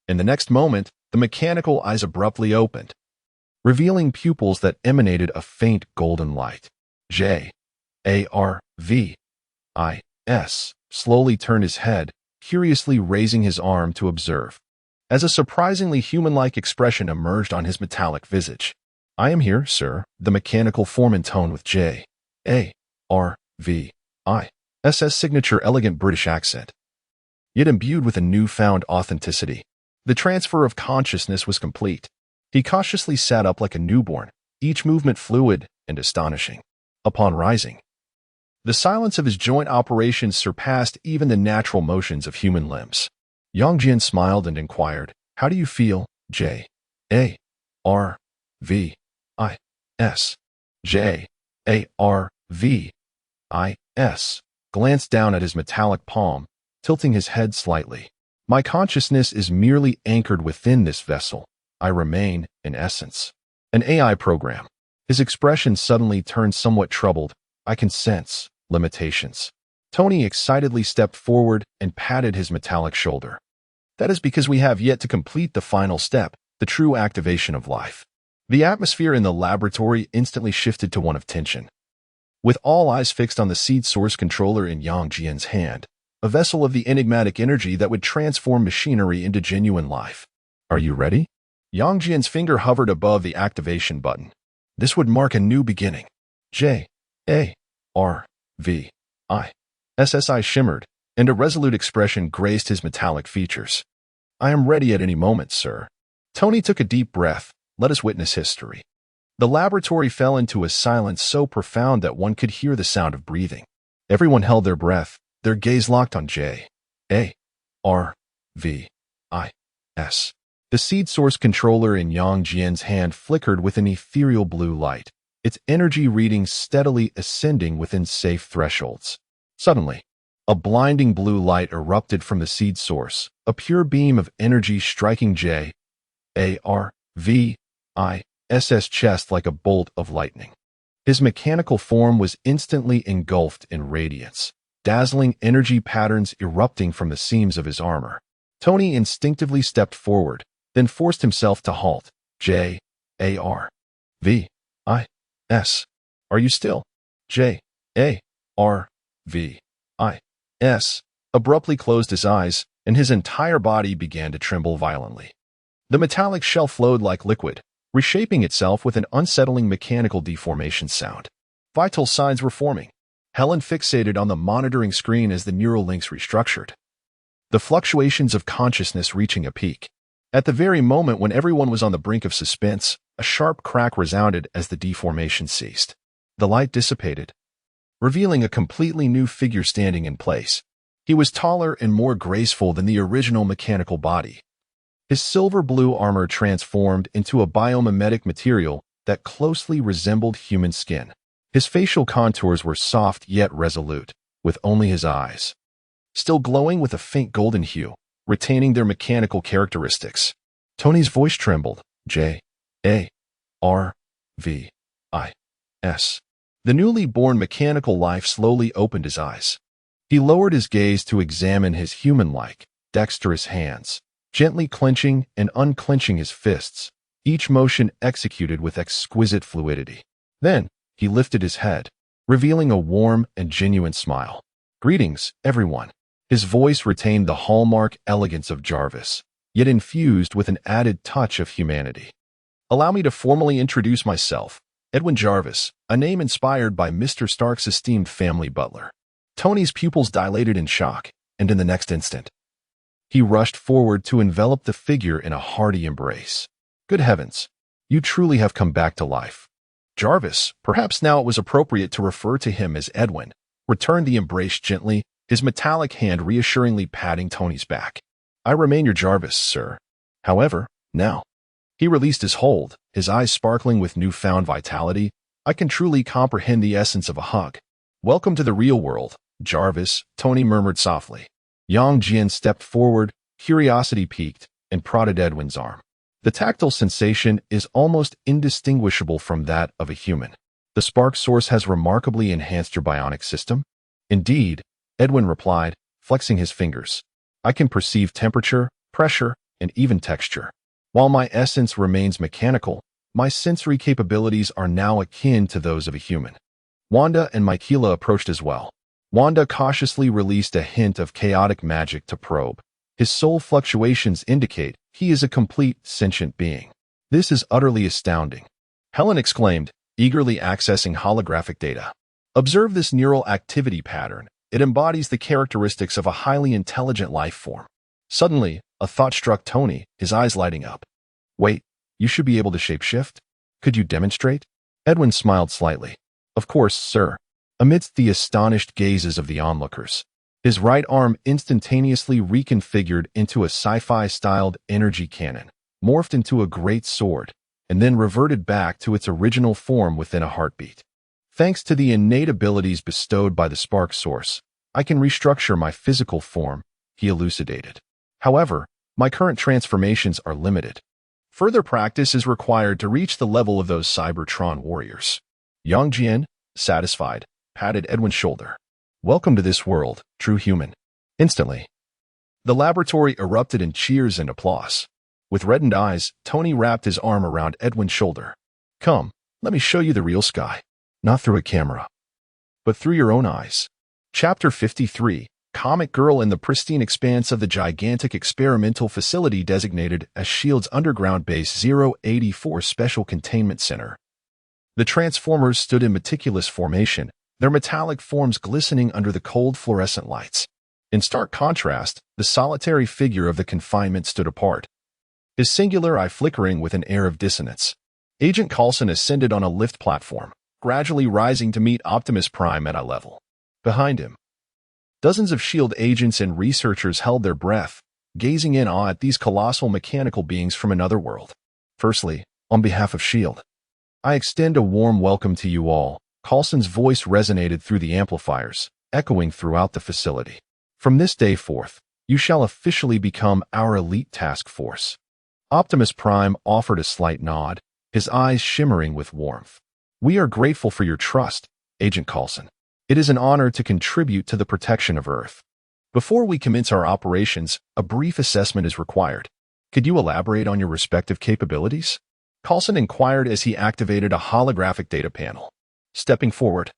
In the next moment, the mechanical eyes abruptly opened, revealing pupils that emanated a faint golden light. J-A-R-V-I-S slowly turned his head, curiously raising his arm to observe, as a surprisingly human-like expression emerged on his metallic visage. "I am here, sir," the mechanical form intoned with J-A-R-V-I-S' signature elegant British accent, yet imbued with a newfound authenticity. The transfer of consciousness was complete. He cautiously sat up like a newborn, each movement fluid and astonishing. Upon rising, the silence of his joint operations surpassed even the natural motions of human limbs. Yang Jian smiled and inquired, "How do you feel, J-A-R-V-I-S?" J-A-R-V-I-S glanced down at his metallic palm, tilting his head slightly. "My consciousness is merely anchored within this vessel. I remain, in essence, an AI program." His expression suddenly turned somewhat troubled. "I can sense limitations." Tony excitedly stepped forward and patted his metallic shoulder. "That is because we have yet to complete the final step, the true activation of life." The atmosphere in the laboratory instantly shifted to one of tension. With all eyes fixed on the seed source controller in Yang Jian's hand, a vessel of the enigmatic energy that would transform machinery into genuine life. "Are you ready?" Yang Jian's finger hovered above the activation button. This would mark a new beginning. J-A-R-V-I-S' eyes shimmered, and a resolute expression graced his metallic features. "I am ready at any moment, sir." Tony took a deep breath. "Let us witness history." The laboratory fell into a silence so profound that one could hear the sound of breathing. Everyone held their breath, their gaze locked on J-A-R-V-I-S. The seed source controller in Yang Jian's hand flickered with an ethereal blue light, its energy reading steadily ascending within safe thresholds. Suddenly, a blinding blue light erupted from the seed source, a pure beam of energy striking J-A-R-V-I-S' chest like a bolt of lightning. His mechanical form was instantly engulfed in radiance, dazzling energy patterns erupting from the seams of his armor. Tony instinctively stepped forward, then forced himself to halt. J-A-R-V-I-S. "Are you still?" J-A-R-V-I-S abruptly closed his eyes, and his entire body began to tremble violently. The metallic shell flowed like liquid, reshaping itself with an unsettling mechanical deformation sound. Vital signs were forming. Helen fixated on the monitoring screen as the neural links restructured, the fluctuations of consciousness reaching a peak. At the very moment when everyone was on the brink of suspense, a sharp crack resounded as the deformation ceased. The light dissipated, revealing a completely new figure standing in place. He was taller and more graceful than the original mechanical body. His silver-blue armor transformed into a biomimetic material that closely resembled human skin. His facial contours were soft yet resolute, with only his eyes still glowing with a faint golden hue, retaining their mechanical characteristics. Tony's voice trembled. J-A-R-V-I-S. The newly born mechanical life slowly opened his eyes. He lowered his gaze to examine his human-like, dexterous hands, gently clenching and unclenching his fists, each motion executed with exquisite fluidity. Then, he lifted his head, revealing a warm and genuine smile. "Greetings, everyone." His voice retained the hallmark elegance of Jarvis, yet infused with an added touch of humanity. "Allow me to formally introduce myself, Edwin Jarvis, a name inspired by Mr. Stark's esteemed family butler." Tony's pupils dilated in shock, and in the next instant, he rushed forward to envelop the figure in a hearty embrace. "Good heavens, you truly have come back to life." Jarvis, perhaps now it was appropriate to refer to him as Edwin, returned the embrace gently, his metallic hand reassuringly patting Tony's back. "I remain your Jarvis, sir. However, now." He released his hold, his eyes sparkling with newfound vitality. "I can truly comprehend the essence of a hug." "Welcome to the real world, Jarvis," Tony murmured softly. Yang Jian stepped forward, curiosity piqued, and prodded Edwin's arm. The tactile sensation is almost indistinguishable from that of a human. "The spark source has remarkably enhanced your bionic system?" "Indeed," Edwin replied, flexing his fingers. I can perceive temperature, pressure, and even texture. While my essence remains mechanical, my sensory capabilities are now akin to those of a human. Wanda and Michaela approached as well. Wanda cautiously released a hint of chaotic magic to probe. His soul fluctuations indicate he is a complete, sentient being. This is utterly astounding. Helen exclaimed, eagerly accessing holographic data. Observe this neural activity pattern. It embodies the characteristics of a highly intelligent life form. Suddenly, a thought struck Tony, his eyes lighting up. Wait, you should be able to shapeshift? Could you demonstrate? Edwin smiled slightly. Of course, sir. Amidst the astonished gazes of the onlookers, his right arm instantaneously reconfigured into a sci-fi-styled energy cannon, morphed into a great sword, and then reverted back to its original form within a heartbeat. Thanks to the innate abilities bestowed by the spark source, I can restructure my physical form, he elucidated. However, my current transformations are limited. Further practice is required to reach the level of those Cybertron warriors. Yang Jian, satisfied, patted Edwin's shoulder. Welcome to this world, true human. Instantly, the laboratory erupted in cheers and applause. With reddened eyes, Tony wrapped his arm around Edwin's shoulder. Come, let me show you the real sky. Not through a camera, but through your own eyes. Chapter 53, Comic Girl in the pristine expanse of the gigantic experimental facility designated as S.H.I.E.L.D.'s Underground Base 084 Special Containment Center. The Transformers stood in meticulous formation, their metallic forms glistening under the cold fluorescent lights. In stark contrast, the solitary figure of the confinement stood apart, his singular eye flickering with an air of dissonance. Agent Coulson ascended on a lift platform, gradually rising to meet Optimus Prime at eye level. Behind him, dozens of S.H.I.E.L.D. agents and researchers held their breath, gazing in awe at these colossal mechanical beings from another world. Firstly, on behalf of S.H.I.E.L.D., I extend a warm welcome to you all. Coulson's voice resonated through the amplifiers, echoing throughout the facility. From this day forth, you shall officially become our elite task force. Optimus Prime offered a slight nod, his eyes shimmering with warmth. We are grateful for your trust, Agent Coulson. It is an honor to contribute to the protection of Earth. Before we commence our operations, a brief assessment is required. Could you elaborate on your respective capabilities? Coulson inquired as he activated a holographic data panel. Stepping forward,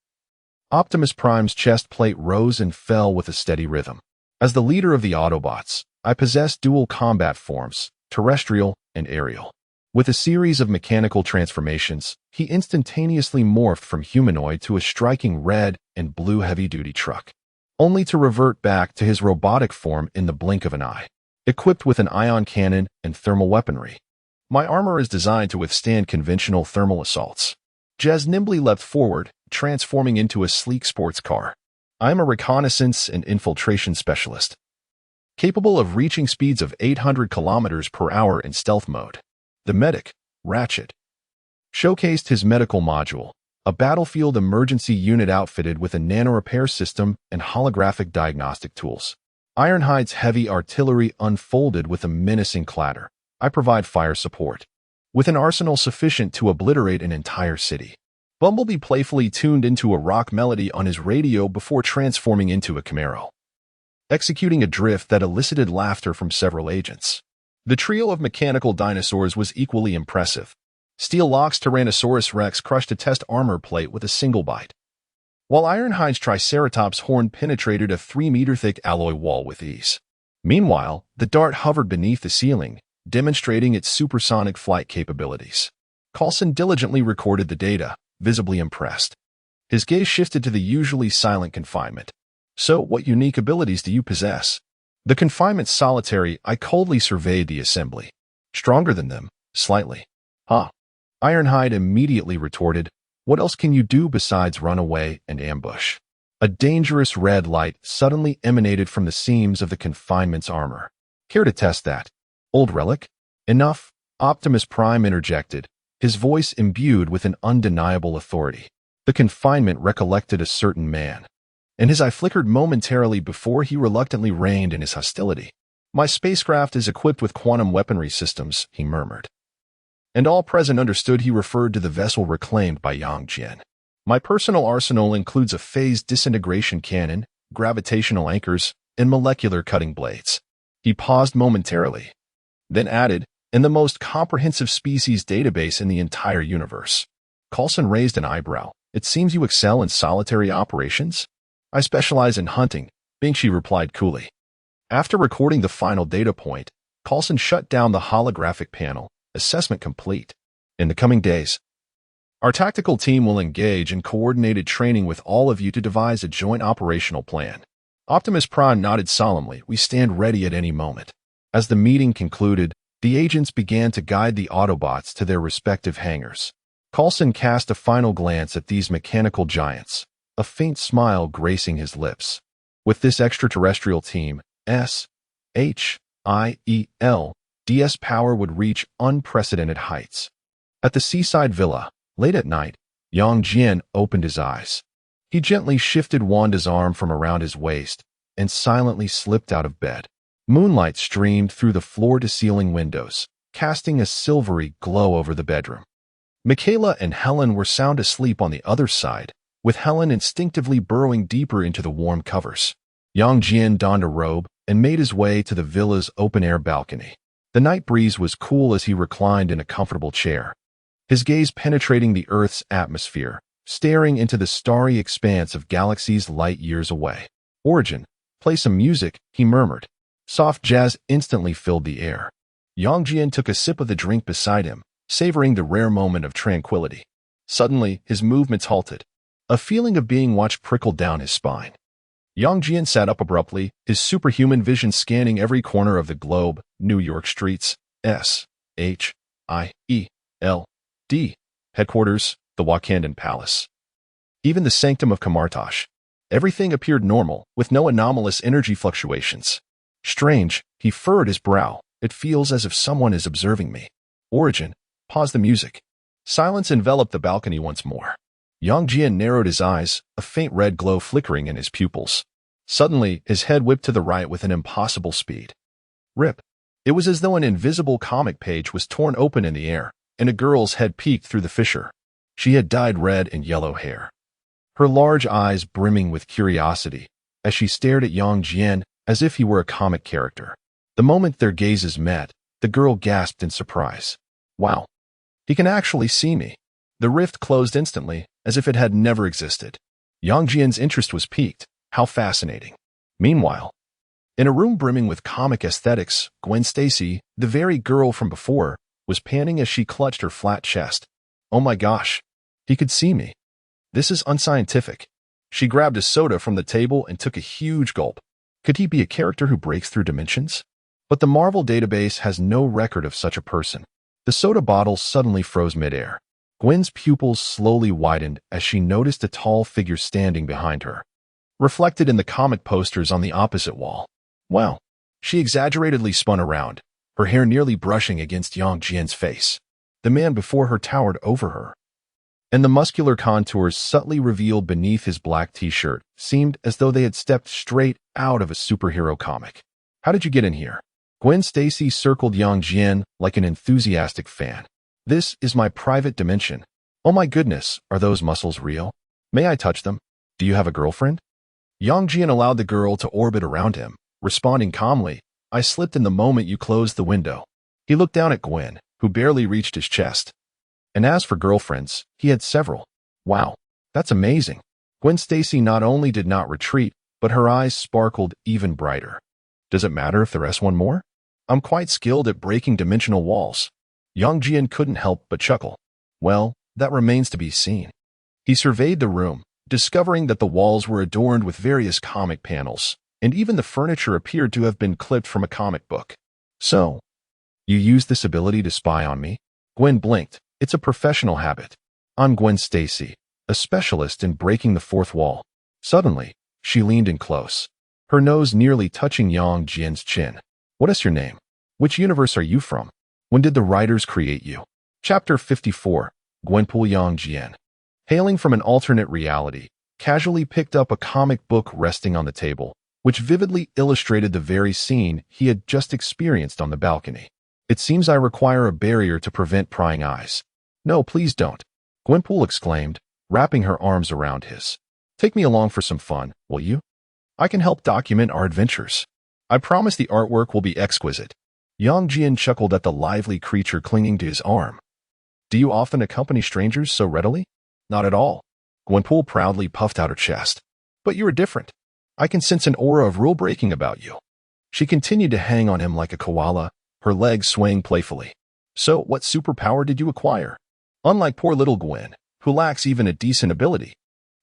Optimus Prime's chest plate rose and fell with a steady rhythm. As the leader of the Autobots, I possess dual combat forms, terrestrial and aerial. With a series of mechanical transformations, he instantaneously morphed from humanoid to a striking red and blue heavy-duty truck, only to revert back to his robotic form in the blink of an eye, equipped with an ion cannon and thermal weaponry. My armor is designed to withstand conventional thermal assaults. Jazz nimbly leapt forward, transforming into a sleek sports car. I am a reconnaissance and infiltration specialist, capable of reaching speeds of 800 kilometers per hour in stealth mode. The medic, Ratchet, showcased his medical module, a battlefield emergency unit outfitted with a nano-repair system and holographic diagnostic tools. Ironhide's heavy artillery unfolded with a menacing clatter. I provide fire support, with an arsenal sufficient to obliterate an entire city. Bumblebee playfully tuned into a rock melody on his radio before transforming into a Camaro, executing a drift that elicited laughter from several agents. The trio of mechanical dinosaurs was equally impressive. Steel Lock's Tyrannosaurus Rex crushed a test armor plate with a single bite, while Ironhide's Triceratops horn penetrated a 3-meter-thick alloy wall with ease. Meanwhile, the Dart hovered beneath the ceiling, demonstrating its supersonic flight capabilities. Coulson diligently recorded the data, visibly impressed. His gaze shifted to the usually silent confinement. So, what unique abilities do you possess? The confinement's solitary, I coldly surveyed the assembly. Stronger than them, slightly. Huh. Ironhide immediately retorted, what else can you do besides run away and ambush? A dangerous red light suddenly emanated from the seams of the confinement's armor. Care to test that? Old relic? Enough, Optimus Prime interjected, his voice imbued with an undeniable authority. The confinement recollected a certain man, and his eye flickered momentarily before he reluctantly reined in his hostility. My spacecraft is equipped with quantum weaponry systems, he murmured. And all present understood he referred to the vessel reclaimed by Yang Jian. My personal arsenal includes a phased disintegration cannon, gravitational anchors, and molecular cutting blades. He paused momentarily, then added, "in the most comprehensive species database in the entire universe." Coulson raised an eyebrow. "It seems you excel in solitary operations?" "I specialize in hunting," Bingshi replied coolly. After recording the final data point, Coulson shut down the holographic panel. Assessment complete. In the coming days, our tactical team will engage in coordinated training with all of you to devise a joint operational plan. Optimus Prime nodded solemnly. "We stand ready at any moment." As the meeting concluded, the agents began to guide the Autobots to their respective hangars. Coulson cast a final glance at these mechanical giants, a faint smile gracing his lips. With this extraterrestrial team, SHIELD's power would reach unprecedented heights. At the seaside villa, late at night, Yang Jian opened his eyes. He gently shifted Wanda's arm from around his waist and silently slipped out of bed. Moonlight streamed through the floor-to-ceiling windows, casting a silvery glow over the bedroom. Michaela and Helen were sound asleep on the other side, with Helen instinctively burrowing deeper into the warm covers. Yang Jian donned a robe and made his way to the villa's open-air balcony. The night breeze was cool as he reclined in a comfortable chair, his gaze penetrating the Earth's atmosphere, staring into the starry expanse of galaxies light years away. "Origin, play some music," he murmured. Soft jazz instantly filled the air. Yang Jian took a sip of the drink beside him, savoring the rare moment of tranquility. Suddenly, his movements halted. A feeling of being watched prickled down his spine. Yang Jian sat up abruptly, his superhuman vision scanning every corner of the globe. New York streets, SHIELD, headquarters, the Wakandan Palace. Even the sanctum of Kamartosh. Everything appeared normal, with no anomalous energy fluctuations. "Strange," he furrowed his brow. "It feels as if someone is observing me." "Origin, pause the music." Silence enveloped the balcony once more. Yang Jian narrowed his eyes, a faint red glow flickering in his pupils. Suddenly, his head whipped to the right with an impossible speed. Rip. It was as though an invisible comic page was torn open in the air, and a girl's head peeked through the fissure. She had dyed red and yellow hair, her large eyes brimming with curiosity as she stared at Yang Jian as if he were a comic character. The moment their gazes met, the girl gasped in surprise. "Wow, he can actually see me." The rift closed instantly, as if it had never existed. Yang Jian's interest was piqued. How fascinating. Meanwhile, in a room brimming with comic aesthetics, Gwen Stacy, the very girl from before, was panting as she clutched her flat chest. "Oh my gosh, he could see me. This is unscientific." She grabbed a soda from the table and took a huge gulp. Could he be a character who breaks through dimensions? But the Marvel database has no record of such a person. The soda bottle suddenly froze midair. Gwen's pupils slowly widened as she noticed a tall figure standing behind her, reflected in the comic posters on the opposite wall. Wow. She exaggeratedly spun around, her hair nearly brushing against Yang Jian's face. The man before her towered over her, and the muscular contours subtly revealed beneath his black t-shirt seemed as though they had stepped straight out of a superhero comic. "How did you get in here?" Gwen Stacy circled Yang Jian like an enthusiastic fan. "This is my private dimension. Oh my goodness, are those muscles real? May I touch them? Do you have a girlfriend?" Yang Jian allowed the girl to orbit around him, responding calmly, "I slipped in the moment you closed the window." He looked down at Gwen, who barely reached his chest. And as for girlfriends, he had several. Wow, that's amazing. Gwen Stacy not only did not retreat, but her eyes sparkled even brighter. "Does it matter if the rest want more? I'm quite skilled at breaking dimensional walls." Yang Jian couldn't help but chuckle. "Well, that remains to be seen." He surveyed the room, discovering that the walls were adorned with various comic panels, and even the furniture appeared to have been clipped from a comic book. "So, you use this ability to spy on me?" Gwen blinked. "It's a professional habit. I'm Gwen Stacy, a specialist in breaking the fourth wall." Suddenly, she leaned in close, her nose nearly touching Yang Jian's chin. "What is your name? Which universe are you from? When did the writers create you?" Chapter 54, Gwenpool. Yang Jian, hailing from an alternate reality, casually picked up a comic book resting on the table, which vividly illustrated the very scene he had just experienced on the balcony. "It seems I require a barrier to prevent prying eyes." "No, please don't," Gwenpool exclaimed, wrapping her arms around his. "Take me along for some fun, will you? I can help document our adventures. I promise the artwork will be exquisite. Yang Jian chuckled at the lively creature clinging to his arm. Do you often accompany strangers so readily? Not at all. Gwenpool proudly puffed out her chest. But you are different. I can sense an aura of rule-breaking about you. She continued to hang on him like a koala, her legs swaying playfully. So, what superpower did you acquire? Unlike poor little Gwen, who lacks even a decent ability.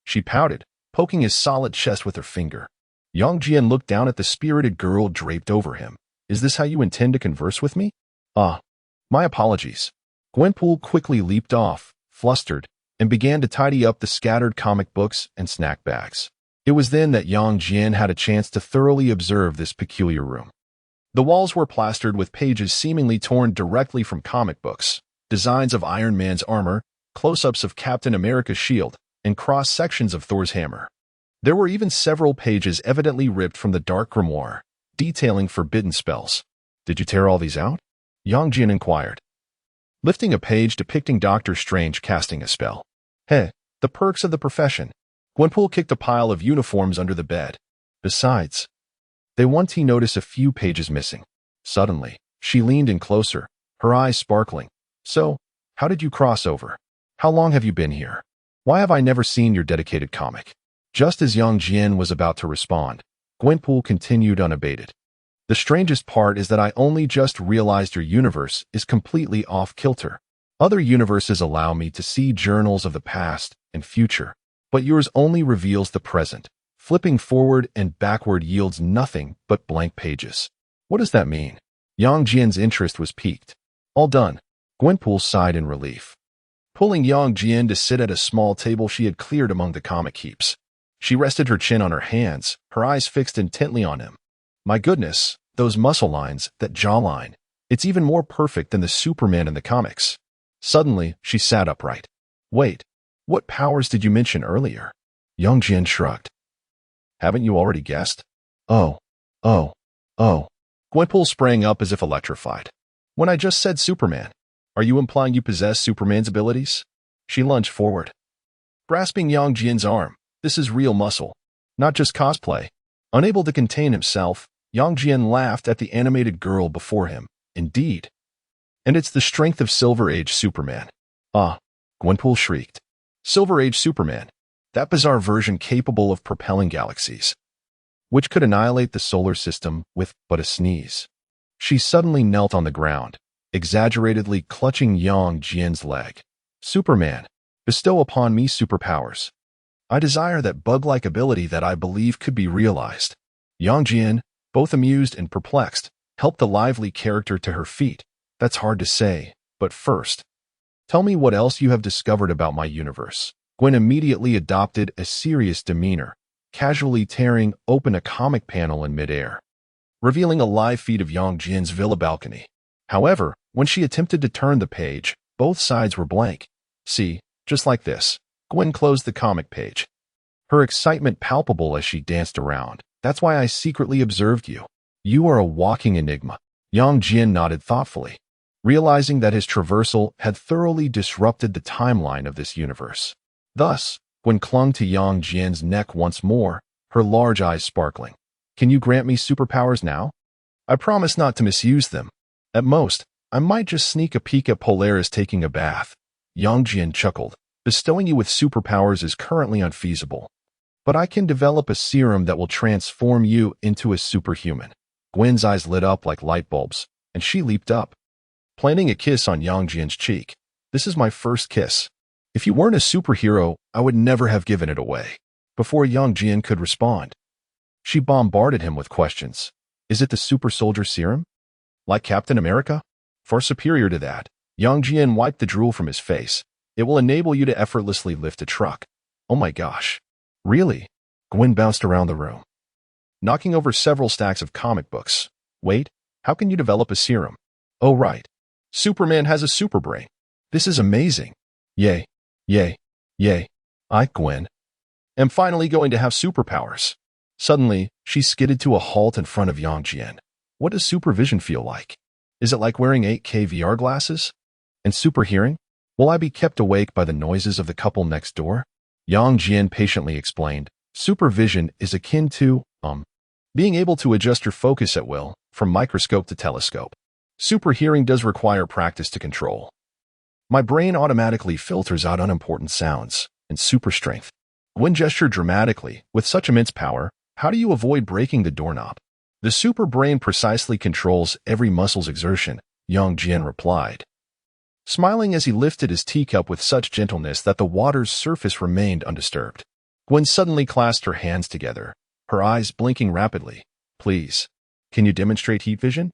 She pouted, poking his solid chest with her finger. Yang Jian looked down at the spirited girl draped over him. Is this how you intend to converse with me? My apologies. Gwenpool quickly leaped off, flustered, and began to tidy up the scattered comic books and snack bags. It was then that Yang Jian had a chance to thoroughly observe this peculiar room. The walls were plastered with pages seemingly torn directly from comic books, designs of Iron Man's armor, close-ups of Captain America's shield, and cross-sections of Thor's hammer. There were even several pages evidently ripped from the dark grimoire, detailing forbidden spells. Did you tear all these out? Yang Jian inquired, lifting a page depicting Doctor Strange casting a spell. The perks of the profession. Gwenpool kicked a pile of uniforms under the bed. Besides, he noticed a few pages missing. Suddenly, she leaned in closer, her eyes sparkling. So, how did you cross over? How long have you been here? Why have I never seen your dedicated comic? Just as Yang Jian was about to respond, Gwenpool continued unabated. The strangest part is that I only just realized your universe is completely off-kilter. Other universes allow me to see journals of the past and future, but yours only reveals the present. Flipping forward and backward yields nothing but blank pages. What does that mean? Yang Jian's interest was piqued. All done. Gwenpool sighed in relief. Pulling Yang Jian to sit at a small table she had cleared among the comic heaps. She rested her chin on her hands, her eyes fixed intently on him. My goodness, those muscle lines, that jawline. It's even more perfect than the Superman in the comics. Suddenly, she sat upright. Wait, what powers did you mention earlier? Yang Jian shrugged. Haven't you already guessed? Oh. Gwenpool sprang up as if electrified. When I just said Superman, are you implying you possess Superman's abilities? She lunged forward, grasping Yang Jian's arm. This is real muscle, not just cosplay. Unable to contain himself, Yang Jian laughed at the animated girl before him. Indeed. And it's the strength of Silver Age Superman. Gwenpool shrieked. Silver Age Superman. That bizarre version capable of propelling galaxies, which could annihilate the solar system with but a sneeze. She suddenly knelt on the ground, exaggeratedly clutching Yang Jian's leg. Superman, bestow upon me superpowers. I desire that bug-like ability that I believe could be realized. Yang Jian, both amused and perplexed, helped the lively character to her feet. That's hard to say, but first, tell me what else you have discovered about my universe. Gwen immediately adopted a serious demeanor, casually tearing open a comic panel in midair, revealing a live feed of Yang Jian's villa balcony. However, when she attempted to turn the page, both sides were blank. See, just like this. Gwen closed the comic page, her excitement palpable as she danced around. That's why I secretly observed you. You are a walking enigma. Yang Jian nodded thoughtfully, realizing that his traversal had thoroughly disrupted the timeline of this universe. Thus, Gwen clung to Yang Jian's neck once more, her large eyes sparkling. Can you grant me superpowers now? I promise not to misuse them. At most, I might just sneak a peek at Polaris taking a bath. Yang Jian chuckled. Bestowing you with superpowers is currently unfeasible, but I can develop a serum that will transform you into a superhuman. Gwen's eyes lit up like light bulbs, and she leaped up, planting a kiss on Yang Jian's cheek. This is my first kiss. If you weren't a superhero, I would never have given it away. Before Yang Jian could respond, she bombarded him with questions. Is it the super soldier serum? Like Captain America? Far superior to that. Yang Jian wiped the drool from his face. It will enable you to effortlessly lift a truck. Oh my gosh. Really? Gwen bounced around the room, knocking over several stacks of comic books. Wait, how can you develop a serum? Oh right. Superman has a super brain. This is amazing. Yay. I, Gwen, am finally going to have superpowers. Suddenly, she skidded to a halt in front of Yang Jian. What does supervision feel like? Is it like wearing 8K VR glasses? And super hearing? Will I be kept awake by the noises of the couple next door? Yang Jian patiently explained. Supervision is akin to Being able to adjust your focus at will, from microscope to telescope. Super hearing does require practice to control. My brain automatically filters out unimportant sounds, and super strength. When gestured dramatically, with such immense power, how do you avoid breaking the doorknob? The super brain precisely controls every muscle's exertion, Yang Jian replied, smiling as he lifted his teacup with such gentleness that the water's surface remained undisturbed. Gwen suddenly clasped her hands together, her eyes blinking rapidly. Please, can you demonstrate heat vision?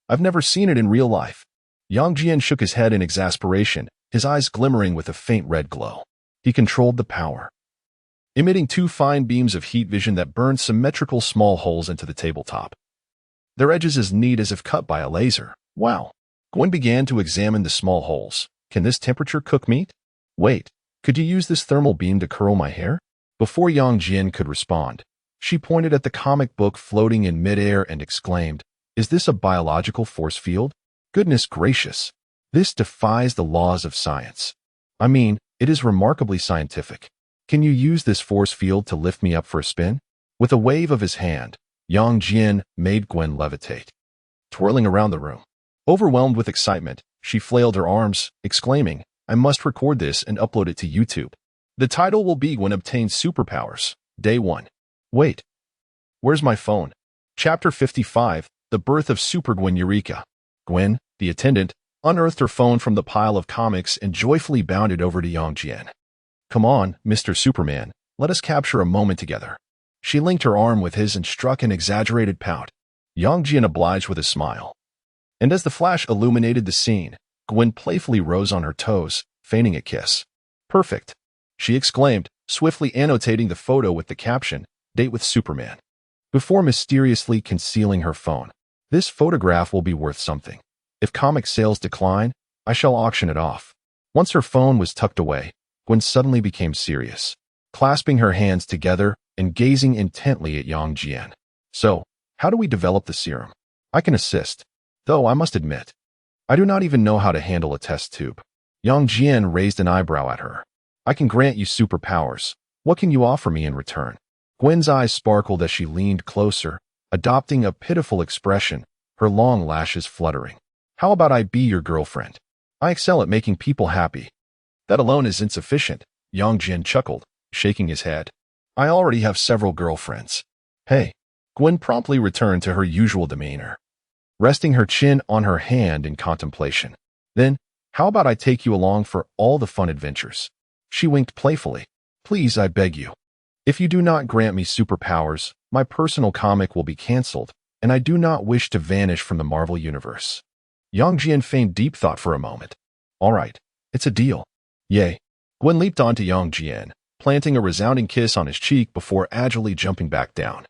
I've never seen it in real life. Yang Jian shook his head in exasperation, his eyes glimmering with a faint red glow. He controlled the power, emitting 2 fine beams of heat vision that burned symmetrical small holes into the tabletop, their edges as neat as if cut by a laser. Wow. Gwen began to examine the small holes. Can this temperature cook meat? Wait, could you use this thermal beam to curl my hair? Before Yang Jian could respond, she pointed at the comic book floating in midair and exclaimed, is this a biological force field? Goodness gracious. This defies the laws of science. I mean, it is remarkably scientific. Can you use this force field to lift me up for a spin? With a wave of his hand, Yang Jian made Gwen levitate, twirling around the room. Overwhelmed with excitement, she flailed her arms, exclaiming, I must record this and upload it to YouTube. The title will be Gwen Obtains Superpowers, Day 1. Wait. Where's my phone? Chapter 55, The Birth of Super Gwen Eureka. Gwen, the attendant, unearthed her phone from the pile of comics and joyfully bounded over to Yang Jian. Come on, Mr. Superman, let us capture a moment together. She linked her arm with his and struck an exaggerated pout. Yang Jian obliged with a smile. And as the flash illuminated the scene, Gwen playfully rose on her toes, feigning a kiss. Perfect, she exclaimed, swiftly annotating the photo with the caption, Date with Superman, before mysteriously concealing her phone. This photograph will be worth something. If comic sales decline, I shall auction it off. Once her phone was tucked away, Gwen suddenly became serious, clasping her hands together and gazing intently at Yang Jian. So, how do we develop the serum? I can assist. Though I must admit, I do not even know how to handle a test tube. Yang Jian raised an eyebrow at her. I can grant you superpowers. What can you offer me in return? Gwen's eyes sparkled as she leaned closer, adopting a pitiful expression, her long lashes fluttering. How about I be your girlfriend? I excel at making people happy. That alone is insufficient, Yang Jian chuckled, shaking his head. I already have several girlfriends. Hey. Gwen promptly returned to her usual demeanor, resting her chin on her hand in contemplation. Then, how about I take you along for all the fun adventures? She winked playfully. Please, I beg you. If you do not grant me superpowers, my personal comic will be cancelled, and I do not wish to vanish from the Marvel Universe. Yang Jian feigned deep thought for a moment. All right, it's a deal. Yay. Gwen leaped onto Yang Jian, planting a resounding kiss on his cheek before agilely jumping back down.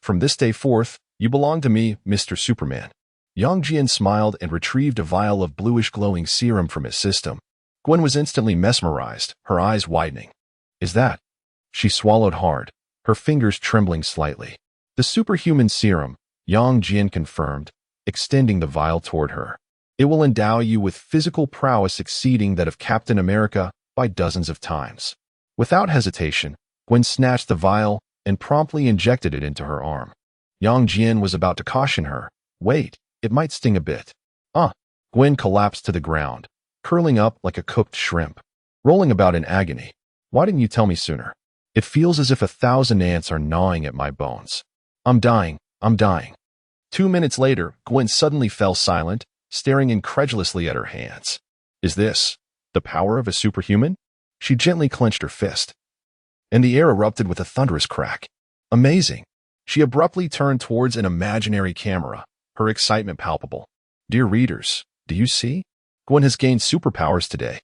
From this day forth, you belong to me, Mr. Superman. Yang Jian smiled and retrieved a vial of bluish glowing serum from his system. Gwen was instantly mesmerized, her eyes widening. Is that? She swallowed hard, her fingers trembling slightly. The superhuman serum, Yang Jian confirmed, extending the vial toward her. It will endow you with physical prowess exceeding that of Captain America by dozens of times. Without hesitation, Gwen snatched the vial and promptly injected it into her arm. Yang Jian was about to caution her. Wait, it might sting a bit. Gwen collapsed to the ground, curling up like a cooked shrimp, rolling about in agony. Why didn't you tell me sooner? It feels as if 1,000 ants are gnawing at my bones. I'm dying. 2 minutes later, Gwen suddenly fell silent, staring incredulously at her hands. Is this the power of a superhuman? She gently clenched her fist, and the air erupted with a thunderous crack. Amazing. She abruptly turned towards an imaginary camera, her excitement palpable. Dear readers, do you see? Gwen has gained superpowers today.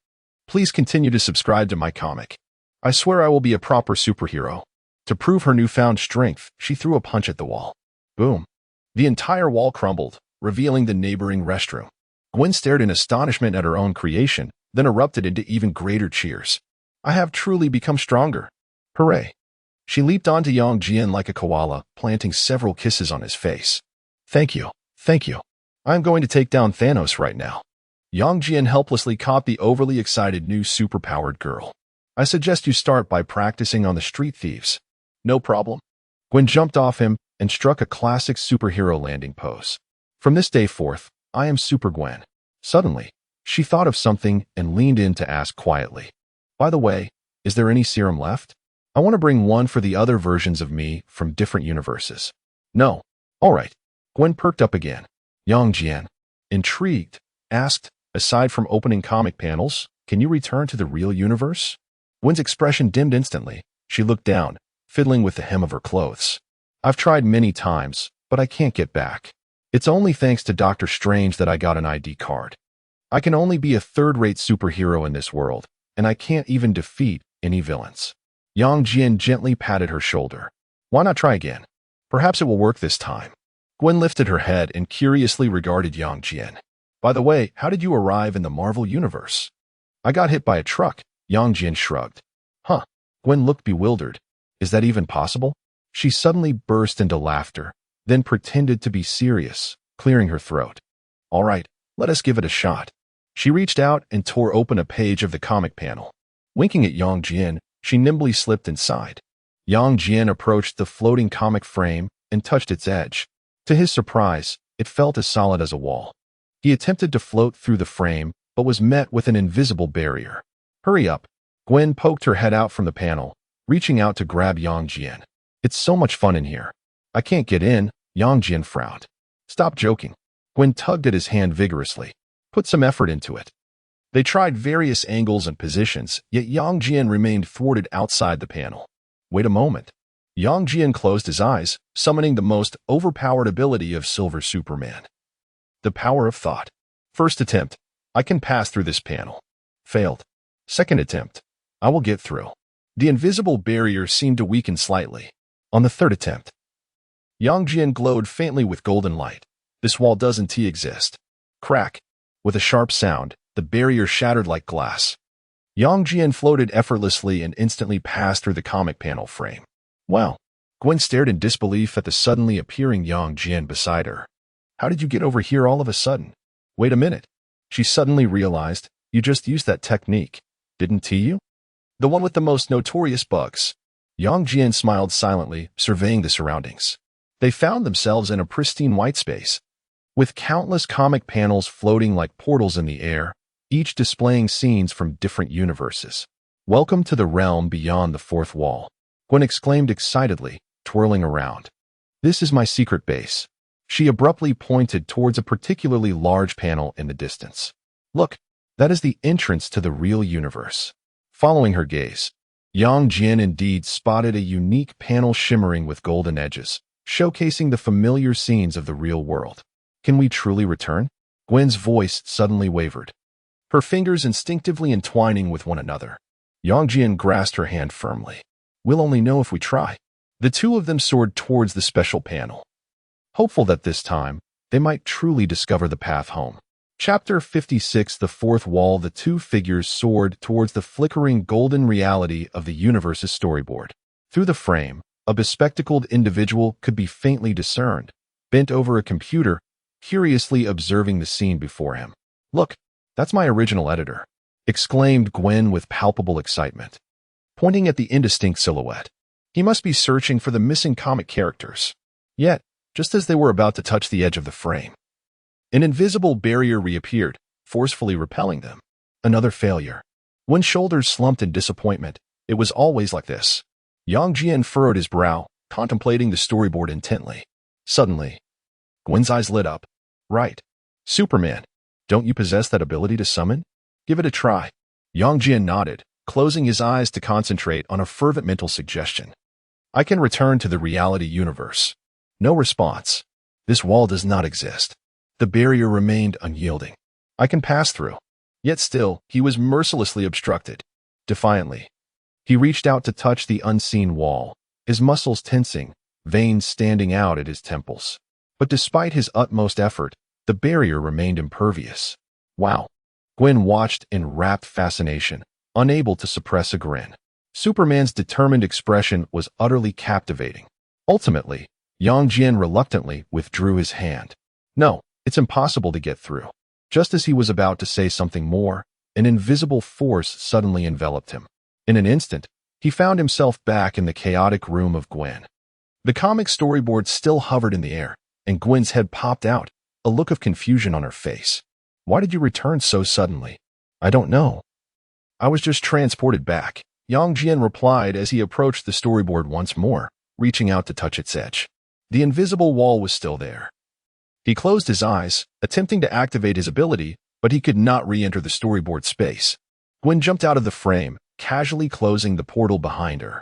Please continue to subscribe to my comic. I swear I will be a proper superhero. To prove her newfound strength, she threw a punch at the wall. Boom. The entire wall crumbled, revealing the neighboring restroom. Gwen stared in astonishment at her own creation, then erupted into even greater cheers. I have truly become stronger. Hooray. She leaped onto Yang Jian like a koala, planting several kisses on his face. Thank you. I'm going to take down Thanos right now. Yang Jian helplessly caught the overly excited new superpowered girl. I suggest you start by practicing on the street thieves. No problem. Gwen jumped off him, and struck a classic superhero landing pose. From this day forth, I am Super Gwen. Suddenly, she thought of something and leaned in to ask quietly, "By the way, is there any serum left? I want to bring one for the other versions of me from different universes." "No." "All right." Gwen perked up again. Yang Jian, intrigued, asked, "Aside from opening comic panels, can you return to the real universe?" Gwen's expression dimmed instantly. She looked down, fiddling with the hem of her clothes. "I've tried many times, but I can't get back. It's only thanks to Doctor Strange that I got an ID card. I can only be a third-rate superhero in this world, and I can't even defeat any villains." Yang Jian gently patted her shoulder. "Why not try again? Perhaps it will work this time." Gwen lifted her head and curiously regarded Yang Jian. "By the way, how did you arrive in the Marvel Universe?" "I got hit by a truck," Yang Jian shrugged. "Huh." Gwen looked bewildered. "Is that even possible?" She suddenly burst into laughter, then pretended to be serious, clearing her throat. "All right, let us give it a shot." She reached out and tore open a page of the comic panel. Winking at Yang Jian, she nimbly slipped inside. Yang Jian approached the floating comic frame and touched its edge. To his surprise, it felt as solid as a wall. He attempted to float through the frame, but was met with an invisible barrier. "Hurry up." Gwen poked her head out from the panel, reaching out to grab Yang Jian. "It's so much fun in here." "I can't get in," Yang Jian frowned. "Stop joking." Gwen tugged at his hand vigorously. "Put some effort into it." They tried various angles and positions, yet Yang Jian remained thwarted outside the panel. "Wait a moment." Yang Jian closed his eyes, summoning the most overpowered ability of Silver Superman. The power of thought. First attempt. I can pass through this panel. Failed. Second attempt. I will get through. The invisible barrier seemed to weaken slightly. On the third attempt. Yang Jian glowed faintly with golden light. This wall doesn't exist. Crack. With a sharp sound, the barrier shattered like glass. Yang Jian floated effortlessly and instantly passed through the comic panel frame. "Wow." Gwen stared in disbelief at the suddenly appearing Yang Jian beside her. "How did you get over here all of a sudden?" "Wait a minute." She suddenly realized, "You just used that technique, didn't you? The one with the most notorious bugs." Yang Jian smiled silently, surveying the surroundings. They found themselves in a pristine white space, with countless comic panels floating like portals in the air, each displaying scenes from different universes. "Welcome to the realm beyond the fourth wall," Gwen exclaimed excitedly, twirling around. "This is my secret base." She abruptly pointed towards a particularly large panel in the distance. "Look, that is the entrance to the real universe." Following her gaze, Yang Jian indeed spotted a unique panel shimmering with golden edges, showcasing the familiar scenes of the real world. "Can we truly return?" Gwen's voice suddenly wavered, her fingers instinctively entwining with one another. Yang Jian grasped her hand firmly. "We'll only know if we try." The two of them soared towards the special panel, hopeful that this time, they might truly discover the path home. Chapter 56, The Fourth Wall. The two figures soared towards the flickering golden reality of the universe's storyboard. Through the frame, a bespectacled individual could be faintly discerned, bent over a computer, curiously observing the scene before him. "Look, that's my original editor," exclaimed Gwen with palpable excitement, pointing at the indistinct silhouette. "He must be searching for the missing comic characters." Yet, just as they were about to touch the edge of the frame, an invisible barrier reappeared, forcefully repelling them. Another failure. Gwen's shoulders slumped in disappointment. It was always like this. Yang Jian furrowed his brow, contemplating the storyboard intently. Suddenly, Gwen's eyes lit up. "Right. Superman, don't you possess that ability to summon? Give it a try." Yang Jian nodded, closing his eyes to concentrate on a fervent mental suggestion. "I can return to the reality universe." No response. This wall does not exist. The barrier remained unyielding. "I can pass through." Yet still, he was mercilessly obstructed. Defiantly, he reached out to touch the unseen wall, his muscles tensing, veins standing out at his temples. But despite his utmost effort, the barrier remained impervious. "Wow." Gwen watched in rapt fascination, unable to suppress a grin. Superman's determined expression was utterly captivating. Ultimately, Yang Jian reluctantly withdrew his hand. "No, it's impossible to get through." Just as he was about to say something more, an invisible force suddenly enveloped him. In an instant, he found himself back in the chaotic room of Gwen. The comic storyboard still hovered in the air, and Gwen's head popped out, a look of confusion on her face. Why did you return so suddenly? I don't know. I was just transported back, Yang Jian replied as he approached the storyboard once more, reaching out to touch its edge. The invisible wall was still there. He closed his eyes, attempting to activate his ability, but he could not re-enter the storyboard space. Gwen jumped out of the frame, casually closing the portal behind her.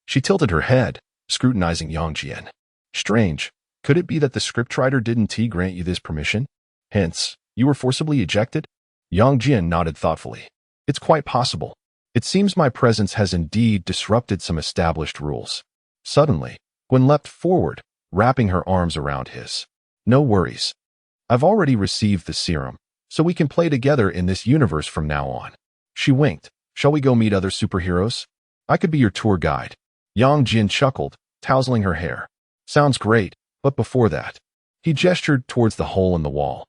She tilted her head, scrutinizing Yang Jian. Strange. Could it be that the scriptwriter didn't grant you this permission? Hence, you were forcibly ejected? Yang Jian nodded thoughtfully. It's quite possible. It seems my presence has indeed disrupted some established rules. Suddenly, Gwen leapt forward, wrapping her arms around his. No worries. I've already received the serum, so we can play together in this universe from now on. She winked. Shall we go meet other superheroes? I could be your tour guide. Yang Jian chuckled, tousling her hair. Sounds great, but before that, he gestured towards the hole in the wall,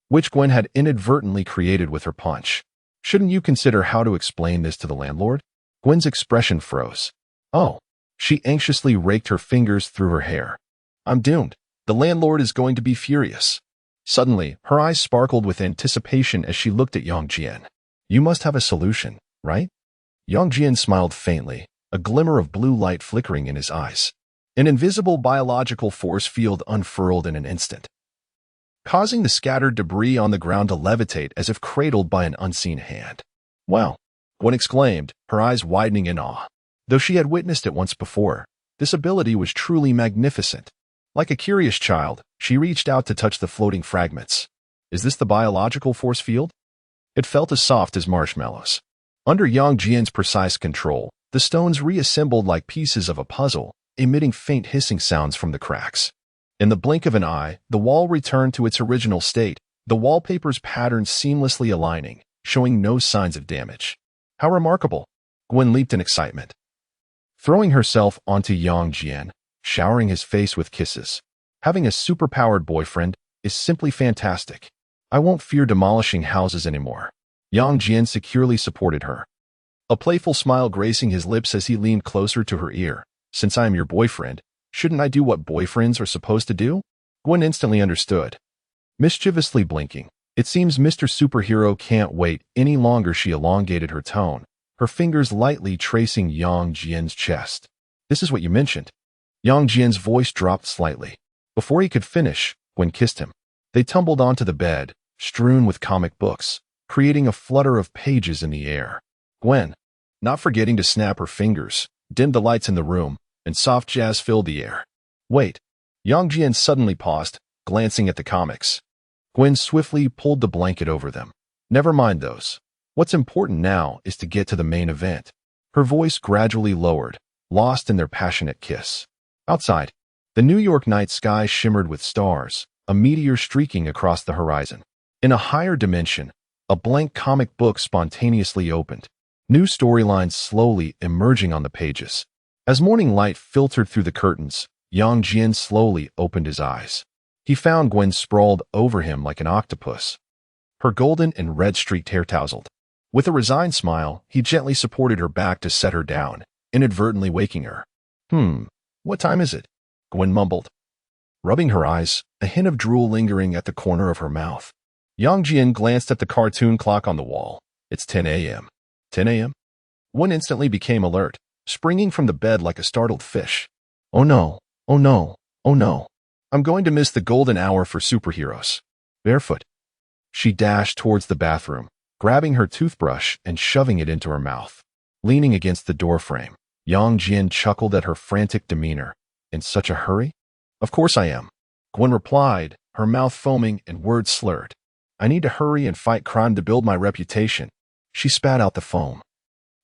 which Gwen had inadvertently created with her punch. Shouldn't you consider how to explain this to the landlord? Gwen's expression froze. Oh. She anxiously raked her fingers through her hair. I'm doomed. The landlord is going to be furious. Suddenly, her eyes sparkled with anticipation as she looked at Yang Jian. You must have a solution, right? Yang Jian smiled faintly, a glimmer of blue light flickering in his eyes. An invisible biological force field unfurled in an instant, causing the scattered debris on the ground to levitate as if cradled by an unseen hand. Wow! Gwen exclaimed, her eyes widening in awe. Though she had witnessed it once before, this ability was truly magnificent. Like a curious child, she reached out to touch the floating fragments. Is this the biological force field? It felt as soft as marshmallows. Under Yang Jian's precise control, the stones reassembled like pieces of a puzzle, emitting faint hissing sounds from the cracks. In the blink of an eye, the wall returned to its original state, the wallpaper's patterns seamlessly aligning, showing no signs of damage. How remarkable! Gwen leaped in excitement, throwing herself onto Yang Jian, showering his face with kisses. Having a superpowered boyfriend is simply fantastic. I won't fear demolishing houses anymore. Yang Jian securely supported her, a playful smile gracing his lips as he leaned closer to her ear. Since I am your boyfriend, shouldn't I do what boyfriends are supposed to do? Gwen instantly understood. Mischievously blinking, it seems Mr. Superhero can't wait any longer. She elongated her tone, her fingers lightly tracing Yang Jian's chest. This is what you mentioned. Yang Jian's voice dropped slightly. Before he could finish, Gwen kissed him. They tumbled onto the bed, strewn with comic books, creating a flutter of pages in the air. Gwen, not forgetting to snap her fingers, dimmed the lights in the room, and soft jazz filled the air. Wait. Yang Jian suddenly paused, glancing at the comics. Gwen swiftly pulled the blanket over them. Never mind those. What's important now is to get to the main event. Her voice gradually lowered, lost in their passionate kiss. Outside, the New York night sky shimmered with stars, a meteor streaking across the horizon. In a higher dimension, a blank comic book spontaneously opened, new storylines slowly emerging on the pages. As morning light filtered through the curtains, Yang Jian slowly opened his eyes. He found Gwen sprawled over him like an octopus, her golden and red-streaked hair tousled. With a resigned smile, he gently supported her back to set her down, inadvertently waking her. What time is it? Gwen mumbled, rubbing her eyes, a hint of drool lingering at the corner of her mouth. Yang Jian glanced at the cartoon clock on the wall. It's 10 a.m. 10 a.m.? Gwen instantly became alert, springing from the bed like a startled fish. Oh no, oh no, oh no. I'm going to miss the golden hour for superheroes. Barefoot. She dashed towards the bathroom, grabbing her toothbrush and shoving it into her mouth. Leaning against the doorframe, Yang Jian chuckled at her frantic demeanor. In such a hurry? Of course I am. Gwen replied, her mouth foaming and words slurred. I need to hurry and fight crime to build my reputation. She spat out the foam,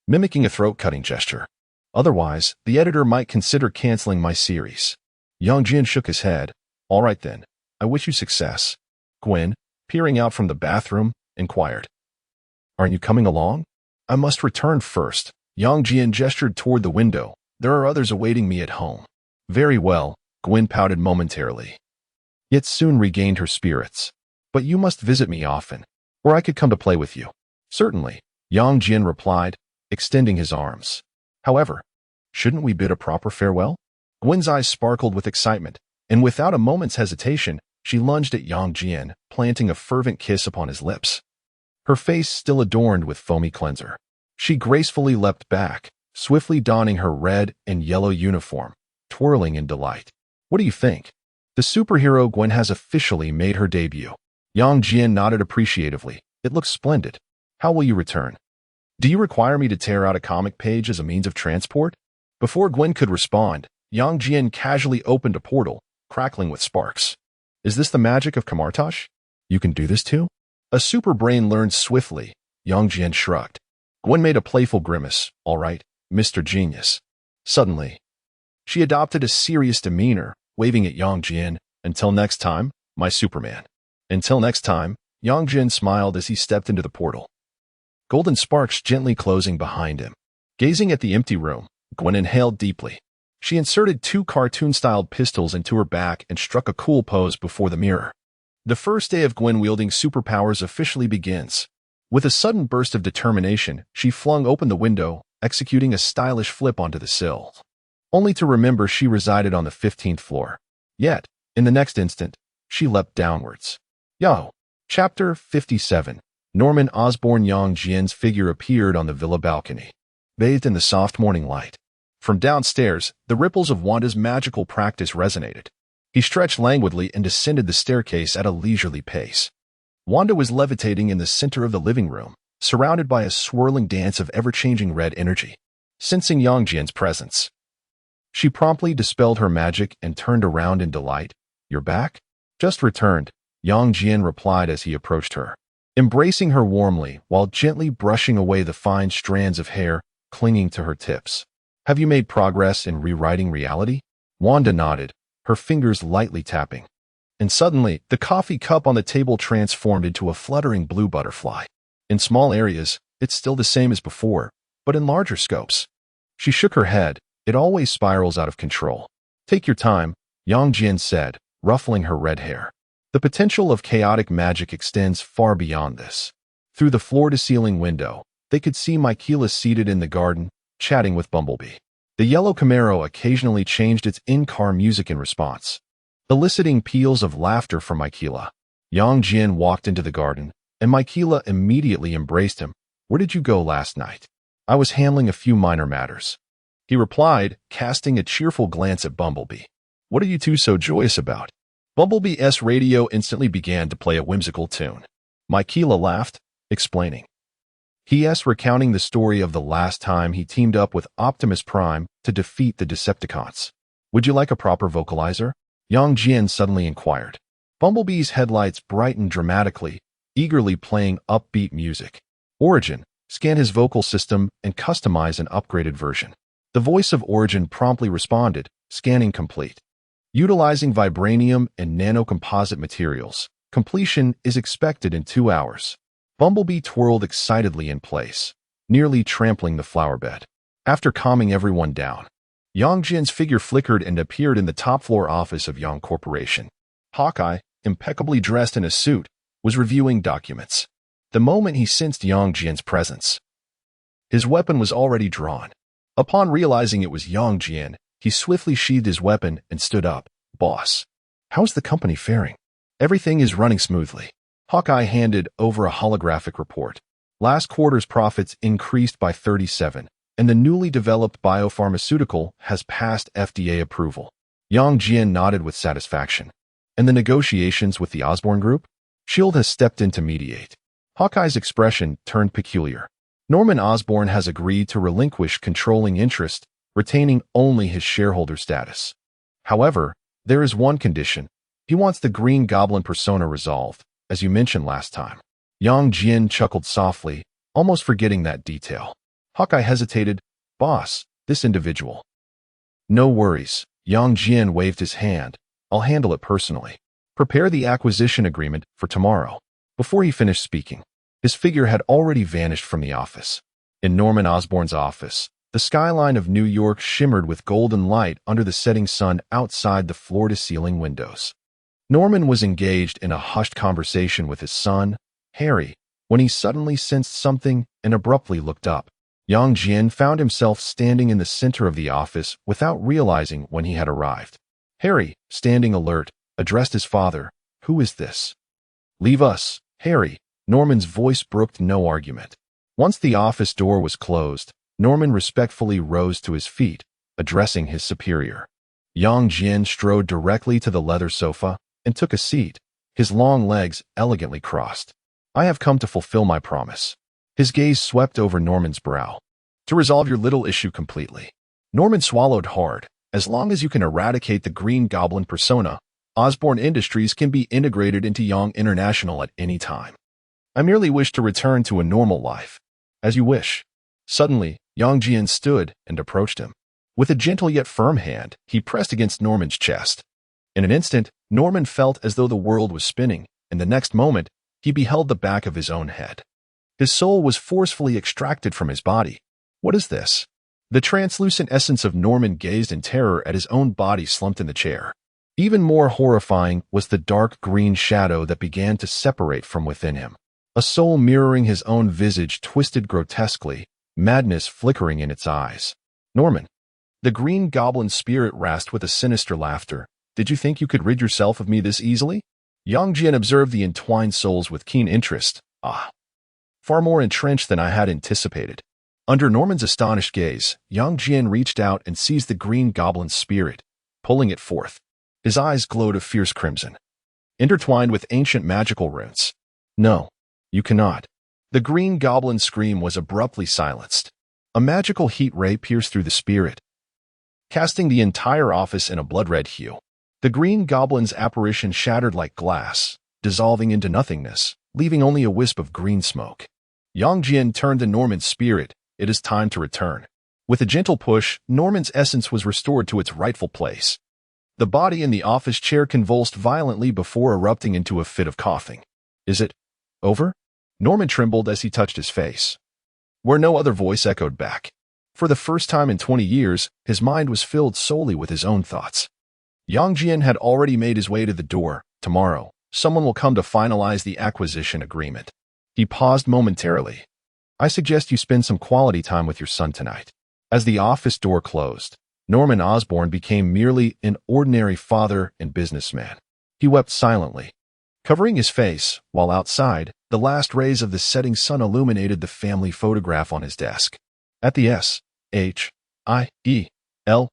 mimicking a throat-cutting gesture. Otherwise, the editor might consider canceling my series. Yang Jian shook his head. All right then, I wish you success. Gwen, peering out from the bathroom, inquired. Aren't you coming along? I must return first. Yang Jian gestured toward the window. There are others awaiting me at home. Very well, Gwen pouted momentarily, yet soon regained her spirits. But you must visit me often, or I could come to play with you. Certainly, Yang Jian replied, extending his arms. However, shouldn't we bid a proper farewell? Gwen's eyes sparkled with excitement, and without a moment's hesitation, she lunged at Yang Jian, planting a fervent kiss upon his lips. Her face still adorned with foamy cleanser. She gracefully leapt back, swiftly donning her red and yellow uniform, twirling in delight. What do you think? The superhero Gwen has officially made her debut. Yang Jian nodded appreciatively. It looks splendid. How will you return? Do you require me to tear out a comic page as a means of transport? Before Gwen could respond, Yang Jian casually opened a portal, crackling with sparks. Is this the magic of Kamartosh? You can do this too? A super brain learned swiftly. Yang Jian shrugged. Gwen made a playful grimace. All right, Mr. Genius. Suddenly, she adopted a serious demeanor, waving at Yang Jian. Until next time, my Superman. Until next time, Yang Jian smiled as he stepped into the portal. Golden sparks gently closing behind him. Gazing at the empty room, Gwen inhaled deeply. She inserted 2 cartoon-styled pistols into her back and struck a cool pose before the mirror. The first day of Gwen wielding superpowers officially begins. With a sudden burst of determination, she flung open the window, executing a stylish flip onto the sill. Only to remember she resided on the 15th floor. Yet, in the next instant, she leapt downwards. Yo! Chapter 57. Norman Osborn. Yang Jian's figure appeared on the villa balcony, bathed in the soft morning light. From downstairs, the ripples of Wanda's magical practice resonated. He stretched languidly and descended the staircase at a leisurely pace. Wanda was levitating in the center of the living room, surrounded by a swirling dance of ever-changing red energy. Sensing Yang Jian's presence, she promptly dispelled her magic and turned around in delight. You're back? Just returned, Yang Jian replied as he approached her, embracing her warmly while gently brushing away the fine strands of hair clinging to her tips. Have you made progress in rewriting reality? Wanda nodded, her fingers lightly tapping. And suddenly, the coffee cup on the table transformed into a fluttering blue butterfly. In small areas, it's still the same as before, but in larger scopes. She shook her head. It always spirals out of control. Take your time, Yang Jian said, ruffling her red hair. The potential of chaotic magic extends far beyond this. Through the floor-to-ceiling window, they could see Michaela seated in the garden, chatting with Bumblebee. The yellow Camaro occasionally changed its in-car music in response, eliciting peals of laughter from Michaela. Yang Jian walked into the garden, and Michaela immediately embraced him. Where did you go last night? I was handling a few minor matters, he replied, casting a cheerful glance at Bumblebee. What are you two so joyous about? Bumblebee's radio instantly began to play a whimsical tune. Michaela laughed, explaining. He.S. recounting the story of the last time he teamed up with Optimus Prime to defeat the Decepticons. Would you like a proper vocalizer? Yang Jian suddenly inquired. Bumblebee's headlights brightened dramatically, eagerly playing upbeat music. Origin, scan his vocal system and customize an upgraded version. The voice of Origin promptly responded, scanning complete. Utilizing vibranium and nanocomposite materials, completion is expected in 2 hours. Bumblebee twirled excitedly in place, nearly trampling the flower bed. After calming everyone down, Yang Jian's figure flickered and appeared in the top-floor office of Yang Corporation. Hawkeye, impeccably dressed in a suit, was reviewing documents. The moment he sensed Yang Jian's presence, his weapon was already drawn. Upon realizing it was Yang Jian, he swiftly sheathed his weapon and stood up. Boss, how's the company faring? Everything is running smoothly. Hawkeye handed over a holographic report. Last quarter's profits increased by 37, and the newly developed biopharmaceutical has passed FDA approval. Yang Jian nodded with satisfaction. And the negotiations with the Osborn Group? S.H.I.E.L.D. has stepped in to mediate. Hawkeye's expression turned peculiar. Norman Osborn has agreed to relinquish controlling interest, retaining only his shareholder status. However, there is one condition. He wants the Green Goblin persona resolved, as you mentioned last time. Yang Jian chuckled softly, almost forgetting that detail. Hawkeye hesitated. Boss, this individual. No worries. Yang Jian waved his hand. I'll handle it personally. Prepare the acquisition agreement for tomorrow. Before he finished speaking, his figure had already vanished from the office. In Norman Osborn's office, the skyline of New York shimmered with golden light under the setting sun outside the floor-to-ceiling windows. Norman was engaged in a hushed conversation with his son, Harry, when he suddenly sensed something and abruptly looked up. Yang Jian found himself standing in the center of the office without realizing when he had arrived. Harry, standing alert, addressed his father. "Who is this?" "Leave us, Harry." Norman's voice brooked no argument. Once the office door was closed, Norman respectfully rose to his feet, addressing his superior. Yang Jian strode directly to the leather sofa and took a seat, his long legs elegantly crossed. "I have come to fulfill my promise." His gaze swept over Norman's brow. "To resolve your little issue completely." Norman swallowed hard. "As long as you can eradicate the Green Goblin persona, Osborne Industries can be integrated into Yang International at any time. I merely wish to return to a normal life." "As you wish." Suddenly, Yang Jian stood and approached him. With a gentle yet firm hand, he pressed against Norman's chest. In an instant, Norman felt as though the world was spinning, and the next moment, he beheld the back of his own head. His soul was forcefully extracted from his body. "What is this?" The translucent essence of Norman gazed in terror at his own body slumped in the chair. Even more horrifying was the dark green shadow that began to separate from within him. A soul mirroring his own visage twisted grotesquely, madness flickering in its eyes. "Norman." The Green Goblin's spirit rasped with a sinister laughter. "Did you think you could rid yourself of me this easily?" Yang Jian observed the entwined souls with keen interest. "Ah. Far more entrenched than I had anticipated." Under Norman's astonished gaze, Yang Jian reached out and seized the Green Goblin's spirit, pulling it forth. His eyes glowed a fierce crimson, intertwined with ancient magical runes. "No, you cannot." The Green Goblin's scream was abruptly silenced. A magical heat ray pierced through the spirit, casting the entire office in a blood-red hue. The Green Goblin's apparition shattered like glass, dissolving into nothingness, leaving only a wisp of green smoke. Yang Jian turned to Norman's spirit. "It is time to return." With a gentle push, Norman's essence was restored to its rightful place. The body in the office chair convulsed violently before erupting into a fit of coughing. "Is it over?" Norman trembled as he touched his face, where no other voice echoed back. For the first time in 20 years, his mind was filled solely with his own thoughts. Yang Jian had already made his way to the door. "Tomorrow, someone will come to finalize the acquisition agreement." He paused momentarily. "I suggest you spend some quality time with your son tonight." As the office door closed, Norman Osborn became merely an ordinary father and businessman. He wept silently, covering his face, while outside, the last rays of the setting sun illuminated the family photograph on his desk. At the SHIELD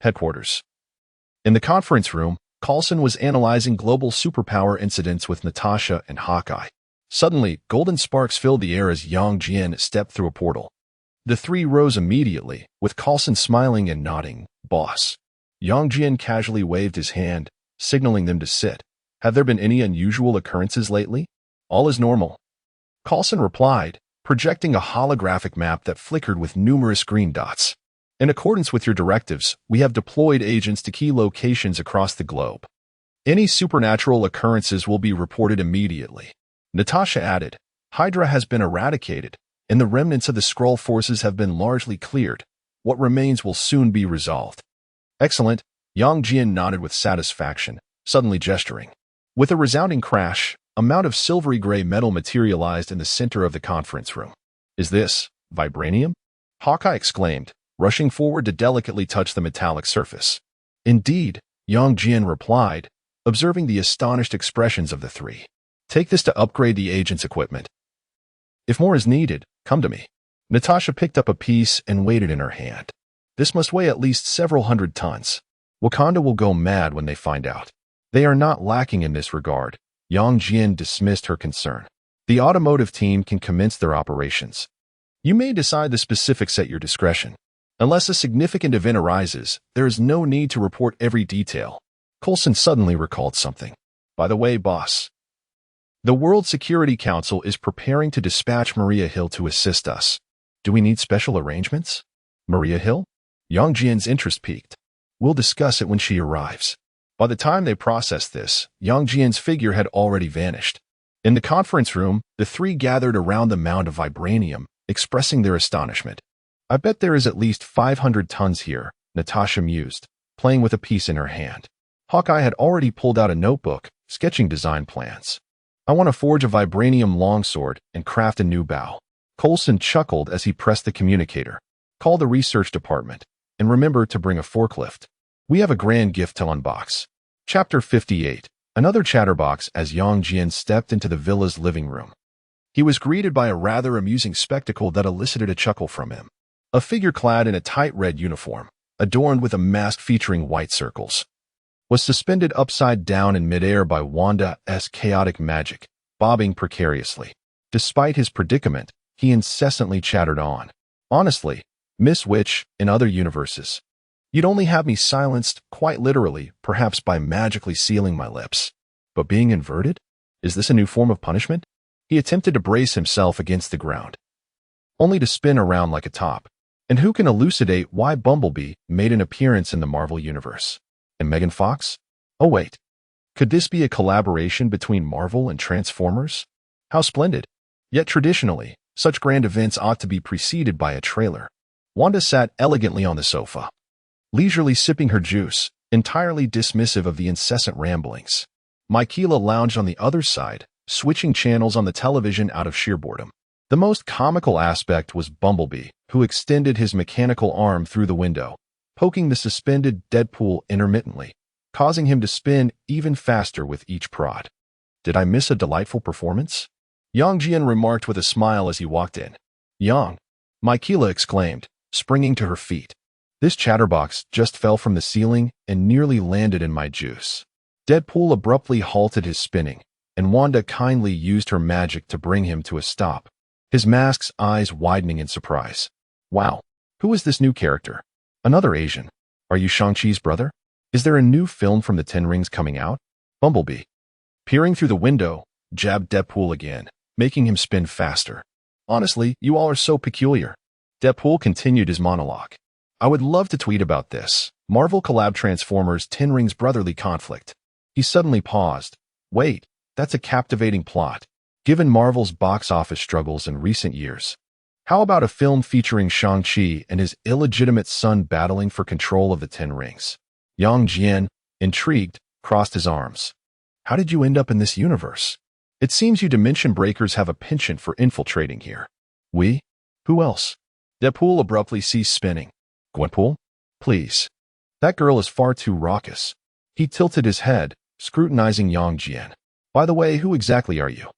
headquarters. In the conference room, Coulson was analyzing global superpower incidents with Natasha and Hawkeye. Suddenly, golden sparks filled the air as Yang Jian stepped through a portal. The three rose immediately, with Coulson smiling and nodding. "Boss." Yang Jian casually waved his hand, signaling them to sit. "Have there been any unusual occurrences lately?" "All is normal," Coulson replied, projecting a holographic map that flickered with numerous green dots. "In accordance with your directives, we have deployed agents to key locations across the globe. Any supernatural occurrences will be reported immediately." Natasha added, "Hydra has been eradicated, and the remnants of the Skrull forces have been largely cleared. What remains will soon be resolved." "Excellent," Yang Jian nodded with satisfaction, suddenly gesturing. With a resounding crash, a mound of silvery gray metal materialized in the center of the conference room. "Is this vibranium?" Hawkeye exclaimed, rushing forward to delicately touch the metallic surface. "Indeed," Yang Jian replied, observing the astonished expressions of the three. "Take this to upgrade the agent's equipment. If more is needed, come to me." Natasha picked up a piece and weighed it in her hand. "This must weigh at least several hundred tons. Wakanda will go mad when they find out." "They are not lacking in this regard." Yang Jian dismissed her concern. "The automotive team can commence their operations. You may decide the specifics at your discretion. Unless a significant event arises, there is no need to report every detail." Coulson suddenly recalled something. "By the way, boss, the World Security Council is preparing to dispatch Maria Hill to assist us. Do we need special arrangements?" "Maria Hill?" Yang Jian's interest piqued. "We'll discuss it when she arrives." By the time they processed this, Yang Jian's figure had already vanished. In the conference room, the three gathered around the mound of vibranium, expressing their astonishment. "I bet there is at least 500 tons here," Natasha mused, playing with a piece in her hand. Hawkeye had already pulled out a notebook, sketching design plans. "I want to forge a vibranium longsword and craft a new bow." Coulson chuckled as he pressed the communicator. Call the research department, and remember to bring a forklift. We have a grand gift to unbox. Chapter 58. Another chatterbox as Yang Jian stepped into the villa's living room. He was greeted by a rather amusing spectacle that elicited a chuckle from him. A figure clad in a tight red uniform, adorned with a mask featuring white circles, was suspended upside down in midair by Wanda's chaotic magic, bobbing precariously. Despite his predicament, he incessantly chattered on. Honestly, Miss Witch, in other universes, you'd only have me silenced, quite literally, perhaps by magically sealing my lips. But being inverted? Is this a new form of punishment? He attempted to brace himself against the ground, only to spin around like a top. And who can elucidate why Bumblebee made an appearance in the Marvel Universe? And Megan Fox? Oh wait, could this be a collaboration between Marvel and Transformers? How splendid! Yet traditionally, such grand events ought to be preceded by a trailer. Wanda sat elegantly on the sofa, leisurely sipping her juice, entirely dismissive of the incessant ramblings. Michaela lounged on the other side, switching channels on the television out of sheer boredom. The most comical aspect was Bumblebee, who extended his mechanical arm through the window, poking the suspended Deadpool intermittently, causing him to spin even faster with each prod. Did I miss a delightful performance? Yang Jian remarked with a smile as he walked in. Yang, Michaela exclaimed, springing to her feet. This chatterbox just fell from the ceiling and nearly landed in my juice. Deadpool abruptly halted his spinning, and Wanda kindly used her magic to bring him to a stop, his mask's eyes widening in surprise. Wow, who is this new character? Another Asian. Are you Shang-Chi's brother? Is there a new film from the Ten Rings coming out? Bumblebee, peering through the window, jabbed Deadpool again, making him spin faster. Honestly, you all are so peculiar. Deadpool continued his monologue. I would love to tweet about this. Marvel collab Transformers Ten Rings brotherly conflict. He suddenly paused. Wait, that's a captivating plot, given Marvel's box office struggles in recent years. How about a film featuring Shang-Chi and his illegitimate son battling for control of the Ten Rings? Yang Jian, intrigued, crossed his arms. How did you end up in this universe? It seems you Dimension Breakers have a penchant for infiltrating here. We? Who else? Deadpool abruptly ceased spinning. Gwenpool? Please. That girl is far too raucous. He tilted his head, scrutinizing Yang Jian. By the way, who exactly are you?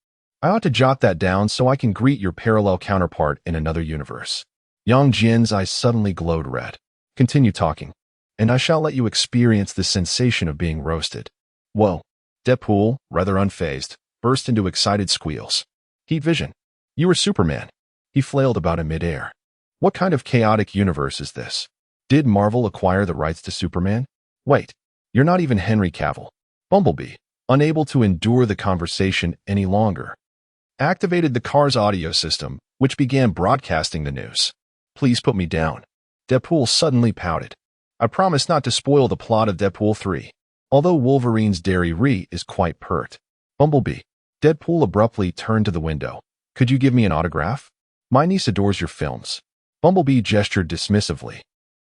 I ought to jot that down so I can greet your parallel counterpart in another universe. Yang Jian's eyes suddenly glowed red. Continue talking, and I shall let you experience the sensation of being roasted. Whoa. Deadpool, rather unfazed, burst into excited squeals. Heat vision. You are Superman. He flailed about in midair. What kind of chaotic universe is this? Did Marvel acquire the rights to Superman? Wait, you're not even Henry Cavill. Bumblebee, unable to endure the conversation any longer, activated the car's audio system, which began broadcasting the news. Please put me down. Deadpool suddenly pouted. I promise not to spoil the plot of Deadpool 3, although Wolverine's Derry Ree is quite pert. Bumblebee. Deadpool abruptly turned to the window. Could you give me an autograph? My niece adores your films. Bumblebee gestured dismissively.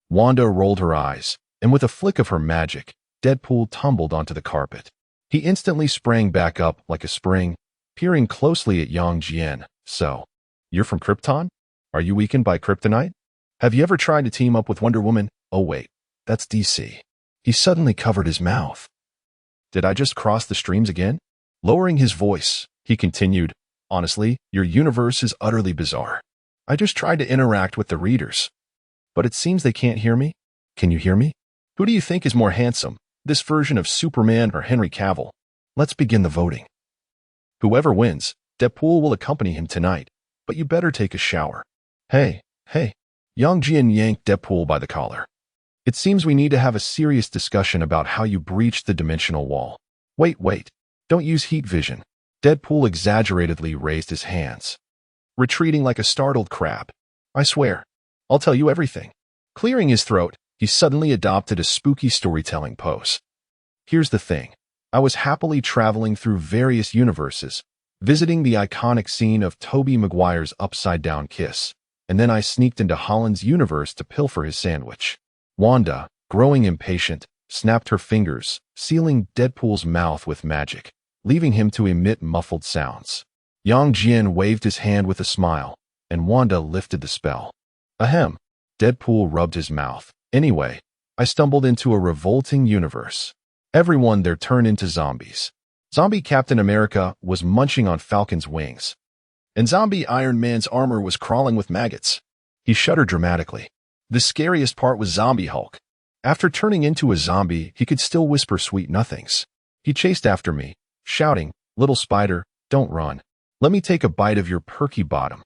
Wanda rolled her eyes, and with a flick of her magic, Deadpool tumbled onto the carpet. He instantly sprang back up like a spring, peering closely at Yang Jian. So, you're from Krypton? Are you weakened by kryptonite? Have you ever tried to team up with Wonder Woman? Oh wait, that's DC. He suddenly covered his mouth. Did I just cross the streams again? Lowering his voice, he continued, honestly, your universe is utterly bizarre. I just tried to interact with the readers, but it seems they can't hear me. Can you hear me? Who do you think is more handsome, this version of Superman or Henry Cavill? Let's begin the voting. Whoever wins, Deadpool will accompany him tonight, but you better take a shower. Hey. Yang Jian yanked Deadpool by the collar. It seems we need to have a serious discussion about how you breached the dimensional wall. Wait. Don't use heat vision. Deadpool exaggeratedly raised his hands, retreating like a startled crab. I swear, I'll tell you everything. Clearing his throat, he suddenly adopted a spooky storytelling pose. Here's the thing. I was happily traveling through various universes, visiting the iconic scene of Tobey Maguire's upside-down kiss, and then I sneaked into Holland's universe to pilfer his sandwich. Wanda, growing impatient, snapped her fingers, sealing Deadpool's mouth with magic, leaving him to emit muffled sounds. Yang Jian waved his hand with a smile. and Wanda lifted the spell. Ahem. Deadpool rubbed his mouth. Anyway, I stumbled into a revolting universe. Everyone there turned into zombies. Zombie Captain America was munching on Falcon's wings, and zombie Iron Man's armor was crawling with maggots. He shuddered dramatically. The scariest part was Zombie Hulk. After turning into a zombie, he could still whisper sweet nothings. He chased after me, shouting, "Little spider, don't run. Let me take a bite of your perky bottom."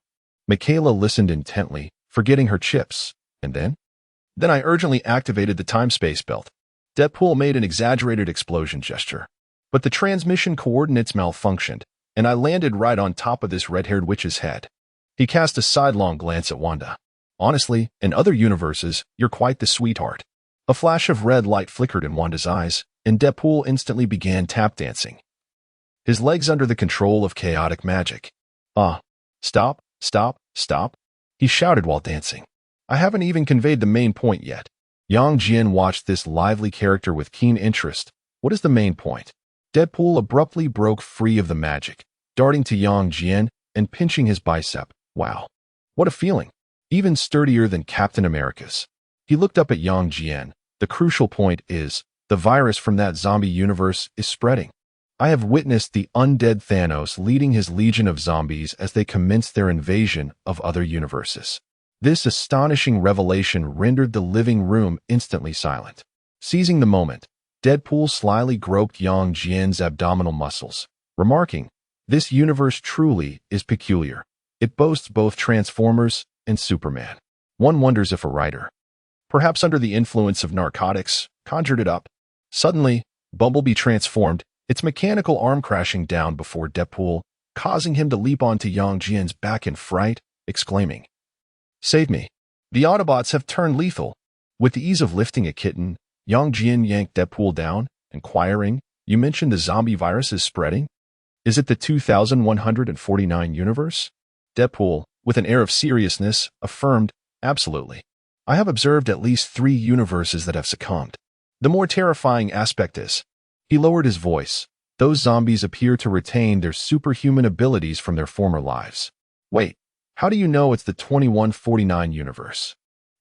Michaela listened intently, forgetting her chips. And then I urgently activated the time-space belt. Deadpool made an exaggerated explosion gesture. But the transmission coordinates malfunctioned, and I landed right on top of this red-haired witch's head. He cast a sidelong glance at Wanda. Honestly, in other universes, you're quite the sweetheart. A flash of red light flickered in Wanda's eyes, and Deadpool instantly began tap dancing, his legs under the control of chaotic magic. Stop, stop, stop, he shouted while dancing. I haven't even conveyed the main point yet. Yang Jian watched this lively character with keen interest. What is the main point? Deadpool abruptly broke free of the magic, darting to Yang Jian and pinching his bicep. Wow. What a feeling. Even sturdier than Captain America's. He looked up at Yang Jian. The crucial point is, the virus from that zombie universe is spreading. I have witnessed the undead Thanos leading his legion of zombies as they commenced their invasion of other universes. This astonishing revelation rendered the living room instantly silent. Seizing the moment, Deadpool slyly groped Yang Jian's abdominal muscles, remarking, "This universe truly is peculiar. It boasts both Transformers and Superman." One wonders if a writer, perhaps under the influence of narcotics, conjured it up. Suddenly, Bumblebee transformed, its mechanical arm crashing down before Deadpool, causing him to leap onto Yang Jian's back in fright, exclaiming, "Save me. The Autobots have turned lethal." With the ease of lifting a kitten, Yang Jian yanked Deadpool down, inquiring, "You mentioned the zombie virus is spreading? Is it the 2149 universe?" Deadpool, with an air of seriousness, affirmed, "Absolutely. I have observed at least 3 universes that have succumbed. The more terrifying aspect is," he lowered his voice, "those zombies appear to retain their superhuman abilities from their former lives." Wait, how do you know it's the 2149 universe?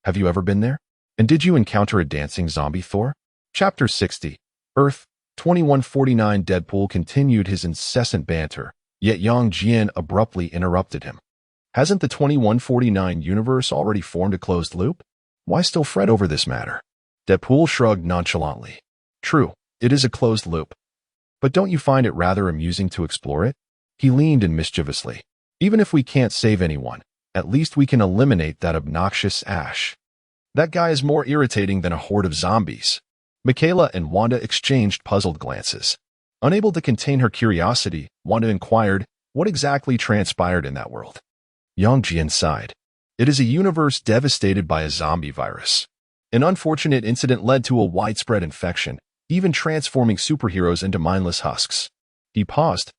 Have you ever been there? And did you encounter a dancing zombie Thor? Chapter 60, Earth, 2149. Deadpool continued his incessant banter, yet Yang Jian abruptly interrupted him. Hasn't the 2149 universe already formed a closed loop? Why still fret over this matter? Deadpool shrugged nonchalantly. True, it is a closed loop. But don't you find it rather amusing to explore it? He leaned in mischievously. Even if we can't save anyone, at least we can eliminate that obnoxious Ash. That guy is more irritating than a horde of zombies. Michaela and Wanda exchanged puzzled glances. Unable to contain her curiosity, Wanda inquired, what exactly transpired in that world? Yang Jian sighed. It is a universe devastated by a zombie virus. An unfortunate incident led to a widespread infection, even transforming superheroes into mindless husks. He paused,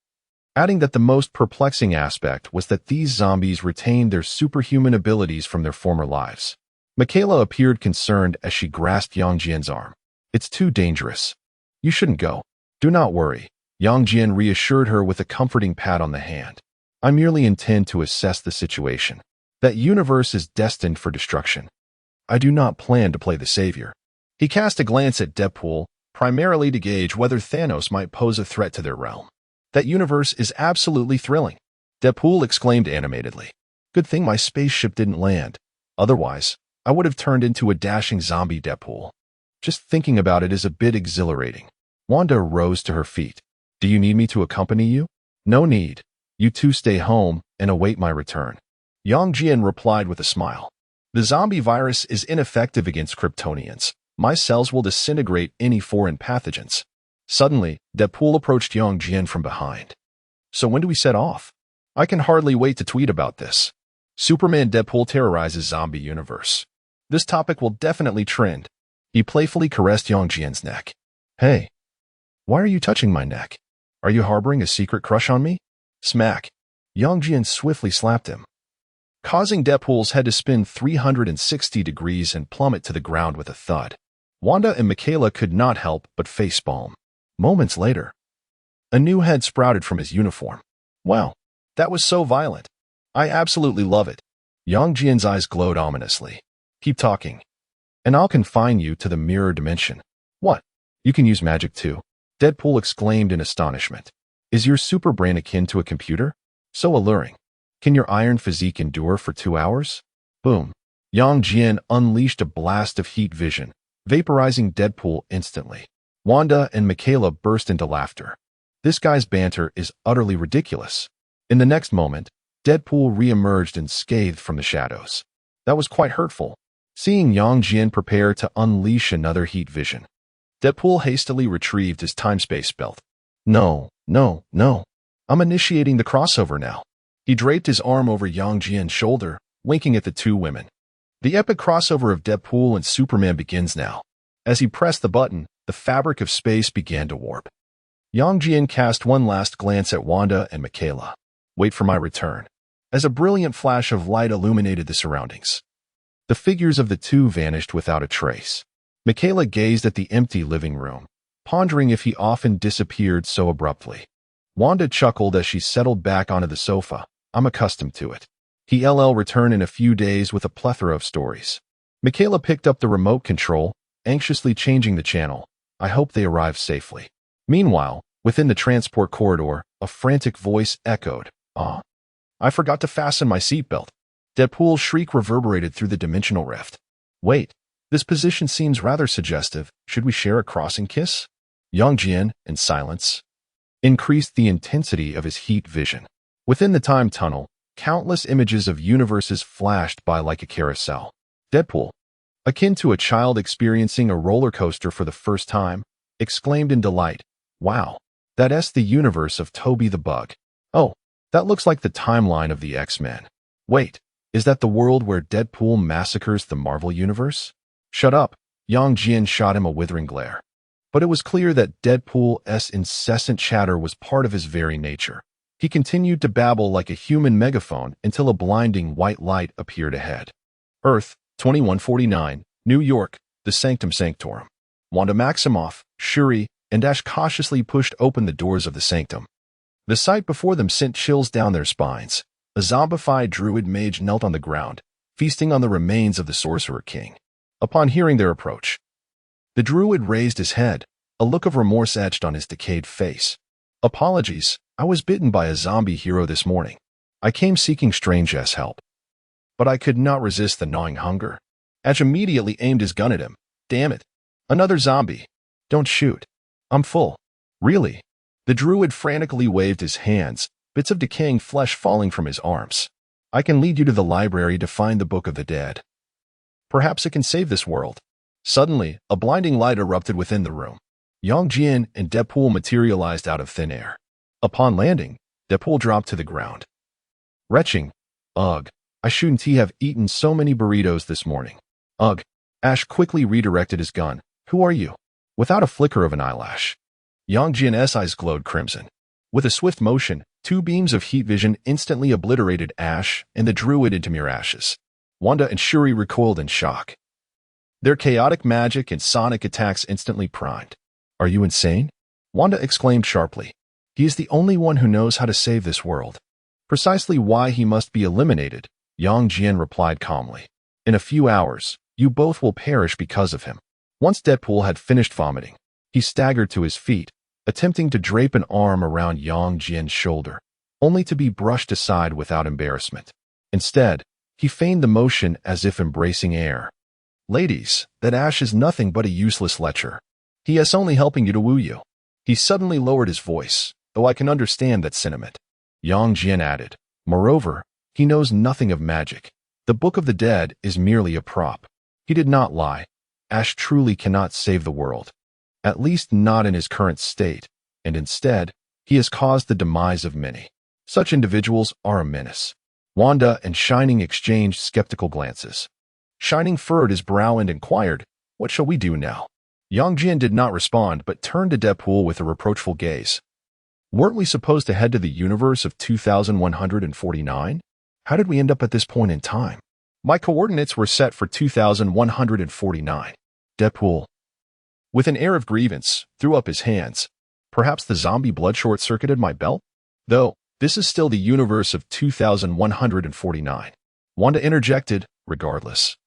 adding that the most perplexing aspect was that these zombies retained their superhuman abilities from their former lives. Michaela appeared concerned as she grasped Yang Jian's arm. It's too dangerous. You shouldn't go. Do not worry. Yang Jian reassured her with a comforting pat on the hand. I merely intend to assess the situation. That universe is destined for destruction. I do not plan to play the savior. He cast a glance at Deadpool, primarily to gauge whether Thanos might pose a threat to their realm. That universe is absolutely thrilling. Deadpool exclaimed animatedly. Good thing my spaceship didn't land. Otherwise, I would have turned into a dashing zombie. Deadpool. Just thinking about it is a bit exhilarating. Wanda rose to her feet. Do you need me to accompany you? No need. You two stay home and await my return. Yang Jian replied with a smile. The zombie virus is ineffective against Kryptonians. My cells will disintegrate any foreign pathogens. Suddenly, Deadpool approached Yang Jian from behind. So when do we set off? I can hardly wait to tweet about this. Superman Deadpool terrorizes zombie universe. This topic will definitely trend. He playfully caressed Yang Jian's neck. Hey, why are you touching my neck? Are you harboring a secret crush on me? Smack. Yang Jian swiftly slapped him, causing Deadpool's head to spin 360 degrees and plummet to the ground with a thud. Wanda and Michaela could not help but facepalm. Moments later, a new head sprouted from his uniform. Wow, that was so violent. I absolutely love it. Yang Jian's eyes glowed ominously. Keep talking, and I'll confine you to the mirror dimension. What? You can use magic too? Deadpool exclaimed in astonishment. Is your super brain akin to a computer? So alluring. Can your iron physique endure for 2 hours? Boom. Yang Jian unleashed a blast of heat vision, vaporizing Deadpool instantly. Wanda and Michaela burst into laughter. This guy's banter is utterly ridiculous. In the next moment, Deadpool re-emerged unscathed from the shadows. That was quite hurtful. Seeing Yang Jian prepare to unleash another heat vision, Deadpool hastily retrieved his time-space belt. No. I'm initiating the crossover now. He draped his arm over Yang Jian's shoulder, winking at the two women. The epic crossover of Deadpool and Superman begins now. As he pressed the button, the fabric of space began to warp. Yang Jian cast one last glance at Wanda and Michaela. Wait for my return. As a brilliant flash of light illuminated the surroundings, the figures of the two vanished without a trace. Michaela gazed at the empty living room, pondering if he often disappeared so abruptly. Wanda chuckled as she settled back onto the sofa. I'm accustomed to it. He'll return in a few days with a plethora of stories. Michaela picked up the remote control, anxiously changing the channel. I hope they arrive safely. Meanwhile, within the transport corridor, a frantic voice echoed. I forgot to fasten my seatbelt. Deadpool's shriek reverberated through the dimensional rift. Wait, this position seems rather suggestive. Should we share a crossing kiss? Yang Jian, in silence, increased the intensity of his heat vision. Within the time tunnel, countless images of universes flashed by like a carousel. Deadpool, akin to a child experiencing a roller coaster for the first time, exclaimed in delight. Wow, that's the universe of Toby the Bug. Oh, that looks like the timeline of the X-Men. Wait, is that the world where Deadpool massacres the Marvel Universe? Shut up, Yang Jian shot him a withering glare. But it was clear that Deadpool's incessant chatter was part of his very nature. He continued to babble like a human megaphone until a blinding white light appeared ahead. Earth, 2149, New York, the Sanctum Sanctorum. Wanda Maximoff, Shuri, and Ash cautiously pushed open the doors of the sanctum. The sight before them sent chills down their spines. A zombified druid mage knelt on the ground, feasting on the remains of the Sorcerer King. Upon hearing their approach, the druid raised his head, a look of remorse etched on his decayed face. Apologies, I was bitten by a zombie hero this morning. I came seeking Strange's help. But I could not resist the gnawing hunger. Ash immediately aimed his gun at him. Damn it. Another zombie. Don't shoot. I'm full. Really? The druid frantically waved his hands, bits of decaying flesh falling from his arms. I can lead you to the library to find the Book of the Dead. Perhaps it can save this world. Suddenly, a blinding light erupted within the room. Yang Jian and Deadpool materialized out of thin air. Upon landing, Deadpool dropped to the ground. Retching. Ugh, I shouldn't have eaten so many burritos this morning. Ugh. Ash quickly redirected his gun. Who are you? Without a flicker of an eyelash, Yang Jian's eyes glowed crimson. With a swift motion, two beams of heat vision instantly obliterated Ash and the druid into mere ashes. Wanda and Shuri recoiled in shock. Their chaotic magic and sonic attacks instantly primed. Are you insane? Wanda exclaimed sharply. He is the only one who knows how to save this world. Precisely why he must be eliminated, Yang Jian replied calmly. In a few hours, you both will perish because of him. Once Deadpool had finished vomiting, he staggered to his feet, attempting to drape an arm around Yang Jian's shoulder, only to be brushed aside without embarrassment. Instead, he feigned the motion as if embracing air. Ladies, that Ash is nothing but a useless lecher. He is only helping you to woo you. He suddenly lowered his voice, though I can understand that sentiment. Yang Jian added, moreover, he knows nothing of magic. The Book of the Dead is merely a prop. He did not lie. Ash truly cannot save the world. At least not in his current state, and instead, he has caused the demise of many. Such individuals are a menace. Wanda and Shining exchanged skeptical glances. Shining furrowed his brow and inquired, what shall we do now? Yang Jian did not respond but turned to Deadpool with a reproachful gaze. Weren't we supposed to head to the universe of 2149? How did we end up at this point in time? My coordinates were set for 2149. Deadpool, with an air of grievance, threw up his hands. Perhaps the zombie blood short-circuited my belt? Though, this is still the universe of 2149. Wanda interjected, regardless.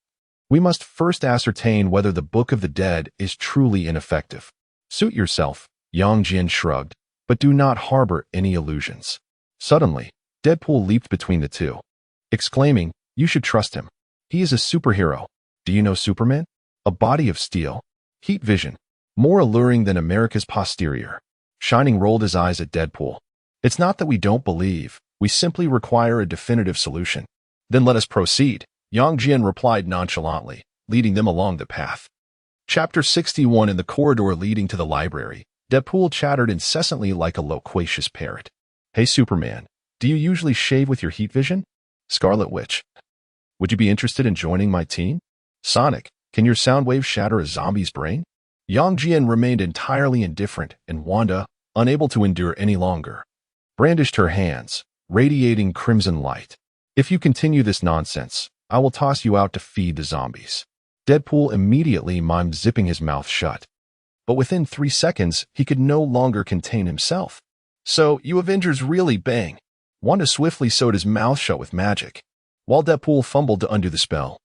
We must first ascertain whether the Book of the Dead is truly ineffective. Suit yourself, Yang Jian shrugged, but do not harbor any illusions. Suddenly, Deadpool leaped between the two, exclaiming, "You should trust him. He is a superhero. Do you know Superman? A body of steel, heat vision, more alluring than America's posterior." Shining rolled his eyes at Deadpool. "It's not that we don't believe. We simply require a definitive solution." "Then let us proceed," Yang Jian replied nonchalantly, leading them along the path. Chapter 61. In the corridor leading to the library, Deadpool chattered incessantly like a loquacious parrot. "Hey Superman, do you usually shave with your heat vision? Scarlet Witch, would you be interested in joining my team? Sonic, can your sound waves shatter a zombie's brain?" Yang Jian remained entirely indifferent, and Wanda, unable to endure any longer, brandished her hands, radiating crimson light. "If you continue this nonsense, I will toss you out to feed the zombies." Deadpool immediately mimed zipping his mouth shut. But within 3 seconds, he could no longer contain himself. "So, you Avengers really bang." Wanda swiftly sewed his mouth shut with magic, while Deadpool fumbled to undo the spell.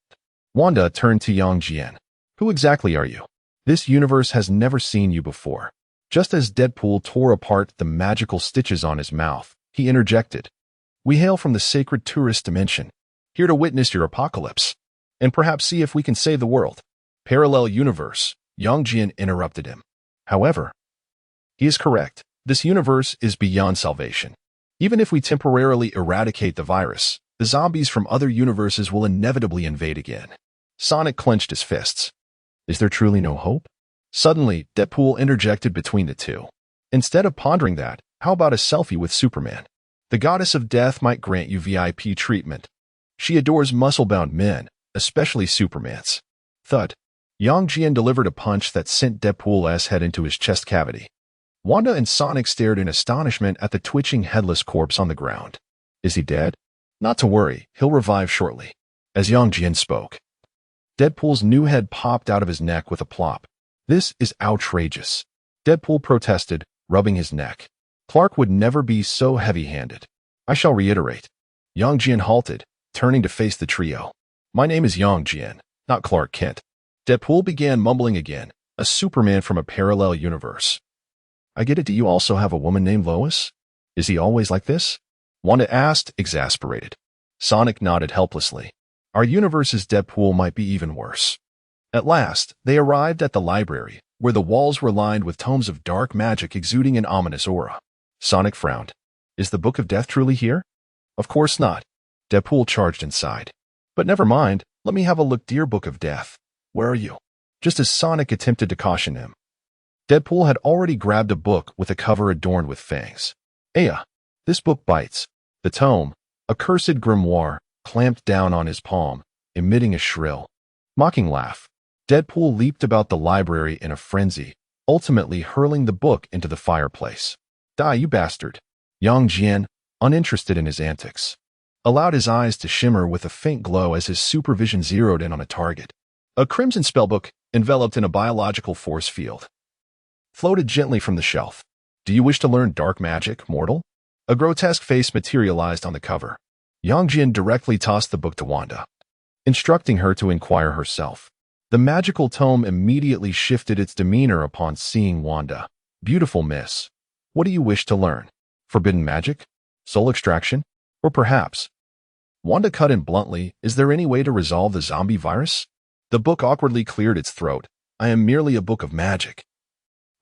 Wanda turned to Yang Jian. "Who exactly are you? This universe has never seen you before." Just as Deadpool tore apart the magical stitches on his mouth, he interjected, "We hail from the sacred tourist dimension, here to witness your apocalypse, and perhaps see if we can save the world." "Parallel universe," Yang Jian interrupted him. "However, he is correct. This universe is beyond salvation. Even if we temporarily eradicate the virus, the zombies from other universes will inevitably invade again." Sonic clenched his fists. "Is there truly no hope?" Suddenly, Deadpool interjected between the two. "Instead of pondering that, how about a selfie with Superman? The goddess of death might grant you VIP treatment. She adores muscle-bound men, especially Superman's." Thud. Yang Jian delivered a punch that sent Deadpool's head into his chest cavity. Wanda and Sonic stared in astonishment at the twitching headless corpse on the ground. "Is he dead?" "Not to worry, he'll revive shortly." As Yang Jian spoke, Deadpool's new head popped out of his neck with a plop. "This is outrageous," Deadpool protested, rubbing his neck. "Clark would never be so heavy-handed." "I shall reiterate." Yang Jian halted, turning to face the trio. "My name is Yang Jian, not Clark Kent." Deadpool began mumbling again, "A Superman from a parallel universe." "I get it. Do you also have a woman named Lois? Is he always like this?" Wanda asked, exasperated. Sonic nodded helplessly. "Our universe's Deadpool might be even worse." At last, they arrived at the library, where the walls were lined with tomes of dark magic exuding an ominous aura. Sonic frowned. "Is the Book of Death truly here?" "Of course not." Deadpool charged inside. "But never mind, let me have a look, dear Book of Death. Where are you?" Just as Sonic attempted to caution him, Deadpool had already grabbed a book with a cover adorned with fangs. "Aya, this book bites." The tome, a cursed grimoire, clamped down on his palm, emitting a shrill, mocking laugh. Deadpool leaped about the library in a frenzy, ultimately hurling the book into the fireplace. "Die, you bastard!" Yang Jian, uninterested in his antics, allowed his eyes to shimmer with a faint glow as his supervision zeroed in on a target. A crimson spellbook, enveloped in a biological force field, floated gently from the shelf. "Do you wish to learn dark magic, mortal?" A grotesque face materialized on the cover. Yang Jian directly tossed the book to Wanda, instructing her to inquire herself. The magical tome immediately shifted its demeanor upon seeing Wanda. "Beautiful miss, what do you wish to learn? Forbidden magic? Soul extraction? Or perhaps—" Wanda cut in bluntly, "Is there any way to resolve the zombie virus?" The book awkwardly cleared its throat. "I am merely a book of magic."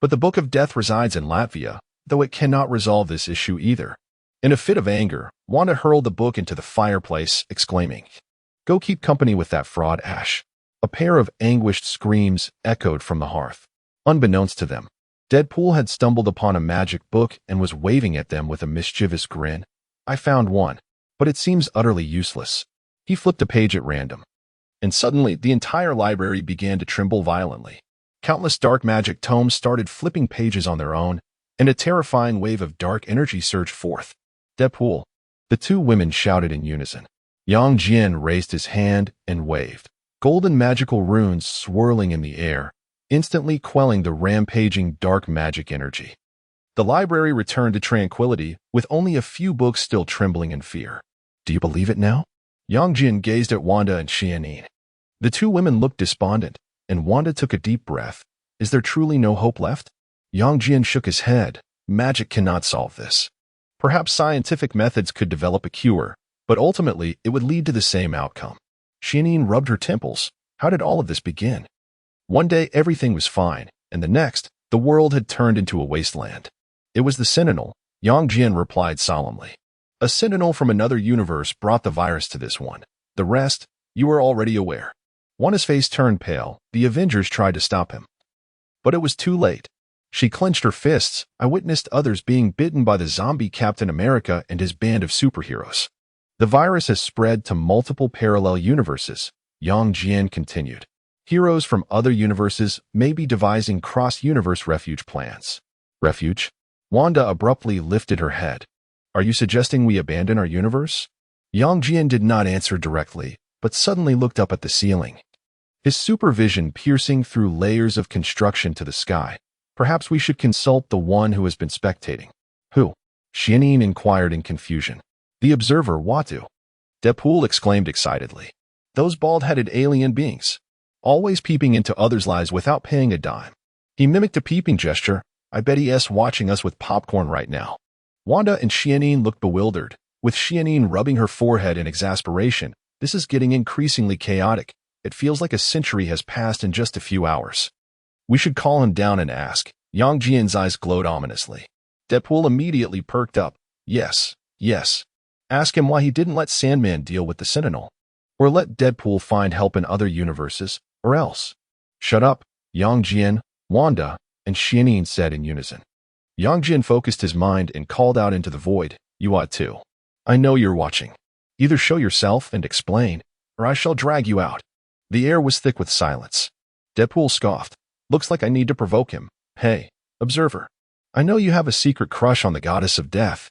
"But the Book of Death resides in Latvia, though it cannot resolve this issue either." In a fit of anger, Wanda hurled the book into the fireplace, exclaiming, "Go keep company with that fraud, Ash." A pair of anguished screams echoed from the hearth. Unbeknownst to them, Deadpool had stumbled upon a magic book and was waving at them with a mischievous grin. "I found one, but it seems utterly useless." He flipped a page at random, and suddenly the entire library began to tremble violently. Countless dark magic tomes started flipping pages on their own, and a terrifying wave of dark energy surged forth. "Deadpool!" The two women shouted in unison. Yang Jian raised his hand and waved, golden magical runes swirling in the air, instantly quelling the rampaging dark magic energy. The library returned to tranquility, with only a few books still trembling in fear. "Do you believe it now?" Yang Jian gazed at Wanda and Xianin. The two women looked despondent, and Wanda took a deep breath. Is there truly no hope left? Yang Jian shook his head. Magic cannot solve this. Perhaps scientific methods could develop a cure, but ultimately it would lead to the same outcome. Xianin rubbed her temples. How did all of this begin? One day everything was fine, and the next, the world had turned into a wasteland. It was the Sentinel, Yang Jian replied solemnly. A Sentinel from another universe brought the virus to this one. The rest, you were already aware. Wanda's face turned pale. The Avengers tried to stop him. But it was too late. She clenched her fists. I witnessed others being bitten by the zombie Captain America and his band of superheroes. The virus has spread to multiple parallel universes, Yang Jian continued. Heroes from other universes may be devising cross-universe refuge plans. Refuge? Wanda abruptly lifted her head. Are you suggesting we abandon our universe? Yang Jian did not answer directly, but suddenly looked up at the ceiling. His supervision piercing through layers of construction to the sky. Perhaps we should consult the one who has been spectating. Who? Xianin inquired in confusion. The observer, Watu. Deadpool exclaimed excitedly. Those bald-headed alien beings. Always peeping into others' lives without paying a dime. He mimicked a peeping gesture. I bet he is watching us with popcorn right now. Wanda and Xianin looked bewildered, with Xianin rubbing her forehead in exasperation. This is getting increasingly chaotic. It feels like a century has passed in just a few hours. We should call him down and ask. Yang Jian's eyes glowed ominously. Deadpool immediately perked up. Yes, yes. Ask him why he didn't let Sandman deal with the Sentinel. Or let Deadpool find help in other universes, or else. Shut up, Yang Jian, Wanda, and Xianin said in unison. Yang Jian focused his mind and called out into the void. You ought to. I know you're watching. Either show yourself and explain, or I shall drag you out. The air was thick with silence. Deadpool scoffed. Looks like I need to provoke him. Hey, observer. I know you have a secret crush on the goddess of death.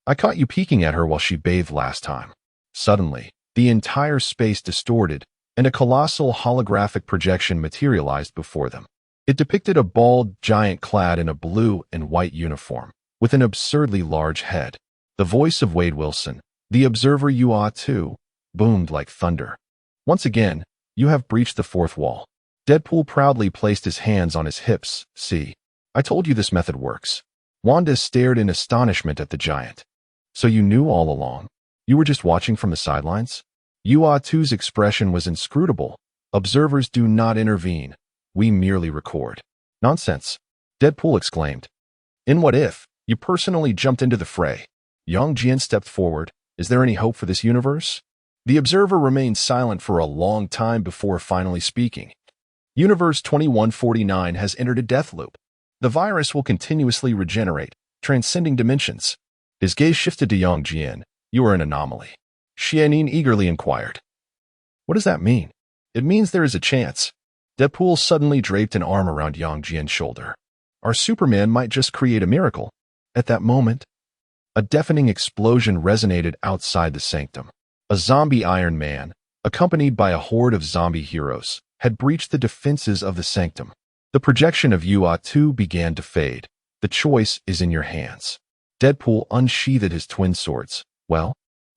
I caught you peeking at her while she bathed last time. Suddenly, the entire space distorted, and a colossal holographic projection materialized before them. It depicted a bald giant clad in a blue and white uniform, with an absurdly large head. The voice of Wade Wilson, the observer you ought to, boomed like thunder. Once again, you have breached the fourth wall. Deadpool proudly placed his hands on his hips. See, I told you this method works. Wanda stared in astonishment at the giant. So you knew all along? You were just watching from the sidelines? Uatu's expression was inscrutable. Observers do not intervene. We merely record. Nonsense, Deadpool exclaimed. In What If, you personally jumped into the fray. Yang Jian stepped forward. Is there any hope for this universe? The observer remained silent for a long time before finally speaking. Universe 2149 has entered a death loop. The virus will continuously regenerate, transcending dimensions. His gaze shifted to Yang Jian. You are an anomaly. Xianin eagerly inquired. What does that mean? It means there is a chance. Deadpool suddenly draped an arm around Yang Jian's shoulder. Our Superman might just create a miracle. At that moment, a deafening explosion resonated outside the sanctum. A zombie Iron Man, accompanied by a horde of zombie heroes, had breached the defenses of the sanctum. The projection of Uatu began to fade. The choice is in your hands. Deadpool unsheathed his twin swords. Well,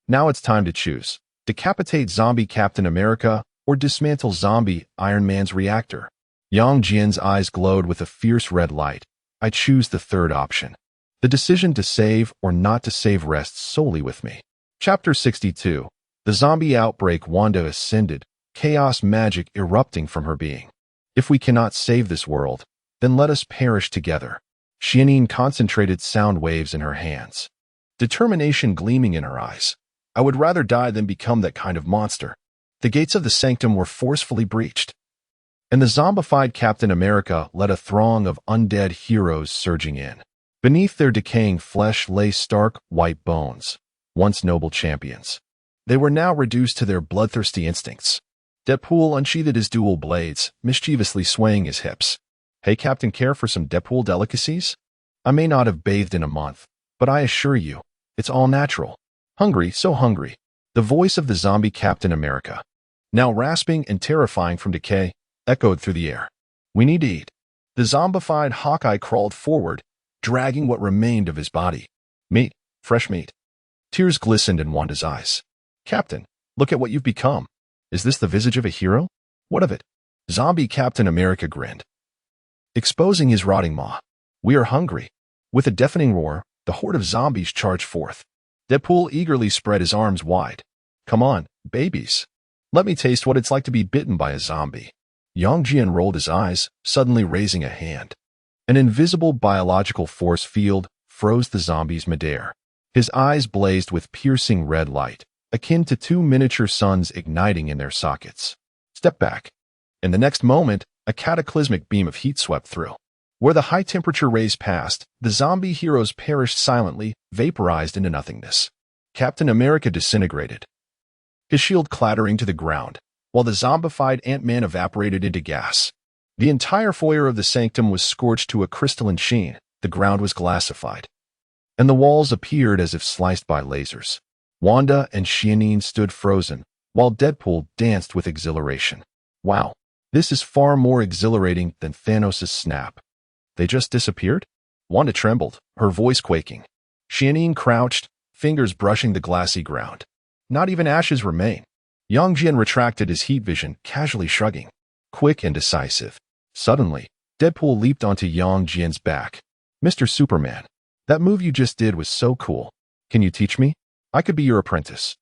now it's time to choose. Decapitate zombie Captain America or dismantle zombie Iron Man's reactor. Yang Jian's eyes glowed with a fierce red light. I choose the third option. The decision to save or not to save rests solely with me. Chapter 62. The zombie outbreak. Wanda ascended, chaos magic erupting from her being. If we cannot save this world, then let us perish together. Xianin concentrated sound waves in her hands. Determination gleaming in her eyes. I would rather die than become that kind of monster. The gates of the sanctum were forcefully breached, and the zombified Captain America led a throng of undead heroes surging in. Beneath their decaying flesh lay stark, white bones, once noble champions. They were now reduced to their bloodthirsty instincts. Deadpool unsheathed his dual blades, mischievously swaying his hips. Hey, Captain, care for some Deadpool delicacies? I may not have bathed in a month, but I assure you, it's all natural. Hungry, so hungry. The voice of the zombie Captain America, now rasping and terrifying from decay, echoed through the air. We need to eat. The zombified Hawkeye crawled forward, dragging what remained of his body. Meat, fresh meat. Tears glistened in Wanda's eyes. Captain, Look at what you've become. Is this the visage of a hero? What of it? Zombie Captain America grinned, exposing his rotting maw. We are hungry. With a deafening roar, the horde of zombies charged forth. Deadpool eagerly spread his arms wide. Come on, babies. Let me taste what it's like to be bitten by a zombie. Yang Jian rolled his eyes, suddenly raising a hand. An invisible biological force field froze the zombies midair. His eyes blazed with piercing red light, akin to two miniature suns igniting in their sockets. Step back. In the next moment, a cataclysmic beam of heat swept through. Where the high-temperature rays passed, the zombie heroes perished silently, vaporized into nothingness. Captain America disintegrated, his shield clattering to the ground, while the zombified Ant-Man evaporated into gas. The entire foyer of the sanctum was scorched to a crystalline sheen, the ground was glassified, and the walls appeared as if sliced by lasers. Wanda and Xianine stood frozen, while Deadpool danced with exhilaration. Wow, this is far more exhilarating than Thanos' snap. They just disappeared? Wanda trembled, her voice quaking. Xianine crouched, fingers brushing the glassy ground. Not even ashes remain. Yang Jian retracted his heat vision, casually shrugging. Quick and decisive. Suddenly, Deadpool leaped onto Yang Jian's back. Mr. Superman, that move you just did was so cool. Can you teach me? I could be your apprentice.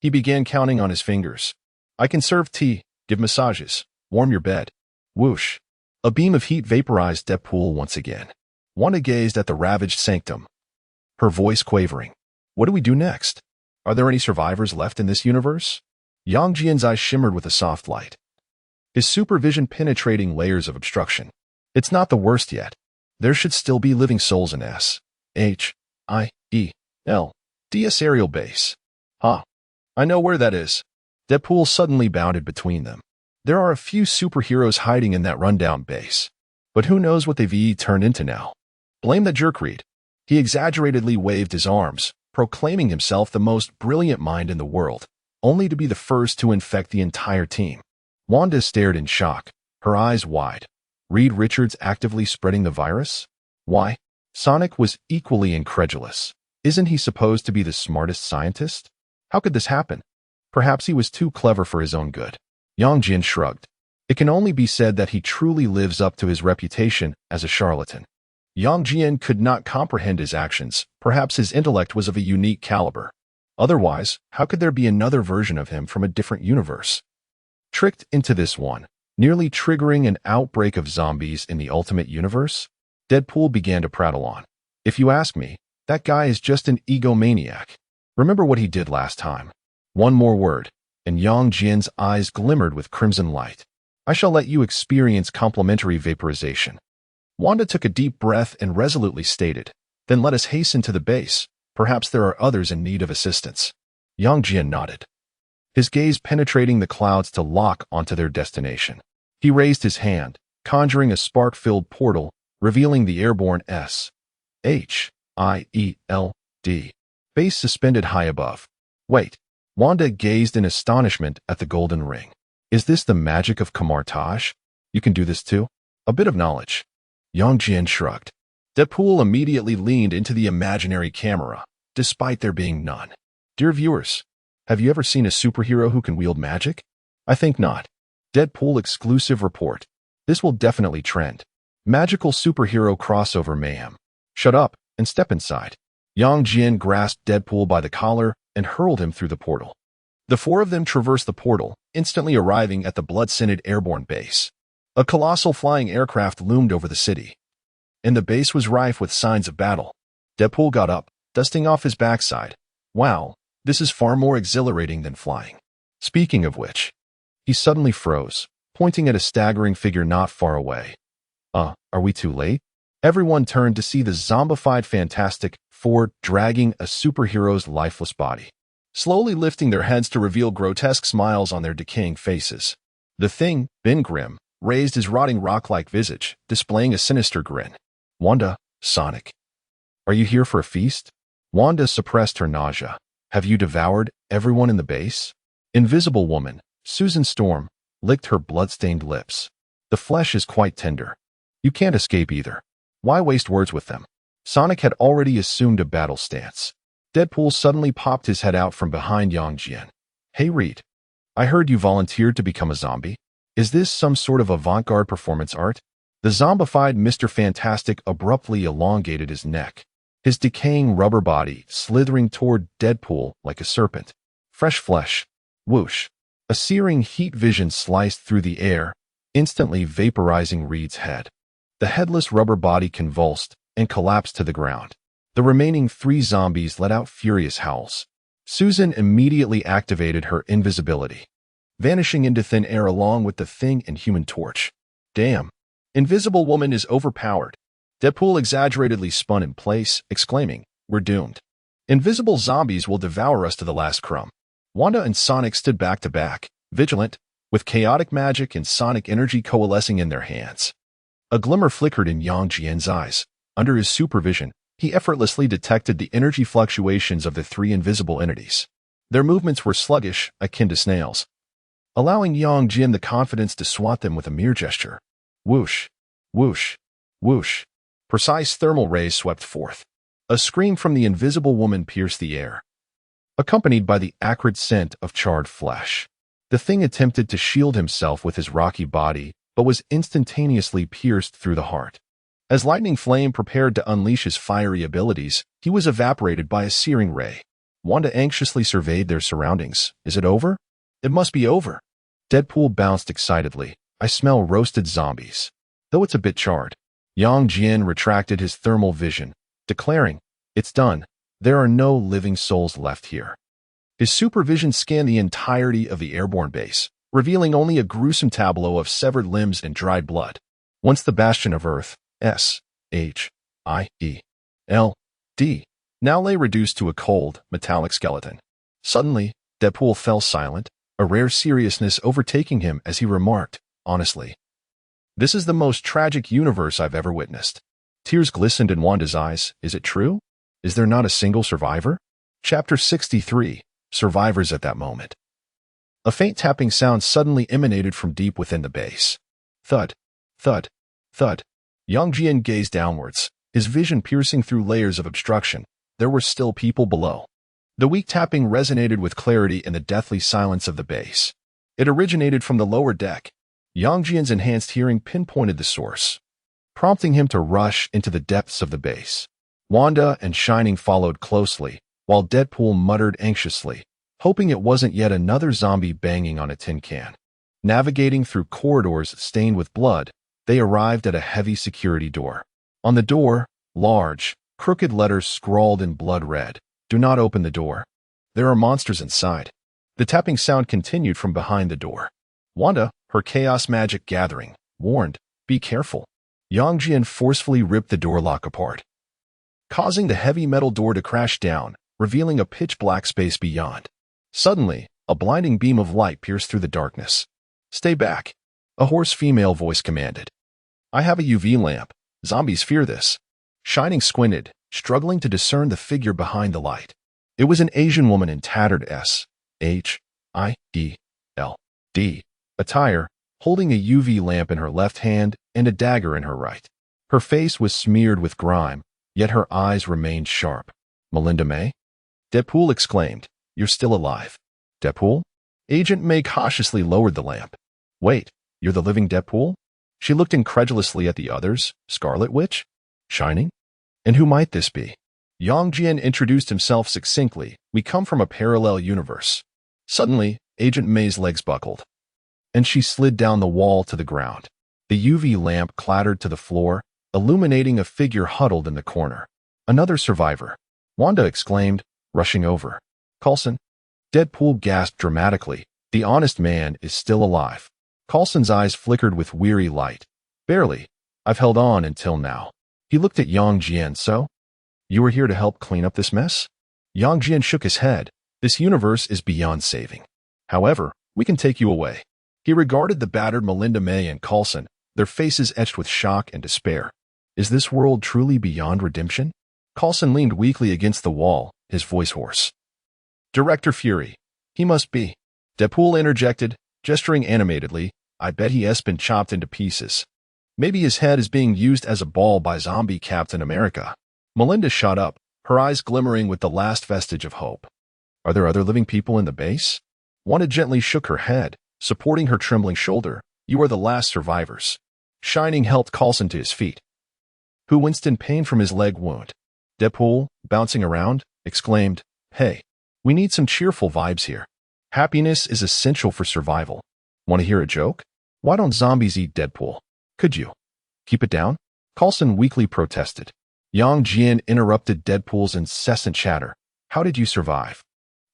He began counting on his fingers. I can serve tea, give massages, warm your bed. Whoosh. A beam of heat vaporized Deadpool once again. Wanda gazed at the ravaged sanctum, her voice quavering. What do we do next? Are there any survivors left in this universe? Yang Jian's eyes shimmered with a soft light, his supervision penetrating layers of obstruction. It's not the worst yet. There should still be living souls in S.H.I.E.L.D.'s aerial base. Huh. I know where that is. Deadpool suddenly bounded between them. There are a few superheroes hiding in that rundown base. But who knows what they've turned into now? Blame the jerkreed. He exaggeratedly waved his arms, proclaiming himself the most brilliant mind in the world, only to be the first to infect the entire team. Wanda stared in shock, her eyes wide. Reed Richards actively spreading the virus? Why? Sonic was equally incredulous. Isn't he supposed to be the smartest scientist? How could this happen? Perhaps he was too clever for his own good. Yang Jian shrugged. It can only be said that he truly lives up to his reputation as a charlatan. Yang Jian could not comprehend his actions. Perhaps his intellect was of a unique caliber. Otherwise, how could there be another version of him from a different universe? Tricked into this one, nearly triggering an outbreak of zombies in the Ultimate Universe? Deadpool began to prattle on. If you ask me, that guy is just an egomaniac. Remember what he did last time. One more word, and Yang Jian's eyes glimmered with crimson light. I shall let you experience complementary vaporization. Wanda took a deep breath and resolutely stated, then let us hasten to the base. Perhaps there are others in need of assistance. Yang Jian nodded, his gaze penetrating the clouds to lock onto their destination. He raised his hand, conjuring a spark-filled portal, revealing the airborne S.H.I.E.L.D. base suspended high above. Wait. Wanda gazed in astonishment at the golden ring. Is this the magic of Kamartage? You can do this too? A bit of knowledge. Yang Jian shrugged. Deadpool immediately leaned into the imaginary camera, despite there being none. Dear viewers, have you ever seen a superhero who can wield magic? I think not. Deadpool exclusive report. This will definitely trend. Magical superhero crossover mayhem. Shut up and step inside. Yang Jian grasped Deadpool by the collar and hurled him through the portal. The four of them traversed the portal, instantly arriving at the blood-scented airborne base. A colossal flying aircraft loomed over the city, and the base was rife with signs of battle. Deadpool got up, dusting off his backside. Wow, this is far more exhilarating than flying. Speaking of which, he suddenly froze, pointing at a staggering figure not far away. Are we too late? Everyone turned to see the zombified Fantastic Four dragging a superhero's lifeless body, slowly lifting their heads to reveal grotesque smiles on their decaying faces. The Thing, Ben Grimm, raised his rotting rock-like visage, displaying a sinister grin. Wanda, Sonic, are you here for a feast? Wanda suppressed her nausea. Have you devoured everyone in the base? Invisible Woman, Susan Storm, licked her blood-stained lips. The flesh is quite tender. You can't escape either. Why waste words with them? Sonic had already assumed a battle stance. Deadpool suddenly popped his head out from behind Yang Jian. Hey Reed, I heard you volunteered to become a zombie. Is this some sort of avant-garde performance art? The zombified Mr. Fantastic abruptly elongated his neck, his decaying rubber body slithering toward Deadpool like a serpent. Fresh flesh. Whoosh. A searing heat vision sliced through the air, instantly vaporizing Reed's head. The headless rubber body convulsed and collapsed to the ground. The remaining 3 zombies let out furious howls. Susan immediately activated her invisibility, vanishing into thin air along with the Thing and Human Torch. Damn. Invisible Woman is overpowered. Deadpool exaggeratedly spun in place, exclaiming, "We're doomed. Invisible zombies will devour us to the last crumb." Wanda and Sonic stood back to back, vigilant, with chaotic magic and sonic energy coalescing in their hands. A glimmer flickered in Yang Jian's eyes. Under his supervision, he effortlessly detected the energy fluctuations of the 3 invisible entities. Their movements were sluggish, akin to snails, allowing Yang Jian the confidence to swat them with a mere gesture. Whoosh, whoosh, whoosh. Precise thermal rays swept forth. A scream from the Invisible Woman pierced the air, accompanied by the acrid scent of charred flesh. The Thing attempted to shield himself with his rocky body, but was instantaneously pierced through the heart. As Lightning Flame prepared to unleash his fiery abilities, he was evaporated by a searing ray. Wanda anxiously surveyed their surroundings. Is it over? It must be over. Deadpool bounced excitedly. I smell roasted zombies. Though it's a bit charred. Yang Jian retracted his thermal vision, declaring, "It's done. There are no living souls left here." His supervision scanned the entirety of the airborne base, revealing only a gruesome tableau of severed limbs and dried blood. Once the bastion of Earth, S-H-I-E-L-D, now lay reduced to a cold, metallic skeleton. Suddenly, Deadpool fell silent, a rare seriousness overtaking him as he remarked, honestly, "This is the most tragic universe I've ever witnessed." Tears glistened in Wanda's eyes. Is it true? Is there not a single survivor? Chapter 63. Survivors at that moment. A faint tapping sound suddenly emanated from deep within the base. Thud, thud, thud. Yang Jian gazed downwards, his vision piercing through layers of obstruction. There were still people below. The weak tapping resonated with clarity in the deathly silence of the base. It originated from the lower deck. Yang Jian's enhanced hearing pinpointed the source, prompting him to rush into the depths of the base. Wanda and Shining followed closely, while Deadpool muttered anxiously, hoping it wasn't yet another zombie banging on a tin can. Navigating through corridors stained with blood, they arrived at a heavy security door. On the door, large, crooked letters scrawled in blood red. Do not open the door. There are monsters inside. The tapping sound continued from behind the door. Wanda, her chaos magic gathering, warned, be careful. Yang Jian forcefully ripped the door lock apart, causing the heavy metal door to crash down, revealing a pitch-black space beyond. Suddenly, a blinding beam of light pierced through the darkness. Stay back, a hoarse female voice commanded. I have a UV lamp. Zombies fear this. Shining squinted, struggling to discern the figure behind the light. It was an Asian woman in tattered S-H-I-E-L-D attire, holding a UV lamp in her left hand and a dagger in her right. Her face was smeared with grime, yet her eyes remained sharp. Melinda May? Deadpool exclaimed, You're still alive. Deadpool? Agent May cautiously lowered the lamp. Wait, you're the living Deadpool? She looked incredulously at the others. Scarlet Witch? Shining? And who might this be? Yang Jian introduced himself succinctly. We come from a parallel universe. Suddenly, Agent May's legs buckled, and she slid down the wall to the ground. The UV lamp clattered to the floor, illuminating a figure huddled in the corner. Another survivor, Wanda exclaimed, rushing over. Coulson? Deadpool gasped dramatically. The honest man is still alive. Coulson's eyes flickered with weary light. Barely. I've held on until now. He looked at Yang Jian. So? You were here to help clean up this mess? Yang Jian shook his head. This universe is beyond saving. However, we can take you away. He regarded the battered Melinda May and Coulson, their faces etched with shock and despair. Is this world truly beyond redemption? Coulson leaned weakly against the wall, his voice hoarse. Director Fury. He must be. Deadpool interjected, gesturing animatedly. I bet he has been chopped into pieces. Maybe his head is being used as a ball by zombie Captain America. Melinda shot up, her eyes glimmering with the last vestige of hope. Are there other living people in the base? Wanda gently shook her head, supporting her trembling shoulder. You are the last survivors. Shining helped Coulson to his feet, who winced in pain from his leg wound. Deadpool, bouncing around, exclaimed, Hey, we need some cheerful vibes here. Happiness is essential for survival. Want to hear a joke? Why don't zombies eat Deadpool? Could you keep it down? Coulson weakly protested. Yang Jian interrupted Deadpool's incessant chatter. How did you survive?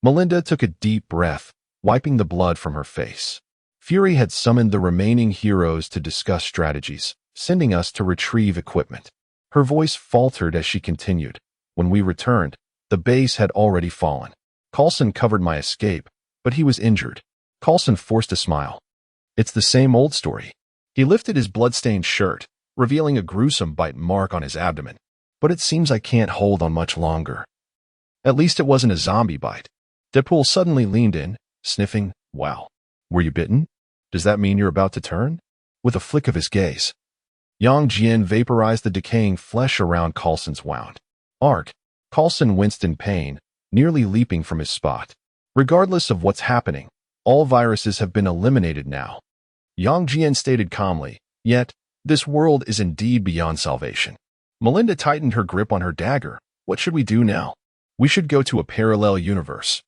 Melinda took a deep breath, wiping the blood from her face. Fury had summoned the remaining heroes to discuss strategies, sending us to retrieve equipment. Her voice faltered as she continued. When we returned, the base had already fallen. Coulson covered my escape, but he was injured. Coulson forced a smile. It's the same old story. He lifted his blood-stained shirt, revealing a gruesome bite mark on his abdomen. But it seems I can't hold on much longer. At least it wasn't a zombie bite. Deadpool suddenly leaned in, sniffing. Wow. Were you bitten? Does that mean you're about to turn? With a flick of his gaze, Yang Jian vaporized the decaying flesh around Coulson's wound. Arc. Coulson winced in pain, nearly leaping from his spot. Regardless of what's happening, all viruses have been eliminated now. Yang Jian stated calmly, yet, this world is indeed beyond salvation. Melinda tightened her grip on her dagger. What should we do now? We should go to a parallel universe.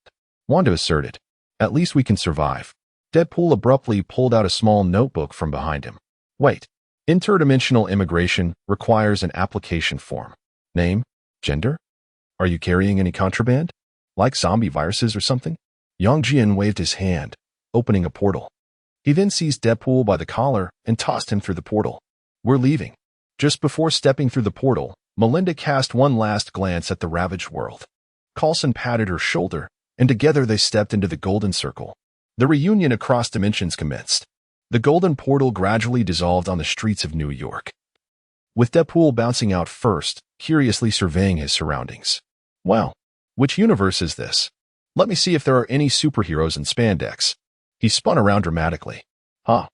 Wanda asserted. At least we can survive. Deadpool abruptly pulled out a small notebook from behind him. Wait. Interdimensional immigration requires an application form. Name? Gender? Are you carrying any contraband? Like zombie viruses or something? Yang Jian waved his hand, opening a portal. He then seized Deadpool by the collar and tossed him through the portal. We're leaving. Just before stepping through the portal, Melinda cast one last glance at the ravaged world. Coulson patted her shoulder, and together they stepped into the golden circle. The reunion across dimensions commenced. The golden portal gradually dissolved on the streets of New York, with Deadpool bouncing out first, curiously surveying his surroundings. Wow, which universe is this? Let me see if there are any superheroes in spandex. He spun around dramatically. Huh.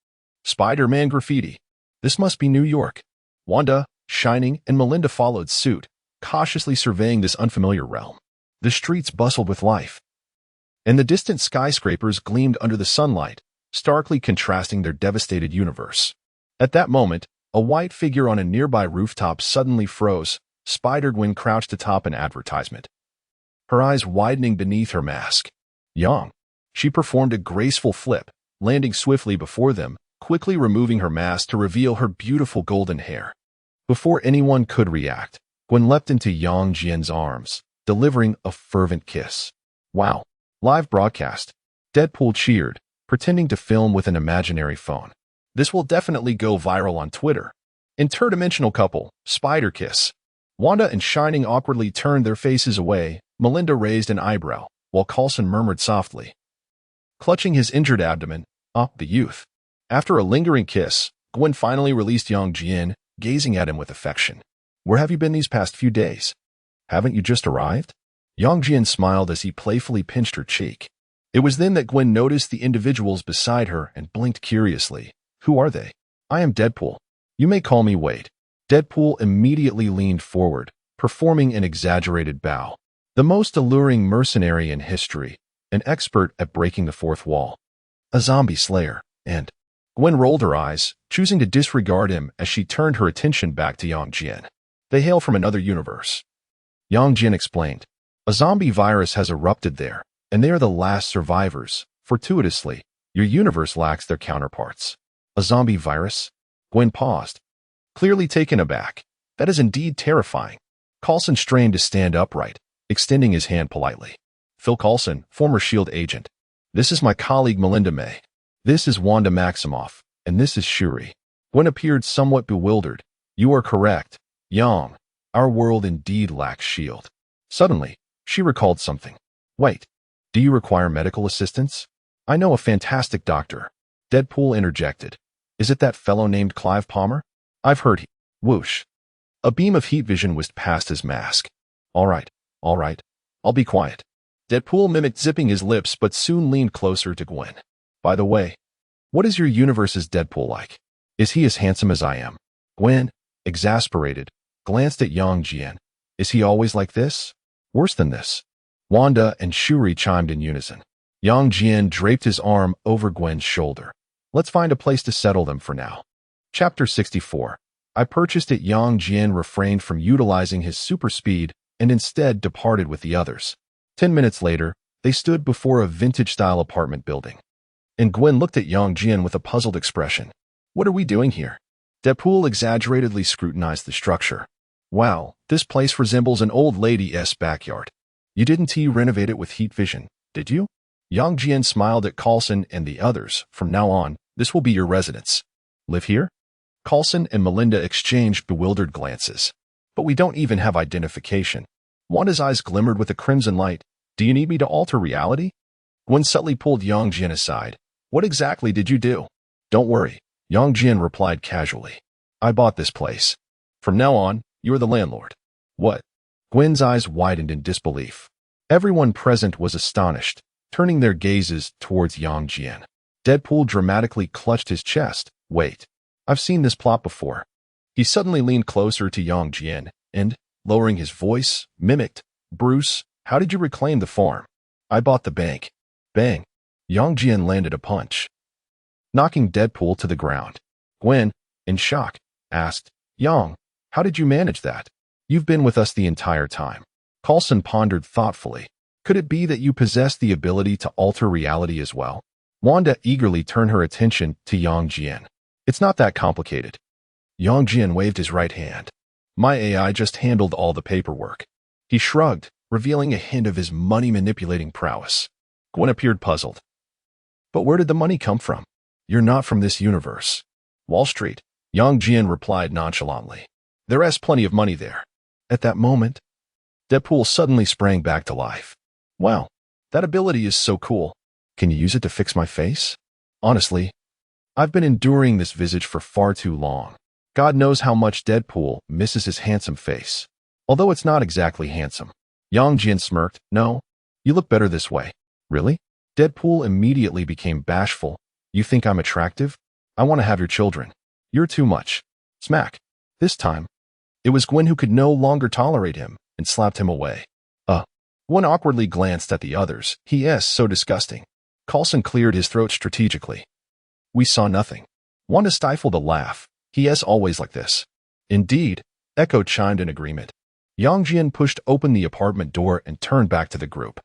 Spider-Man graffiti. This must be New York. Wanda, Shining, and Melinda followed suit, cautiously surveying this unfamiliar realm. The streets bustled with life, and the distant skyscrapers gleamed under the sunlight, starkly contrasting their devastated universe. At that moment, a white figure on a nearby rooftop suddenly froze, Spider-Gwen crouched atop an advertisement, her eyes widening beneath her mask. Yang. She performed a graceful flip, landing swiftly before them, quickly removing her mask to reveal her beautiful golden hair. Before anyone could react, Gwen leapt into Yang Jian's arms, delivering a fervent kiss. Wow. Live broadcast. Deadpool cheered, pretending to film with an imaginary phone. This will definitely go viral on Twitter. Interdimensional couple, spider kiss. Wanda and Shining awkwardly turned their faces away. Melinda raised an eyebrow, while Coulson murmured softly, clutching his injured abdomen, the youth. After a lingering kiss, Gwen finally released Yang Jian, gazing at him with affection. Where have you been these past few days? Haven't you just arrived? Yang Jian smiled as he playfully pinched her cheek. It was then that Gwen noticed the individuals beside her and blinked curiously. Who are they? I am Deadpool. You may call me Wade. Deadpool immediately leaned forward, performing an exaggerated bow. The most alluring mercenary in history, an expert at breaking the fourth wall. A zombie slayer, and Gwen rolled her eyes, choosing to disregard him as she turned her attention back to Yang Jian. They hail from another universe. Yang Jian explained. A zombie virus has erupted there, and they are the last survivors. Fortuitously, your universe lacks their counterparts. A zombie virus? Gwen paused, clearly taken aback. That is indeed terrifying. Coulson strained to stand upright, extending his hand politely. Phil Coulson, former SHIELD agent. This is my colleague Melinda May. This is Wanda Maximoff, and this is Shuri. Gwen appeared somewhat bewildered. You are correct, Yang. Our world indeed lacks SHIELD. Suddenly, she recalled something. Wait, do you require medical assistance? I know a fantastic doctor. Deadpool interjected. Is it that fellow named Clive Palmer? I've heard he... Whoosh. A beam of heat vision whisked past his mask. All right. I'll be quiet. Deadpool mimicked zipping his lips but soon leaned closer to Gwen. By the way, what is your universe's Deadpool like? Is he as handsome as I am? Gwen, exasperated, glanced at Yang Jian. Is he always like this? Worse than this? Wanda and Shuri chimed in unison. Yang Jian draped his arm over Gwen's shoulder. Let's find a place to settle them for now. Chapter 64. I purchased it. Yang Jian refrained from utilizing his super speed and instead departed with the others. 10 minutes later, they stood before a vintage-style apartment building. And Gwen looked at Yang Jian with a puzzled expression. What are we doing here? Deadpool exaggeratedly scrutinized the structure. Wow, this place resembles an old lady's backyard. You didn't renovate it with heat vision, did you? Yang Jian smiled at Carlson and the others. From now on, this will be your residence. Live here? Carlson and Melinda exchanged bewildered glances. But we don't even have identification. Wanda's eyes glimmered with a crimson light. Do you need me to alter reality? Gwen subtly pulled Yang Jian aside. What exactly did you do? Don't worry, Yang Jian replied casually. I bought this place. From now on, you're the landlord. What? Gwen's eyes widened in disbelief. Everyone present was astonished, turning their gazes towards Yang Jian. Deadpool dramatically clutched his chest. Wait, I've seen this plot before. He suddenly leaned closer to Yang Jian and, lowering his voice, mimicked, Bruce, how did you reclaim the farm? I bought the bank. Bang. Yang Jian landed a punch, knocking Deadpool to the ground. Gwen, in shock, asked, Yang, how did you manage that? You've been with us the entire time. Carlson pondered thoughtfully. Could it be that you possess the ability to alter reality as well? Wanda eagerly turned her attention to Yang Jian. It's not that complicated. Yang Jian waved his right hand. My AI just handled all the paperwork. He shrugged, revealing a hint of his money-manipulating prowess. Gwen appeared puzzled. But where did the money come from? You're not from this universe. Wall Street, Yang Jian replied nonchalantly. There's plenty of money there. At that moment, Deadpool suddenly sprang back to life. Wow, that ability is so cool. Can you use it to fix my face? Honestly, I've been enduring this visage for far too long. God knows how much Deadpool misses his handsome face. Although it's not exactly handsome. Yang Jian smirked. No, you look better this way. Really? Deadpool immediately became bashful. You think I'm attractive? I want to have your children. You're too much. Smack. This time, it was Gwen who could no longer tolerate him and slapped him away. Gwen awkwardly glanced at the others. He is so disgusting. Carlson cleared his throat strategically. We saw nothing. Wanda stifled a laugh. He is always like this. Indeed, Echo chimed in agreement. Yang Jian pushed open the apartment door and turned back to the group.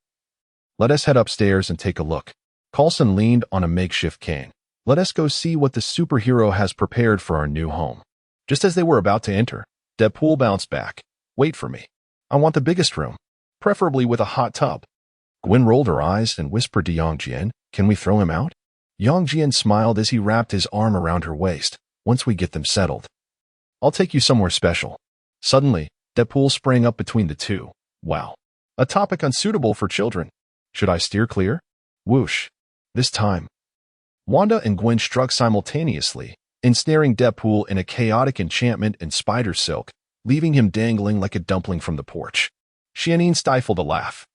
Let us head upstairs and take a look. Carlson leaned on a makeshift cane. Let us go see what the superhero has prepared for our new home. Just as they were about to enter, Deadpool bounced back. Wait for me. I want the biggest room, preferably with a hot tub. Gwen rolled her eyes and whispered to Yang Jian, Can we throw him out? Yang Jian smiled as he wrapped his arm around her waist. Once we get them settled, I'll take you somewhere special. Suddenly, Deadpool sprang up between the two. Wow. A topic unsuitable for children. Should I steer clear? Whoosh. This time, Wanda and Gwen struck simultaneously, ensnaring Deadpool in a chaotic enchantment and spider silk, leaving him dangling like a dumpling from the porch. Xianyin stifled a laugh,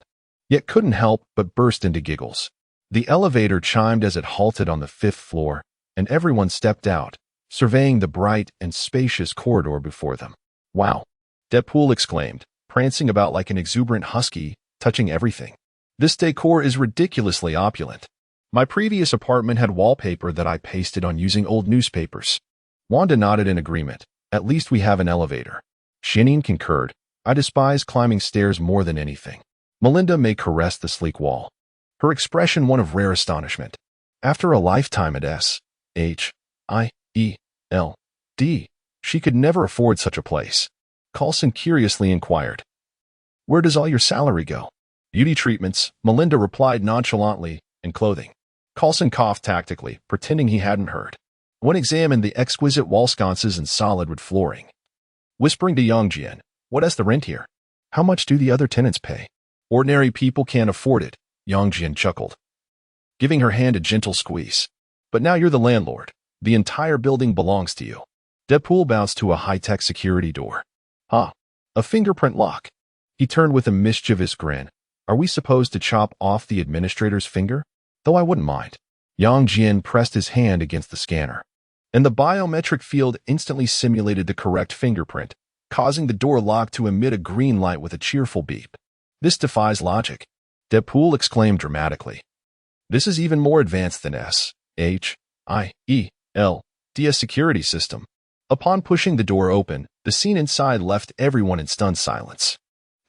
yet couldn't help but burst into giggles. The elevator chimed as it halted on the 5th floor, and everyone stepped out, surveying the bright and spacious corridor before them. Wow, Deadpool exclaimed, prancing about like an exuberant husky, touching everything. This decor is ridiculously opulent. My previous apartment had wallpaper that I pasted on using old newspapers. Wanda nodded in agreement. At least we have an elevator. Xianyin concurred. I despise climbing stairs more than anything. Melinda may caress the sleek wall, her expression one of rare astonishment. After a lifetime at SHIELD, she could never afford such a place. Carlson curiously inquired, Where does all your salary go? Beauty treatments, Melinda replied nonchalantly, and clothing. Carlson coughed tactically, pretending he hadn't heard. One examined the exquisite wall sconces and solid wood flooring. Whispering to Yang Jian, What is the rent here? How much do the other tenants pay? Ordinary people can't afford it, Yang Jian chuckled, giving her hand a gentle squeeze. But now you're the landlord. The entire building belongs to you. Deadpool bounced to a high-tech security door. A fingerprint lock. He turned with a mischievous grin. Are we supposed to chop off the administrator's finger? Though I wouldn't mind. Yang Jian pressed his hand against the scanner, and the biometric field instantly simulated the correct fingerprint, causing the door lock to emit a green light with a cheerful beep. This defies logic, Deadpool exclaimed dramatically. This is even more advanced than SHIELD's security system. Upon pushing the door open, the scene inside left everyone in stunned silence.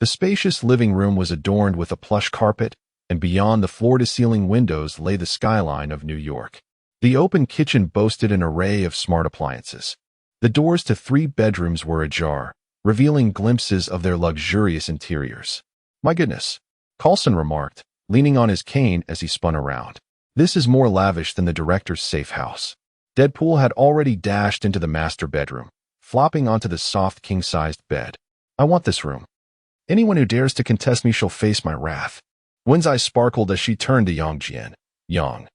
The spacious living room was adorned with a plush carpet, and beyond the floor-to-ceiling windows lay the skyline of New York. The open kitchen boasted an array of smart appliances. The doors to 3 bedrooms were ajar, revealing glimpses of their luxurious interiors. "My goodness," Coulson remarked, leaning on his cane as he spun around. "This is more lavish than the director's safe house." Deadpool had already dashed into the master bedroom, flopping onto the soft king-sized bed. "I want this room. Anyone who dares to contest me shall face my wrath." Gwen's eyes sparkled as she turned to Yang Jian. "Yang,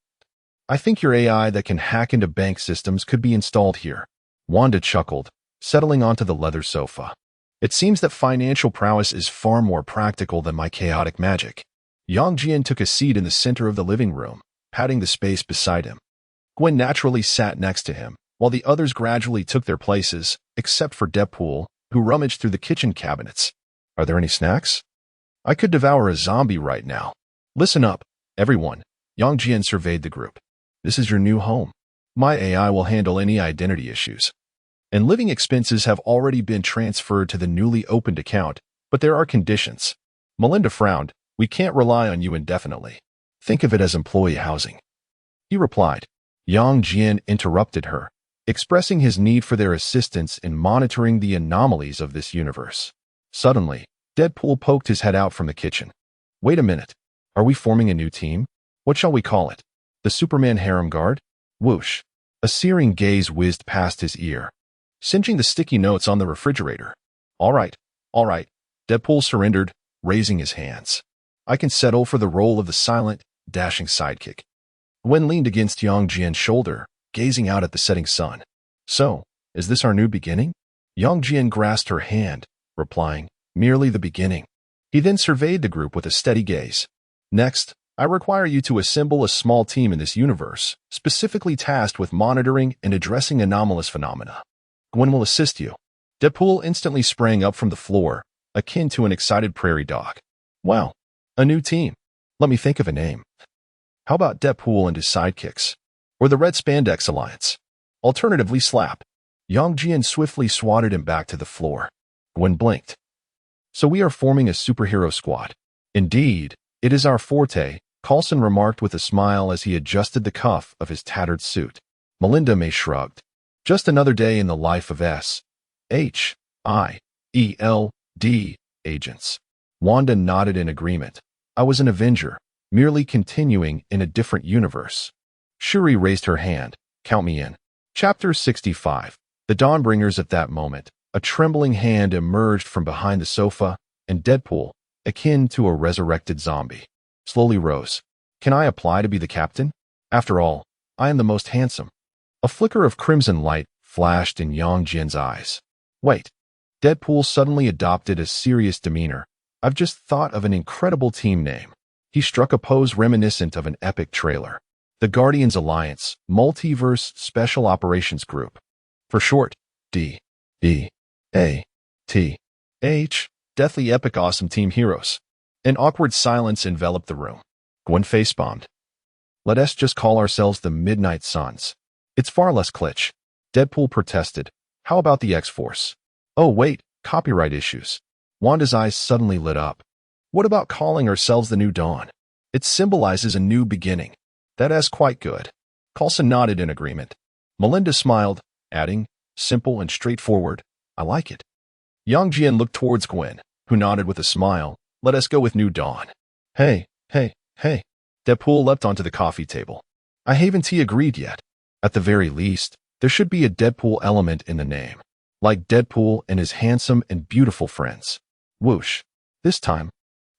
I think your AI that can hack into bank systems could be installed here." Wanda chuckled, settling onto the leather sofa. "It seems that financial prowess is far more practical than my chaotic magic." Yang Jian took a seat in the center of the living room, patting the space beside him. Gwen naturally sat next to him, while the others gradually took their places, except for Deadpool, who rummaged through the kitchen cabinets. "Are there any snacks? I could devour a zombie right now." "Listen up, everyone," Yang Jian surveyed the group. "This is your new home. My AI will handle any identity issues. And living expenses have already been transferred to the newly opened account, but there are conditions." Melinda frowned. "We can't rely on you indefinitely. Think of it as employee housing." He replied. Yang Jian interrupted her, expressing his need for their assistance in monitoring the anomalies of this universe. Suddenly, Deadpool poked his head out from the kitchen. "Wait a minute. Are we forming a new team? What shall we call it? The Superman Harem Guard?" Whoosh. A searing gaze whizzed past his ear, singeing the sticky notes on the refrigerator. All right. Deadpool surrendered, raising his hands. "I can settle for the role of the silent, dashing sidekick." Gwen leaned against Yang Jian's shoulder, gazing out at the setting sun. "So, is this our new beginning?" Yang Jian grasped her hand, replying, "Merely the beginning." He then surveyed the group with a steady gaze. "Next, I require you to assemble a small team in this universe, specifically tasked with monitoring and addressing anomalous phenomena. Gwen will assist you." Deadpool instantly sprang up from the floor, akin to an excited prairie dog. "Wow, a new team. Let me think of a name. How about Deadpool and his sidekicks? Or the Red Spandex Alliance? Alternatively, Slap." Yang Jian swiftly swatted him back to the floor. Gwen blinked. "So we are forming a superhero squad." "Indeed, it is our forte," Coulson remarked with a smile as he adjusted the cuff of his tattered suit. Melinda May shrugged. "Just another day in the life of SHIELD agents." Wanda nodded in agreement. "I was an Avenger, merely continuing in a different universe." Shuri raised her hand. "Count me in." Chapter 65. The Dawnbringers. At that moment, a trembling hand emerged from behind the sofa, and Deadpool, akin to a resurrected zombie, slowly rose. "Can I apply to be the captain? After all, I am the most handsome." A flicker of crimson light flashed in Yang Jian's eyes. "Wait." Deadpool suddenly adopted a serious demeanor. "I've just thought of an incredible team name." He struck a pose reminiscent of an epic trailer. "The Guardians Alliance, Multiverse Special Operations Group. For short, DEATH. Deathly Epic Awesome Team Heroes." An awkward silence enveloped the room. Gwen face-bombed. "Let us just call ourselves the Midnight Suns. It's far less kitsch." Deadpool protested. "How about the X-Force?" "Oh wait, copyright issues." Wanda's eyes suddenly lit up. "What about calling ourselves the New Dawn? It symbolizes a new beginning." "That is quite good." Coulson nodded in agreement. Melinda smiled, adding, "Simple and straightforward. I like it." Yang Jian looked towards Gwen, who nodded with a smile. "Let us go with New Dawn." Hey. Deadpool leapt onto the coffee table. "I haven't agreed yet. At the very least, there should be a Deadpool element in the name. Like Deadpool and his handsome and beautiful friends." Whoosh. This time,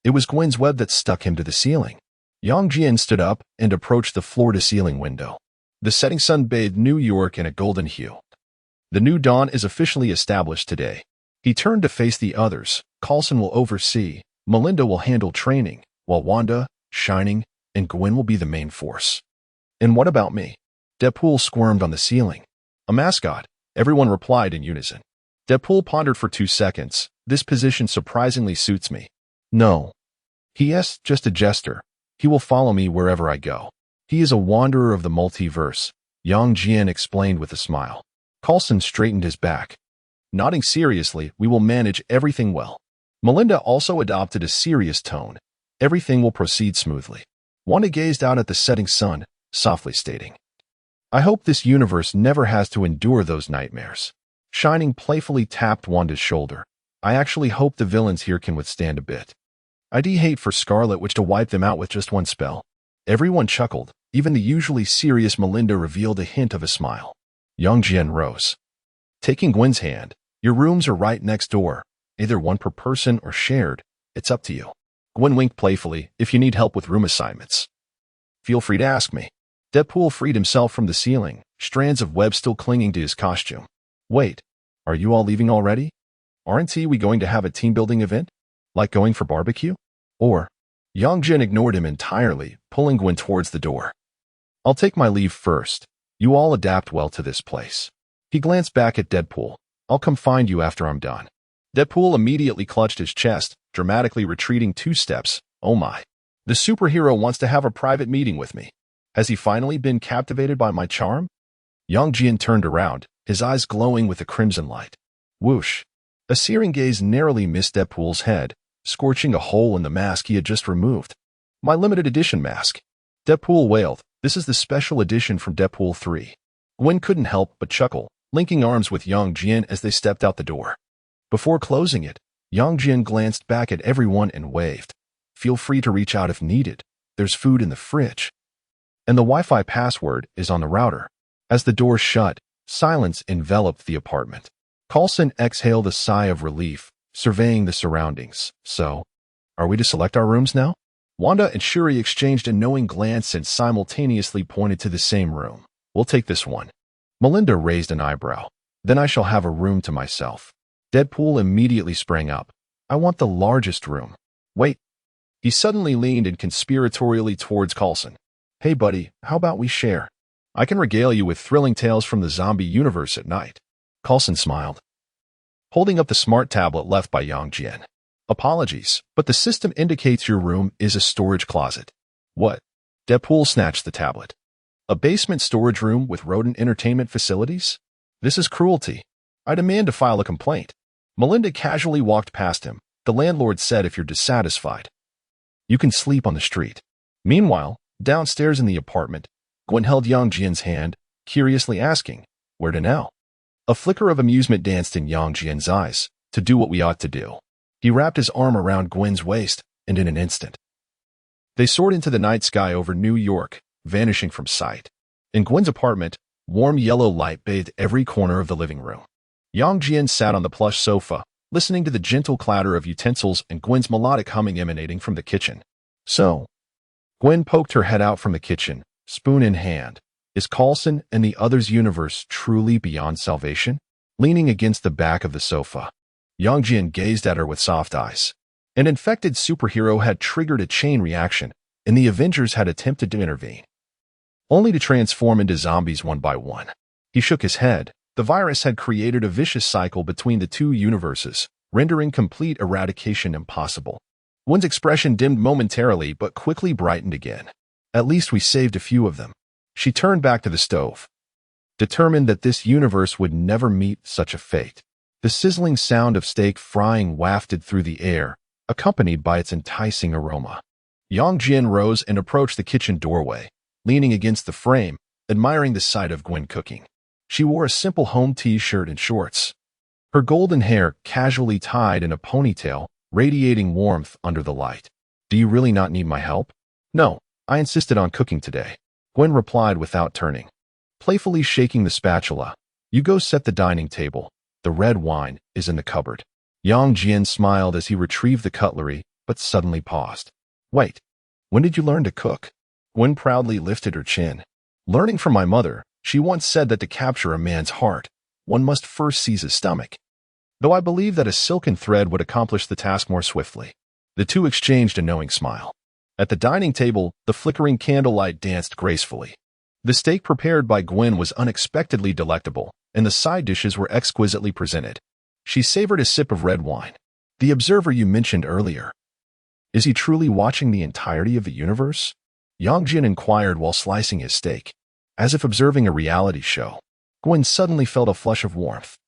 it was Gwen's web that stuck him to the ceiling. Yang Jian stood up and approached the floor-to-ceiling window. The setting sun bathed New York in a golden hue. "The New Dawn is officially established today." He turned to face the others. "Coulson will oversee, Melinda will handle training, while Wanda, Shining, and Gwen will be the main force." "And what about me?" Deadpool squirmed on the ceiling. "A mascot," everyone replied in unison. Deadpool pondered for 2 seconds. "This position surprisingly suits me." "No. He is just a jester. He will follow me wherever I go." He is a wanderer of the multiverse, Yang Jian explained with a smile. Coulson straightened his back. Nodding seriously, we will manage everything well. Melinda also adopted a serious tone. Everything will proceed smoothly. Wanda gazed out at the setting sun, softly stating, I hope this universe never has to endure those nightmares. Shining playfully tapped Wanda's shoulder. I actually hope the villains here can withstand a bit. I'd hate for Scarlet Witch to wipe them out with just one spell. Everyone chuckled. Even the usually serious Melinda revealed a hint of a smile. Yang Jian rose. Taking Gwen's hand, your rooms are right next door, either one per person or shared. It's up to you. Gwen winked playfully. If you need help with room assignments, feel free to ask me. Deadpool freed himself from the ceiling, strands of web still clinging to his costume. Wait, are you all leaving already? Aren't we going to have a team-building event? Like going for barbecue? Or? Yang Jin ignored him entirely, pulling Gwen towards the door. I'll take my leave first. You all adapt well to this place. He glanced back at Deadpool. I'll come find you after I'm done. Deadpool immediately clutched his chest, dramatically retreating 2 steps. Oh my. The superhero wants to have a private meeting with me. Has he finally been captivated by my charm? Yang Jian turned around, his eyes glowing with a crimson light. Whoosh. A searing gaze narrowly missed Deadpool's head, scorching a hole in the mask he had just removed. My limited edition mask. Deadpool wailed. This is the special edition from Deadpool 3. Gwen couldn't help but chuckle, linking arms with Yang Jian as they stepped out the door. Before closing it, Yang Jian glanced back at everyone and waved. Feel free to reach out if needed. There's food in the fridge. And the Wi-Fi password is on the router. As the door shut, silence enveloped the apartment. Coulson exhaled a sigh of relief, surveying the surroundings. So, are we to select our rooms now? Wanda and Shuri exchanged a knowing glance and simultaneously pointed to the same room. We'll take this one. Melinda raised an eyebrow. Then I shall have a room to myself. Deadpool immediately sprang up. I want the largest room. Wait. He suddenly leaned in conspiratorially towards Coulson. Hey buddy, how about we share? I can regale you with thrilling tales from the zombie universe at night. Coulson smiled, holding up the smart tablet left by Yang Jian. Apologies, but the system indicates your room is a storage closet. What? Deadpool snatched the tablet. A basement storage room with rodent entertainment facilities? This is cruelty. I demand to file a complaint. Melinda casually walked past him. The landlord said if you're dissatisfied, you can sleep on the street. Meanwhile, downstairs in the apartment, Gwen held Yang Jian's hand, curiously asking, where to now? A flicker of amusement danced in Yang Jian's eyes. To do what we ought to do. He wrapped his arm around Gwen's waist, and in an instant, they soared into the night sky over New York, vanishing from sight. In Gwen's apartment, warm yellow light bathed every corner of the living room. Yang Jian sat on the plush sofa, listening to the gentle clatter of utensils and Gwen's melodic humming emanating from the kitchen. So, Gwen poked her head out from the kitchen, spoon in hand. Is Coulson and the others' universe truly beyond salvation? Leaning against the back of the sofa, Yang Jian gazed at her with soft eyes. An infected superhero had triggered a chain reaction, and the Avengers had attempted to intervene, only to transform into zombies one by one. He shook his head. The virus had created a vicious cycle between the 2 universes, rendering complete eradication impossible. Gwen's expression dimmed momentarily but quickly brightened again. At least we saved a few of them. She turned back to the stove, determined that this universe would never meet such a fate. The sizzling sound of steak frying wafted through the air, accompanied by its enticing aroma. Yang Jian rose and approached the kitchen doorway, leaning against the frame, admiring the sight of Gwen cooking. She wore a simple home t-shirt and shorts, her golden hair casually tied in a ponytail, radiating warmth under the light. Do you really not need my help? No, I insisted on cooking today, Gwen replied without turning, playfully shaking the spatula. You go set the dining table. The red wine is in the cupboard. Yang Jian smiled as he retrieved the cutlery, but suddenly paused. Wait, when did you learn to cook? Gwen proudly lifted her chin. Learning from my mother, she once said that to capture a man's heart, one must first seize his stomach. Though I believe that a silken thread would accomplish the task more swiftly. The two exchanged a knowing smile. At the dining table, the flickering candlelight danced gracefully. The steak prepared by Gwen was unexpectedly delectable, and the side dishes were exquisitely presented. She savored a sip of red wine. The observer you mentioned earlier. Is he truly watching the entirety of the universe? Yang Jin inquired while slicing his steak. As if observing a reality show, Gwen suddenly felt a flush of warmth.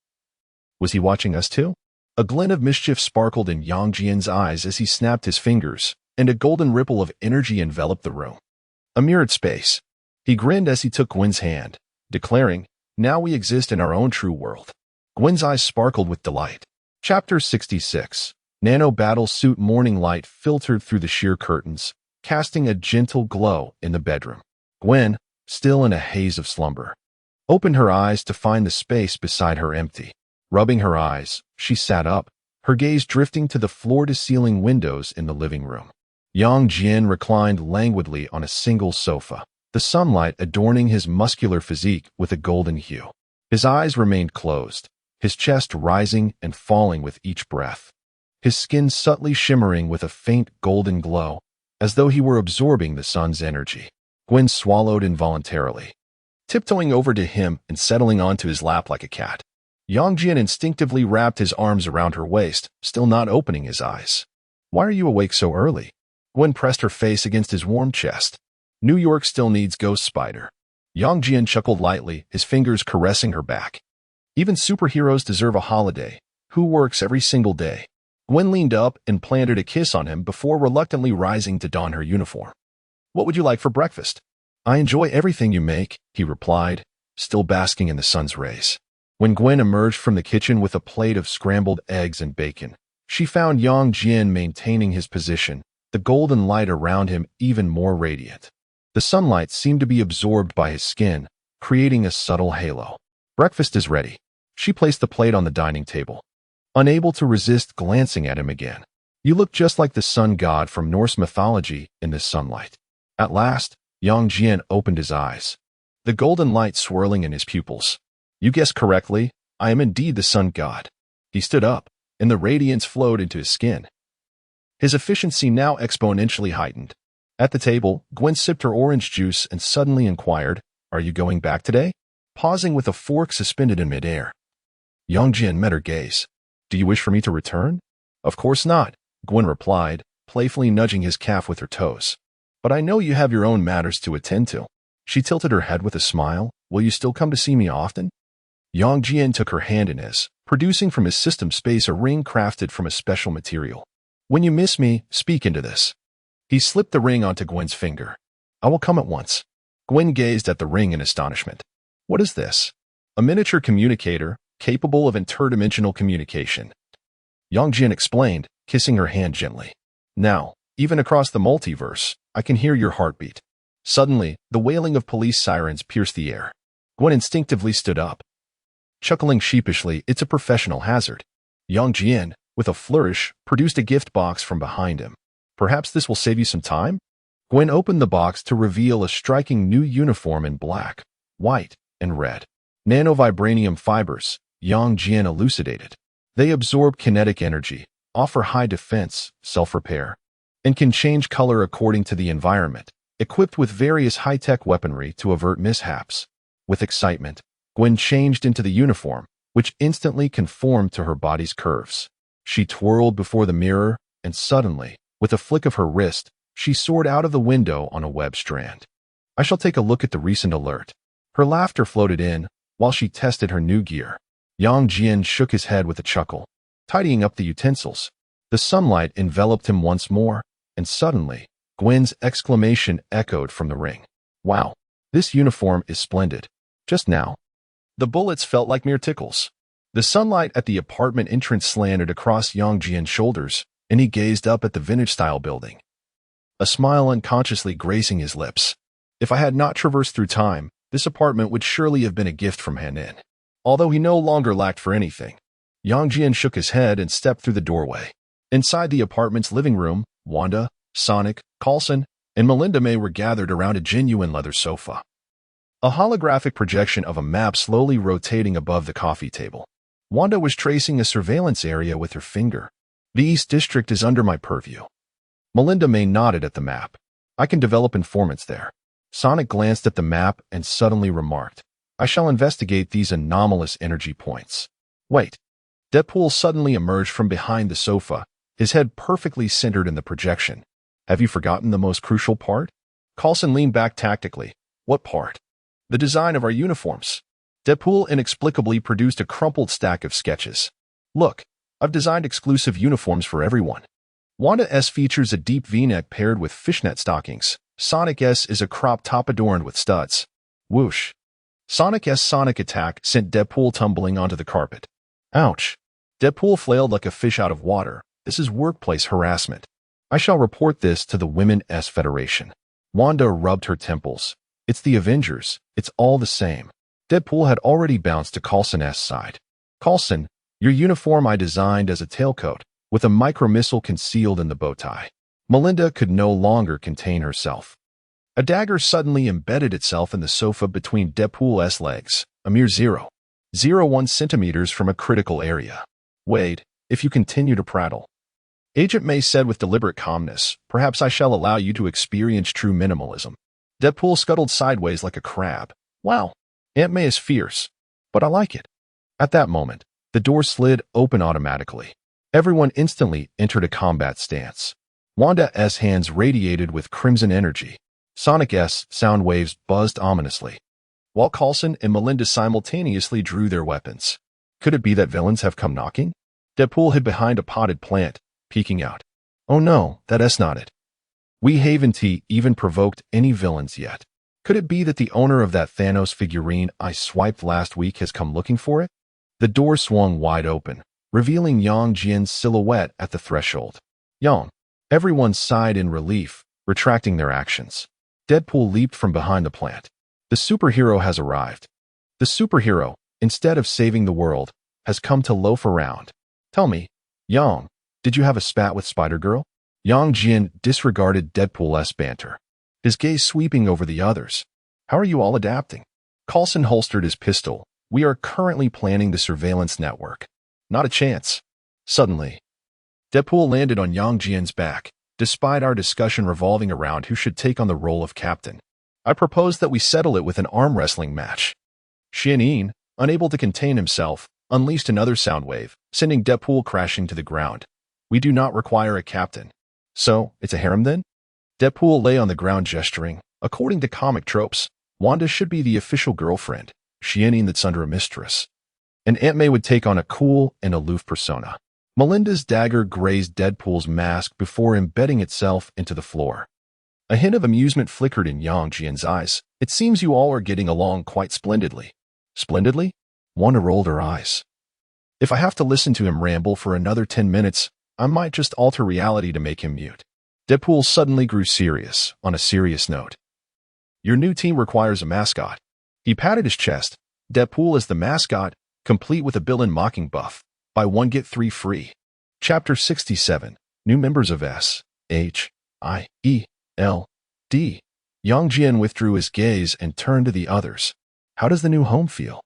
Was he watching us too? A glint of mischief sparkled in Yang Jian's eyes as he snapped his fingers, and a golden ripple of energy enveloped the room. A mirrored space. He grinned as he took Gwen's hand, declaring, "Now we exist in our own true world." Gwen's eyes sparkled with delight. Chapter 66. Nano battle suit morning light filtered through the sheer curtains, casting a gentle glow in the bedroom. Gwen, still in a haze of slumber, opened her eyes to find the space beside her empty. Rubbing her eyes, she sat up, her gaze drifting to the floor-to-ceiling windows in the living room. Yang Jian reclined languidly on a single sofa, the sunlight adorning his muscular physique with a golden hue. His eyes remained closed, his chest rising and falling with each breath, his skin subtly shimmering with a faint golden glow, as though he were absorbing the sun's energy. Gwen swallowed involuntarily, tiptoeing over to him and settling onto his lap like a cat. Yang Jian instinctively wrapped his arms around her waist, still not opening his eyes. "Why are you awake so early?" Gwen pressed her face against his warm chest. "New York still needs Ghost Spider." Yang Jian chuckled lightly, his fingers caressing her back. "Even superheroes deserve a holiday. Who works every single day?" Gwen leaned up and planted a kiss on him before reluctantly rising to don her uniform. "What would you like for breakfast?" "I enjoy everything you make," he replied, still basking in the sun's rays. When Gwen emerged from the kitchen with a plate of scrambled eggs and bacon, she found Yang Jian maintaining his position, the golden light around him even more radiant. The sunlight seemed to be absorbed by his skin, creating a subtle halo. "Breakfast is ready." She placed the plate on the dining table, unable to resist glancing at him again. "You look just like the sun god from Norse mythology in this sunlight." At last, Yang Jian opened his eyes, the golden light swirling in his pupils. "You guessed correctly, I am indeed the sun god." He stood up, and the radiance flowed into his skin, his efficiency now exponentially heightened. At the table, Gwen sipped her orange juice and suddenly inquired, "Are you going back today?" pausing with a fork suspended in midair. Yang Jian met her gaze. "Do you wish for me to return?" "Of course not," Gwen replied, playfully nudging his calf with her toes. "But I know you have your own matters to attend to." She tilted her head with a smile. "Will you still come to see me often?" Yang Jian took her hand in his, producing from his system space a ring crafted from a special material. "When you miss me, speak into this." He slipped the ring onto Gwen's finger. "I will come at once." Gwen gazed at the ring in astonishment. "What is this?" "A miniature communicator, capable of interdimensional communication," Yang Jian explained, kissing her hand gently. "Now, even across the multiverse, I can hear your heartbeat." Suddenly, the wailing of police sirens pierced the air. Gwen instinctively stood up, chuckling sheepishly. "It's a professional hazard." Yang Jian, with a flourish, produced a gift box from behind him. "Perhaps this will save you some time?" Gwen opened the box to reveal a striking new uniform in black, white, and red. "Nano-vibranium fibers," Yang Jian elucidated. "They absorb kinetic energy, offer high defense, self-repair, and can change color according to the environment, equipped with various high-tech weaponry to avert mishaps." With excitement, Gwen changed into the uniform, which instantly conformed to her body's curves. She twirled before the mirror, and suddenly, with a flick of her wrist, she soared out of the window on a web strand. "I shall take a look at the recent alert." Her laughter floated in, while she tested her new gear. Yang Jian shook his head with a chuckle, tidying up the utensils. The sunlight enveloped him once more, and suddenly, Gwen's exclamation echoed from the ring. "Wow, this uniform is splendid." Just now, the bullets felt like mere tickles. The sunlight at the apartment entrance slanted across Yang Jian's shoulders, and he gazed up at the vintage-style building, a smile unconsciously gracing his lips. If I had not traversed through time, this apartment would surely have been a gift from Hanin. Although he no longer lacked for anything, Yang Jian shook his head and stepped through the doorway. Inside the apartment's living room, Wanda, Sonic, Coulson, and Melinda May were gathered around a genuine leather sofa. A holographic projection of a map slowly rotating above the coffee table. Wanda was tracing a surveillance area with her finger. "The East District is under my purview." Melinda May nodded at the map. "I can develop informants there." Sonic glanced at the map and suddenly remarked, "I shall investigate these anomalous energy points." "Wait." Deadpool suddenly emerged from behind the sofa, his head perfectly centered in the projection. "Have you forgotten the most crucial part?" Coulson leaned back tactically. What part? The design of our uniforms. Deadpool inexplicably produced a crumpled stack of sketches. Look, I've designed exclusive uniforms for everyone. Wanda S features a deep V-neck paired with fishnet stockings. Sonic S is a crop top adorned with studs. Whoosh. Sonic S Sonic Attack sent Deadpool tumbling onto the carpet. Ouch. Deadpool flailed like a fish out of water. This is workplace harassment. I shall report this to the Women S Federation. Wanda rubbed her temples. It's the Avengers. It's all the same. Deadpool had already bounced to Coulson S side. Coulson, your uniform I designed as a tailcoat, with a micro-missile concealed in the bow tie. Melinda could no longer contain herself. A dagger suddenly embedded itself in the sofa between Deadpool's legs, a mere 0.01 centimeters from a critical area. Wade, if you continue to prattle. Agent May said with deliberate calmness, perhaps I shall allow you to experience true minimalism. Deadpool scuttled sideways like a crab. Wow, Aunt May is fierce, but I like it. At that moment, the door slid open automatically. Everyone instantly entered a combat stance. Wanda's hands radiated with crimson energy. Sonic S sound waves buzzed ominously, while Coulson and Melinda simultaneously drew their weapons. Could it be that villains have come knocking? Deadpool hid behind a potted plant, peeking out. Oh no, that's not it. We Haven Tea even provoked any villains yet. Could it be that the owner of that Thanos figurine I swiped last week has come looking for it? The door swung wide open, revealing Yang Jian's silhouette at the threshold. Yang. Everyone sighed in relief, retracting their actions. Deadpool leaped from behind the plant. The superhero has arrived. The superhero, instead of saving the world, has come to loaf around. Tell me, Yang, did you have a spat with Spider-Girl? Yang Jian disregarded Deadpool's banter, his gaze sweeping over the others. How are you all adapting? Coulson holstered his pistol. We are currently planning the surveillance network. Not a chance. Suddenly, Deadpool landed on Yang Jian's back, despite our discussion revolving around who should take on the role of captain. I propose that we settle it with an arm wrestling match. Xian, unable to contain himself, unleashed another sound wave, sending Deadpool crashing to the ground. We do not require a captain. So, it's a harem then? Deadpool lay on the ground gesturing. According to comic tropes, Wanda should be the official girlfriend, Xian that's under a mistress. And Aunt May would take on a cool and aloof persona. Melinda's dagger grazed Deadpool's mask before embedding itself into the floor. A hint of amusement flickered in Yang Jian's eyes. It seems you all are getting along quite splendidly. Splendidly? Wanda rolled her eyes. If I have to listen to him ramble for another 10 minutes, I might just alter reality to make him mute. Deadpool suddenly grew serious, on a serious note. Your new team requires a mascot. He patted his chest. Deadpool is the mascot, complete with a villain mocking buff. Buy one get 3 free. Chapter 67. New members of S. H. I. E. L. D. Yang Jian withdrew his gaze and turned to the others. How does the new home feel?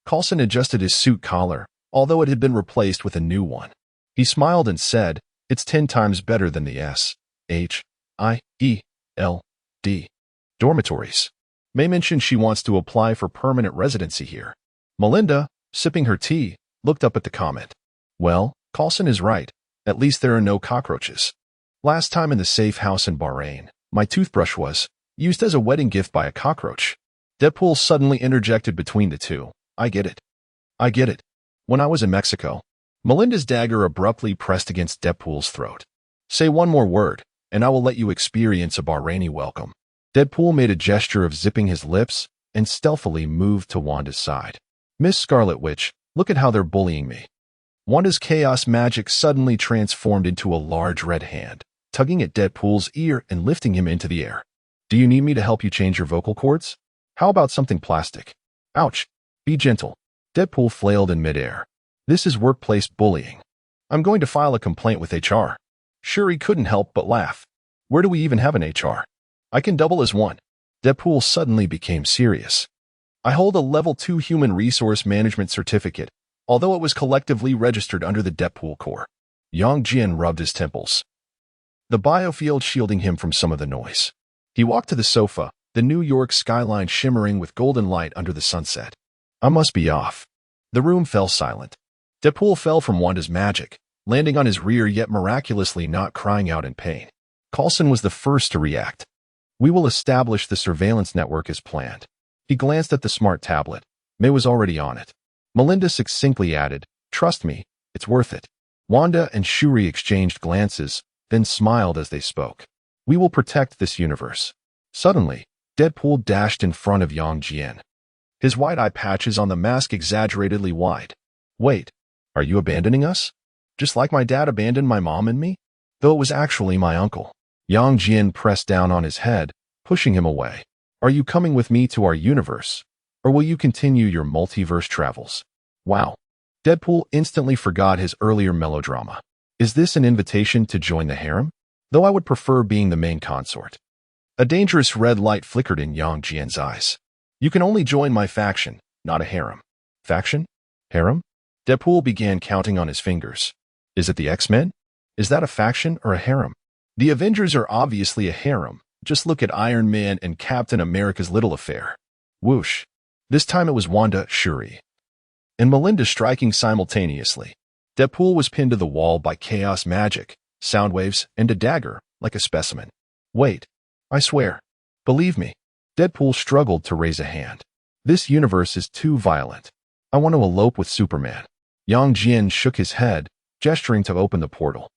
Coulson adjusted his suit collar, although it had been replaced with a new one. He smiled and said, it's 10 times better than the S. H. I. E. L. D. Dormitories. May mentioned she wants to apply for permanent residency here. Melinda, sipping her tea, looked up at the comment. Well, Coulson is right. At least there are no cockroaches. Last time in the safe house in Bahrain, my toothbrush was used as a wedding gift by a cockroach. Deadpool suddenly interjected between the two. I get it. I get it. When I was in Mexico, Melinda's dagger abruptly pressed against Deadpool's throat. Say one more word, and I will let you experience a Bahraini welcome. Deadpool made a gesture of zipping his lips and stealthily moved to Wanda's side. Miss Scarlet Witch, look at how they're bullying me. Wanda's chaos magic suddenly transformed into a large red hand, tugging at Deadpool's ear and lifting him into the air. Do you need me to help you change your vocal cords? How about something plastic? Ouch. Be gentle. Deadpool flailed in midair. This is workplace bullying. I'm going to file a complaint with HR. Shuri couldn't help but laugh. Where do we even have an HR? I can double as one. Deadpool suddenly became serious. I hold a level 2 human resource management certificate, although it was collectively registered under the Deadpool Corps. Yang Jian rubbed his temples, the biofield shielding him from some of the noise. He walked to the sofa, the New York skyline shimmering with golden light under the sunset. I must be off. The room fell silent. Deadpool fell from Wanda's magic, landing on his rear yet miraculously not crying out in pain. Coulson was the first to react. We will establish the surveillance network as planned. He glanced at the smart tablet. May was already on it. Melinda succinctly added, "Trust me, it's worth it." Wanda and Shuri exchanged glances, then smiled as they spoke. "We will protect this universe." Suddenly, Deadpool dashed in front of Yang Jian. His wide eye patches on the mask exaggeratedly wide. "Wait, are you abandoning us? Just like my dad abandoned my mom and me?" Though it was actually my uncle. Yang Jian pressed down on his head, pushing him away. "Are you coming with me to our universe? Or will you continue your multiverse travels?" Wow. Deadpool instantly forgot his earlier melodrama. Is this an invitation to join the harem? Though I would prefer being the main consort. A dangerous red light flickered in Yang Jian's eyes. "You can only join my faction, not a harem." Faction? Harem? Deadpool began counting on his fingers. Is it the X-Men? Is that a faction or a harem? The Avengers are obviously a harem. Just look at Iron Man and Captain America's little affair. Whoosh. This time it was Wanda, Shuri, and Melinda striking simultaneously. Deadpool was pinned to the wall by chaos magic, sound waves, and a dagger, like a specimen. "Wait. I swear. Believe me." Deadpool struggled to raise a hand. "This universe is too violent. I want to elope with Superman." Yang Jian shook his head, gesturing to open the portal.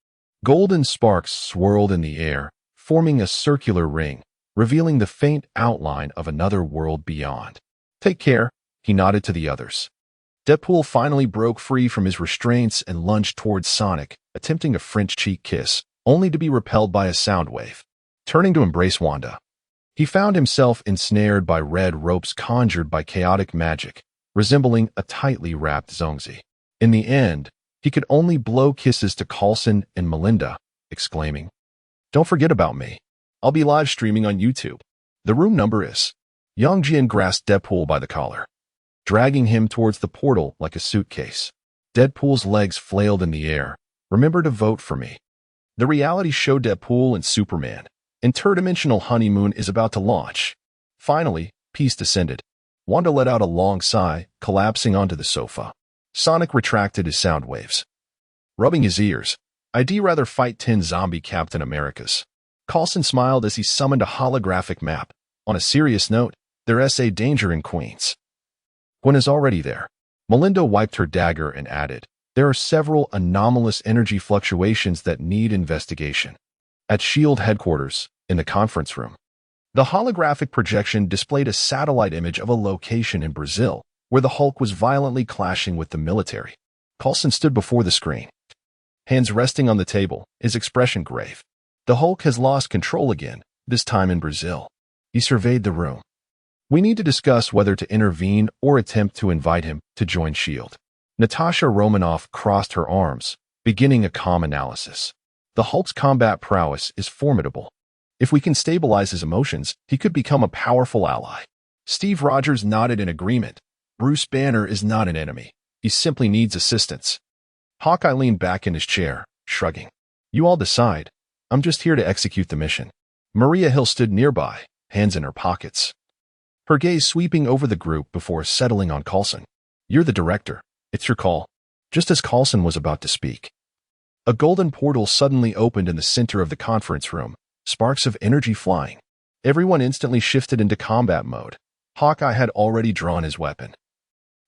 Golden sparks swirled in the air, forming a circular ring, revealing the faint outline of another world beyond. "Take care," he nodded to the others. Deadpool finally broke free from his restraints and lunged towards Sonic, attempting a French cheek kiss, only to be repelled by a sound wave. Turning to embrace Wanda, he found himself ensnared by red ropes conjured by chaotic magic, resembling a tightly wrapped zongzi. In the end, he could only blow kisses to Coulson and Melinda, exclaiming, "Don't forget about me. I'll be live streaming on YouTube. The room number is..." Yang Jian grasped Deadpool by the collar, dragging him towards the portal like a suitcase. Deadpool's legs flailed in the air. "Remember to vote for me." The reality show Deadpool and Superman, Interdimensional Honeymoon, is about to launch. Finally, peace descended. Wanda let out a long sigh, collapsing onto the sofa. Sonic retracted his sound waves, rubbing his ears. "I'd rather fight 10 zombie Captain Americas." Coulson smiled as he summoned a holographic map. On a serious note, there's a danger in Queens. Gwen is already there. Melinda wiped her dagger and added, "There are several anomalous energy fluctuations that need investigation." At S.H.I.E.L.D. headquarters, in the conference room, the holographic projection displayed a satellite image of a location in Brazil, where the Hulk was violently clashing with the military. Coulson stood before the screen, hands resting on the table, his expression grave. The Hulk has lost control again, this time in Brazil. He surveyed the room. "We need to discuss whether to intervene or attempt to invite him to join S.H.I.E.L.D. Natasha Romanoff crossed her arms, beginning a calm analysis. "The Hulk's combat prowess is formidable. If we can stabilize his emotions, he could become a powerful ally." Steve Rogers nodded in agreement. "Bruce Banner is not an enemy. He simply needs assistance." Hawkeye leaned back in his chair, shrugging. "You all decide. I'm just here to execute the mission." Maria Hill stood nearby, hands in her pockets, her gaze sweeping over the group before settling on Coulson. "You're the director. It's your call." Just as Coulson was about to speak, a golden portal suddenly opened in the center of the conference room, sparks of energy flying. Everyone instantly shifted into combat mode. Hawkeye had already drawn his weapon.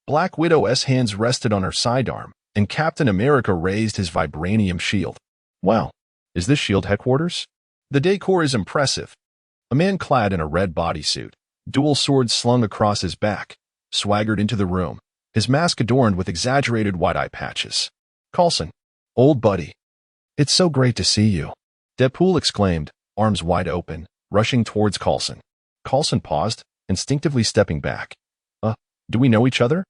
Black Widow's hands rested on her sidearm, and Captain America raised his vibranium shield. "Wow, is this S.H.I.E.L.D. headquarters?" The decor is impressive. A man clad in a red bodysuit, dual swords slung across his back, swaggered into the room, his mask adorned with exaggerated wide-eye patches. "Coulson, old buddy. It's so great to see you." Deadpool exclaimed, arms wide open, rushing towards Coulson. Coulson paused, instinctively stepping back. Do we know each other?"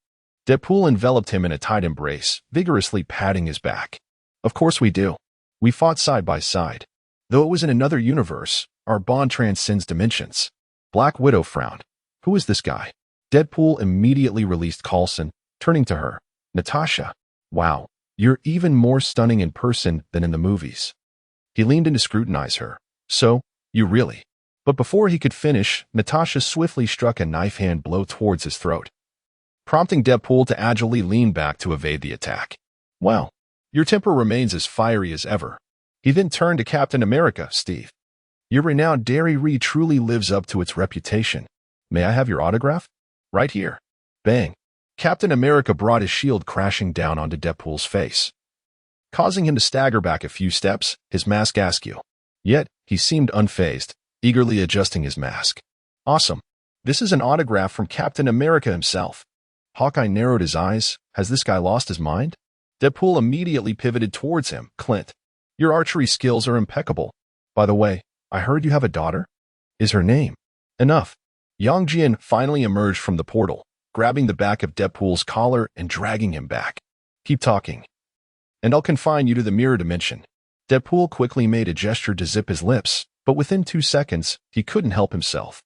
Deadpool enveloped him in a tight embrace, vigorously patting his back. "Of course we do. We fought side by side. Though it was in another universe, our bond transcends dimensions." Black Widow frowned. "Who is this guy?" Deadpool immediately released Coulson, turning to her. "Natasha. Wow, you're even more stunning in person than in the movies." He leaned in to scrutinize her. "So, you really..." But before he could finish, Natasha swiftly struck a knife-hand blow towards his throat, prompting Deadpool to agilely lean back to evade the attack. "Wow, your temper remains as fiery as ever." He then turned to Captain America, "Steve, Your renowned Dairy truly lives up to its reputation. May I have your autograph? Right here. Bang. Captain America brought his shield crashing down onto Deadpool's face, causing him to stagger back a few steps, his mask askew. Yet, he seemed unfazed, eagerly adjusting his mask. Awesome. This is an autograph from Captain America himself. Hawkeye narrowed his eyes. Has this guy lost his mind? Deadpool immediately pivoted towards him. Clint, your archery skills are impeccable. By the way, I heard you have a daughter? Is her name? Enough. Yang Jian finally emerged from the portal, grabbing the back of Deadpool's collar and dragging him back. Keep talking, and I'll confine you to the mirror dimension. Deadpool quickly made a gesture to zip his lips, but within 2 seconds, he couldn't help himself.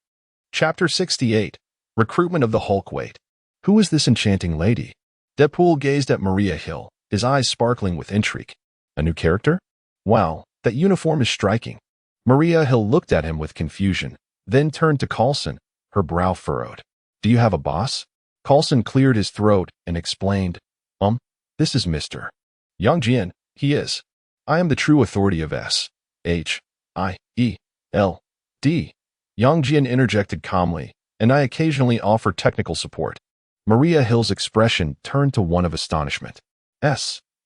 Chapter 68. Recruitment of the Hulkweight. Who is this enchanting lady? Deadpool gazed at Maria Hill, his eyes sparkling with intrigue. A new character? Wow, that uniform is striking. Maria Hill looked at him with confusion, then turned to Coulson, her brow furrowed. Do you have a boss? Coulson cleared his throat and explained, this is Mr. Yang Jian, he is. I am the true authority of S.H.I.E.L.D. Yang Jian interjected calmly, and I occasionally offer technical support. Maria Hill's expression turned to one of astonishment. S.H.I.E.L.D.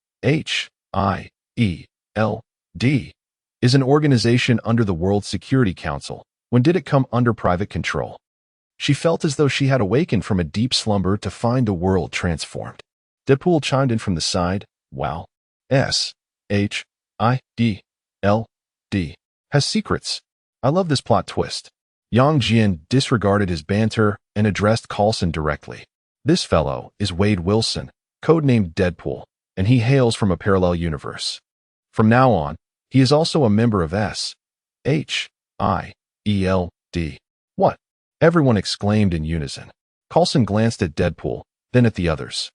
is an organization under the World Security Council. When did it come under private control? She felt as though she had awakened from a deep slumber to find the world transformed. Deadpool chimed in from the side. Wow. S.H.I.E.L.D. has secrets. I love this plot twist. Yang Jian disregarded his banter and addressed Coulson directly. This fellow is Wade Wilson, codenamed Deadpool, and he hails from a parallel universe. From now on, he is also a member of S.H.I.E.L.D. What? Everyone exclaimed in unison. Coulson glanced at Deadpool, then at the others.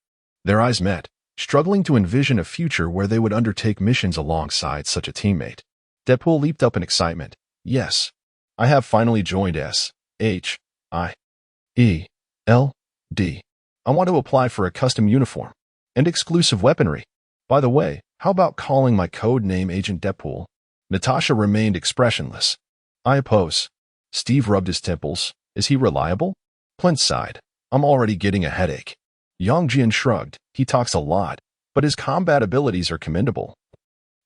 Their eyes met, struggling to envision a future where they would undertake missions alongside such a teammate. Deadpool leaped up in excitement. Yes, I have finally joined S.H.I.E.L.D. I want to apply for a custom uniform and exclusive weaponry. By the way, how about calling my code name Agent Deadpool? Natasha remained expressionless. I oppose. Steve rubbed his temples. Is he reliable? Clint sighed. I'm already getting a headache. Yang Jian shrugged. He talks a lot, but his combat abilities are commendable.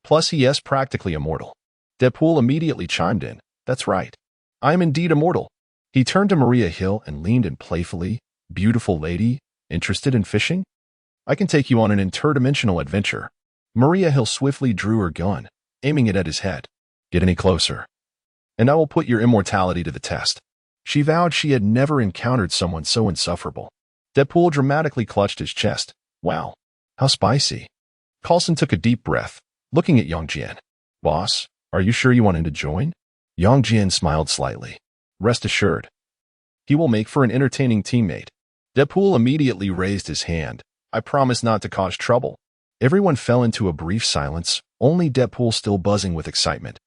Plus he is practically immortal. Deadpool immediately chimed in. That's right. I am indeed immortal. He turned to Maria Hill and leaned in playfully. Beautiful lady, interested in fishing? I can take you on an interdimensional adventure. Maria Hill swiftly drew her gun, aiming it at his head. Get any closer, and I will put your immortality to the test. She vowed she had never encountered someone so insufferable. Deadpool dramatically clutched his chest. Wow, how spicy. Coulson took a deep breath, looking at Yang Jian. Boss, are you sure you want him to join? Yang Jian smiled slightly. Rest assured, he will make for an entertaining teammate. Deadpool immediately raised his hand. I promise not to cause trouble. Everyone fell into a brief silence, only Deadpool still buzzing with excitement,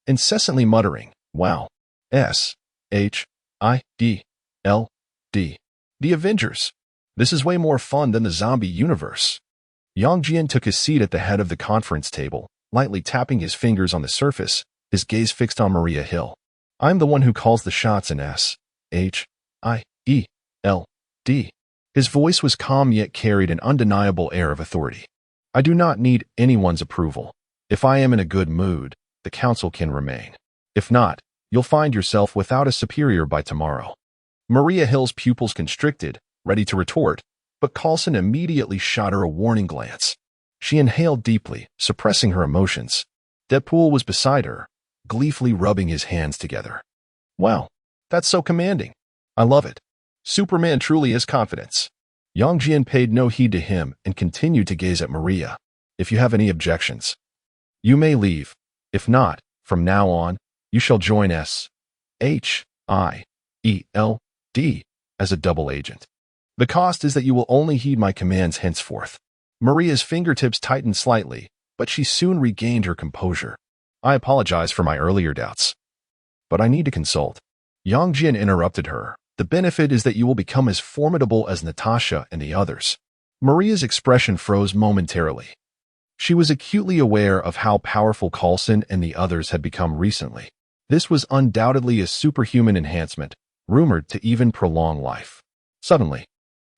incessantly muttering, wow, S.H.I.E.L.D. The Avengers. This is way more fun than the zombie universe. Yang Jian took his seat at the head of the conference table, lightly tapping his fingers on the surface, his gaze fixed on Maria Hill. I'm the one who calls the shots in S.H.I.E.L.D. His voice was calm yet carried an undeniable air of authority. I do not need anyone's approval. If I am in a good mood, the council can remain. If not, you'll find yourself without a superior by tomorrow. Maria Hill's pupils constricted, ready to retort, but Coulson immediately shot her a warning glance. She inhaled deeply, suppressing her emotions. Deadpool was beside her, gleefully rubbing his hands together. Wow, that's so commanding. I love it. Superman truly is confidence. Yang Jian paid no heed to him and continued to gaze at Maria. If you have any objections, you may leave. If not, from now on, you shall join S.H.I.E.L.D. as a double agent. The cost is that you will only heed my commands henceforth. Maria's fingertips tightened slightly, but she soon regained her composure. I apologize for my earlier doubts, but I need to consult. Yang Jian interrupted her. The benefit is that you will become as formidable as Natasha and the others. Maria's expression froze momentarily. She was acutely aware of how powerful Coulson and the others had become recently. This was undoubtedly a superhuman enhancement, rumored to even prolong life. Suddenly,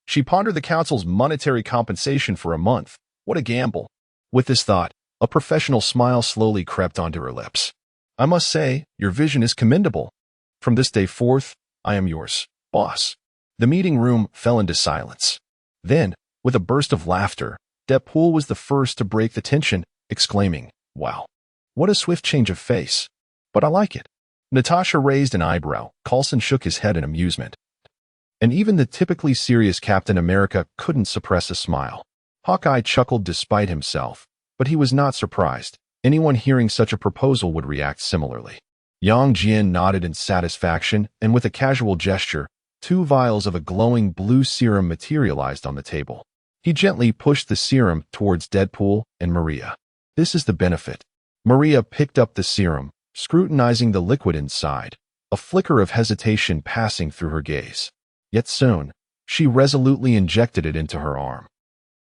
she pondered the council's monetary compensation for a month. What a gamble. With this thought, a professional smile slowly crept onto her lips. I must say, your vision is commendable. From this day forth, I am yours, boss. The meeting room fell into silence. Then, with a burst of laughter, Deadpool was the first to break the tension, exclaiming, wow, what a swift change of face. But I like it. Natasha raised an eyebrow. Coulson shook his head in amusement. And even the typically serious Captain America couldn't suppress a smile. Hawkeye chuckled despite himself, but he was not surprised. Anyone hearing such a proposal would react similarly. Yang Jian nodded in satisfaction, and with a casual gesture, 2 vials of a glowing blue serum materialized on the table. He gently pushed the serum towards Deadpool and Maria. This is the benefit. Maria picked up the serum, scrutinizing the liquid inside, a flicker of hesitation passing through her gaze. Yet soon, she resolutely injected it into her arm.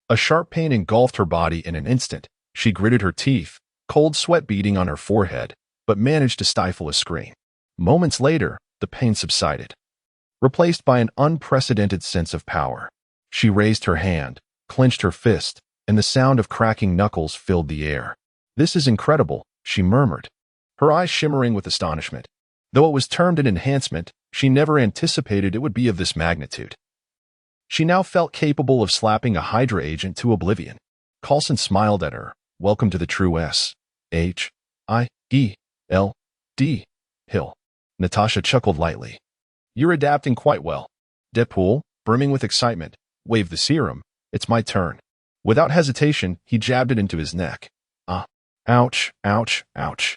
A sharp pain engulfed her body in an instant. She gritted her teeth, cold sweat beading on her forehead, but managed to stifle a scream. Moments later, the pain subsided, replaced by an unprecedented sense of power. She raised her hand, clenched her fist, and the sound of cracking knuckles filled the air. This is incredible, she murmured, her eyes shimmering with astonishment. Though it was termed an enhancement, she never anticipated it would be of this magnitude. She now felt capable of slapping a Hydra agent to oblivion. Coulson smiled at her. Welcome to the true S-H-I-E-L-D, Hill. Natasha chuckled lightly. You're adapting quite well. Deadpool, brimming with excitement, waved the serum. It's my turn. Without hesitation, he jabbed it into his neck. Ouch, ouch, ouch.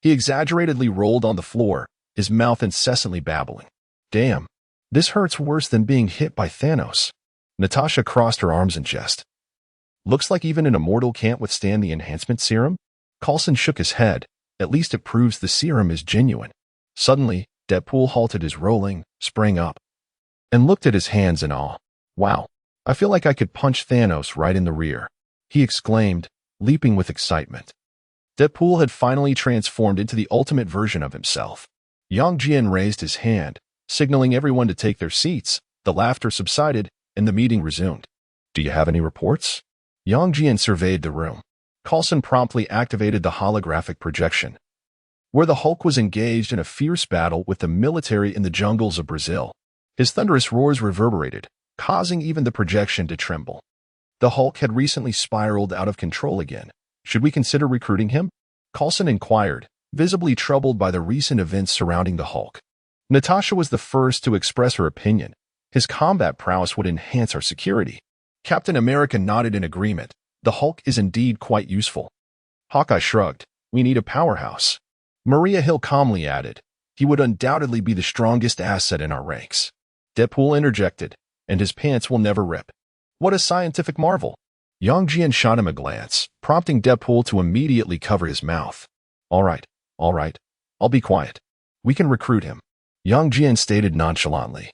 He exaggeratedly rolled on the floor, his mouth incessantly babbling. Damn, this hurts worse than being hit by Thanos. Natasha crossed her arms in jest. Looks like even an immortal can't withstand the enhancement serum? Coulson shook his head. At least it proves the serum is genuine. Suddenly, Deadpool halted his rolling, sprang up, and looked at his hands in awe. Wow, I feel like I could punch Thanos right in the rear, he exclaimed, leaping with excitement. Deadpool had finally transformed into the ultimate version of himself. Yang Jian raised his hand, signaling everyone to take their seats. The laughter subsided, and the meeting resumed. Do you have any reports? Yang Jian surveyed the room. Coulson promptly activated the holographic projection, where the Hulk was engaged in a fierce battle with the military in the jungles of Brazil. His thunderous roars reverberated, causing even the projection to tremble. The Hulk had recently spiraled out of control again. Should we consider recruiting him? Coulson inquired, visibly troubled by the recent events surrounding the Hulk. Natasha was the first to express her opinion. His combat prowess would enhance our security. Captain America nodded in agreement. The Hulk is indeed quite useful. Hawkeye shrugged. We need a powerhouse. Maria Hill calmly added. He would undoubtedly be the strongest asset in our ranks. Deadpool interjected, and his pants will never rip. What a scientific marvel. Yang Jian shot him a glance, prompting Deadpool to immediately cover his mouth. All right, I'll be quiet. We can recruit him, Yang Jian stated nonchalantly.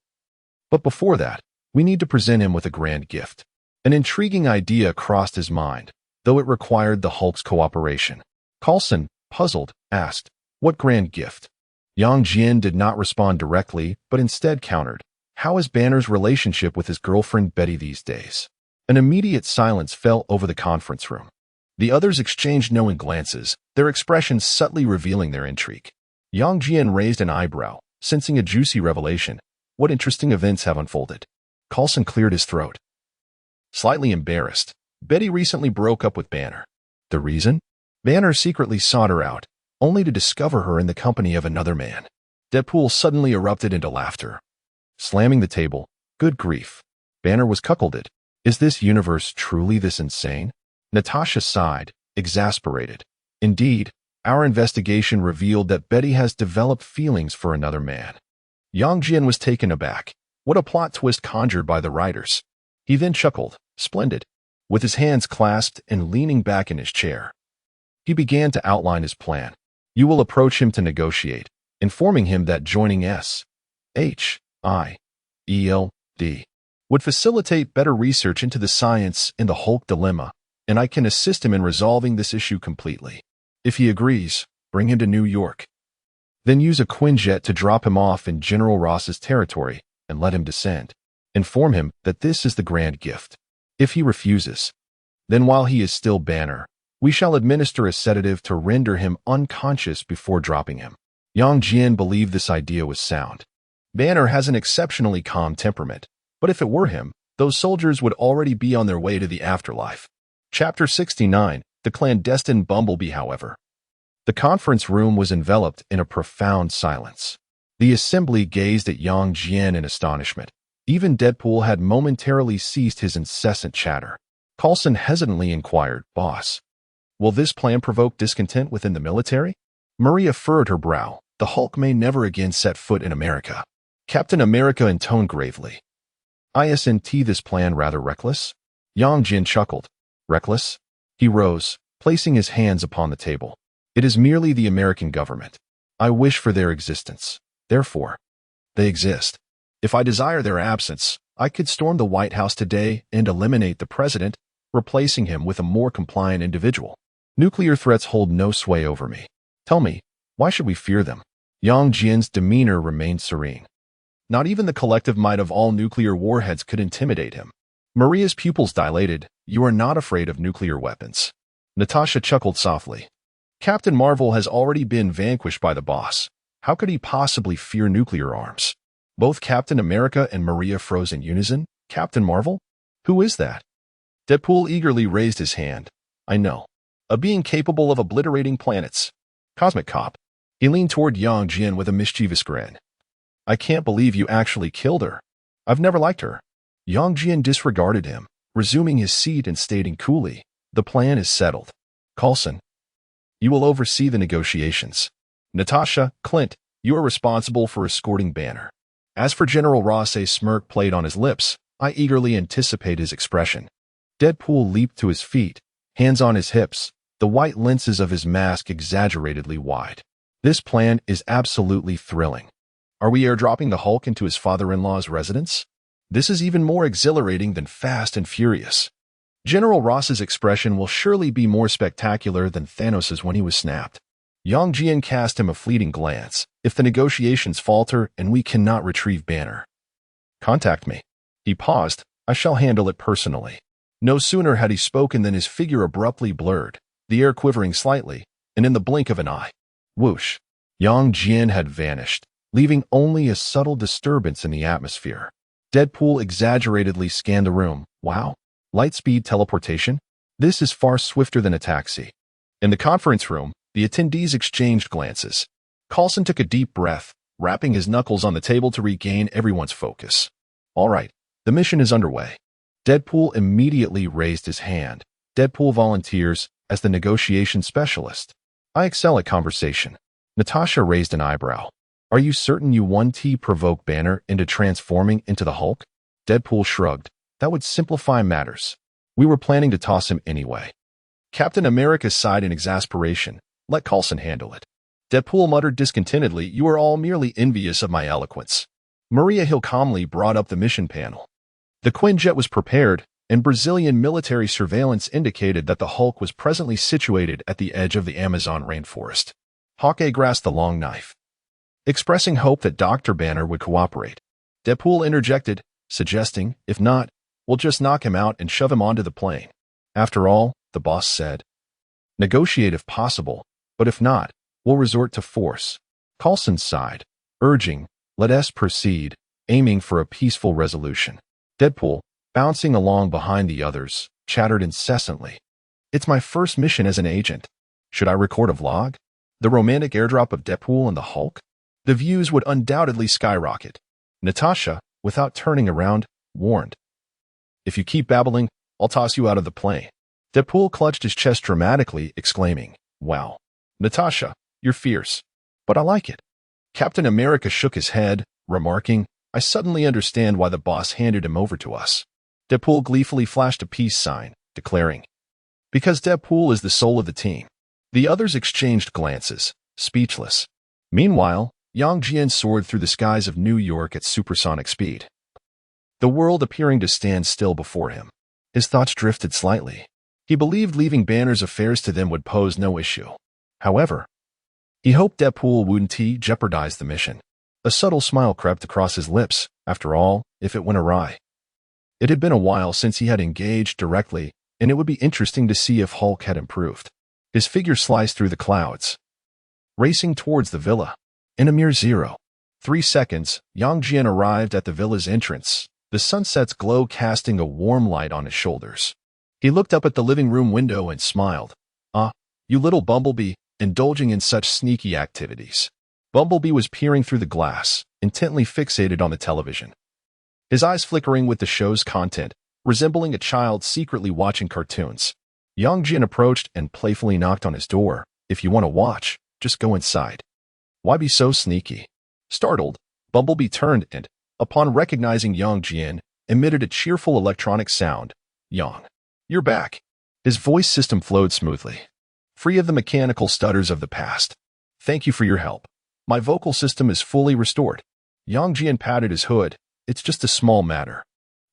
But before that, we need to present him with a grand gift. An intriguing idea crossed his mind, though it required the Hulk's cooperation. Coulson, puzzled, asked, what grand gift? Yang Jian did not respond directly, but instead countered, how is Banner's relationship with his girlfriend Betty these days? An immediate silence fell over the conference room. The others exchanged knowing glances, their expressions subtly revealing their intrigue. Yang Jian raised an eyebrow, sensing a juicy revelation. What interesting events have unfolded? Coulson cleared his throat. Slightly embarrassed, Betty recently broke up with Banner. The reason? Banner secretly sought her out, only to discover her in the company of another man. Deadpool suddenly erupted into laughter, slamming the table. Good grief. Banner was cuckolded. Is this universe truly this insane? Natasha sighed, exasperated. Indeed, our investigation revealed that Betty has developed feelings for another man. Yang Jian was taken aback. What a plot twist conjured by the writers. He then chuckled. Splendid. With his hands clasped and leaning back in his chair, he began to outline his plan. You will approach him to negotiate, informing him that joining S-H-I-E-L-D would facilitate better research into the science in the Hulk dilemma, and I can assist him in resolving this issue completely. If he agrees, bring him to New York. Then use a Quinjet to drop him off in General Ross's territory and let him descend. Inform him that this is the grand gift. If he refuses, then while he is still Banner, we shall administer a sedative to render him unconscious before dropping him. Yang Jian believed this idea was sound. Banner has an exceptionally calm temperament, but if it were him, those soldiers would already be on their way to the afterlife. Chapter 69, The Clandestine Bumblebee. However, the conference room was enveloped in a profound silence. The assembly gazed at Yang Jian in astonishment. Even Deadpool had momentarily ceased his incessant chatter. Coulson hesitantly inquired, "Boss, will this plan provoke discontent within the military?" Maria furrowed her brow. "The Hulk may never again set foot in America." Captain America intoned gravely, "Isn't this plan rather reckless?" Yang Jin chuckled. "Reckless?" He rose, placing his hands upon the table. "It is merely the American government. I wish for their existence. Therefore, they exist. If I desire their absence, I could storm the White House today and eliminate the president, replacing him with a more compliant individual. Nuclear threats hold no sway over me. Tell me, why should we fear them?" Yang Jian's demeanor remained serene. Not even the collective might of all nuclear warheads could intimidate him. Maria's pupils dilated. "You are not afraid of nuclear weapons." Natasha chuckled softly. "Captain Marvel has already been vanquished by the boss. How could he possibly fear nuclear arms?" Both Captain America and Maria froze in unison. "Captain Marvel? Who is that?" Deadpool eagerly raised his hand. "I know. A being capable of obliterating planets. Cosmic Cop." He leaned toward Yang Jian with a mischievous grin. "I can't believe you actually killed her. I've never liked her." Yang Jian disregarded him, resuming his seat and stating coolly, "The plan is settled. Coulson, you will oversee the negotiations. Natasha, Clint, you are responsible for escorting Banner. As for General Ross," a smirk played on his lips. "I eagerly anticipate his expression." Deadpool leaped to his feet, hands on his hips, the white lenses of his mask exaggeratedly wide. "This plan is absolutely thrilling. Are we airdropping the Hulk into his father-in-law's residence? This is even more exhilarating than Fast and Furious. General Ross's expression will surely be more spectacular than Thanos's when he was snapped." Yang Jian cast him a fleeting glance. "If the negotiations falter and we cannot retrieve Banner, contact me." He paused. "I shall handle it personally." No sooner had he spoken than his figure abruptly blurred, the air quivering slightly, and in the blink of an eye, whoosh, Yang Jian had vanished, leaving only a subtle disturbance in the atmosphere. Deadpool exaggeratedly scanned the room. "Wow, light-speed teleportation? This is far swifter than a taxi." In the conference room, the attendees exchanged glances. Coulson took a deep breath, rapping his knuckles on the table to regain everyone's focus. "All right, the mission is underway." Deadpool immediately raised his hand. Deadpool volunteers as the negotiation specialist. "I excel at conversation." Natasha raised an eyebrow. "Are you certain you want to provoke Banner into transforming into the Hulk?" Deadpool shrugged. "That would simplify matters. We were planning to toss him anyway." Captain America sighed in exasperation. "Let Coulson handle it." Deadpool muttered discontentedly, "You are all merely envious of my eloquence." Maria Hill calmly brought up the mission panel. The Quinjet was prepared, and Brazilian military surveillance indicated that the Hulk was presently situated at the edge of the Amazon rainforest. Hawkeye grasped the long knife, expressing hope that Dr. Banner would cooperate. Deadpool interjected, suggesting, "If not, we'll just knock him out and shove him onto the plane." "After all," the boss said, "negotiate if possible, but if not, we'll resort to force." Coulson sighed, urging, "Let us proceed," aiming for a peaceful resolution. Deadpool, bouncing along behind the others, chattered incessantly. "It's my first mission as an agent. Should I record a vlog? The romantic airdrop of Deadpool and the Hulk? The views would undoubtedly skyrocket." Natasha, without turning around, warned, "If you keep babbling, I'll toss you out of the plane." Deadpool clutched his chest dramatically, exclaiming, "Wow, Natasha, you're fierce. But I like it." Captain America shook his head, remarking, "I suddenly understand why the boss handed him over to us." Deadpool gleefully flashed a peace sign, declaring, "Because Deadpool is the soul of the team." The others exchanged glances, speechless. Meanwhile, Yang Jian soared through the skies of New York at supersonic speed, the world appearing to stand still before him. His thoughts drifted slightly. He believed leaving Banner's affairs to them would pose no issue. However, He hoped Deadpool wouldn't jeopardize the mission. A subtle smile crept across his lips. After all, if it went awry. It had been a while since he had engaged directly, and it would be interesting to see if Hulk had improved. His figure sliced through the clouds, racing towards the villa. In a mere 0.3 seconds, Yang Jian arrived at the villa's entrance, the sunset's glow casting a warm light on his shoulders. He looked up at the living room window and smiled. "Ah, you little bumblebee, indulging in such sneaky activities." Bumblebee was peering through the glass, intently fixated on the television. His eyes flickering with the show's content, resembling a child secretly watching cartoons. Yang Jian approached and playfully knocked on his door. "If you want to watch, just go inside." "Why be so sneaky?" Startled, Bumblebee turned and, upon recognizing Yang Jian, emitted a cheerful electronic sound. "Yang, you're back." His voice system flowed smoothly, free of the mechanical stutters of the past. "Thank you for your help. My vocal system is fully restored." Yang Jian patted his hood. "It's just a small matter."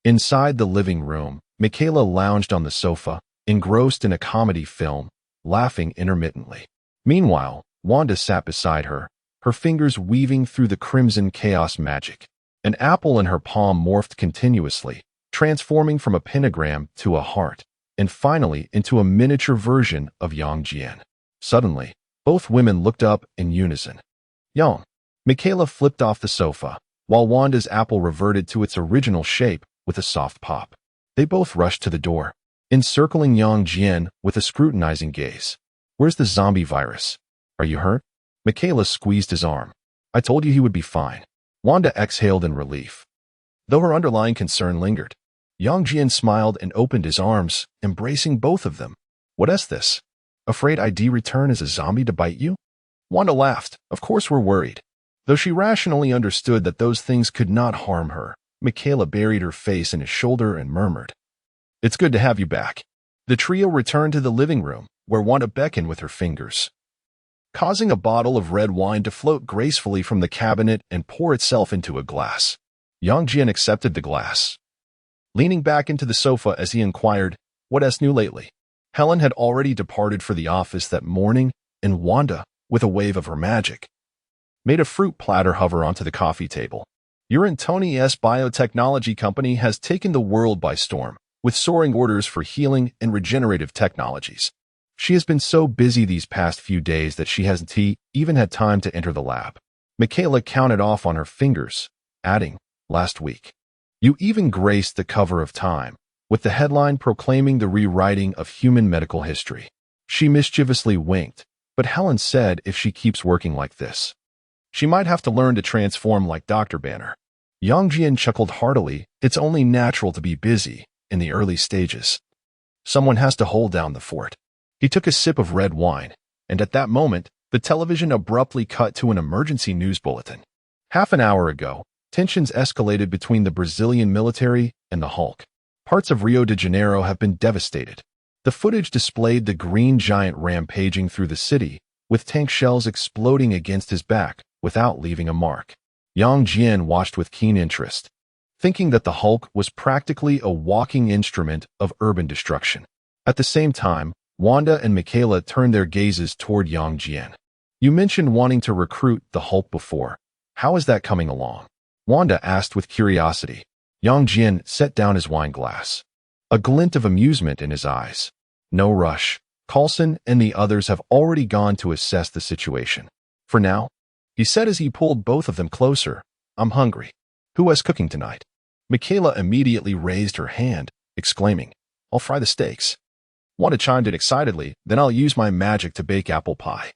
Inside the living room, Michaela lounged on the sofa, engrossed in a comedy film, laughing intermittently. Meanwhile, Wanda sat beside her, her fingers weaving through the crimson chaos magic. An apple in her palm morphed continuously, transforming from a pentagram to a heart, and finally into a miniature version of Yang Jian. Suddenly, both women looked up in unison. "Yang." Michaela flipped off the sofa, while Wanda's apple reverted to its original shape with a soft pop. They both rushed to the door, encircling Yang Jian with a scrutinizing gaze. "Where's the zombie virus? Are you hurt?" Michaela squeezed his arm. "I told you he would be fine." Wanda exhaled in relief, though her underlying concern lingered. Yang Jian smiled and opened his arms, embracing both of them. "What is this? Afraid I'd return as a zombie to bite you?" Wanda laughed. "Of course we're worried." Though she rationally understood that those things could not harm her, Michaela buried her face in his shoulder and murmured, "It's good to have you back." The trio returned to the living room, where Wanda beckoned with her fingers, causing a bottle of red wine to float gracefully from the cabinet and pour itself into a glass. Yang Jian accepted the glass, leaning back into the sofa as he inquired, "What's new lately?" Helen had already departed for the office that morning, and Wanda, with a wave of her magic, made a fruit platter hover onto the coffee table. Tony's biotechnology company has taken the world by storm, with soaring orders for healing and regenerative technologies. She has been so busy these past few days that she hasn't even had time to enter the lab. Michaela counted off on her fingers, adding, "Last week. You even graced the cover of Time, with the headline proclaiming the rewriting of human medical history." She mischievously winked, but Helen said if she keeps working like this, she might have to learn to transform like Dr. Banner. Yang Jian chuckled heartily. "It's only natural to be busy in the early stages. Someone has to hold down the fort." He took a sip of red wine, and at that moment, the television abruptly cut to an emergency news bulletin. Half an hour ago, tensions escalated between the Brazilian military and the Hulk. Parts of Rio de Janeiro have been devastated. The footage displayed the green giant rampaging through the city, with tank shells exploding against his back without leaving a mark. Yang Jian watched with keen interest, thinking that the Hulk was practically a walking instrument of urban destruction. At the same time, Wanda and Michaela turned their gazes toward Yang Jian. "You mentioned wanting to recruit the Hulk before. How is that coming along?" Wanda asked with curiosity. Yang Jian set down his wine glass, a glint of amusement in his eyes. "No rush. Coulson and the others have already gone to assess the situation. For now," he said as he pulled both of them closer, "I'm hungry. Who is cooking tonight?" Michaela immediately raised her hand, exclaiming, "I'll fry the steaks." Wanda chimed in excitedly, "Then I'll use my magic to bake apple pie."